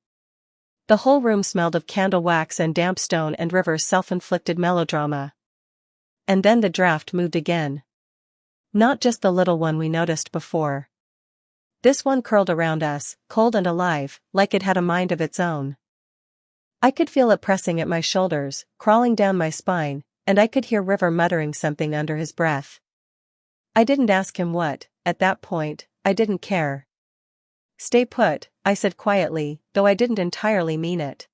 The whole room smelled of candle wax and damp stone and River's self-inflicted melodrama. And then the draft moved again. Not just the little one we noticed before. This one curled around us, cold and alive, like it had a mind of its own. I could feel it pressing at my shoulders, crawling down my spine, and I could hear River muttering something under his breath. I didn't ask him what. At that point, I didn't care. "Stay put," I said quietly, though I didn't entirely mean it.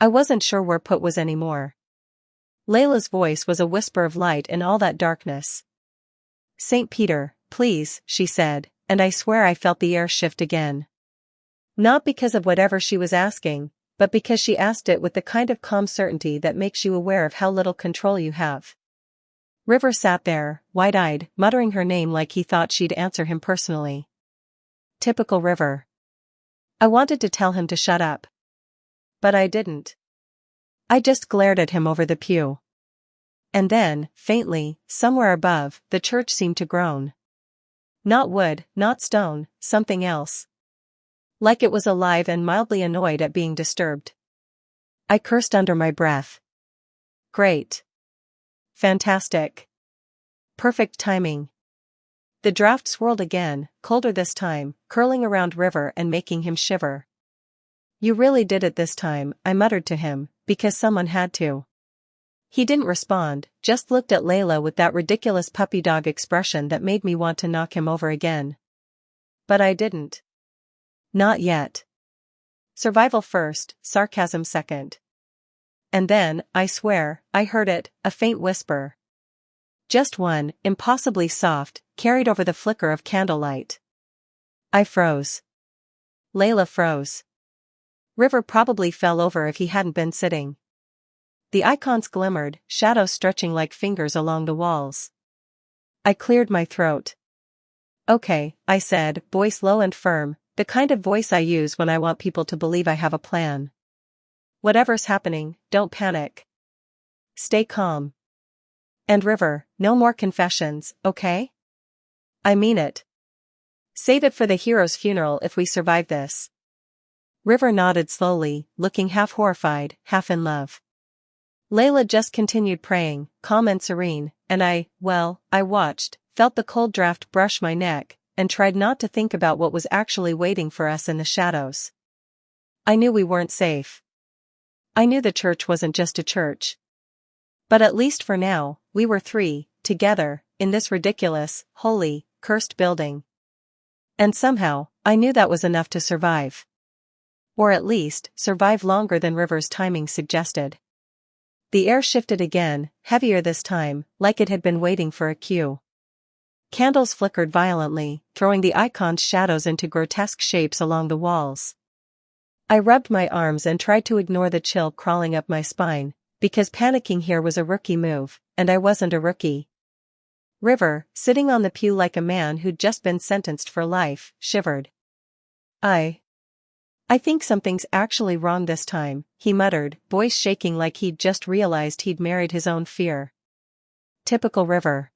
I wasn't sure where put was anymore. Layla's voice was a whisper of light in all that darkness. "St. Peter, please," she said, and I swear I felt the air shift again. Not because of whatever she was asking, but because she asked it with the kind of calm certainty that makes you aware of how little control you have. River sat there, wide-eyed, muttering her name like he thought she'd answer him personally. Typical River. I wanted to tell him to shut up. But I didn't. I just glared at him over the pew. And then, faintly, somewhere above, the church seemed to groan. Not wood, not stone, something else. Like it was alive and mildly annoyed at being disturbed. I cursed under my breath. Great. Fantastic. Perfect timing. The draft swirled again, colder this time, curling around River and making him shiver. "You really did it this time," I muttered to him, because someone had to. He didn't respond, just looked at Layla with that ridiculous puppy dog expression that made me want to knock him over again. But I didn't. Not yet. Survival first, sarcasm second. And then, I swear, I heard it, a faint whisper. Just one, impossibly soft, carried over the flicker of candlelight. I froze. Layla froze. River probably fell over if he hadn't been sitting. The icons glimmered, shadows stretching like fingers along the walls. I cleared my throat. "Okay," I said, voice low and firm, the kind of voice I use when I want people to believe I have a plan. "Whatever's happening, don't panic. Stay calm. And River, no more confessions, okay? I mean it. Save it for the hero's funeral if we survive this." River nodded slowly, looking half horrified, half in love. Layla just continued praying, calm and serene, and I watched, felt the cold draft brush my neck, and tried not to think about what was actually waiting for us in the shadows. I knew we weren't safe. I knew the church wasn't just a church. But at least for now, we were three, together, in this ridiculous, holy, cursed building. And somehow, I knew that was enough to survive. Or at least, survive longer than River's timing suggested. The air shifted again, heavier this time, like it had been waiting for a cue. Candles flickered violently, throwing the icons' shadows into grotesque shapes along the walls. I rubbed my arms and tried to ignore the chill crawling up my spine, because panicking here was a rookie move, and I wasn't a rookie. River, sitting on the pew like a man who'd just been sentenced for life, shivered. I think something's actually wrong this time," he muttered, voice shaking like he'd just realized he'd married his own fear. Typical River.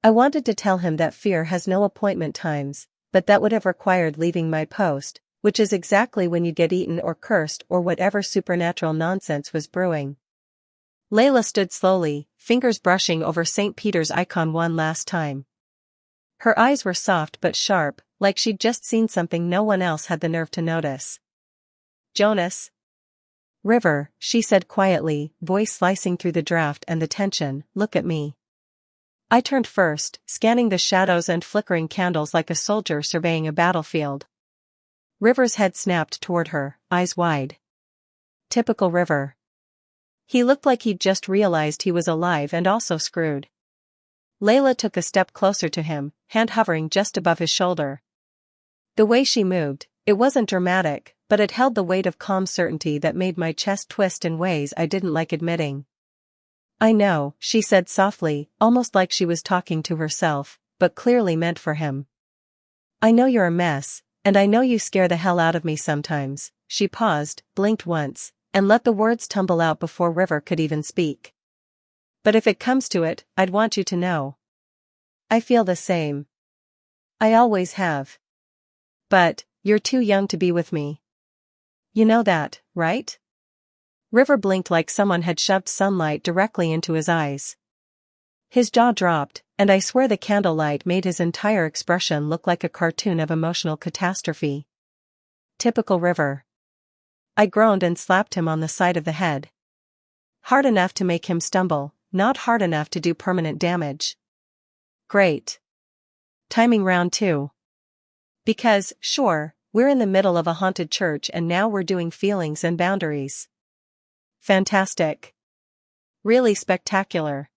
I wanted to tell him that fear has no appointment times, but that would have required leaving my post, which is exactly when you get eaten or cursed or whatever supernatural nonsense was brewing. Layla stood slowly, fingers brushing over St. Peter's icon one last time. Her eyes were soft but sharp, like she'd just seen something no one else had the nerve to notice. "Jonas." "River," she said quietly, voice slicing through the draft and the tension, "look at me." I turned first, scanning the shadows and flickering candles like a soldier surveying a battlefield. River's head snapped toward her, eyes wide. Typical River. He looked like he'd just realized he was alive and also screwed. Layla took a step closer to him, hand hovering just above his shoulder. The way she moved, it wasn't dramatic, but it held the weight of calm certainty that made my chest twist in ways I didn't like admitting. "I know," she said softly, almost like she was talking to herself, but clearly meant for him. "I know you're a mess, and I know you scare the hell out of me sometimes." She paused, blinked once, and let the words tumble out before River could even speak. "But if it comes to it, I'd want you to know. I feel the same. I always have. But, you're too young to be with me. You know that, right?" River blinked like someone had shoved sunlight directly into his eyes. His jaw dropped, And I swear the candlelight made his entire expression look like a cartoon of emotional catastrophe. Typical River. I groaned and slapped him on the side of the head. Hard enough to make him stumble, not hard enough to do permanent damage. Great. Timing round 2. Because, sure, we're in the middle of a haunted church and now we're doing feelings and boundaries. Fantastic. Really spectacular.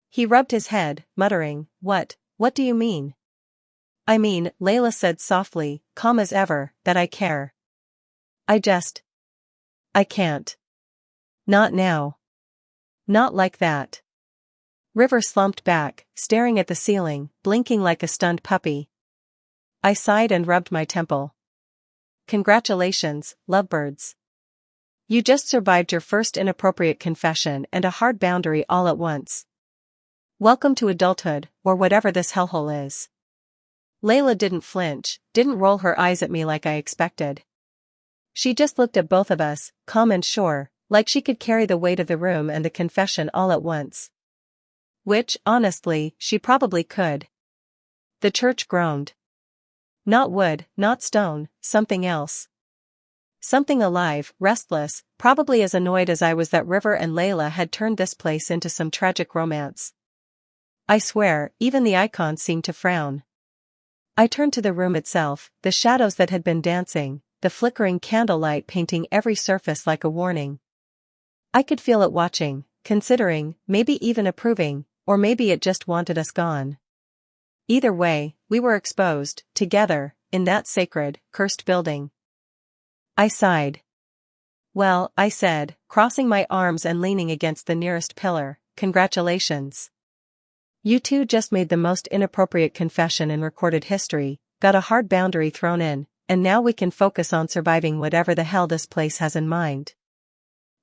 He rubbed his head, muttering, What do you mean? I mean, Layla said softly, calm as ever, that I care. I can't. Not now. Not like that. River slumped back, staring at the ceiling, blinking like a stunned puppy. I sighed and rubbed my temple. Congratulations, lovebirds. You just survived your first inappropriate confession and a hard boundary all at once. Welcome to adulthood, or whatever this hellhole is. Layla didn't flinch, didn't roll her eyes at me like I expected. She just looked at both of us, calm and sure, like she could carry the weight of the room and the confession all at once. Which, honestly, she probably could. The church groaned. Not wood, not stone, something else. Something alive, restless, probably as annoyed as I was that River and Layla had turned this place into some tragic romance. I swear, even the icons seemed to frown. I turned to the room itself, the shadows that had been dancing, the flickering candlelight painting every surface like a warning. I could feel it watching, considering, maybe even approving, or maybe it just wanted us gone. Either way, we were exposed, together, in that sacred, cursed building. I sighed. Well, I said, crossing my arms and leaning against the nearest pillar, congratulations. You two just made the most inappropriate confession in recorded history, got a hard boundary thrown in, and now we can focus on surviving whatever the hell this place has in mind.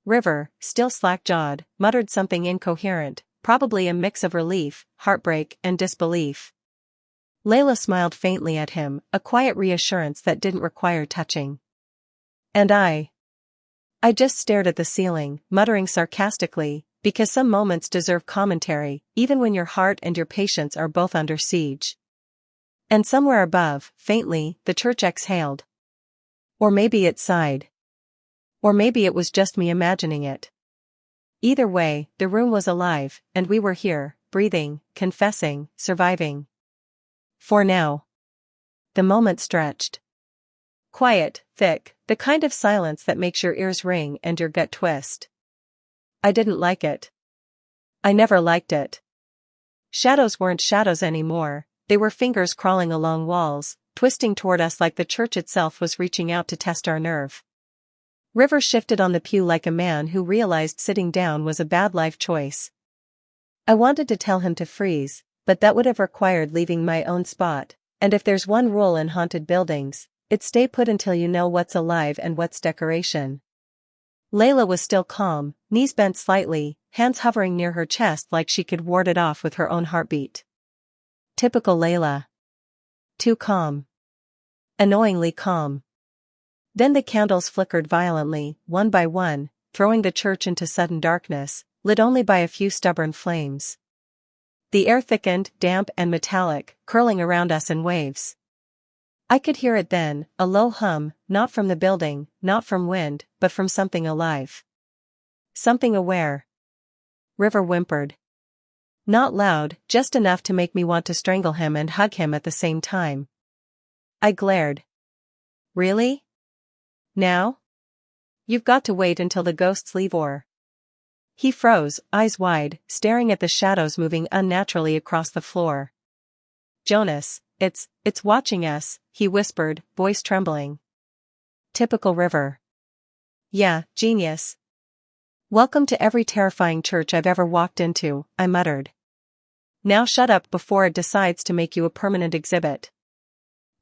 River, still slack-jawed, muttered something incoherent, probably a mix of relief, heartbreak, and disbelief. Layla smiled faintly at him, a quiet reassurance that didn't require touching. And I just stared at the ceiling, muttering sarcastically, because some moments deserve commentary, even when your heart and your patience are both under siege. And somewhere above, faintly, the church exhaled. Or maybe it sighed. Or maybe it was just me imagining it. Either way, the room was alive, and we were here, breathing, confessing, surviving. For now. The moment stretched. Quiet, thick, the kind of silence that makes your ears ring and your gut twist. I didn't like it. I never liked it. Shadows weren't shadows anymore, they were fingers crawling along walls, twisting toward us like the church itself was reaching out to test our nerve. River shifted on the pew like a man who realized sitting down was a bad life choice. I wanted to tell him to freeze, but that would have required leaving my own spot, and if there's one rule in haunted buildings, it's stay put until you know what's alive and what's decoration. Layla was still calm, knees bent slightly, hands hovering near her chest like she could ward it off with her own heartbeat. Typical Layla. Too calm. Annoyingly calm. Then the candles flickered violently, one by one, throwing the church into sudden darkness, lit only by a few stubborn flames. The air thickened, damp and metallic, curling around us in waves. I could hear it then, a low hum, not from the building, not from wind, but from something alive. Something aware. River whimpered. Not loud, just enough to make me want to strangle him and hug him at the same time. I glared. Really? Now? You've got to wait until the ghosts leave or... He froze, eyes wide, staring at the shadows moving unnaturally across the floor. Jonas, it's watching us, he whispered, voice trembling. Typical River. Yeah, genius. Welcome to every terrifying church I've ever walked into, I muttered. Now shut up before it decides to make you a permanent exhibit.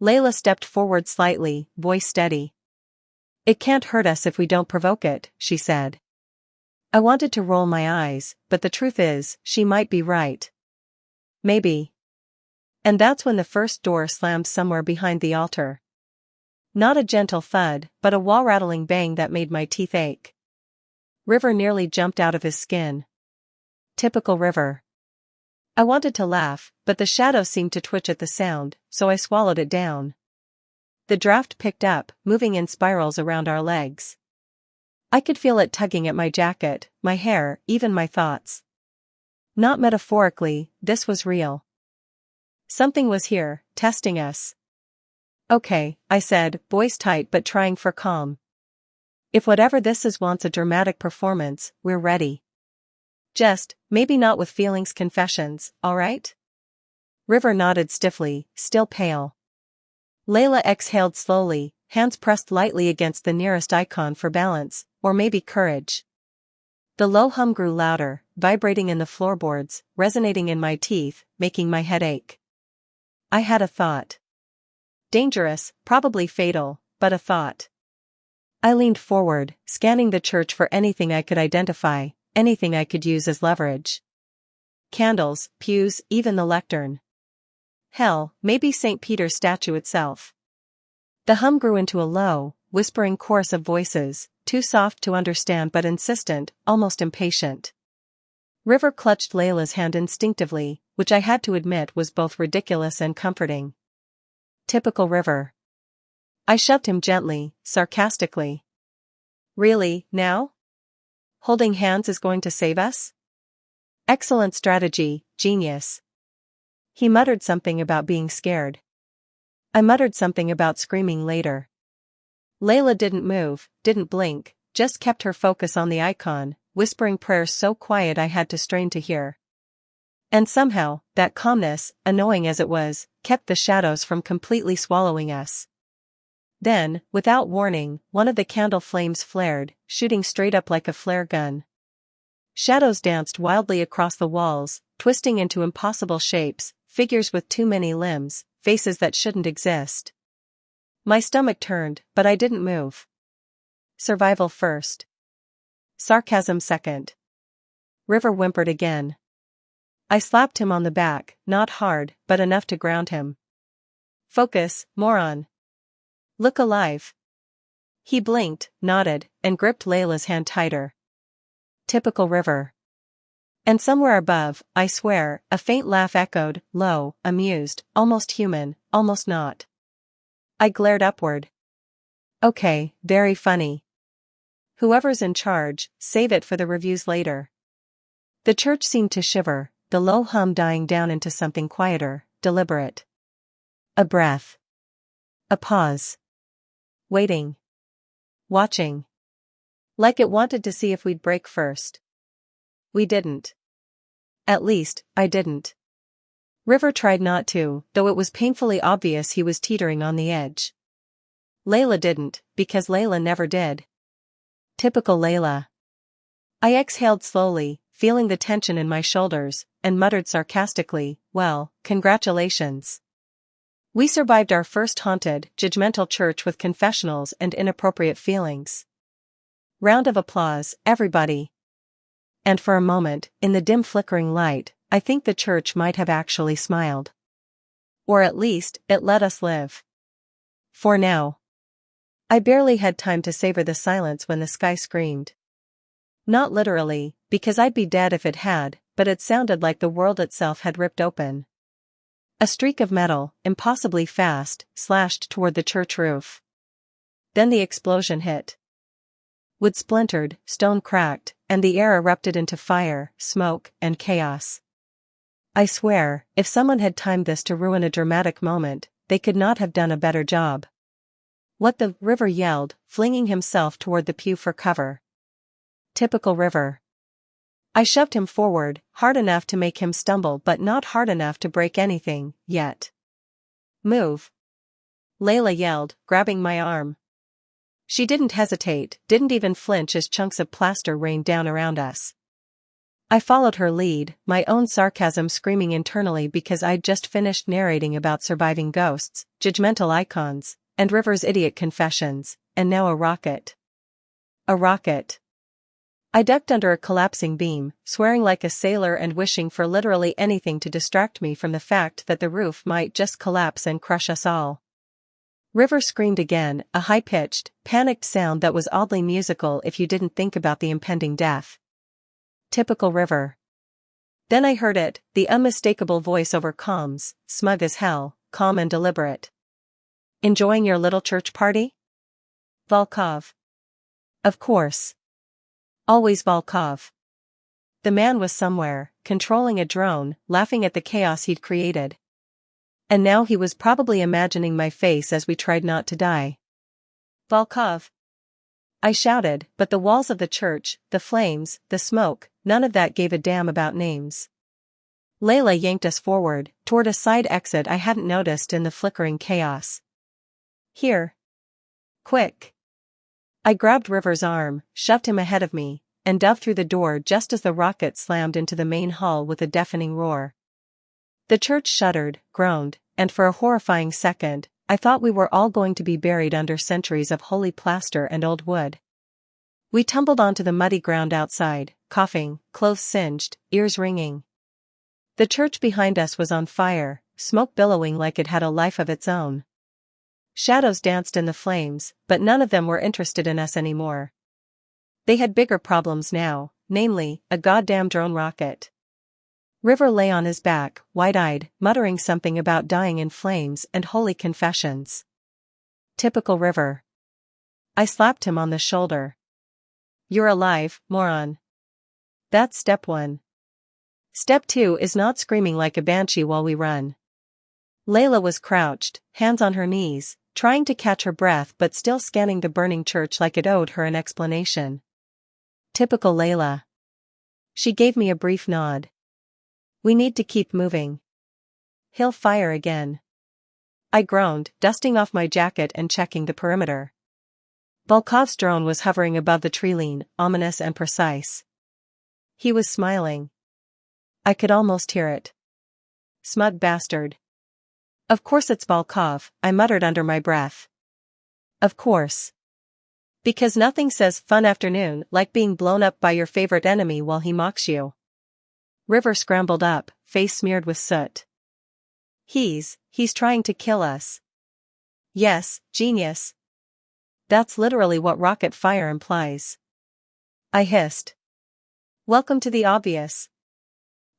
Layla stepped forward slightly, voice steady. It can't hurt us if we don't provoke it, she said. I wanted to roll my eyes, but the truth is, she might be right. Maybe. And that's when the first door slammed somewhere behind the altar. Not a gentle thud, but a wall-rattling bang that made my teeth ache. River nearly jumped out of his skin. Typical River. I wanted to laugh, but the shadow seemed to twitch at the sound, so I swallowed it down. The draft picked up, moving in spirals around our legs. I could feel it tugging at my jacket, my hair, even my thoughts. Not metaphorically, this was real. Something was here, testing us. Okay, I said, voice tight but trying for calm. If whatever this is wants a dramatic performance, we're ready. Just, maybe not with feelings confessions, alright? River nodded stiffly, still pale. Layla exhaled slowly, hands pressed lightly against the nearest icon for balance, or maybe courage. The low hum grew louder, vibrating in the floorboards, resonating in my teeth, making my head ache. I had a thought. Dangerous, probably fatal, but a thought. I leaned forward, scanning the church for anything I could identify, anything I could use as leverage. Candles, pews, even the lectern. Hell, maybe St. Peter's statue itself. The hum grew into a low, whispering chorus of voices, too soft to understand but insistent, almost impatient. River clutched Layla's hand instinctively, which I had to admit was both ridiculous and comforting. Typical River. I shoved him gently, sarcastically. Really, now? Holding hands is going to save us? Excellent strategy, genius. He muttered something about being scared. I muttered something about screaming later. Layla didn't move, didn't blink, just kept her focus on the icon, whispering prayers so quiet I had to strain to hear. And somehow, that calmness, annoying as it was, kept the shadows from completely swallowing us. Then, without warning, one of the candle flames flared, shooting straight up like a flare gun. Shadows danced wildly across the walls, twisting into impossible shapes, figures with too many limbs, faces that shouldn't exist. My stomach turned, but I didn't move. Survival first. Sarcasm second. River whimpered again. I slapped him on the back, not hard, but enough to ground him. Focus, moron. Look alive. He blinked, nodded, and gripped Layla's hand tighter. Typical River. And somewhere above, I swear, a faint laugh echoed, low, amused, almost human, almost not. I glared upward. Okay, very funny. Whoever's in charge, save it for the reviews later. The church seemed to shiver, the low hum dying down into something quieter, deliberate. A breath. A pause. Waiting. Watching. Like it wanted to see if we'd break first. We didn't. At least, I didn't. River tried not to, though it was painfully obvious he was teetering on the edge. Layla didn't, because Layla never did. Typical Layla. I exhaled slowly, feeling the tension in my shoulders, and muttered sarcastically, well, congratulations. We survived our first haunted, judgmental church with confessionals and inappropriate feelings. Round of applause, everybody. And for a moment, in the dim flickering light, I think the church might have actually smiled. Or at least, it let us live. For now. I barely had time to savor the silence when the sky screamed. Not literally, because I'd be dead if it had, but it sounded like the world itself had ripped open. A streak of metal, impossibly fast, slashed toward the church roof. Then the explosion hit. Wood splintered, stone cracked, and the air erupted into fire, smoke, and chaos. I swear, if someone had timed this to ruin a dramatic moment, they could not have done a better job. What the River yelled, flinging himself toward the pew for cover. Typical River. I shoved him forward, hard enough to make him stumble but not hard enough to break anything, yet. Move. Layla yelled, grabbing my arm. She didn't hesitate, didn't even flinch as chunks of plaster rained down around us. I followed her lead, my own sarcasm screaming internally because I'd just finished narrating about surviving ghosts, judgmental icons, and River's idiot confessions, and now a rocket. A rocket. I ducked under a collapsing beam, swearing like a sailor and wishing for literally anything to distract me from the fact that the roof might just collapse and crush us all. River screamed again, a high-pitched, panicked sound that was oddly musical if you didn't think about the impending death. Typical River. Then I heard it, the unmistakable voice over comms, smug as hell, calm and deliberate. Enjoying your little church party? Volkov. Of course. Always Volkov. The man was somewhere, controlling a drone, laughing at the chaos he'd created. And now he was probably imagining my face as we tried not to die. Volkov. I shouted, but the walls of the church, the flames, the smoke, none of that gave a damn about names. Layla yanked us forward, toward a side exit I hadn't noticed in the flickering chaos. Here. Quick. I grabbed River's arm, shoved him ahead of me, and dove through the door just as the rocket slammed into the main hall with a deafening roar. The church shuddered, groaned, and for a horrifying second, I thought we were all going to be buried under centuries of holy plaster and old wood. We tumbled onto the muddy ground outside, coughing, clothes singed, ears ringing. The church behind us was on fire, smoke billowing like it had a life of its own. Shadows danced in the flames, but none of them were interested in us anymore. They had bigger problems now, namely, a goddamn drone rocket. River lay on his back, wide-eyed, muttering something about dying in flames and holy confessions. Typical River. I slapped him on the shoulder. You're alive, moron. That's step 1. Step 2 is not screaming like a banshee while we run. Layla was crouched, hands on her knees, trying to catch her breath but still scanning the burning church like it owed her an explanation. Typical Layla. She gave me a brief nod. We need to keep moving. He'll fire again. I groaned, dusting off my jacket and checking the perimeter. Volkov's drone was hovering above the tree line, ominous and precise. He was smiling. I could almost hear it. Smug bastard. Of course it's Volkov, I muttered under my breath. Of course. Because nothing says fun afternoon like being blown up by your favorite enemy while he mocks you. River scrambled up, face smeared with soot. He's trying to kill us. Yes, genius. That's literally what rocket fire implies. I hissed. Welcome to the obvious.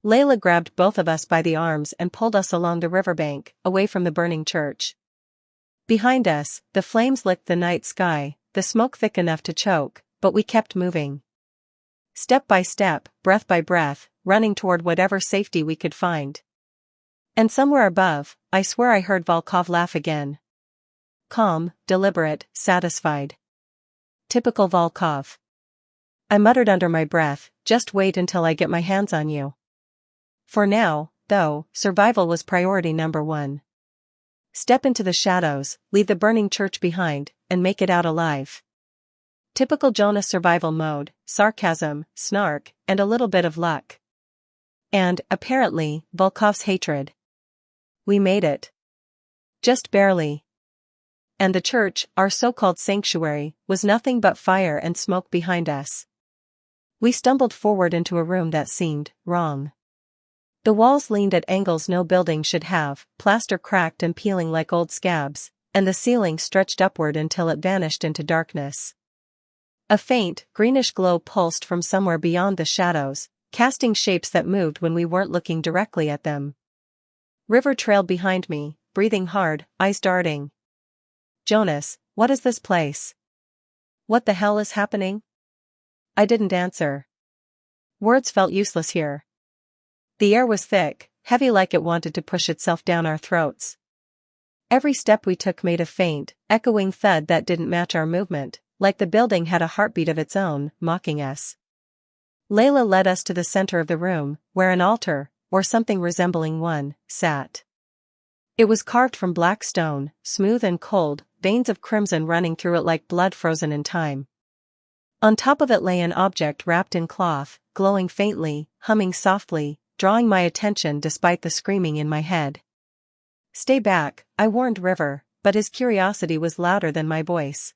Layla grabbed both of us by the arms and pulled us along the riverbank, away from the burning church. Behind us, the flames licked the night sky, the smoke thick enough to choke, but we kept moving. Step by step, breath by breath, running toward whatever safety we could find. And somewhere above, I swear I heard Volkov laugh again. Calm, deliberate, satisfied. Typical Volkov. I muttered under my breath, just wait until I get my hands on you. For now, though, survival was priority number 1. Step into the shadows, leave the burning church behind, and make it out alive. Typical Jonah survival mode, sarcasm, snark, and a little bit of luck. And, apparently, Volkov's hatred. We made it. Just barely. And the church, our so-called sanctuary, was nothing but fire and smoke behind us. We stumbled forward into a room that seemed wrong. The walls leaned at angles no building should have, plaster cracked and peeling like old scabs, and the ceiling stretched upward until it vanished into darkness. A faint, greenish glow pulsed from somewhere beyond the shadows, casting shapes that moved when we weren't looking directly at them. River trailed behind me, breathing hard, eyes darting. Jonas, what is this place? What the hell is happening? I didn't answer. Words felt useless here. The air was thick, heavy like it wanted to push itself down our throats. Every step we took made a faint, echoing thud that didn't match our movement, like the building had a heartbeat of its own, mocking us. Layla led us to the center of the room, where an altar, or something resembling one, sat. It was carved from black stone, smooth and cold, veins of crimson running through it like blood frozen in time. On top of it lay an object wrapped in cloth, glowing faintly, humming softly, drawing my attention despite the screaming in my head. Stay back, I warned River, but his curiosity was louder than my voice.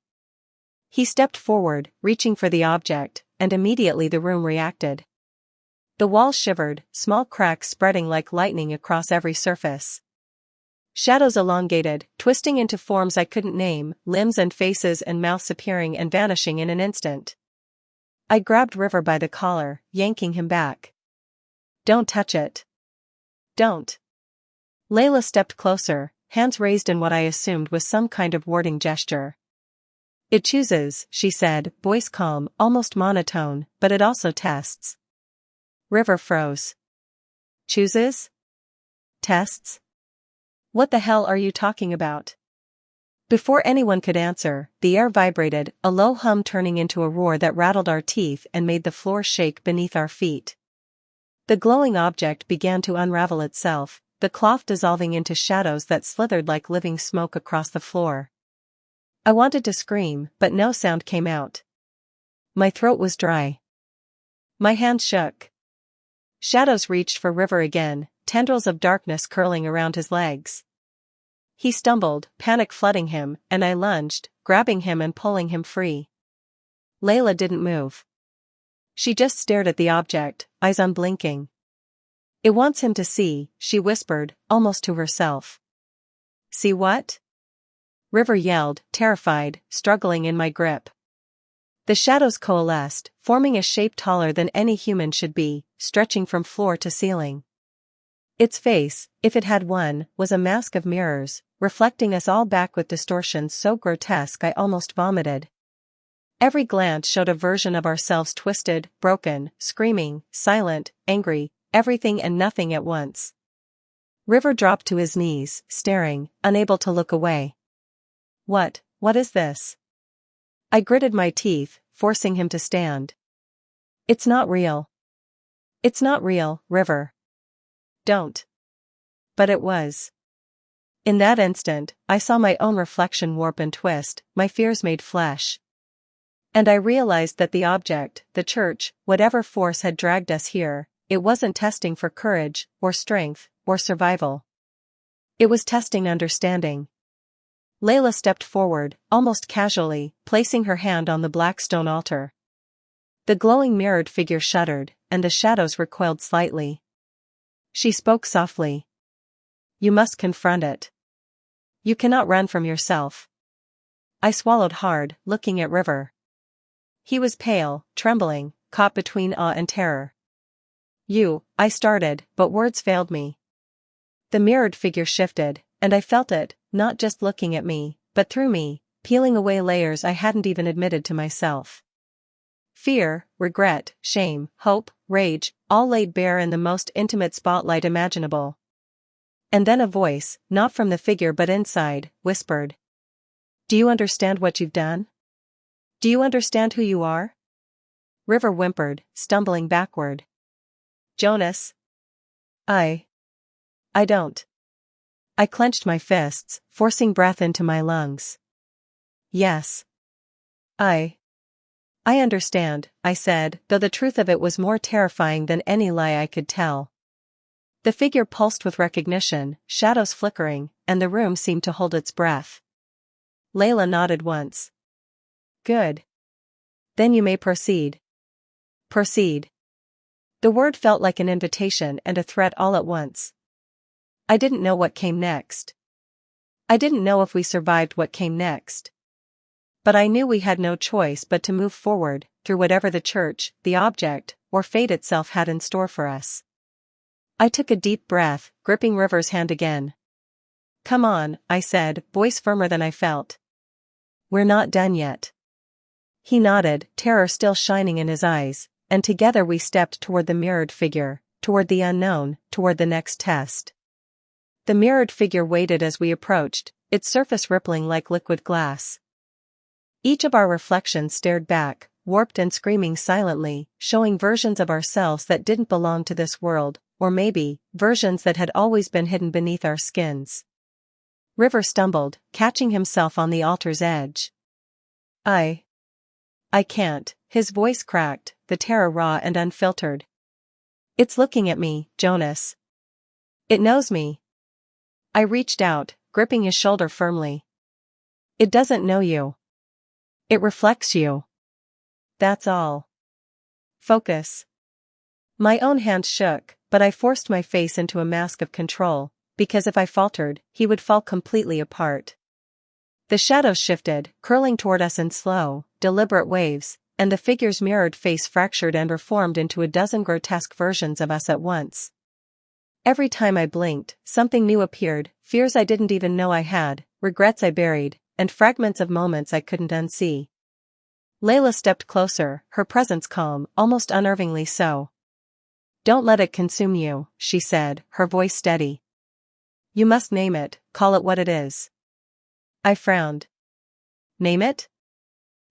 He stepped forward, reaching for the object, and immediately the room reacted. The walls shivered, small cracks spreading like lightning across every surface. Shadows elongated, twisting into forms I couldn't name, limbs and faces and mouths appearing and vanishing in an instant. I grabbed River by the collar, yanking him back. Don't touch it. Don't. Layla stepped closer, hands raised in what I assumed was some kind of warding gesture. It chooses, she said, voice calm, almost monotone, but it also tests. River froze. Chooses? Tests? What the hell are you talking about? Before anyone could answer, the air vibrated, a low hum turning into a roar that rattled our teeth and made the floor shake beneath our feet. The glowing object began to unravel itself, the cloth dissolving into shadows that slithered like living smoke across the floor. I wanted to scream, but no sound came out. My throat was dry. My hands shook. Shadows reached for River again, tendrils of darkness curling around his legs. He stumbled, panic flooding him, and I lunged, grabbing him and pulling him free. Layla didn't move. She just stared at the object, eyes unblinking. It wants him to see, she whispered, almost to herself. See what? River yelled, terrified, struggling in my grip. The shadows coalesced, forming a shape taller than any human should be, stretching from floor to ceiling. Its face, if it had one, was a mask of mirrors, reflecting us all back with distortions so grotesque I almost vomited. Every glance showed a version of ourselves twisted, broken, screaming, silent, angry, everything and nothing at once. River dropped to his knees, staring, unable to look away. What is this? I gritted my teeth, forcing him to stand. It's not real. It's not real, River. Don't. But it was. In that instant, I saw my own reflection warp and twist, my fears made flesh. And I realized that the object, the church, whatever force had dragged us here, it wasn't testing for courage, or strength, or survival. It was testing understanding. Layla stepped forward, almost casually, placing her hand on the black stone altar. The glowing mirrored figure shuddered, and the shadows recoiled slightly. She spoke softly. You must confront it. You cannot run from yourself. I swallowed hard, looking at River. He was pale, trembling, caught between awe and terror. I started, but words failed me. The mirrored figure shifted, and I felt it, not just looking at me, but through me, peeling away layers I hadn't even admitted to myself. Fear, regret, shame, hope, rage, all laid bare in the most intimate spotlight imaginable. And then a voice, not from the figure but inside, whispered. Do you understand what you've done? Do you understand who you are? River whimpered, stumbling backward. Jonas. I don't. I clenched my fists, forcing breath into my lungs. Yes. I understand, I said, though the truth of it was more terrifying than any lie I could tell. The figure pulsed with recognition, shadows flickering, and the room seemed to hold its breath. Layla nodded once. Good. Then you may proceed. Proceed. The word felt like an invitation and a threat all at once. I didn't know what came next. I didn't know if we survived what came next. But I knew we had no choice but to move forward, through whatever the church, the object, or fate itself had in store for us. I took a deep breath, gripping River's hand again. Come on, I said, voice firmer than I felt. We're not done yet. He nodded, terror still shining in his eyes, and together we stepped toward the mirrored figure, toward the unknown, toward the next test. The mirrored figure waited as we approached, its surface rippling like liquid glass. Each of our reflections stared back, warped and screaming silently, showing versions of ourselves that didn't belong to this world, or maybe, versions that had always been hidden beneath our skins. River stumbled, catching himself on the altar's edge. I can't, his voice cracked, the terror raw and unfiltered. It's looking at me, Jonas. It knows me. I reached out, gripping his shoulder firmly. It doesn't know you. It reflects you. That's all. Focus. My own hand shook, but I forced my face into a mask of control, because if I faltered, he would fall completely apart. The shadows shifted, curling toward us in slow, deliberate waves, and the figure's mirrored face fractured and reformed into a dozen grotesque versions of us at once. Every time I blinked, something new appeared, fears I didn't even know I had, regrets I buried, and fragments of moments I couldn't unsee. Layla stepped closer, her presence calm, almost unnervingly so. "Don't let it consume you," she said, her voice steady. "You must name it, call it what it is." I frowned. "Name it?"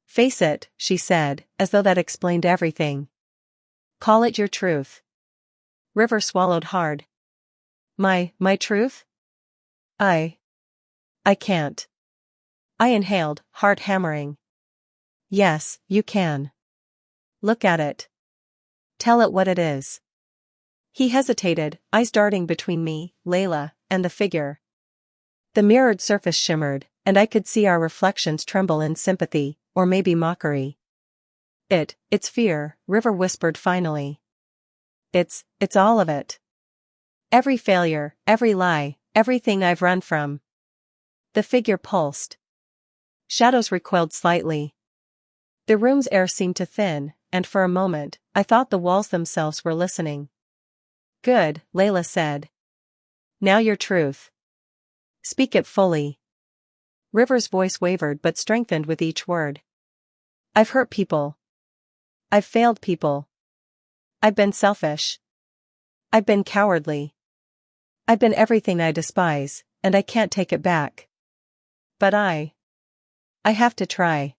"Face it," she said, as though that explained everything. "Call it your truth." River swallowed hard. My truth? I can't." I inhaled, heart hammering. "Yes, you can. Look at it. Tell it what it is." He hesitated, eyes darting between me, Layla, and the figure. The mirrored surface shimmered, and I could see our reflections tremble in sympathy, or maybe mockery. It's fear," River whispered finally. It's all of it. Every failure, every lie, everything I've run from." The figure pulsed. Shadows recoiled slightly. The room's air seemed to thin, and for a moment, I thought the walls themselves were listening. "Good," Layla said. "Now your truth. Speak it fully." River's voice wavered but strengthened with each word. "I've hurt people. I've failed people. I've been selfish. I've been cowardly. I've been everything I despise, and I can't take it back. But I have to try.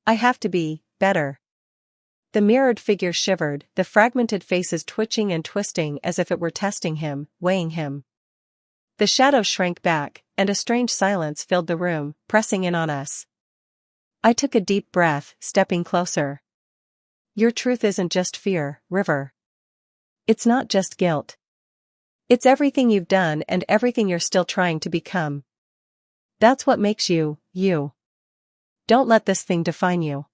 I have to be better." The mirrored figure shivered, the fragmented faces twitching and twisting as if it were testing him, weighing him. The shadows shrank back, and a strange silence filled the room, pressing in on us. I took a deep breath, stepping closer. "Your truth isn't just fear, River. It's not just guilt. It's everything you've done and everything you're still trying to become. That's what makes you, you. Don't let this thing define you."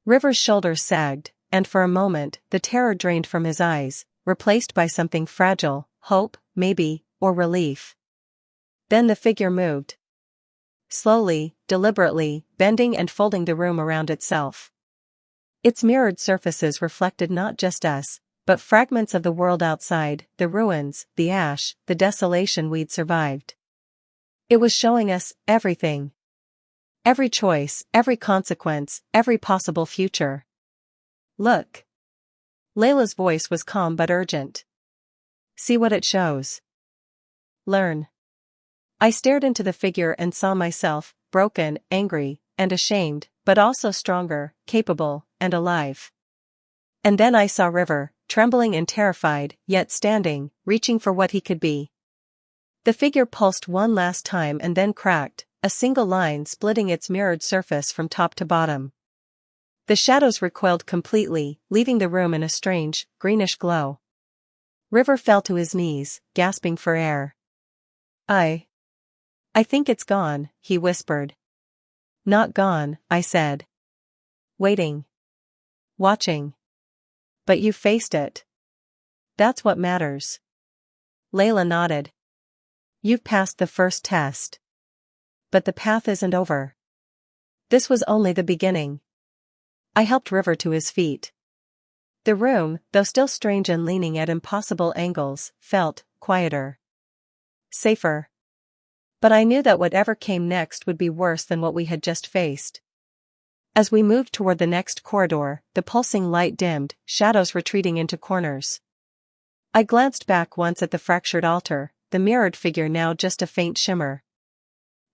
River's shoulders sagged, and for a moment, the terror drained from his eyes, replaced by something fragile, hope, maybe, or relief. Then the figure moved. Slowly, deliberately, bending and folding the room around itself. Its mirrored surfaces reflected not just us, but fragments of the world outside, the ruins, the ash, the desolation we'd survived. It was showing us everything. Every choice, every consequence, every possible future. "Look." Layla's voice was calm but urgent. "See what it shows. Learn." I stared into the figure and saw myself, broken, angry, and ashamed, but also stronger, capable, and alive. And then I saw River, trembling and terrified, yet standing, reaching for what he could be. The figure pulsed one last time and then cracked, a single line splitting its mirrored surface from top to bottom. The shadows recoiled completely, leaving the room in a strange, greenish glow. River fell to his knees, gasping for air. I think it's gone," he whispered. "Not gone," I said. "Waiting. Watching. But you faced it. That's what matters." Layla nodded. "You've passed the first test. But the path isn't over. This was only the beginning." I helped River to his feet. The room, though still strange and leaning at impossible angles, felt quieter. Safer. But I knew that whatever came next would be worse than what we had just faced. As we moved toward the next corridor, the pulsing light dimmed, shadows retreating into corners. I glanced back once at the fractured altar, the mirrored figure now just a faint shimmer.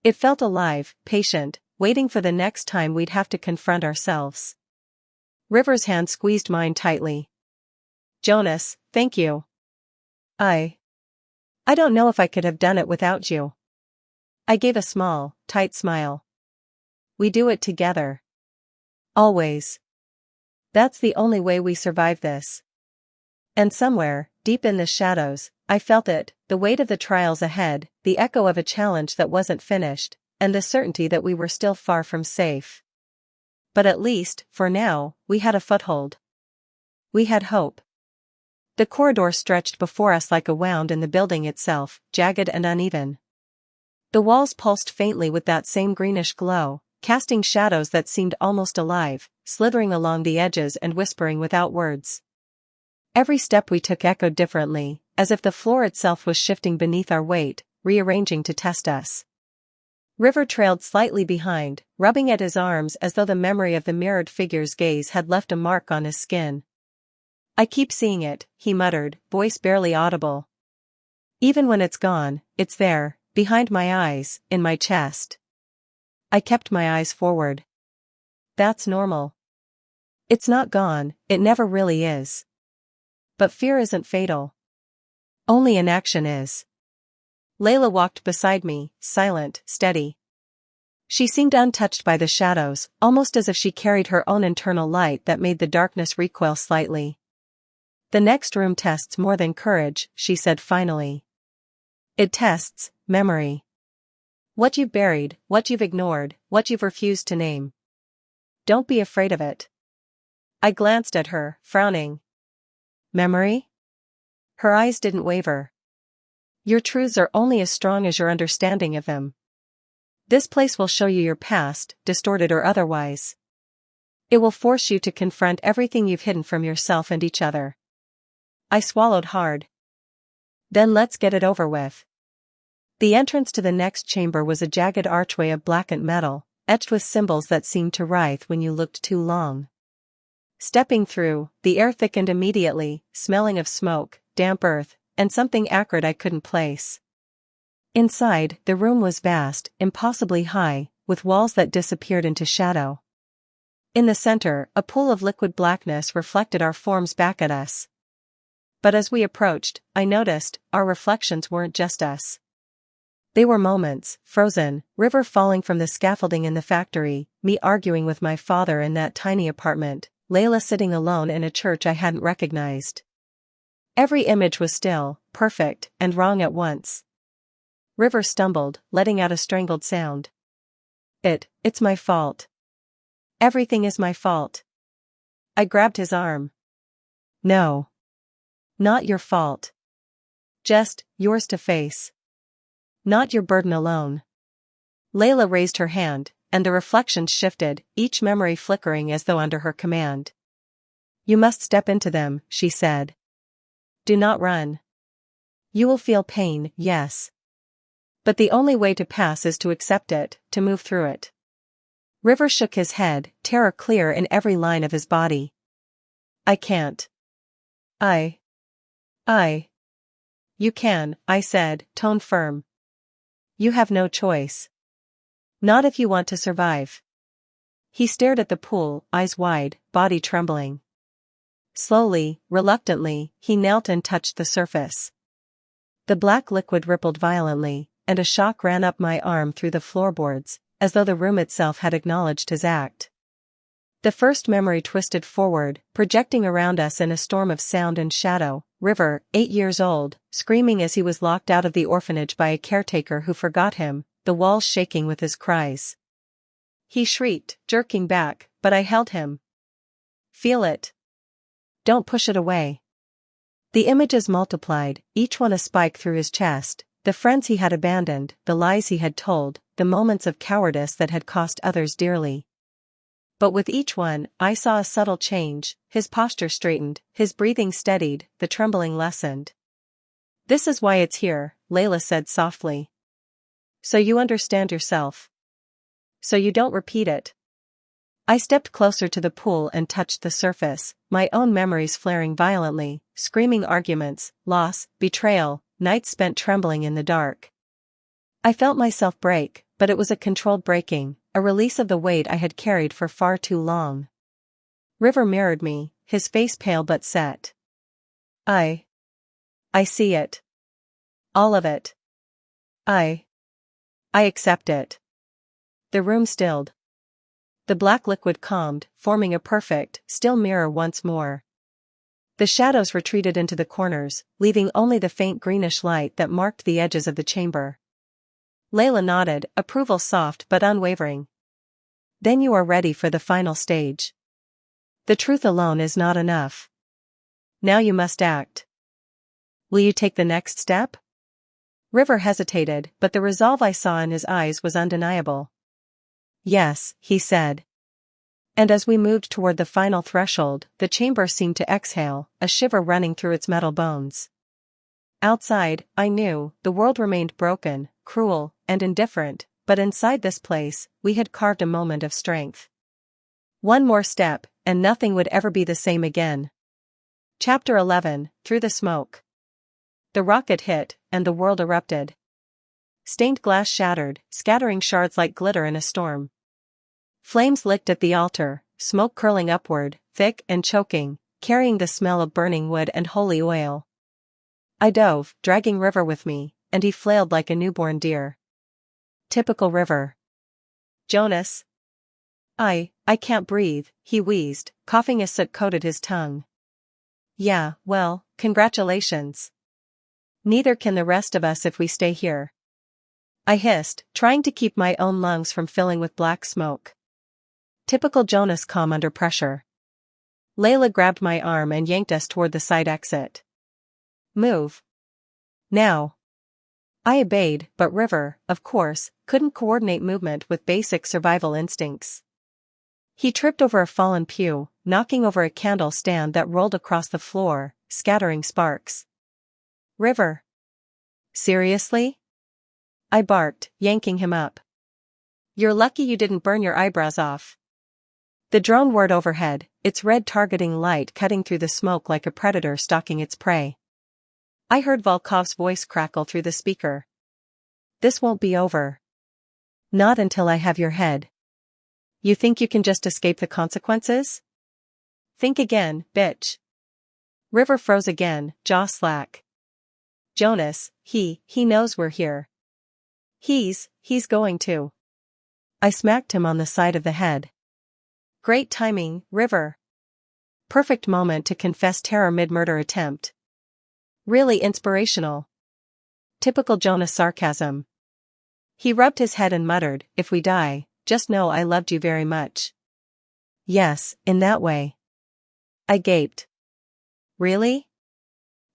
It felt alive, patient, waiting for the next time we'd have to confront ourselves. River's hand squeezed mine tightly. "Jonas, thank you. I don't know if I could have done it without you." I gave a small, tight smile. "We do it together. Always. That's the only way we survive this." And somewhere, deep in the shadows, I felt it, the weight of the trials ahead, the echo of a challenge that wasn't finished, and the certainty that we were still far from safe. But at least, for now, we had a foothold. We had hope. The corridor stretched before us like a wound in the building itself, jagged and uneven. The walls pulsed faintly with that same greenish glow, casting shadows that seemed almost alive, slithering along the edges and whispering without words. Every step we took echoed differently, as if the floor itself was shifting beneath our weight, rearranging to test us. River trailed slightly behind, rubbing at his arms as though the memory of the mirrored figure's gaze had left a mark on his skin. "I keep seeing it," he muttered, voice barely audible. "Even when it's gone, it's there, behind my eyes, in my chest." I kept my eyes forward. "That's normal. It's not gone, it never really is. But fear isn't fatal. Only inaction is." Layla walked beside me, silent, steady. She seemed untouched by the shadows, almost as if she carried her own internal light that made the darkness recoil slightly. "The next room tests more than courage," she said finally. "It tests memory. What you've buried, what you've ignored, what you've refused to name. Don't be afraid of it." I glanced at her, frowning. "Memory?" Her eyes didn't waver. "Your truths are only as strong as your understanding of them. This place will show you your past, distorted or otherwise. It will force you to confront everything you've hidden from yourself and each other." I swallowed hard. "Then let's get it over with." The entrance to the next chamber was a jagged archway of blackened metal, etched with symbols that seemed to writhe when you looked too long. Stepping through, the air thickened immediately, smelling of smoke, damp earth, and something acrid I couldn't place. Inside, the room was vast, impossibly high, with walls that disappeared into shadow. In the center, a pool of liquid blackness reflected our forms back at us. But as we approached, I noticed, our reflections weren't just us. They were moments, frozen, River falling from the scaffolding in the factory, me arguing with my father in that tiny apartment, Layla sitting alone in a church I hadn't recognized. Every image was still, perfect, and wrong at once. River stumbled, letting out a strangled sound. It's my fault. Everything is my fault." I grabbed his arm. "No. Not your fault. Just, yours to face. Not your burden alone." Layla raised her hand, and the reflections shifted, each memory flickering as though under her command. "You must step into them," she said. "Do not run. You will feel pain, yes. But the only way to pass is to accept it, to move through it." River shook his head, terror clear in every line of his body. "I can't." I. "You can," I said, tone firm. "You have no choice. Not if you want to survive." He stared at the pool, eyes wide, body trembling. Slowly, reluctantly, he knelt and touched the surface. The black liquid rippled violently, and a shock ran up my arm through the floorboards, as though the room itself had acknowledged his act. The first memory twisted forward, projecting around us in a storm of sound and shadow. River, 8 years old, screaming as he was locked out of the orphanage by a caretaker who forgot him, the walls shaking with his cries. He shrieked, jerking back, but I held him. "Feel it. Don't push it away." The images multiplied, each one a spike through his chest, the friends he had abandoned, the lies he had told, the moments of cowardice that had cost others dearly. But with each one, I saw a subtle change, his posture straightened, his breathing steadied, the trembling lessened. "This is why it's here," Layla said softly. "So you understand yourself. So you don't repeat it." I stepped closer to the pool and touched the surface, my own memories flaring violently, screaming arguments, loss, betrayal, nights spent trembling in the dark. I felt myself break, but it was a controlled breaking, a release of the weight I had carried for far too long. River mirrored me, his face pale but set. I see it. All of it. I accept it." The room stilled. The black liquid calmed, forming a perfect, still mirror once more. The shadows retreated into the corners, leaving only the faint greenish light that marked the edges of the chamber. Layla nodded, approval soft but unwavering. "Then you are ready for the final stage. The truth alone is not enough. Now you must act. Will you take the next step?" River hesitated, but the resolve I saw in his eyes was undeniable. Yes, he said. And as we moved toward the final threshold, the chamber seemed to exhale, a shiver running through its metal bones. Outside, I knew, the world remained broken, cruel, and indifferent, but inside this place, we had carved a moment of strength. One more step, and nothing would ever be the same again. Chapter 11, Through the Smoke. The rocket hit, and the world erupted. Stained glass shattered, scattering shards like glitter in a storm. Flames licked at the altar, smoke curling upward, thick and choking, carrying the smell of burning wood and holy oil. I dove, dragging River with me, and he flailed like a newborn deer. Typical River. Jonas. I can't breathe, he wheezed, coughing as soot coated his tongue. Yeah, well, congratulations. Neither can the rest of us if we stay here. I hissed, trying to keep my own lungs from filling with black smoke. Typical Jonas calm under pressure. Layla grabbed my arm and yanked us toward the side exit. Move. Now. I obeyed, but River, of course, couldn't coordinate movement with basic survival instincts. He tripped over a fallen pew, knocking over a candle stand that rolled across the floor, scattering sparks. River. Seriously? I barked, yanking him up. You're lucky you didn't burn your eyebrows off. The drone whirred overhead, its red targeting light cutting through the smoke like a predator stalking its prey. I heard Volkov's voice crackle through the speaker. This won't be over. Not until I have your head. You think you can just escape the consequences? Think again, bitch. River froze again, jaw slack. Jonas, he knows we're here. He's going to. I smacked him on the side of the head. Great timing, River. Perfect moment to confess terror mid-murder attempt. Really inspirational. Typical Jonas sarcasm. He rubbed his head and muttered, if we die, just know I loved you very much. Yes, in that way. I gaped. Really?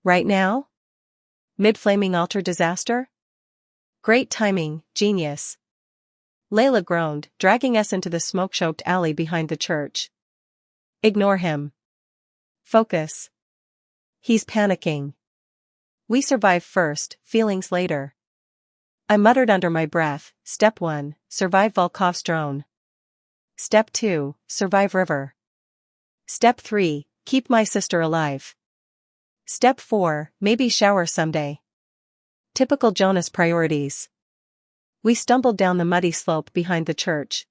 Right now? Mid-flaming altar disaster? Great timing, genius. Layla groaned, dragging us into the smoke-choked alley behind the church. Ignore him. Focus. He's panicking. We survive first, feelings later. I muttered under my breath, Step 1, survive Volkov's drone. Step 2, survive River. Step 3, keep my sister alive. Step 4, maybe shower someday. Typical Jonas priorities. We stumbled down the muddy slope behind the church.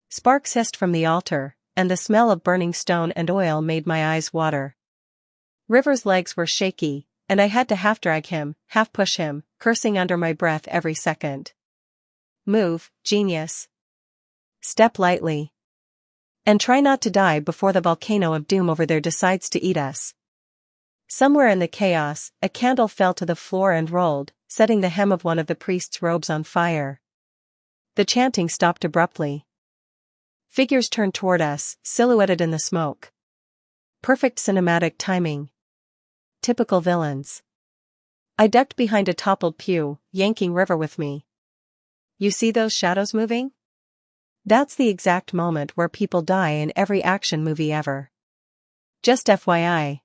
Sparks hissed from the altar, and the smell of burning stone and oil made my eyes water. River's legs were shaky, and I had to half-drag him, half-push him, cursing under my breath every second. Move, genius. Step lightly. And try not to die before the volcano of doom over there decides to eat us. Somewhere in the chaos, a candle fell to the floor and rolled, setting the hem of one of the priest's robes on fire. The chanting stopped abruptly. Figures turned toward us, silhouetted in the smoke. Perfect cinematic timing. Typical villains. I ducked behind a toppled pew, yanking River with me. You see those shadows moving? That's the exact moment where people die in every action movie ever. Just FYI.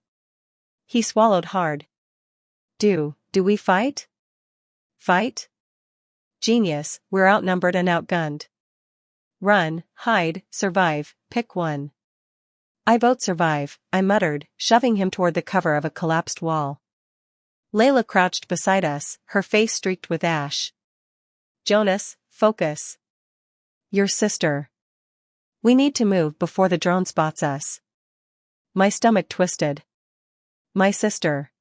He swallowed hard. Do we fight? Fight? Genius, we're outnumbered and outgunned. Run, hide, survive, pick one. I vote survive, I muttered, shoving him toward the cover of a collapsed wall. Layla crouched beside us, her face streaked with ash. Jonas, focus. Your sister. We need to move before the drone spots us. My stomach twisted. My sister.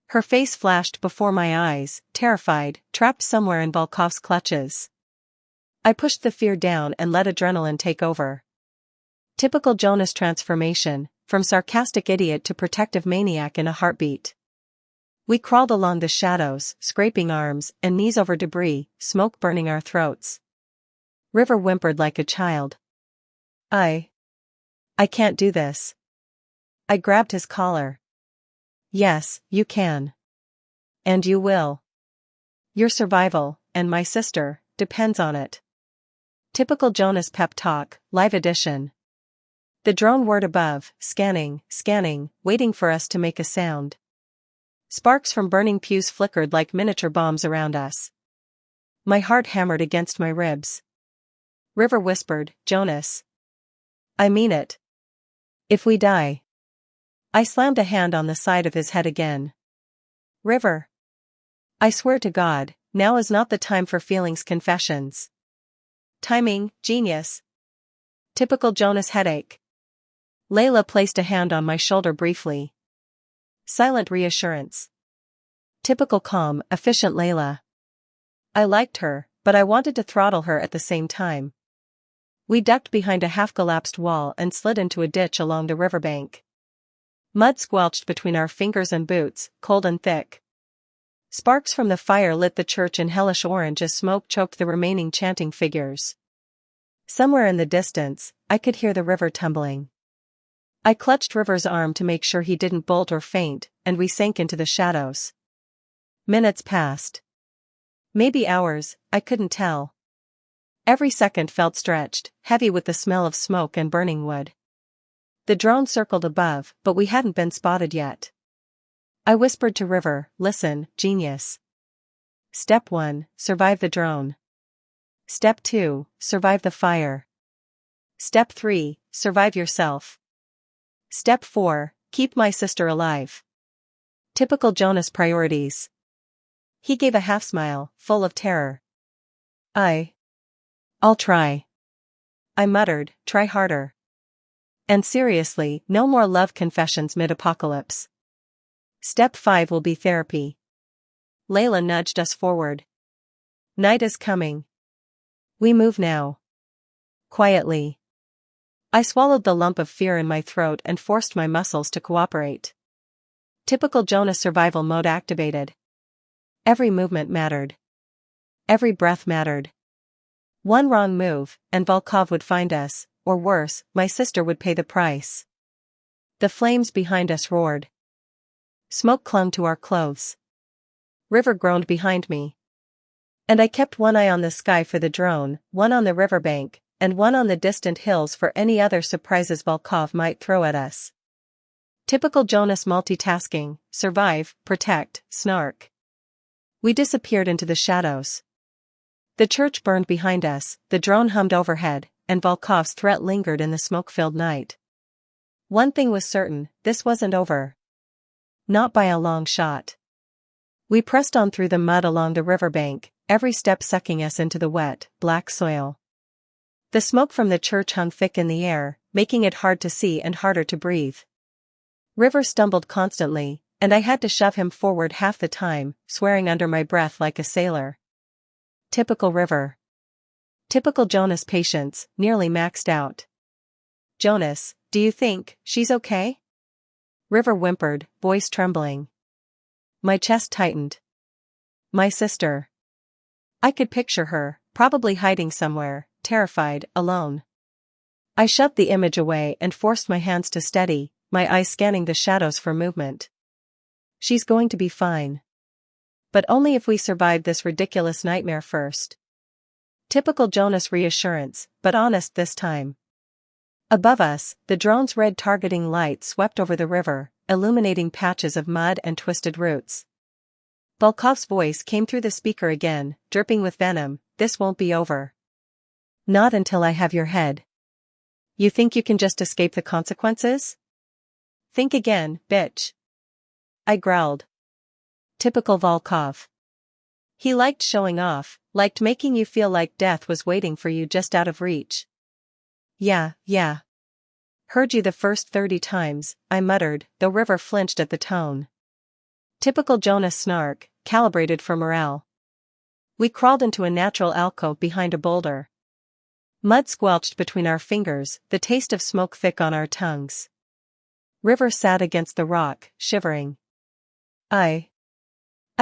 Her face flashed before my eyes, terrified, trapped somewhere in Volkov's clutches. I pushed the fear down and let adrenaline take over. Typical Jonas transformation, from sarcastic idiot to protective maniac in a heartbeat. We crawled along the shadows, scraping arms and knees over debris, smoke burning our throats. River whimpered like a child. I can't do this. I grabbed his collar. Yes, you can. And you will. Your survival, and my sister, depends on it. Typical Jonas pep talk, live edition. The drone whirred above, scanning, waiting for us to make a sound. Sparks from burning pews flickered like miniature bombs around us. My heart hammered against my ribs. River whispered, "Jonas. I mean it. If we die." I slammed a hand on the side of his head again. "River. I swear to God, now is not the time for feelings confessions." Timing, genius. Typical Jonas headache. Layla placed a hand on my shoulder briefly. Silent reassurance. Typical calm, efficient Layla. I liked her, but I wanted to throttle her at the same time. We ducked behind a half-collapsed wall and slid into a ditch along the riverbank. Mud squelched between our fingers and boots, cold and thick. Sparks from the fire lit the church in hellish orange as smoke choked the remaining chanting figures. Somewhere in the distance, I could hear the river tumbling. I clutched River's arm to make sure he didn't bolt or faint, and we sank into the shadows. Minutes passed. Maybe hours, I couldn't tell. Every second felt stretched, heavy with the smell of smoke and burning wood. The drone circled above, but we hadn't been spotted yet. I whispered to River, "Listen, genius. Step 1, survive the drone. Step 2, survive the fire. Step 3, survive yourself. Step 4, keep my sister alive." Typical Jonas priorities. He gave a half-smile, full of terror. I'll try. I muttered, "Try harder." And seriously, no more love confessions mid-apocalypse. Step 5 will be therapy. Layla nudged us forward. Night is coming. We move now. Quietly. I swallowed the lump of fear in my throat and forced my muscles to cooperate. Typical Jonas survival mode activated. Every movement mattered. Every breath mattered. One wrong move, and Volkov would find us, or worse, my sister would pay the price. The flames behind us roared. Smoke clung to our clothes. River groaned behind me. And I kept one eye on the sky for the drone, one on the riverbank, and one on the distant hills for any other surprises Volkov might throw at us. Typical Jonas multitasking, survive, protect, snark. We disappeared into the shadows. The church burned behind us, the drone hummed overhead, and Volkov's threat lingered in the smoke-filled night. One thing was certain, this wasn't over. Not by a long shot. We pressed on through the mud along the riverbank, every step sucking us into the wet, black soil. The smoke from the church hung thick in the air, making it hard to see and harder to breathe. River stumbled constantly, and I had to shove him forward half the time, swearing under my breath like a sailor. Typical River. Typical Jonas patience, nearly maxed out. "Jonas, do you think she's okay?" River whimpered, voice trembling. My chest tightened. My sister. I could picture her, probably hiding somewhere, terrified, alone. I shoved the image away and forced my hands to steady, my eyes scanning the shadows for movement. She's going to be fine. But only if we survive this ridiculous nightmare first. Typical Jonas reassurance, but honest this time. Above us, the drone's red targeting light swept over the river, illuminating patches of mud and twisted roots. Volkov's voice came through the speaker again, dripping with venom, "This won't be over. Not until I have your head. You think you can just escape the consequences? Think again, bitch." I growled. Typical Volkov. He liked showing off, liked making you feel like death was waiting for you just out of reach. Yeah. Heard you the first 30 times, I muttered, though River flinched at the tone. Typical Jonas snark, calibrated for morale. We crawled into a natural alcove behind a boulder. Mud squelched between our fingers, the taste of smoke thick on our tongues. River sat against the rock, shivering. I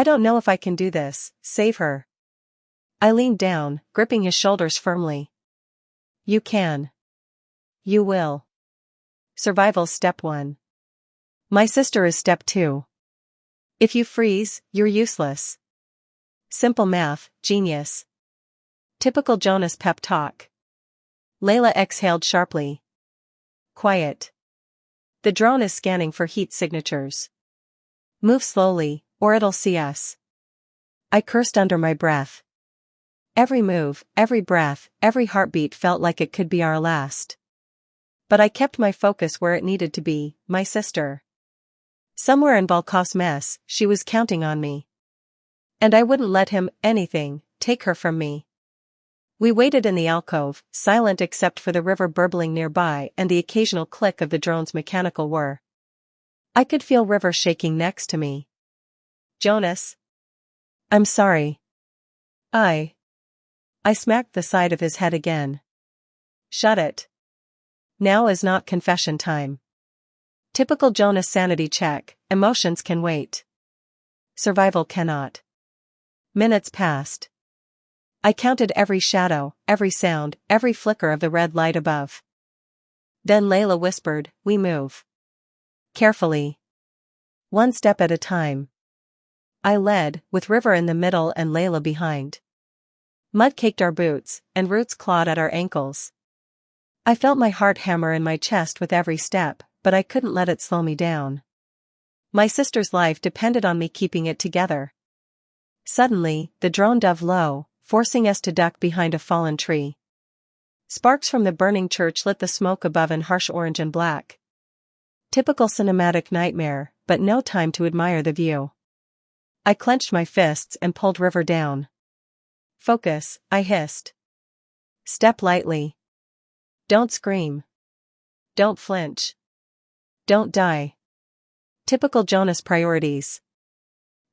don't know if I can do this, save her. I leaned down, gripping his shoulders firmly. You can. You will. Survival's step 1. My sister is step 2. If you freeze, you're useless. Simple math, genius. Typical Jonas pep talk. Layla exhaled sharply. Quiet. The drone is scanning for heat signatures. Move slowly, or it'll see us. I cursed under my breath. Every move, every breath, every heartbeat felt like it could be our last. But I kept my focus where it needed to be, my sister. Somewhere in Volkov's mess, she was counting on me. And I wouldn't let him, anything, take her from me. We waited in the alcove, silent except for the river burbling nearby and the occasional click of the drone's mechanical whir. I could feel River shaking next to me. Jonas? I'm sorry. I smacked the side of his head again. Shut it. Now is not confession time. Typical Jonas sanity check, emotions can wait. Survival cannot. Minutes passed. I counted every shadow, every sound, every flicker of the red light above. Then Layla whispered, we move. Carefully. One step at a time. I led, with River in the middle and Layla behind. Mud caked our boots, and roots clawed at our ankles. I felt my heart hammer in my chest with every step, but I couldn't let it slow me down. My sister's life depended on me keeping it together. Suddenly, the drone dove low, forcing us to duck behind a fallen tree. Sparks from the burning church lit the smoke above in harsh orange and black. Typical cinematic nightmare, but no time to admire the view. I clenched my fists and pulled River down. Focus, I hissed. Step lightly. Don't scream. Don't flinch. Don't die. Typical Jonas priorities.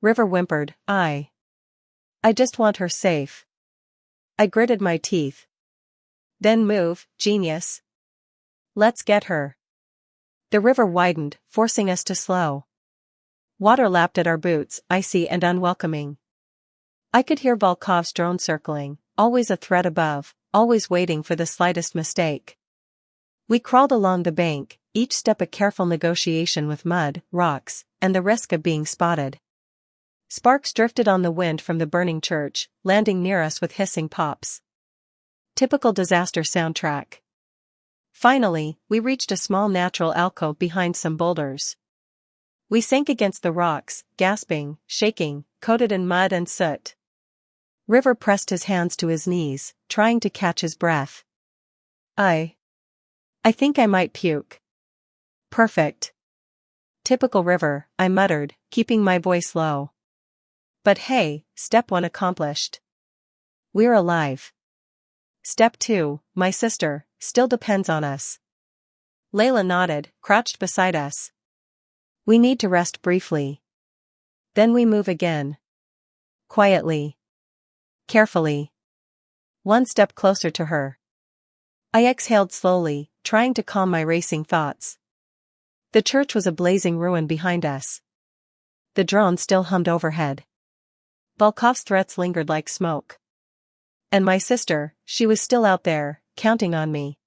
River whimpered, I just want her safe. I gritted my teeth. Then move, genius. Let's get her. The river widened, forcing us to slow. Water lapped at our boots, icy and unwelcoming. I could hear Volkov's drone circling, always a threat above, always waiting for the slightest mistake. We crawled along the bank, each step a careful negotiation with mud, rocks, and the risk of being spotted. Sparks drifted on the wind from the burning church, landing near us with hissing pops. Typical disaster soundtrack. Finally, we reached a small natural alcove behind some boulders. We sank against the rocks, gasping, shaking, coated in mud and soot. River pressed his hands to his knees, trying to catch his breath. I think I might puke. Perfect. Typical River, I muttered, keeping my voice low. But hey, step 1 accomplished. We're alive. Step 2, my sister, still depends on us. Layla nodded, crouched beside us. We need to rest briefly. Then we move again. Quietly. Carefully. One step closer to her. I exhaled slowly, trying to calm my racing thoughts. The church was a blazing ruin behind us. The drone still hummed overhead. Volkov's threats lingered like smoke. And my sister, she was still out there, counting on me.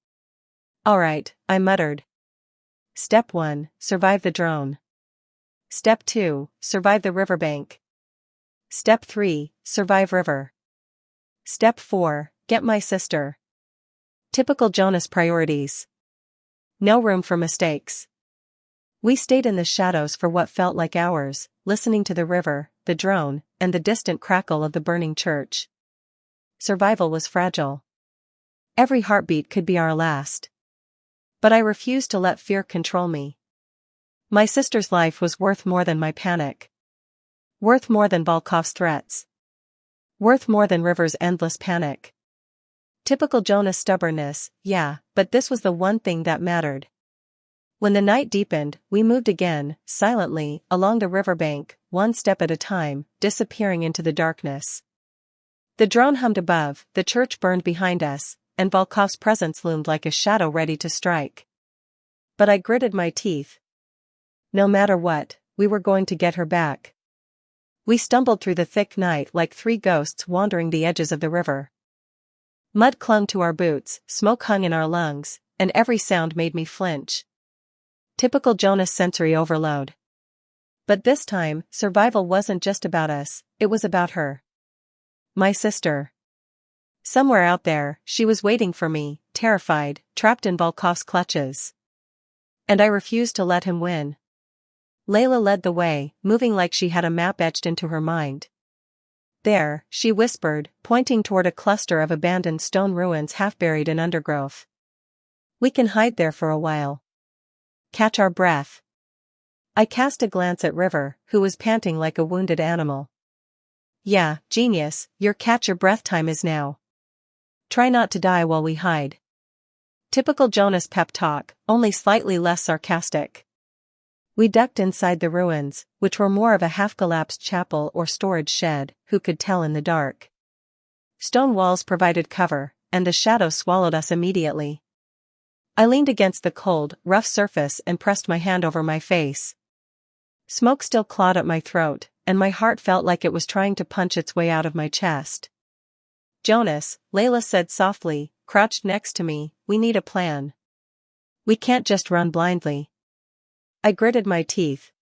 All right, I muttered. Step 1, survive the drone. Step 2, survive the riverbank. Step 3, survive River. Step 4, get my sister. Typical Jonas priorities. No room for mistakes. We stayed in the shadows for what felt like hours, listening to the river, the drone, and the distant crackle of the burning church. Survival was fragile. Every heartbeat could be our last. But I refused to let fear control me. My sister's life was worth more than my panic. Worth more than Volkov's threats. Worth more than River's endless panic. Typical Jonas stubbornness, yeah, but this was the one thing that mattered. When the night deepened, we moved again, silently, along the riverbank, one step at a time, disappearing into the darkness. The drone hummed above, the church burned behind us, and Volkov's presence loomed like a shadow ready to strike. But I gritted my teeth. No matter what, we were going to get her back. We stumbled through the thick night like 3 ghosts wandering the edges of the river. Mud clung to our boots, smoke hung in our lungs, and every sound made me flinch. Typical Jonas sensory overload. But this time, survival wasn't just about us, it was about her. My sister. Somewhere out there, she was waiting for me, terrified, trapped in Volkov's clutches. And I refused to let him win. Layla led the way, moving like she had a map etched into her mind. There, she whispered, pointing toward a cluster of abandoned stone ruins half buried in undergrowth. We can hide there for a while. Catch our breath. I cast a glance at River, who was panting like a wounded animal. Yeah, genius, your catch your breath time is now. Try not to die while we hide. Typical Jonas pep talk, only slightly less sarcastic. We ducked inside the ruins, which were more of a half-collapsed chapel or storage shed, who could tell in the dark. Stone walls provided cover, and the shadow swallowed us immediately. I leaned against the cold, rough surface and pressed my hand over my face. Smoke still clawed at my throat, and my heart felt like it was trying to punch its way out of my chest. Jonas, Layla said softly, crouched next to me, we need a plan. We can't just run blindly. I gritted my teeth.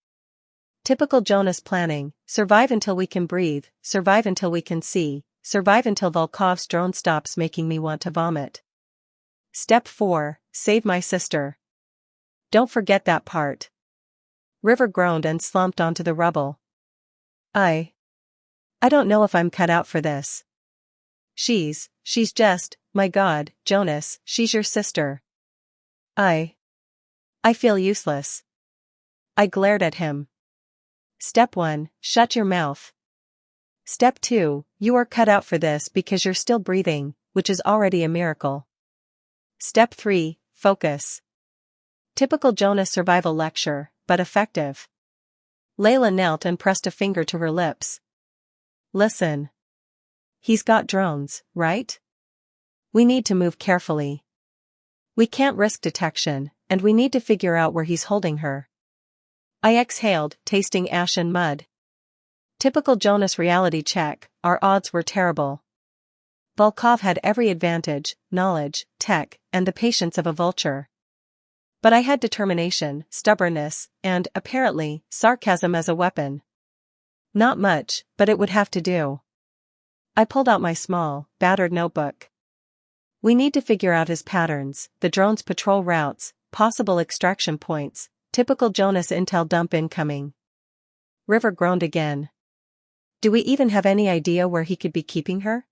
Typical Jonas planning, survive until we can breathe, survive until we can see, survive until Volkov's drone stops making me want to vomit. Step 4, save my sister. Don't forget that part. River groaned and slumped onto the rubble. I don't know if I'm cut out for this. She's just, my God, Jonas, she's your sister. I feel useless. I glared at him. Step 1, shut your mouth. Step 2, you are cut out for this because you're still breathing, which is already a miracle. Step 3, focus. Typical Jonas survival lecture, but effective. Layla knelt and pressed a finger to her lips. Listen. He's got drones, right? We need to move carefully. We can't risk detection, and we need to figure out where he's holding her. I exhaled, tasting ash and mud. Typical Jonas reality check, our odds were terrible. Volkov had every advantage, knowledge, tech, and the patience of a vulture. But I had determination, stubbornness, and, apparently, sarcasm as a weapon. Not much, but it would have to do. I pulled out my small, battered notebook. We need to figure out his patterns, the drone's patrol routes, possible extraction points, typical Jonas intel dump incoming. River groaned again. Do we even have any idea where he could be keeping her?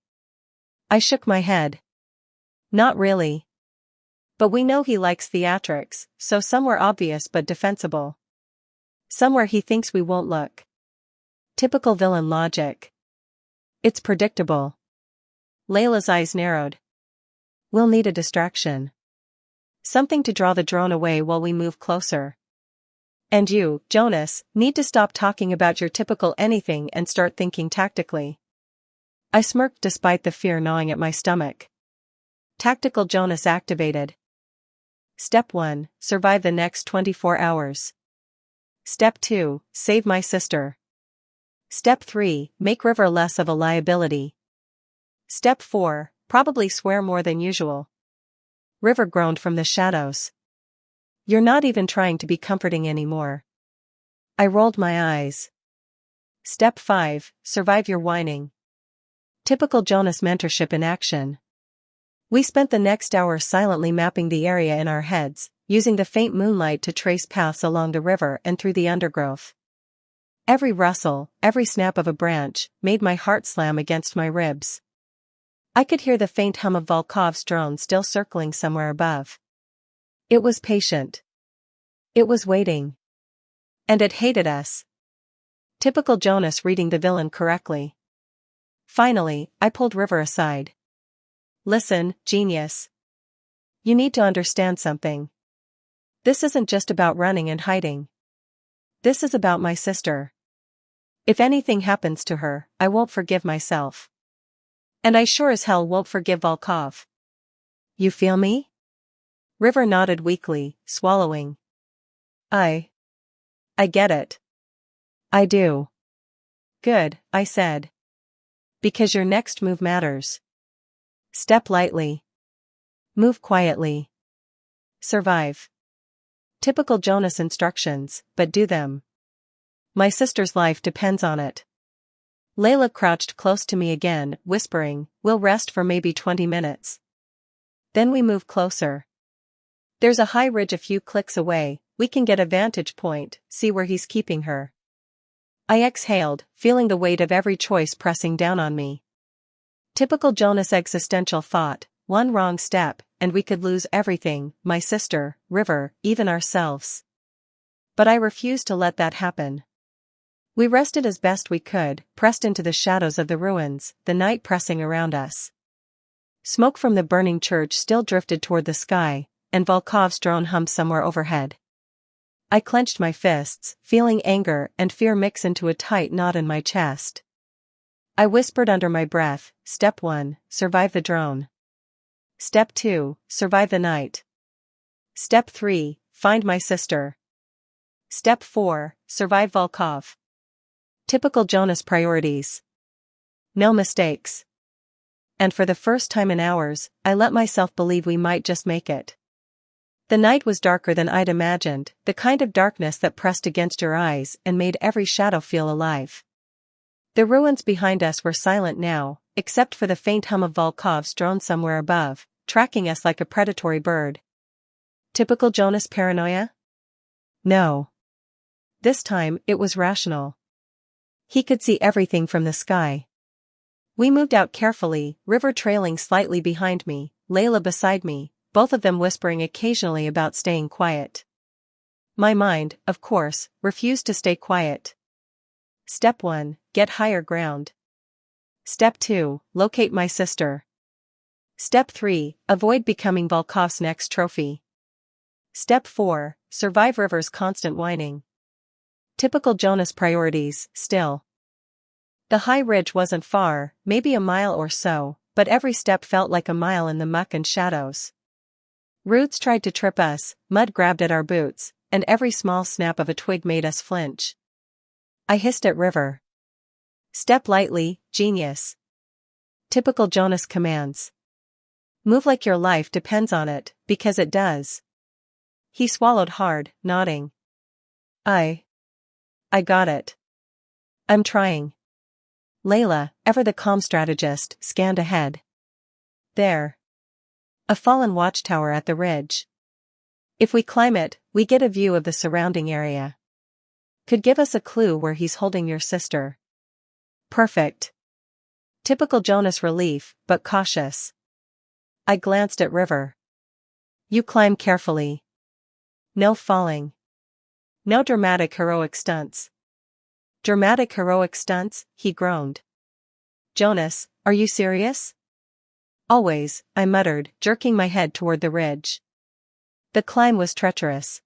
I shook my head. Not really. But we know he likes theatrics, so somewhere obvious but defensible. Somewhere he thinks we won't look. Typical villain logic. It's predictable. Layla's eyes narrowed. We'll need a distraction. Something to draw the drone away while we move closer. And you, Jonas, need to stop talking about your typical anything and start thinking tactically. I smirked despite the fear gnawing at my stomach. Tactical Jonas activated. Step 1, survive the next 24 hours. Step 2, save my sister. Step 3, make River less of a liability. Step 4, probably swear more than usual. River groaned from the shadows. You're not even trying to be comforting anymore. I rolled my eyes. Step 5, survive your whining. Typical Jonas mentorship in action. We spent the next hour silently mapping the area in our heads, using the faint moonlight to trace paths along the river and through the undergrowth. Every rustle, every snap of a branch, made my heart slam against my ribs. I could hear the faint hum of Volkov's drone still circling somewhere above. It was patient. It was waiting. And it hated us. Typical Jonas reading the villain correctly. Finally, I pulled River aside. Listen, genius. You need to understand something. This isn't just about running and hiding. This is about my sister. If anything happens to her, I won't forgive myself. And I sure as hell won't forgive Volkov. You feel me? River nodded weakly, swallowing. I get it. I do. Good, I said. Because your next move matters. Step lightly. Move quietly. Survive. Typical Jonas instructions, but do them. My sister's life depends on it. Layla crouched close to me again, whispering, "We'll rest for maybe 20 minutes. Then we move closer. There's a high ridge a few clicks away, we can get a vantage point, see where he's keeping her." I exhaled, feeling the weight of every choice pressing down on me. Typical Jonas existential thought, one wrong step, and we could lose everything, my sister, River, even ourselves. But I refused to let that happen. We rested as best we could, pressed into the shadows of the ruins, the night pressing around us. Smoke from the burning church still drifted toward the sky, and Volkov's drone hummed somewhere overhead. I clenched my fists, feeling anger and fear mix into a tight knot in my chest. I whispered under my breath, "Step 1, survive the drone. Step 2, survive the night. Step 3, find my sister. Step 4, survive Volkov." Typical Jonas priorities. No mistakes. And for the first time in hours, I let myself believe we might just make it. The night was darker than I'd imagined, the kind of darkness that pressed against your eyes and made every shadow feel alive. The ruins behind us were silent now, except for the faint hum of Volkov's drone somewhere above, tracking us like a predatory bird. Typical Jonas paranoia? No. This time, it was rational. He could see everything from the sky. We moved out carefully, River trailing slightly behind me, Layla beside me, both of them whispering occasionally about staying quiet. My mind, of course, refused to stay quiet. Step 1, get higher ground. Step 2, locate my sister. Step 3, avoid becoming Volkov's next trophy. Step 4, survive River's constant whining. Typical Jonas priorities, still. The high ridge wasn't far, maybe a mile or so, but every step felt like a mile in the muck and shadows. Roots tried to trip us, mud grabbed at our boots, and every small snap of a twig made us flinch. I hissed at River. "Step lightly, genius." Typical Jonas commands. "Move like your life depends on it, because it does." He swallowed hard, nodding. I got it. I'm trying." Layla, ever the calm strategist, scanned ahead. There. A fallen watchtower at the ridge. If we climb it, we get a view of the surrounding area. Could give us a clue where he's holding your sister. Perfect. Typical Jonas relief, but cautious. I glanced at River. "You climb carefully. No falling. No dramatic heroic stunts." "Dramatic heroic stunts?" he groaned. "Jonas, are you serious?" "Always," I muttered, jerking my head toward the ridge. The climb was treacherous.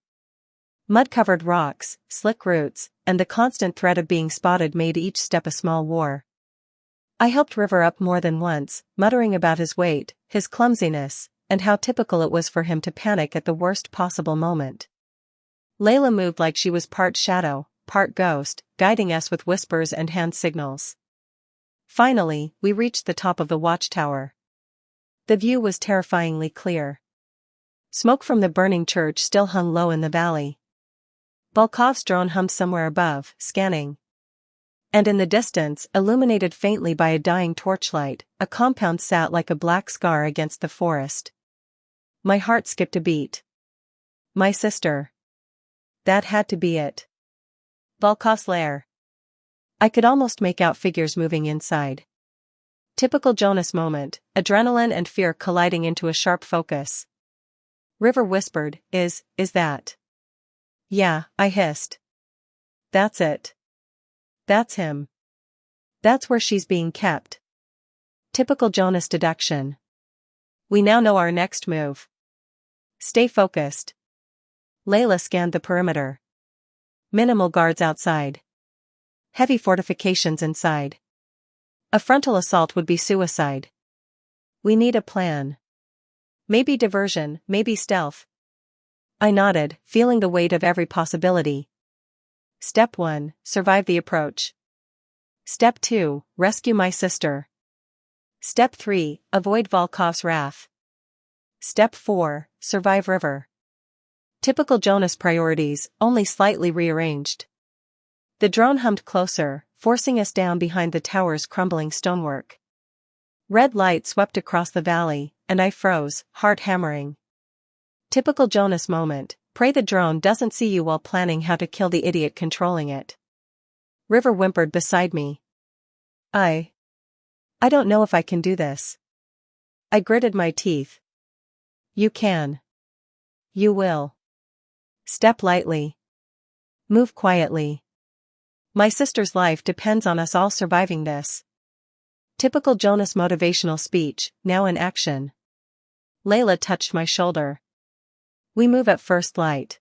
Mud-covered rocks, slick roots, and the constant threat of being spotted made each step a small war. I helped River up more than once, muttering about his weight, his clumsiness, and how typical it was for him to panic at the worst possible moment. Layla moved like she was part shadow, part ghost, guiding us with whispers and hand signals. Finally, we reached the top of the watchtower. The view was terrifyingly clear. Smoke from the burning church still hung low in the valley. Volkov's drone hummed somewhere above, scanning. And in the distance, illuminated faintly by a dying torchlight, a compound sat like a black scar against the forest. My heart skipped a beat. My sister. That had to be it. Volkov's lair. I could almost make out figures moving inside. Typical Jonas moment, adrenaline and fear colliding into a sharp focus. River whispered, Is that? Yeah, I hissed. That's it. That's him. That's where she's being kept. Typical Jonas deduction. We now know our next move. Stay focused. Layla scanned the perimeter. Minimal guards outside. Heavy fortifications inside. A frontal assault would be suicide. We need a plan. Maybe diversion, maybe stealth. I nodded, feeling the weight of every possibility. Step 1, survive the approach. Step 2, rescue my sister. Step 3, avoid Volkov's wrath. Step 4, survive River. Typical Jonas priorities, only slightly rearranged. The drone hummed closer, forcing us down behind the tower's crumbling stonework. Red light swept across the valley, and I froze, heart hammering. Typical Jonas moment, pray the drone doesn't see you while planning how to kill the idiot controlling it. River whimpered beside me. I don't know if I can do this. I gritted my teeth. You can. You will. Step lightly. Move quietly. My sister's life depends on us all surviving this. Typical Jonas motivational speech, now in action. Layla touched my shoulder. We move at first light.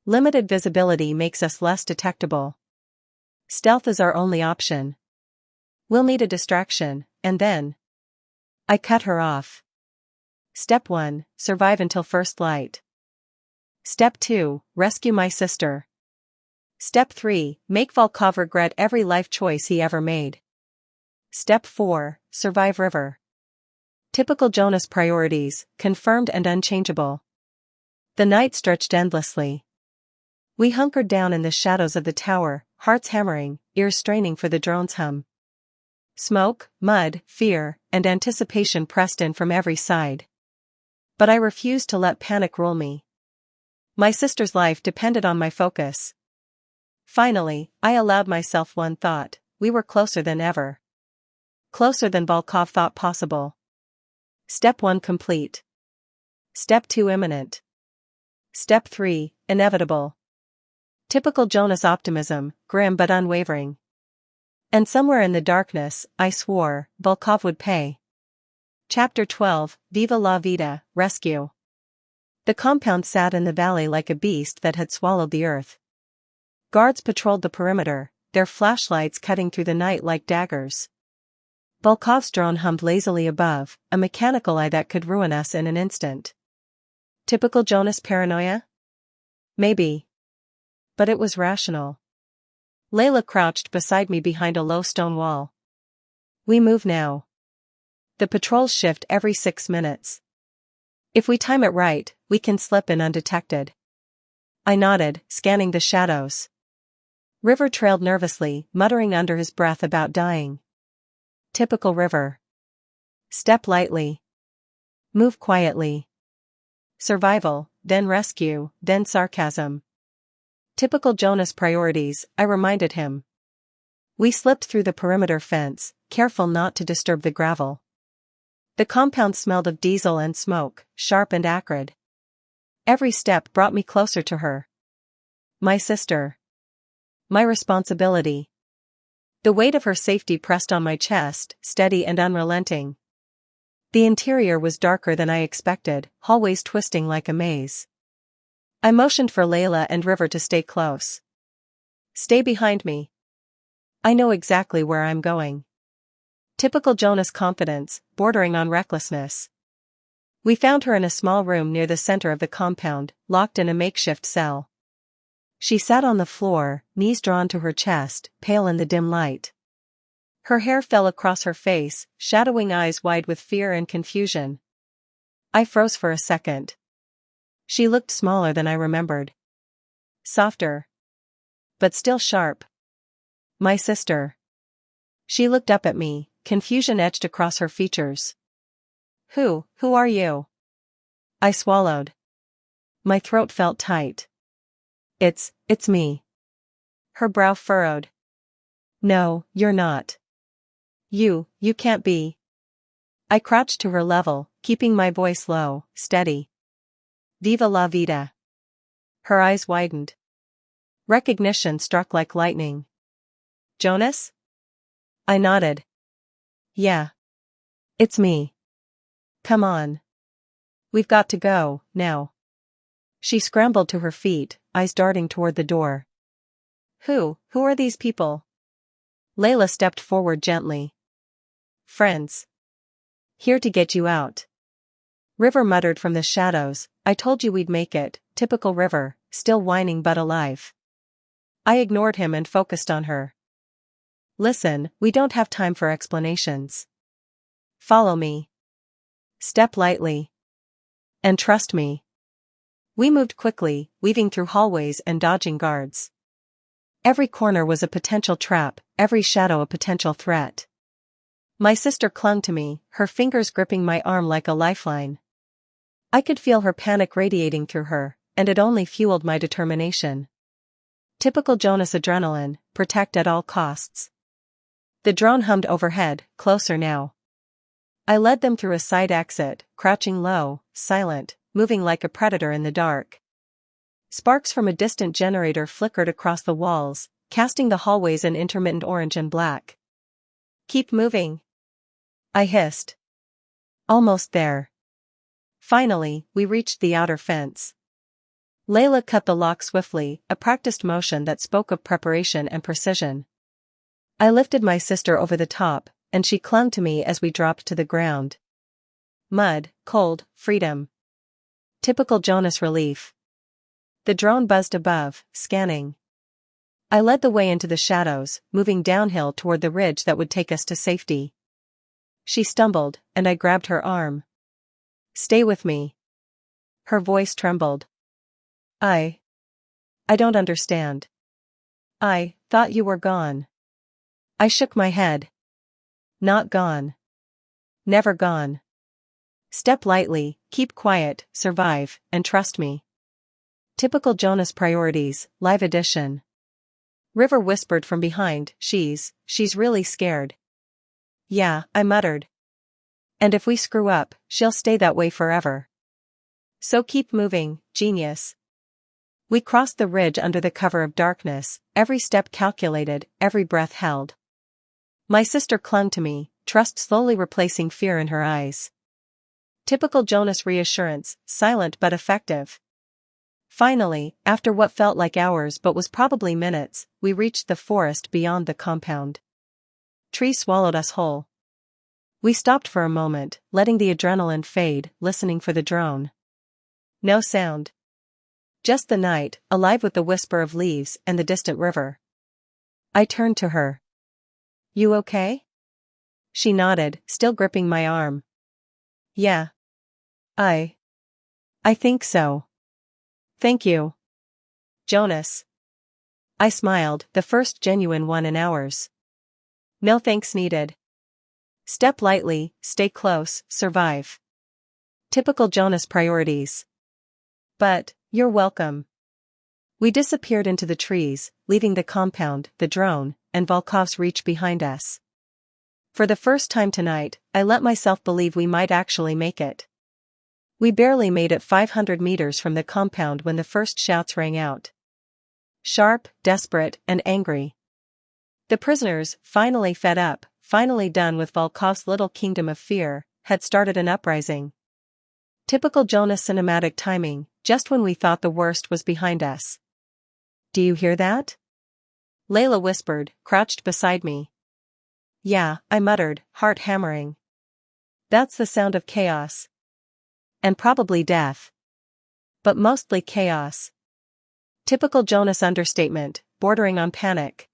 Limited visibility makes us less detectable. Stealth is our only option. We'll need a distraction, and then. I cut her off. Step 1, survive until first light. Step 2, rescue my sister. Step 3, make Volkov regret every life choice he ever made. Step 4, survive River. Typical Jonas priorities, confirmed and unchangeable. The night stretched endlessly. We hunkered down in the shadows of the tower, hearts hammering, ears straining for the drone's hum. Smoke, mud, fear, and anticipation pressed in from every side. But I refused to let panic rule me. My sister's life depended on my focus. Finally, I allowed myself one thought: we were closer than ever. Closer than Volkov thought possible. Step 1 complete. Step 2 imminent. Step 3, inevitable. Typical Jonas optimism, grim but unwavering. And somewhere in the darkness, I swore, Volkov would pay. Chapter 12, Viva la Vida, Rescue. The compound sat in the valley like a beast that had swallowed the earth. Guards patrolled the perimeter, their flashlights cutting through the night like daggers. Volkov's drone hummed lazily above, a mechanical eye that could ruin us in an instant. Typical Jonas paranoia? Maybe. But it was rational. Layla crouched beside me behind a low stone wall. We move now. The patrols shift every 6 minutes. If we time it right, we can slip in undetected. I nodded, scanning the shadows. River trailed nervously, muttering under his breath about dying. Typical River. Step lightly. Move quietly. Survival, then rescue, then sarcasm. Typical Jonas priorities, I reminded him. We slipped through the perimeter fence, careful not to disturb the gravel. The compound smelled of diesel and smoke, sharp and acrid. Every step brought me closer to her. My sister. My responsibility. The weight of her safety pressed on my chest, steady and unrelenting. The interior was darker than I expected, hallways twisting like a maze. I motioned for Layla and River to stay close. Stay behind me. I know exactly where I'm going. Typical Jonas confidence, bordering on recklessness. We found her in a small room near the center of the compound, locked in a makeshift cell. She sat on the floor, knees drawn to her chest, pale in the dim light. Her hair fell across her face, shadowing eyes wide with fear and confusion. I froze for a second. She looked smaller than I remembered. Softer. But still sharp. My sister. She looked up at me, confusion etched across her features. Who are you? I swallowed. My throat felt tight. It's me. Her brow furrowed. No, you're not. You can't be. I crouched to her level, keeping my voice low, steady. Viva la vida. Her eyes widened. Recognition struck like lightning. Jonas? I nodded. Yeah. It's me. Come on. We've got to go, now. She scrambled to her feet, eyes darting toward the door. Who are these people? Layla stepped forward gently. Friends. Here to get you out. River muttered from the shadows, I told you we'd make it, typical River, still whining but alive. I ignored him and focused on her. Listen, we don't have time for explanations. Follow me. Step lightly. And trust me. We moved quickly, weaving through hallways and dodging guards. Every corner was a potential trap, every shadow a potential threat. My sister clung to me, her fingers gripping my arm like a lifeline. I could feel her panic radiating through her, and it only fueled my determination. Typical Jonas adrenaline, protect at all costs. The drone hummed overhead, closer now. I led them through a side exit, crouching low, silent, moving like a predator in the dark. Sparks from a distant generator flickered across the walls, casting the hallways in intermittent orange and black. Keep moving, I hissed. Almost there. Finally, we reached the outer fence. Layla cut the lock swiftly, a practiced motion that spoke of preparation and precision. I lifted my sister over the top, and she clung to me as we dropped to the ground. Mud, cold, freedom. Typical Jonas relief. The drone buzzed above, scanning. I led the way into the shadows, moving downhill toward the ridge that would take us to safety. She stumbled, and I grabbed her arm. Stay with me. Her voice trembled. I don't understand. I thought you were gone. I shook my head. Not gone. Never gone. Step lightly, keep quiet, survive, and trust me. Typical Jonas priorities, live edition. River whispered from behind, she's really scared. Yeah, I muttered. And if we screw up, she'll stay that way forever. So keep moving, genius. We crossed the ridge under the cover of darkness, every step calculated, every breath held. My sister clung to me, trust slowly replacing fear in her eyes. Typical Jonas reassurance, silent but effective. Finally, after what felt like hours but was probably minutes, we reached the forest beyond the compound. Trees swallowed us whole. We stopped for a moment, letting the adrenaline fade, listening for the drone. No sound. Just the night, alive with the whisper of leaves and the distant river. I turned to her. You okay? She nodded, still gripping my arm. Yeah. I think so. Thank you. Jonas. I smiled, the first genuine one in hours. No thanks needed. Step lightly, stay close, survive. Typical Jonas priorities. But, you're welcome. We disappeared into the trees, leaving the compound, the drone, and Volkov's reach behind us. For the first time tonight, I let myself believe we might actually make it. We barely made it 500 meters from the compound when the first shouts rang out. Sharp, desperate, and angry. The prisoners, finally fed up, finally done with Volkov's little kingdom of fear, had started an uprising. Typical Jonas cinematic timing, just when we thought the worst was behind us. Do you hear that? Layla whispered, crouched beside me. Yeah, I muttered, heart hammering. That's the sound of chaos. And probably death. But mostly chaos. Typical Jonas understatement, bordering on panic.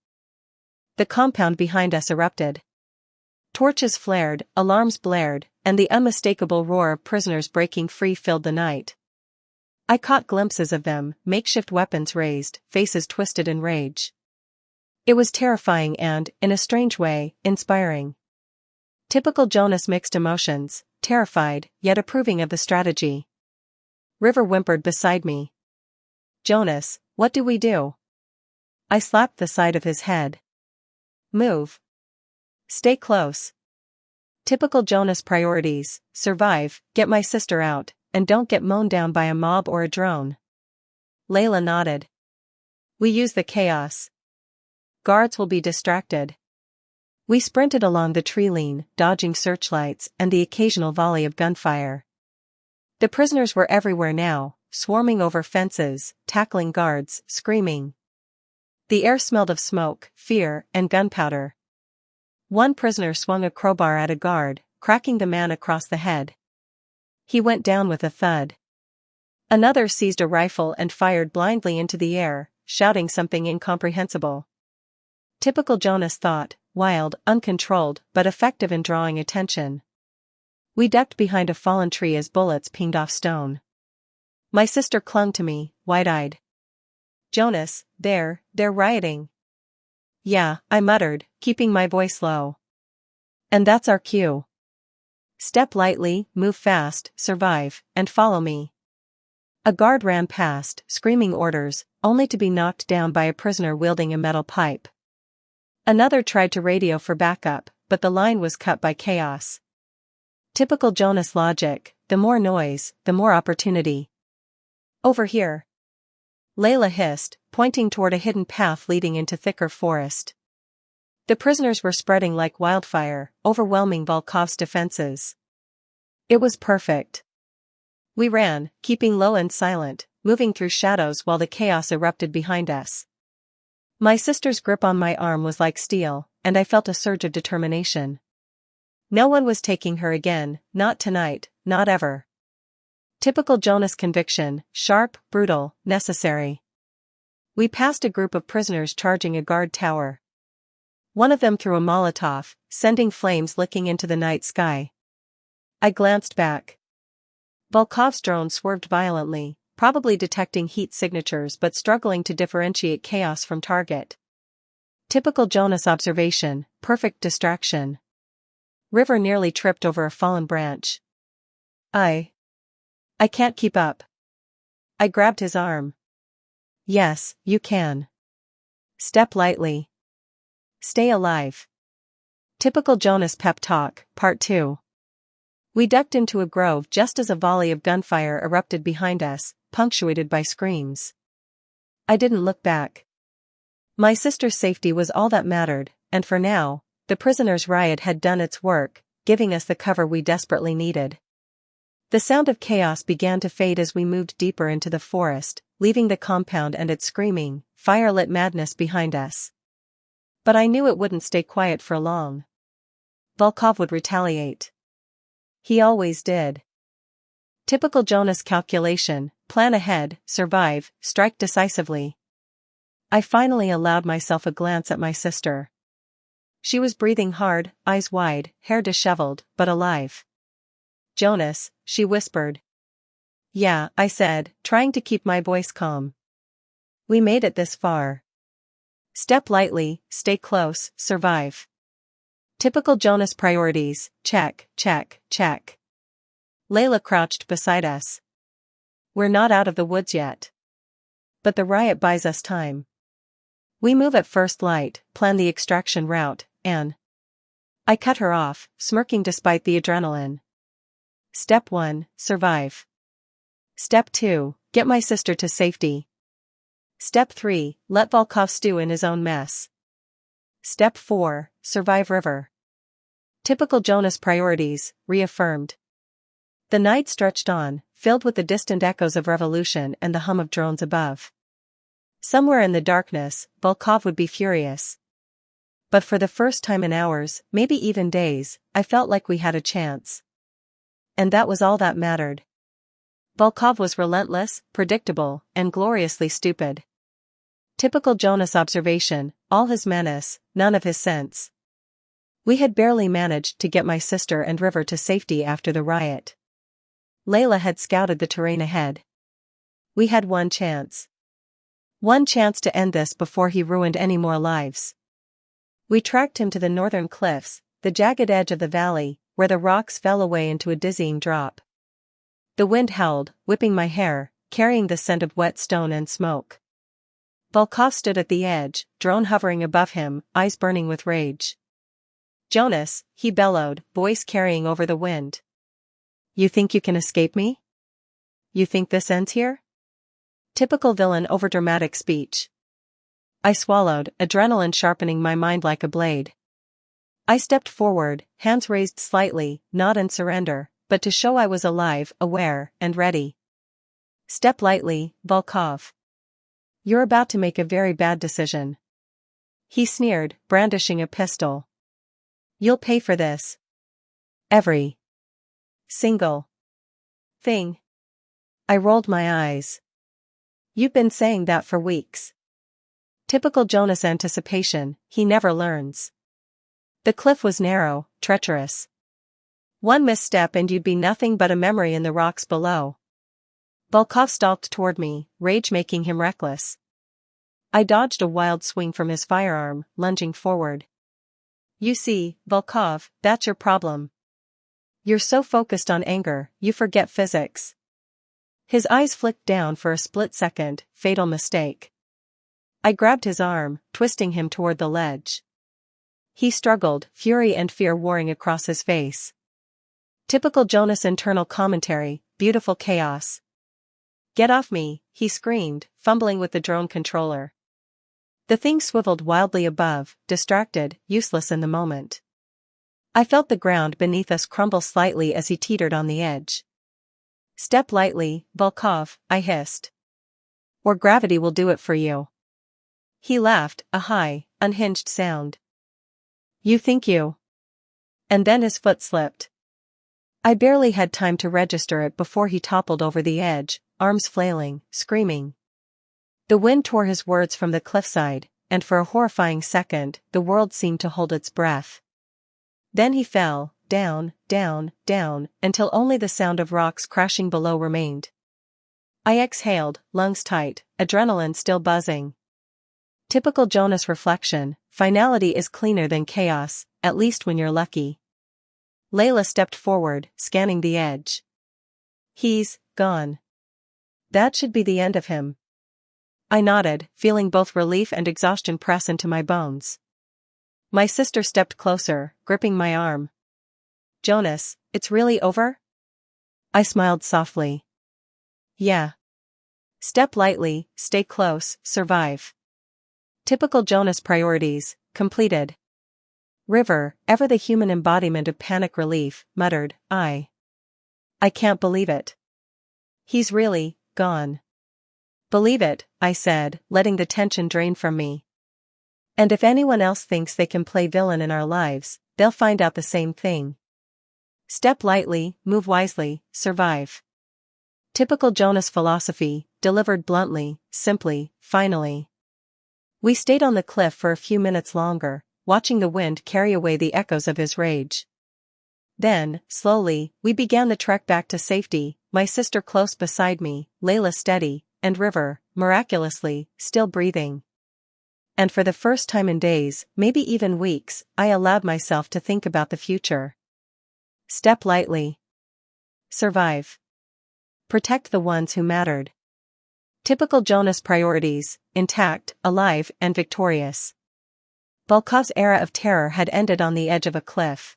The compound behind us erupted. Torches flared, alarms blared, and the unmistakable roar of prisoners breaking free filled the night. I caught glimpses of them, makeshift weapons raised, faces twisted in rage. It was terrifying and, in a strange way, inspiring. Typical Jonas mixed emotions, terrified, yet approving of the strategy. River whimpered beside me. Jonas, what do we do? I slapped the side of his head. Move. Stay close. Typical Jonas priorities, survive, get my sister out, and don't get mown down by a mob or a drone. Layla nodded. We use the chaos. Guards will be distracted. We sprinted along the tree line, dodging searchlights and the occasional volley of gunfire. The prisoners were everywhere now, swarming over fences, tackling guards, screaming. The air smelled of smoke, fear, and gunpowder. One prisoner swung a crowbar at a guard, cracking the man across the head. He went down with a thud. Another seized a rifle and fired blindly into the air, shouting something incomprehensible. Typical Jonas thought, wild, uncontrolled, but effective in drawing attention. We ducked behind a fallen tree as bullets pinged off stone. My sister clung to me, wide-eyed. Jonas, they're rioting. Yeah, I muttered, keeping my voice low. And that's our cue. Step lightly, move fast, survive, and follow me. A guard ran past, screaming orders, only to be knocked down by a prisoner wielding a metal pipe. Another tried to radio for backup, but the line was cut by chaos. Typical Jonas logic, the more noise, the more opportunity. Over here. Layla hissed, pointing toward a hidden path leading into thicker forest. The prisoners were spreading like wildfire, overwhelming Volkov's defenses. It was perfect. We ran, keeping low and silent, moving through shadows while the chaos erupted behind us. My sister's grip on my arm was like steel, and I felt a surge of determination. No one was taking her again, not tonight, not ever. Typical Jonas conviction, sharp, brutal, necessary. We passed a group of prisoners charging a guard tower. One of them threw a Molotov, sending flames licking into the night sky. I glanced back. Volkov's drone swerved violently, probably detecting heat signatures but struggling to differentiate chaos from target. Typical Jonas observation, perfect distraction. River nearly tripped over a fallen branch. I can't keep up. I grabbed his arm. Yes, you can. Step lightly. Stay alive. Typical Jonas pep talk, part 2. We ducked into a grove just as a volley of gunfire erupted behind us, punctuated by screams. I didn't look back. My sister's safety was all that mattered, and for now, the prisoners' riot had done its work, giving us the cover we desperately needed. The sound of chaos began to fade as we moved deeper into the forest, leaving the compound and its screaming, fire-lit madness behind us. But I knew it wouldn't stay quiet for long. Volkov would retaliate. He always did. Typical Jonas calculation, plan ahead, survive, strike decisively. I finally allowed myself a glance at my sister. She was breathing hard, eyes wide, hair disheveled, but alive. Jonas, she whispered. Yeah, I said, trying to keep my voice calm. We made it this far. Step lightly, stay close, survive. Typical Jonas priorities, check, check, check. Layla crouched beside us. We're not out of the woods yet. But the riot buys us time. We move at first light, plan the extraction route, and I cut her off, smirking despite the adrenaline. Step 1, survive. Step 2, get my sister to safety. Step 3, let Volkov stew in his own mess. Step 4, survive river. Typical Jonas priorities, reaffirmed. The night stretched on, filled with the distant echoes of revolution and the hum of drones above. Somewhere in the darkness, Volkov would be furious. But for the first time in hours, maybe even days, I felt like we had a chance. And that was all that mattered. Volkov was relentless, predictable, and gloriously stupid. Typical Jonas observation, all his menace, none of his sense. We had barely managed to get my sister and River to safety after the riot. Layla had scouted the terrain ahead. We had one chance. One chance to end this before he ruined any more lives. We tracked him to the northern cliffs, the jagged edge of the valley, where the rocks fell away into a dizzying drop. The wind howled, whipping my hair, carrying the scent of wet stone and smoke. Volkov stood at the edge, drone hovering above him, eyes burning with rage. Jonas, he bellowed, voice carrying over the wind. You think you can escape me? You think this ends here? Typical villain overdramatic speech. I swallowed, adrenaline sharpening my mind like a blade. I stepped forward, hands raised slightly, not in surrender, but to show I was alive, aware, and ready. Step lightly, Volkov. You're about to make a very bad decision. He sneered, brandishing a pistol. You'll pay for this. Every single thing. I rolled my eyes. You've been saying that for weeks. Typical Jonas anticipation, he never learns. The cliff was narrow, treacherous. One misstep and you'd be nothing but a memory in the rocks below. Volkov stalked toward me, rage making him reckless. I dodged a wild swing from his firearm, lunging forward. You see, Volkov, that's your problem. You're so focused on anger, you forget physics. His eyes flicked down for a split second, fatal mistake. I grabbed his arm, twisting him toward the ledge. He struggled, fury and fear warring across his face. Typical Jonas internal commentary, beautiful chaos. Get off me, he screamed, fumbling with the drone controller. The thing swiveled wildly above, distracted, useless in the moment. I felt the ground beneath us crumble slightly as he teetered on the edge. Step lightly, Volkov, I hissed. Or gravity will do it for you. He laughed, a high, unhinged sound. You think you? And then his foot slipped. I barely had time to register it before he toppled over the edge, arms flailing, screaming. The wind tore his words from the cliffside, and for a horrifying second, the world seemed to hold its breath. Then he fell, down, down, down, until only the sound of rocks crashing below remained. I exhaled, lungs tight, adrenaline still buzzing. Typical Jonas reflection, finality is cleaner than chaos, at least when you're lucky. Layla stepped forward, scanning the edge. He's gone. That should be the end of him. I nodded, feeling both relief and exhaustion press into my bones. My sister stepped closer, gripping my arm. Jonas, it's really over? I smiled softly. Yeah. Step lightly, stay close, survive. Typical Jonas priorities, completed. River, ever the human embodiment of panic relief, muttered, I can't believe it. He's really gone. Believe it, I said, letting the tension drain from me. And if anyone else thinks they can play villain in our lives, they'll find out the same thing. Step lightly, move wisely, survive. Typical Jonas philosophy, delivered bluntly, simply, finally. We stayed on the cliff for a few minutes longer, watching the wind carry away the echoes of his rage. Then, slowly, we began the trek back to safety, my sister close beside me, Layla steady, and River, miraculously, still breathing. And for the first time in days, maybe even weeks, I allowed myself to think about the future. Step lightly. Survive. Protect the ones who mattered. Typical Jonas priorities, intact, alive, and victorious. Volkov's era of terror had ended on the edge of a cliff.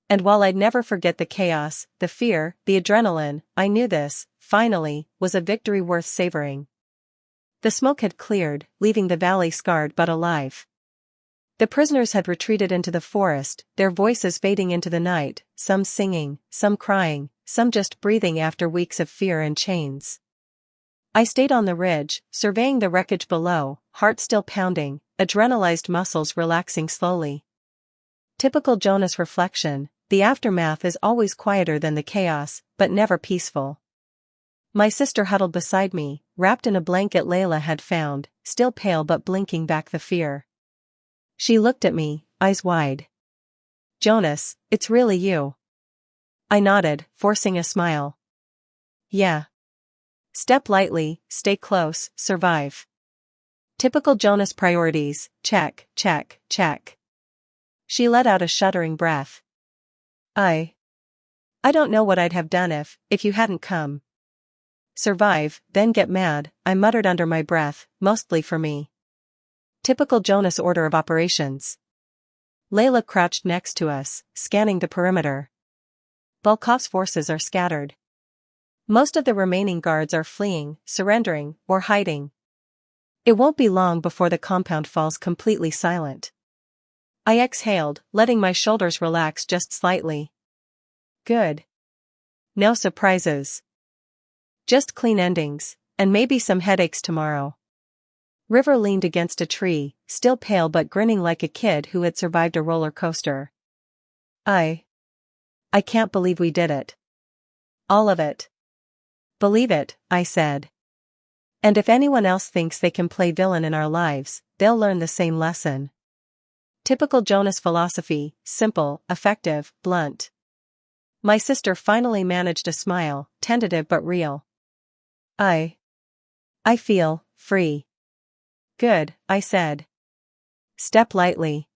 And while I'd never forget the chaos, the fear, the adrenaline, I knew this, finally, was a victory worth savoring. The smoke had cleared, leaving the valley scarred but alive. The prisoners had retreated into the forest, their voices fading into the night, some singing, some crying, some just breathing after weeks of fear and chains. I stayed on the ridge, surveying the wreckage below, heart still pounding, adrenalized muscles relaxing slowly. Typical Jonas reflection, the aftermath is always quieter than the chaos, but never peaceful. My sister huddled beside me, wrapped in a blanket Layla had found, still pale but blinking back the fear. She looked at me, eyes wide. Jonas, it's really you. I nodded, forcing a smile. Yeah. Step lightly, stay close, survive. Typical Jonas priorities, check, check, check. She let out a shuddering breath. I don't know what I'd have done if you hadn't come. Survive, then get mad, I muttered under my breath, mostly for me. Typical Jonas order of operations. Layla crouched next to us, scanning the perimeter. Volkov's forces are scattered. Most of the remaining guards are fleeing, surrendering, or hiding. It won't be long before the compound falls completely silent. I exhaled, letting my shoulders relax just slightly. Good. No surprises. Just clean endings, and maybe some headaches tomorrow. River leaned against a tree, still pale but grinning like a kid who had survived a roller coaster. I can't believe we did it. All of it. Believe it, I said. And if anyone else thinks they can play villain in our lives, they'll learn the same lesson. Typical Jonas philosophy, simple, effective, blunt. My sister finally managed a smile, tentative but real. I feel free. Good, I said. Step lightly.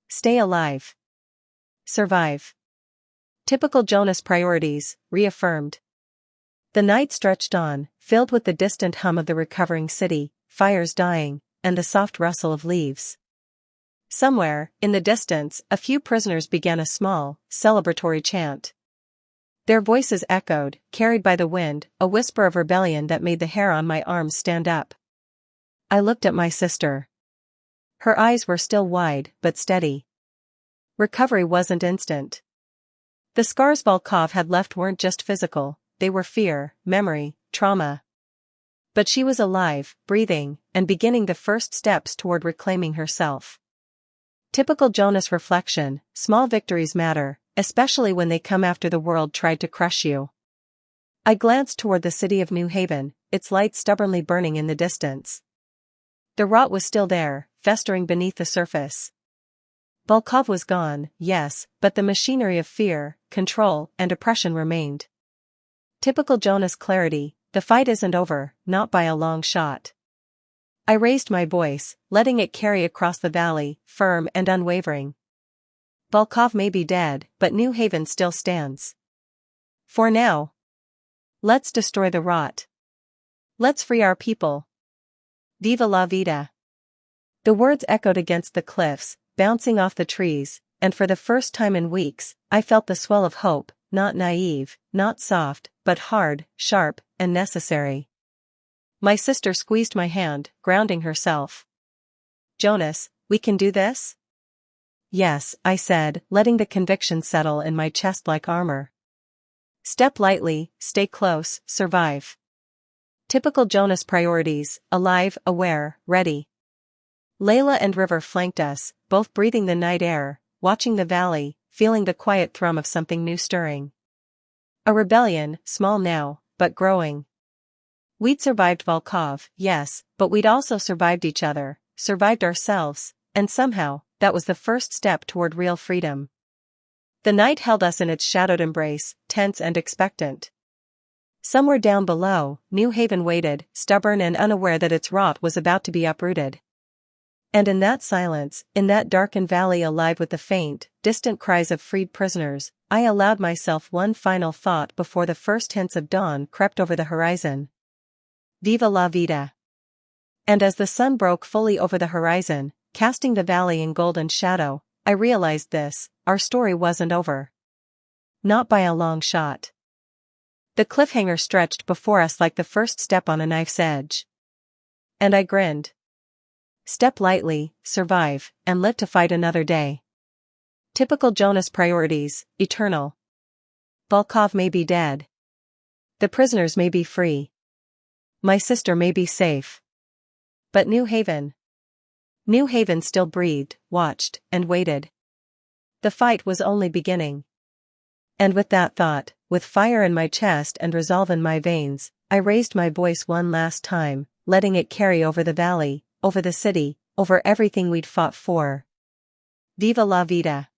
Stay alive. Survive. Typical Jonas priorities, reaffirmed. The night stretched on, filled with the distant hum of the recovering city, fires dying, and the soft rustle of leaves. Somewhere, in the distance, a few prisoners began a small, celebratory chant. Their voices echoed, carried by the wind, a whisper of rebellion that made the hair on my arms stand up. I looked at my sister. Her eyes were still wide, but steady. Recovery wasn't instant. The scars Volkov had left weren't just physical, they were fear, memory, trauma. But she was alive, breathing, and beginning the first steps toward reclaiming herself. Typical Jonas reflection, small victories matter, especially when they come after the world tried to crush you. I glanced toward the city of New Haven, its lights stubbornly burning in the distance. The rot was still there, festering beneath the surface. Volkov was gone, yes, but the machinery of fear, control, and oppression remained. Typical Jonas clarity, the fight isn't over, not by a long shot. I raised my voice, letting it carry across the valley, firm and unwavering. Volkov may be dead, but New Haven still stands. For now. Let's destroy the rot. Let's free our people. Viva la vida. The words echoed against the cliffs, bouncing off the trees, and for the first time in weeks, I felt the swell of hope, not naive, not soft, but hard, sharp, and necessary. My sister squeezed my hand, grounding herself. Jonas, we can do this? Yes, I said, letting the conviction settle in my chest like armor. Step lightly, stay close, survive. Typical Jonas priorities, alive, aware, ready. Layla and River flanked us, both breathing the night air, watching the valley, feeling the quiet thrum of something new stirring. A rebellion, small now, but growing. We'd survived Volkov, yes, but we'd also survived each other, survived ourselves, and somehow, that was the first step toward real freedom. The night held us in its shadowed embrace, tense and expectant. Somewhere down below, New Haven waited, stubborn and unaware that its rot was about to be uprooted. And in that silence, in that darkened valley alive with the faint, distant cries of freed prisoners, I allowed myself one final thought before the first hints of dawn crept over the horizon. Viva la vida. And as the sun broke fully over the horizon, casting the valley in golden shadow, I realized this, our story wasn't over. Not by a long shot. The cliffhanger stretched before us like the first step on a knife's edge. And I grinned. Step lightly, survive, and live to fight another day. Typical Jonas priorities, eternal. Volkov may be dead. The prisoners may be free. My sister may be safe. But New Haven still breathed, watched, and waited. The fight was only beginning. And with that thought, with fire in my chest and resolve in my veins, I raised my voice one last time, letting it carry over the valley, over the city, over everything we'd fought for. Viva la vida.